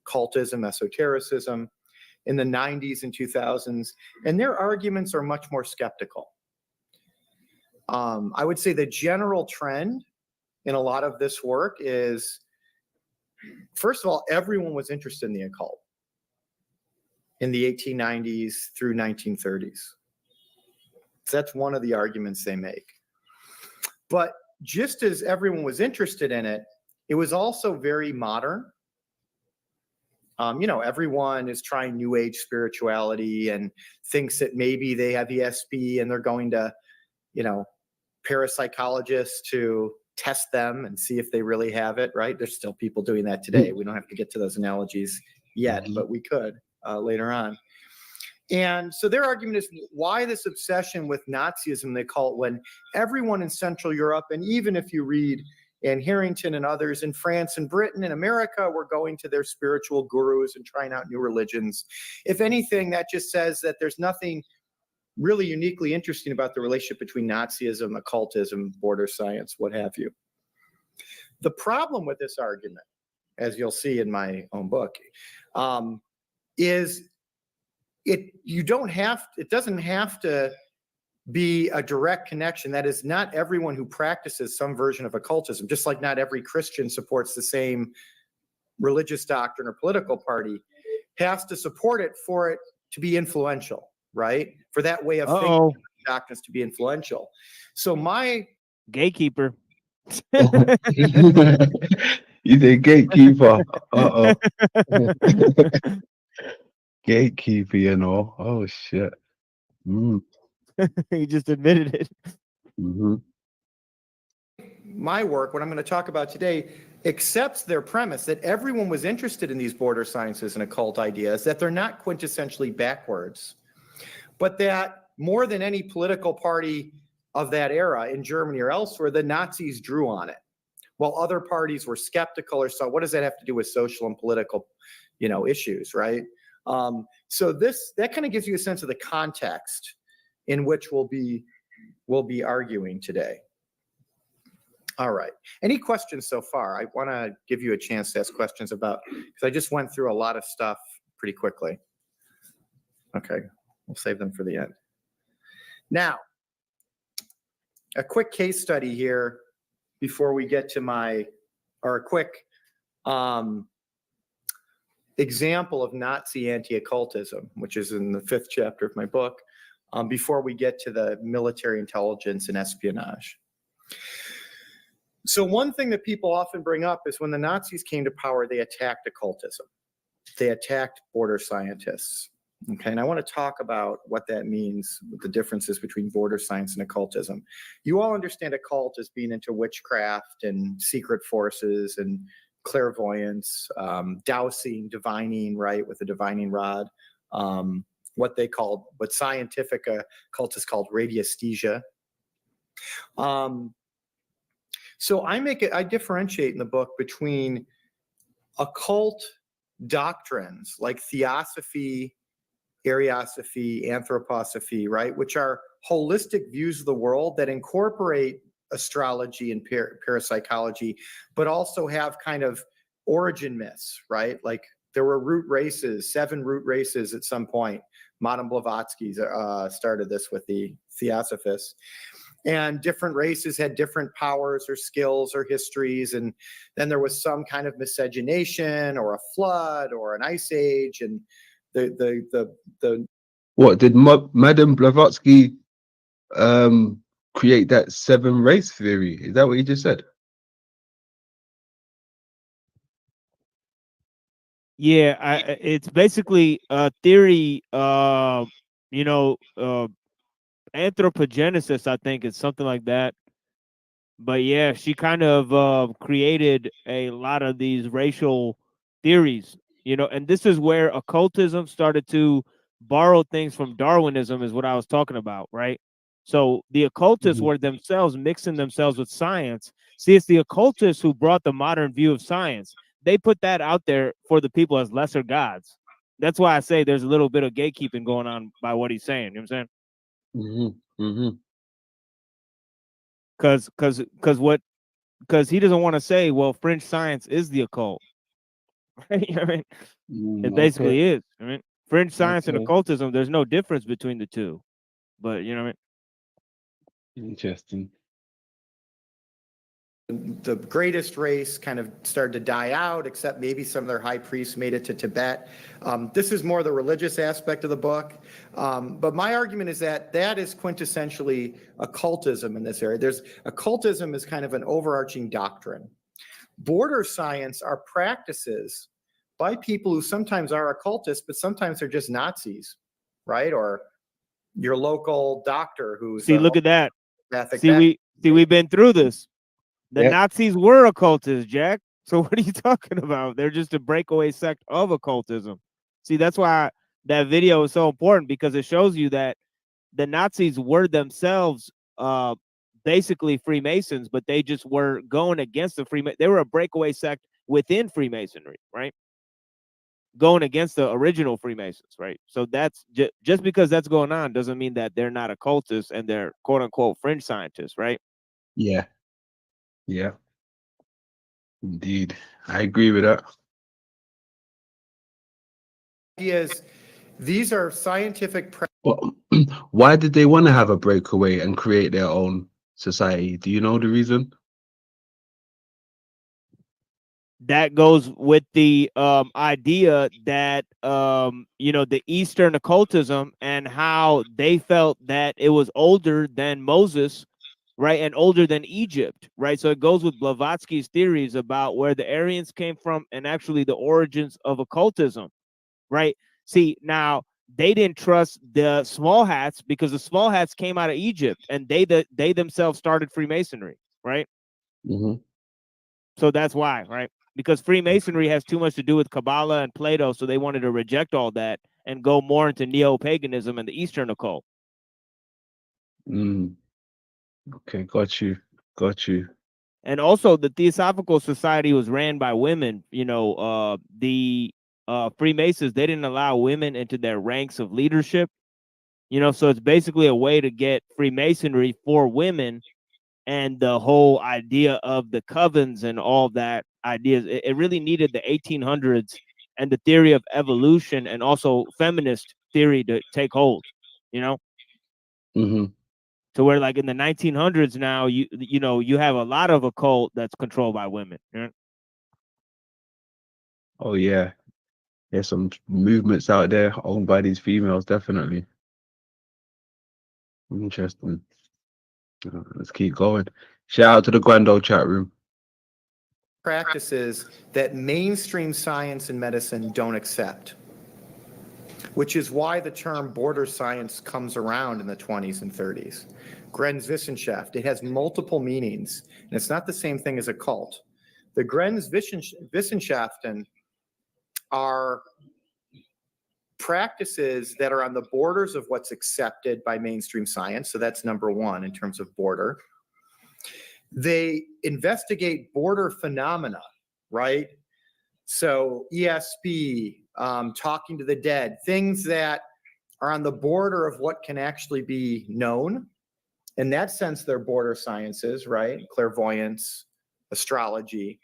occultism, esotericism, in the 90s and 2000s, and their arguments are much more skeptical. I would say the general trend in a lot of this work is, first of all, everyone was interested in the occult in the 1890s through 1930s. So that's one of the arguments they make. But just as everyone was interested in it, it was also very modern. You know, everyone is trying New Age spirituality and thinks that maybe they have ESP and they're going to, you know, parapsychologists to test them and see if they really have it, right? There's still people doing that today. We don't have to get to those analogies yet, but we could later on. And so their argument is, why this obsession with Nazism, they call it, when everyone in Central Europe, and even if you read Anne Harrington and others in France and Britain and America, were going to their spiritual gurus and trying out new religions. If anything, that just says that there's nothing really uniquely interesting about the relationship between Nazism, occultism, border science, what have you. The problem with this argument, as you'll see in my own book, is it doesn't have to be a direct connection. That is, not everyone who practices some version of occultism, just like not every Christian supports the same religious doctrine or political party, has to support it for it to be influential, right? For that way of thinking doctrines to be influential. So my gatekeeper. You the gatekeeper. Gatekeeper, you know. Oh shit. He just admitted it. My work, what I'm going to talk about today, accepts their premise that everyone was interested in these border sciences and occult ideas, that they're not quintessentially backwards, but that more than any political party of that era in Germany or elsewhere, the Nazis drew on it, while other parties were skeptical or so. What does that have to do with social and political, you know, issues, right? So that kind of gives you a sense of the context in which we'll be arguing today. All right. Any questions so far? I want to give you a chance to ask questions about, because I just went through a lot of stuff pretty quickly. Okay, we'll save them for the end. Now, a quick case study here before we get to a quick example of Nazi anti-occultism, which is in the 5th chapter of my book, before we get to the military intelligence and espionage. So one thing that people often bring up is when the Nazis came to power, they attacked occultism. They attacked border scientists. Okay, and I want to talk about what that means, what the differences between border science and occultism. You all understand occult as being into witchcraft and secret forces and clairvoyance, dowsing, divining, right, with a divining rod. What scientific occultists called radiesthesia. So I differentiate in the book between occult doctrines like theosophy, Ariosophy, anthroposophy, right, which are holistic views of the world that incorporate astrology and parapsychology, but also have kind of origin myths, right? Like there were root races, 7 root races at some point. Madame Blavatsky started this with the Theosophists. And different races had different powers or skills or histories. And then there was some kind of miscegenation or a flood or an ice age. And What did Madame Blavatsky create that 7 race theory? Is that what you just said? Yeah, it's basically a theory. Anthropogenesis, I think, is something like that. But yeah, she kind of created a lot of these racial theories, and this is where occultism started to borrow things from Darwinism, is what I was talking about, right? So the occultists were themselves mixing themselves with science. See, it's the occultists who brought the modern view of science. They put that out there for the people as lesser gods. That's why I say there's a little bit of gatekeeping going on by what he's saying. You know what I'm saying? Because he doesn't want to say, well, fringe science is the occult. Right? I mean, it basically is. I mean, fringe science and occultism, there's no difference between the two. But you know what I mean? Interesting. The greatest race kind of started to die out, except maybe some of their high priests made it to Tibet. This is more the religious aspect of the book. But my argument is that is quintessentially occultism in this area. Occultism is kind of an overarching doctrine. Border science are practices by people who sometimes are occultists, but sometimes they're just Nazis, right? Or your local doctor who's look at that. We've been through this. The Nazis were occultists, Jack. So what are you talking about? They're just a breakaway sect of occultism. See, that's why that video is so important, because it shows you that the Nazis were themselves basically Freemasons, but they just were going against the Freemasons. They were a breakaway sect within Freemasonry, right? Going against the original Freemasons, right? So that's just because that's going on doesn't mean that they're not occultists and they're quote unquote fringe scientists, right? Yeah. Yeah. Indeed. I agree with that. These are scientific. Well, why did they want to have a breakaway and create their own society? Do you know the reason? That goes with the idea that the Eastern occultism and how they felt that it was older than Moses, right, and older than Egypt, right? So it goes with Blavatsky's theories about where the Aryans came from and actually the origins of occultism, right? See, now they didn't trust the small hats because the small hats came out of Egypt and they themselves started Freemasonry, right? So that's why, right? Because Freemasonry has too much to do with Kabbalah and Plato, so they wanted to reject all that and go more into neo-paganism and the Eastern occult. Okay, got you. And also, the Theosophical Society was ran by women. The Freemasons, they didn't allow women into their ranks of leadership. So it's basically a way to get Freemasonry for women, and the whole idea of the covens and all that ideas. It really needed the 1800s and the theory of evolution and also feminist theory to take hold. To where, like in the 1900s now, you have a lot of occult that's controlled by women. Oh yeah, there's some movements out there owned by these females, definitely. Interesting. Let's keep going. Shout out to the Guando chat room. Practices that mainstream science and medicine don't accept, which is why the term border science comes around in the 20s and 30s. Grenzwissenschaft, it has multiple meanings, and it's not the same thing as a cult. The Grenzwissenschaften are practices that are on the borders of what's accepted by mainstream science, so that's number one in terms of border. They investigate border phenomena, right? So ESP, talking to the dead, things that are on the border of what can actually be known. In that sense, they're border sciences, right? Clairvoyance, astrology.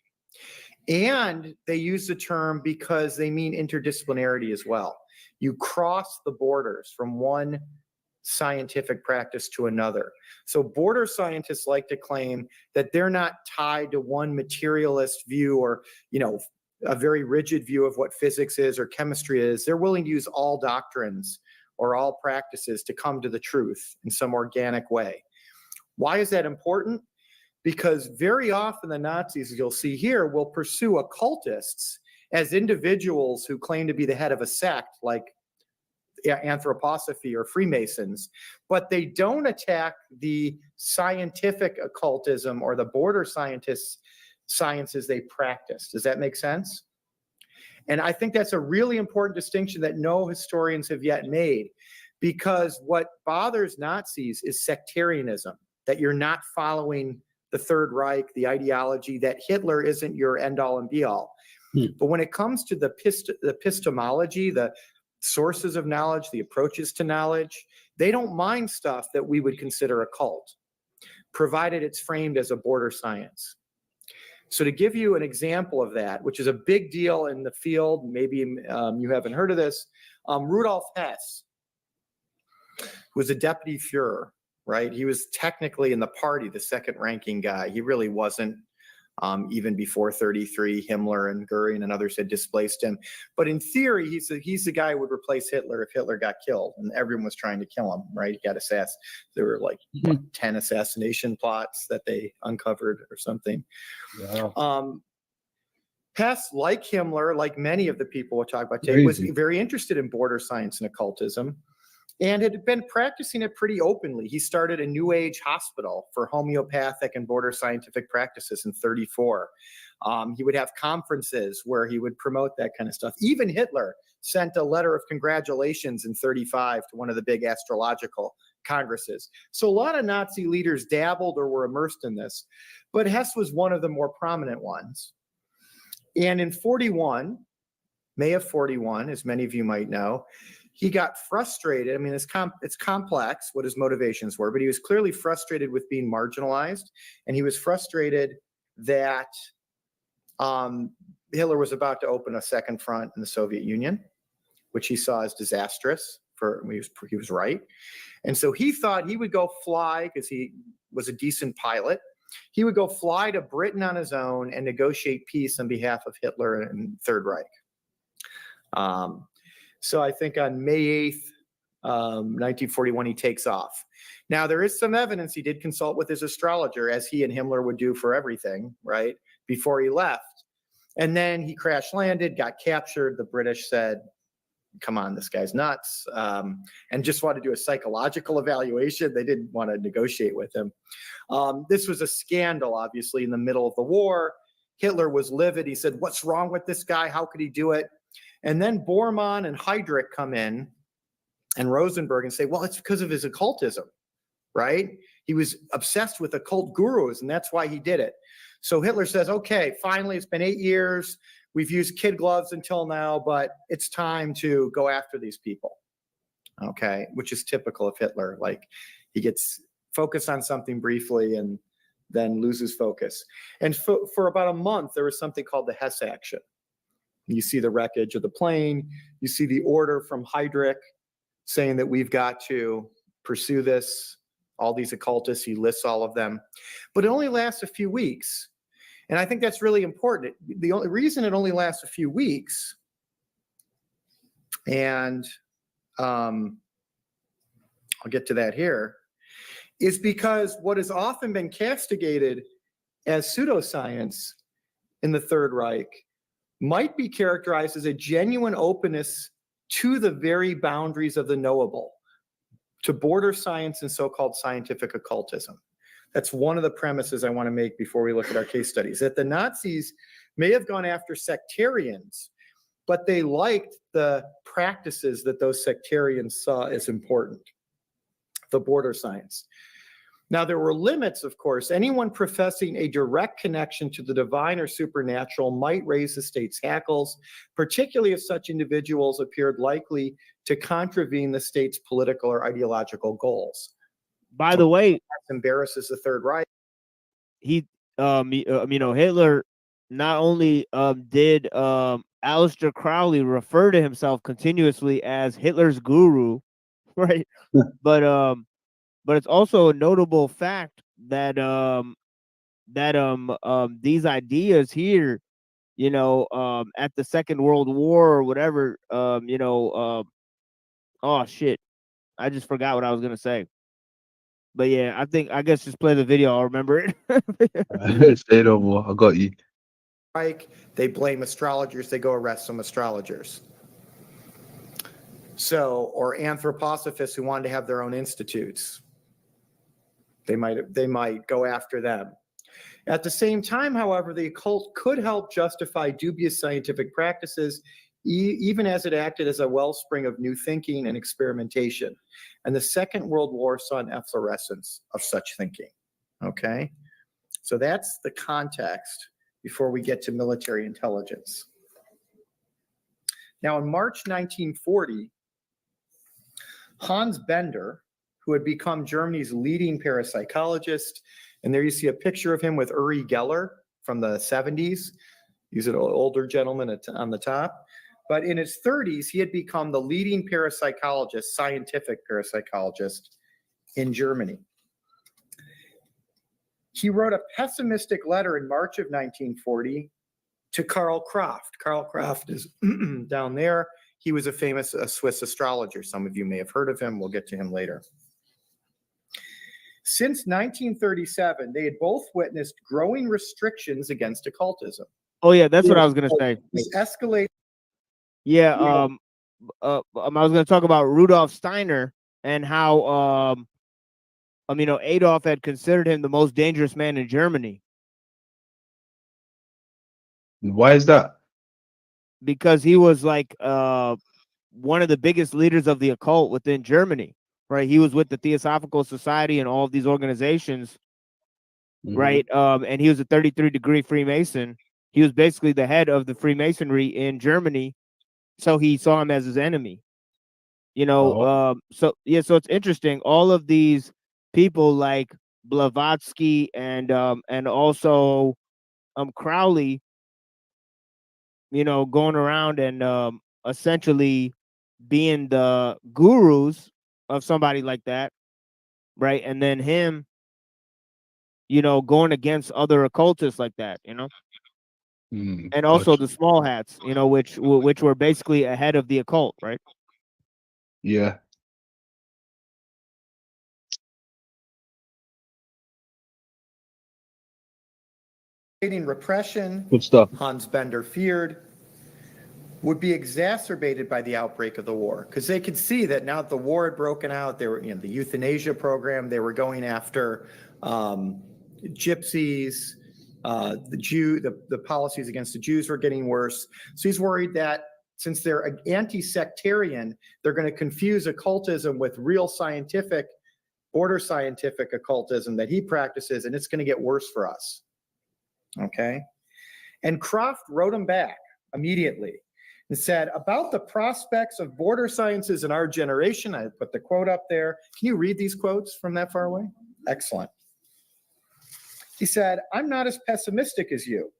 And they use the term because they mean interdisciplinarity as well. You cross the borders from one scientific practice to another. So border scientists like to claim that they're not tied to one materialist view or, a very rigid view of what physics is or chemistry is. They're willing to use all doctrines or all practices to come to the truth in some organic way. Why is that important? Because very often the Nazis, as you'll see here, will pursue occultists as individuals who claim to be the head of a sect like Anthroposophy or Freemasons, but they don't attack the scientific occultism or the border sciences they practice. Does that make sense? And I think that's a really important distinction that no historians have yet made, because what bothers Nazis is sectarianism, that you're not following the Third Reich, the ideology, that Hitler isn't your end-all and be-all. But when it comes to the epistemology, the sources of knowledge, the approaches to knowledge, they don't mind stuff that we would consider occult, provided it's framed as a border science. So to give you an example of that, which is a big deal in the field, maybe you haven't heard of this, Rudolf Hess was a deputy Führer, right? He was technically in the party the second ranking guy. He really wasn't. Even before 33, Himmler and Goering and others had displaced him. But in theory, he's the guy who would replace Hitler if Hitler got killed, and everyone was trying to kill him, right? He got assassinated. There were like 10 assassination plots that they uncovered or something. Wow. Hess, like Himmler, like many of the people we'll talk about today, was very interested in border science and occultism, and had been practicing it pretty openly. He started a New Age hospital for homeopathic and border scientific practices in 1934. He would have conferences where he would promote that kind of stuff. Even Hitler sent a letter of congratulations in 1935 to one of the big astrological congresses. So a lot of Nazi leaders dabbled or were immersed in this, but Hess was one of the more prominent ones. And in 1941, May of 1941, as many of you might know, he got frustrated. I mean, it's complex what his motivations were, but he was clearly frustrated with being marginalized. And he was frustrated that Hitler was about to open a second front in the Soviet Union, which he saw as disastrous. He was right. And so he thought he would go fly, because he was a decent pilot. He would go fly to Britain on his own and negotiate peace on behalf of Hitler and Third Reich. So I think on May 8th, 1941, he takes off. Now, there is some evidence he did consult with his astrologer, as he and Himmler would do for everything, right, before he left. And then he crash landed, got captured. The British said, come on, this guy's nuts, and just wanted to do a psychological evaluation. They didn't want to negotiate with him. This was a scandal, obviously, in the middle of the war. Hitler was livid. He said, what's wrong with this guy? How could he do it? And then Bormann and Heydrich come in, and Rosenberg, and say, well, it's because of his occultism, right? He was obsessed with occult gurus, and that's why he did it. So Hitler says, okay, finally, it's been 8 years. We've used kid gloves until now, but it's time to go after these people, okay? Which is typical of Hitler. Like, he gets focused on something briefly and then loses focus. And for about a month, there was something called the Hess Action. You see the wreckage of the plane. You see the order from Heydrich saying that we've got to pursue this, all these occultists. He lists all of them. But it only lasts a few weeks. And I think that's really important. The only reason it only lasts a few weeks, and I'll get to that here, is because what has often been castigated as pseudoscience in the Third Reich might be characterized as a genuine openness to the very boundaries of the knowable, to border science and so-called scientific occultism. That's one of the premises I want to make before we look at our case studies, that the Nazis may have gone after sectarians, but they liked the practices that those sectarians saw as important, the border science. Now, there were limits, of course. Anyone professing a direct connection to the divine or supernatural might raise the state's hackles, particularly if such individuals appeared likely to contravene the state's political or ideological goals. By the way, that embarrasses the Third Reich. He, Hitler not only did Aleister Crowley refer to himself continuously as Hitler's guru, right? But it's also a notable fact that these ideas here, at the Second World War or whatever, oh shit, I just forgot what I was gonna say. But yeah, I guess just play the video. I'll remember it. Say no more. I got you. They blame astrologers. They go arrest some astrologers. So, or anthroposophists who wanted to have their own institutes. They might go after them. At the same time, however, the occult could help justify dubious scientific practices, even as it acted as a wellspring of new thinking and experimentation. And the Second World War saw an efflorescence of such thinking. Okay? So that's the context before we get to military intelligence. Now, in March 1940, Hans Bender, who had become Germany's leading parapsychologist, and there you see a picture of him with Uri Geller from the 70s. He's an older gentleman on the top. But in his 30s, he had become the leading parapsychologist, scientific parapsychologist in Germany. He wrote a pessimistic letter in March of 1940 to Karl Kraft. Karl Kraft is down there. He was a famous Swiss astrologer. Some of you may have heard of him. We'll get to him later. Since 1937, they had both witnessed growing restrictions against occultism. Oh yeah, that's what I was gonna say. Escalate. Yeah, I was gonna talk about Rudolf Steiner and how Adolf had considered him the most dangerous man in Germany. Why is that? Because he was like one of the biggest leaders of the occult within Germany, right? He was with the Theosophical Society and all of these organizations, right? And he was a 33-degree Freemason. He was basically the head of the Freemasonry in Germany, so he saw him as his enemy. So it's interesting. All of these people like Blavatsky and also Crowley, going around and essentially being the gurus of somebody like that, right? And then him, going against other occultists like that, and also the small hats, which were basically ahead of the occult, right? Yeah. Repression, Good stuff. Hans Bender feared, would be exacerbated by the outbreak of the war, because they could see that now that the war had broken out, they were, the euthanasia program, they were going after gypsies, the policies against the Jews were getting worse. So he's worried that since they're anti-sectarian, they're going to confuse occultism with real scientific, border scientific occultism that he practices, and it's going to get worse for us. Okay? And Kraft wrote him back immediately and said, about the prospects of border sciences in our generation, I put the quote up there. Can you read these quotes from that far away? Excellent. He said, I'm not as pessimistic as you,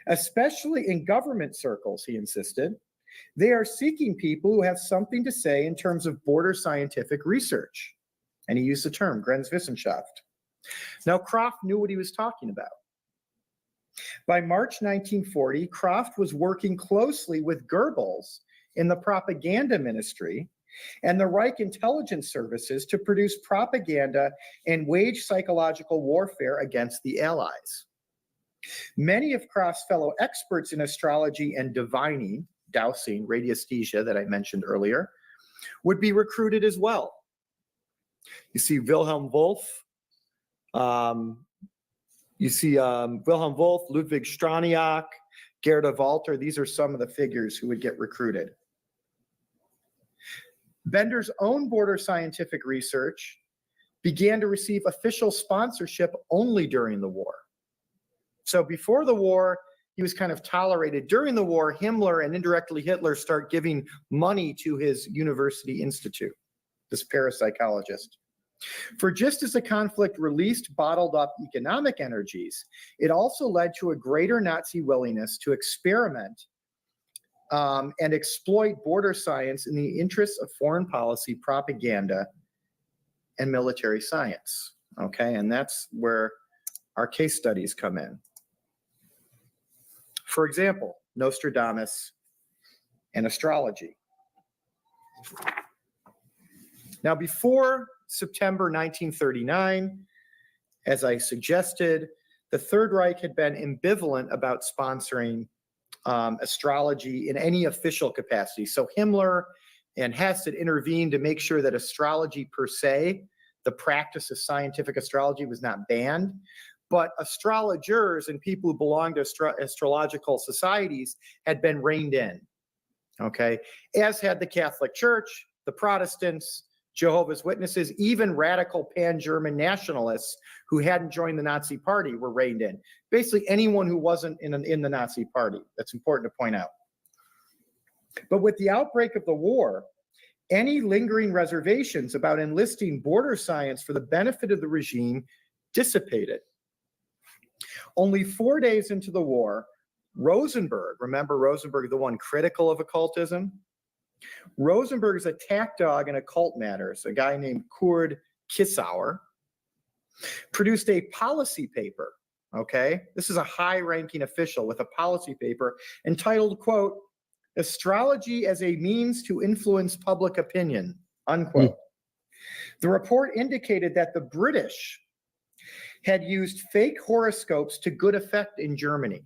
especially in government circles, he insisted. They are seeking people who have something to say in terms of border scientific research. And he used the term Grenzwissenschaft. Now, Kraft knew what he was talking about. By March 1940, Kraft was working closely with Goebbels in the propaganda ministry and the Reich intelligence services to produce propaganda and wage psychological warfare against the Allies. Many of Kraft's fellow experts in astrology and divining, dowsing, radiesthesia that I mentioned earlier, would be recruited as well. You see Wilhelm Wolff, Ludwig Straniak, Gerda Walter. These are some of the figures who would get recruited. Bender's own border scientific research began to receive official sponsorship only during the war. So before the war, he was kind of tolerated. During the war, Himmler and indirectly Hitler start giving money to his university institute, this parapsychologist. For just as the conflict released bottled up economic energies, it also led to a greater Nazi willingness to experiment and exploit border science in the interests of foreign policy, propaganda, and military science. Okay, and that's where our case studies come in. For example, Nostradamus and astrology. Now, before September 1939, as I suggested, the Third Reich had been ambivalent about sponsoring astrology in any official capacity. So Himmler and Hess had intervened to make sure that astrology per se, the practice of scientific astrology, was not banned. But astrologers and people who belonged to astrological societies had been reined in, okay? As had the Catholic Church, the Protestants, Jehovah's Witnesses, even radical pan-German nationalists who hadn't joined the Nazi Party were reined in. Basically anyone who wasn't in the Nazi Party. That's important to point out. But with the outbreak of the war, any lingering reservations about enlisting border science for the benefit of the regime dissipated. Only 4 days into the war, Rosenberg, remember Rosenberg, the one critical of occultism? Rosenberg's attack dog in occult matters, a guy named Kurt Kissauer, produced a policy paper, okay? This is a high-ranking official with a policy paper entitled, quote, "Astrology as a Means to Influence Public Opinion," unquote. The report indicated that the British had used fake horoscopes to good effect in Germany.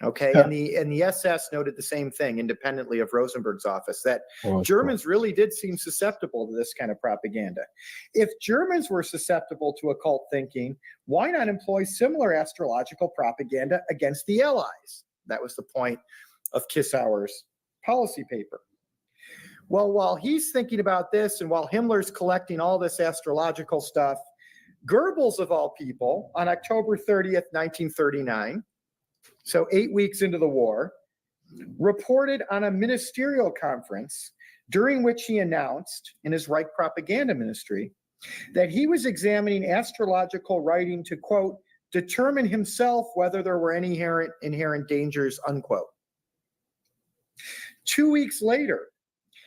Okay, and the SS noted the same thing independently of Rosenberg's office, that Germans really did seem susceptible to this kind of propaganda. If Germans were susceptible to occult thinking, why not employ similar astrological propaganda against the Allies? That was the point of Kissauer's policy paper. Well, while he's thinking about this and while Himmler's collecting all this astrological stuff, Goebbels, of all people, on October 30th, 1939, so 8 weeks into the war, reported on a ministerial conference during which he announced in his Reich propaganda ministry that he was examining astrological writing to, quote, determine himself whether there were any inherent dangers, unquote. 2 weeks later,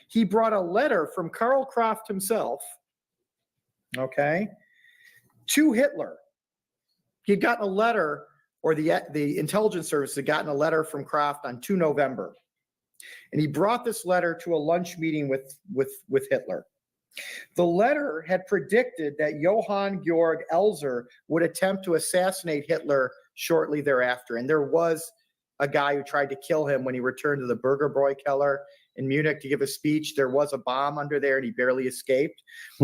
he brought a letter from Karl Kraft himself, okay, to Hitler. He'd gotten a letter, or the intelligence service had gotten a letter from Kraft on 2 November. And he brought this letter to a lunch meeting with Hitler. The letter had predicted that Johann Georg Elser would attempt to assassinate Hitler shortly thereafter. And there was a guy who tried to kill him when he returned to the Bürgerbräu Keller in Munich to give a speech. There was a bomb under there and he barely escaped.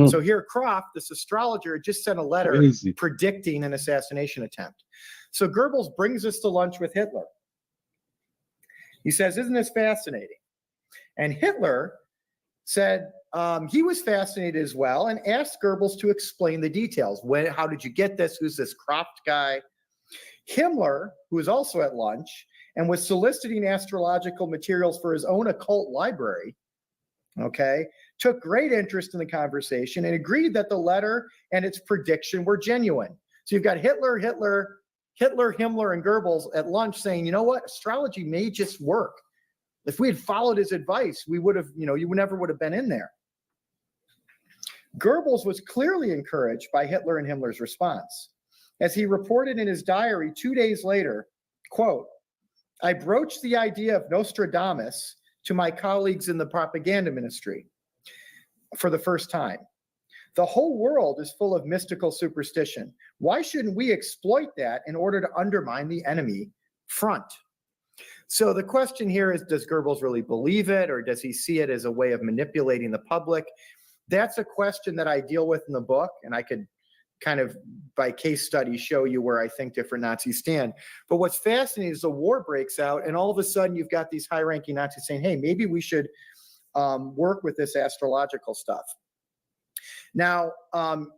So here Kraft, this astrologer, just sent a letter predicting an assassination attempt. So Goebbels brings us to lunch with Hitler. He says, isn't this fascinating? And Hitler said he was fascinated as well and asked Goebbels to explain the details. How did you get this? Who's this Kraft guy? Himmler, who was also at lunch and was soliciting astrological materials for his own occult library, okay, took great interest in the conversation and agreed that the letter and its prediction were genuine. So you've got Hitler, Himmler, and Goebbels at lunch saying, you know what, astrology may just work. If we had followed his advice, we would have, you never would have been in there. Goebbels was clearly encouraged by Hitler and Himmler's response. As he reported in his diary 2 days later, Quote, I broached the idea of Nostradamus to my colleagues in the propaganda ministry for the first time. The whole world is full of mystical superstition. Why shouldn't we exploit that in order to undermine the enemy front? So the question here is, does Goebbels really believe it, or does he see it as a way of manipulating the public? That's a question that I deal with in the book, and I could kind of by case study show you where I think different Nazis stand. But what's fascinating is the war breaks out, and all of a sudden you've got these high-ranking Nazis saying, hey, maybe we should work with this astrological stuff. Now,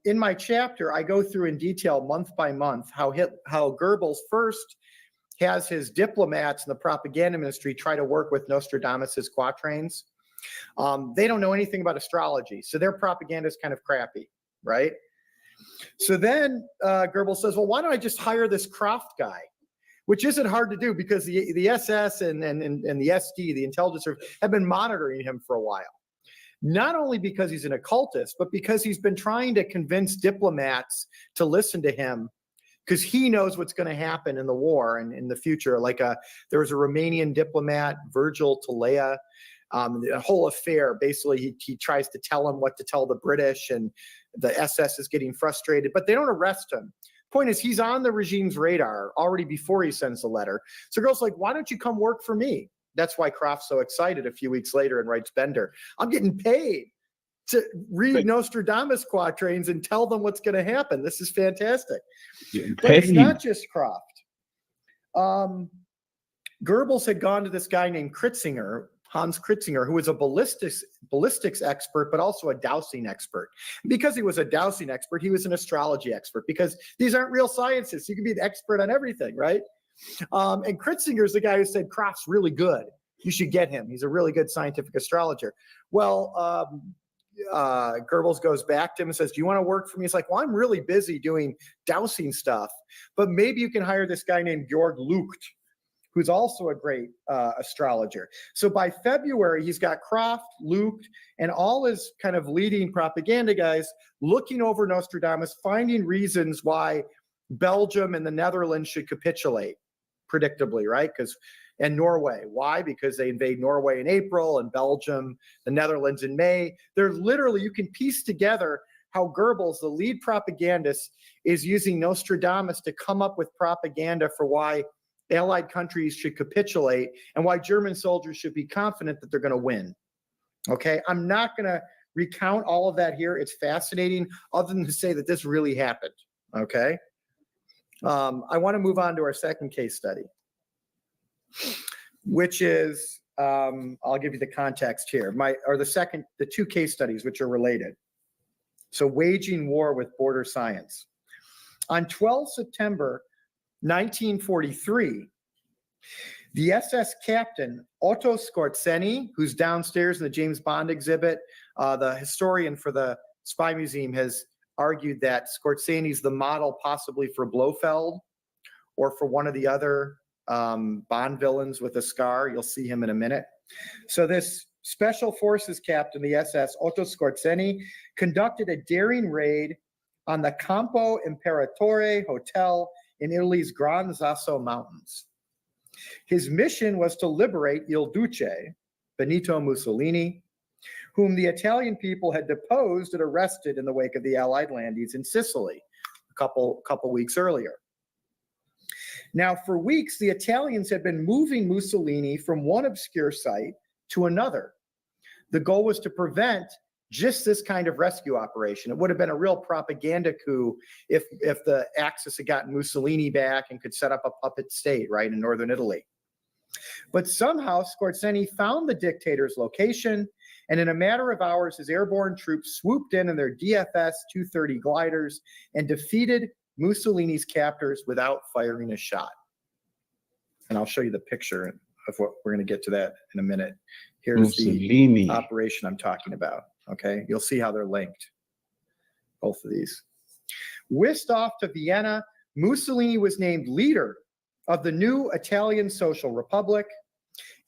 in my chapter, I go through in detail month by month how Goebbels first has his diplomats in the propaganda ministry try to work with Nostradamus's quatrains. They don't know anything about astrology, so their propaganda is kind of crappy, right? So then Goebbels says, well, why don't I just hire this Kraft guy? Which isn't hard to do because the SS and the SD, the intelligence service, have been monitoring him for a while. Not only because he's an occultist, but because he's been trying to convince diplomats to listen to him, because he knows what's going to happen in the war and in the future. Like there was a Romanian diplomat, Virgil Talea. The whole affair, basically, he tries to tell him what to tell the British, and the SS is getting frustrated, but they don't arrest him. Point is, he's on the regime's radar already before he sends the letter. So Goebbels like, why don't you come work for me? That's why Kraft's so excited a few weeks later and writes Bender, I'm getting paid to read Nostradamus quatrains and tell them what's going to happen. This is fantastic. But it's not just Kraft. Goebbels had gone to this guy named Kritzinger, Hans Kritzinger, who was a ballistics expert, but also a dowsing expert. Because he was a dowsing expert, he was an astrology expert, because these aren't real sciences. You can be an expert on everything, right? And Kritzinger's the guy who said, Kraft's really good. You should get him. He's a really good scientific astrologer. Well, Goebbels goes back to him and says, do you want to work for me? He's like, well, I'm really busy doing dowsing stuff, but maybe you can hire this guy named Georg Lucht, who's also a great astrologer. So by February, he's got Kraft, Lucht, and all his kind of leading propaganda guys looking over Nostradamus, finding reasons why Belgium and the Netherlands should capitulate, predictably, right? And Norway. Why? Because they invade Norway in April and Belgium, the Netherlands in May. They're literally, you can piece together how Goebbels, the lead propagandist, is using Nostradamus to come up with propaganda for why Allied countries should capitulate and why German soldiers should be confident that they're going to win. Okay, I'm not going to recount all of that here. It's fascinating, other than to say that this really happened. Okay, I want to move on to our second case study, which is I'll give you the context here. The two case studies which are related. So, waging war with border science. On 12 September 1943, the SS captain Otto Skorzeny, who's downstairs in the James Bond exhibit, the historian for the Spy Museum has argued that Skorzeny's the model possibly for Blofeld or for one of the other Bond villains with a scar. You'll see him in a minute. So this special forces captain, the SS, Otto Skorzeny, conducted a daring raid on the Campo Imperatore Hotel in Italy's Gran Sasso Mountains. His mission was to liberate Il Duce, Benito Mussolini, whom the Italian people had deposed and arrested in the wake of the Allied landings in Sicily a couple weeks earlier. Now, for weeks, the Italians had been moving Mussolini from one obscure site to another. The goal was to prevent just this kind of rescue operation. It would have been a real propaganda coup if the Axis had gotten Mussolini back and could set up a puppet state, right, in northern Italy. But somehow Skorzeny found the dictator's location, and in a matter of hours, his airborne troops swooped in their DFS-230 gliders and defeated Mussolini's captors without firing a shot. And I'll show you the picture of what we're going to get to that in a minute. Here's Mussolini. The operation I'm talking about. Okay, you'll see how they're linked, both of these. Whisked off to Vienna, Mussolini was named leader of the new Italian Social Republic,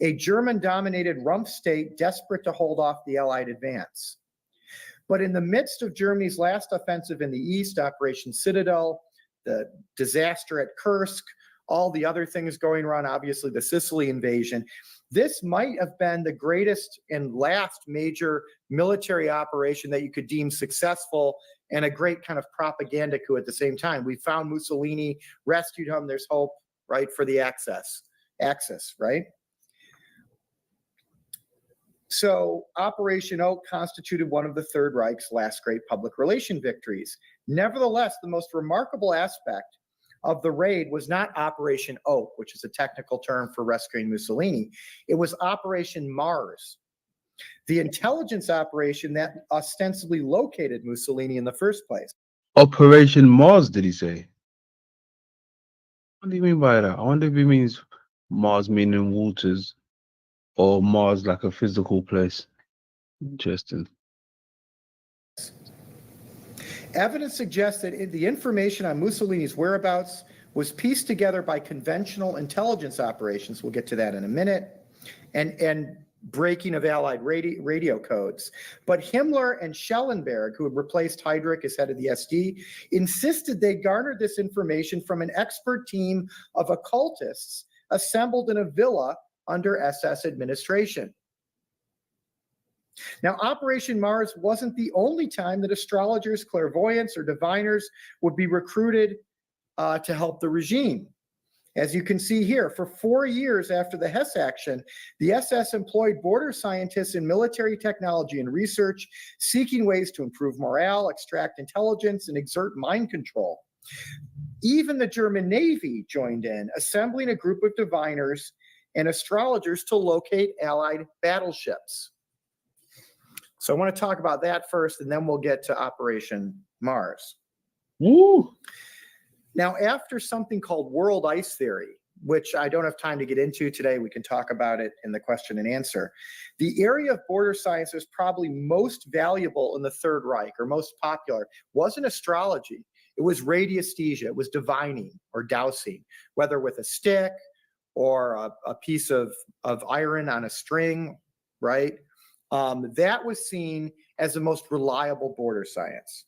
a German-dominated rump state desperate to hold off the Allied advance. But in the midst of Germany's last offensive in the east, Operation Citadel, the disaster at Kursk, all the other things going around, obviously the Sicily invasion. This might have been the greatest and last major military operation that you could deem successful, and a great kind of propaganda coup at the same time. We found Mussolini, rescued him. There's hope, right, for the Axis, right? So Operation Oak constituted one of the Third Reich's last great public relation victories. Nevertheless, the most remarkable aspect of the raid was not Operation Oak, which is a technical term for rescuing Mussolini. It was Operation Mars, the intelligence operation that ostensibly located Mussolini in the first place. Operation Mars, did he say? What do you mean by that? I wonder if he means Mars meaning waters, or Mars like a physical place. Interesting. Evidence suggests that the information on Mussolini's whereabouts was pieced together by conventional intelligence operations. We'll get to that in a minute. And breaking of Allied radio codes. But Himmler and Schellenberg, who had replaced Heydrich as head of the SD, insisted they garnered this information from an expert team of occultists assembled in a villa under SS administration. Now, Operation Mars wasn't the only time that astrologers, clairvoyants, or diviners would be recruited to help the regime. As you can see here, for 4 years after the Hess action, the SS employed border scientists in military technology and research, seeking ways to improve morale, extract intelligence, and exert mind control. Even the German Navy joined in, assembling a group of diviners and astrologers to locate Allied battleships. So I want to talk about that first, and then we'll get to Operation Mars. Woo! Now, after something called world ice theory, which I don't have time to get into today, we can talk about it in the question and answer. The area of border science was probably most valuable in the Third Reich, or most popular, wasn't astrology. It was radiesthesia. It was divining or dowsing, whether with a stick or a piece of iron on a string, right? That was seen as the most reliable border science.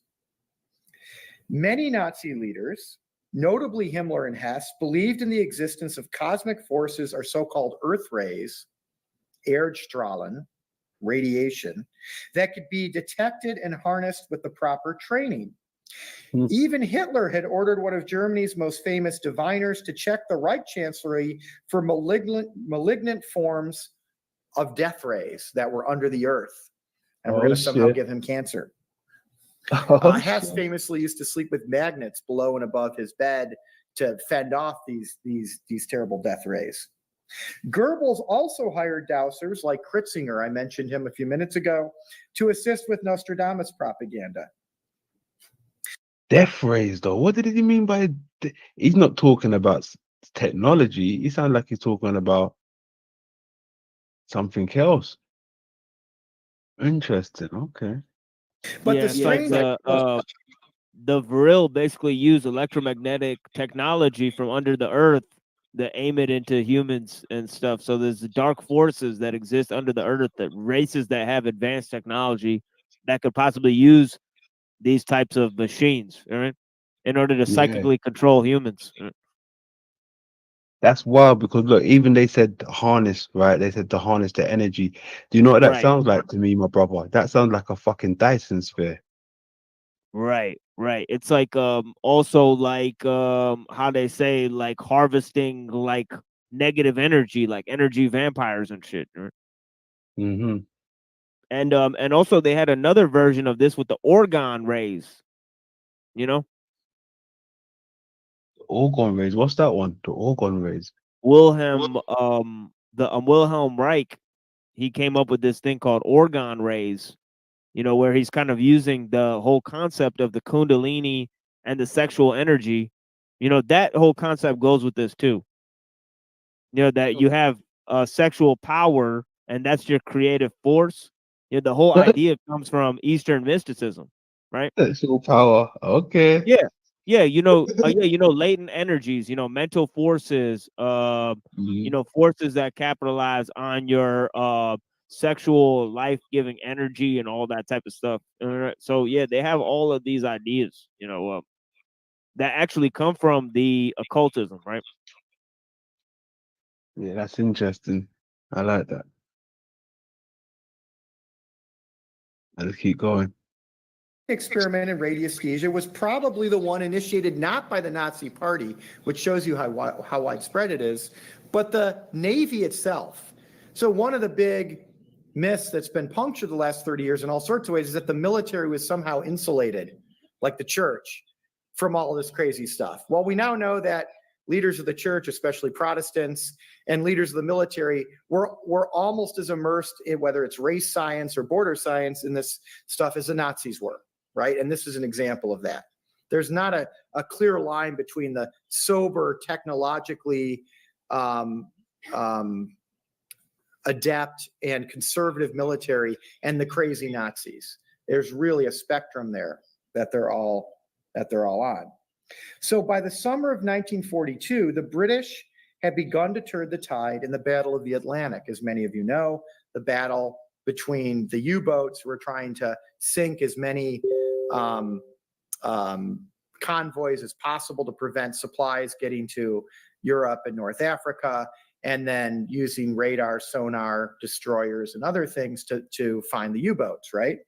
Many Nazi leaders, notably Himmler and Hess, believed in the existence of cosmic forces, or so-called Earth rays, Erdstrahlen, radiation, that could be detected and harnessed with the proper training. Even Hitler had ordered one of Germany's most famous diviners to check the Reich Chancellery for malignant forms of death rays that were under the earth, and we're going to somehow give him cancer. Hess famously used to sleep with magnets below and above his bed to fend off these terrible death rays. Goebbels also hired dowsers like Kritzinger, I mentioned him a few minutes ago, to assist with Nostradamus propaganda. Death rays, though. What did he mean by? He's not talking about technology. He sounds like he's talking about something else. Interesting. Okay. But yeah, the it's like strange the Vril basically used electromagnetic technology from under the earth to aim it into humans and stuff. So there's dark forces that exist under the earth, that races that have advanced technology that could possibly use these types of machines, right, in order to psychically control humans. That's wild, because look, even they said harness, right? They said to harness the energy. Do you know what that Right. sounds like to me, my brother? That sounds like a fucking Dyson sphere. Right. It's like also like how they say, like harvesting like negative energy, like energy vampires and shit. Right? Mm-hmm. And also they had another version of this with the orgone rays. You know? The orgone rays. What's that one? The orgone rays. Wilhelm Reich, he came up with this thing called orgone rays, you know, where he's kind of using the whole concept of the Kundalini and the sexual energy. You know, that whole concept goes with this too. You know, that you have sexual power, and that's your creative force. You know, the whole idea comes from Eastern mysticism, right? Sexual power. Okay. Yeah, you know, latent energies, you know, mental forces, you know, forces that capitalize on your sexual life-giving energy and all that type of stuff. So yeah, they have all of these ideas, you know, that actually come from the occultism, right? Yeah, that's interesting. I like that. Let's keep going. Experiment in radiesthesia was probably the one initiated not by the Nazi Party, which shows you how widespread it is, but the Navy itself. So one of the big myths that's been punctured the last 30 years in all sorts of ways is that the military was somehow insulated, like the church, from all this crazy stuff. Well, we now know that leaders of the church, especially Protestants, and leaders of the military were almost as immersed in whether it's race science or border science in this stuff as the Nazis were, right? And this is an example of that. There's not a clear line between the sober, technologically adept and conservative military and the crazy Nazis. There's really a spectrum there that they're all on. So by the summer of 1942, the British had begun to turn the tide in the Battle of the Atlantic. As many of you know, the battle between the U-boats who were trying to sink as many convoys as possible to prevent supplies getting to Europe and North Africa, and then using radar, sonar, destroyers, and other things to find the U-boats, right?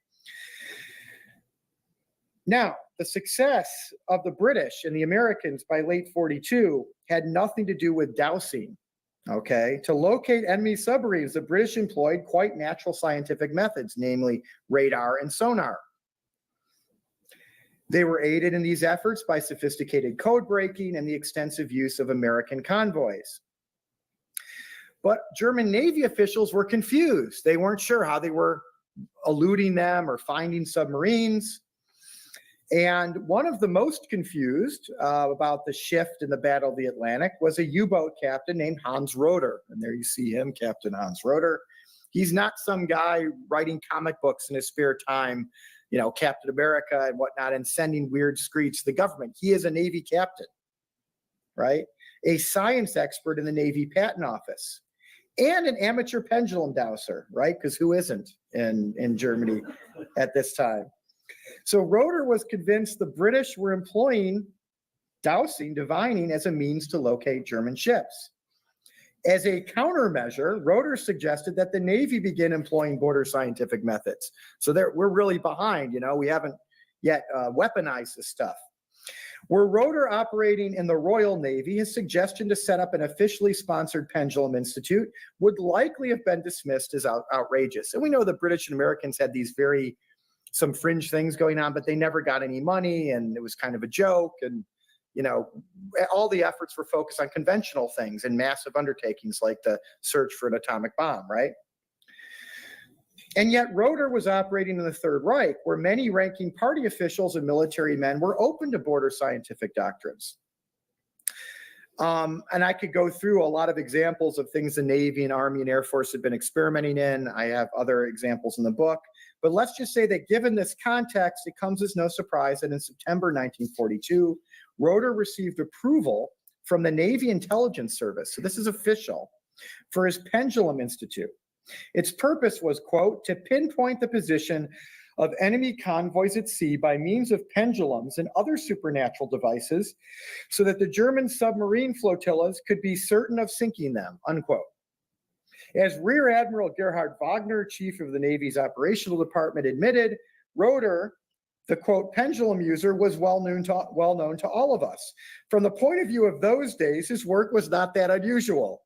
Now, the success of the British and the Americans by late 42 had nothing to do with dowsing, okay? To locate enemy submarines, the British employed quite natural scientific methods, namely radar and sonar. They were aided in these efforts by sophisticated code breaking and the extensive use of American convoys. But German Navy officials were confused. They weren't sure how they were eluding them or finding submarines. And one of the most confused about the shift in the Battle of the Atlantic was a U-boat captain named Hans Roeder. And there you see him, Captain Hans Roeder. He's not some guy writing comic books in his spare time, you know, Captain America and whatnot, and sending weird screeds to the government. He is a Navy captain, right? A science expert in the Navy Patent Office, and an amateur pendulum dowser, right? Because who isn't in Germany at this time? So Roeder was convinced the British were employing dowsing, divining, as a means to locate German ships. As a countermeasure, Roeder suggested that the Navy begin employing border scientific methods. So we're really behind, you know, we haven't yet weaponized this stuff. Were Roeder operating in the Royal Navy, his suggestion to set up an officially sponsored pendulum institute would likely have been dismissed as outrageous. And we know the British and Americans had these some fringe things going on, but they never got any money, and it was kind of a joke. And, you know, all the efforts were focused on conventional things and massive undertakings like the search for an atomic bomb, right? And yet Roeder was operating in the Third Reich, where many ranking party officials and military men were open to border scientific doctrines. And I could go through a lot of examples of things the Navy and Army and Air Force have been experimenting in. I have other examples in the book. But let's just say that given this context, it comes as no surprise that in September 1942, Roeder received approval from the Navy Intelligence Service, so this is official, for his Pendulum Institute. Its purpose was, quote, to pinpoint the position of enemy convoys at sea by means of pendulums and other supernatural devices so that the German submarine flotillas could be certain of sinking them, unquote. As Rear Admiral Gerhard Wagner, chief of the Navy's operational department, admitted, Roeder, the quote pendulum user, was well known to all of us. From the point of view of those days, his work was not that unusual.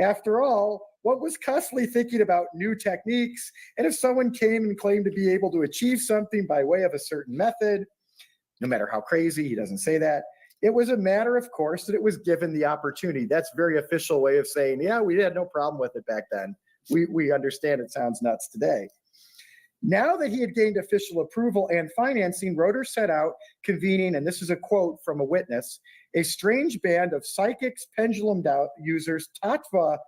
After all, what was constantly thinking about new techniques, and if someone came and claimed to be able to achieve something by way of a certain method, no matter how crazy, he doesn't say that, it was a matter, of course, that it was given the opportunity. That's a very official way of saying, yeah, we had no problem with it back then. We understand it sounds nuts today. Now that he had gained official approval and financing, Roeder set out convening, and this is a quote from a witness, a strange band of psychics, pendulum users, tattva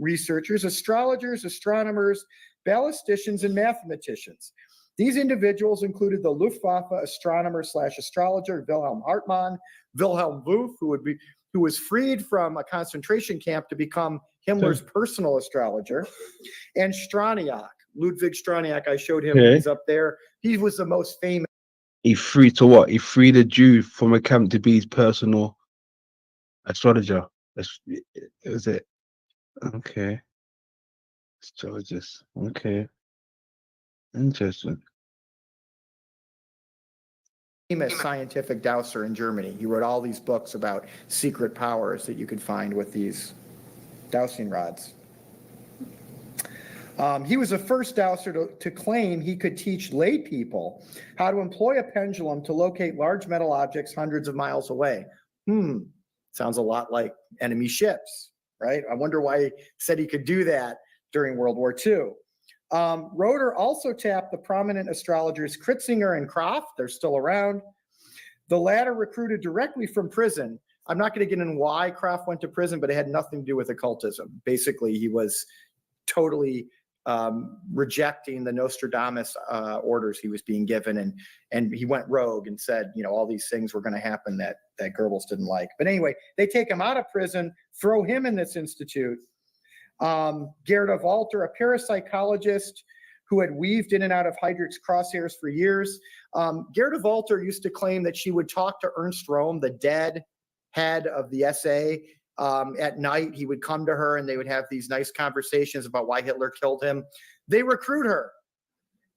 researchers, astrologers, astronomers, ballisticians, and mathematicians. These individuals included the Luftwaffe astronomer/astrologer Wilhelm Hartmann, Wilhelm Wulff, who was freed from a concentration camp to become Himmler's personal astrologer, and Straniak, Ludwig Straniak. I showed him, he's up there. He was the most famous. He freed to what? He freed a Jew from a camp to be his personal astrologer. That was it. Okay. Georges. Okay. Interesting. Famous scientific dowser in Germany. He wrote all these books about secret powers that you could find with these dowsing rods. He was the first dowser to claim he could teach lay people how to employ a pendulum to locate large metal objects hundreds of miles away. Sounds a lot like enemy ships, right? I wonder why he said he could do that during World War II. Roeder also tapped the prominent astrologers Kritzinger and Kraft. They're still around. The latter recruited directly from prison. I'm not going to get into why Kraft went to prison, but it had nothing to do with occultism. Basically, he was totally rejecting the Nostradamus orders he was being given, and he went rogue and said, all these things were going to happen that Goebbels didn't like. But anyway, they take him out of prison, throw him in this institute. Gerda Walter, a parapsychologist who had weaved in and out of Heydrich's crosshairs for years. Gerda Walter used to claim that she would talk to Ernst Röhm, the dead head of the SA. At night, he would come to her and they would have these nice conversations about why Hitler killed him. They recruit her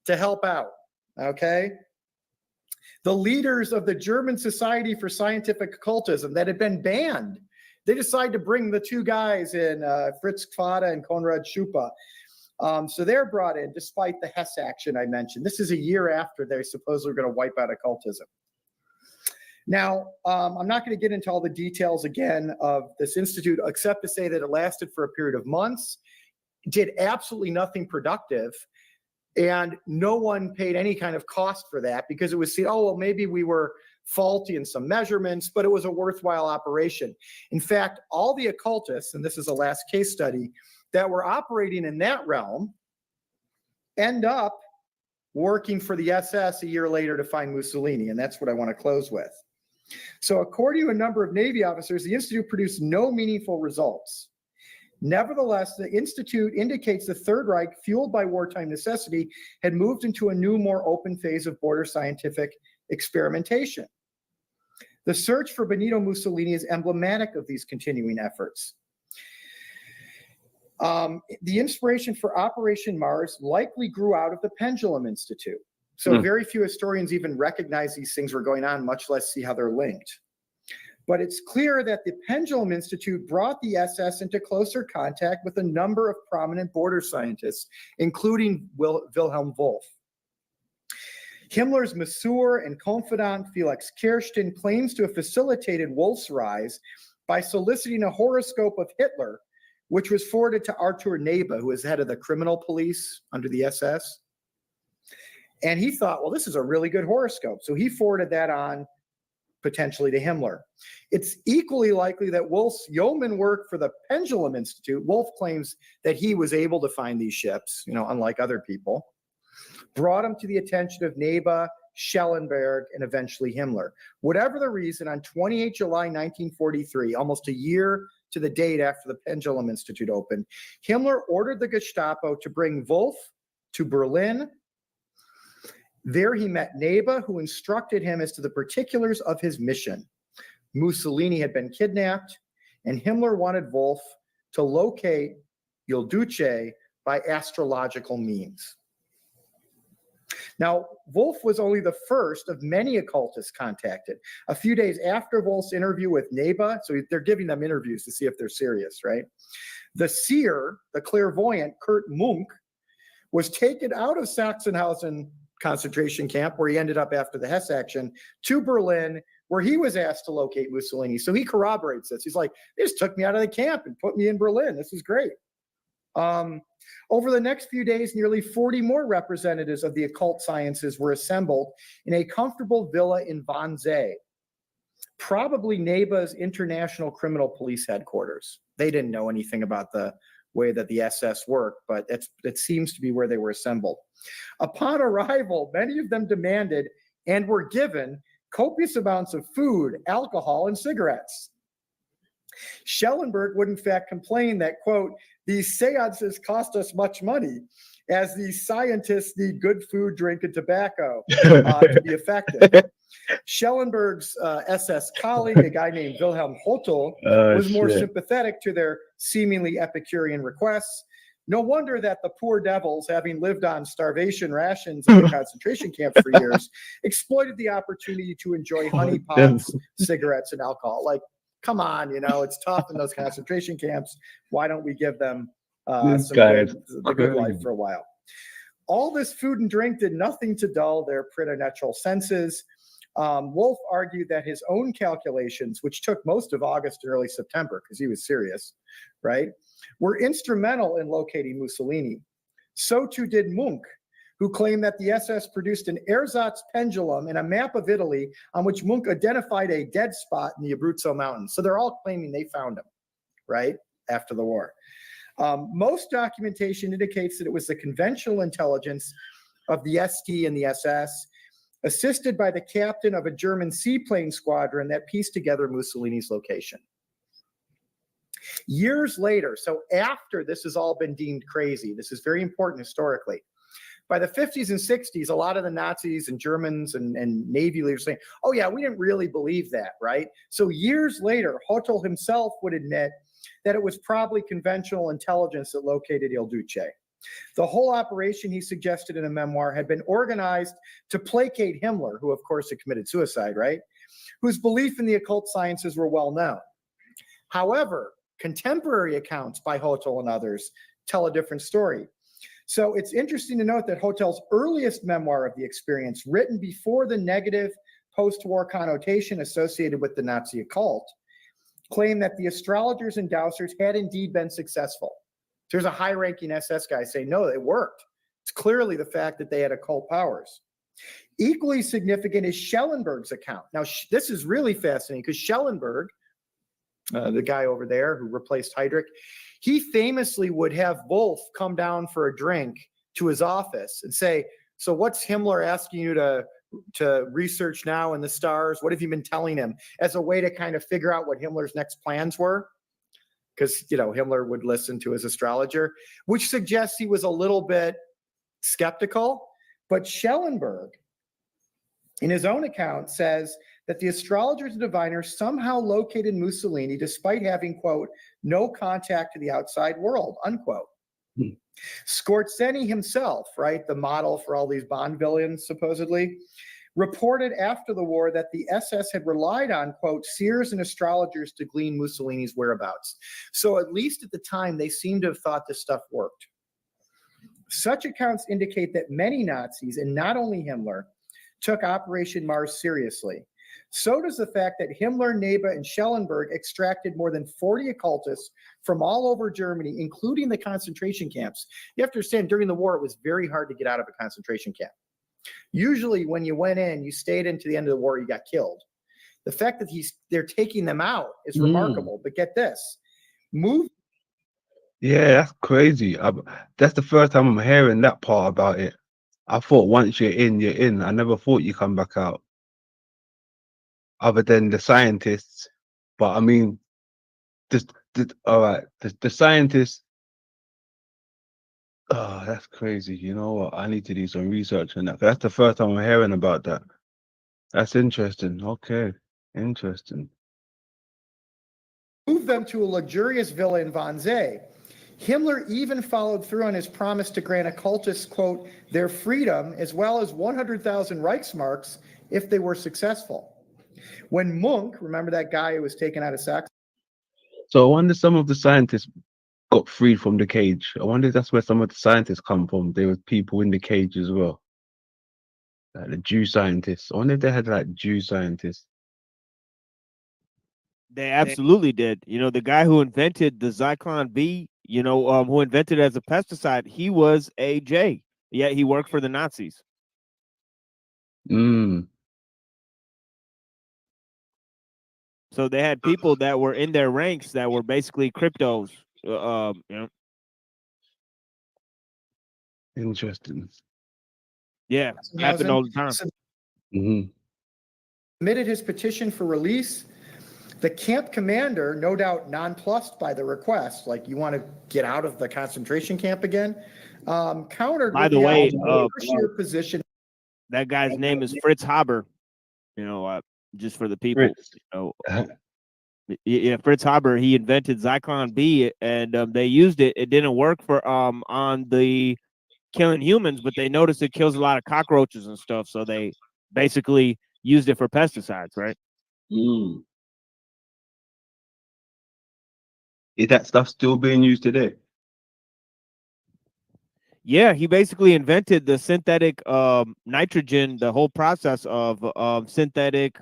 to help out, okay? The leaders of the German Society for Scientific Occultism that had been banned, they decide to bring the two guys in, Fritz Kvada and Konrad Schupa. So they're brought in despite the Hess action I mentioned. This is a year after they supposedly were going to wipe out occultism. Now, I'm not going to get into all the details again of this institute, except to say that it lasted for a period of months, did absolutely nothing productive, and no one paid any kind of cost for that because it was seen, oh, well, maybe we were faulty in some measurements, but it was a worthwhile operation. In fact, all the occultists, and this is a last case study, that were operating in that realm end up working for the SS a year later to find Mussolini, and that's what I want to close with. So according to a number of Navy officers, the Institute produced no meaningful results. Nevertheless, the Institute indicates the Third Reich, fueled by wartime necessity, had moved into a new, more open phase of border scientific experimentation. The search for Benito Mussolini is emblematic of these continuing efforts. The inspiration for Operation Mars likely grew out of the Pendulum Institute. So very few historians even recognize these things were going on, much less see how they're linked. But it's clear that the Pendulum Institute brought the SS into closer contact with a number of prominent border scientists, including Wilhelm Wolff. Himmler's masseur and confidant Felix Kirsten claims to have facilitated Wolff's rise by soliciting a horoscope of Hitler, which was forwarded to Arthur Nebe, who is head of the criminal police under the SS. And he thought, well, this is a really good horoscope. So he forwarded that on potentially to Himmler. It's equally likely that Wolff's yeoman work for the Pendulum Institute, Wolff claims that he was able to find these ships, unlike other people, brought him to the attention of Nebe, Schellenberg, and eventually Himmler. Whatever the reason, on 28 July 1943, almost a year to the date after the Pendulum Institute opened, Himmler ordered the Gestapo to bring Wolff to Berlin. There he met Nebe, who instructed him as to the particulars of his mission. Mussolini had been kidnapped, and Himmler wanted Wolff to locate Il Duce by astrological means. Now, Wolff was only the first of many occultists contacted. A few days after Wolff's interview with Nebe, so they're giving them interviews to see if they're serious, right? The seer, the clairvoyant Kurt Munk, was taken out of Sachsenhausen concentration camp, where he ended up after the Hess action, to Berlin, where he was asked to locate Mussolini. So he corroborates this. He's like, they just took me out of the camp and put me in Berlin. This is great. Over the next few days, nearly 40 more representatives of the occult sciences were assembled in a comfortable villa in Wannsee, probably Nebe's International Criminal Police headquarters. They didn't know anything about the way that the SS worked, but it seems to be where they were assembled. Upon arrival, many of them demanded and were given copious amounts of food, alcohol, and cigarettes. Schellenberg would in fact complain that, quote, these seances cost us much money, as these scientists need good food, drink, and tobacco to be effective. Schellenberg's SS colleague, a guy named Wilhelm Hotel, was more sympathetic to their seemingly Epicurean requests. No wonder that the poor devils, having lived on starvation rations in the concentration camps for years, exploited the opportunity to enjoy honey pots, cigarettes, and alcohol. Like, come on, you know, it's tough in those concentration camps. Why don't we give them the good life for a while? All this food and drink did nothing to dull their preternatural senses. Wolf argued that his own calculations, which took most of August and early September, because he was serious, right, were instrumental in locating Mussolini. So too did Munk, who claimed that the SS produced an ersatz pendulum and a map of Italy on which Munk identified a dead spot in the Abruzzo Mountains. So they're all claiming they found him, right, after the war. Most documentation indicates that it was the conventional intelligence of the ST and the SS, assisted by the captain of a German seaplane squadron, that pieced together Mussolini's location. Years later, so after this has all been deemed crazy, this is very important historically. By the 50s and 60s, a lot of the Nazis and Germans and Navy leaders saying, oh yeah, we didn't really believe that, right? So years later, Hotel himself would admit that it was probably conventional intelligence that located Il Duce. The whole operation, he suggested in a memoir, had been organized to placate Himmler, who of course had committed suicide, right? Whose belief in the occult sciences were well known. However, contemporary accounts by Hotel and others tell a different story. So it's interesting to note that Hotel's earliest memoir of the experience, written before the negative post-war connotation associated with the Nazi occult, claimed that the astrologers and dowsers had indeed been successful. There's a high-ranking SS guy saying, no, it worked. It's clearly the fact that they had occult powers. Equally significant is Schellenberg's account. Now, this is really fascinating because Schellenberg, the guy over there who replaced Heydrich, he famously would have Wolf come down for a drink to his office and say, so what's Himmler asking you to research now in the stars? What have you been telling him? As a way to kind of figure out what Himmler's next plans were. Because, you know, Himmler would listen to his astrologer, which suggests he was a little bit skeptical. But Schellenberg, in his own account, says that the astrologers and diviners somehow located Mussolini despite having, quote, no contact to the outside world, unquote. Scorzeni himself, right, the model for all these Bond villains, supposedly, reported after the war that the SS had relied on, quote, seers and astrologers to glean Mussolini's whereabouts. So at least at the time, they seem to have thought this stuff worked. Such accounts indicate that many Nazis, and not only Himmler, took Operation Mars seriously. So does the fact that Himmler, Neba, and Schellenberg extracted more than 40 occultists from all over Germany, including the concentration camps. You have to understand, during the war, it was very hard to get out of a concentration camp. Usually when you went in, you stayed into the end of the war, you got killed. The fact that they're taking them out is remarkable. But get this, Yeah, that's crazy. That's the first time I'm hearing that part about it. I thought once you're in, you're in. I never thought you come back out. Other than the scientists, but I mean, all right, the scientists. Oh, that's crazy. You know what? I need to do some research on that. That's the first time I'm hearing about that. That's interesting. Okay, interesting. Moved them to a luxurious villa in Wannsee. Himmler even followed through on his promise to grant occultists, quote, their freedom, as well as 100,000 Reichsmarks if they were successful. When Munk, remember that guy who was taken out of Saxony? So I wonder some of the scientists got freed from the cage. I wonder if that's where some of the scientists come from. There were people in the cage as well. Like the Jew scientists. I wonder if they had like Jew scientists. They absolutely did. You know, the guy who invented the Zyklon B, you know, who invented it as a pesticide, he was a J. Yeah, he worked for the Nazis. So they had people that were in their ranks that were basically cryptos. You know. Interesting. Yeah, happened all the time. Submitted his petition for release. The camp commander, no doubt nonplussed by the request, like, you want to get out of the concentration camp again, countered. By the way, position. That guy's name is Fritz Haber. You know, just for the people. You know, Yeah, Fritz Haber, he invented Zyklon B, and they used it. It didn't work for on the killing humans, but they noticed it kills a lot of cockroaches and stuff. So they basically used it for pesticides, right? Mm. Is that stuff still being used today? Yeah, he basically invented the synthetic nitrogen, the whole process of synthetic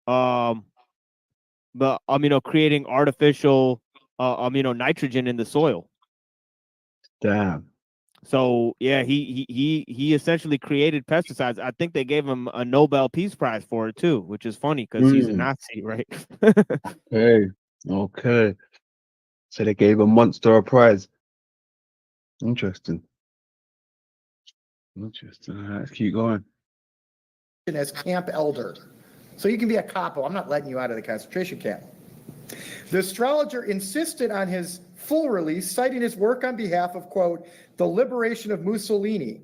but creating artificial nitrogen in the soil. Damn. So yeah, he essentially created pesticides. I think they gave him a Nobel Peace Prize for it too, which is funny because he's a Nazi, right? Okay. Okay. So they gave a monster a prize. Interesting. Interesting. All right, let's keep going. As camp elder. So you can be a capo. I'm not letting you out of the concentration camp. The astrologer insisted on his full release, citing his work on behalf of, quote, the liberation of Mussolini.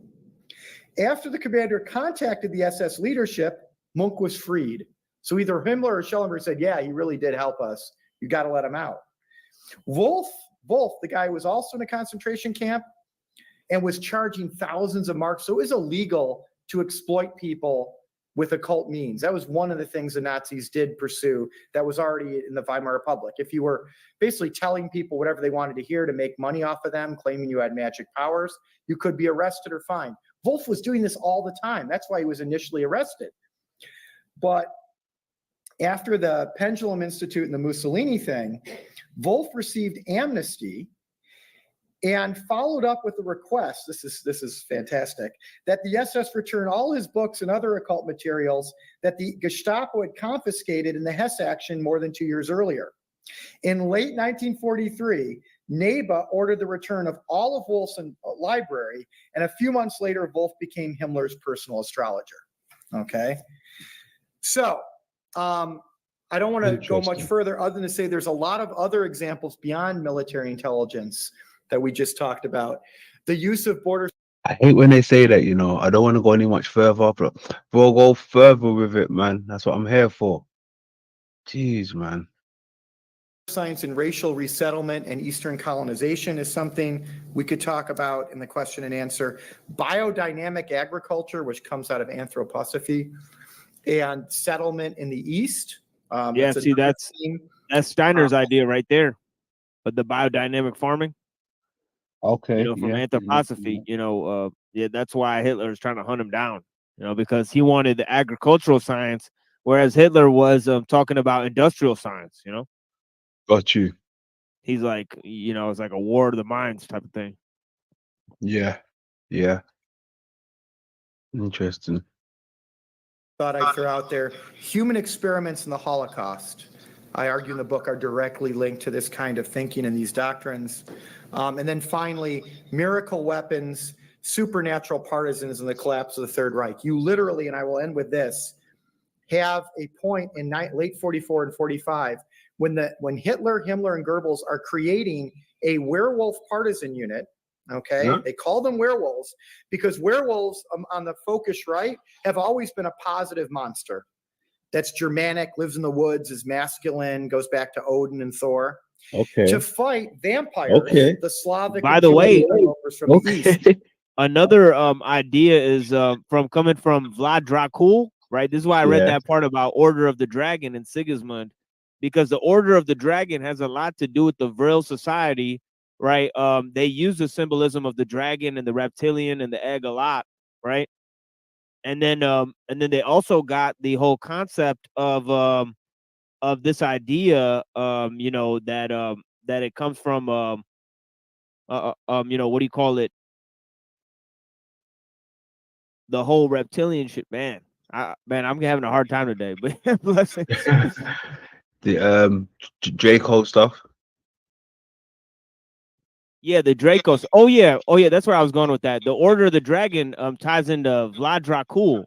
After the commander contacted the SS leadership, Munch was freed. So either Himmler or Schellenberg said, yeah, he really did help us. You got to let him out. Wolf, the guy who was also in a concentration camp and was charging thousands of marks. So it was illegal to exploit people with occult means. That was one of the things the Nazis did pursue that was already in the Weimar Republic. If you were basically telling people whatever they wanted to hear to make money off of them, claiming you had magic powers, you could be arrested or fined. Wolf was doing this all the time. That's why he was initially arrested. But after the Pendulum Institute and the Mussolini thing, Wolf received amnesty and followed up with a request, this is fantastic, that the SS return all his books and other occult materials that the Gestapo had confiscated in the Hess action more than 2 years earlier. In late 1943, NEBA ordered the return of all of Wolf's library, and a few months later, Wolf became Himmler's personal astrologer. Okay? So, I don't want to go much further other than to say there's a lot of other examples beyond military intelligence that we just talked about. The use of border. I hate when they say that, you know. I don't want to go any much further, but we'll go further with it, man. That's what I'm here for. Jeez, man. Science and racial resettlement and Eastern colonization is something we could talk about in the question and answer. Biodynamic agriculture, which comes out of anthroposophy, and settlement in the East. Yeah, see, that's Steiner's idea right there, but the biodynamic farming. Okay. From anthroposophy, yeah, that's why Hitler is trying to hunt him down, because he wanted the agricultural science, whereas Hitler was talking about industrial science, Got you. He's like, it's like a war of the minds type of thing. Yeah. Yeah. Interesting. Thought I'd throw out there, human experiments in the Holocaust, I argue in the book, are directly linked to this kind of thinking and these doctrines. And then finally, miracle weapons, supernatural partisans in the collapse of the Third Reich. You literally, and I will end with this, have a point in late 44 and 45 when Hitler, Himmler, and Goebbels are creating a werewolf partisan unit. Okay, They call them werewolves because werewolves on the folkish right have always been a positive monster. That's Germanic, lives in the woods, is masculine, goes back to Odin and Thor. Okay. To fight vampires, the Slavic. By the way, from the East. Another idea is coming from Vlad Dracul, right? This is why I read that part about Order of the Dragon and Sigismund, because the Order of the Dragon has a lot to do with the Vril society, right? They use the symbolism of the dragon and the reptilian and the egg a lot, right? And then they also got the whole concept of this idea, that it comes from, what do you call it? The whole reptilian shit, man. I'm having a hard time today, but blessings. The Draco stuff. Yeah, the Dracos. Oh yeah, that's where I was going with that. The Order of the Dragon ties into Vlad Dracul.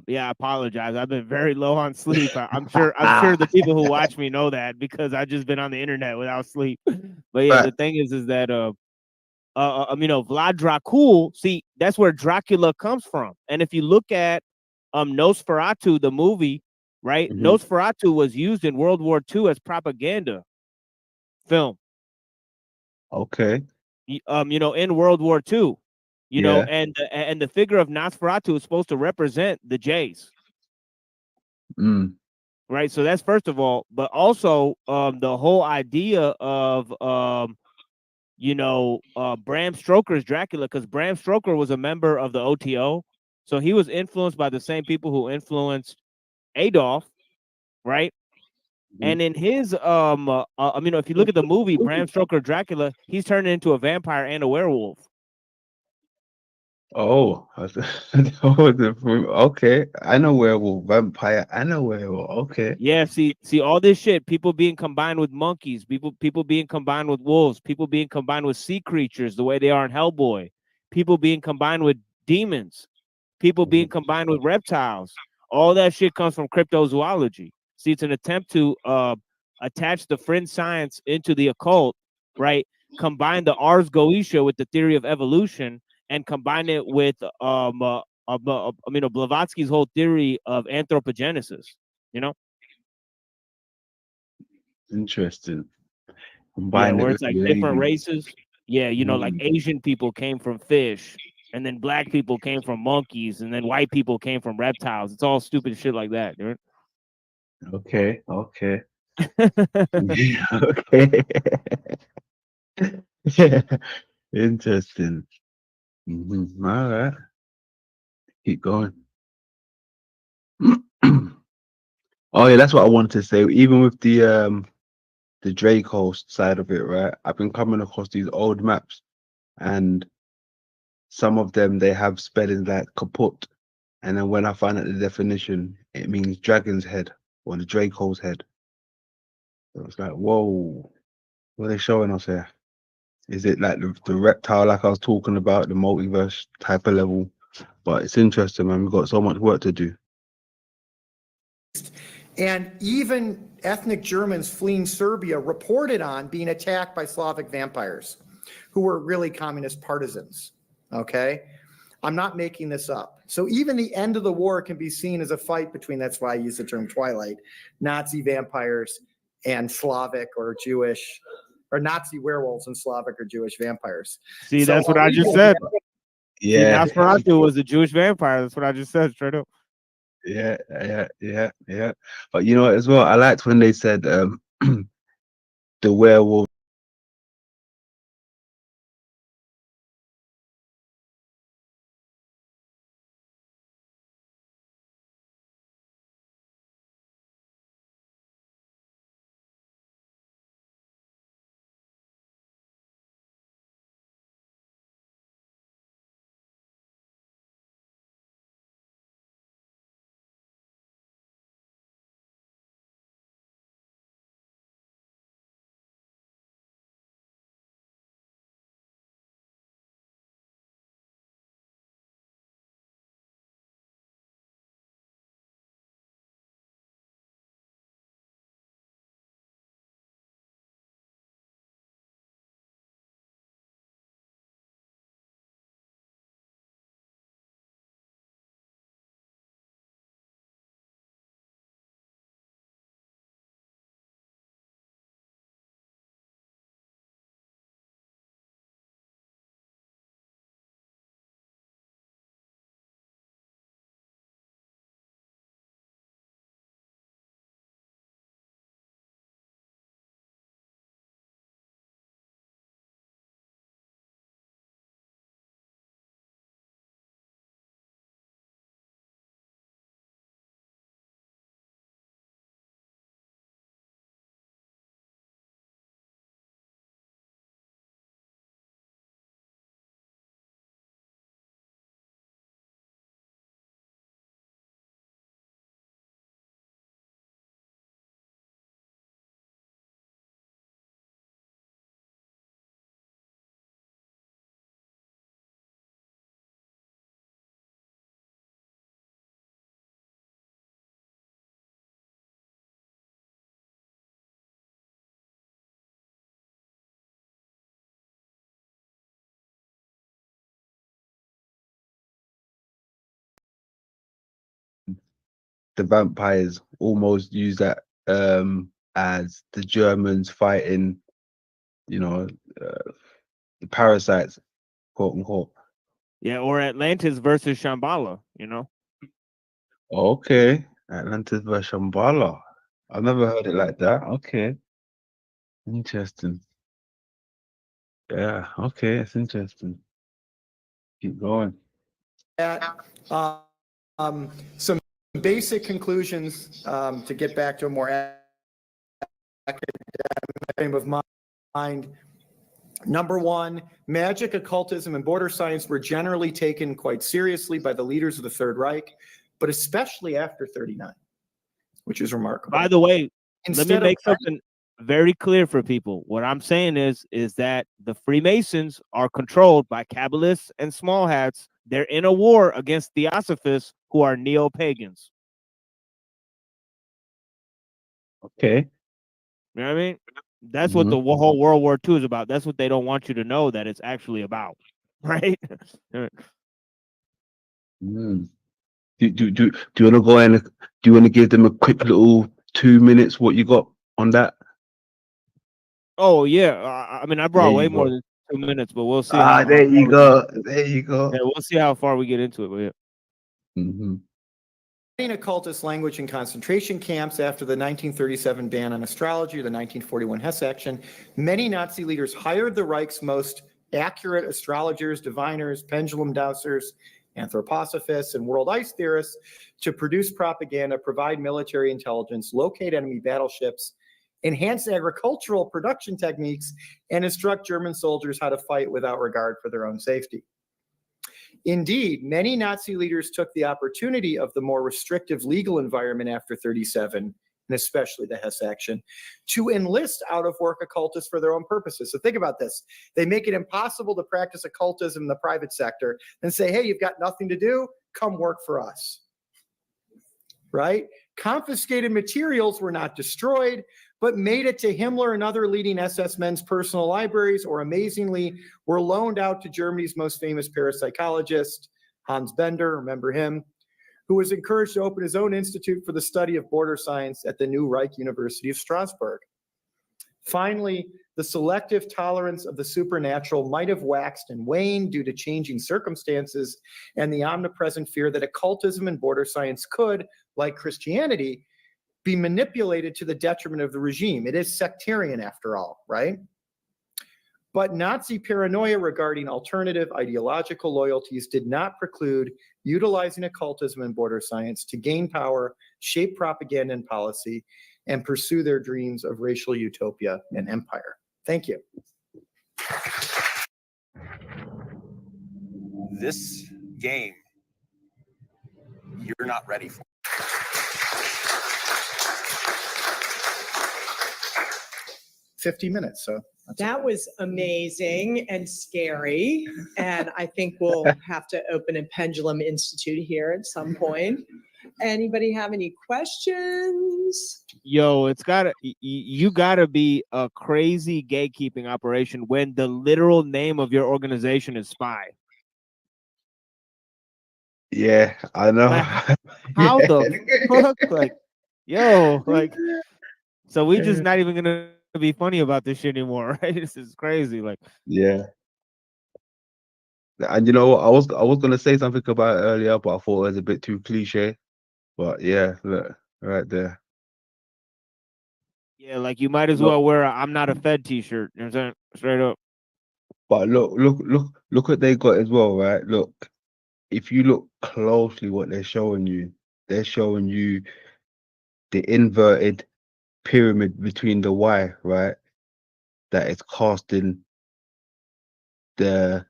Yeah, I apologize. I've been very low on sleep. I'm sure the people who watch me know that because I've just been on the internet without sleep. But yeah, the thing is that Vlad Dracul, see, that's where Dracula comes from. And if you look at Nosferatu, the movie, right? Mhm. Nosferatu was used in World War II as propaganda film. Okay. In World War II, Yeah. and the figure of Nosferatu is supposed to represent the Jays, Mm. right? So that's first of all, but also the whole idea of Bram Stoker's Dracula, because Bram Stoker was a member of the OTO, so he was influenced by the same people who influenced Adolf, right? And in his if you look at the movie Bram Stoker Dracula, he's turned into a vampire and a werewolf. Oh, okay. I know werewolf, vampire. I know werewolf. Okay. Yeah, see all this shit, people being combined with monkeys, people being combined with wolves, people being combined with sea creatures the way they are in Hellboy, people being combined with demons, people being combined with reptiles. All that shit comes from cryptozoology. See, it's an attempt to attach the fringe science into the occult, right? Combine the Ars Goetia with the theory of evolution, and combine it with Blavatsky's whole theory of anthropogenesis. You know, Interesting. yeah, Combine it where with it's like the different alien. races. Yeah, like Asian people came from fish, and then black people came from monkeys, and then white people came from reptiles. It's all stupid shit like that, dude. Okay. Okay. Okay. Yeah. Interesting. All right. Keep going. Oh yeah, that's what I wanted to say. Even with the Draco side of it, right? I've been coming across these old maps, and some of them they have spellings like kaput, and then when I find out the definition, it means dragon's head or the Draco's head. So it's like, whoa, what are they showing us here? Is it like the reptile, like I was talking about, the multiverse type of level? But it's interesting, man. We've got so much work to do. And even ethnic Germans fleeing Serbia reported on being attacked by Slavic vampires who were really communist partisans. Okay? I'm not making this up. So even the end of the war can be seen as a fight between, that's why I use the term Twilight, Nazi vampires and Slavic or Jewish, or Nazi werewolves and Slavic or Jewish vampires. See, So that's what I just said. See, Yeah. Nosferatu was a Jewish vampire. That's what I just said, straight up. Yeah. But you know what, as well, I liked when they said the werewolf the vampires almost use that as the Germans fighting, you know, the parasites, quote unquote. Yeah, or Atlantis versus Shambhala, you know? Okay, Atlantis versus Shambhala. I've never heard it like that. Okay, interesting. Yeah, okay, it's interesting. Keep going. Some basic conclusions to get back to a more academic frame of mind. Number one, magic, occultism, and border science were generally taken quite seriously by the leaders of the Third Reich, but especially after 39, which is remarkable. By the way, Instead let me of make something very clear for people. What I'm saying is that the Freemasons are controlled by Kabbalists and small hats. They're in a war against Theosophists who are neo-pagans. Okay. You know what I mean? That's what the whole World War II is about. That's what they don't want you to know that it's actually about, right? Mm. Do you want to go and do you want to give them a quick little 2 minutes? What you got on that? Oh yeah, I mean I brought There way you more go. than 2 minutes, but we'll see. There you go. There you go. Yeah, we'll see how far we get into it. But yeah. Mm-hmm. Occultist language in concentration camps after the 1937 ban on astrology or the 1941 Hess Action, many Nazi leaders hired the Reich's most accurate astrologers, diviners, pendulum dowsers, anthroposophists, and world ice theorists to produce propaganda, provide military intelligence, locate enemy battleships, enhance agricultural production techniques, and instruct German soldiers how to fight without regard for their own safety. Indeed, many Nazi leaders took the opportunity of the more restrictive legal environment after 37, and especially the Hess Action, to enlist out-of-work occultists for their own purposes. So think about this. They make it impossible to practice occultism in the private sector and say, hey, you've got nothing to do, come work for us. Right? Confiscated materials were not destroyed, but made it to Himmler and other leading SS men's personal libraries, or amazingly, were loaned out to Germany's most famous parapsychologist, Hans Bender, remember him, who was encouraged to open his own institute for the study of border science at the new Reich University of Strasbourg. Finally, the selective tolerance of the supernatural might have waxed and waned due to changing circumstances and the omnipresent fear that occultism and border science could, like Christianity, be manipulated to the detriment of the regime. It is sectarian after all, right? But Nazi paranoia regarding alternative ideological loyalties did not preclude utilizing occultism and border science to gain power, shape propaganda and policy, and pursue their dreams of racial utopia and empire. Thank you. This game, you're not ready for. 50 minutes, so. That was amazing and scary. And I think we'll have to open a Pendulum Institute here at some point. Anybody have any questions? Yo, it's gotta you gotta be a crazy gatekeeping operation when the literal name of your organization is spy. Yeah, I know. How the fuck? Like, yo, like, so we just not even gonna be funny about this shit anymore, right? This is crazy. Like, Yeah. And you know what? I was gonna say something about it earlier, but I thought it was a bit too cliche. But yeah, look, right there. yeah, like you might as Look. well wear a "I'm not a Fed" t-shirt. You know what I'm saying? Straight up. But look what they got as well, right? Look, if you look closely what they're showing you the inverted pyramid between the Y, right? That is casting the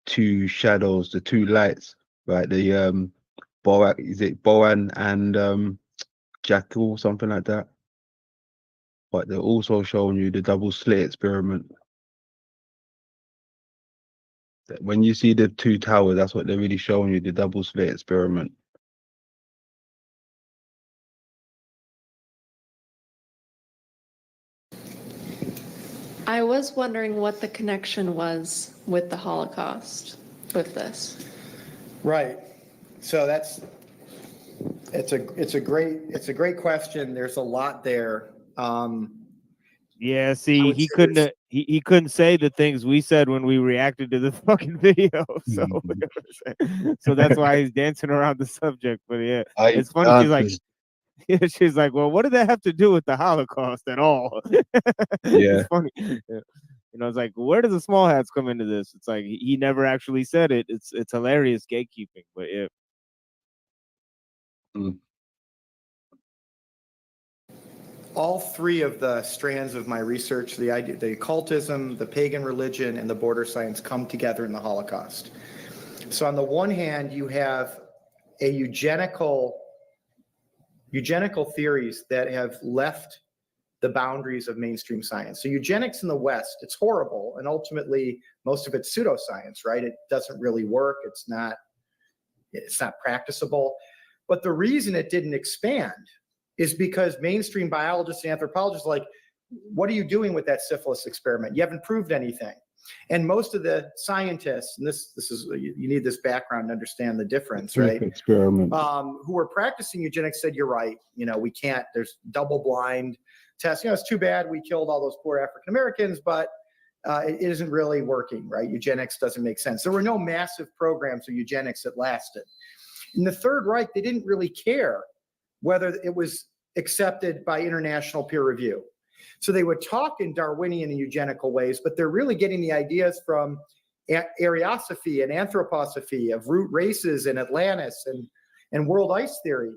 two shadows, the two lights, right? The Boan and Jackal, something like that. But they're also showing you the double slit experiment. When you see the two towers, that's what they're really showing you, the double slit experiment. I was wondering what the connection was with the Holocaust with this. Right. So that's It's a great question. There's a lot there. Yeah, see, he couldn't say the things we said when we reacted to the fucking video. So so that's why he's dancing around the subject. But yeah, it's funny. She's like, well, what did that have to do with the Holocaust at all? Yeah. It's funny. Yeah. You know, it's like, where does the small hats come into this? It's like he never actually said it. It's hilarious gatekeeping, but yeah. All three of the strands of my research, the occultism, the pagan religion, and the border science come together in the Holocaust. So on the one hand, you have a eugenical theories that have left the boundaries of mainstream science. So eugenics in the West, it's horrible, and ultimately most of it's pseudoscience, right? It doesn't really work. It's not practicable. But the reason it didn't expand is because mainstream biologists and anthropologists are like, what are you doing with that syphilis experiment? You haven't proved anything. And most of the scientists, and this is, you need this background to understand the difference, right? Experiment. Who were practicing eugenics said, you're right. You know, we can't, there's double blind tests. You know, it's too bad we killed all those poor African Americans, but it isn't really working, right? Eugenics doesn't make sense. There were no massive programs of eugenics that lasted. In the Third Reich, they didn't really care whether it was accepted by international peer review. So they would talk in Darwinian and eugenical ways, but they're really getting the ideas from Ariosophy and Anthroposophy of root races and Atlantis and world ice theory.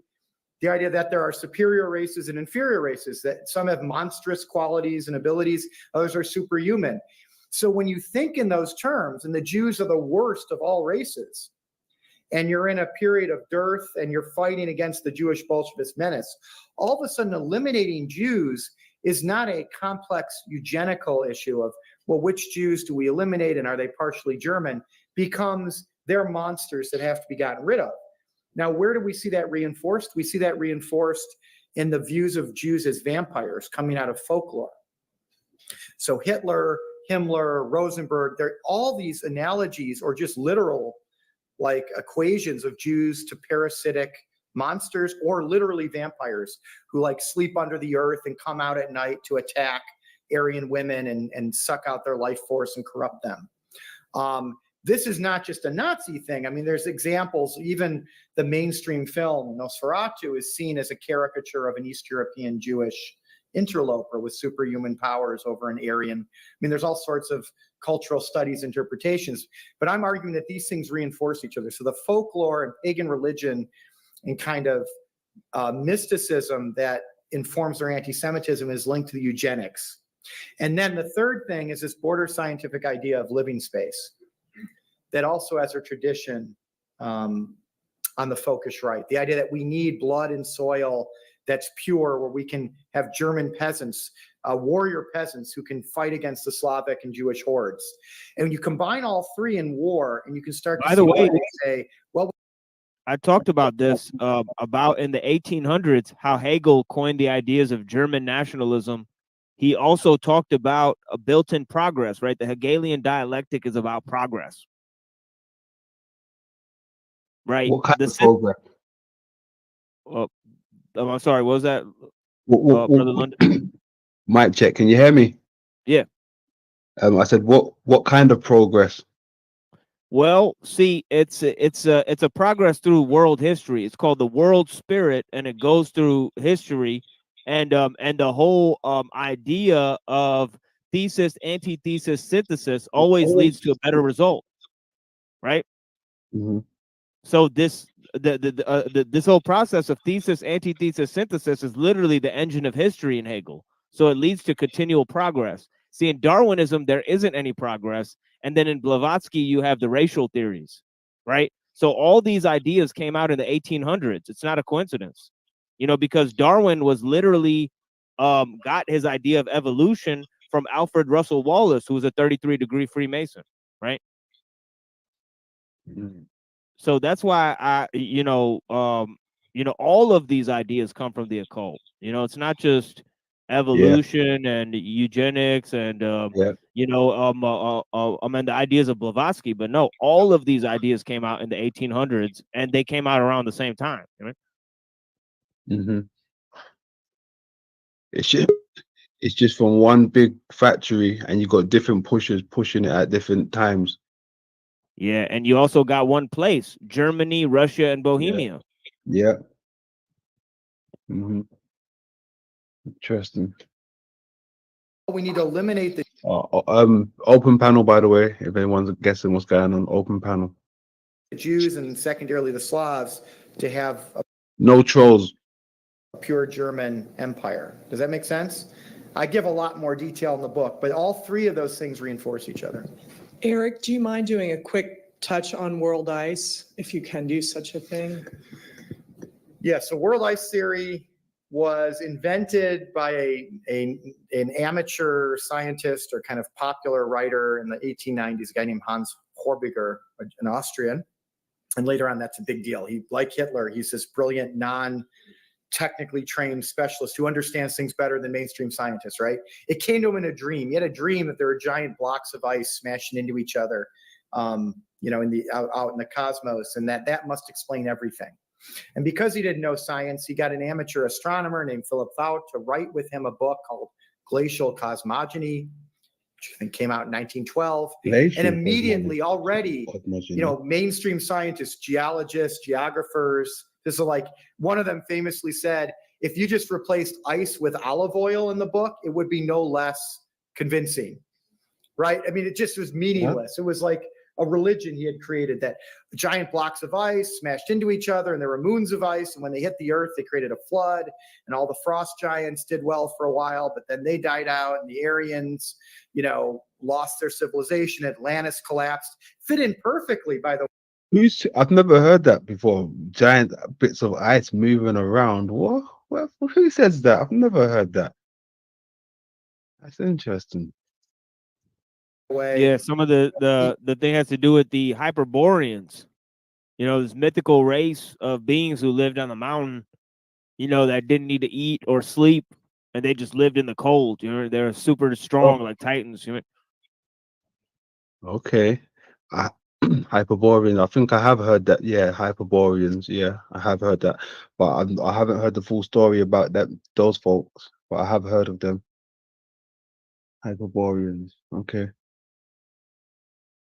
The idea that there are superior races and inferior races, that some have monstrous qualities and abilities, others are superhuman. So when you think in those terms, and the Jews are the worst of all races, and you're in a period of dearth and you're fighting against the Jewish Bolshevist menace, all of a sudden eliminating Jews is not a complex eugenical issue of, well, which Jews do we eliminate and are they partially German, becomes they're monsters that have to be gotten rid of. Now, where do we see that reinforced? We see that reinforced in the views of Jews as vampires coming out of folklore. So Hitler, Himmler, Rosenberg, they're all these analogies or just literal like equations of Jews to parasitic monsters or literally vampires who like sleep under the earth and come out at night to attack Aryan women and suck out their life force and corrupt them. This is not just a Nazi thing. I mean, there's examples, even the mainstream film Nosferatu is seen as a caricature of an East European Jewish interloper with superhuman powers over an Aryan. I mean, there's all sorts of cultural studies, interpretations, but I'm arguing that these things reinforce each other. So the folklore and pagan religion and kind of mysticism that informs their anti-Semitism is linked to the eugenics. And then the third thing is this border scientific idea of living space that also has a tradition on the folkish right. The idea that we need blood and soil that's pure, where we can have German peasants, warrior peasants who can fight against the Slavic and Jewish hordes. And when you combine all three in war, and you can start to By the way, say, well, I talked about this about in the 1800s, how Hegel coined the ideas of German nationalism. He also talked about a built-in progress, right? The Hegelian dialectic is about progress, right? What kind of progress? I'm sorry, what was that? Brother London? Mic check. Can you hear me? Yeah. I said, what kind of progress? Well, see, it's a progress through world history. It's called the world spirit, and it goes through history, and the whole idea of thesis, antithesis, synthesis always leads to a better result, right? Mm-hmm. So this this whole process of thesis, antithesis, synthesis is literally the engine of history in Hegel. So it leads to continual progress. See, in Darwinism, there isn't any progress. And then in Blavatsky, you have the racial theories, right? So all these ideas came out in the 1800s. It's not a coincidence, you know, because Darwin was literally got his idea of evolution from Alfred Russel Wallace, who was a 33-degree Freemason, right? Mm-hmm. So that's why all of these ideas come from the occult. You know, it's not just evolution and eugenics and the ideas of Blavatsky, but no, all of these ideas came out in the 1800s, and they came out around the same time. Right? hmm It's just from one big factory, and you got different pushers pushing it at different times. Yeah, and you also got one place: Germany, Russia, and Bohemia. Yeah. hmm Interesting. We need to eliminate the Open panel, by the way, if anyone's guessing what's going on. Open panel. Jews and secondarily the Slavs to have a No trolls. pure German empire. Does that make sense? I give a lot more detail in the book, but all three of those things reinforce each other. Eric, do you mind doing a quick touch on world ice, if you can do such a thing? Yeah, so world ice theory was invented by an amateur scientist or kind of popular writer in the 1890s, a guy named Hans Horbiger, an Austrian. And later on, that's a big deal. He, like Hitler, he's this brilliant, non-technically trained specialist who understands things better than mainstream scientists, right? It came to him in a dream. He had a dream that there were giant blocks of ice smashing into each other, out in the cosmos, and that must explain everything. And because he didn't know science, he got an amateur astronomer named Philip Fout to write with him a book called Glacial Cosmogony, which I think came out in 1912. And immediately already, mainstream scientists, geologists, geographers, this is like one of them famously said, if you just replaced ice with olive oil in the book, it would be no less convincing, right? I mean, it just was meaningless. It was like a religion he had created, that giant blocks of ice smashed into each other and there were moons of ice. And when they hit the earth, they created a flood, and all the frost giants did well for a while, but then they died out, and the Aryans, lost their civilization. Atlantis collapsed. Fit in perfectly, by the way. I've never heard that before. Giant bits of ice moving around. What? Who says that? I've never heard that. That's interesting. Yeah, some of the thing has to do with the Hyperboreans. This mythical race of beings who lived on the mountain, that didn't need to eat or sleep, and they just lived in the cold. They're super strong, like Titans. Okay. Hyperborean. I think I have heard that. Yeah, Hyperboreans. Yeah, I have heard that, but I haven't heard the full story about those folks. But I have heard of them. Hyperboreans. Okay.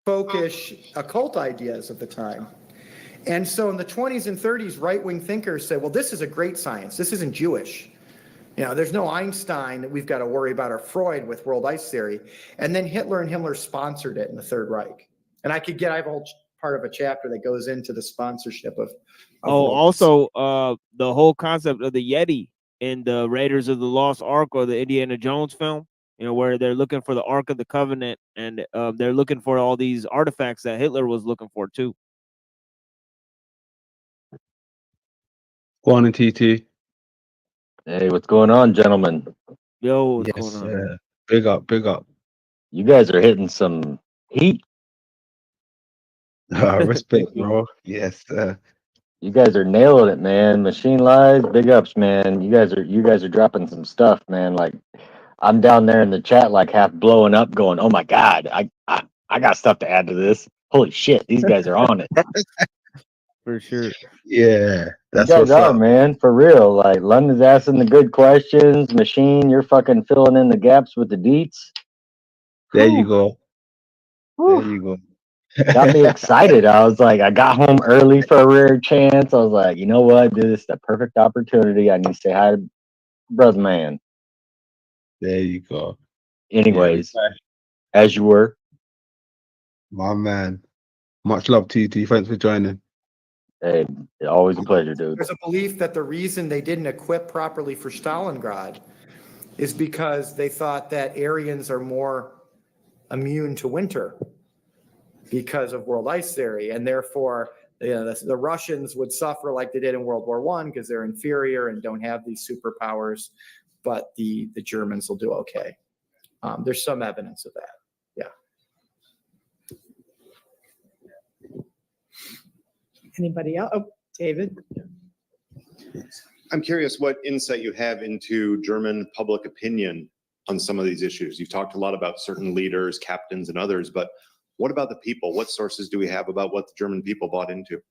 Folkish occult ideas of the time. And so in the 20s and 30s, right-wing thinkers said, well, this is a great science. This isn't Jewish. There's no Einstein that we've got to worry about, or Freud with world ice theory. And then Hitler and Himmler sponsored it in the Third Reich. And I have a whole part of a chapter that goes into the sponsorship of also the whole concept of the Yeti in the Raiders of the Lost Ark, or the Indiana Jones film, where they're looking for the Ark of the Covenant, and they're looking for all these artifacts that Hitler was looking for too. Go on, TT. Hey, what's going on, gentlemen? Yo, what's going on? Big up, big up. You guys are hitting some heat. Respect, bro. Yes, you guys are nailing it, man. Machine Lies, big ups, man. You guys are dropping some stuff, man. Like, I'm down there in the chat, like half blowing up, going, "Oh my god, I got stuff to add to this. Holy shit, these guys are on it." For sure. Yeah, that's you guys are, man, for real. Like, London's asking the good questions. Machine, you're fucking filling in the gaps with the deets. There you go. There you go. Got me excited. I was like, I got home early for a rare chance. I was like, you know what? This is the perfect opportunity. I need to say hi to brother man. There you go. Anyways, as you were. My man. Much love, TT. Thanks for joining. Hey, always a pleasure, dude. There's a belief that the reason they didn't equip properly for Stalingrad is because they thought that Aryans are more immune to winter because of world ice theory, and therefore the Russians would suffer like they did in World War I because they're inferior and don't have these superpowers, but the Germans will do okay. There's some evidence of that. Anybody else? Oh, David. I'm curious what insight you have into German public opinion on some of these issues. You've talked a lot about certain leaders, captains, and others, but what about the people? What sources do we have about what the German people bought into?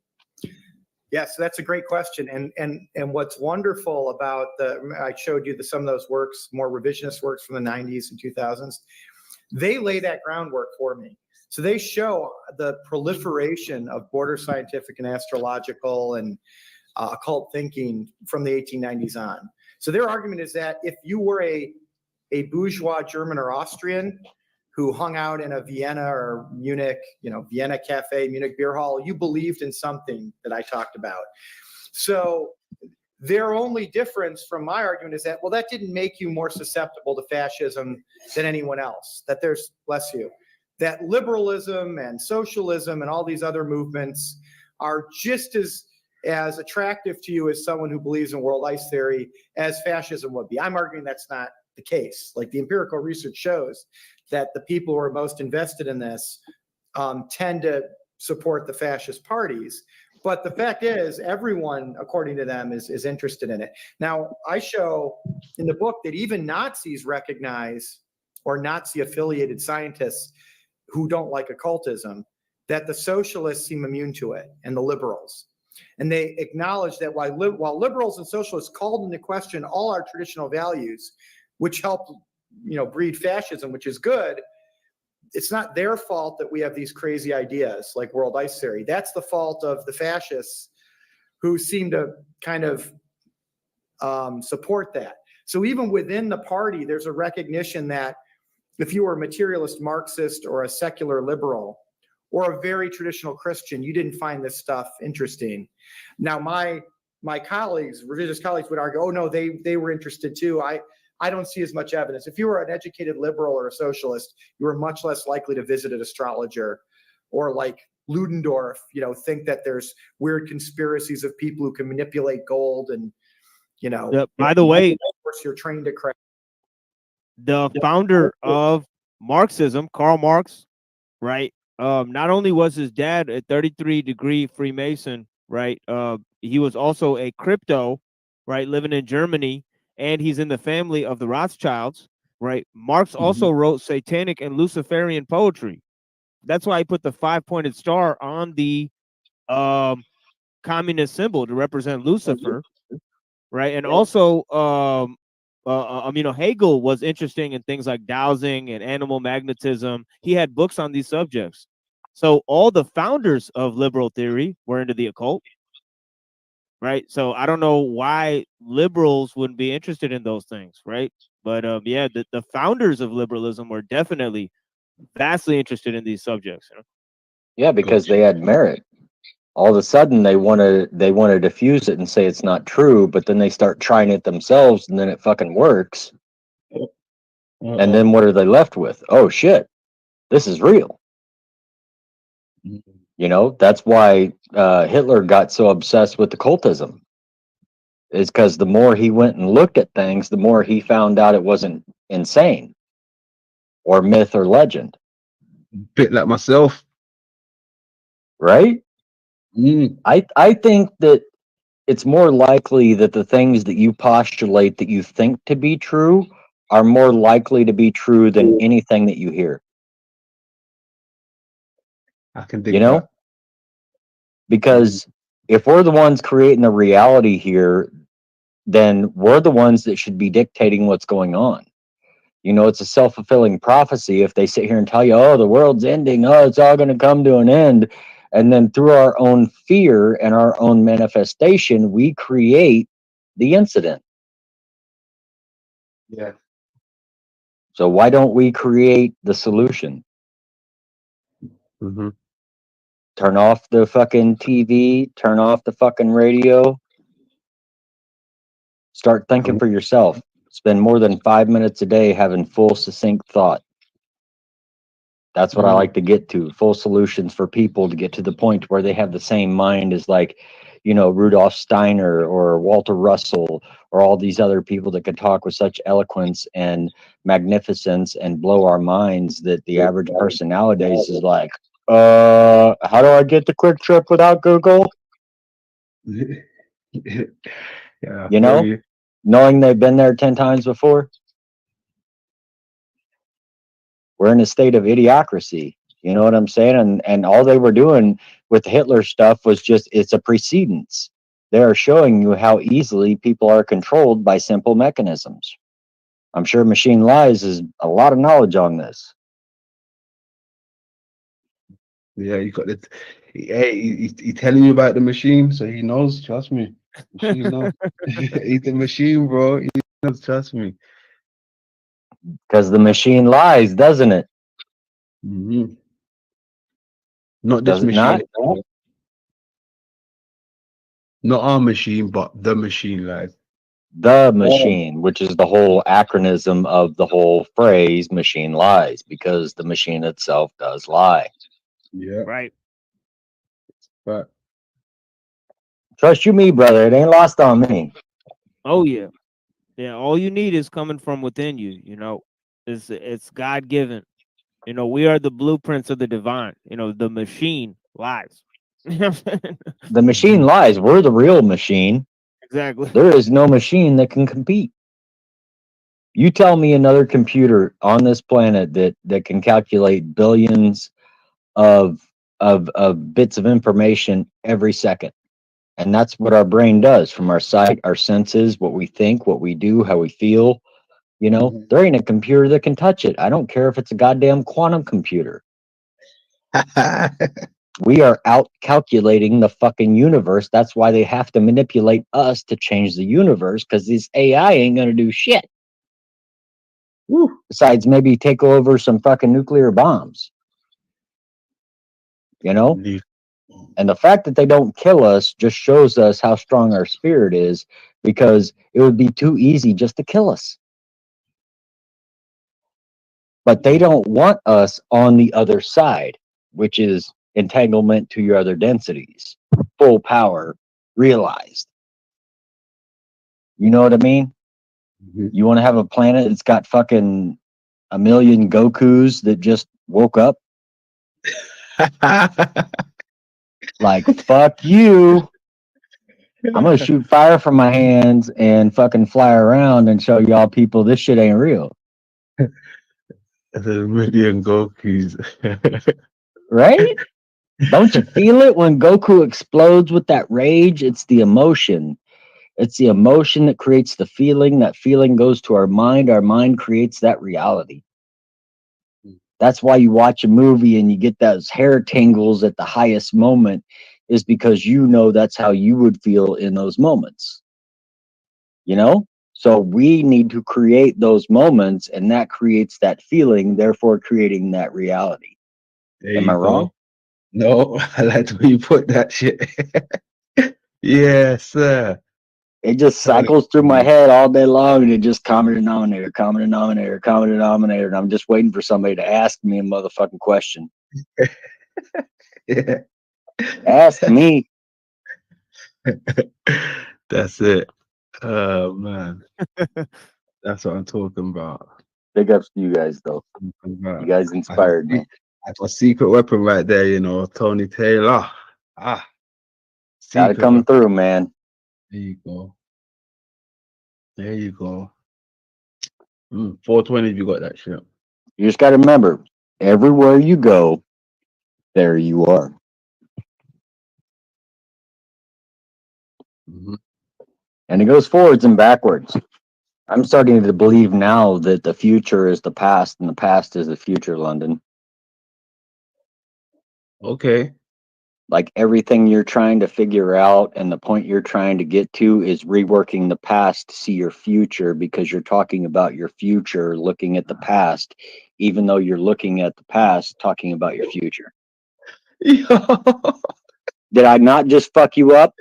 Yes, that's a great question. And what's wonderful about I showed you some of those works, more revisionist works from the 90s and 2000s. They lay that groundwork for me. So they show the proliferation of border scientific and astrological and occult thinking from the 1890s on. So their argument is that if you were a bourgeois German or Austrian who hung out in a Vienna or Munich, Vienna cafe, Munich beer hall, you believed in something that I talked about. So their only difference from my argument is that, well, that didn't make you more susceptible to fascism than anyone else. That there's, bless you, that liberalism and socialism and all these other movements are just as attractive to you as someone who believes in world ice theory as fascism would be. I'm arguing that's not the case. Like the empirical research shows that the people who are most invested in this tend to support the fascist parties. But the fact is, everyone, according to them, is interested in it. Now, I show in the book that even Nazis recognize, or Nazi-affiliated scientists who don't like occultism, that the socialists seem immune to it, and the liberals. And they acknowledge that while liberals and socialists called into question all our traditional values, which helped, breed fascism, which is good, it's not their fault that we have these crazy ideas like world ice theory. That's the fault of the fascists who seem to kind of support that. So even within the party, there's a recognition that if you were a materialist Marxist or a secular liberal or a very traditional Christian, you didn't find this stuff interesting. Now, my colleagues, religious colleagues, would argue, oh no, they were interested too. I don't see as much evidence. If you were an educated liberal or a socialist, you were much less likely to visit an astrologer, or like Ludendorff, think that there's weird conspiracies of people who can manipulate gold and, By the way, you're trained to correct. The founder of Marxism, Karl Marx, right? Not only was his dad a 33-degree Freemason, right? He was also a crypto, right? Living in Germany, and he's in the family of the Rothschilds, right? Marx also wrote satanic and Luciferian poetry. That's why he put the 5-pointed star on the communist symbol to represent Lucifer, right? And also, Hegel was interesting in things like dowsing and animal magnetism. He had books on these subjects. So all the founders of liberal theory were into the occult, right? So I don't know why liberals wouldn't be interested in those things, right? But the founders of liberalism were definitely vastly interested in these subjects. Yeah, because they had merit. All of a sudden they want to diffuse it and say it's not true, but then they start trying it themselves and then it fucking works. And then what are they left with? Oh shit, this is real. That's why Hitler got so obsessed with occultism. Is because the more he went and looked at things, the more he found out it wasn't insane or myth or legend. Bit like myself. Right? I think that it's more likely that the things that you postulate that you think to be true are more likely to be true than anything that you hear. I can dig that. Because if we're the ones creating the reality here, then we're the ones that should be dictating what's going on. It's a self-fulfilling prophecy if they sit here and tell you, oh, the world's ending, oh, it's all going to come to an end. And then through our own fear and our own manifestation, we create the incident. Yeah. So why don't we create the solution? Turn off the fucking TV, turn off the fucking radio. Start thinking for yourself. Spend more than 5 minutes a day having full, succinct thought. That's what I like to get to. Full solutions for people to get to the point where they have the same mind as Rudolf Steiner or Walter Russell or all these other people that could talk with such eloquence and magnificence and blow our minds that the average person nowadays is like, how do I get the Quick Trip without Google? Yeah. Knowing they've been there 10 times before. We're in a state of idiocracy. You know what I'm saying? And all they were doing with Hitler stuff was just, it's a precedence. They are showing you how easily people are controlled by simple mechanisms. I'm sure Machine Lies is a lot of knowledge on this. Yeah, you got it. Hey, he telling you about the machine, so he knows. Trust me, machine knows. He's the machine, bro. He knows. Trust me. Because the machine lies, doesn't it? Mm-hmm. Not this Does it machine. not? Not our machine, but the machine lies. The machine, which is the whole acronym of the whole phrase machine lies, because the machine itself does lie. Yeah. Right. But Trust you me, brother. It ain't lost on me. Oh yeah. Yeah. All you need is coming from within you. You know, it's God given. You know, we are the blueprints of the divine. You know, the machine lies. You know what I'm saying? The machine lies. We're the real machine. Exactly. There is no machine that can compete. You tell me another computer on this planet that can calculate billions of bits of information every second. And that's what our brain does, from our sight, our senses, what we think, what we do, how we feel. You know, there ain't a computer that can touch it. I don't care if it's a goddamn quantum computer. We are out calculating the fucking universe. That's why they have to manipulate us to change the universe, because this AI ain't gonna do shit. Besides maybe take over some fucking nuclear bombs. You know? And the fact that they don't kill us just shows us how strong our spirit is, because it would be too easy just to kill us. But they don't want us on the other side, which is entanglement to your other densities, full power realized. You know what I mean? You want to have a planet that's got fucking a million Gokus that just woke up? Like, fuck you. I'm gonna shoot fire from my hands and fucking fly around and show y'all people this shit ain't real. The million Gokus. Right? Don't you feel it when Goku explodes with that rage? It's the emotion. It's the emotion that creates the feeling. That feeling goes to our mind. Our mind creates that reality. That's why you watch a movie and you get those hair tingles at the highest moment, is because you know that's how you would feel in those moments. You know? So we need to create those moments, and that creates that feeling, therefore creating that reality. There Am you I go. wrong? No, I like the way you put that shit. Yes, sir. It just cycles through my head all day long, and it just common denominator, common denominator, common denominator. And I'm just waiting for somebody to ask me a motherfucking question. Yeah. Ask me. That's it. Oh man. That's what I'm talking about. Big ups to you guys, though. You guys inspired me. That's a secret weapon right there, you know, Tony Taylor. Gotta Secret come weapon. through, man. There you go. There you go. 420 if you got that shit. You just gotta remember, everywhere you go, there you are. And it goes forwards and backwards. I'm starting to believe now that the future is the past and the past is the future, London. Okay. Like everything you're trying to figure out and the point you're trying to get to is reworking the past to see your future, because you're talking about your future looking at the past, even though you're looking at the past talking about your future. Did I not just fuck you up?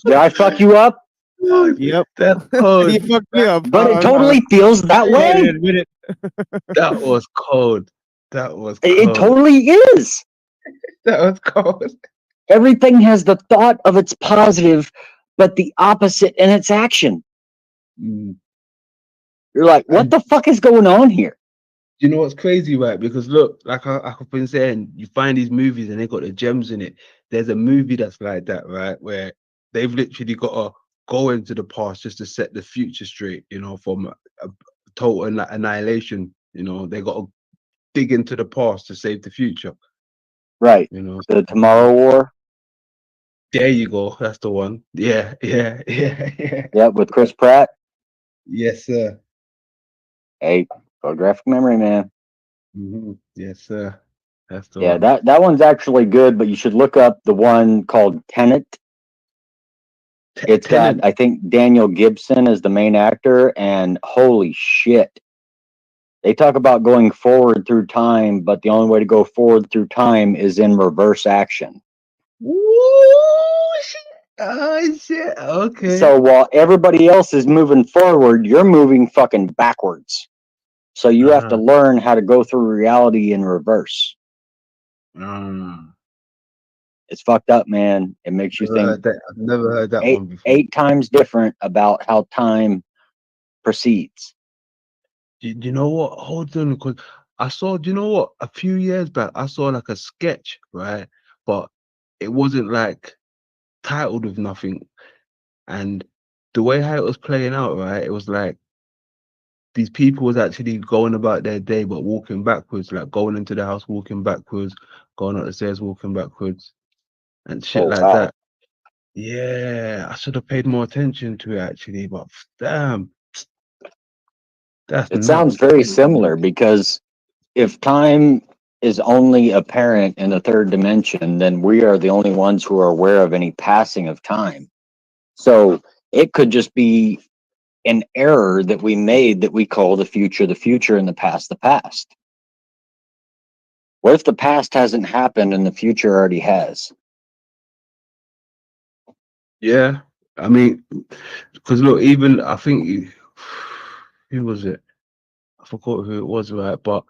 Did I fuck you up? Yep. You fucked me up. But it totally feels that way. Admit it. That was cold. That was cold. It totally is. That was cold. Everything has the thought of its positive, but the opposite in its action. You're like, what the fuck is going on here? You know what's crazy, right? Because look, like I've been saying, you find these movies and they got the gems in it. There's a movie that's like that, right? Where they've literally got to go into the past just to set the future straight, you know, from a total annihilation. You know, they got to dig into the past to save the future. Right. You know, The Tomorrow War. there you go. That's the one. Yeah. Yeah, with Chris Pratt. Yes, sir. Hey, photographic memory, man. Yes, sir. That's the Yeah, one. that one's actually good, but you should look up the one called Tenet. It's got, Tenet. I think, Daniel Gibson as the main actor, and holy shit. They talk about going forward through time, but the only way to go forward through time is in reverse action. Woo, shit. Oh shit. Okay. So while everybody else is moving forward, you're moving fucking backwards. So you have to learn how to go through reality in reverse. It's fucked up, man. It makes you Never think heard that. I've never heard that one before. 8 times different about how time proceeds. Do you know what? Hold on, because I saw. Do you know what? A few years back, I saw like a sketch, right? But it wasn't like titled with nothing. And the way how it was playing out, right? It was like these people was actually going about their day, but walking backwards, like going into the house, walking backwards, going up the stairs, walking backwards, and shit like wow. that. Yeah, I should have paid more attention to it actually, but damn, that's It sounds very similar because if time is only apparent in the third dimension, then we are the only ones who are aware of any passing of time. So it could just be an error that we made that we call the future, and the past. What if the past hasn't happened and the future already has? Yeah, I mean, because look, even I think who was it? I forgot who it was, right? But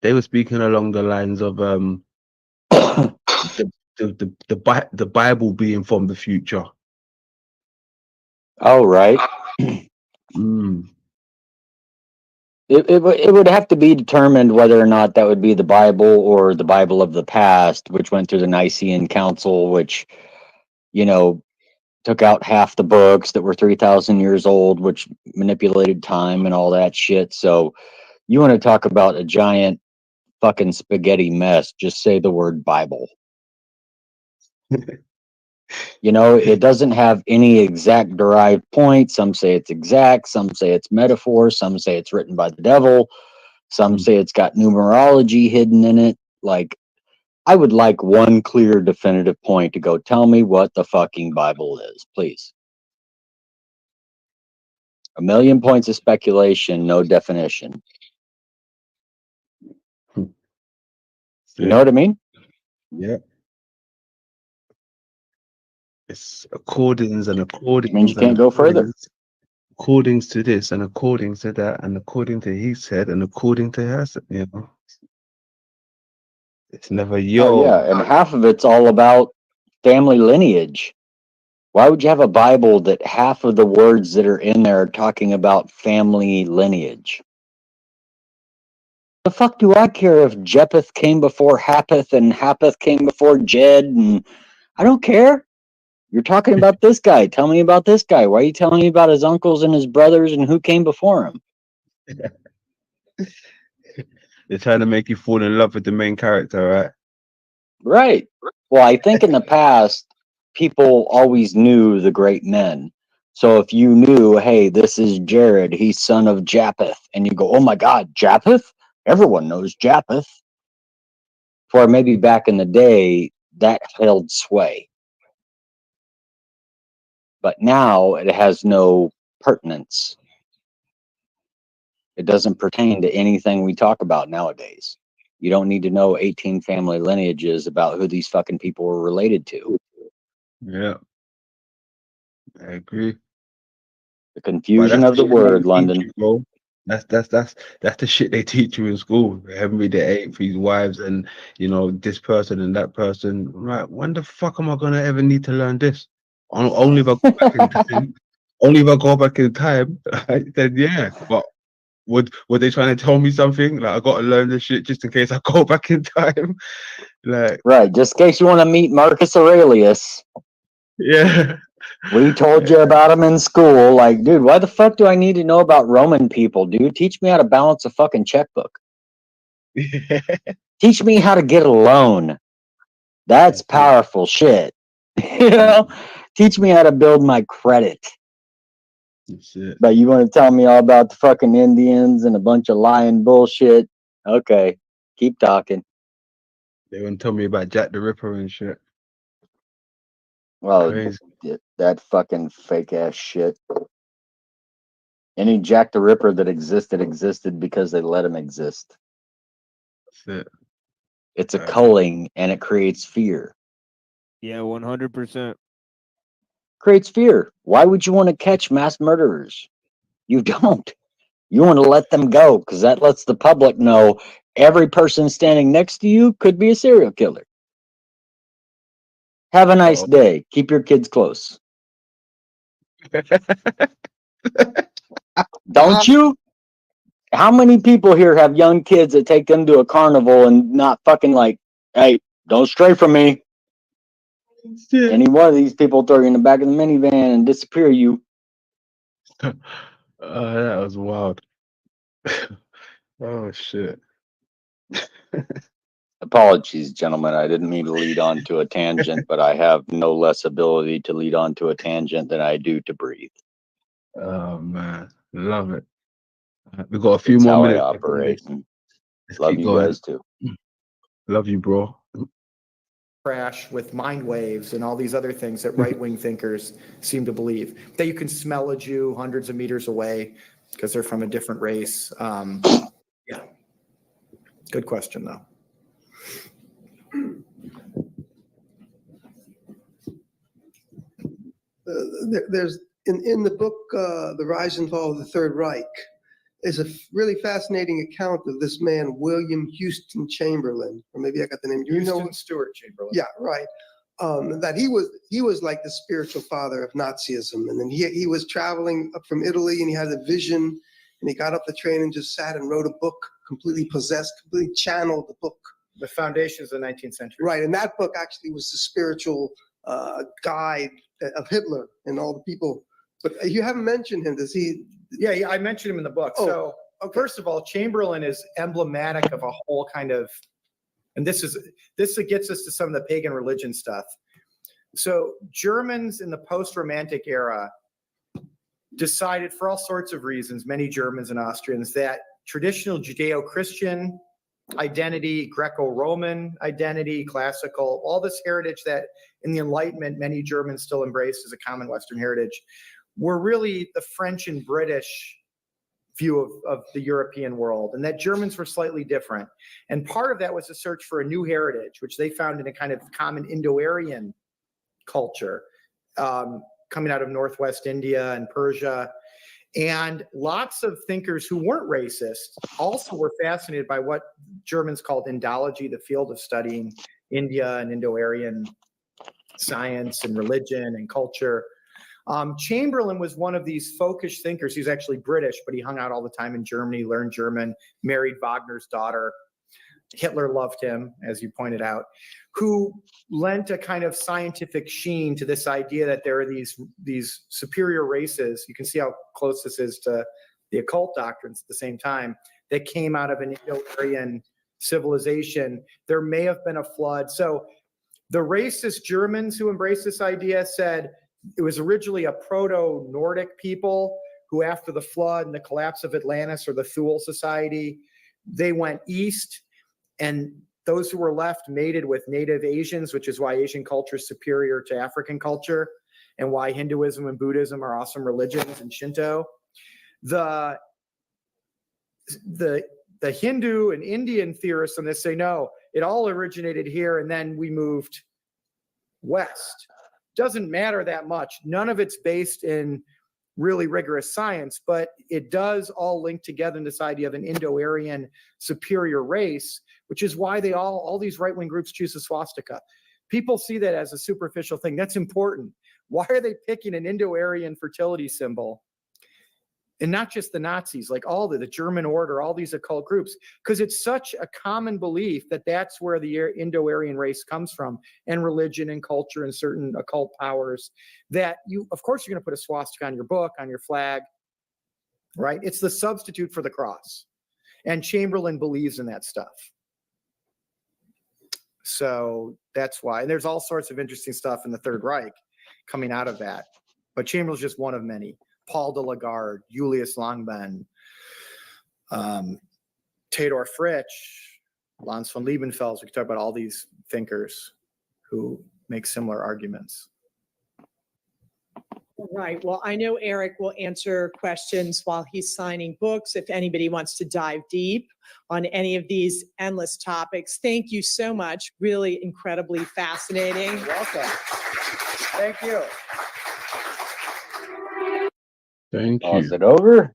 they were speaking along the lines of the Bible being from the future. Oh, right. It would have to be determined whether or not that would be the Bible or the Bible of the past, which went through the Nicene Council, which, you know, took out half the books that were 3,000 years old, which manipulated time and all that shit. So you want to talk about a giant fucking spaghetti mess, just say the word Bible. You know, it doesn't have any exact derived point. Some say it's exact, some say it's metaphor, some say it's written by the devil, some say it's got numerology hidden in it. Like, I would like one clear, definitive point to go, tell me what the fucking Bible is, please. A million points of speculation, no definition. You know what I mean? Yeah. It's accordings and accordings. Means you can't go further. According to this and according to that and according to he said and according to her said, you know. It's never Oh, yeah, and half of it's all about family lineage. Why would you have a Bible that half of the words that are in there are talking about family lineage? The fuck do I care if Jephthah came before Happeth and Happeth came before Jed? And I don't care. You're talking about this guy. Tell me about this guy. Why are you telling me about his uncles and his brothers and who came before him? They're trying to make you fall in love with the main character, right? Right. Well, I think in the past, people always knew the great men. So if you knew, hey, this is Jared, he's son of Japheth, and you go, oh my God, Japheth? Everyone knows Japheth. For maybe back in the day, that held sway. But now it has no pertinence. It doesn't pertain to anything we talk about nowadays. You don't need to know 18 family lineages about who these fucking people were related to. Yeah. I agree. The confusion of the word, London. That's the shit they teach you in school. Henry VIII, his wives, and you know this person and that person. Right? When the fuck am I gonna ever need to learn this? Only if I go back in time. Only if I go back in time. Right? Then yeah. But were they trying to tell me something? Like I gotta learn this shit just in case I go back in time. Like right, just in case you want to meet Marcus Aurelius. Yeah. We told you about him in school. Like, dude, why the fuck do I need to know about Roman people, dude? Teach me how to balance a fucking checkbook. Teach me how to get a loan. That's powerful shit. You know, teach me how to build my credit. That's it. But you want to tell me all about the fucking Indians and a bunch of lying bullshit? Okay, keep talking. They want to tell me about Jack the Ripper and shit. Well, Crazy. that fucking fake ass shit. Any Jack the Ripper that existed because they let him exist. That's it. It's a culling and it creates fear. Yeah, 100%. Creates fear. Why would you want to catch mass murderers? You don't. You want to let them go because that lets the public know every person standing next to you could be a serial killer. Have a nice day. Keep your kids close. Don't you? How many people here have young kids that take them to a carnival and not fucking like, hey, don't stray from me? Any one of these people throw you in the back of the minivan and disappear you. That was wild. Oh shit. Apologies, gentlemen. I didn't mean to lead on to a tangent, but I have no less ability to lead on to a tangent than I do to breathe. Oh man, love it. We've got a few It's more how I minutes. operate. Let's Love keep you going. guys too. Love you, bro. Crash with mind waves and all these other things that right-wing thinkers seem to believe. That you can smell a Jew hundreds of meters away because they're from a different race. Yeah. Good question, though. There's in the book, The Rise and Fall of the Third Reich, is a really fascinating account of this man, William Houston Chamberlain, or maybe I got the name. Do you know? Houston Stewart Chamberlain. Yeah, right. That he was like the spiritual father of Nazism, and then he was traveling up from Italy, and he had a vision, and he got up the train and just sat and wrote a book, completely possessed, completely channeled the book. The foundations of the 19th century. Right, and that book actually was the spiritual guide of Hitler and all the people. But you haven't mentioned him. Does he? Yeah, I mentioned him in the book. So first of all, Chamberlain is emblematic of a whole kind of, and this gets us to some of the pagan religion stuff. So Germans in the post-Romantic era decided, for all sorts of reasons, many Germans and Austrians, that traditional Judeo-Christian identity, Greco-Roman identity, classical, all this heritage that in the Enlightenment many Germans still embrace as a common Western heritage, were really the French and British view of the European world, and that Germans were slightly different. And part of that was a search for a new heritage, which they found in a kind of common Indo-Aryan culture coming out of Northwest India and Persia. And lots of thinkers who weren't racist also were fascinated by what Germans called Indology, the field of studying India and Indo-Aryan science and religion and culture. Chamberlain was one of these folkish thinkers. He's actually British, but he hung out all the time in Germany, learned German, married Wagner's daughter. Hitler loved him, as you pointed out, who lent a kind of scientific sheen to this idea that there are these superior races. You can see how close this is to the occult doctrines at the same time, that came out of an Indo-Aryan civilization. There may have been a flood. So the racist Germans who embraced this idea said it was originally a proto-Nordic people who, after the flood and the collapse of Atlantis or the Thule Society, they went east, and those who were left mated with native Asians, which is why Asian culture is superior to African culture and why Hinduism and Buddhism are awesome religions, and Shinto. The Hindu and Indian theorists on this say, no, it all originated here and then we moved west. Doesn't matter that much. None of it's based in really rigorous science, but it does all link together in this idea of an Indo-Aryan superior race, which is why they all these right-wing groups choose the swastika. People see that as a superficial thing. That's important. Why are they picking an Indo-Aryan fertility symbol? And not just the Nazis, like all the German Order, all these occult groups, because it's such a common belief that that's where the Indo-Aryan race comes from, and religion and culture and certain occult powers, that of course, you're going to put a swastika on your book, on your flag, right? It's the substitute for the cross. And Chamberlain believes in that stuff. So that's why. And there's all sorts of interesting stuff in the Third Reich coming out of that. But Chamberlain's just one of many. Paul de Lagarde, Julius Langben, Theodor Fritsch, Lanz von Liebenfels. We could talk about all these thinkers who make similar arguments. Right. Well, I know Eric will answer questions while he's signing books if anybody wants to dive deep on any of these endless topics. Thank you so much. Really incredibly fascinating. You're welcome. Thank you. Thank Oh, you. is it over?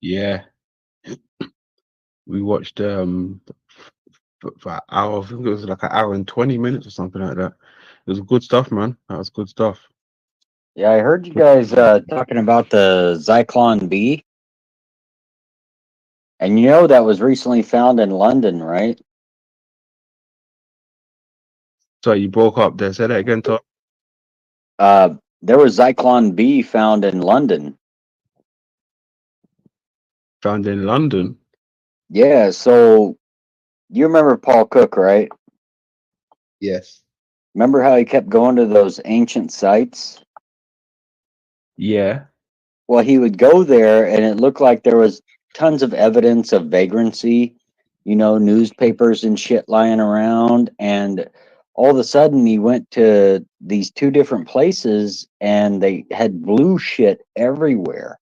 Yeah. We watched for an hour, I think it was like an hour and 20 minutes or something like that. It was good stuff, man. That was good stuff. Yeah, I heard you guys talking about the Zyklon B. And you know that was recently found in London, right? So you broke up there. Say that again, Tom. There was Zyklon B found in London. Found in London? Yeah, so you remember Paul Cook, right? Yes. Remember how he kept going to those ancient sites? Yeah. Well, he would go there and it looked like there was tons of evidence of vagrancy, you know, newspapers and shit lying around. And all of a sudden he went to these two different places and they had blue shit everywhere.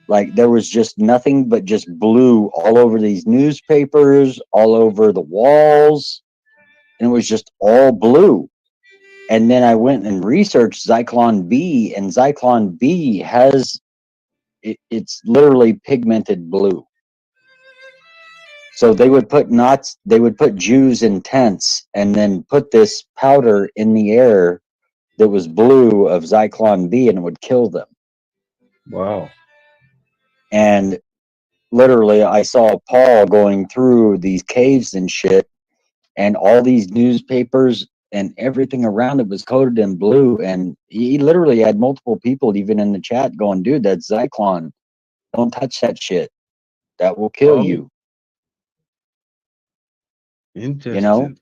Like there was just nothing but just blue all over these newspapers, all over the walls. And it was just all blue. And then I went and researched Zyklon B, and Zyklon B has it's literally pigmented blue. So they would put Jews in tents and then put this powder in the air that was blue of Zyklon B, and it would kill them. Wow. And literally, I saw Paul going through these caves and shit, and all these newspapers and everything around it was coated in blue. And he literally had multiple people even in the chat going, dude, that's Zyklon. Don't touch that shit. That will kill you. Interesting. You know?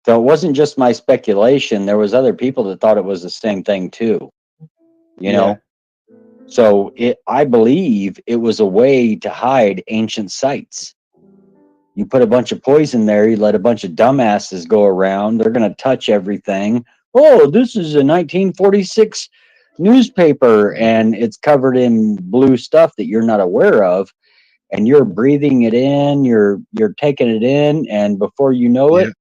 So it wasn't just my speculation. There was other people that thought it was the same thing too. You know? So I believe it was a way to hide ancient sites. You put a bunch of poison there, you let a bunch of dumbasses go around, they're going to touch everything. Oh, this is a 1946 newspaper, and it's covered in blue stuff that you're not aware of, and you're breathing it in, you're taking it in, and before you know it,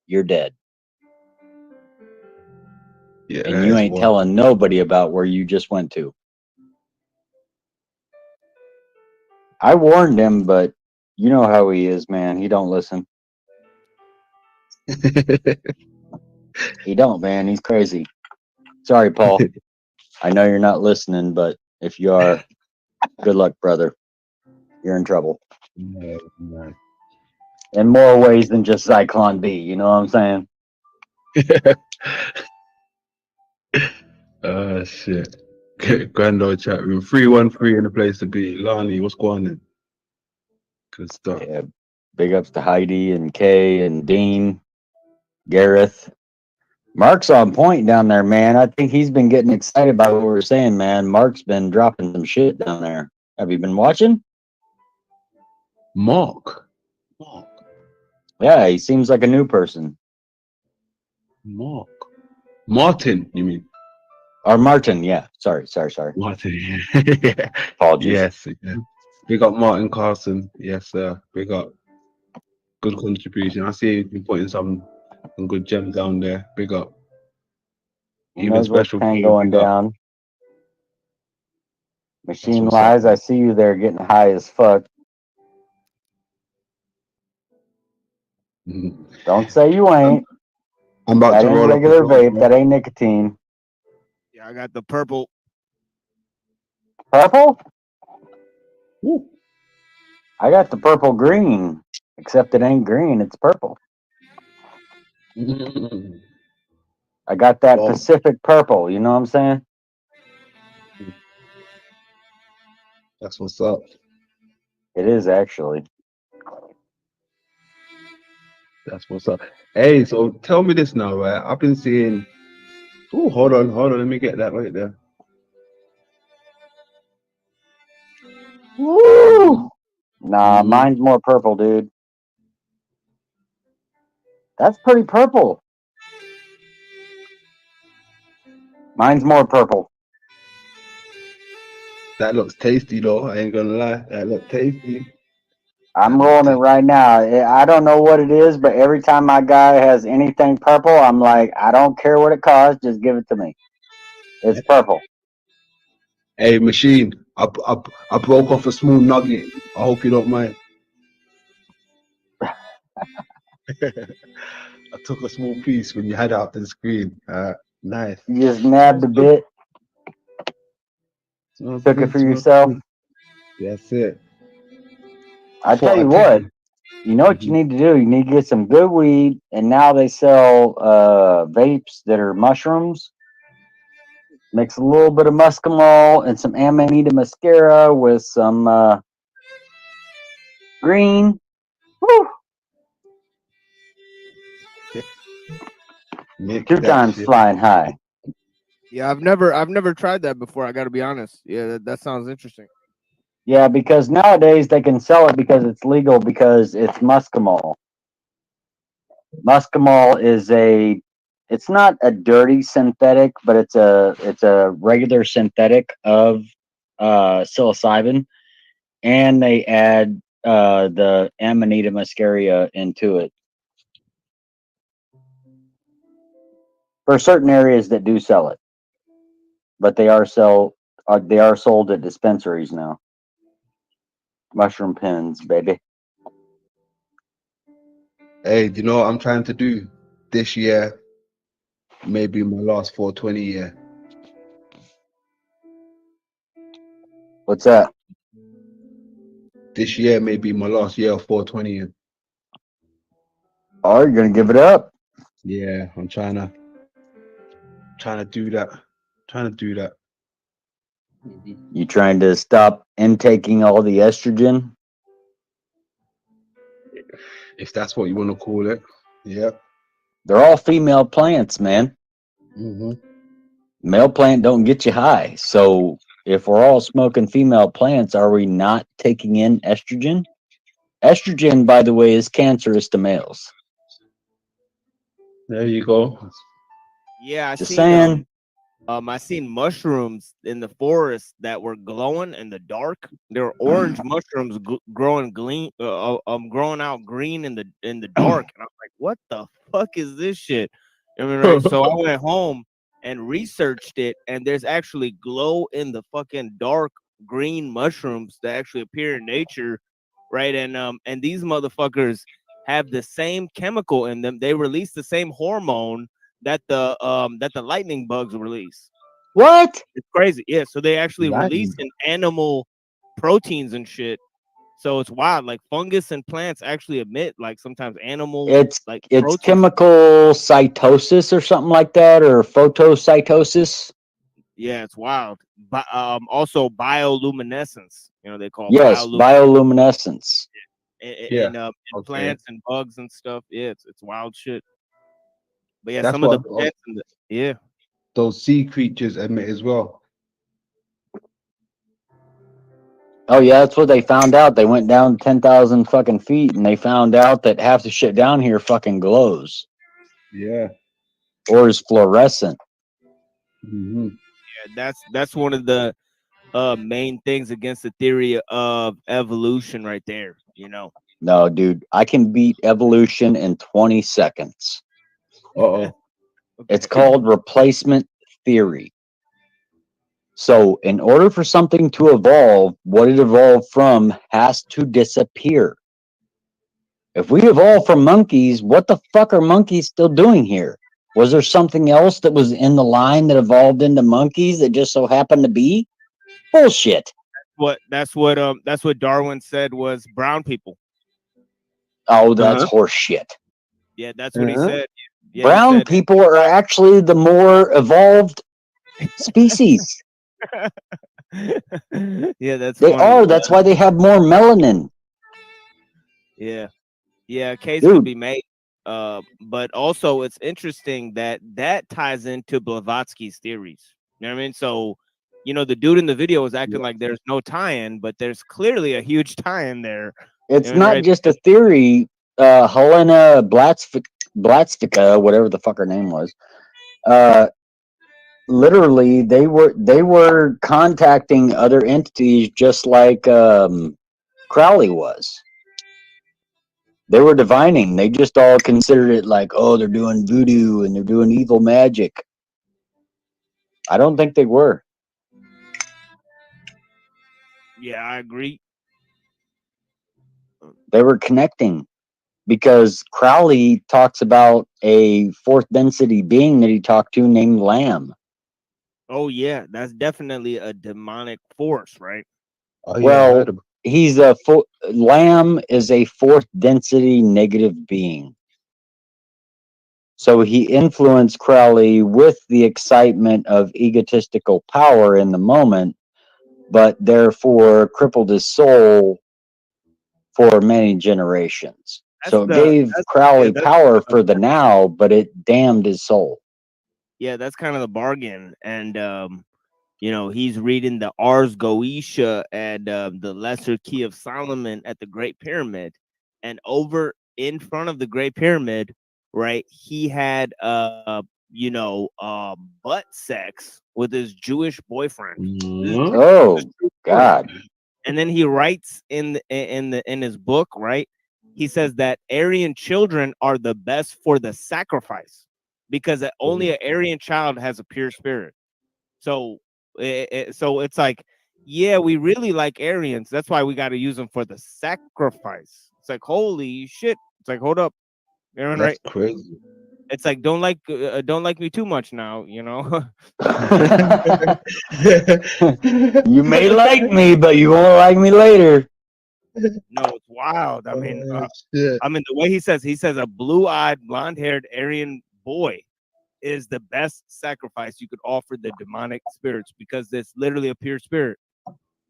you're dead. Yeah, and you ain't telling nobody about where you just went to. I warned him, but you know how he is, man. He don't listen. He don't, man. He's crazy. Sorry, Paul. I know you're not listening, but if you are, good luck, brother. You're in trouble. No. In more ways than just Zyklon B. You know what I'm saying? Shit. Grand old chat room. 313 in the place to be. Lani, what's going on? Good stuff. Yeah. Big ups to Heidi and Kay and Dean, Gareth. Mark's on point down there, man. I think he's been getting excited by what we're saying, man. Mark's been dropping some shit down there. Have you been watching? Mark. Yeah, he seems like a new person. Mark. Martin, you mean? Or Martin, yeah. Sorry. Martin, yeah. Apologies. Yes. Yeah. Big up Martin Carson. Yes, sir. Big up. Good contribution. I see you putting some good gems down there. Big up. Even special going down. Machine Lies, I see you there getting high as fuck. Don't say you ain't. I'm about that to ain't roll regular up vape. That ain't nicotine. Yeah, I got the purple. Purple? Ooh. I got the purple green, except it ain't green. It's purple. I got that Pacific purple. You know what I'm saying? That's what's up. It is actually. That's what's up. Hey, so tell me this now, right? I've been seeing. Oh, hold on. Let me get that right there. Woo! Nah, mine's more purple, dude. That's pretty purple. Mine's more purple. That looks tasty, though. I ain't gonna lie. That looks tasty. I'm rolling it right now. I don't know what it is, but every time my guy has anything purple, I'm like, I don't care what it costs, just give it to me. It's purple. Hey, machine. I broke off a small nugget. I hope you don't mind. I took a small piece when you had it up to the screen. Nice. You just nabbed a bit. Took it for yourself. That's it. I tell you what, you know what you need to do? You need to get some good weed, and now they sell vapes that are mushrooms. Mix a little bit of muscimol and some Amanita muscaria with some green. Woo! 2 times flying high. Yeah, I've never tried that before. I got to be honest. Yeah, that sounds interesting. Yeah, because nowadays they can sell it because it's legal because it's muscimol. Muscimol is it's not a dirty synthetic, but it's a regular synthetic of psilocybin, and they add the Amanita muscaria into it for certain areas that do sell it, but they are sold at dispensaries now. Mushroom pens, baby. Hey, do you know what I'm trying to do this year? Maybe my last 420 year. What's that? This year may be my last year of 420 year. Oh, you're gonna give it up? Yeah, I'm trying to do that. You trying to stop intaking all the estrogen? If that's what you want to call it. Yeah. They're all female plants, man. Male plant don't get you high. So if we're all smoking female plants, are we not taking in estrogen? Estrogen, by the way, is cancerous to males. There you go. Yeah, Just saying. I seen mushrooms in the forest that were glowing in the dark. There were orange mushrooms growing growing out green in the dark, and I'm like, what the fuck is this shit? I mean, right? So I went home and researched it, and there's actually glow in the fucking dark green mushrooms that actually appear in nature, right? And these motherfuckers have the same chemical in them. They release the same hormone that the lightning bugs release. What? It's crazy. Yeah, so they actually release in animal proteins and shit. So it's wild. Like fungus and plants actually emit like sometimes animal It's proteins. chemical cytosis or something like that, or photocytosis. Yeah, it's wild. But also bioluminescence. You know, they call Yes, bioluminescence. in plants and bugs and stuff. Yeah, it's wild shit. But yeah, That's some of the what plants those sea creatures emit as well. Oh yeah, that's what they found out. They went down 10,000 fucking feet and they found out that half the shit down here fucking glows. Yeah. Or is fluorescent. Yeah, that's one of the main things against the theory of evolution right there, you know. No, dude, I can beat evolution in 20 seconds. It's called replacement theory. So, in order for something to evolve, what it evolved from has to disappear. If we evolved from monkeys, what the fuck are monkeys still doing here? Was there something else that was in the line that evolved into monkeys that just so happened to be? Bullshit. That's what Darwin said was brown people. Oh, that's horse shit. Yeah, that's what he said. Yeah, Brown he said, people are actually the more evolved species. Yeah, that's They funny. are. That's why they have more melanin. Yeah, yeah, case could Dude. be made. But also it's interesting that that ties into Blavatsky's theories. You know what I mean? So, you know, the dude in the video is acting like there's no tie-in, but there's clearly a huge tie-in there. It's And not right, just a theory. Helena Blatskika, whatever the fuck her name was, literally they were contacting other entities just like Crowley was. They were divining. They just all considered it like, oh, they're doing voodoo and they're doing evil magic. I don't think they were. yeah, I agree. They were connecting because Crowley talks about a fourth density being that he talked to named Lamb. Oh yeah, that's definitely a demonic force, right? Oh yeah, I Well, heard about. he's Lamb is a fourth density negative being. So he influenced Crowley with the excitement of egotistical power in the moment, but therefore crippled his soul for many generations. So it gave Crowley power for the now, but it damned his soul. Yeah, that's kind of the bargain. And you know, he's reading the Ars Goetia and the Lesser Key of Solomon at the Great Pyramid, and over in front of the Great Pyramid, right, he had you know, butt sex with his Jewish boyfriend. Oh God! And then he writes in his book, right? He says that Aryan children are the best for the sacrifice because only an Aryan child has a pure spirit. So, so it's like, yeah, we really like Aryans. That's why we got to use them for the sacrifice. It's like, holy shit! It's like, hold up, Aaron, That's right? crazy. It's like, don't like me too much now, you know. You may like me, but you won't like me later. No, it's wild. I mean, Shit. the way he says a blue-eyed, blonde-haired Aryan boy is the best sacrifice you could offer the demonic spirits because it's literally a pure spirit.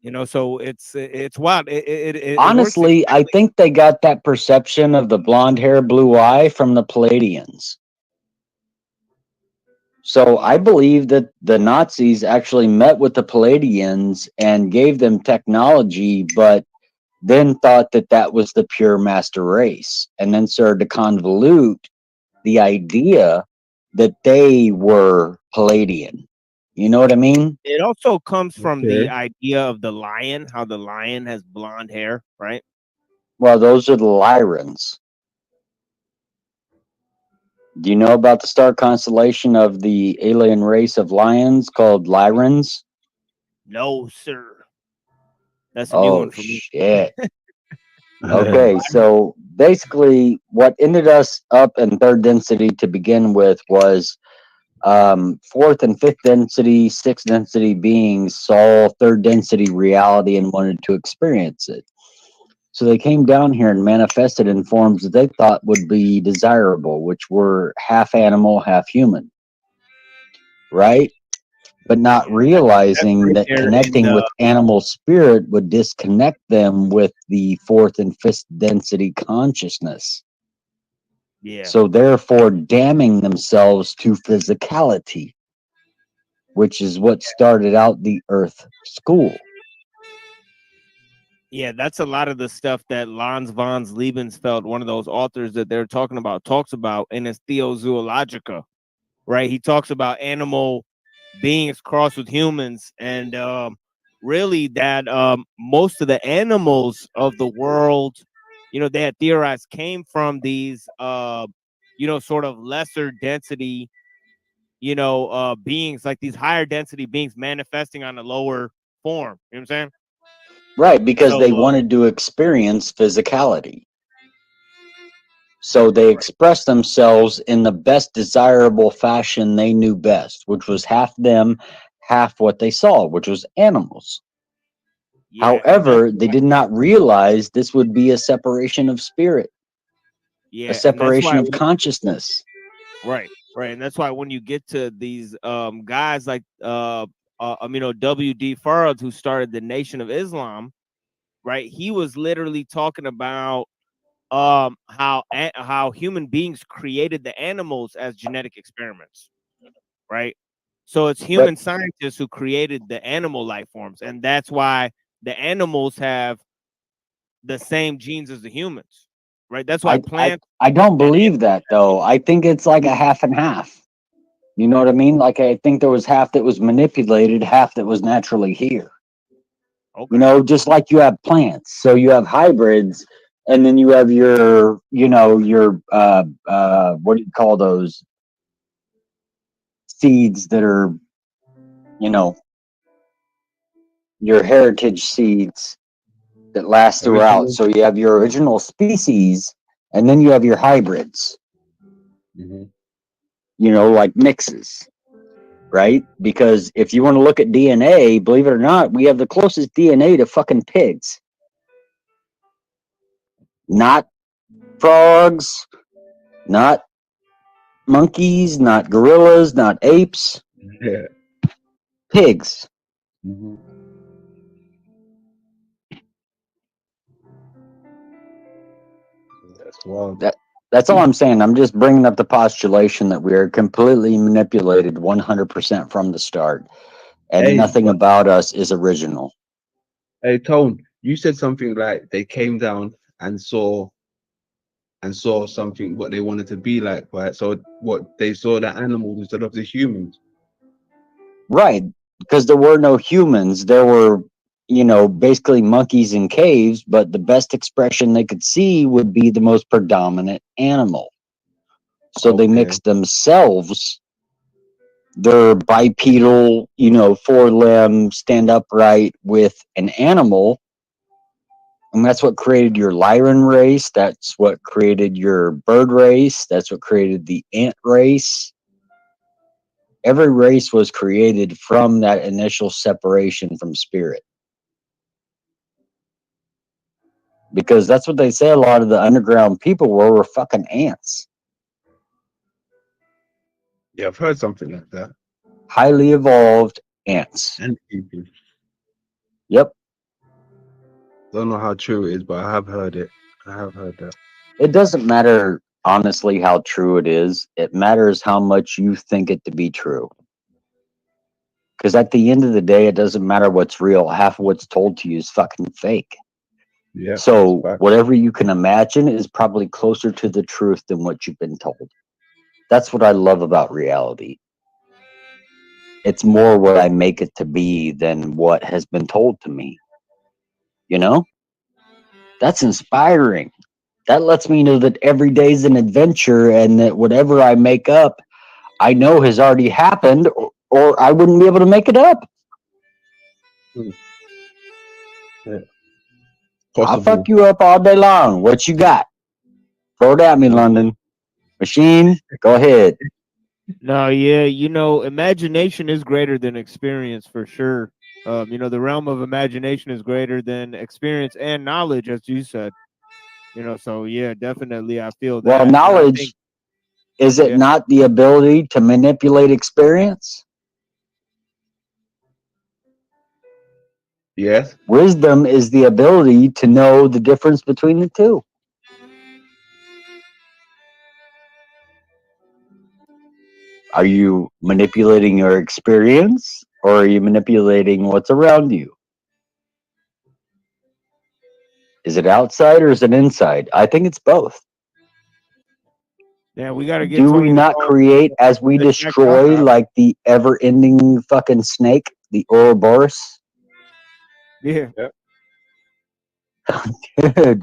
You know, so it's wild. It Honestly, I think they got that perception of the blonde hair, blue eye from the Palladians. So I believe that the Nazis actually met with the Palladians and gave them technology, but then thought that that was the pure master race, and then started to convolute the idea that they were Palladian. You know what I mean? It also comes from the Okay. idea of the lion, how the lion has blonde hair, right? Well, those are the Lyrans. Do you know about the star constellation of the alien race of lions called Lyrans? No, sir. That's a new one for me. Shit. Okay, so basically what ended us up in third density to begin with was fourth and fifth density, sixth density beings saw third density reality and wanted to experience it. So they came down here and manifested in forms that they thought would be desirable, which were half animal, half human. Right? But not realizing that connecting with animal spirit would disconnect them with the fourth and fifth density consciousness. Yeah. So therefore damning themselves to physicality, which is what started out the Earth School. Yeah, that's a lot of the stuff that Lans von Liebensfeld, one of those authors that they're talking about, talks about in his Theozoologica, right? He talks about animal beings crossed with humans, and really that most of the animals of the world, you know, they had theorized came from these, you know, sort of lesser density, you know, beings, like these higher density beings manifesting on a lower form. You know what I'm saying? Right, because they So, wanted to experience physicality. So they expressed themselves in the best desirable fashion they knew best, which was half them, half what they saw, which was animals. yeah, and However, they did not realize this would be a separation of spirit, yeah, a and that's separation why of consciousness. right, and that's why when you get to these guys like W.D. Farad, who started the Nation of Islam, right? He was literally talking about how human beings created the animals as genetic experiments, right? So it's human scientists who created the animal life forms, and that's why the animals have the same genes as the humans, right? That's why plants. I don't believe that though. I think it's like a half and half. You know what I mean? Like I think there was half that was manipulated, half that was naturally here. Okay. You know, just like you have plants. So you have hybrids, and then you have your, your what do you call those seeds that are, your heritage seeds that last throughout. Original. So you have your original species, and then you have your hybrids. Like mixes, right? Because if you want to look at DNA, believe it or not, we have the closest DNA to fucking pigs. Not frogs, not monkeys, not gorillas, not apes. Yeah. Pigs. That's wild. That's all I'm saying. I'm just bringing up the postulation that we are completely manipulated 100% from the start, and Hey, nothing about us is original. Hey, Tone, you said something like they came down and saw something what they wanted to be like, right? So what they saw the animals instead of the humans. Right, because there were no humans. There were, basically monkeys in caves, but the best expression they could see would be the most predominant animal. So they mixed themselves, their bipedal, four-limb, stand upright with an animal. And that's what created your Lyran race. That's what created your bird race. That's what created the ant race. Every race was created from that initial separation from spirit. Because that's what they say a lot of the underground people were fucking ants. Yeah, I've heard something like that. Highly evolved ants. And people. Yep. Don't know how true it is, but I have heard it. I have heard that. It doesn't matter, honestly, how true it is. It matters how much you think it to be true. Because at the end of the day, it doesn't matter what's real. Half of what's told to you is fucking fake. Yeah. So whatever you can imagine is probably closer to the truth than what you've been told. That's what I love about reality. It's more what I make it to be than what has been told to me. That's inspiring. That lets me know that every day's an adventure, and that whatever I make up, I know has already happened, or I wouldn't be able to make it up. Yeah. I'll fuck you up all day long. What you got? Throw it at me, London. Machine, go ahead. No, yeah, imagination is greater than experience for sure. The realm of imagination is greater than experience and knowledge, as you said. So yeah, definitely, I feel that. Well, And I knowledge, think, is it yeah. not the ability to manipulate experience? Yes. Wisdom is the ability to know the difference between the two. Are you manipulating your experience, or are you manipulating what's around you? Is it outside or is it inside? I think it's both. Yeah, we got to get. Do Tony we to not call create as we the Jack destroy, Talk. like the ever-ending fucking snake, the Ouroboros? Yeah. Dude,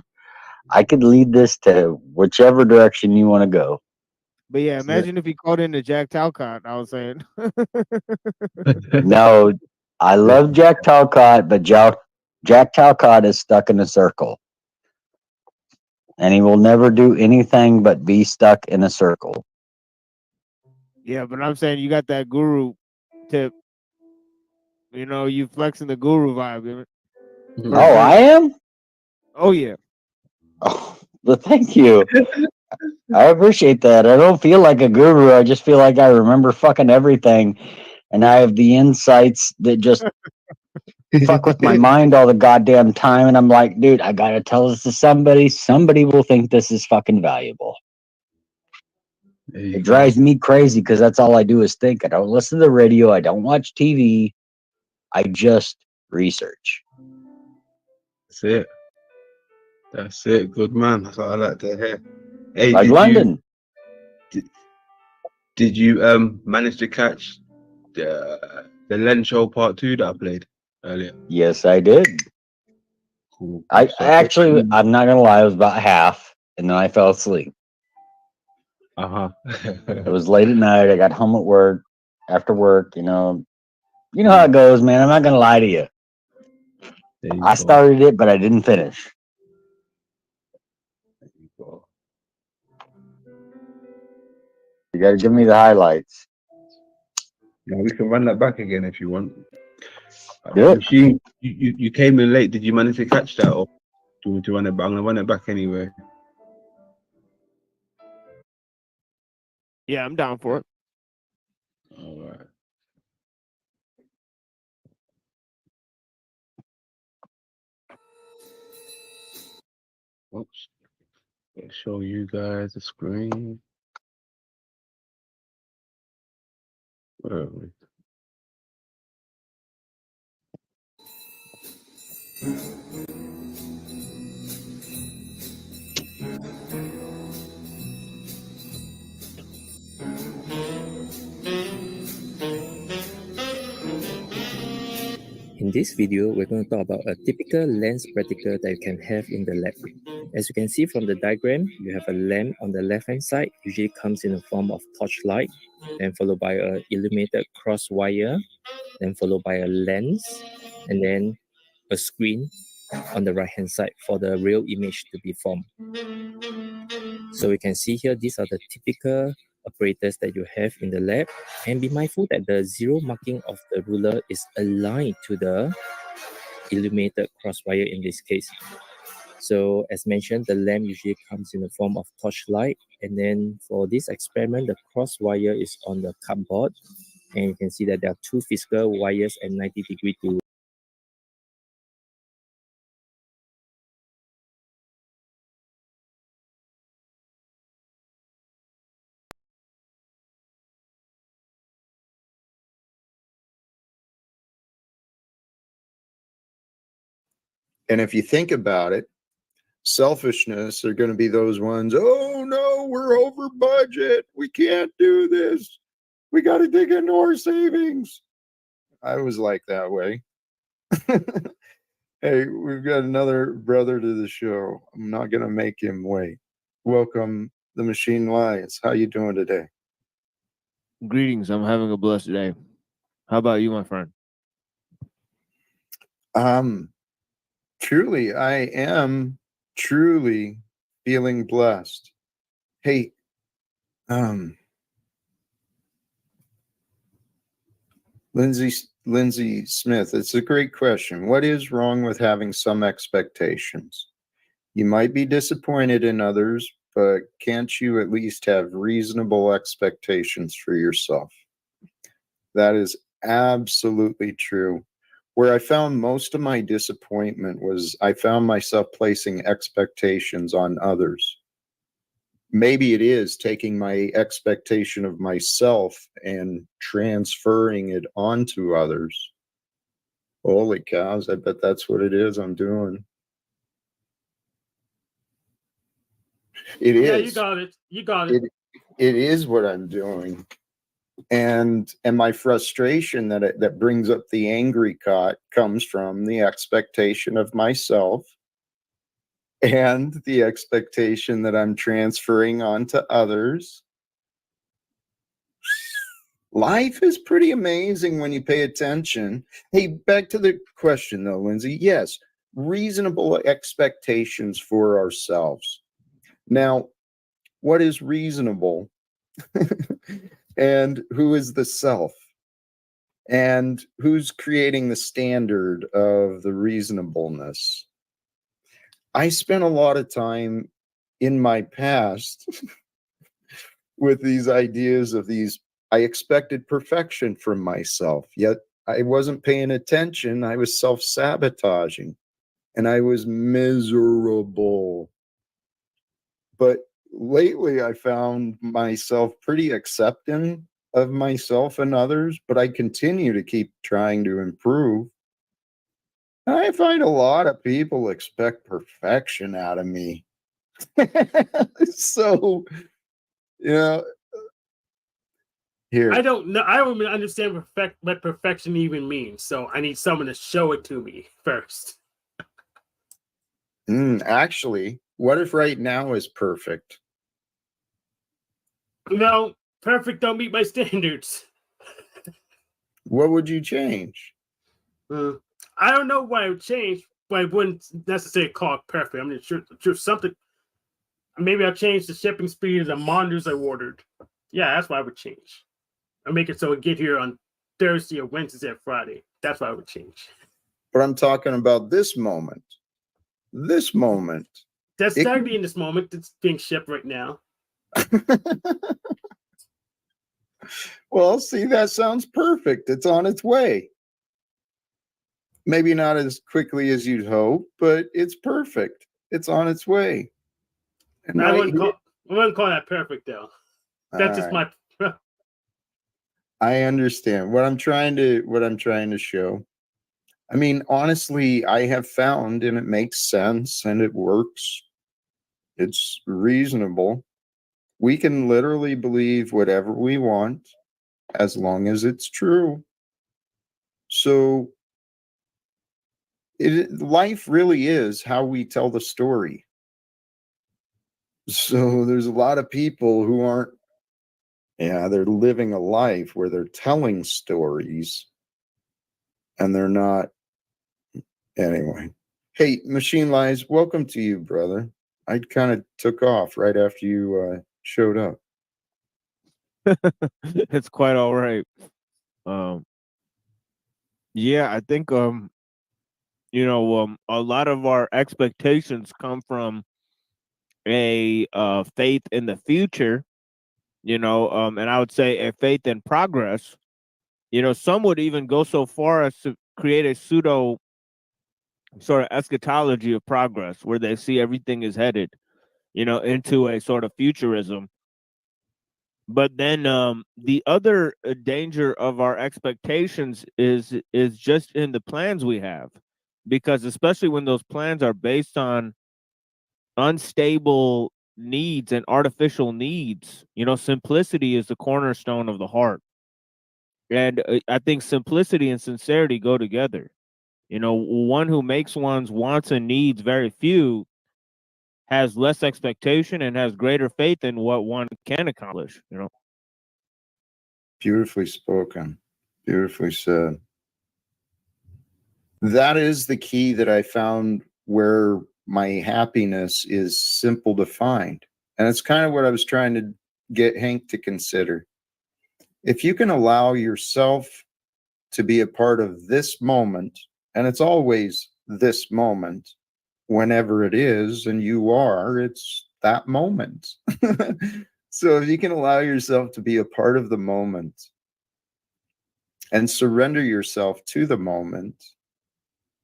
I could lead this to whichever direction you want to go. But yeah, imagine if he called in the Jack Talcott. I was saying. No, I love Jack Talcott, but Jack Talcott is stuck in a circle. And he will never do anything but be stuck in a circle. Yeah, but I'm saying you got that guru tip. You flexing the guru vibe. Oh, I am? Oh yeah. Oh, well, thank you. I appreciate that. I don't feel like a guru. I just feel like I remember fucking everything. and I have the insights that just fuck with my mind all the goddamn time. And I'm like, dude, I gotta tell this to somebody. Somebody will think this is fucking valuable. It drives me crazy because that's all I do is think. I don't listen to the radio. I don't watch TV. I just research. That's it. That's it. Good man. That's what I like to hear. Hey, Like London. Did you manage to catch the Len Show Part 2 that I played earlier? Yes, I did. Cool. I actually, I'm not gonna lie, it was about half, and then I fell asleep. It was late at night. I got home at work after work. You know how it goes, man. I'm not gonna lie to you. I started it, but I didn't finish. You got to give me the highlights. Yeah, we can run that back again if you want. Good. You came in late. Did you manage to catch that, or do you want to run it back? I'm gonna run it back anyway. Yeah, I'm down for it. All right. Oops. I'll show you guys the screen. Where are we? In this video, we're going to talk about a typical lens practical that you can have in the lab. As you can see from the diagram, you have a lamp on the left-hand side, usually comes in the form of torchlight, then followed by a illuminated cross wire, then followed by a lens, and then a screen on the right-hand side for the real image to be formed. So you can see here, these are the typical apparatus that you have in the lab, and be mindful that the zero marking of the ruler is aligned to the illuminated crosswire in this case. So as mentioned, the lamp usually comes in the form of torchlight, and then for this experiment, the crosswire is on the cardboard, and you can see that there are two physical wires at 90 degrees to And if you think about it, selfishness are going to be those ones, oh no, we're over budget. We can't do this. We got to dig into our savings. I was like that way. Hey, we've got another brother to the show. I'm not going to make him wait. Welcome, the Machine Lions. How you doing today? Greetings. I'm having a blessed day. How about you, my friend? Truly, I am truly feeling blessed. Hey, Lindsay Smith, it's a great question. What is wrong with having some expectations? You might be disappointed in others, but can't you at least have reasonable expectations for yourself? That is absolutely true. Where I found most of my disappointment was I found myself placing expectations on others. Maybe it is taking my expectation of myself and transferring it onto others. Holy cows, I bet that's what it is I'm doing. It is. Yeah, you got it. You got it. It is what I'm doing. And my frustration that brings up the angry cot comes from the expectation of myself and the expectation that I'm transferring onto others. Life is pretty amazing when you pay attention. Hey, back to the question though, Lindsay. Yes, reasonable expectations for ourselves. Now, what is reasonable? And who is the self? And who's creating the standard of the reasonableness? I spent a lot of time in my past with these ideas of these I expected perfection from myself, yet I wasn't paying attention. I was self-sabotaging and I was miserable. But lately I found myself pretty accepting of myself and others, but I continue to keep trying to improve. I find a lot of people expect perfection out of me. So, you know, here. I don't know. I don't even understand what perfection even means. So I need someone to show it to me first. Actually, what if right now is perfect? No, perfect don't meet my standards. What would you change? I don't know why I would change, but I wouldn't necessarily call it perfect. I mean, sure something. Maybe I'll change the shipping speed of the monitors I ordered. Yeah, that's what I would change. I'll make it so it get here on Thursday or Wednesday or Friday. That's what I would change. But I'm talking about this moment. This moment. That's starting in this moment. It's being shipped right now. Well, see, that sounds perfect. It's on its way. Maybe not as quickly as you'd hope, but it's perfect. It's on its way. And I wouldn't call that perfect though. That's just right. my. I understand what I'm trying to show. I mean, honestly, I have found, and it makes sense and it works. It's reasonable. We can literally believe whatever we want as long as it's true. So life really is how we tell the story. So there's a lot of people who aren't, they're living a life where they're telling stories and they're not. Anyway, hey, Machine Lies, welcome to you, brother. I kind of took off right after you showed up. It's quite all right. Yeah, I think a lot of our expectations come from a faith in the future, and I would say a faith in progress. Some would even go so far as to create a pseudo sort of eschatology of progress where they see everything is headed, into a sort of futurism. But then the other danger of our expectations is just in the plans we have, because especially when those plans are based on unstable needs and artificial needs, simplicity is the cornerstone of the heart. And I think simplicity and sincerity go together. One who makes one's wants and needs very few has less expectation and has greater faith in what one can accomplish. Beautifully spoken. Beautifully said. That is the key that I found where my happiness is simple to find. And it's kind of what I was trying to get Hank to consider. If you can allow yourself to be a part of this moment, and it's always this moment, whenever it is, and you are, it's that moment. So if you can allow yourself to be a part of the moment and surrender yourself to the moment,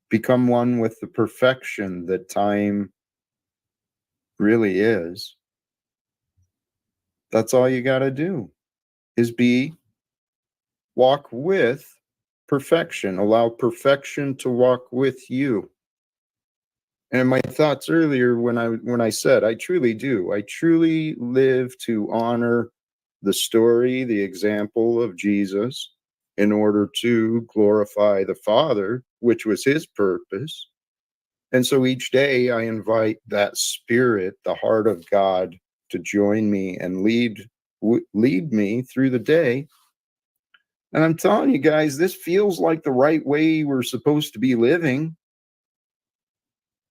become one with the perfection that time really is, that's all you got to do is walk with perfection. Allow perfection to walk with you. And my thoughts earlier when I said I truly do. I truly live to honor the story, the example of Jesus in order to glorify the Father, which was his purpose. And so each day I invite that spirit, the heart of God, to join me and lead me through the day. And I'm telling you guys, this feels like the right way we're supposed to be living.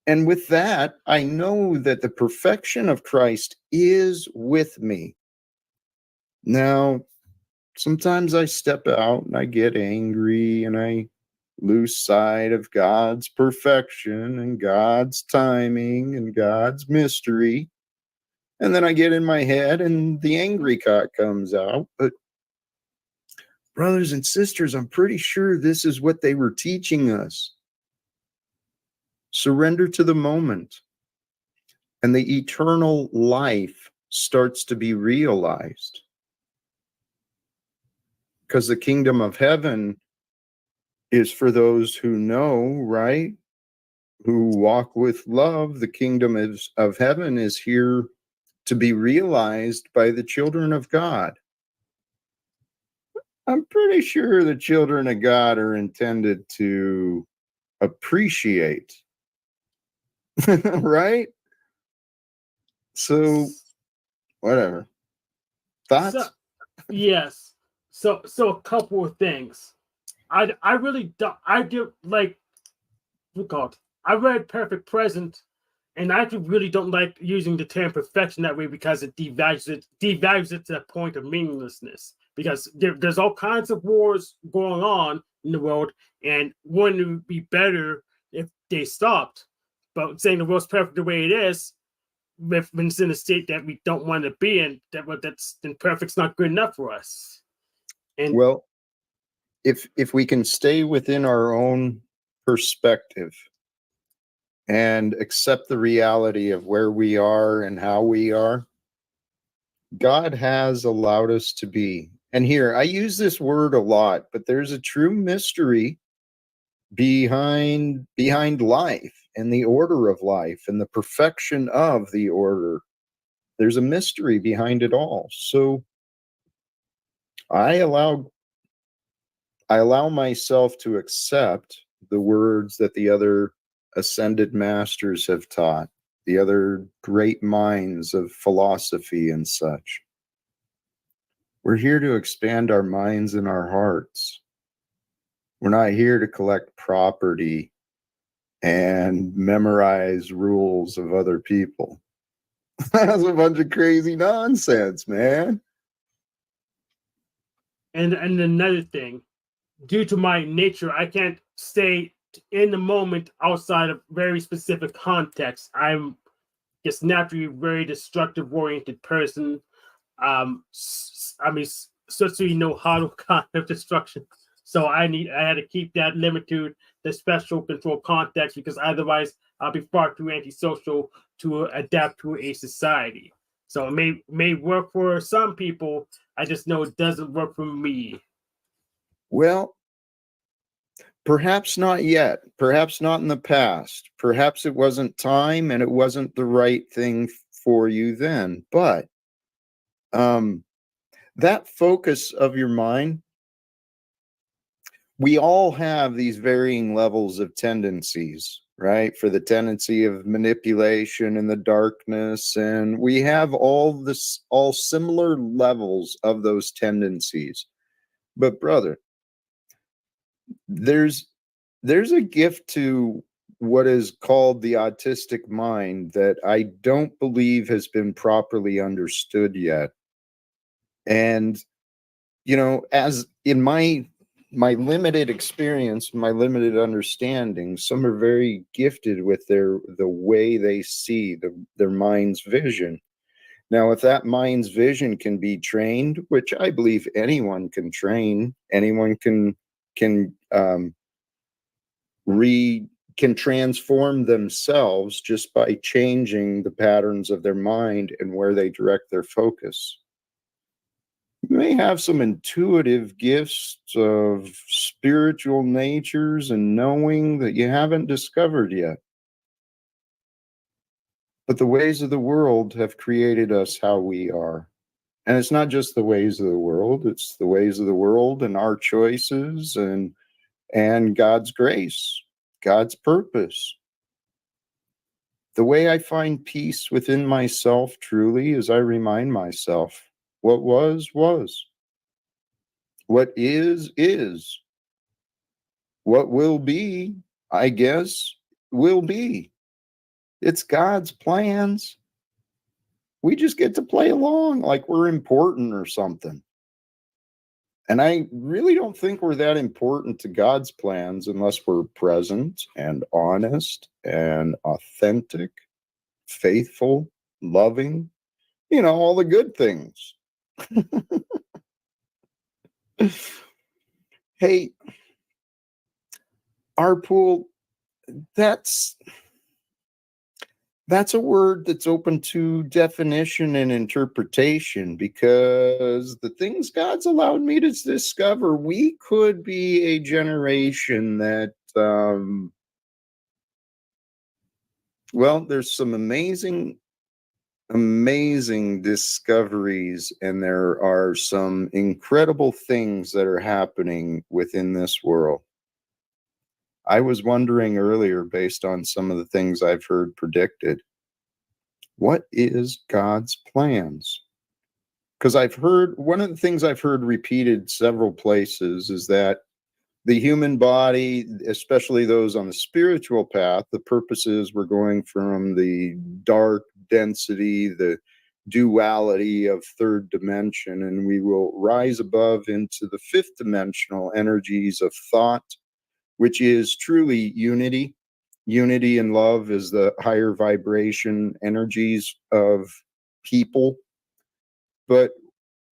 And with that, I know that the perfection of Christ is with me. Now, sometimes I step out and I get angry and I lose sight of God's perfection and God's timing and God's mystery. And then I get in my head and the angry cock comes out. But Brothers and sisters, I'm pretty sure this is what they were teaching us. Surrender to the moment, and the eternal life starts to be realized. Because the kingdom of heaven is for those who know, right? Who walk with love. The kingdom of heaven is here to be realized by the children of God. I'm pretty sure the children of God are intended to appreciate, right? So, whatever. Thoughts? So, yes. So a couple of things. I really don't. I do like. What called? I read Perfect Present, and I really don't like using the term perfection that way because it devalues it to the point of meaninglessness. Because there's all kinds of wars going on in the world, and wouldn't it be better if they stopped? But saying the world's perfect the way it is, when it's in a state that we don't want to be in, then perfect's not good enough for us. And well, if we can stay within our own perspective and accept the reality of where we are and how we are, God has allowed us to be. And here, I use this word a lot, but there's a true mystery behind life and the order of life and the perfection of the order. There's a mystery behind it all. So I allow myself to accept the words that the other ascended masters have taught, the other great minds of philosophy and such. We're here to expand our minds and our hearts. We're not here to collect property and memorize rules of other people. That's a bunch of crazy nonsense, man. And another thing, due to my nature, I can't stay in the moment outside of very specific context. I'm just naturally a very destructive oriented person. I mean, certainly know how to kind of destruction. So I had to keep that limited to the special control context because otherwise I'll be far too antisocial to adapt to a society. So it may work for some people. I just know it doesn't work for me. Well, perhaps not yet. Perhaps not in the past. Perhaps it wasn't time and it wasn't the right thing for you then. But that focus of your mind, we all have these varying levels of tendencies, right? For the tendency of manipulation and the darkness, and we have all similar levels of those tendencies. But brother, there's a gift to what is called the autistic mind that I don't believe has been properly understood yet. And as in my limited experience, my limited understanding, some are very gifted with the way they see their mind's vision. Now, if that mind's vision can be trained, which I believe anyone can train, anyone can transform themselves just by changing the patterns of their mind and where they direct their focus. You may have some intuitive gifts of spiritual natures and knowing that you haven't discovered yet. But the ways of the world have created us how we are. And it's not just the ways of the world, it's the ways of the world and our choices and God's grace, God's purpose. The way I find peace within myself truly is I remind myself, what was. What is. What will be, I guess, will be. It's God's plans. We just get to play along like we're important or something. And I really don't think we're that important to God's plans unless we're present and honest and authentic, faithful, loving, all the good things. Hey, our pool, that's a word that's open to definition and interpretation, because the things God's allowed me to discover, we could be a generation that, well, there's some amazing discoveries, and there are some incredible things that are happening within this world. I was wondering earlier, based on some of the things I've heard predicted, what is God's plans? Because I've heard, one of the things I've heard repeated several places is that the human body, especially those on the spiritual path, the purpose is we're going from the dark density, the duality of third dimension, and we will rise above into the fifth dimensional energies of thought, which is truly unity. Unity and love is the higher vibration energies of people. But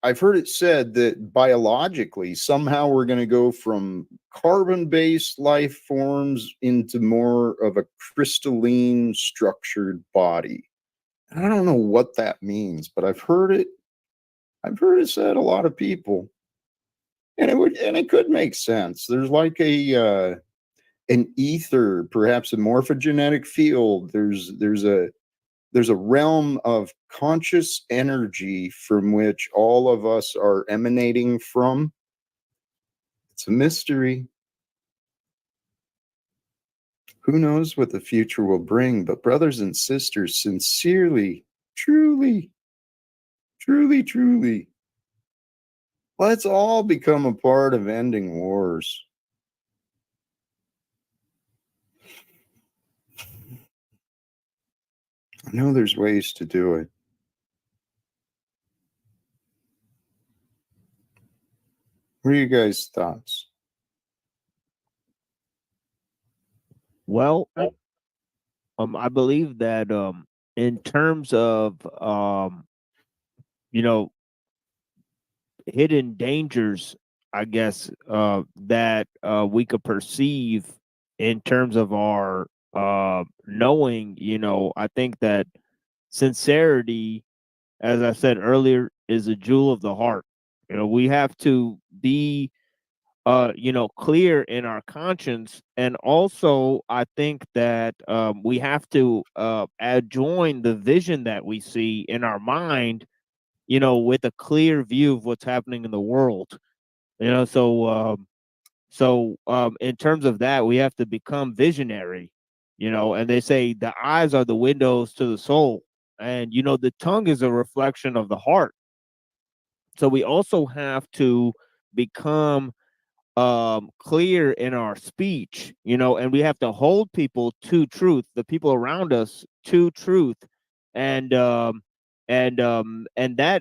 I've heard it said that biologically, somehow we're going to go from carbon-based life forms into more of a crystalline structured body. I don't know what that means, but I've heard it said a lot of people. And it could make sense. There's like an ether, perhaps a morphogenetic field. There's a realm of conscious energy from which all of us are emanating from. It's a mystery. Who knows what the future will bring? But brothers and sisters, sincerely, truly, let's all become a part of ending wars. I know there's ways to do it. What are you guys' thoughts? Well, I believe that in terms of you know, hidden dangers, I guess, that we could perceive in terms of our knowing, I think that sincerity, as I said earlier, is a jewel of the heart. We have to be clear in our conscience, and also I think that we have to join the vision that we see in our mind, with a clear view of what's happening in the world. So in terms of that, we have to become visionary. And they say the eyes are the windows to the soul, and the tongue is a reflection of the heart. So we also have to become clear in our speech, and we have to hold people to truth, the people around us to truth. And that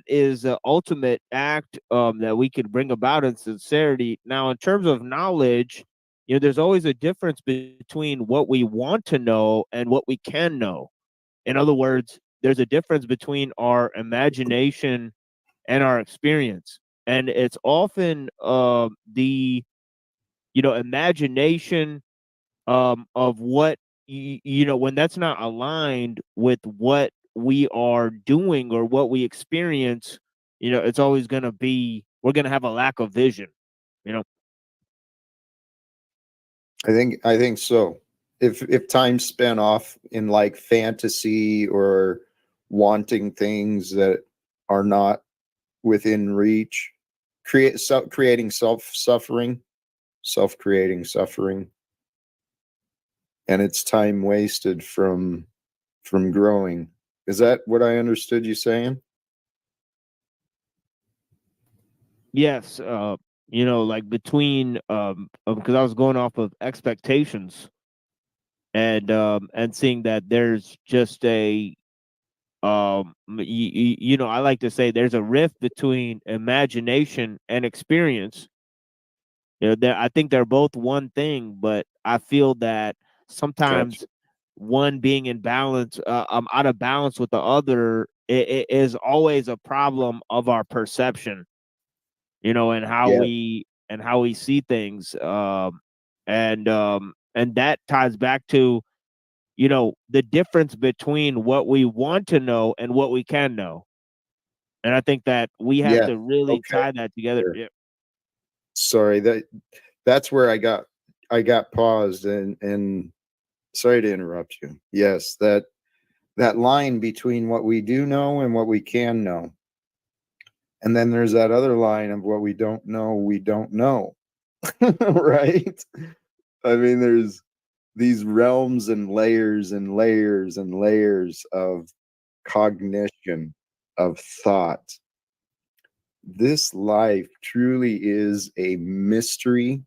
is the ultimate act that we can bring about in sincerity. Now, in terms of knowledge, there's always a difference between what we want to know and what we can know. In other words, there's a difference between our imagination and our experience. And it's often the imagination of what when that's not aligned with what we are doing or what we experience, it's always going to be, we're going to have a lack of vision. I think so. If time spent off in like fantasy or wanting things that are not within reach, creating self-creating suffering, and it's time wasted from growing. Is that what I understood you saying? Yes. Like between because I was going off of expectations, and seeing that there's just a I like to say there's a rift between imagination and experience. I think they're both one thing, but I feel that sometimes one being in balance, out of balance with the other, it is always a problem of our perception. And how Yeah. we and how we see things. And that ties back to, the difference between what we want to know and what we can know. And I think that we have Yeah. to really Okay. tie that together. Sure. Yeah. Sorry, that's where I got paused, and sorry to interrupt you. Yes, that line between what we do know and what we can know. And then there's that other line of what we don't know, right? I mean, there's these realms and layers and layers and layers of cognition, of thought. This life truly is a mystery,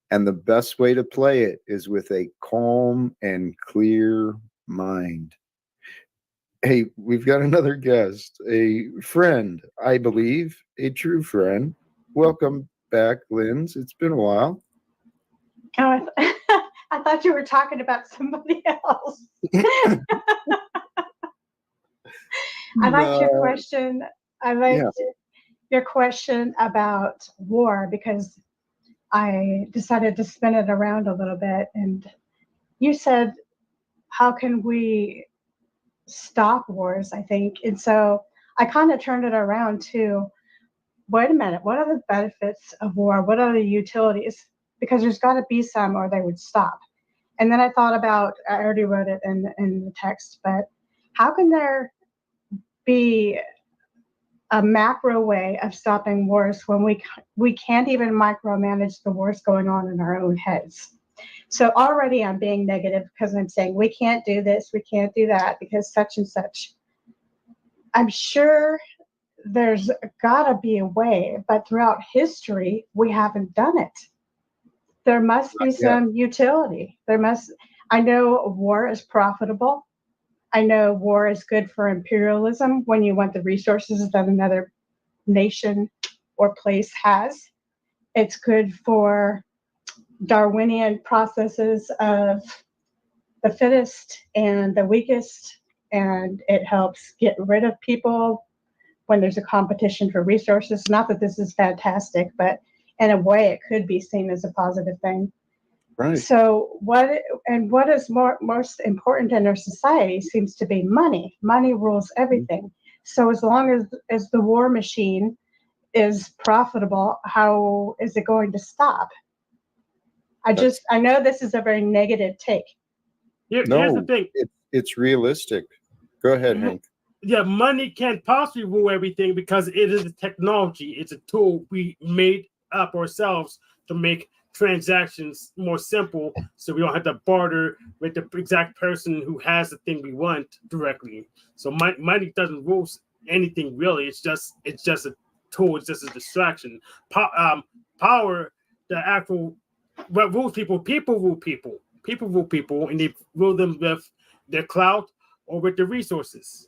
and the best way to play it is with a calm and clear mind. Hey, we've got another guest, a friend, I believe, a true friend. Welcome back, Linz. It's been a while. Oh, I thought you were talking about somebody else. I liked your question. I liked your question about war, because I decided to spin it around a little bit. And you said, how can we stop wars, I think. And so I kind of turned it around to, wait a minute, what are the benefits of war? What are the utilities? Because there's got to be some, or they would stop. And then I thought about, I already wrote it in the text, but how can there be a macro way of stopping wars when we can't even micromanage the wars going on in our own heads? So already I'm being negative because I'm saying we can't do this, we can't do that because such and such. I'm sure there's got to be a way, but throughout history, we haven't done it. There must be some utility. I know war is profitable. I know war is good for imperialism when you want the resources that another nation or place has. It's good for Darwinian processes of the fittest and the weakest, and it helps get rid of people when there's a competition for resources. Not that this is fantastic, but in a way it could be seen as a positive thing. Right. So what is most important in our society seems to be money. Money rules everything. So as long as the war machine is profitable, how is it going to stop? I know this is a very negative take. Here's the thing. It's realistic. Go ahead, Hank. Yeah, money can't possibly rule everything because it is a technology. It's a tool we made up ourselves to make transactions more simple, so we don't have to barter with the exact person who has the thing we want directly. So money doesn't rule anything really. It's just a tool. It's just a distraction. Power, the actual, what rules people? People rule people. People rule people, and they rule them with their clout or with their resources.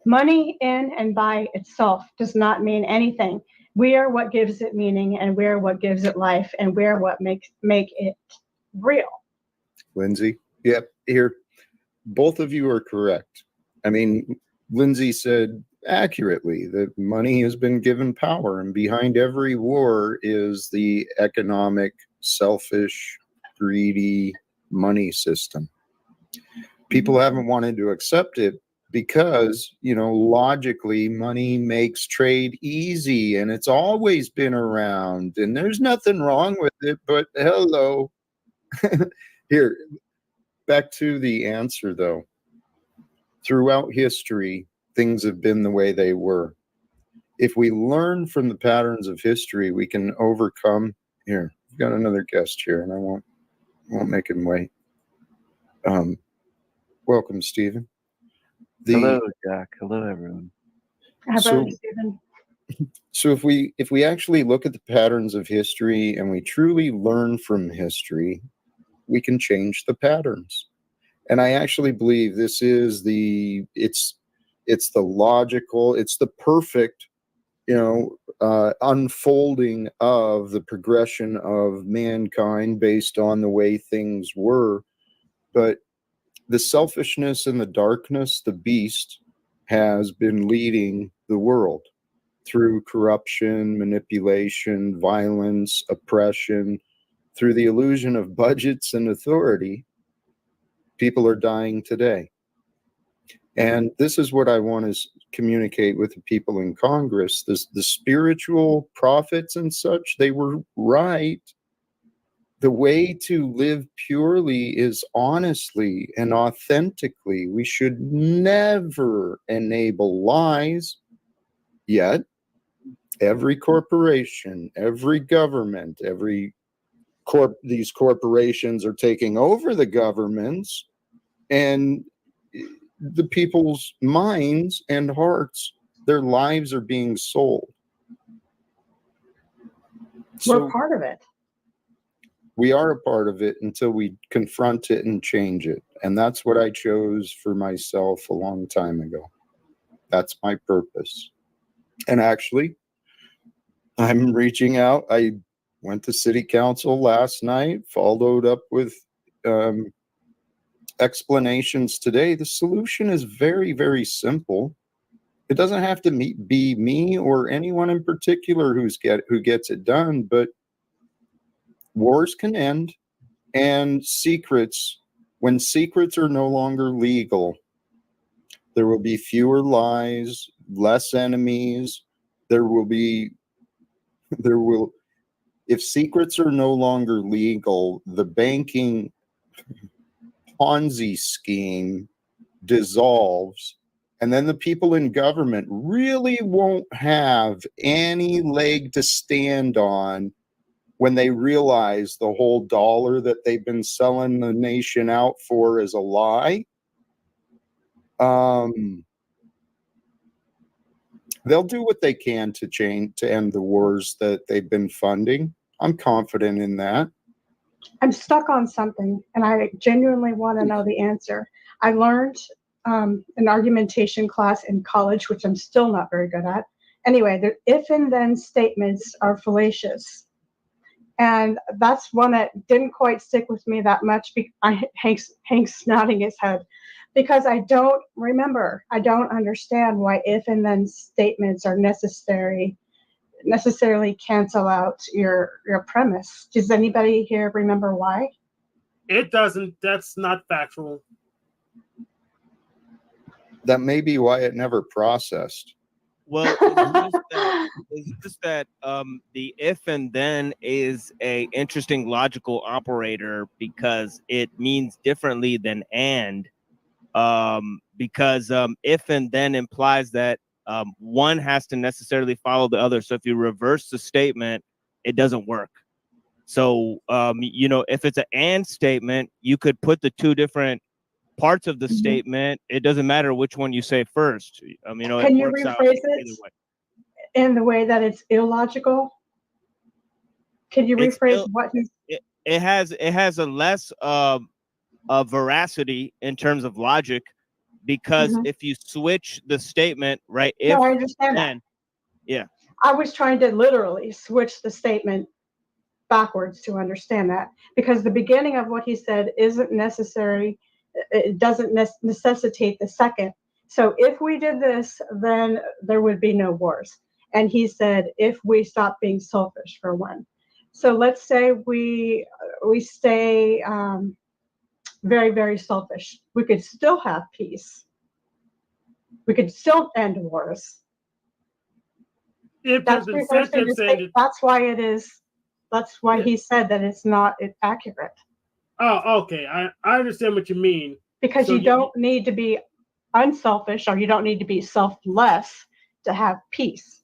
Money in and by itself does not mean anything. We are what gives it meaning, and we are what gives it life, and we are what make it real. Lindsay? Yep, here. Both of you are correct. I mean, Lindsay said accurately that money has been given power, and behind every war is the economic, selfish, greedy money system. People haven't wanted to accept it because, logically, money makes trade easy, and it's always been around, and there's nothing wrong with it, but hello. Here, back to the answer, though. Throughout history, things have been the way they were. If we learn from the patterns of history, we can overcome. Here, we've got another guest here, and I won't make him wait. Welcome, Stephen. Hello, Jack. Hello, everyone. Hello, Stephen. So if we actually look at the patterns of history and we truly learn from history, we can change the patterns. And I actually believe this is it's the logical, it's the perfect, unfolding of the progression of mankind based on the way things were. But the selfishness and the darkness, the beast, has been leading the world. through corruption, manipulation, violence, oppression, through the illusion of budgets and authority, people are dying today. And this is what I want to communicate with the people in Congress. The spiritual prophets and such, they were right. The way to live purely is honestly and authentically. We should never enable lies. Yet, every corporation, every government, these corporations are taking over the governments, and the people's minds and hearts, their lives are being sold. We're part of it. We are a part of it until we confront it and change it. And that's what I chose for myself a long time ago. That's my purpose. And actually, I'm reaching out. I went to city council last night, followed up with explanations today. The solution is very, very simple. It doesn't have to be me or anyone in particular who gets it done, but wars can end, and when secrets are no longer legal, there will be fewer lies, less enemies. If secrets are no longer legal, the banking Ponzi scheme dissolves, and then the people in government really won't have any leg to stand on when they realize the whole dollar that they've been selling the nation out for is a lie. They'll do what they can to end the wars that they've been funding. I'm confident in that. I'm stuck on something, and I genuinely want to know the answer. I learned an argumentation class in college, which I'm still not very good at. Anyway, the if and then statements are fallacious. And that's one that didn't quite stick with me that much. Hank's nodding his head because I don't understand why if and then statements are necessarily cancel out your premise. Does anybody here remember why? It doesn't. That's not factual. That may be why it never processed. Well, it's just that the if and then is a interesting logical operator because it means differently than and, because if and then implies that one has to necessarily follow the other. So if you reverse the statement, it doesn't work. So if it's an and statement, you could put the two different parts of the statement. It doesn't matter which one you say first. Can you rephrase it in the way that it's illogical? Can you rephrase what he's... It has a less veracity in terms of logic because if you switch the statement, right? No, I understand that. Yeah. I was trying to literally switch the statement backwards to understand that because the beginning of what he said isn't necessary. It doesn't necessitate the second. So if we did this, then there would be no wars. And he said, if we stop being selfish for one. So let's say we stay very, very selfish. We could still have peace. We could still end wars. That's why it is. That's why he said that it's not accurate. Oh, okay. I understand what you mean. Because you don't need to be unselfish or you don't need to be selfless to have peace.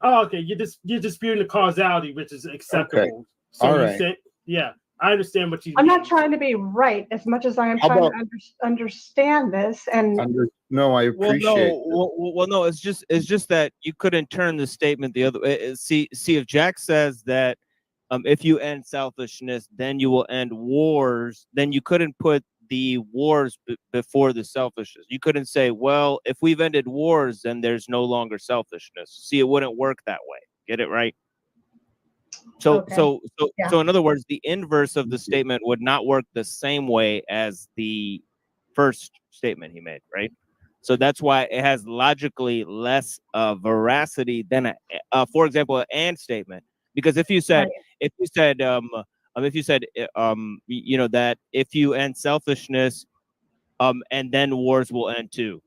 Oh, okay. You're disputing the causality, which is acceptable. Okay. So all you right. say, yeah, I understand what you mean. I'm not trying to be right as much as I am trying to understand this. And no, I appreciate it. Well, no, it's just that you couldn't turn the statement the other way. See if Jack says that if you end selfishness, then you will end wars. Then you couldn't put the wars before the selfishness. You couldn't say, well, if we've ended wars, then there's no longer selfishness. See, it wouldn't work that way. Get it right? So in other words, the inverse of the statement would not work the same way as the first statement he made, right? So that's why it has logically less veracity than for example, an and statement. Because if you said, you know, that if you end selfishness, and then wars will end too,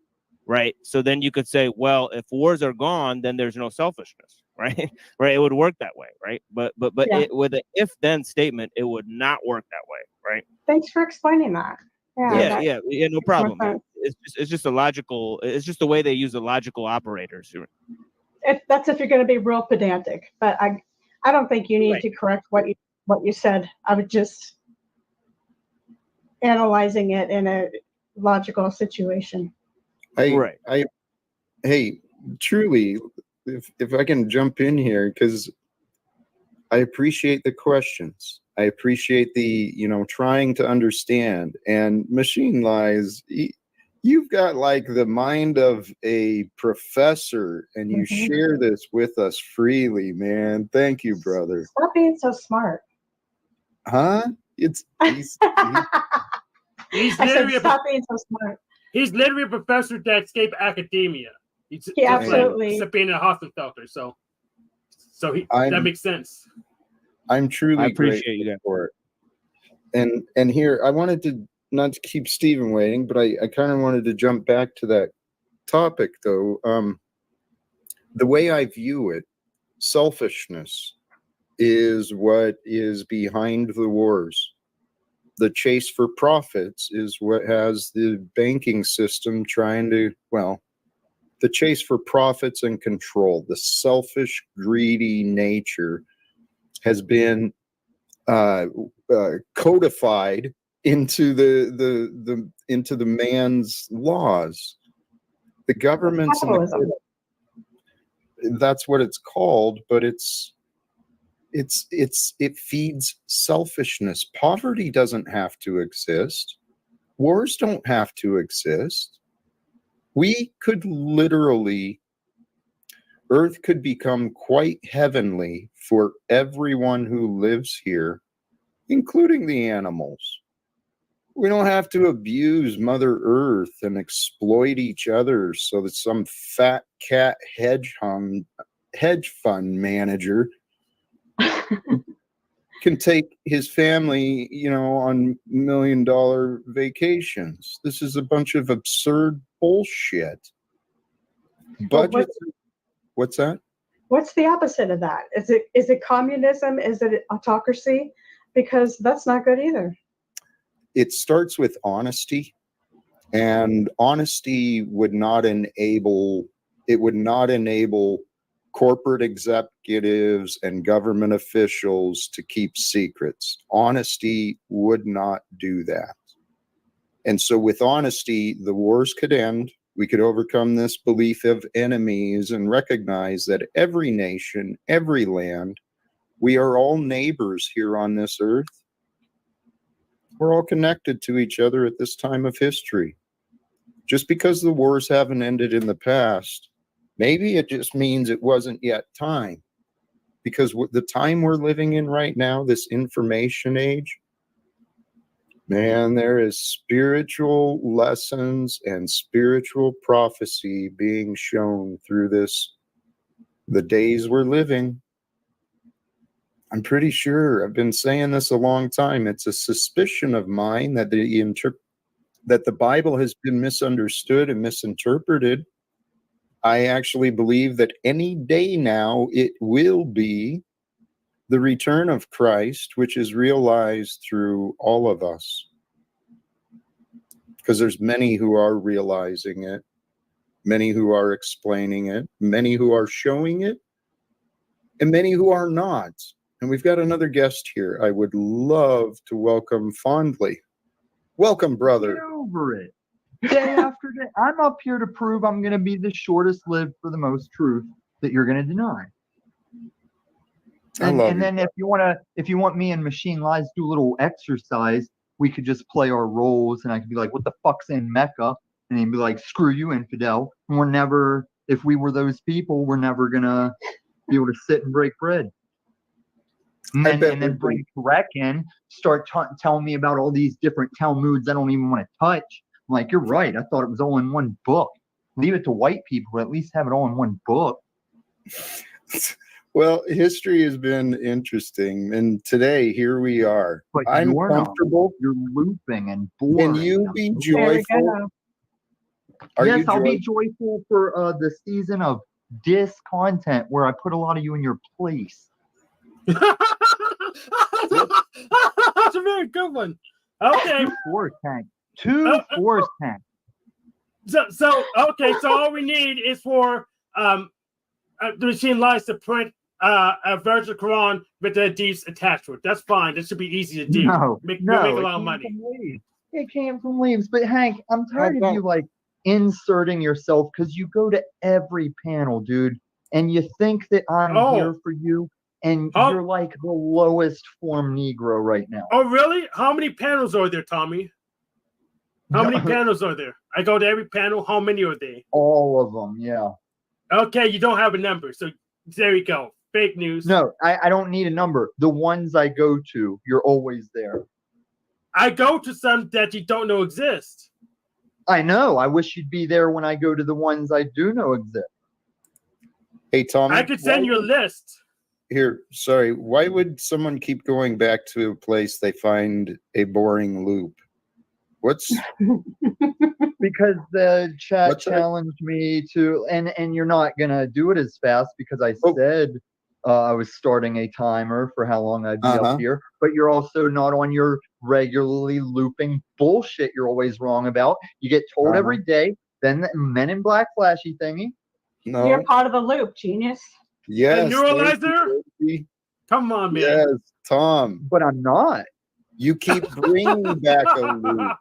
right? So then you could say, well, if wars are gone, then there's no selfishness, right? Right? It would work that way, right? But Yeah. with an if-then statement, it would not work that way, right? Thanks for explaining that. Yeah, that no makes more problem. Man. sense. It's just a logical. It's just the way they use the logical operators. That's if you're going to be real pedantic, but I don't think you need to correct what you said. I would just analyzing it in a logical situation. Hey, truly, if I can jump in here, because I appreciate the questions. I appreciate the, trying to understand. And Machine Lies, you've got like the mind of a professor, and you share this with us freely, man. Thank you, brother. Stop being so smart. Huh? He's stop being so smart. He's literally a professor to escape academia. He's absolutely. Except being a Hossenfelder, so that makes sense. I'm truly I appreciate grateful you guys for it. And here, I wanted to not to keep Stephen waiting, but I kind of wanted to jump back to that topic, though. The way I view it, selfishness is what is behind the wars. The chase for profits is what has the banking system trying to, the chase for profits and control, the selfish, greedy nature has been codified into the man's laws. The governments and that's what it's called, but it feeds selfishness. Poverty doesn't have to exist. Wars don't have to exist. We could literally, Earth could become quite heavenly for everyone who lives here, including the animals. We don't have to abuse Mother Earth and exploit each other so that some fat cat hedge fund manager can take his family, on $1 million vacations. This is a bunch of absurd bullshit. Budget. What's that? What's the opposite of that? Is it communism? Is it autocracy? Because that's not good either. It starts with honesty, and honesty would not enable corporate executives and government officials to keep secrets. Honesty would not do that. And so with honesty, the wars could end. We could overcome this belief of enemies and recognize that every nation, every land, we are all neighbors here on this earth. We're all connected to each other at this time of history. Just because the wars haven't ended in the past, maybe it just means it wasn't yet time. Because the time we're living in right now, this information age, man, there is spiritual lessons and spiritual prophecy being shown through the days we're living. I'm pretty sure, I've been saying this a long time, it's a suspicion of mine that the Bible has been misunderstood and misinterpreted. I actually believe that any day now it will be the return of Christ, which is realized through all of us. Because there's many who are realizing it, many who are explaining it, many who are showing it, and many who are not. And we've got another guest here I would love to welcome fondly. Welcome, brother. Get over it. Day after day. I'm up here to prove I'm going to be the shortest lived for the most truth that you're going to deny. And then if you want me and Machine Lies to do a little exercise, we could just play our roles, and I could be like, what the fuck's in Mecca? And he'd be like, screw you, infidel. And if we were those people, we're never going to be able to sit and break bread. And then bring Tarek in, start telling me about all these different Talmuds I don't even want to touch. I'm like, you're right. I thought it was all in one book. Leave it to white people, but at least have it all in one book. Well, history has been interesting, and today here we are. But I'm you're comfortable. Not. You're looping and boring. Can you be joyful? Yes, I'll be joyful for the season of discontent where I put a lot of you in your place. That's a very good one. Okay. 2 force tank. 2 force tank. So okay, so all we need is for the machine lies to print a version of Quran with the hadiths attached to it. That's fine. That should be easy to do. No, make no, a lot of money. It came from leaves. But Hank, I'm tired of you like inserting yourself because you go to every panel, dude, and you think that I'm here for you, and you're like the lowest form Negro right now. Oh, really? How many panels are there, Tommy? How many panels are there? I go to every panel. How many are there? All of them, yeah. Okay, you don't have a number, so there you go. Fake news. No, I don't need a number. The ones I go to, you're always there. I go to some that you don't know exist. I know. I wish you'd be there when I go to the ones I do know exist. Hey, Tommy. I could send you a list. Here, sorry. Why would someone keep going back to a place they find a boring loop? What's because the chat challenged me to, and you're not gonna do it as fast because I said I was starting a timer for how long I'd be up here, but you're also not on your regularly looping bullshit you're always wrong about. You get told every day, then the Men in Black flashy thingy. No. You're part of the loop, genius. Yes. A neuralizer? Come on, man. Yes, Tom. But I'm not. You keep bringing back a loop.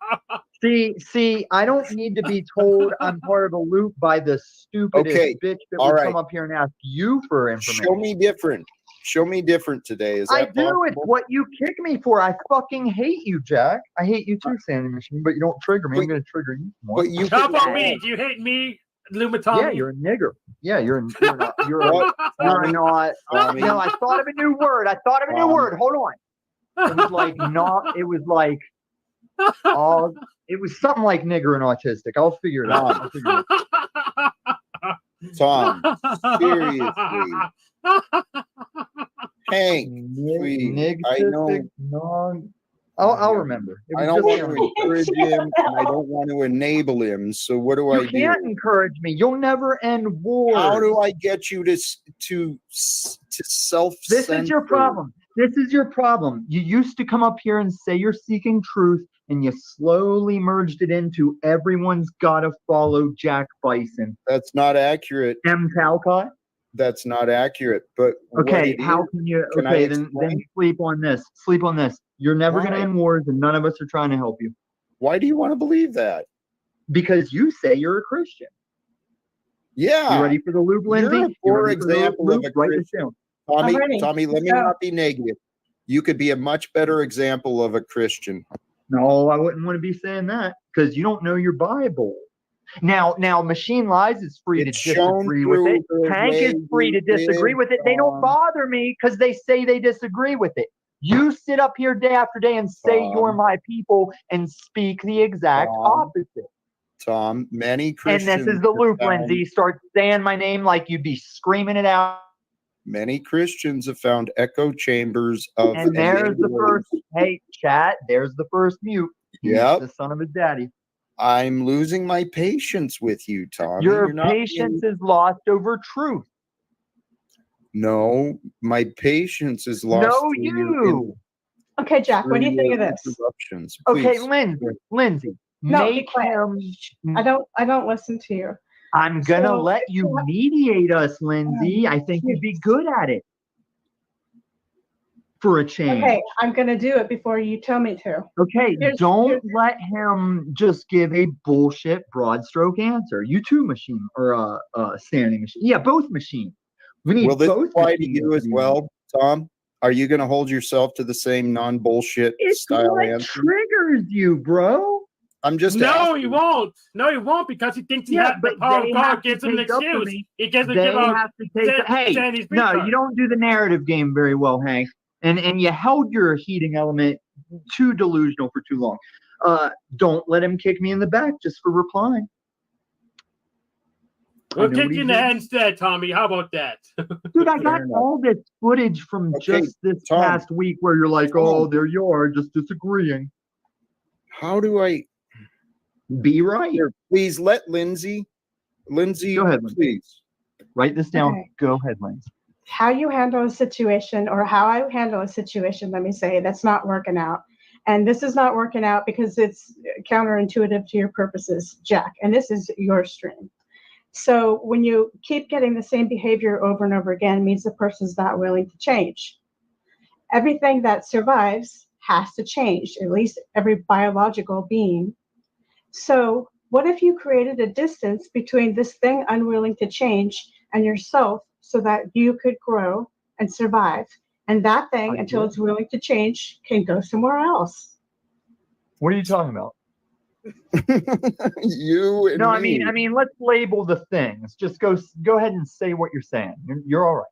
See, I don't need to be told I'm part of a loop by the stupidest bitch that would come up here and ask you for information. Show me different. Show me different today. Is that I do. possible? It's what you kick me for. I fucking hate you, Jack. I hate you too, Sandy Machine, but you don't trigger me. I'm going to trigger you more. But you How about me? Do you hate me, Lumatami? Yeah, you're a nigger. Yeah, you're not. You're not. No, I thought of a new word. Hold on. It was like not. It was like. It was something like nigger and autistic. I'll figure it out. Tom, seriously. Hank, I know. I'll remember. I don't want to encourage him, and I don't want to enable him. So what do I do? You can't encourage me. You'll never end war. How do I get you to self-censor? This is your problem. This is your problem. You used to come up here and say you're seeking truth, and you slowly merged it into everyone's got to follow Jack Bison. That's not accurate. M. Talcott? That's not accurate. But okay, how can you? Okay, then sleep on this. Sleep on this. You're never going to end wars, and none of us are trying to help you. Why do you want to believe that? Because you say you're a Christian. Yeah. You ready for the loop, Lindsay? For example of a Christian. Tommy, let me not be negative. You could be a much better example of a Christian. No, I wouldn't want to be saying that because you don't know your Bible. Now, Machine Lies is free to disagree with it. Hank is free to disagree with it. They don't bother me because they say they disagree with it. You sit up here day after day and say you're my people and speak the exact opposite. Tom, many Christians. And this is the loop, Lindsay. Start saying my name like you'd be screaming it out. Many Christians have found echo chambers of. And there's the first. Hey, chat. There's the first mute. Yeah, the son of his daddy. I'm losing my patience with you, Tommy. Your patience is lost over truth. No, my patience is lost. No, you. Okay, Jack. What do you think of this? Interruptions. Okay, Lindsay. No, make him. I don't listen to you. I'm gonna let you mediate us, Lindsay. I think you'd be good at it. For a change. Okay, I'm gonna do it before you tell me to. Okay, don't let him just give a bullshit broad stroke answer. You too, Machine, or Sandy Machine. Yeah, both machines. We need both. Will this apply to you as well, Tom? Are you going to hold yourself to the same non-bullshit style answer? Triggers you, bro. I'm just asking. He won't. No, he won't because he thinks he has the power of God gives him an excuse. He doesn't give out. Hey, no, you don't do the narrative game very well, Hank. And you held your heating element too delusional for too long. Don't let him kick me in the back just for replying. We'll kick you in the head instead, Tommy. How about that? Dude, I got all this footage from just this past week where you're like, oh, there you are, just disagreeing. How do I be right? Here, please let Lindsay, Go ahead, Lindsay. please. Write this down. Okay. Go ahead, Lindsay. How you handle a situation, or how I handle a situation, let me say, that's not working out. And this is not working out because it's counterintuitive to your purposes, Jack. And this is your stream. So when you keep getting the same behavior over and over again, means the person's not willing to change. Everything that survives has to change, at least every biological being. So what if you created a distance between this thing unwilling to change and yourself so that you could grow and survive? And that thing, until it's willing to change, can go somewhere else. What are you talking about? You and No, me. I mean, let's label the things. Just go ahead and say what you're saying. You're all right.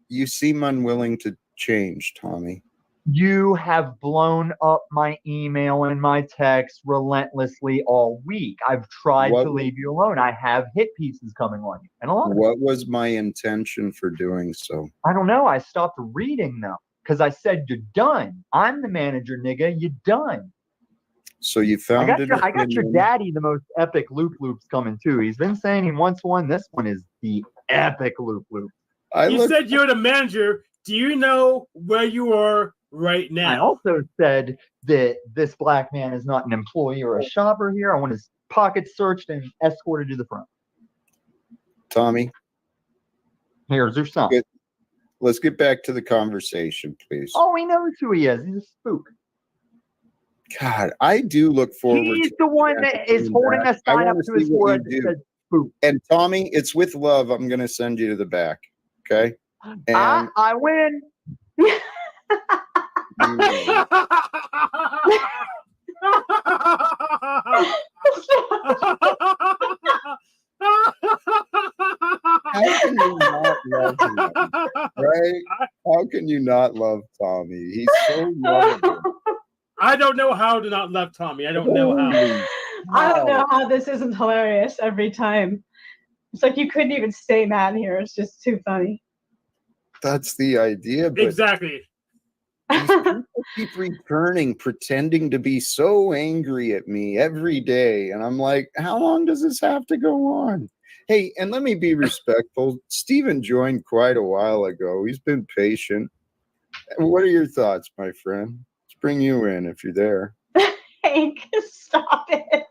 You seem unwilling to change, Tommy. You have blown up my email and my text relentlessly all week. I've tried to leave you alone. I have hit pieces coming on you. And a lot of What was my intention for doing so? I don't know. I stopped reading them because I said, you're done. I'm the manager, nigga. You're done. So you found I got your daddy the most epic loops coming too. He's been saying he wants one. This one is the epic loop. You said you're the manager. Do you know where you are right now? I also said that this black man is not an employee or a shopper here. I want his pockets searched and escorted to the front. Tommy, here's your son. Let's get back to the conversation, please. Oh, he knows who he is. He's a spook. God, I do look forward. He's the one that is holding a sign up to his forehead that says spook. And Tommy, it's with love. I'm going to send you to the back. Okay. And I win. How can you not love him? Right? How can you not love Tommy? He's so lovable. I don't know how to not love Tommy. I don't know how. I don't know how this isn't hilarious every time. It's like you couldn't even stay mad here. It's just too funny. That's the idea. But exactly. These people keep returning, pretending to be so angry at me every day. And I'm like, how long does this have to go on? Hey, and let me be respectful. Stephen joined quite a while ago. He's been patient. What are your thoughts, my friend? Let's bring you in if you're there. Hank, stop it.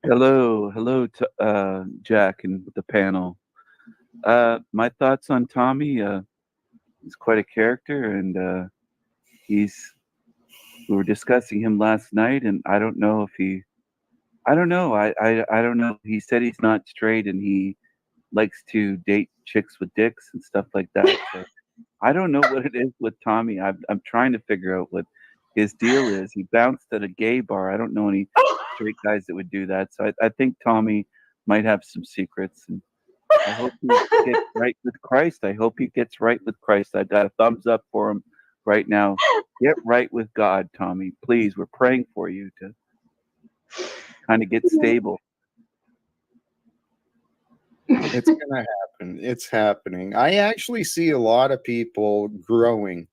Hello, Jack and the panel. My thoughts on Tommy. He's quite a character, and we were discussing him last night, and I don't know. I don't know. He said he's not straight, and he likes to date chicks with dicks and stuff like that. So I don't know what it is with Tommy. I'm trying to figure out what his deal is. He bounced at a gay bar. I don't know any straight guys that would do that. So I think Tommy might have some secrets, and I hope he gets right with Christ. I hope he gets right with Christ. I got a thumbs up for him right now. Get right with God, Tommy. Please, we're praying for you to kind of get stable. It's going to happen. It's happening. I actually see a lot of people growing.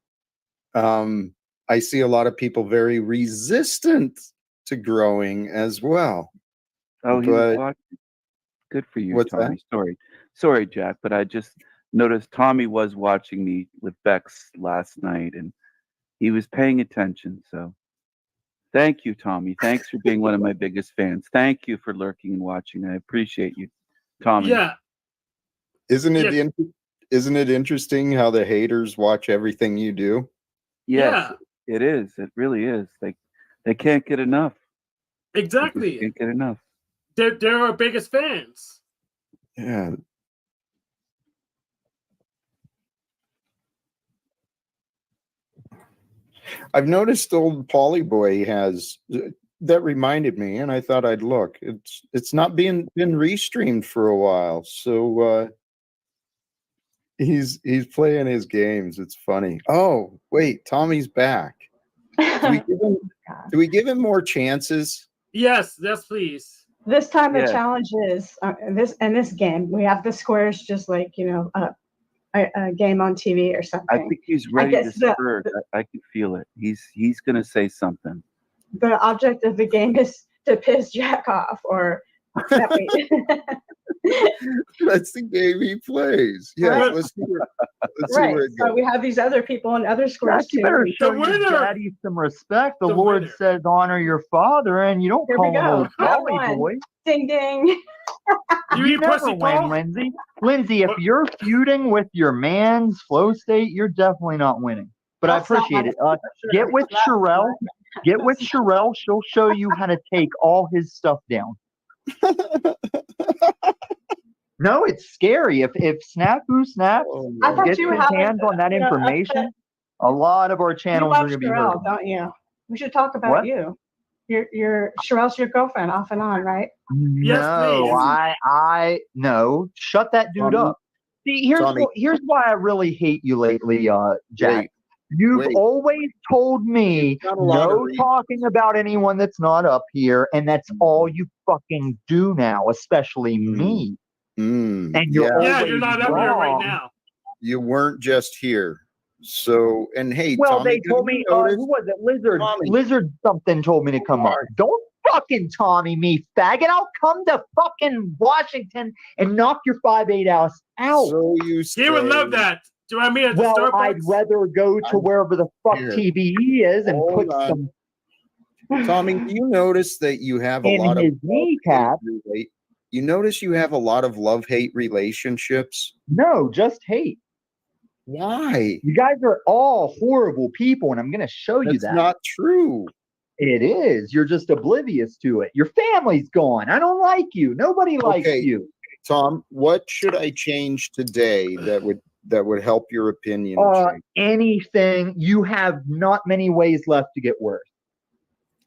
I see a lot of people very resistant to growing as well. Oh, he was watching. Good for you, What's Tommy. that? Sorry, Jack, but I just noticed Tommy was watching me with Bex last night, and he was paying attention. So thank you, Tommy. Thanks for being one of my biggest fans. Thank you for lurking and watching. I appreciate you, Tommy. Yeah. Isn't it interesting how the haters watch everything you do? Yes, it is. It really is. They can't get enough. Exactly. They can't get enough. They're our biggest fans. Yeah. I've noticed old Polyboy has that reminded me, and I thought I'd look. It's not been restreamed for a while, so he's playing his games. It's funny. Oh wait, Tommy's back. Do we give him more chances? Yes, please. This time the Yeah. challenge is in this game we have the squares just like a game on TV or something. I think he's ready to guess spur. I can feel it. He's gonna say something. the object of the game is to piss Jack off, or that That's the game he plays. Yeah, Right. let's see where right. it So goes. we have these other people and other squares Jack, you too. better show The your winner! daddy some respect. The The Lord winner. says honor your father, and you don't Here we call him go. old Round Polly one. boy. Ding ding. You You eat never pussy, win, Paul? Lindsay. Lindsay, if What? you're feuding with your man's flow state, you're definitely not winning. But I That's not appreciate my- it. Get with Sherelle. Get with Sherelle. She'll show you how to take all his stuff down. No, it's scary. If Snafu snaps, I thought gets you his have hands on that information, a lot of our You channels love are going to be Sherelle, hurt. don't you? We should talk about What? you. Your Sherelle's your girlfriend off and on, right? Yes, No, please. no. Shut that dude Tommy, up. See, here's Tommy. here's why I really hate you lately, Jack. Wait, You've wait. always told me Not a lot no of talking about anyone that's not up here, and that's all you fucking do now, especially me. And you're Yeah, always you're not up here right wrong. now. You weren't just here. So, and hey, Well, Tommy, they did told you me, notice? who was it? Lizard. Tommy. Lizard something told me to come up. Don't fucking Tommy me, faggot. I'll come to fucking Washington and knock your 5'8" ass out. So you He would love say- that. Do I mean at the Well, Starbucks? I'd rather go to wherever the fuck Here. TBE is and Hold put on. some Tommy, do you notice that you have a in lot of his kneecap. you notice you have a lot of love-hate relationships? No, just hate. Why? You guys are all horrible people, and I'm going to show you That's that. not true. It is. You're just oblivious to it. Your family's gone. I don't like you. Nobody likes Okay. you. Tom, what should I change today that would help your opinion change? Anything. You have not many ways left to get worse.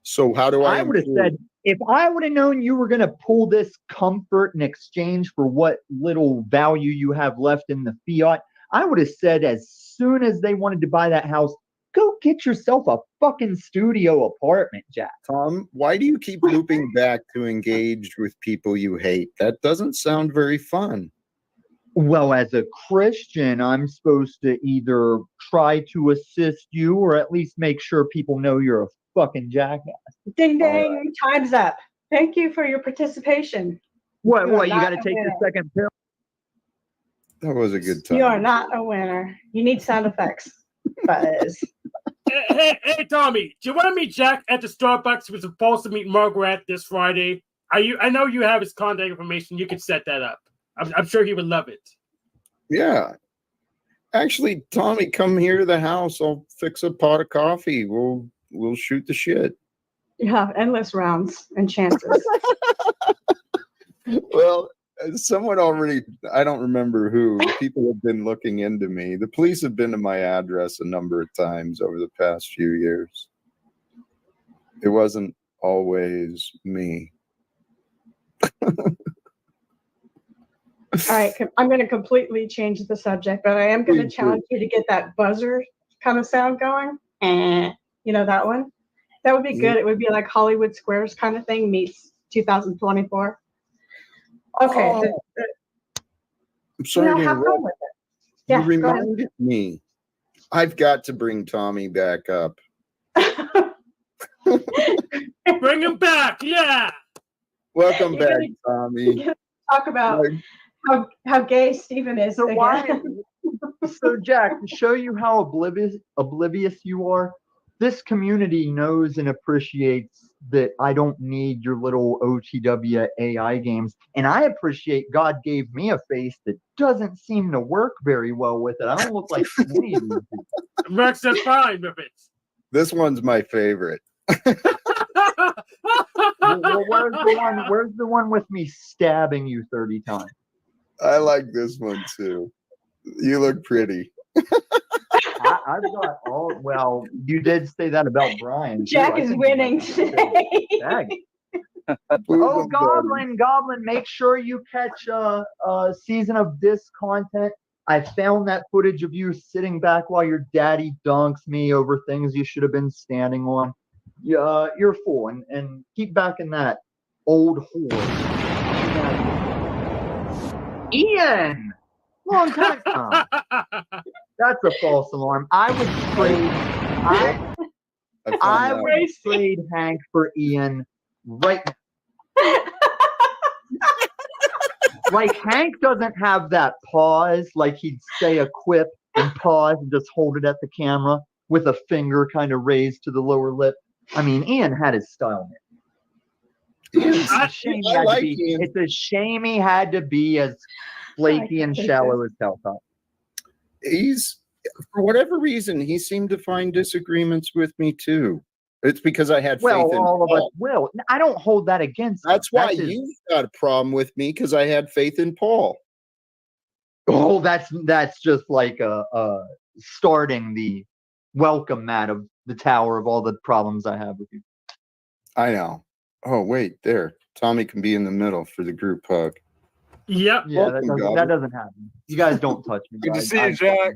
So how do I would have improve? said, if I would have known you were going to pull this comfort in exchange for what little value you have left in the fiat, I would have said as soon as they wanted to buy that house, go get yourself a fucking studio apartment, Jack. Tom, why do you keep looping back to engage with people you hate? That doesn't sound very fun. Well, as a Christian, I'm supposed to either try to assist you or at least make sure people know you're a fucking jackass. Ding ding. Time's up. Thank you for your participation. What? You are You not got to a take your winner. second pill? That was a good time. You are not a winner. You need sound effects. Buzz. Hey, Tommy, do you want to meet Jack at the Starbucks? We're supposed to meet Margaret this Friday. I know you have his contact information. You could set that up. I'm sure he would love it. Yeah. Actually, Tommy, come here to the house. I'll fix a pot of coffee. We'll shoot the shit. You have endless rounds and chances. Well, someone already, I don't remember who, people have been looking into me. The police have been to my address a number of times over the past few years. It wasn't always me. All right, I'm going to completely change the subject, but I am going to Please do. challenge you to get that buzzer kind of sound going. You know that one? That would be good. It would be like Hollywood Squares kind of thing meets 2024. Okay. Oh, I'm sorry to have fun interrupt. with it. Yeah, You go ahead. reminded me. I've got to bring Tommy back up. Bring him back, yeah. Welcome You're back, gonna- Tommy. Talk about how gay Stephen is. So again. So Jack, to show you how oblivious you are, this community knows and appreciates that I don't need your little OTW AI games. And I appreciate God gave me a face that doesn't seem to work very well with it. I don't look like any of these people. Rex, that's fine with it. This one's my favorite. Well, where's the one with me stabbing you 30 times? I like this one too. You look pretty. I've got all. Well, you did say that about Brian. too. Jack I is think winning you might be a today. bag. Oh, Goblin, make sure you catch a season of this content. I found that footage of you sitting back while your daddy dunks me over things you should have been standing on. You're a fool, and keep backing that old whore. Ian! Long time. That's a false alarm. I would trade. I would trade Hank for Ian right now. Like, Hank doesn't have that pause, like he'd say a quip and pause and just hold it at the camera with a finger kind of raised to the lower lip. I mean, Ian had his style. It's a shame he had to be as flaky and shallow as Helltop. He's, for whatever reason, he seemed to find disagreements with me too. It's because I had faith in all of Paul. us will. I don't hold that against him. That's why you've got a problem with me, because I had faith in Paul. Oh, that's just like starting the welcome mat of the tower of all the problems I have with you. I know. Oh, wait, there. Tommy can be in the middle for the group hug. Yep. Yeah, that doesn't happen. You guys don't touch me. Good to guys. see you, Jack.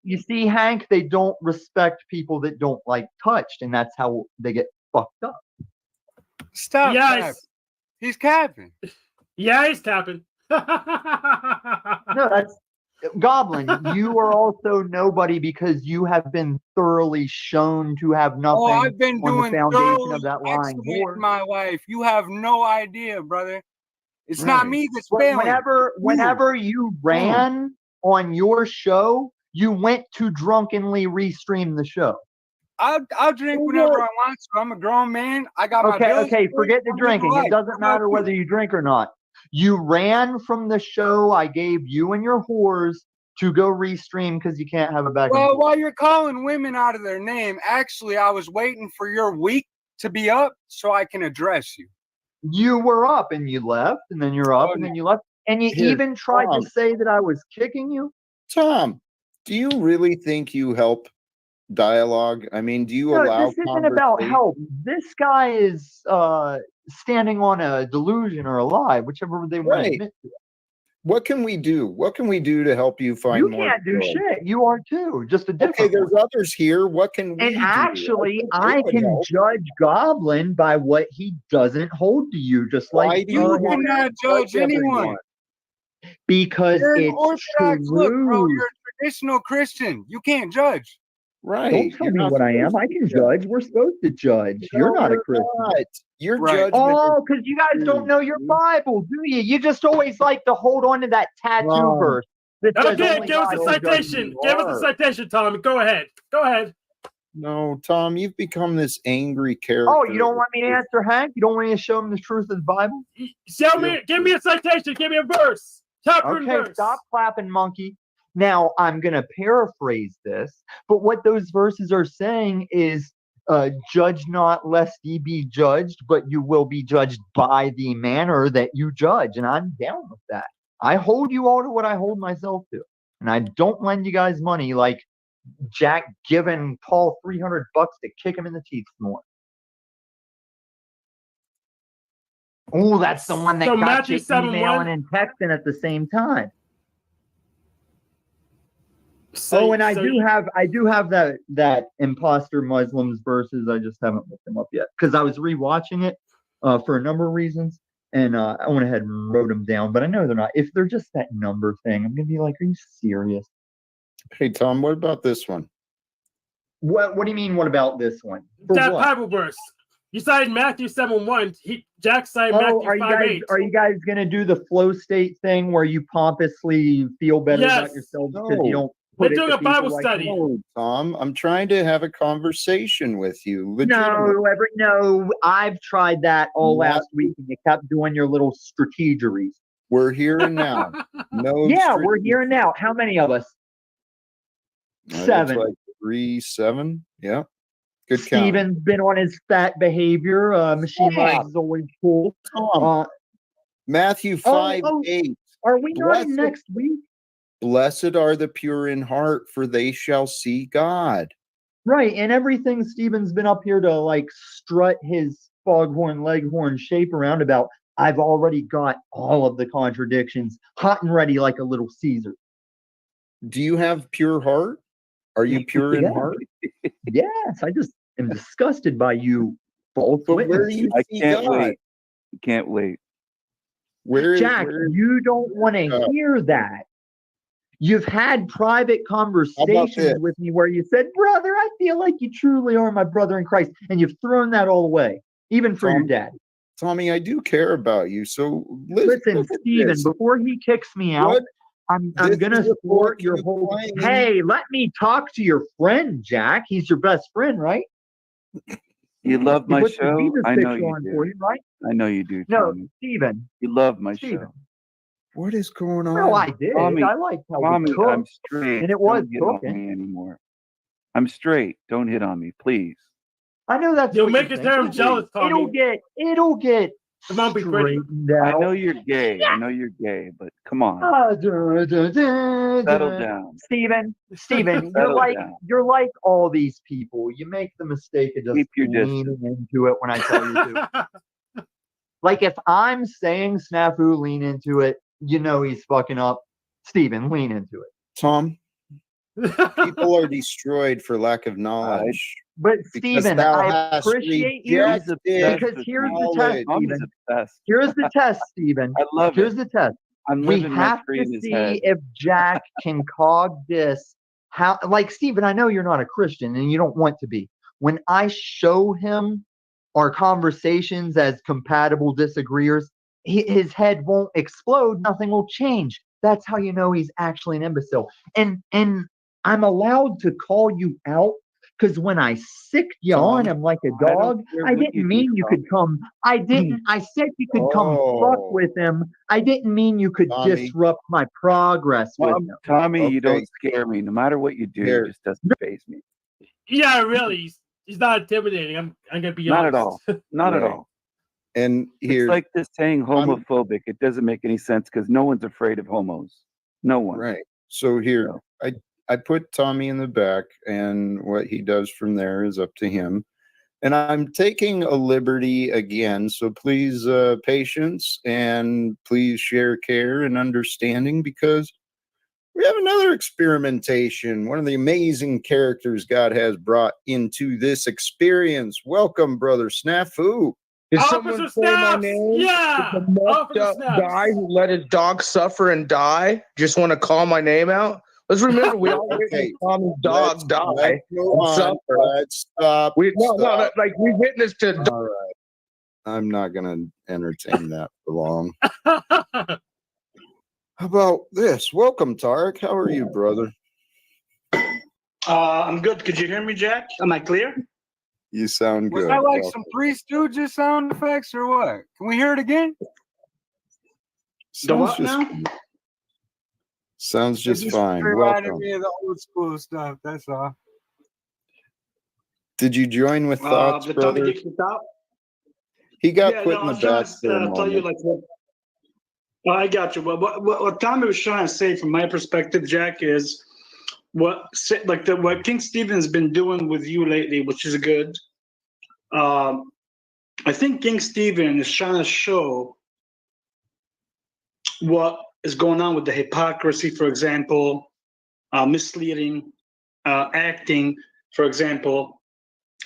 You see, Hank, they don't respect people that don't like touched, and that's how they get fucked up. Stop. Yes. He's capping. Yeah, he's capping. No, that's Goblin. You are also nobody because you have been thoroughly shown to have nothing. Oh, I've been on doing the foundation thoroughly of that lying excellent whore. in my life. You have no idea, brother. It's not me that's failing. Whenever you ran on your show, you went to drunkenly restream the show. I'll drink whenever I want to. I'm a grown man. I got my bills. Okay, forget the drinking. It doesn't matter whether you drink or not. You ran from the show I gave you and your whores to go restream because you can't have a back. Well, while you're calling women out of their name, actually, I was waiting for your week to be up so I can address you. You were up and you left, and then you're up and then you left. And you even tried to say that I was kicking you. Tom, do you really think you help dialogue? I mean, do you allow this isn't about help. This guy is standing on a delusion or a lie, whichever they want to admit to. What can we do? What can we do to help you find more? You can't do shit. You are too. Just a different. Okay, there's others here. What can we do? And actually, I can judge Goblin by what he doesn't hold to you, just like you cannot judge anyone. Because you're it's Orthodox. true. Look, bro, you're a traditional Christian. You can't judge. Right. Don't tell me what I am. I can judge. We're supposed to judge. You're not a Christian. Your judgment. Oh, because you guys don't know your Bible, do you? You just always like to hold on to that tattoo verse. Okay, give us a citation. Give us a citation, Tom. Go ahead. Go ahead. No, Tom, you've become this angry character. Oh, you don't want me to answer Hank? You don't want me to show him the truth of the Bible? Give me a citation. Give me a verse. Okay, verse. Stop clapping, monkey. Now, I'm going to paraphrase this, but what those verses are saying is, judge not lest ye be judged, but you will be judged by the manner that you judge. And I'm down with that. I hold you all to what I hold myself to. And I don't lend you guys money like Jack giving Paul $300 to kick him in the teeth more. Oh, that's the one that got you emailing and texting at the same time. And I do have that imposter Muslims verses. I just haven't looked them up yet because I was rewatching it for a number of reasons, and I went ahead and wrote them down. But I know they're not. If they're just that number thing, I'm gonna be like, "Are you serious?" Hey Tom, what about this one? What do you mean? What about this one? That Bible verse. You cited Matthew 7:1. Jack cited Matthew 5:8. Are you guys gonna do the flow state thing where you pompously feel better about yourselves because you don't? We're doing a Bible study. No, Tom, I'm trying to have a conversation with you. No, I've tried that all last week, and you kept doing your little strategeries. We're here and now. We're here and now. How many of us? 7. Like 3, 7. Yeah. Good count. Steven's been on his fat behavior. Machine Lives is always cool. Matthew 5:8. Are we not in next week? Blessed are the pure in heart, for they shall see God. Right, and everything Steven's been up here to like strut his foghorn leghorn shape around about, I've already got all of the contradictions hot and ready like a little Caesar. Do you have pure heart? Are you pure in heart? Yes, I just am disgusted by you false But where do witnesses. you I see can't God? wait. Can't wait. Jack, you don't want to hear that. You've had private conversations this? with me where you said, brother, I feel like you truly are my brother in Christ. And you've thrown that all away, even for your dad. Tommy, I do care about you. So listen, Stephen, before he kicks me out, I'm going to support your whole. Hey, let me talk to your friend, Jack. He's your best friend, right? You love He my puts the show? Jesus I know picture you on do. for you, right? I know you do, No, Tommy. Stephen. You love my Stephen. show. What is going on? No, I did. Tommy, I like how Tommy, we cooked, I'm straight. and it was Don't hit on cooking. me anymore. I'm straight. Don't hit on me, please. I know that's You'll what make you're his damn thinking. jealous, Tommy. It'll get It won't be pretty. straightened I out. know you're gay. I know you're gay, but come on. Settle down. Stephen, you're Settle like down. you're like all these people. You make the mistake of just Keep your leaning into it when I tell you to. Like if I'm saying snafu, lean into it, you know he's fucking up. Stephen, lean into it. Tom, people are destroyed for lack of knowledge. But Because Stephen, thou I hast appreciate you rejected because here's the test, knowledge. Stephen. Here's the test, Stephen. I love Here's it. the test. I'm We living rent have free to in his see head. if Jack can cog this. How, like Stephen, I know you're not a Christian and you don't want to be. When I show him our conversations as compatible disagreeers, his head won't explode. Nothing will change. That's how you know he's actually an imbecile. And I'm allowed to call you out because when I sicked you on him like a dog, I didn't mean you could come. I said you could come fuck with him. I didn't mean you could disrupt my progress with him. Tommy, you don't scare me. No matter what you do, it just doesn't faze me. Yeah, really. He's not intimidating. I'm gonna be Not honest. at all. Not at all. And here, it's like this saying homophobic. It doesn't make any sense because no one's afraid of homos. No one. Right. So here, I put Tommy in the back, and what he does from there is up to him. And I'm taking a liberty again, so please patience and please share care and understanding because we have another experimentation. One of the amazing characters God has brought into this experience. Welcome, Brother Snafu. Did someone say my name? Yeah. Did the muffed up guy who let his dog suffer and die just want to call my name out? Let's remember, we all witnessed Tommy's dog die and suffer. Let's stop. We witnessed a All right. I'm not going to entertain that for long. How about this? Welcome, Tarek. How are you, brother? I'm good. Could you hear me, Jack? Am I clear? You sound Was good. that like Welcome. some Three Stooges sound effects or what? Can we hear it again? Sounds just fine. Reminded Welcome. me of the old school stuff. That's all. Did you join with thoughts, the brother? Tommy kicked out? He got Yeah, put no, in I the was back trying for a to tell you moment. like what I got you. What Tommy was trying to say from my perspective, Jack, is what King Stephen's been doing with you lately, which is good. I think King Stephen is trying to show what is going on with the hypocrisy, for example, misleading, acting, for example.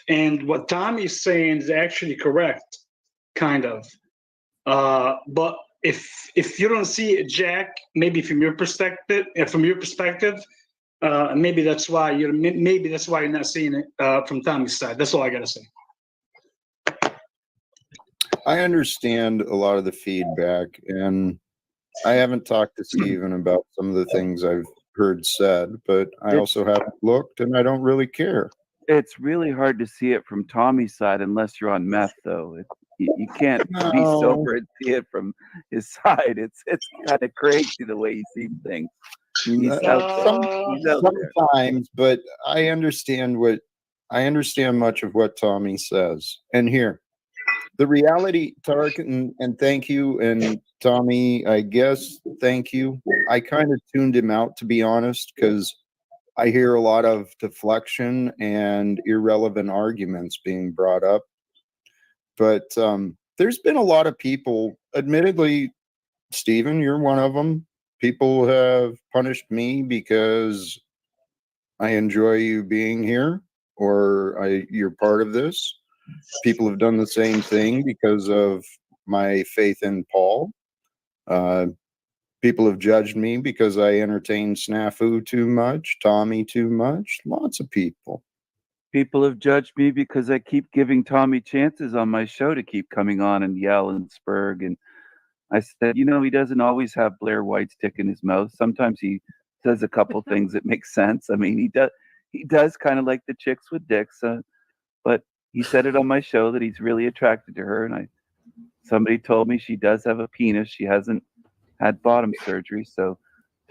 And what Tommy's saying is actually correct, kind of. But if you don't see it, Jack, maybe from your perspective, maybe that's why you're not seeing it from Tommy's side. That's all I gotta say. I understand a lot of the feedback, and I haven't talked to Stephen about some of the things I've heard said, but I also haven't looked, and I don't really care. It's really hard to see it from Tommy's side unless you're on meth, though. You can't be No. sober and see it from his side. It's kind of crazy the way he sees things. He's out there. Sometimes, but I understand much of what Tommy says. And here, the reality, Tarek, and thank you, and Tommy, I guess, thank you. I kind of tuned him out, to be honest, because I hear a lot of deflection and irrelevant arguments being brought up. But there's been a lot of people, admittedly, Stephen, you're one of them. People have punished me because I enjoy you being here or you're part of this. People have done the same thing because of my faith in Paul. People have judged me because I entertain Snafu too much, Tommy too much. Lots of people. People have judged me because I keep giving Tommy chances on my show to keep coming on and yell and spurg. And I said, you know, he doesn't always have Blair White's dick in his mouth. Sometimes he says a couple things that make sense. I mean, he does kind of like the chicks with dicks. But he said it on my show that he's really attracted to her. And somebody told me she does have a penis. She hasn't had bottom surgery. So,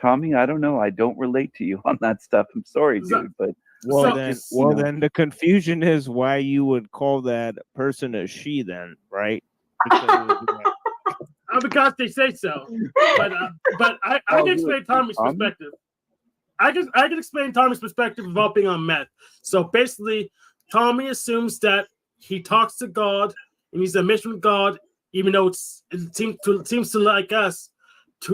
Tommy, I don't know. I don't relate to you on that stuff. I'm sorry, dude. But then the confusion is why you would call that person a she then, right? Because they say so. But I can explain Tommy's perspective. I can explain Tommy's perspective of being on meth. So basically, Tommy assumes that he talks to God and he's a mission with God, even though it seems to like us.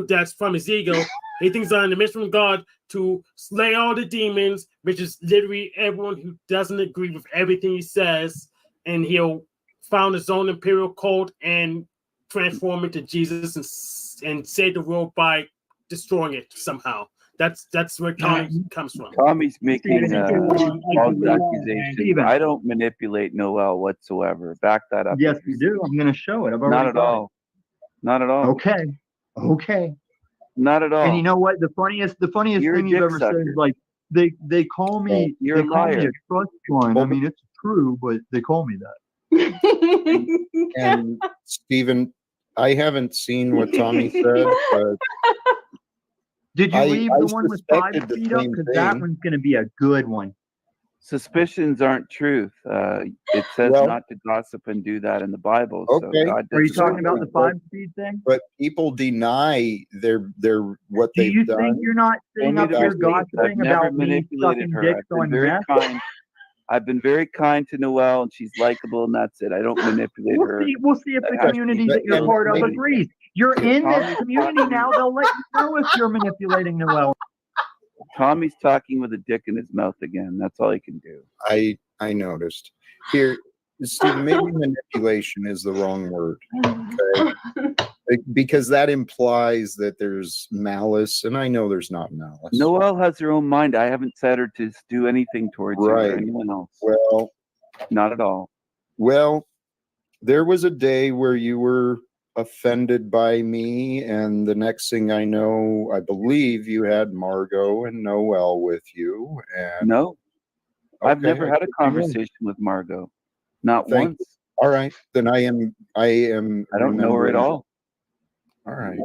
That's from his ego. He thinks I'm in the mission with God to slay all the demons, which is literally everyone who doesn't agree with everything he says, and he'll found his own imperial cult and transform into Jesus and save the world by destroying it somehow. That's where Tommy comes from. Tommy's making false accusations. I don't manipulate Noel whatsoever. Back that up. Yes, you do. I'm going to show it. I've already Not at all. Not at all. Okay. Not at all. And you know what? The funniest thing you've ever said is like they call me you're a liar. A trust fund. I mean, it's true, but they call me that. And Stephen, I haven't seen what Tommy said, but did you leave the one with 5 suspected the feet up? same Because that thing. one's going to be a good one. Suspicions aren't truth. It says not to gossip and do that in the Bible. So Okay. God Are you doesn't talking about the 5 feet thing? But people deny their what Do they've you done. think you're not sitting up here gossiping about me sucking dicks on meth? I've been very kind to Noelle, and she's likable, and that's it. I don't manipulate her. We'll see if the community that you're part of agrees. You're in this community now. They'll let you know if you're manipulating Noelle. Tommy's talking with a dick in his mouth again. That's all he can do. I noticed. Here, Steve, maybe manipulation is the wrong word. Okay? Because that implies that there's malice, and I know there's not malice. Noelle has her own mind. I haven't said her to do anything towards you or anyone else. Well, not at all. Well, there was a day where you were offended by me, and the next thing I know, I believe you had Margot and Noelle with you. And no, I've Okay, never had a could be wrong. conversation with Margot. Not Thank once. you. All right, then I don't know her at all. All right.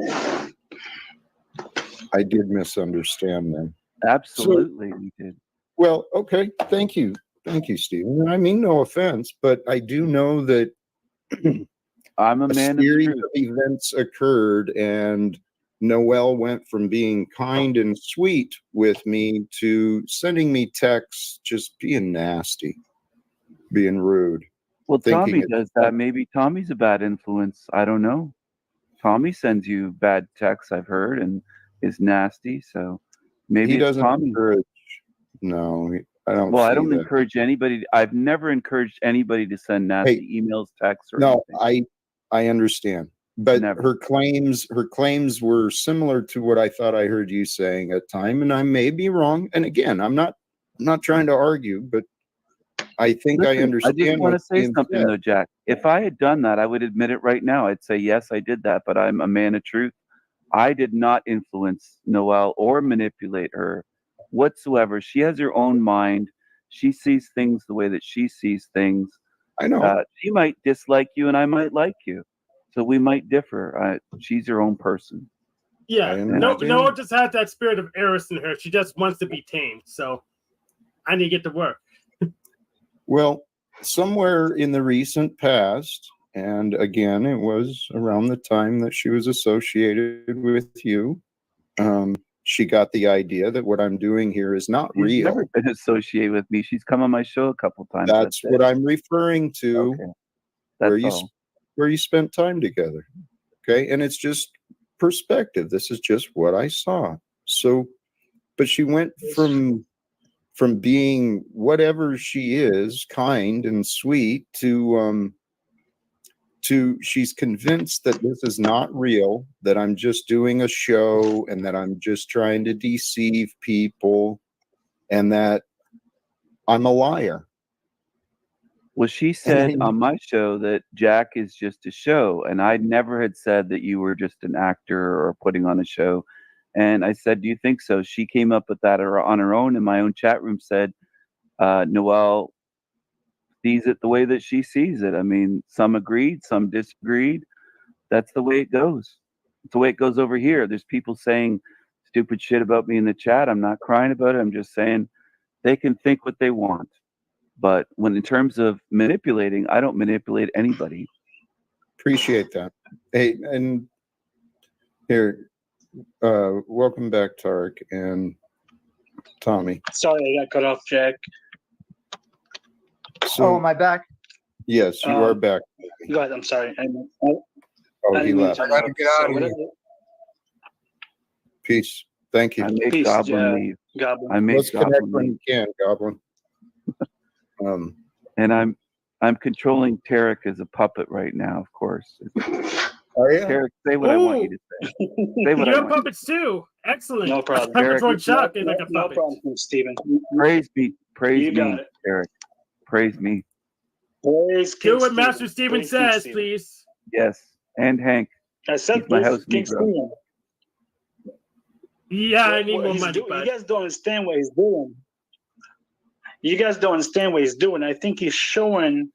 I did misunderstand them. Absolutely, you did. Well, okay. Thank you, Stephen. I mean, no offense, but I do know that I'm a man of series truth. of events occurred, and Noelle went from being kind and sweet with me to sending me texts, just being nasty, being rude. Well, thinking Tommy it's does that. Maybe Tommy's a bad influence. I don't know. Tommy sends you bad texts, I've heard, and is nasty. So maybe He it's doesn't Tommy. encourage. No, I don't. Well, I see don't that. encourage anybody. I've never encouraged anybody to send nasty emails, texts, or No, anything. I understand, but Never. her claims were similar to what I thought I heard you saying at time, and I may be wrong. And again, I'm not trying to argue, but I think I Listen, understand. I just want to what's say being something said. though, Jack. If I had done that, I would admit it right now. I'd say, yes, I did that, but I'm a man of truth. I did not influence Noelle or manipulate her whatsoever. She has her own mind. She sees things the way that she sees things. I know. She might dislike you and I might like you. So we might differ. She's her own person. Yeah, Noelle just has that spirit of Eris in her. She just wants to be tamed. So I need to get to work. Well, somewhere in the recent past, and again, it was around the time that she was associated with you, she got the idea that what I'm doing here is not She's real. never been associated with me. She's come on my show a couple times. That's what I'm referring to. Okay. Where That's all. where you spent time together. Okay, and it's just perspective. This is just what I saw. So, but she went from from being whatever she is, kind and sweet, to she's convinced that this is not real, that I'm just doing a show and that I'm just trying to deceive people and that I'm a liar. Well, she said on my show that Jack is just a show, and I never had said that you were just an actor or putting on a show. And I said, do you think so? She came up with that on her own in my own chat room, said, Noelle sees it the way that she sees it. I mean, some agreed, some disagreed. That's the way it goes. It's the way it goes over here. There's people saying stupid shit about me in the chat. I'm not crying about it. I'm just saying they can think what they want. But when in terms of manipulating, I don't manipulate anybody. Appreciate that. Hey, and here, welcome back, Tarek and Tommy. Sorry, I got cut off, Jack. So, am I back? Yes, you are back. Go ahead. I'm sorry. He left. I gotta get out of here. Peace. Thank you. I made Goblin leave. Let's connect when you can, Goblin. And I'm controlling Tarek as a puppet right now, of course. Oh, yeah. Tarek, say what I want you to say. Say what I You're want. puppets too. Excellent. No problem. I'm Tarek, controlling Chuck is like a No puppet. problem, Stephen. Praise me, You got it. Tarek. Praise me. Praise Do King what Stephen. Master Stephen Praise King says, Stephen. please. Yes, and Hank. I said He's my praise house King Negro. Stephen. Yeah, I need What more he's money, doing- bud. You guys don't understand what he's doing. You guys don't understand what he's doing. I think he's showing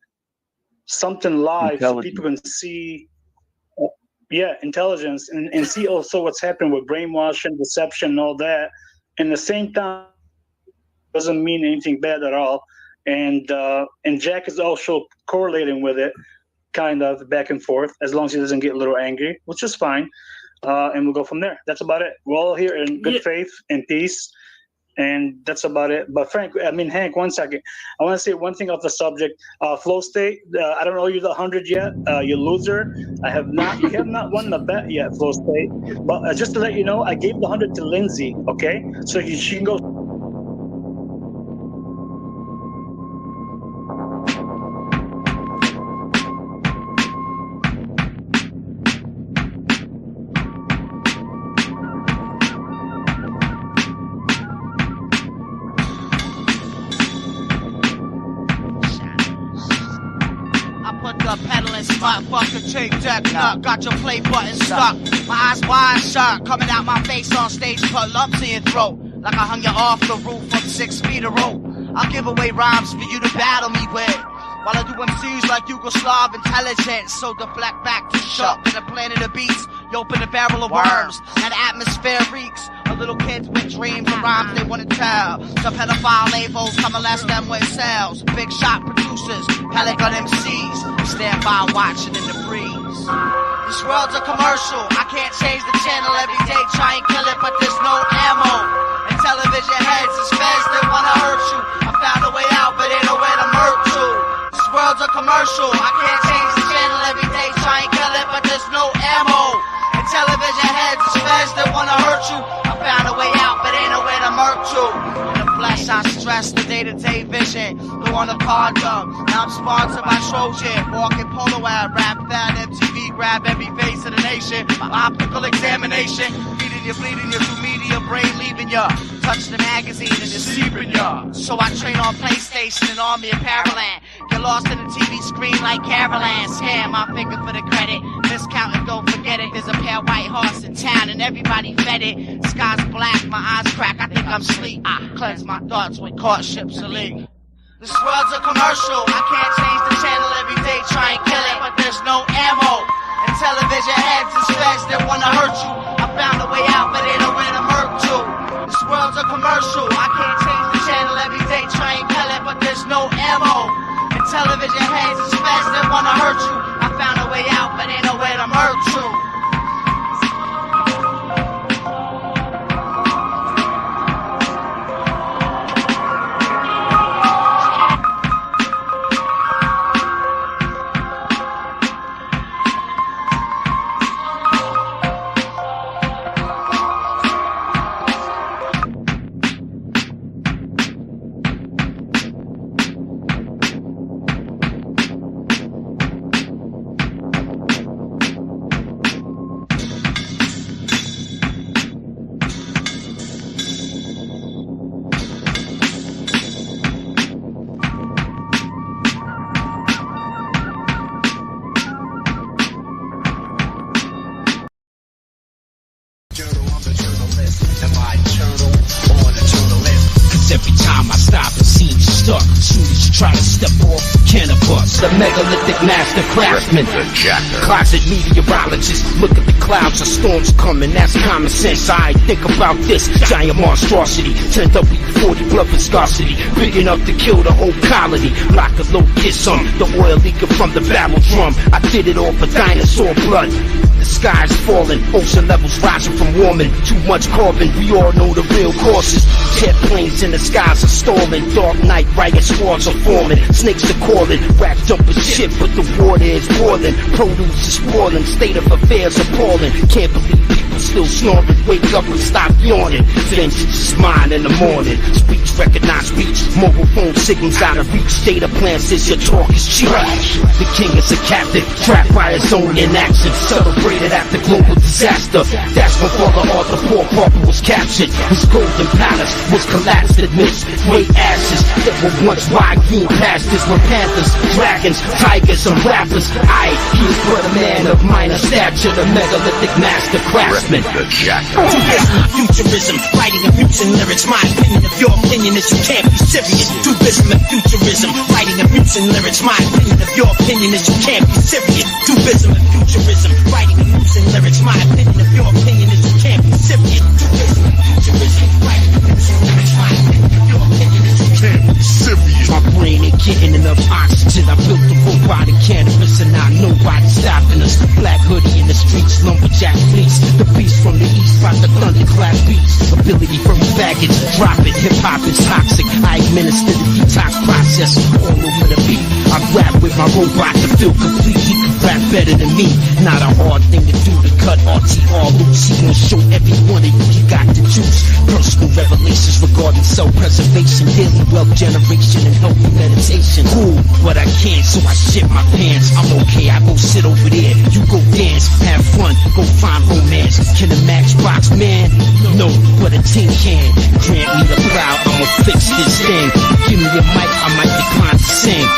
something live so people can see, intelligence and see also what's happening with brainwashing, deception, and all that. And the same time, doesn't mean anything bad at all. And Jack is also correlating with it, kind of back and forth, as long as he doesn't get a little angry, which is fine. And we'll go from there. That's about it. We're all here in good faith and peace. And that's about it. But Hank, 1 second. I want to say one thing off the subject. Flow state. I don't know you the 100 yet. You loser. You have not won the bet yet, Flow state. But just to let you know, I gave the 100 to Lindsay. Okay, so she can go. Fucking take that nut, got your play button stuck. My eyes wide shut, coming out my face on stage, put lumps in your throat. Like I hung you off the roof from 6 feet of rope. I'll give away rhymes for you to battle me with. While I do MCs like Yugoslav intelligence, so deflect back to shock in the planet of beats. You open a barrel of worms, and the atmosphere reeks. A little kids with dreams and rhymes they want to tell. Some pedophile labels come and less them with sales. Big shot producers, Pelican MCs, stand by watching in the breeze. This world's a commercial, I can't change the channel every day, try and kill it, but there's no ammo. And television heads is feds, they wanna hurt you. I found a way out, but ain't no way to murk to. This world's a commercial, I can't change the channel every day, try and kill it, but there's no ammo. And television heads is feds, they wanna hurt you. I found a way out, but ain't no way to murk to. In the flesh, I stress the day-to-day vision. Go on a condom, now I'm sponsored by Trojan. Walking polo ad, rap fat, MTV, grab every face of the nation. My optical examination, feeding you, bleeding you through media, brain leaving ya. Touch the magazine and deceiving ya. So I train on PlayStation and Army Apparel Land. Get lost in the TV screen like Caroline. Scan my finger for the credit. Discount and don't forget it. There's a pair of white horse in town and everybody fed it. Sky's black, my eyes crack, I think I'm asleep. I cleanse my thoughts with courtships a leak. This world's a commercial, I can't change the channel every day, try and kill it, but there's no ammo. And television heads is feds that wanna hurt you. I found a way out, but ain't no way to murk to. This world's a commercial, I can't change the channel every day, try and kill it, but there's no ammo. And television heads is feds that wanna hurt you. I found a way out, but ain't no way to murk to. suck. Soon as you try to step off, cannabis. The megalithic master craftsman, the jacker. Closet meteorologist, look at the clouds, a storm's coming, that's common sense. I think about this giant monstrosity, 10W40 blood viscosity, big enough to kill the whole colony. Lock a low kiss on the oil leaking from the barrel drum. I did it all for dinosaur blood. The sky's falling, ocean levels rising from warming. Too much carbon, we all know the real causes. Jet planes in the skies are stalling. Dark night, riot squads are forming. Snakes are calling, wrapped up in shit, but the water is boiling. Produce is spoiling, state of affairs appalling. Can't believe people still snoring. Wake up and stop yawning. Vengeance is mine in the morning. Speech, recognize speech. Mobile phone signals out of reach. Data plan says your talk is cheap. The king is a captive, trapped by his own inaction. Celebrated after global disaster. That's when Father Arthur Paul Parker was captured. His golden palace was collapsed amidst great ashes that were once wide green pastures where panthers, dragons, tigers, and rappers. He is but a man of minor stature, the megalithic master craftsman. Futurism, writing a future lyrics. My opinion of your opinion is you can't be serious. Dubism and futurism, writing a future lyrics. My opinion of your opinion is you can't be serious. Dubism and futurism, writing a future lyrics. My opinion of your opinion is you can't be serious. Dubism and futurism, writing a future lyrics. My opinion of your opinion is you can't be serious. My brain ain't getting enough oxygen. I built the robotic cannabis and now nobody's stopping us. Black hoodie in the streets, lumberjack fleece. The beast from the east, by the thunderclap beats. Ability from baggage, drop it. Hip hop is toxic. I administer the detox process all over the beat. I rap with my robot to feel complete. He can rap better than me. Not a hard thing to do to cut RTR loose. He gon' show every one of you he got the juice. Personal revelations regarding self-preservation, daily wealth generation, and healthy meditation. Cool, but I can't, so I shit my pants. I'm okay, I go sit over there. You go dance, have fun, go find romance. Can a matchbox man? No, but a tin can. Grant me the plow, I'ma fix this thing. Give me a mic, I might decline to sing.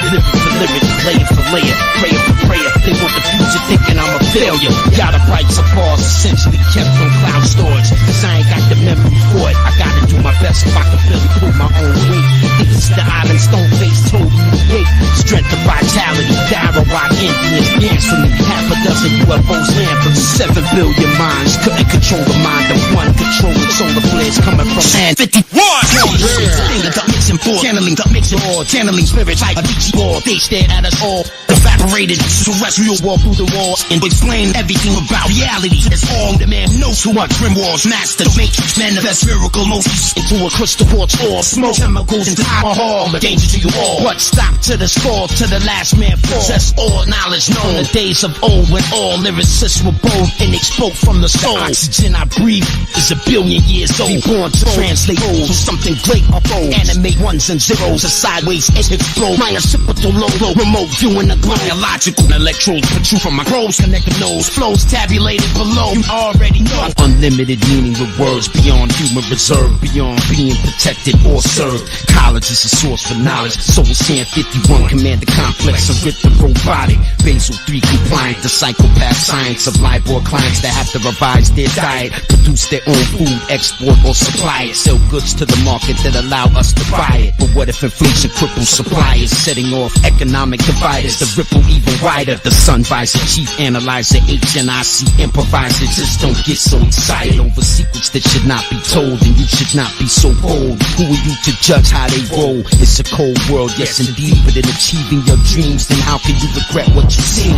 Lyric for lyric, layer for layer, prayer for prayer. They want the future thinking I'm a failure. Gotta write some bars essentially kept from cloud storage. Cause I ain't got the memory for it. I gotta do my best if I can really pull my own weight. It's the island stone face told me to hate. Strength of vitality, Darrow Rock Indians dance for me. Half a dozen UFOs land from 7 billion minds. Couldn't control the mind of one, controlling solar flares coming from and 51. Finger the mixing board, channeling the mixing board, channeling spirits like a Nietzsche board. They stared at us all, evaporated. Terrestrial walk through the wall and explain everything about reality. It's all the man knows who are grimoires, masters, matrix, manifest miracle motions into a crystal quartz or smoke chemicals into alcohol. The danger to you all. What stop to the score, to the last man fall. Possess all knowledge known. The days of old when all lyricists were bold and they spoke from the soul. The oxygen I breathe is a billion years old. Be born to translate old to something great unfold. Animate ones and zeros, a sideways edge explode. My occipital low, remote viewing the biological electrodes protrude from my probes, connected nose flows tabulated below. You already know unlimited meaning with words beyond human reserve, beyond being protected or served. College is a source for knowledge. Soul Sand 51 command the complex of rhythm robotic. Basal 3 compliant, the psychopath science of LIBOR clients that have to revise their diet, produce their own food, export or supply it, sell goods to the market that allow us to buy it. But what if inflation cripples suppliers, setting off economic dividers to ripple even wider? The sun visor, chief analyzer, HNIC improviser. Just don't get so excited over secrets that should not be told, and you should not be so bold. Who are you to judge how they roll? It's a cold world, yes indeed, but in achieving your dreams, then how can you regret what you see?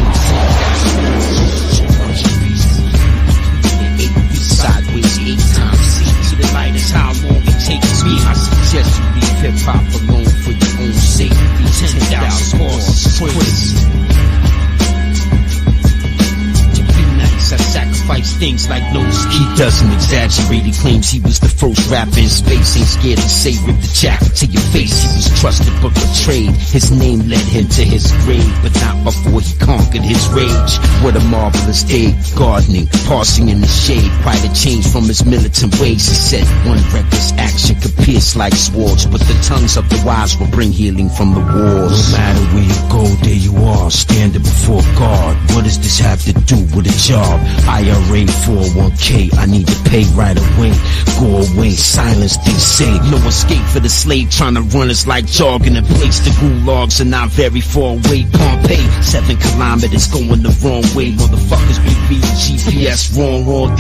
Sideways 8 times C to the light is how long it takes me. I suggest you leave hip-hop alone for your own safety. 10,000 horses, twist. To be nice, I sacrifice things like nose. He doesn't exaggerate, he claims he was the first rapper in space. Ain't scared to say rip the jacket to your face. He was trusted but betrayed. His name led him to his grave, but not before he conquered his rage. what a marvelous day. Gardening, parsing in the shade. Pride to change from his militant ways. He said one reckless action could pierce like swords, but the tongues of the wise will bring healing from the wars. No matter where you go, there you are, standing before God. What does this have to do with a job? IRA 401k, I need to pay right away. Go away, silence they say. No escape for the slave trying to run us like jogging in place. The gulags are not very far away. Pompeii, 7 kilometers going the wrong way. Motherfuckers be reading GPS wrong all day.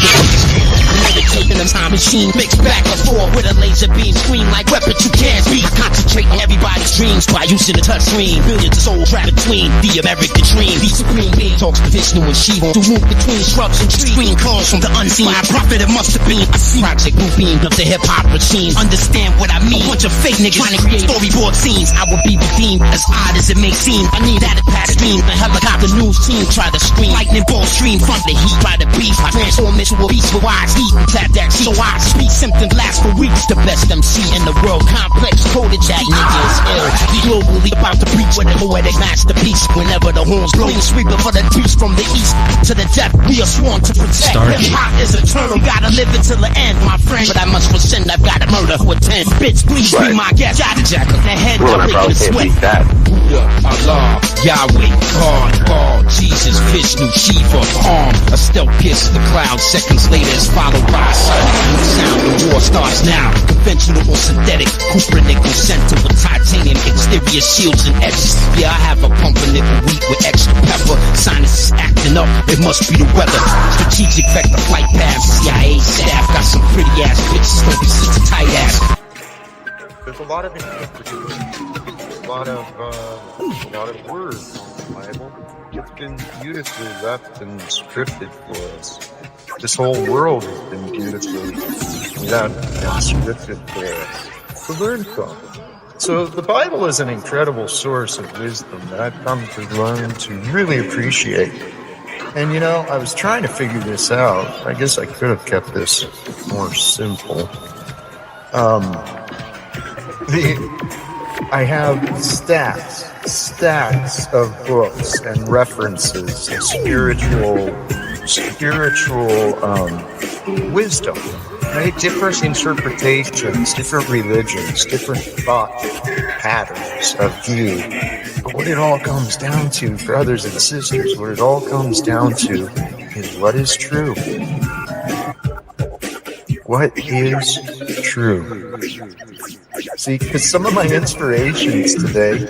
Meditating a time machine, mixed back and forth with a laser beam, screen like weapon you can't beat. I concentrate on everybody's dreams by using a touch screen. Billions of souls trapped between the American dream. The supreme being talks to Vishnu and Shiva to move between shrubs and trees. Screen calls from the unseen. My prophet, it must have been. I see Project Blue Beam of the hip hop machine. Understand what I mean? A bunch of fake niggas trying to create storyboard scenes. I will be redeemed, as odd as it may seem. I need that past stream. The helicopter news team try to scream. Lightning ball stream from the heat. Try to beef. I transform into a beast with wise heat. Tap that cheek. So I speak symptoms last for weeks. The best MC in the world. Complex coded jack niggas ill. Be globally about to preach with a poetic masterpiece. Whenever the horns blow, sweeping for the beast from the east to the death. We are sworn to protect. Hip hop is eternal. Gotta live it till the end, my friend. But I must rescind. I've got to murder to attend. Bitch, please be my guest. Gotta jack up the head. Well, I probably can't beat that. Buddha, Allah, Yahweh, God, Jesus, Vishnu, Shiva, Arm. A stealth pierces the clouds. Seconds later is followed by a silent sound. The war starts now. Conventional or synthetic. Cooper nickel center with titanium exterior shields and edges. Yeah, I have a pump of nickel wheat with extra pepper. Sinuses acting up. It must be the weather. Strategic vector flight paths. CIA staff got some pretty ass bitches. Don't be such a tight ass. There's a lot of interpretation, a lot of words in the Bible. It's been beautifully left and scripted for us. This whole world has been beautifully left and scripted for us to learn from. So the Bible is an incredible source of wisdom that I've come to learn to really appreciate. And you know, I was trying to figure this out. I guess I could have kept this more simple. I have stacks of books and references of spiritual wisdom, right? Different interpretations, different religions, different thought patterns of view. But what it all comes down to, brothers and sisters, what it all comes down to is what is true. What is true? See, because some of my inspirations today,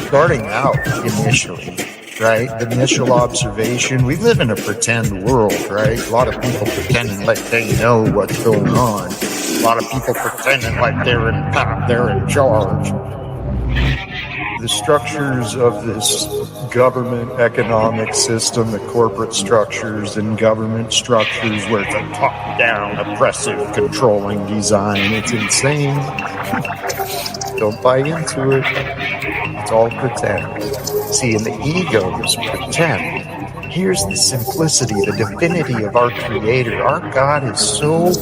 starting out initially, right? The initial observation, we live in a pretend world, right? A lot of people pretending like they know what's going on. A lot of people pretending like they're in charge. The structures of this government economic system, the corporate structures and government structures where it's a top-down, oppressive, controlling design. It's insane. Don't buy into it. It's all pretend. See, and the ego is pretend. Here's the simplicity, the divinity of our Creator. Our God is so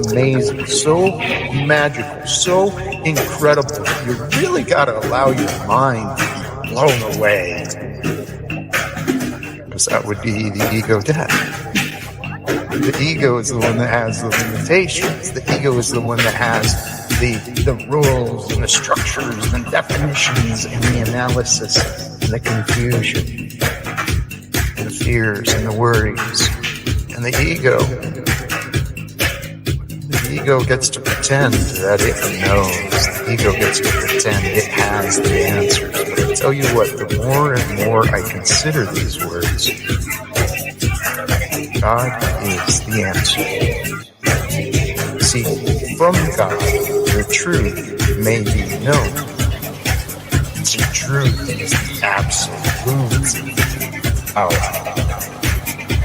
amazing, so magical, so incredible. You really got to allow your mind to be blown away. Because that would be the ego death. The ego is the one that has the limitations. The ego is the one that has the rules and the structures and definitions and the analysis and the confusion. The fears and the worries. And the ego gets to pretend that it knows. The ego gets to pretend it has the answers. But I tell you what, the more and more I consider these words, God is the answer. See, from God, the truth may be known. See, truth is the absolute power.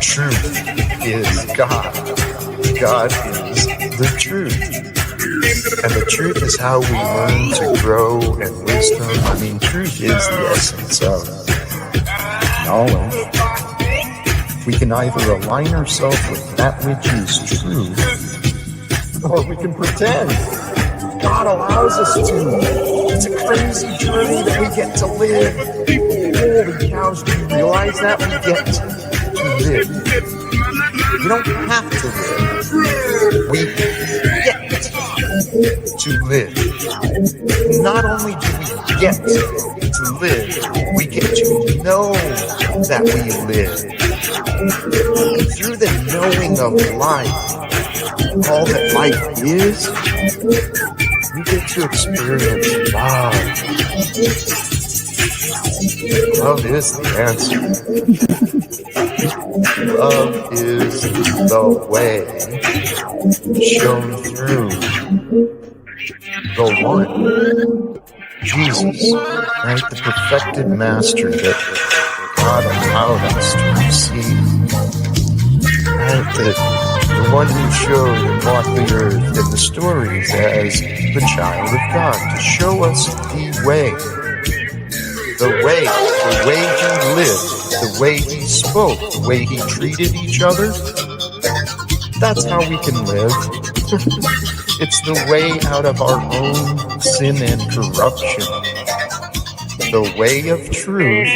Truth is God. God is the truth. And the truth is how we learn to grow and wisdom. I mean, truth is the essence of knowledge. We can either align ourselves with that which is true, or we can pretend. God allows us to. It's a crazy journey that we get to live. Holy cows, do you realize that? We get to live. We don't have to live. We get to live. Not only do we get to live, we get to know that we live. And through the knowing of life, all that life is, we get to experience love. Love is the answer. Love is the way shown through the one, Jesus, right? The perfected master that God allowed us to receive. Right? The one who showed and walked the earth in the stories as the child of God, to show us the way he lived, the way he spoke, the way he treated each other. That's how we can live. It's the way out of our own sin and corruption. The way of truth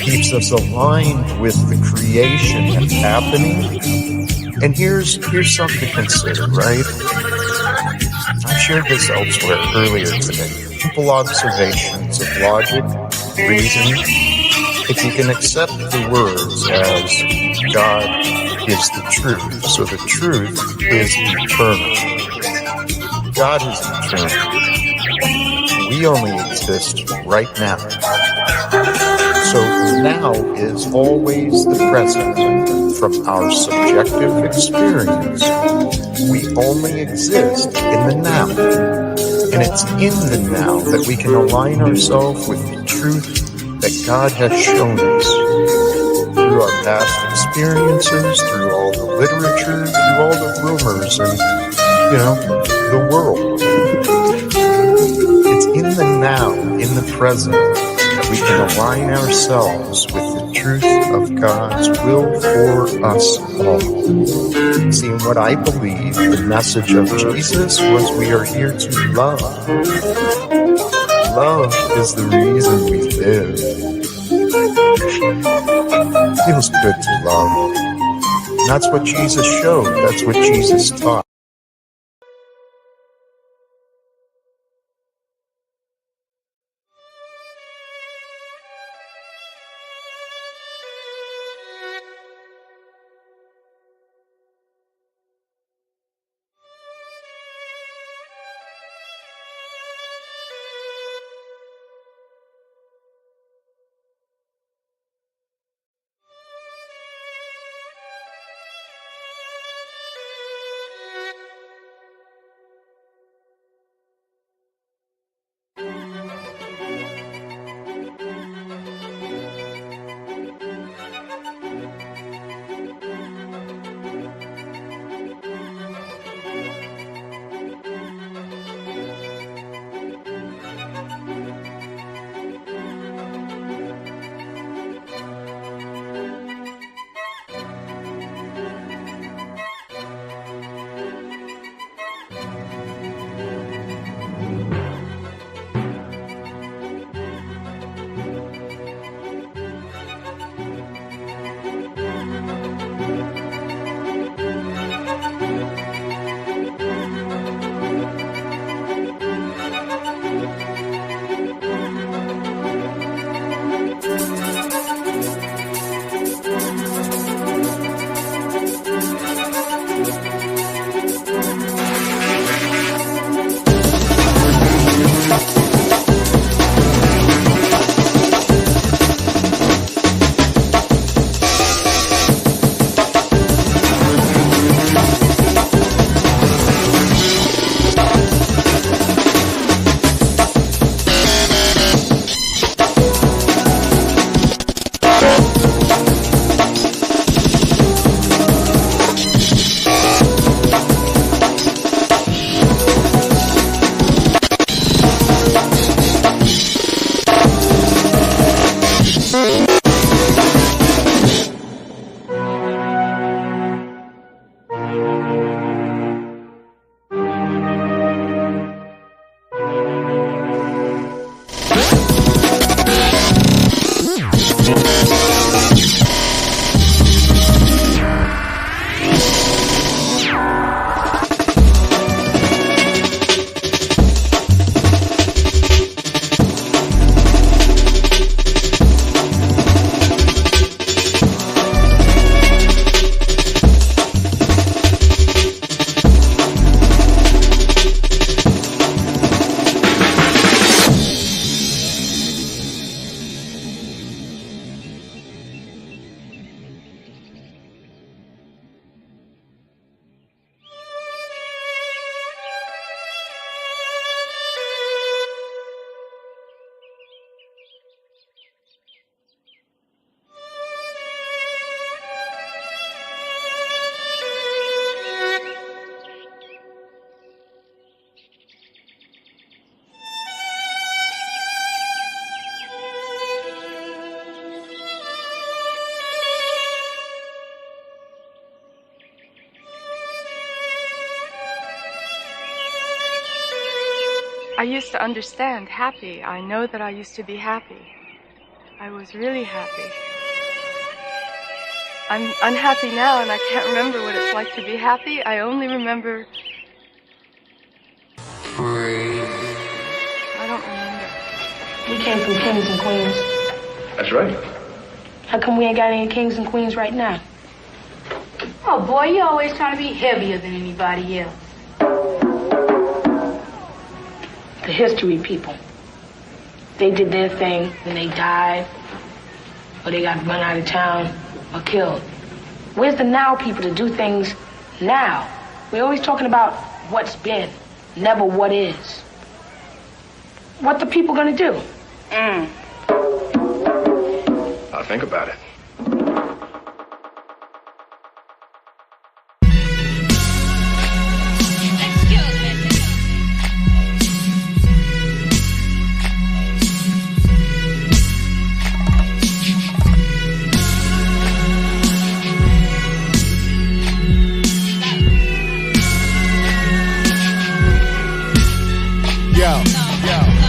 keeps us aligned with the creation that's happening. And here's something to consider, right? I shared this elsewhere earlier today. Simple observations of logic, reason. If you can accept the words as God is the truth, so the truth is eternal. God is eternal. We only exist right now. So now is always the present from our subjective experience. We only exist in the now. And it's in the now that we can align ourselves with the truth that God has shown us through our past experiences, through all the literature, through all the rumors and, the world. It's in the now, in the present, that we can align ourselves with the truth of God's will for us all. See, what I believe the message of Jesus was, we are here to love. Love is the reason we live. It feels good to love. And that's what Jesus showed. That's what Jesus taught. used to understand happy. I know that I used to be happy. I was really happy. I'm unhappy now and I can't remember what it's like to be happy. I only remember... I don't remember. We came from kings and queens. That's right. How come we ain't got any kings and queens right now? Oh boy, you always trying to be heavier than anybody else. The history people. They did their thing when they died, or they got run out of town, or killed. Where's the now people to do things now? We're always talking about what's been, never what is. What the people gonna do? I'll think about it.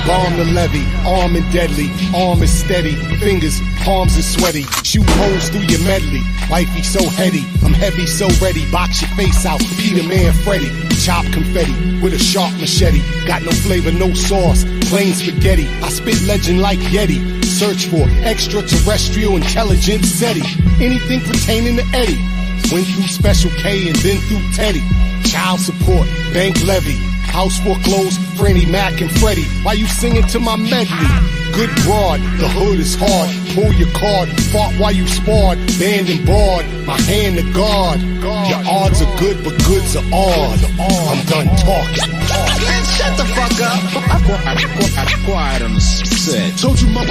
Bomb the levy, arm and deadly, arm is steady, fingers, palms is sweaty, shoot holes through your medley, wifey so heady, I'm heavy so ready, box your face out, Peter Man Freddy, chop confetti with a sharp machete, got no flavor, no sauce, plain spaghetti, I spit legend like Yeti, search for extraterrestrial intelligence SETI, anything pertaining to Eddie, went through Special K and then through Teddy, child support, bank levy, house foreclosed, Franny Mac and Freddie. Why you singing to my medley? Good broad, the hood is hard. Pull your card, fought while you sparred. Banned and barred, my hand to guard. Your odds are good, but goods are odd. I'm done talking. Man, shut the fuck up. Quiet on the set. Told you my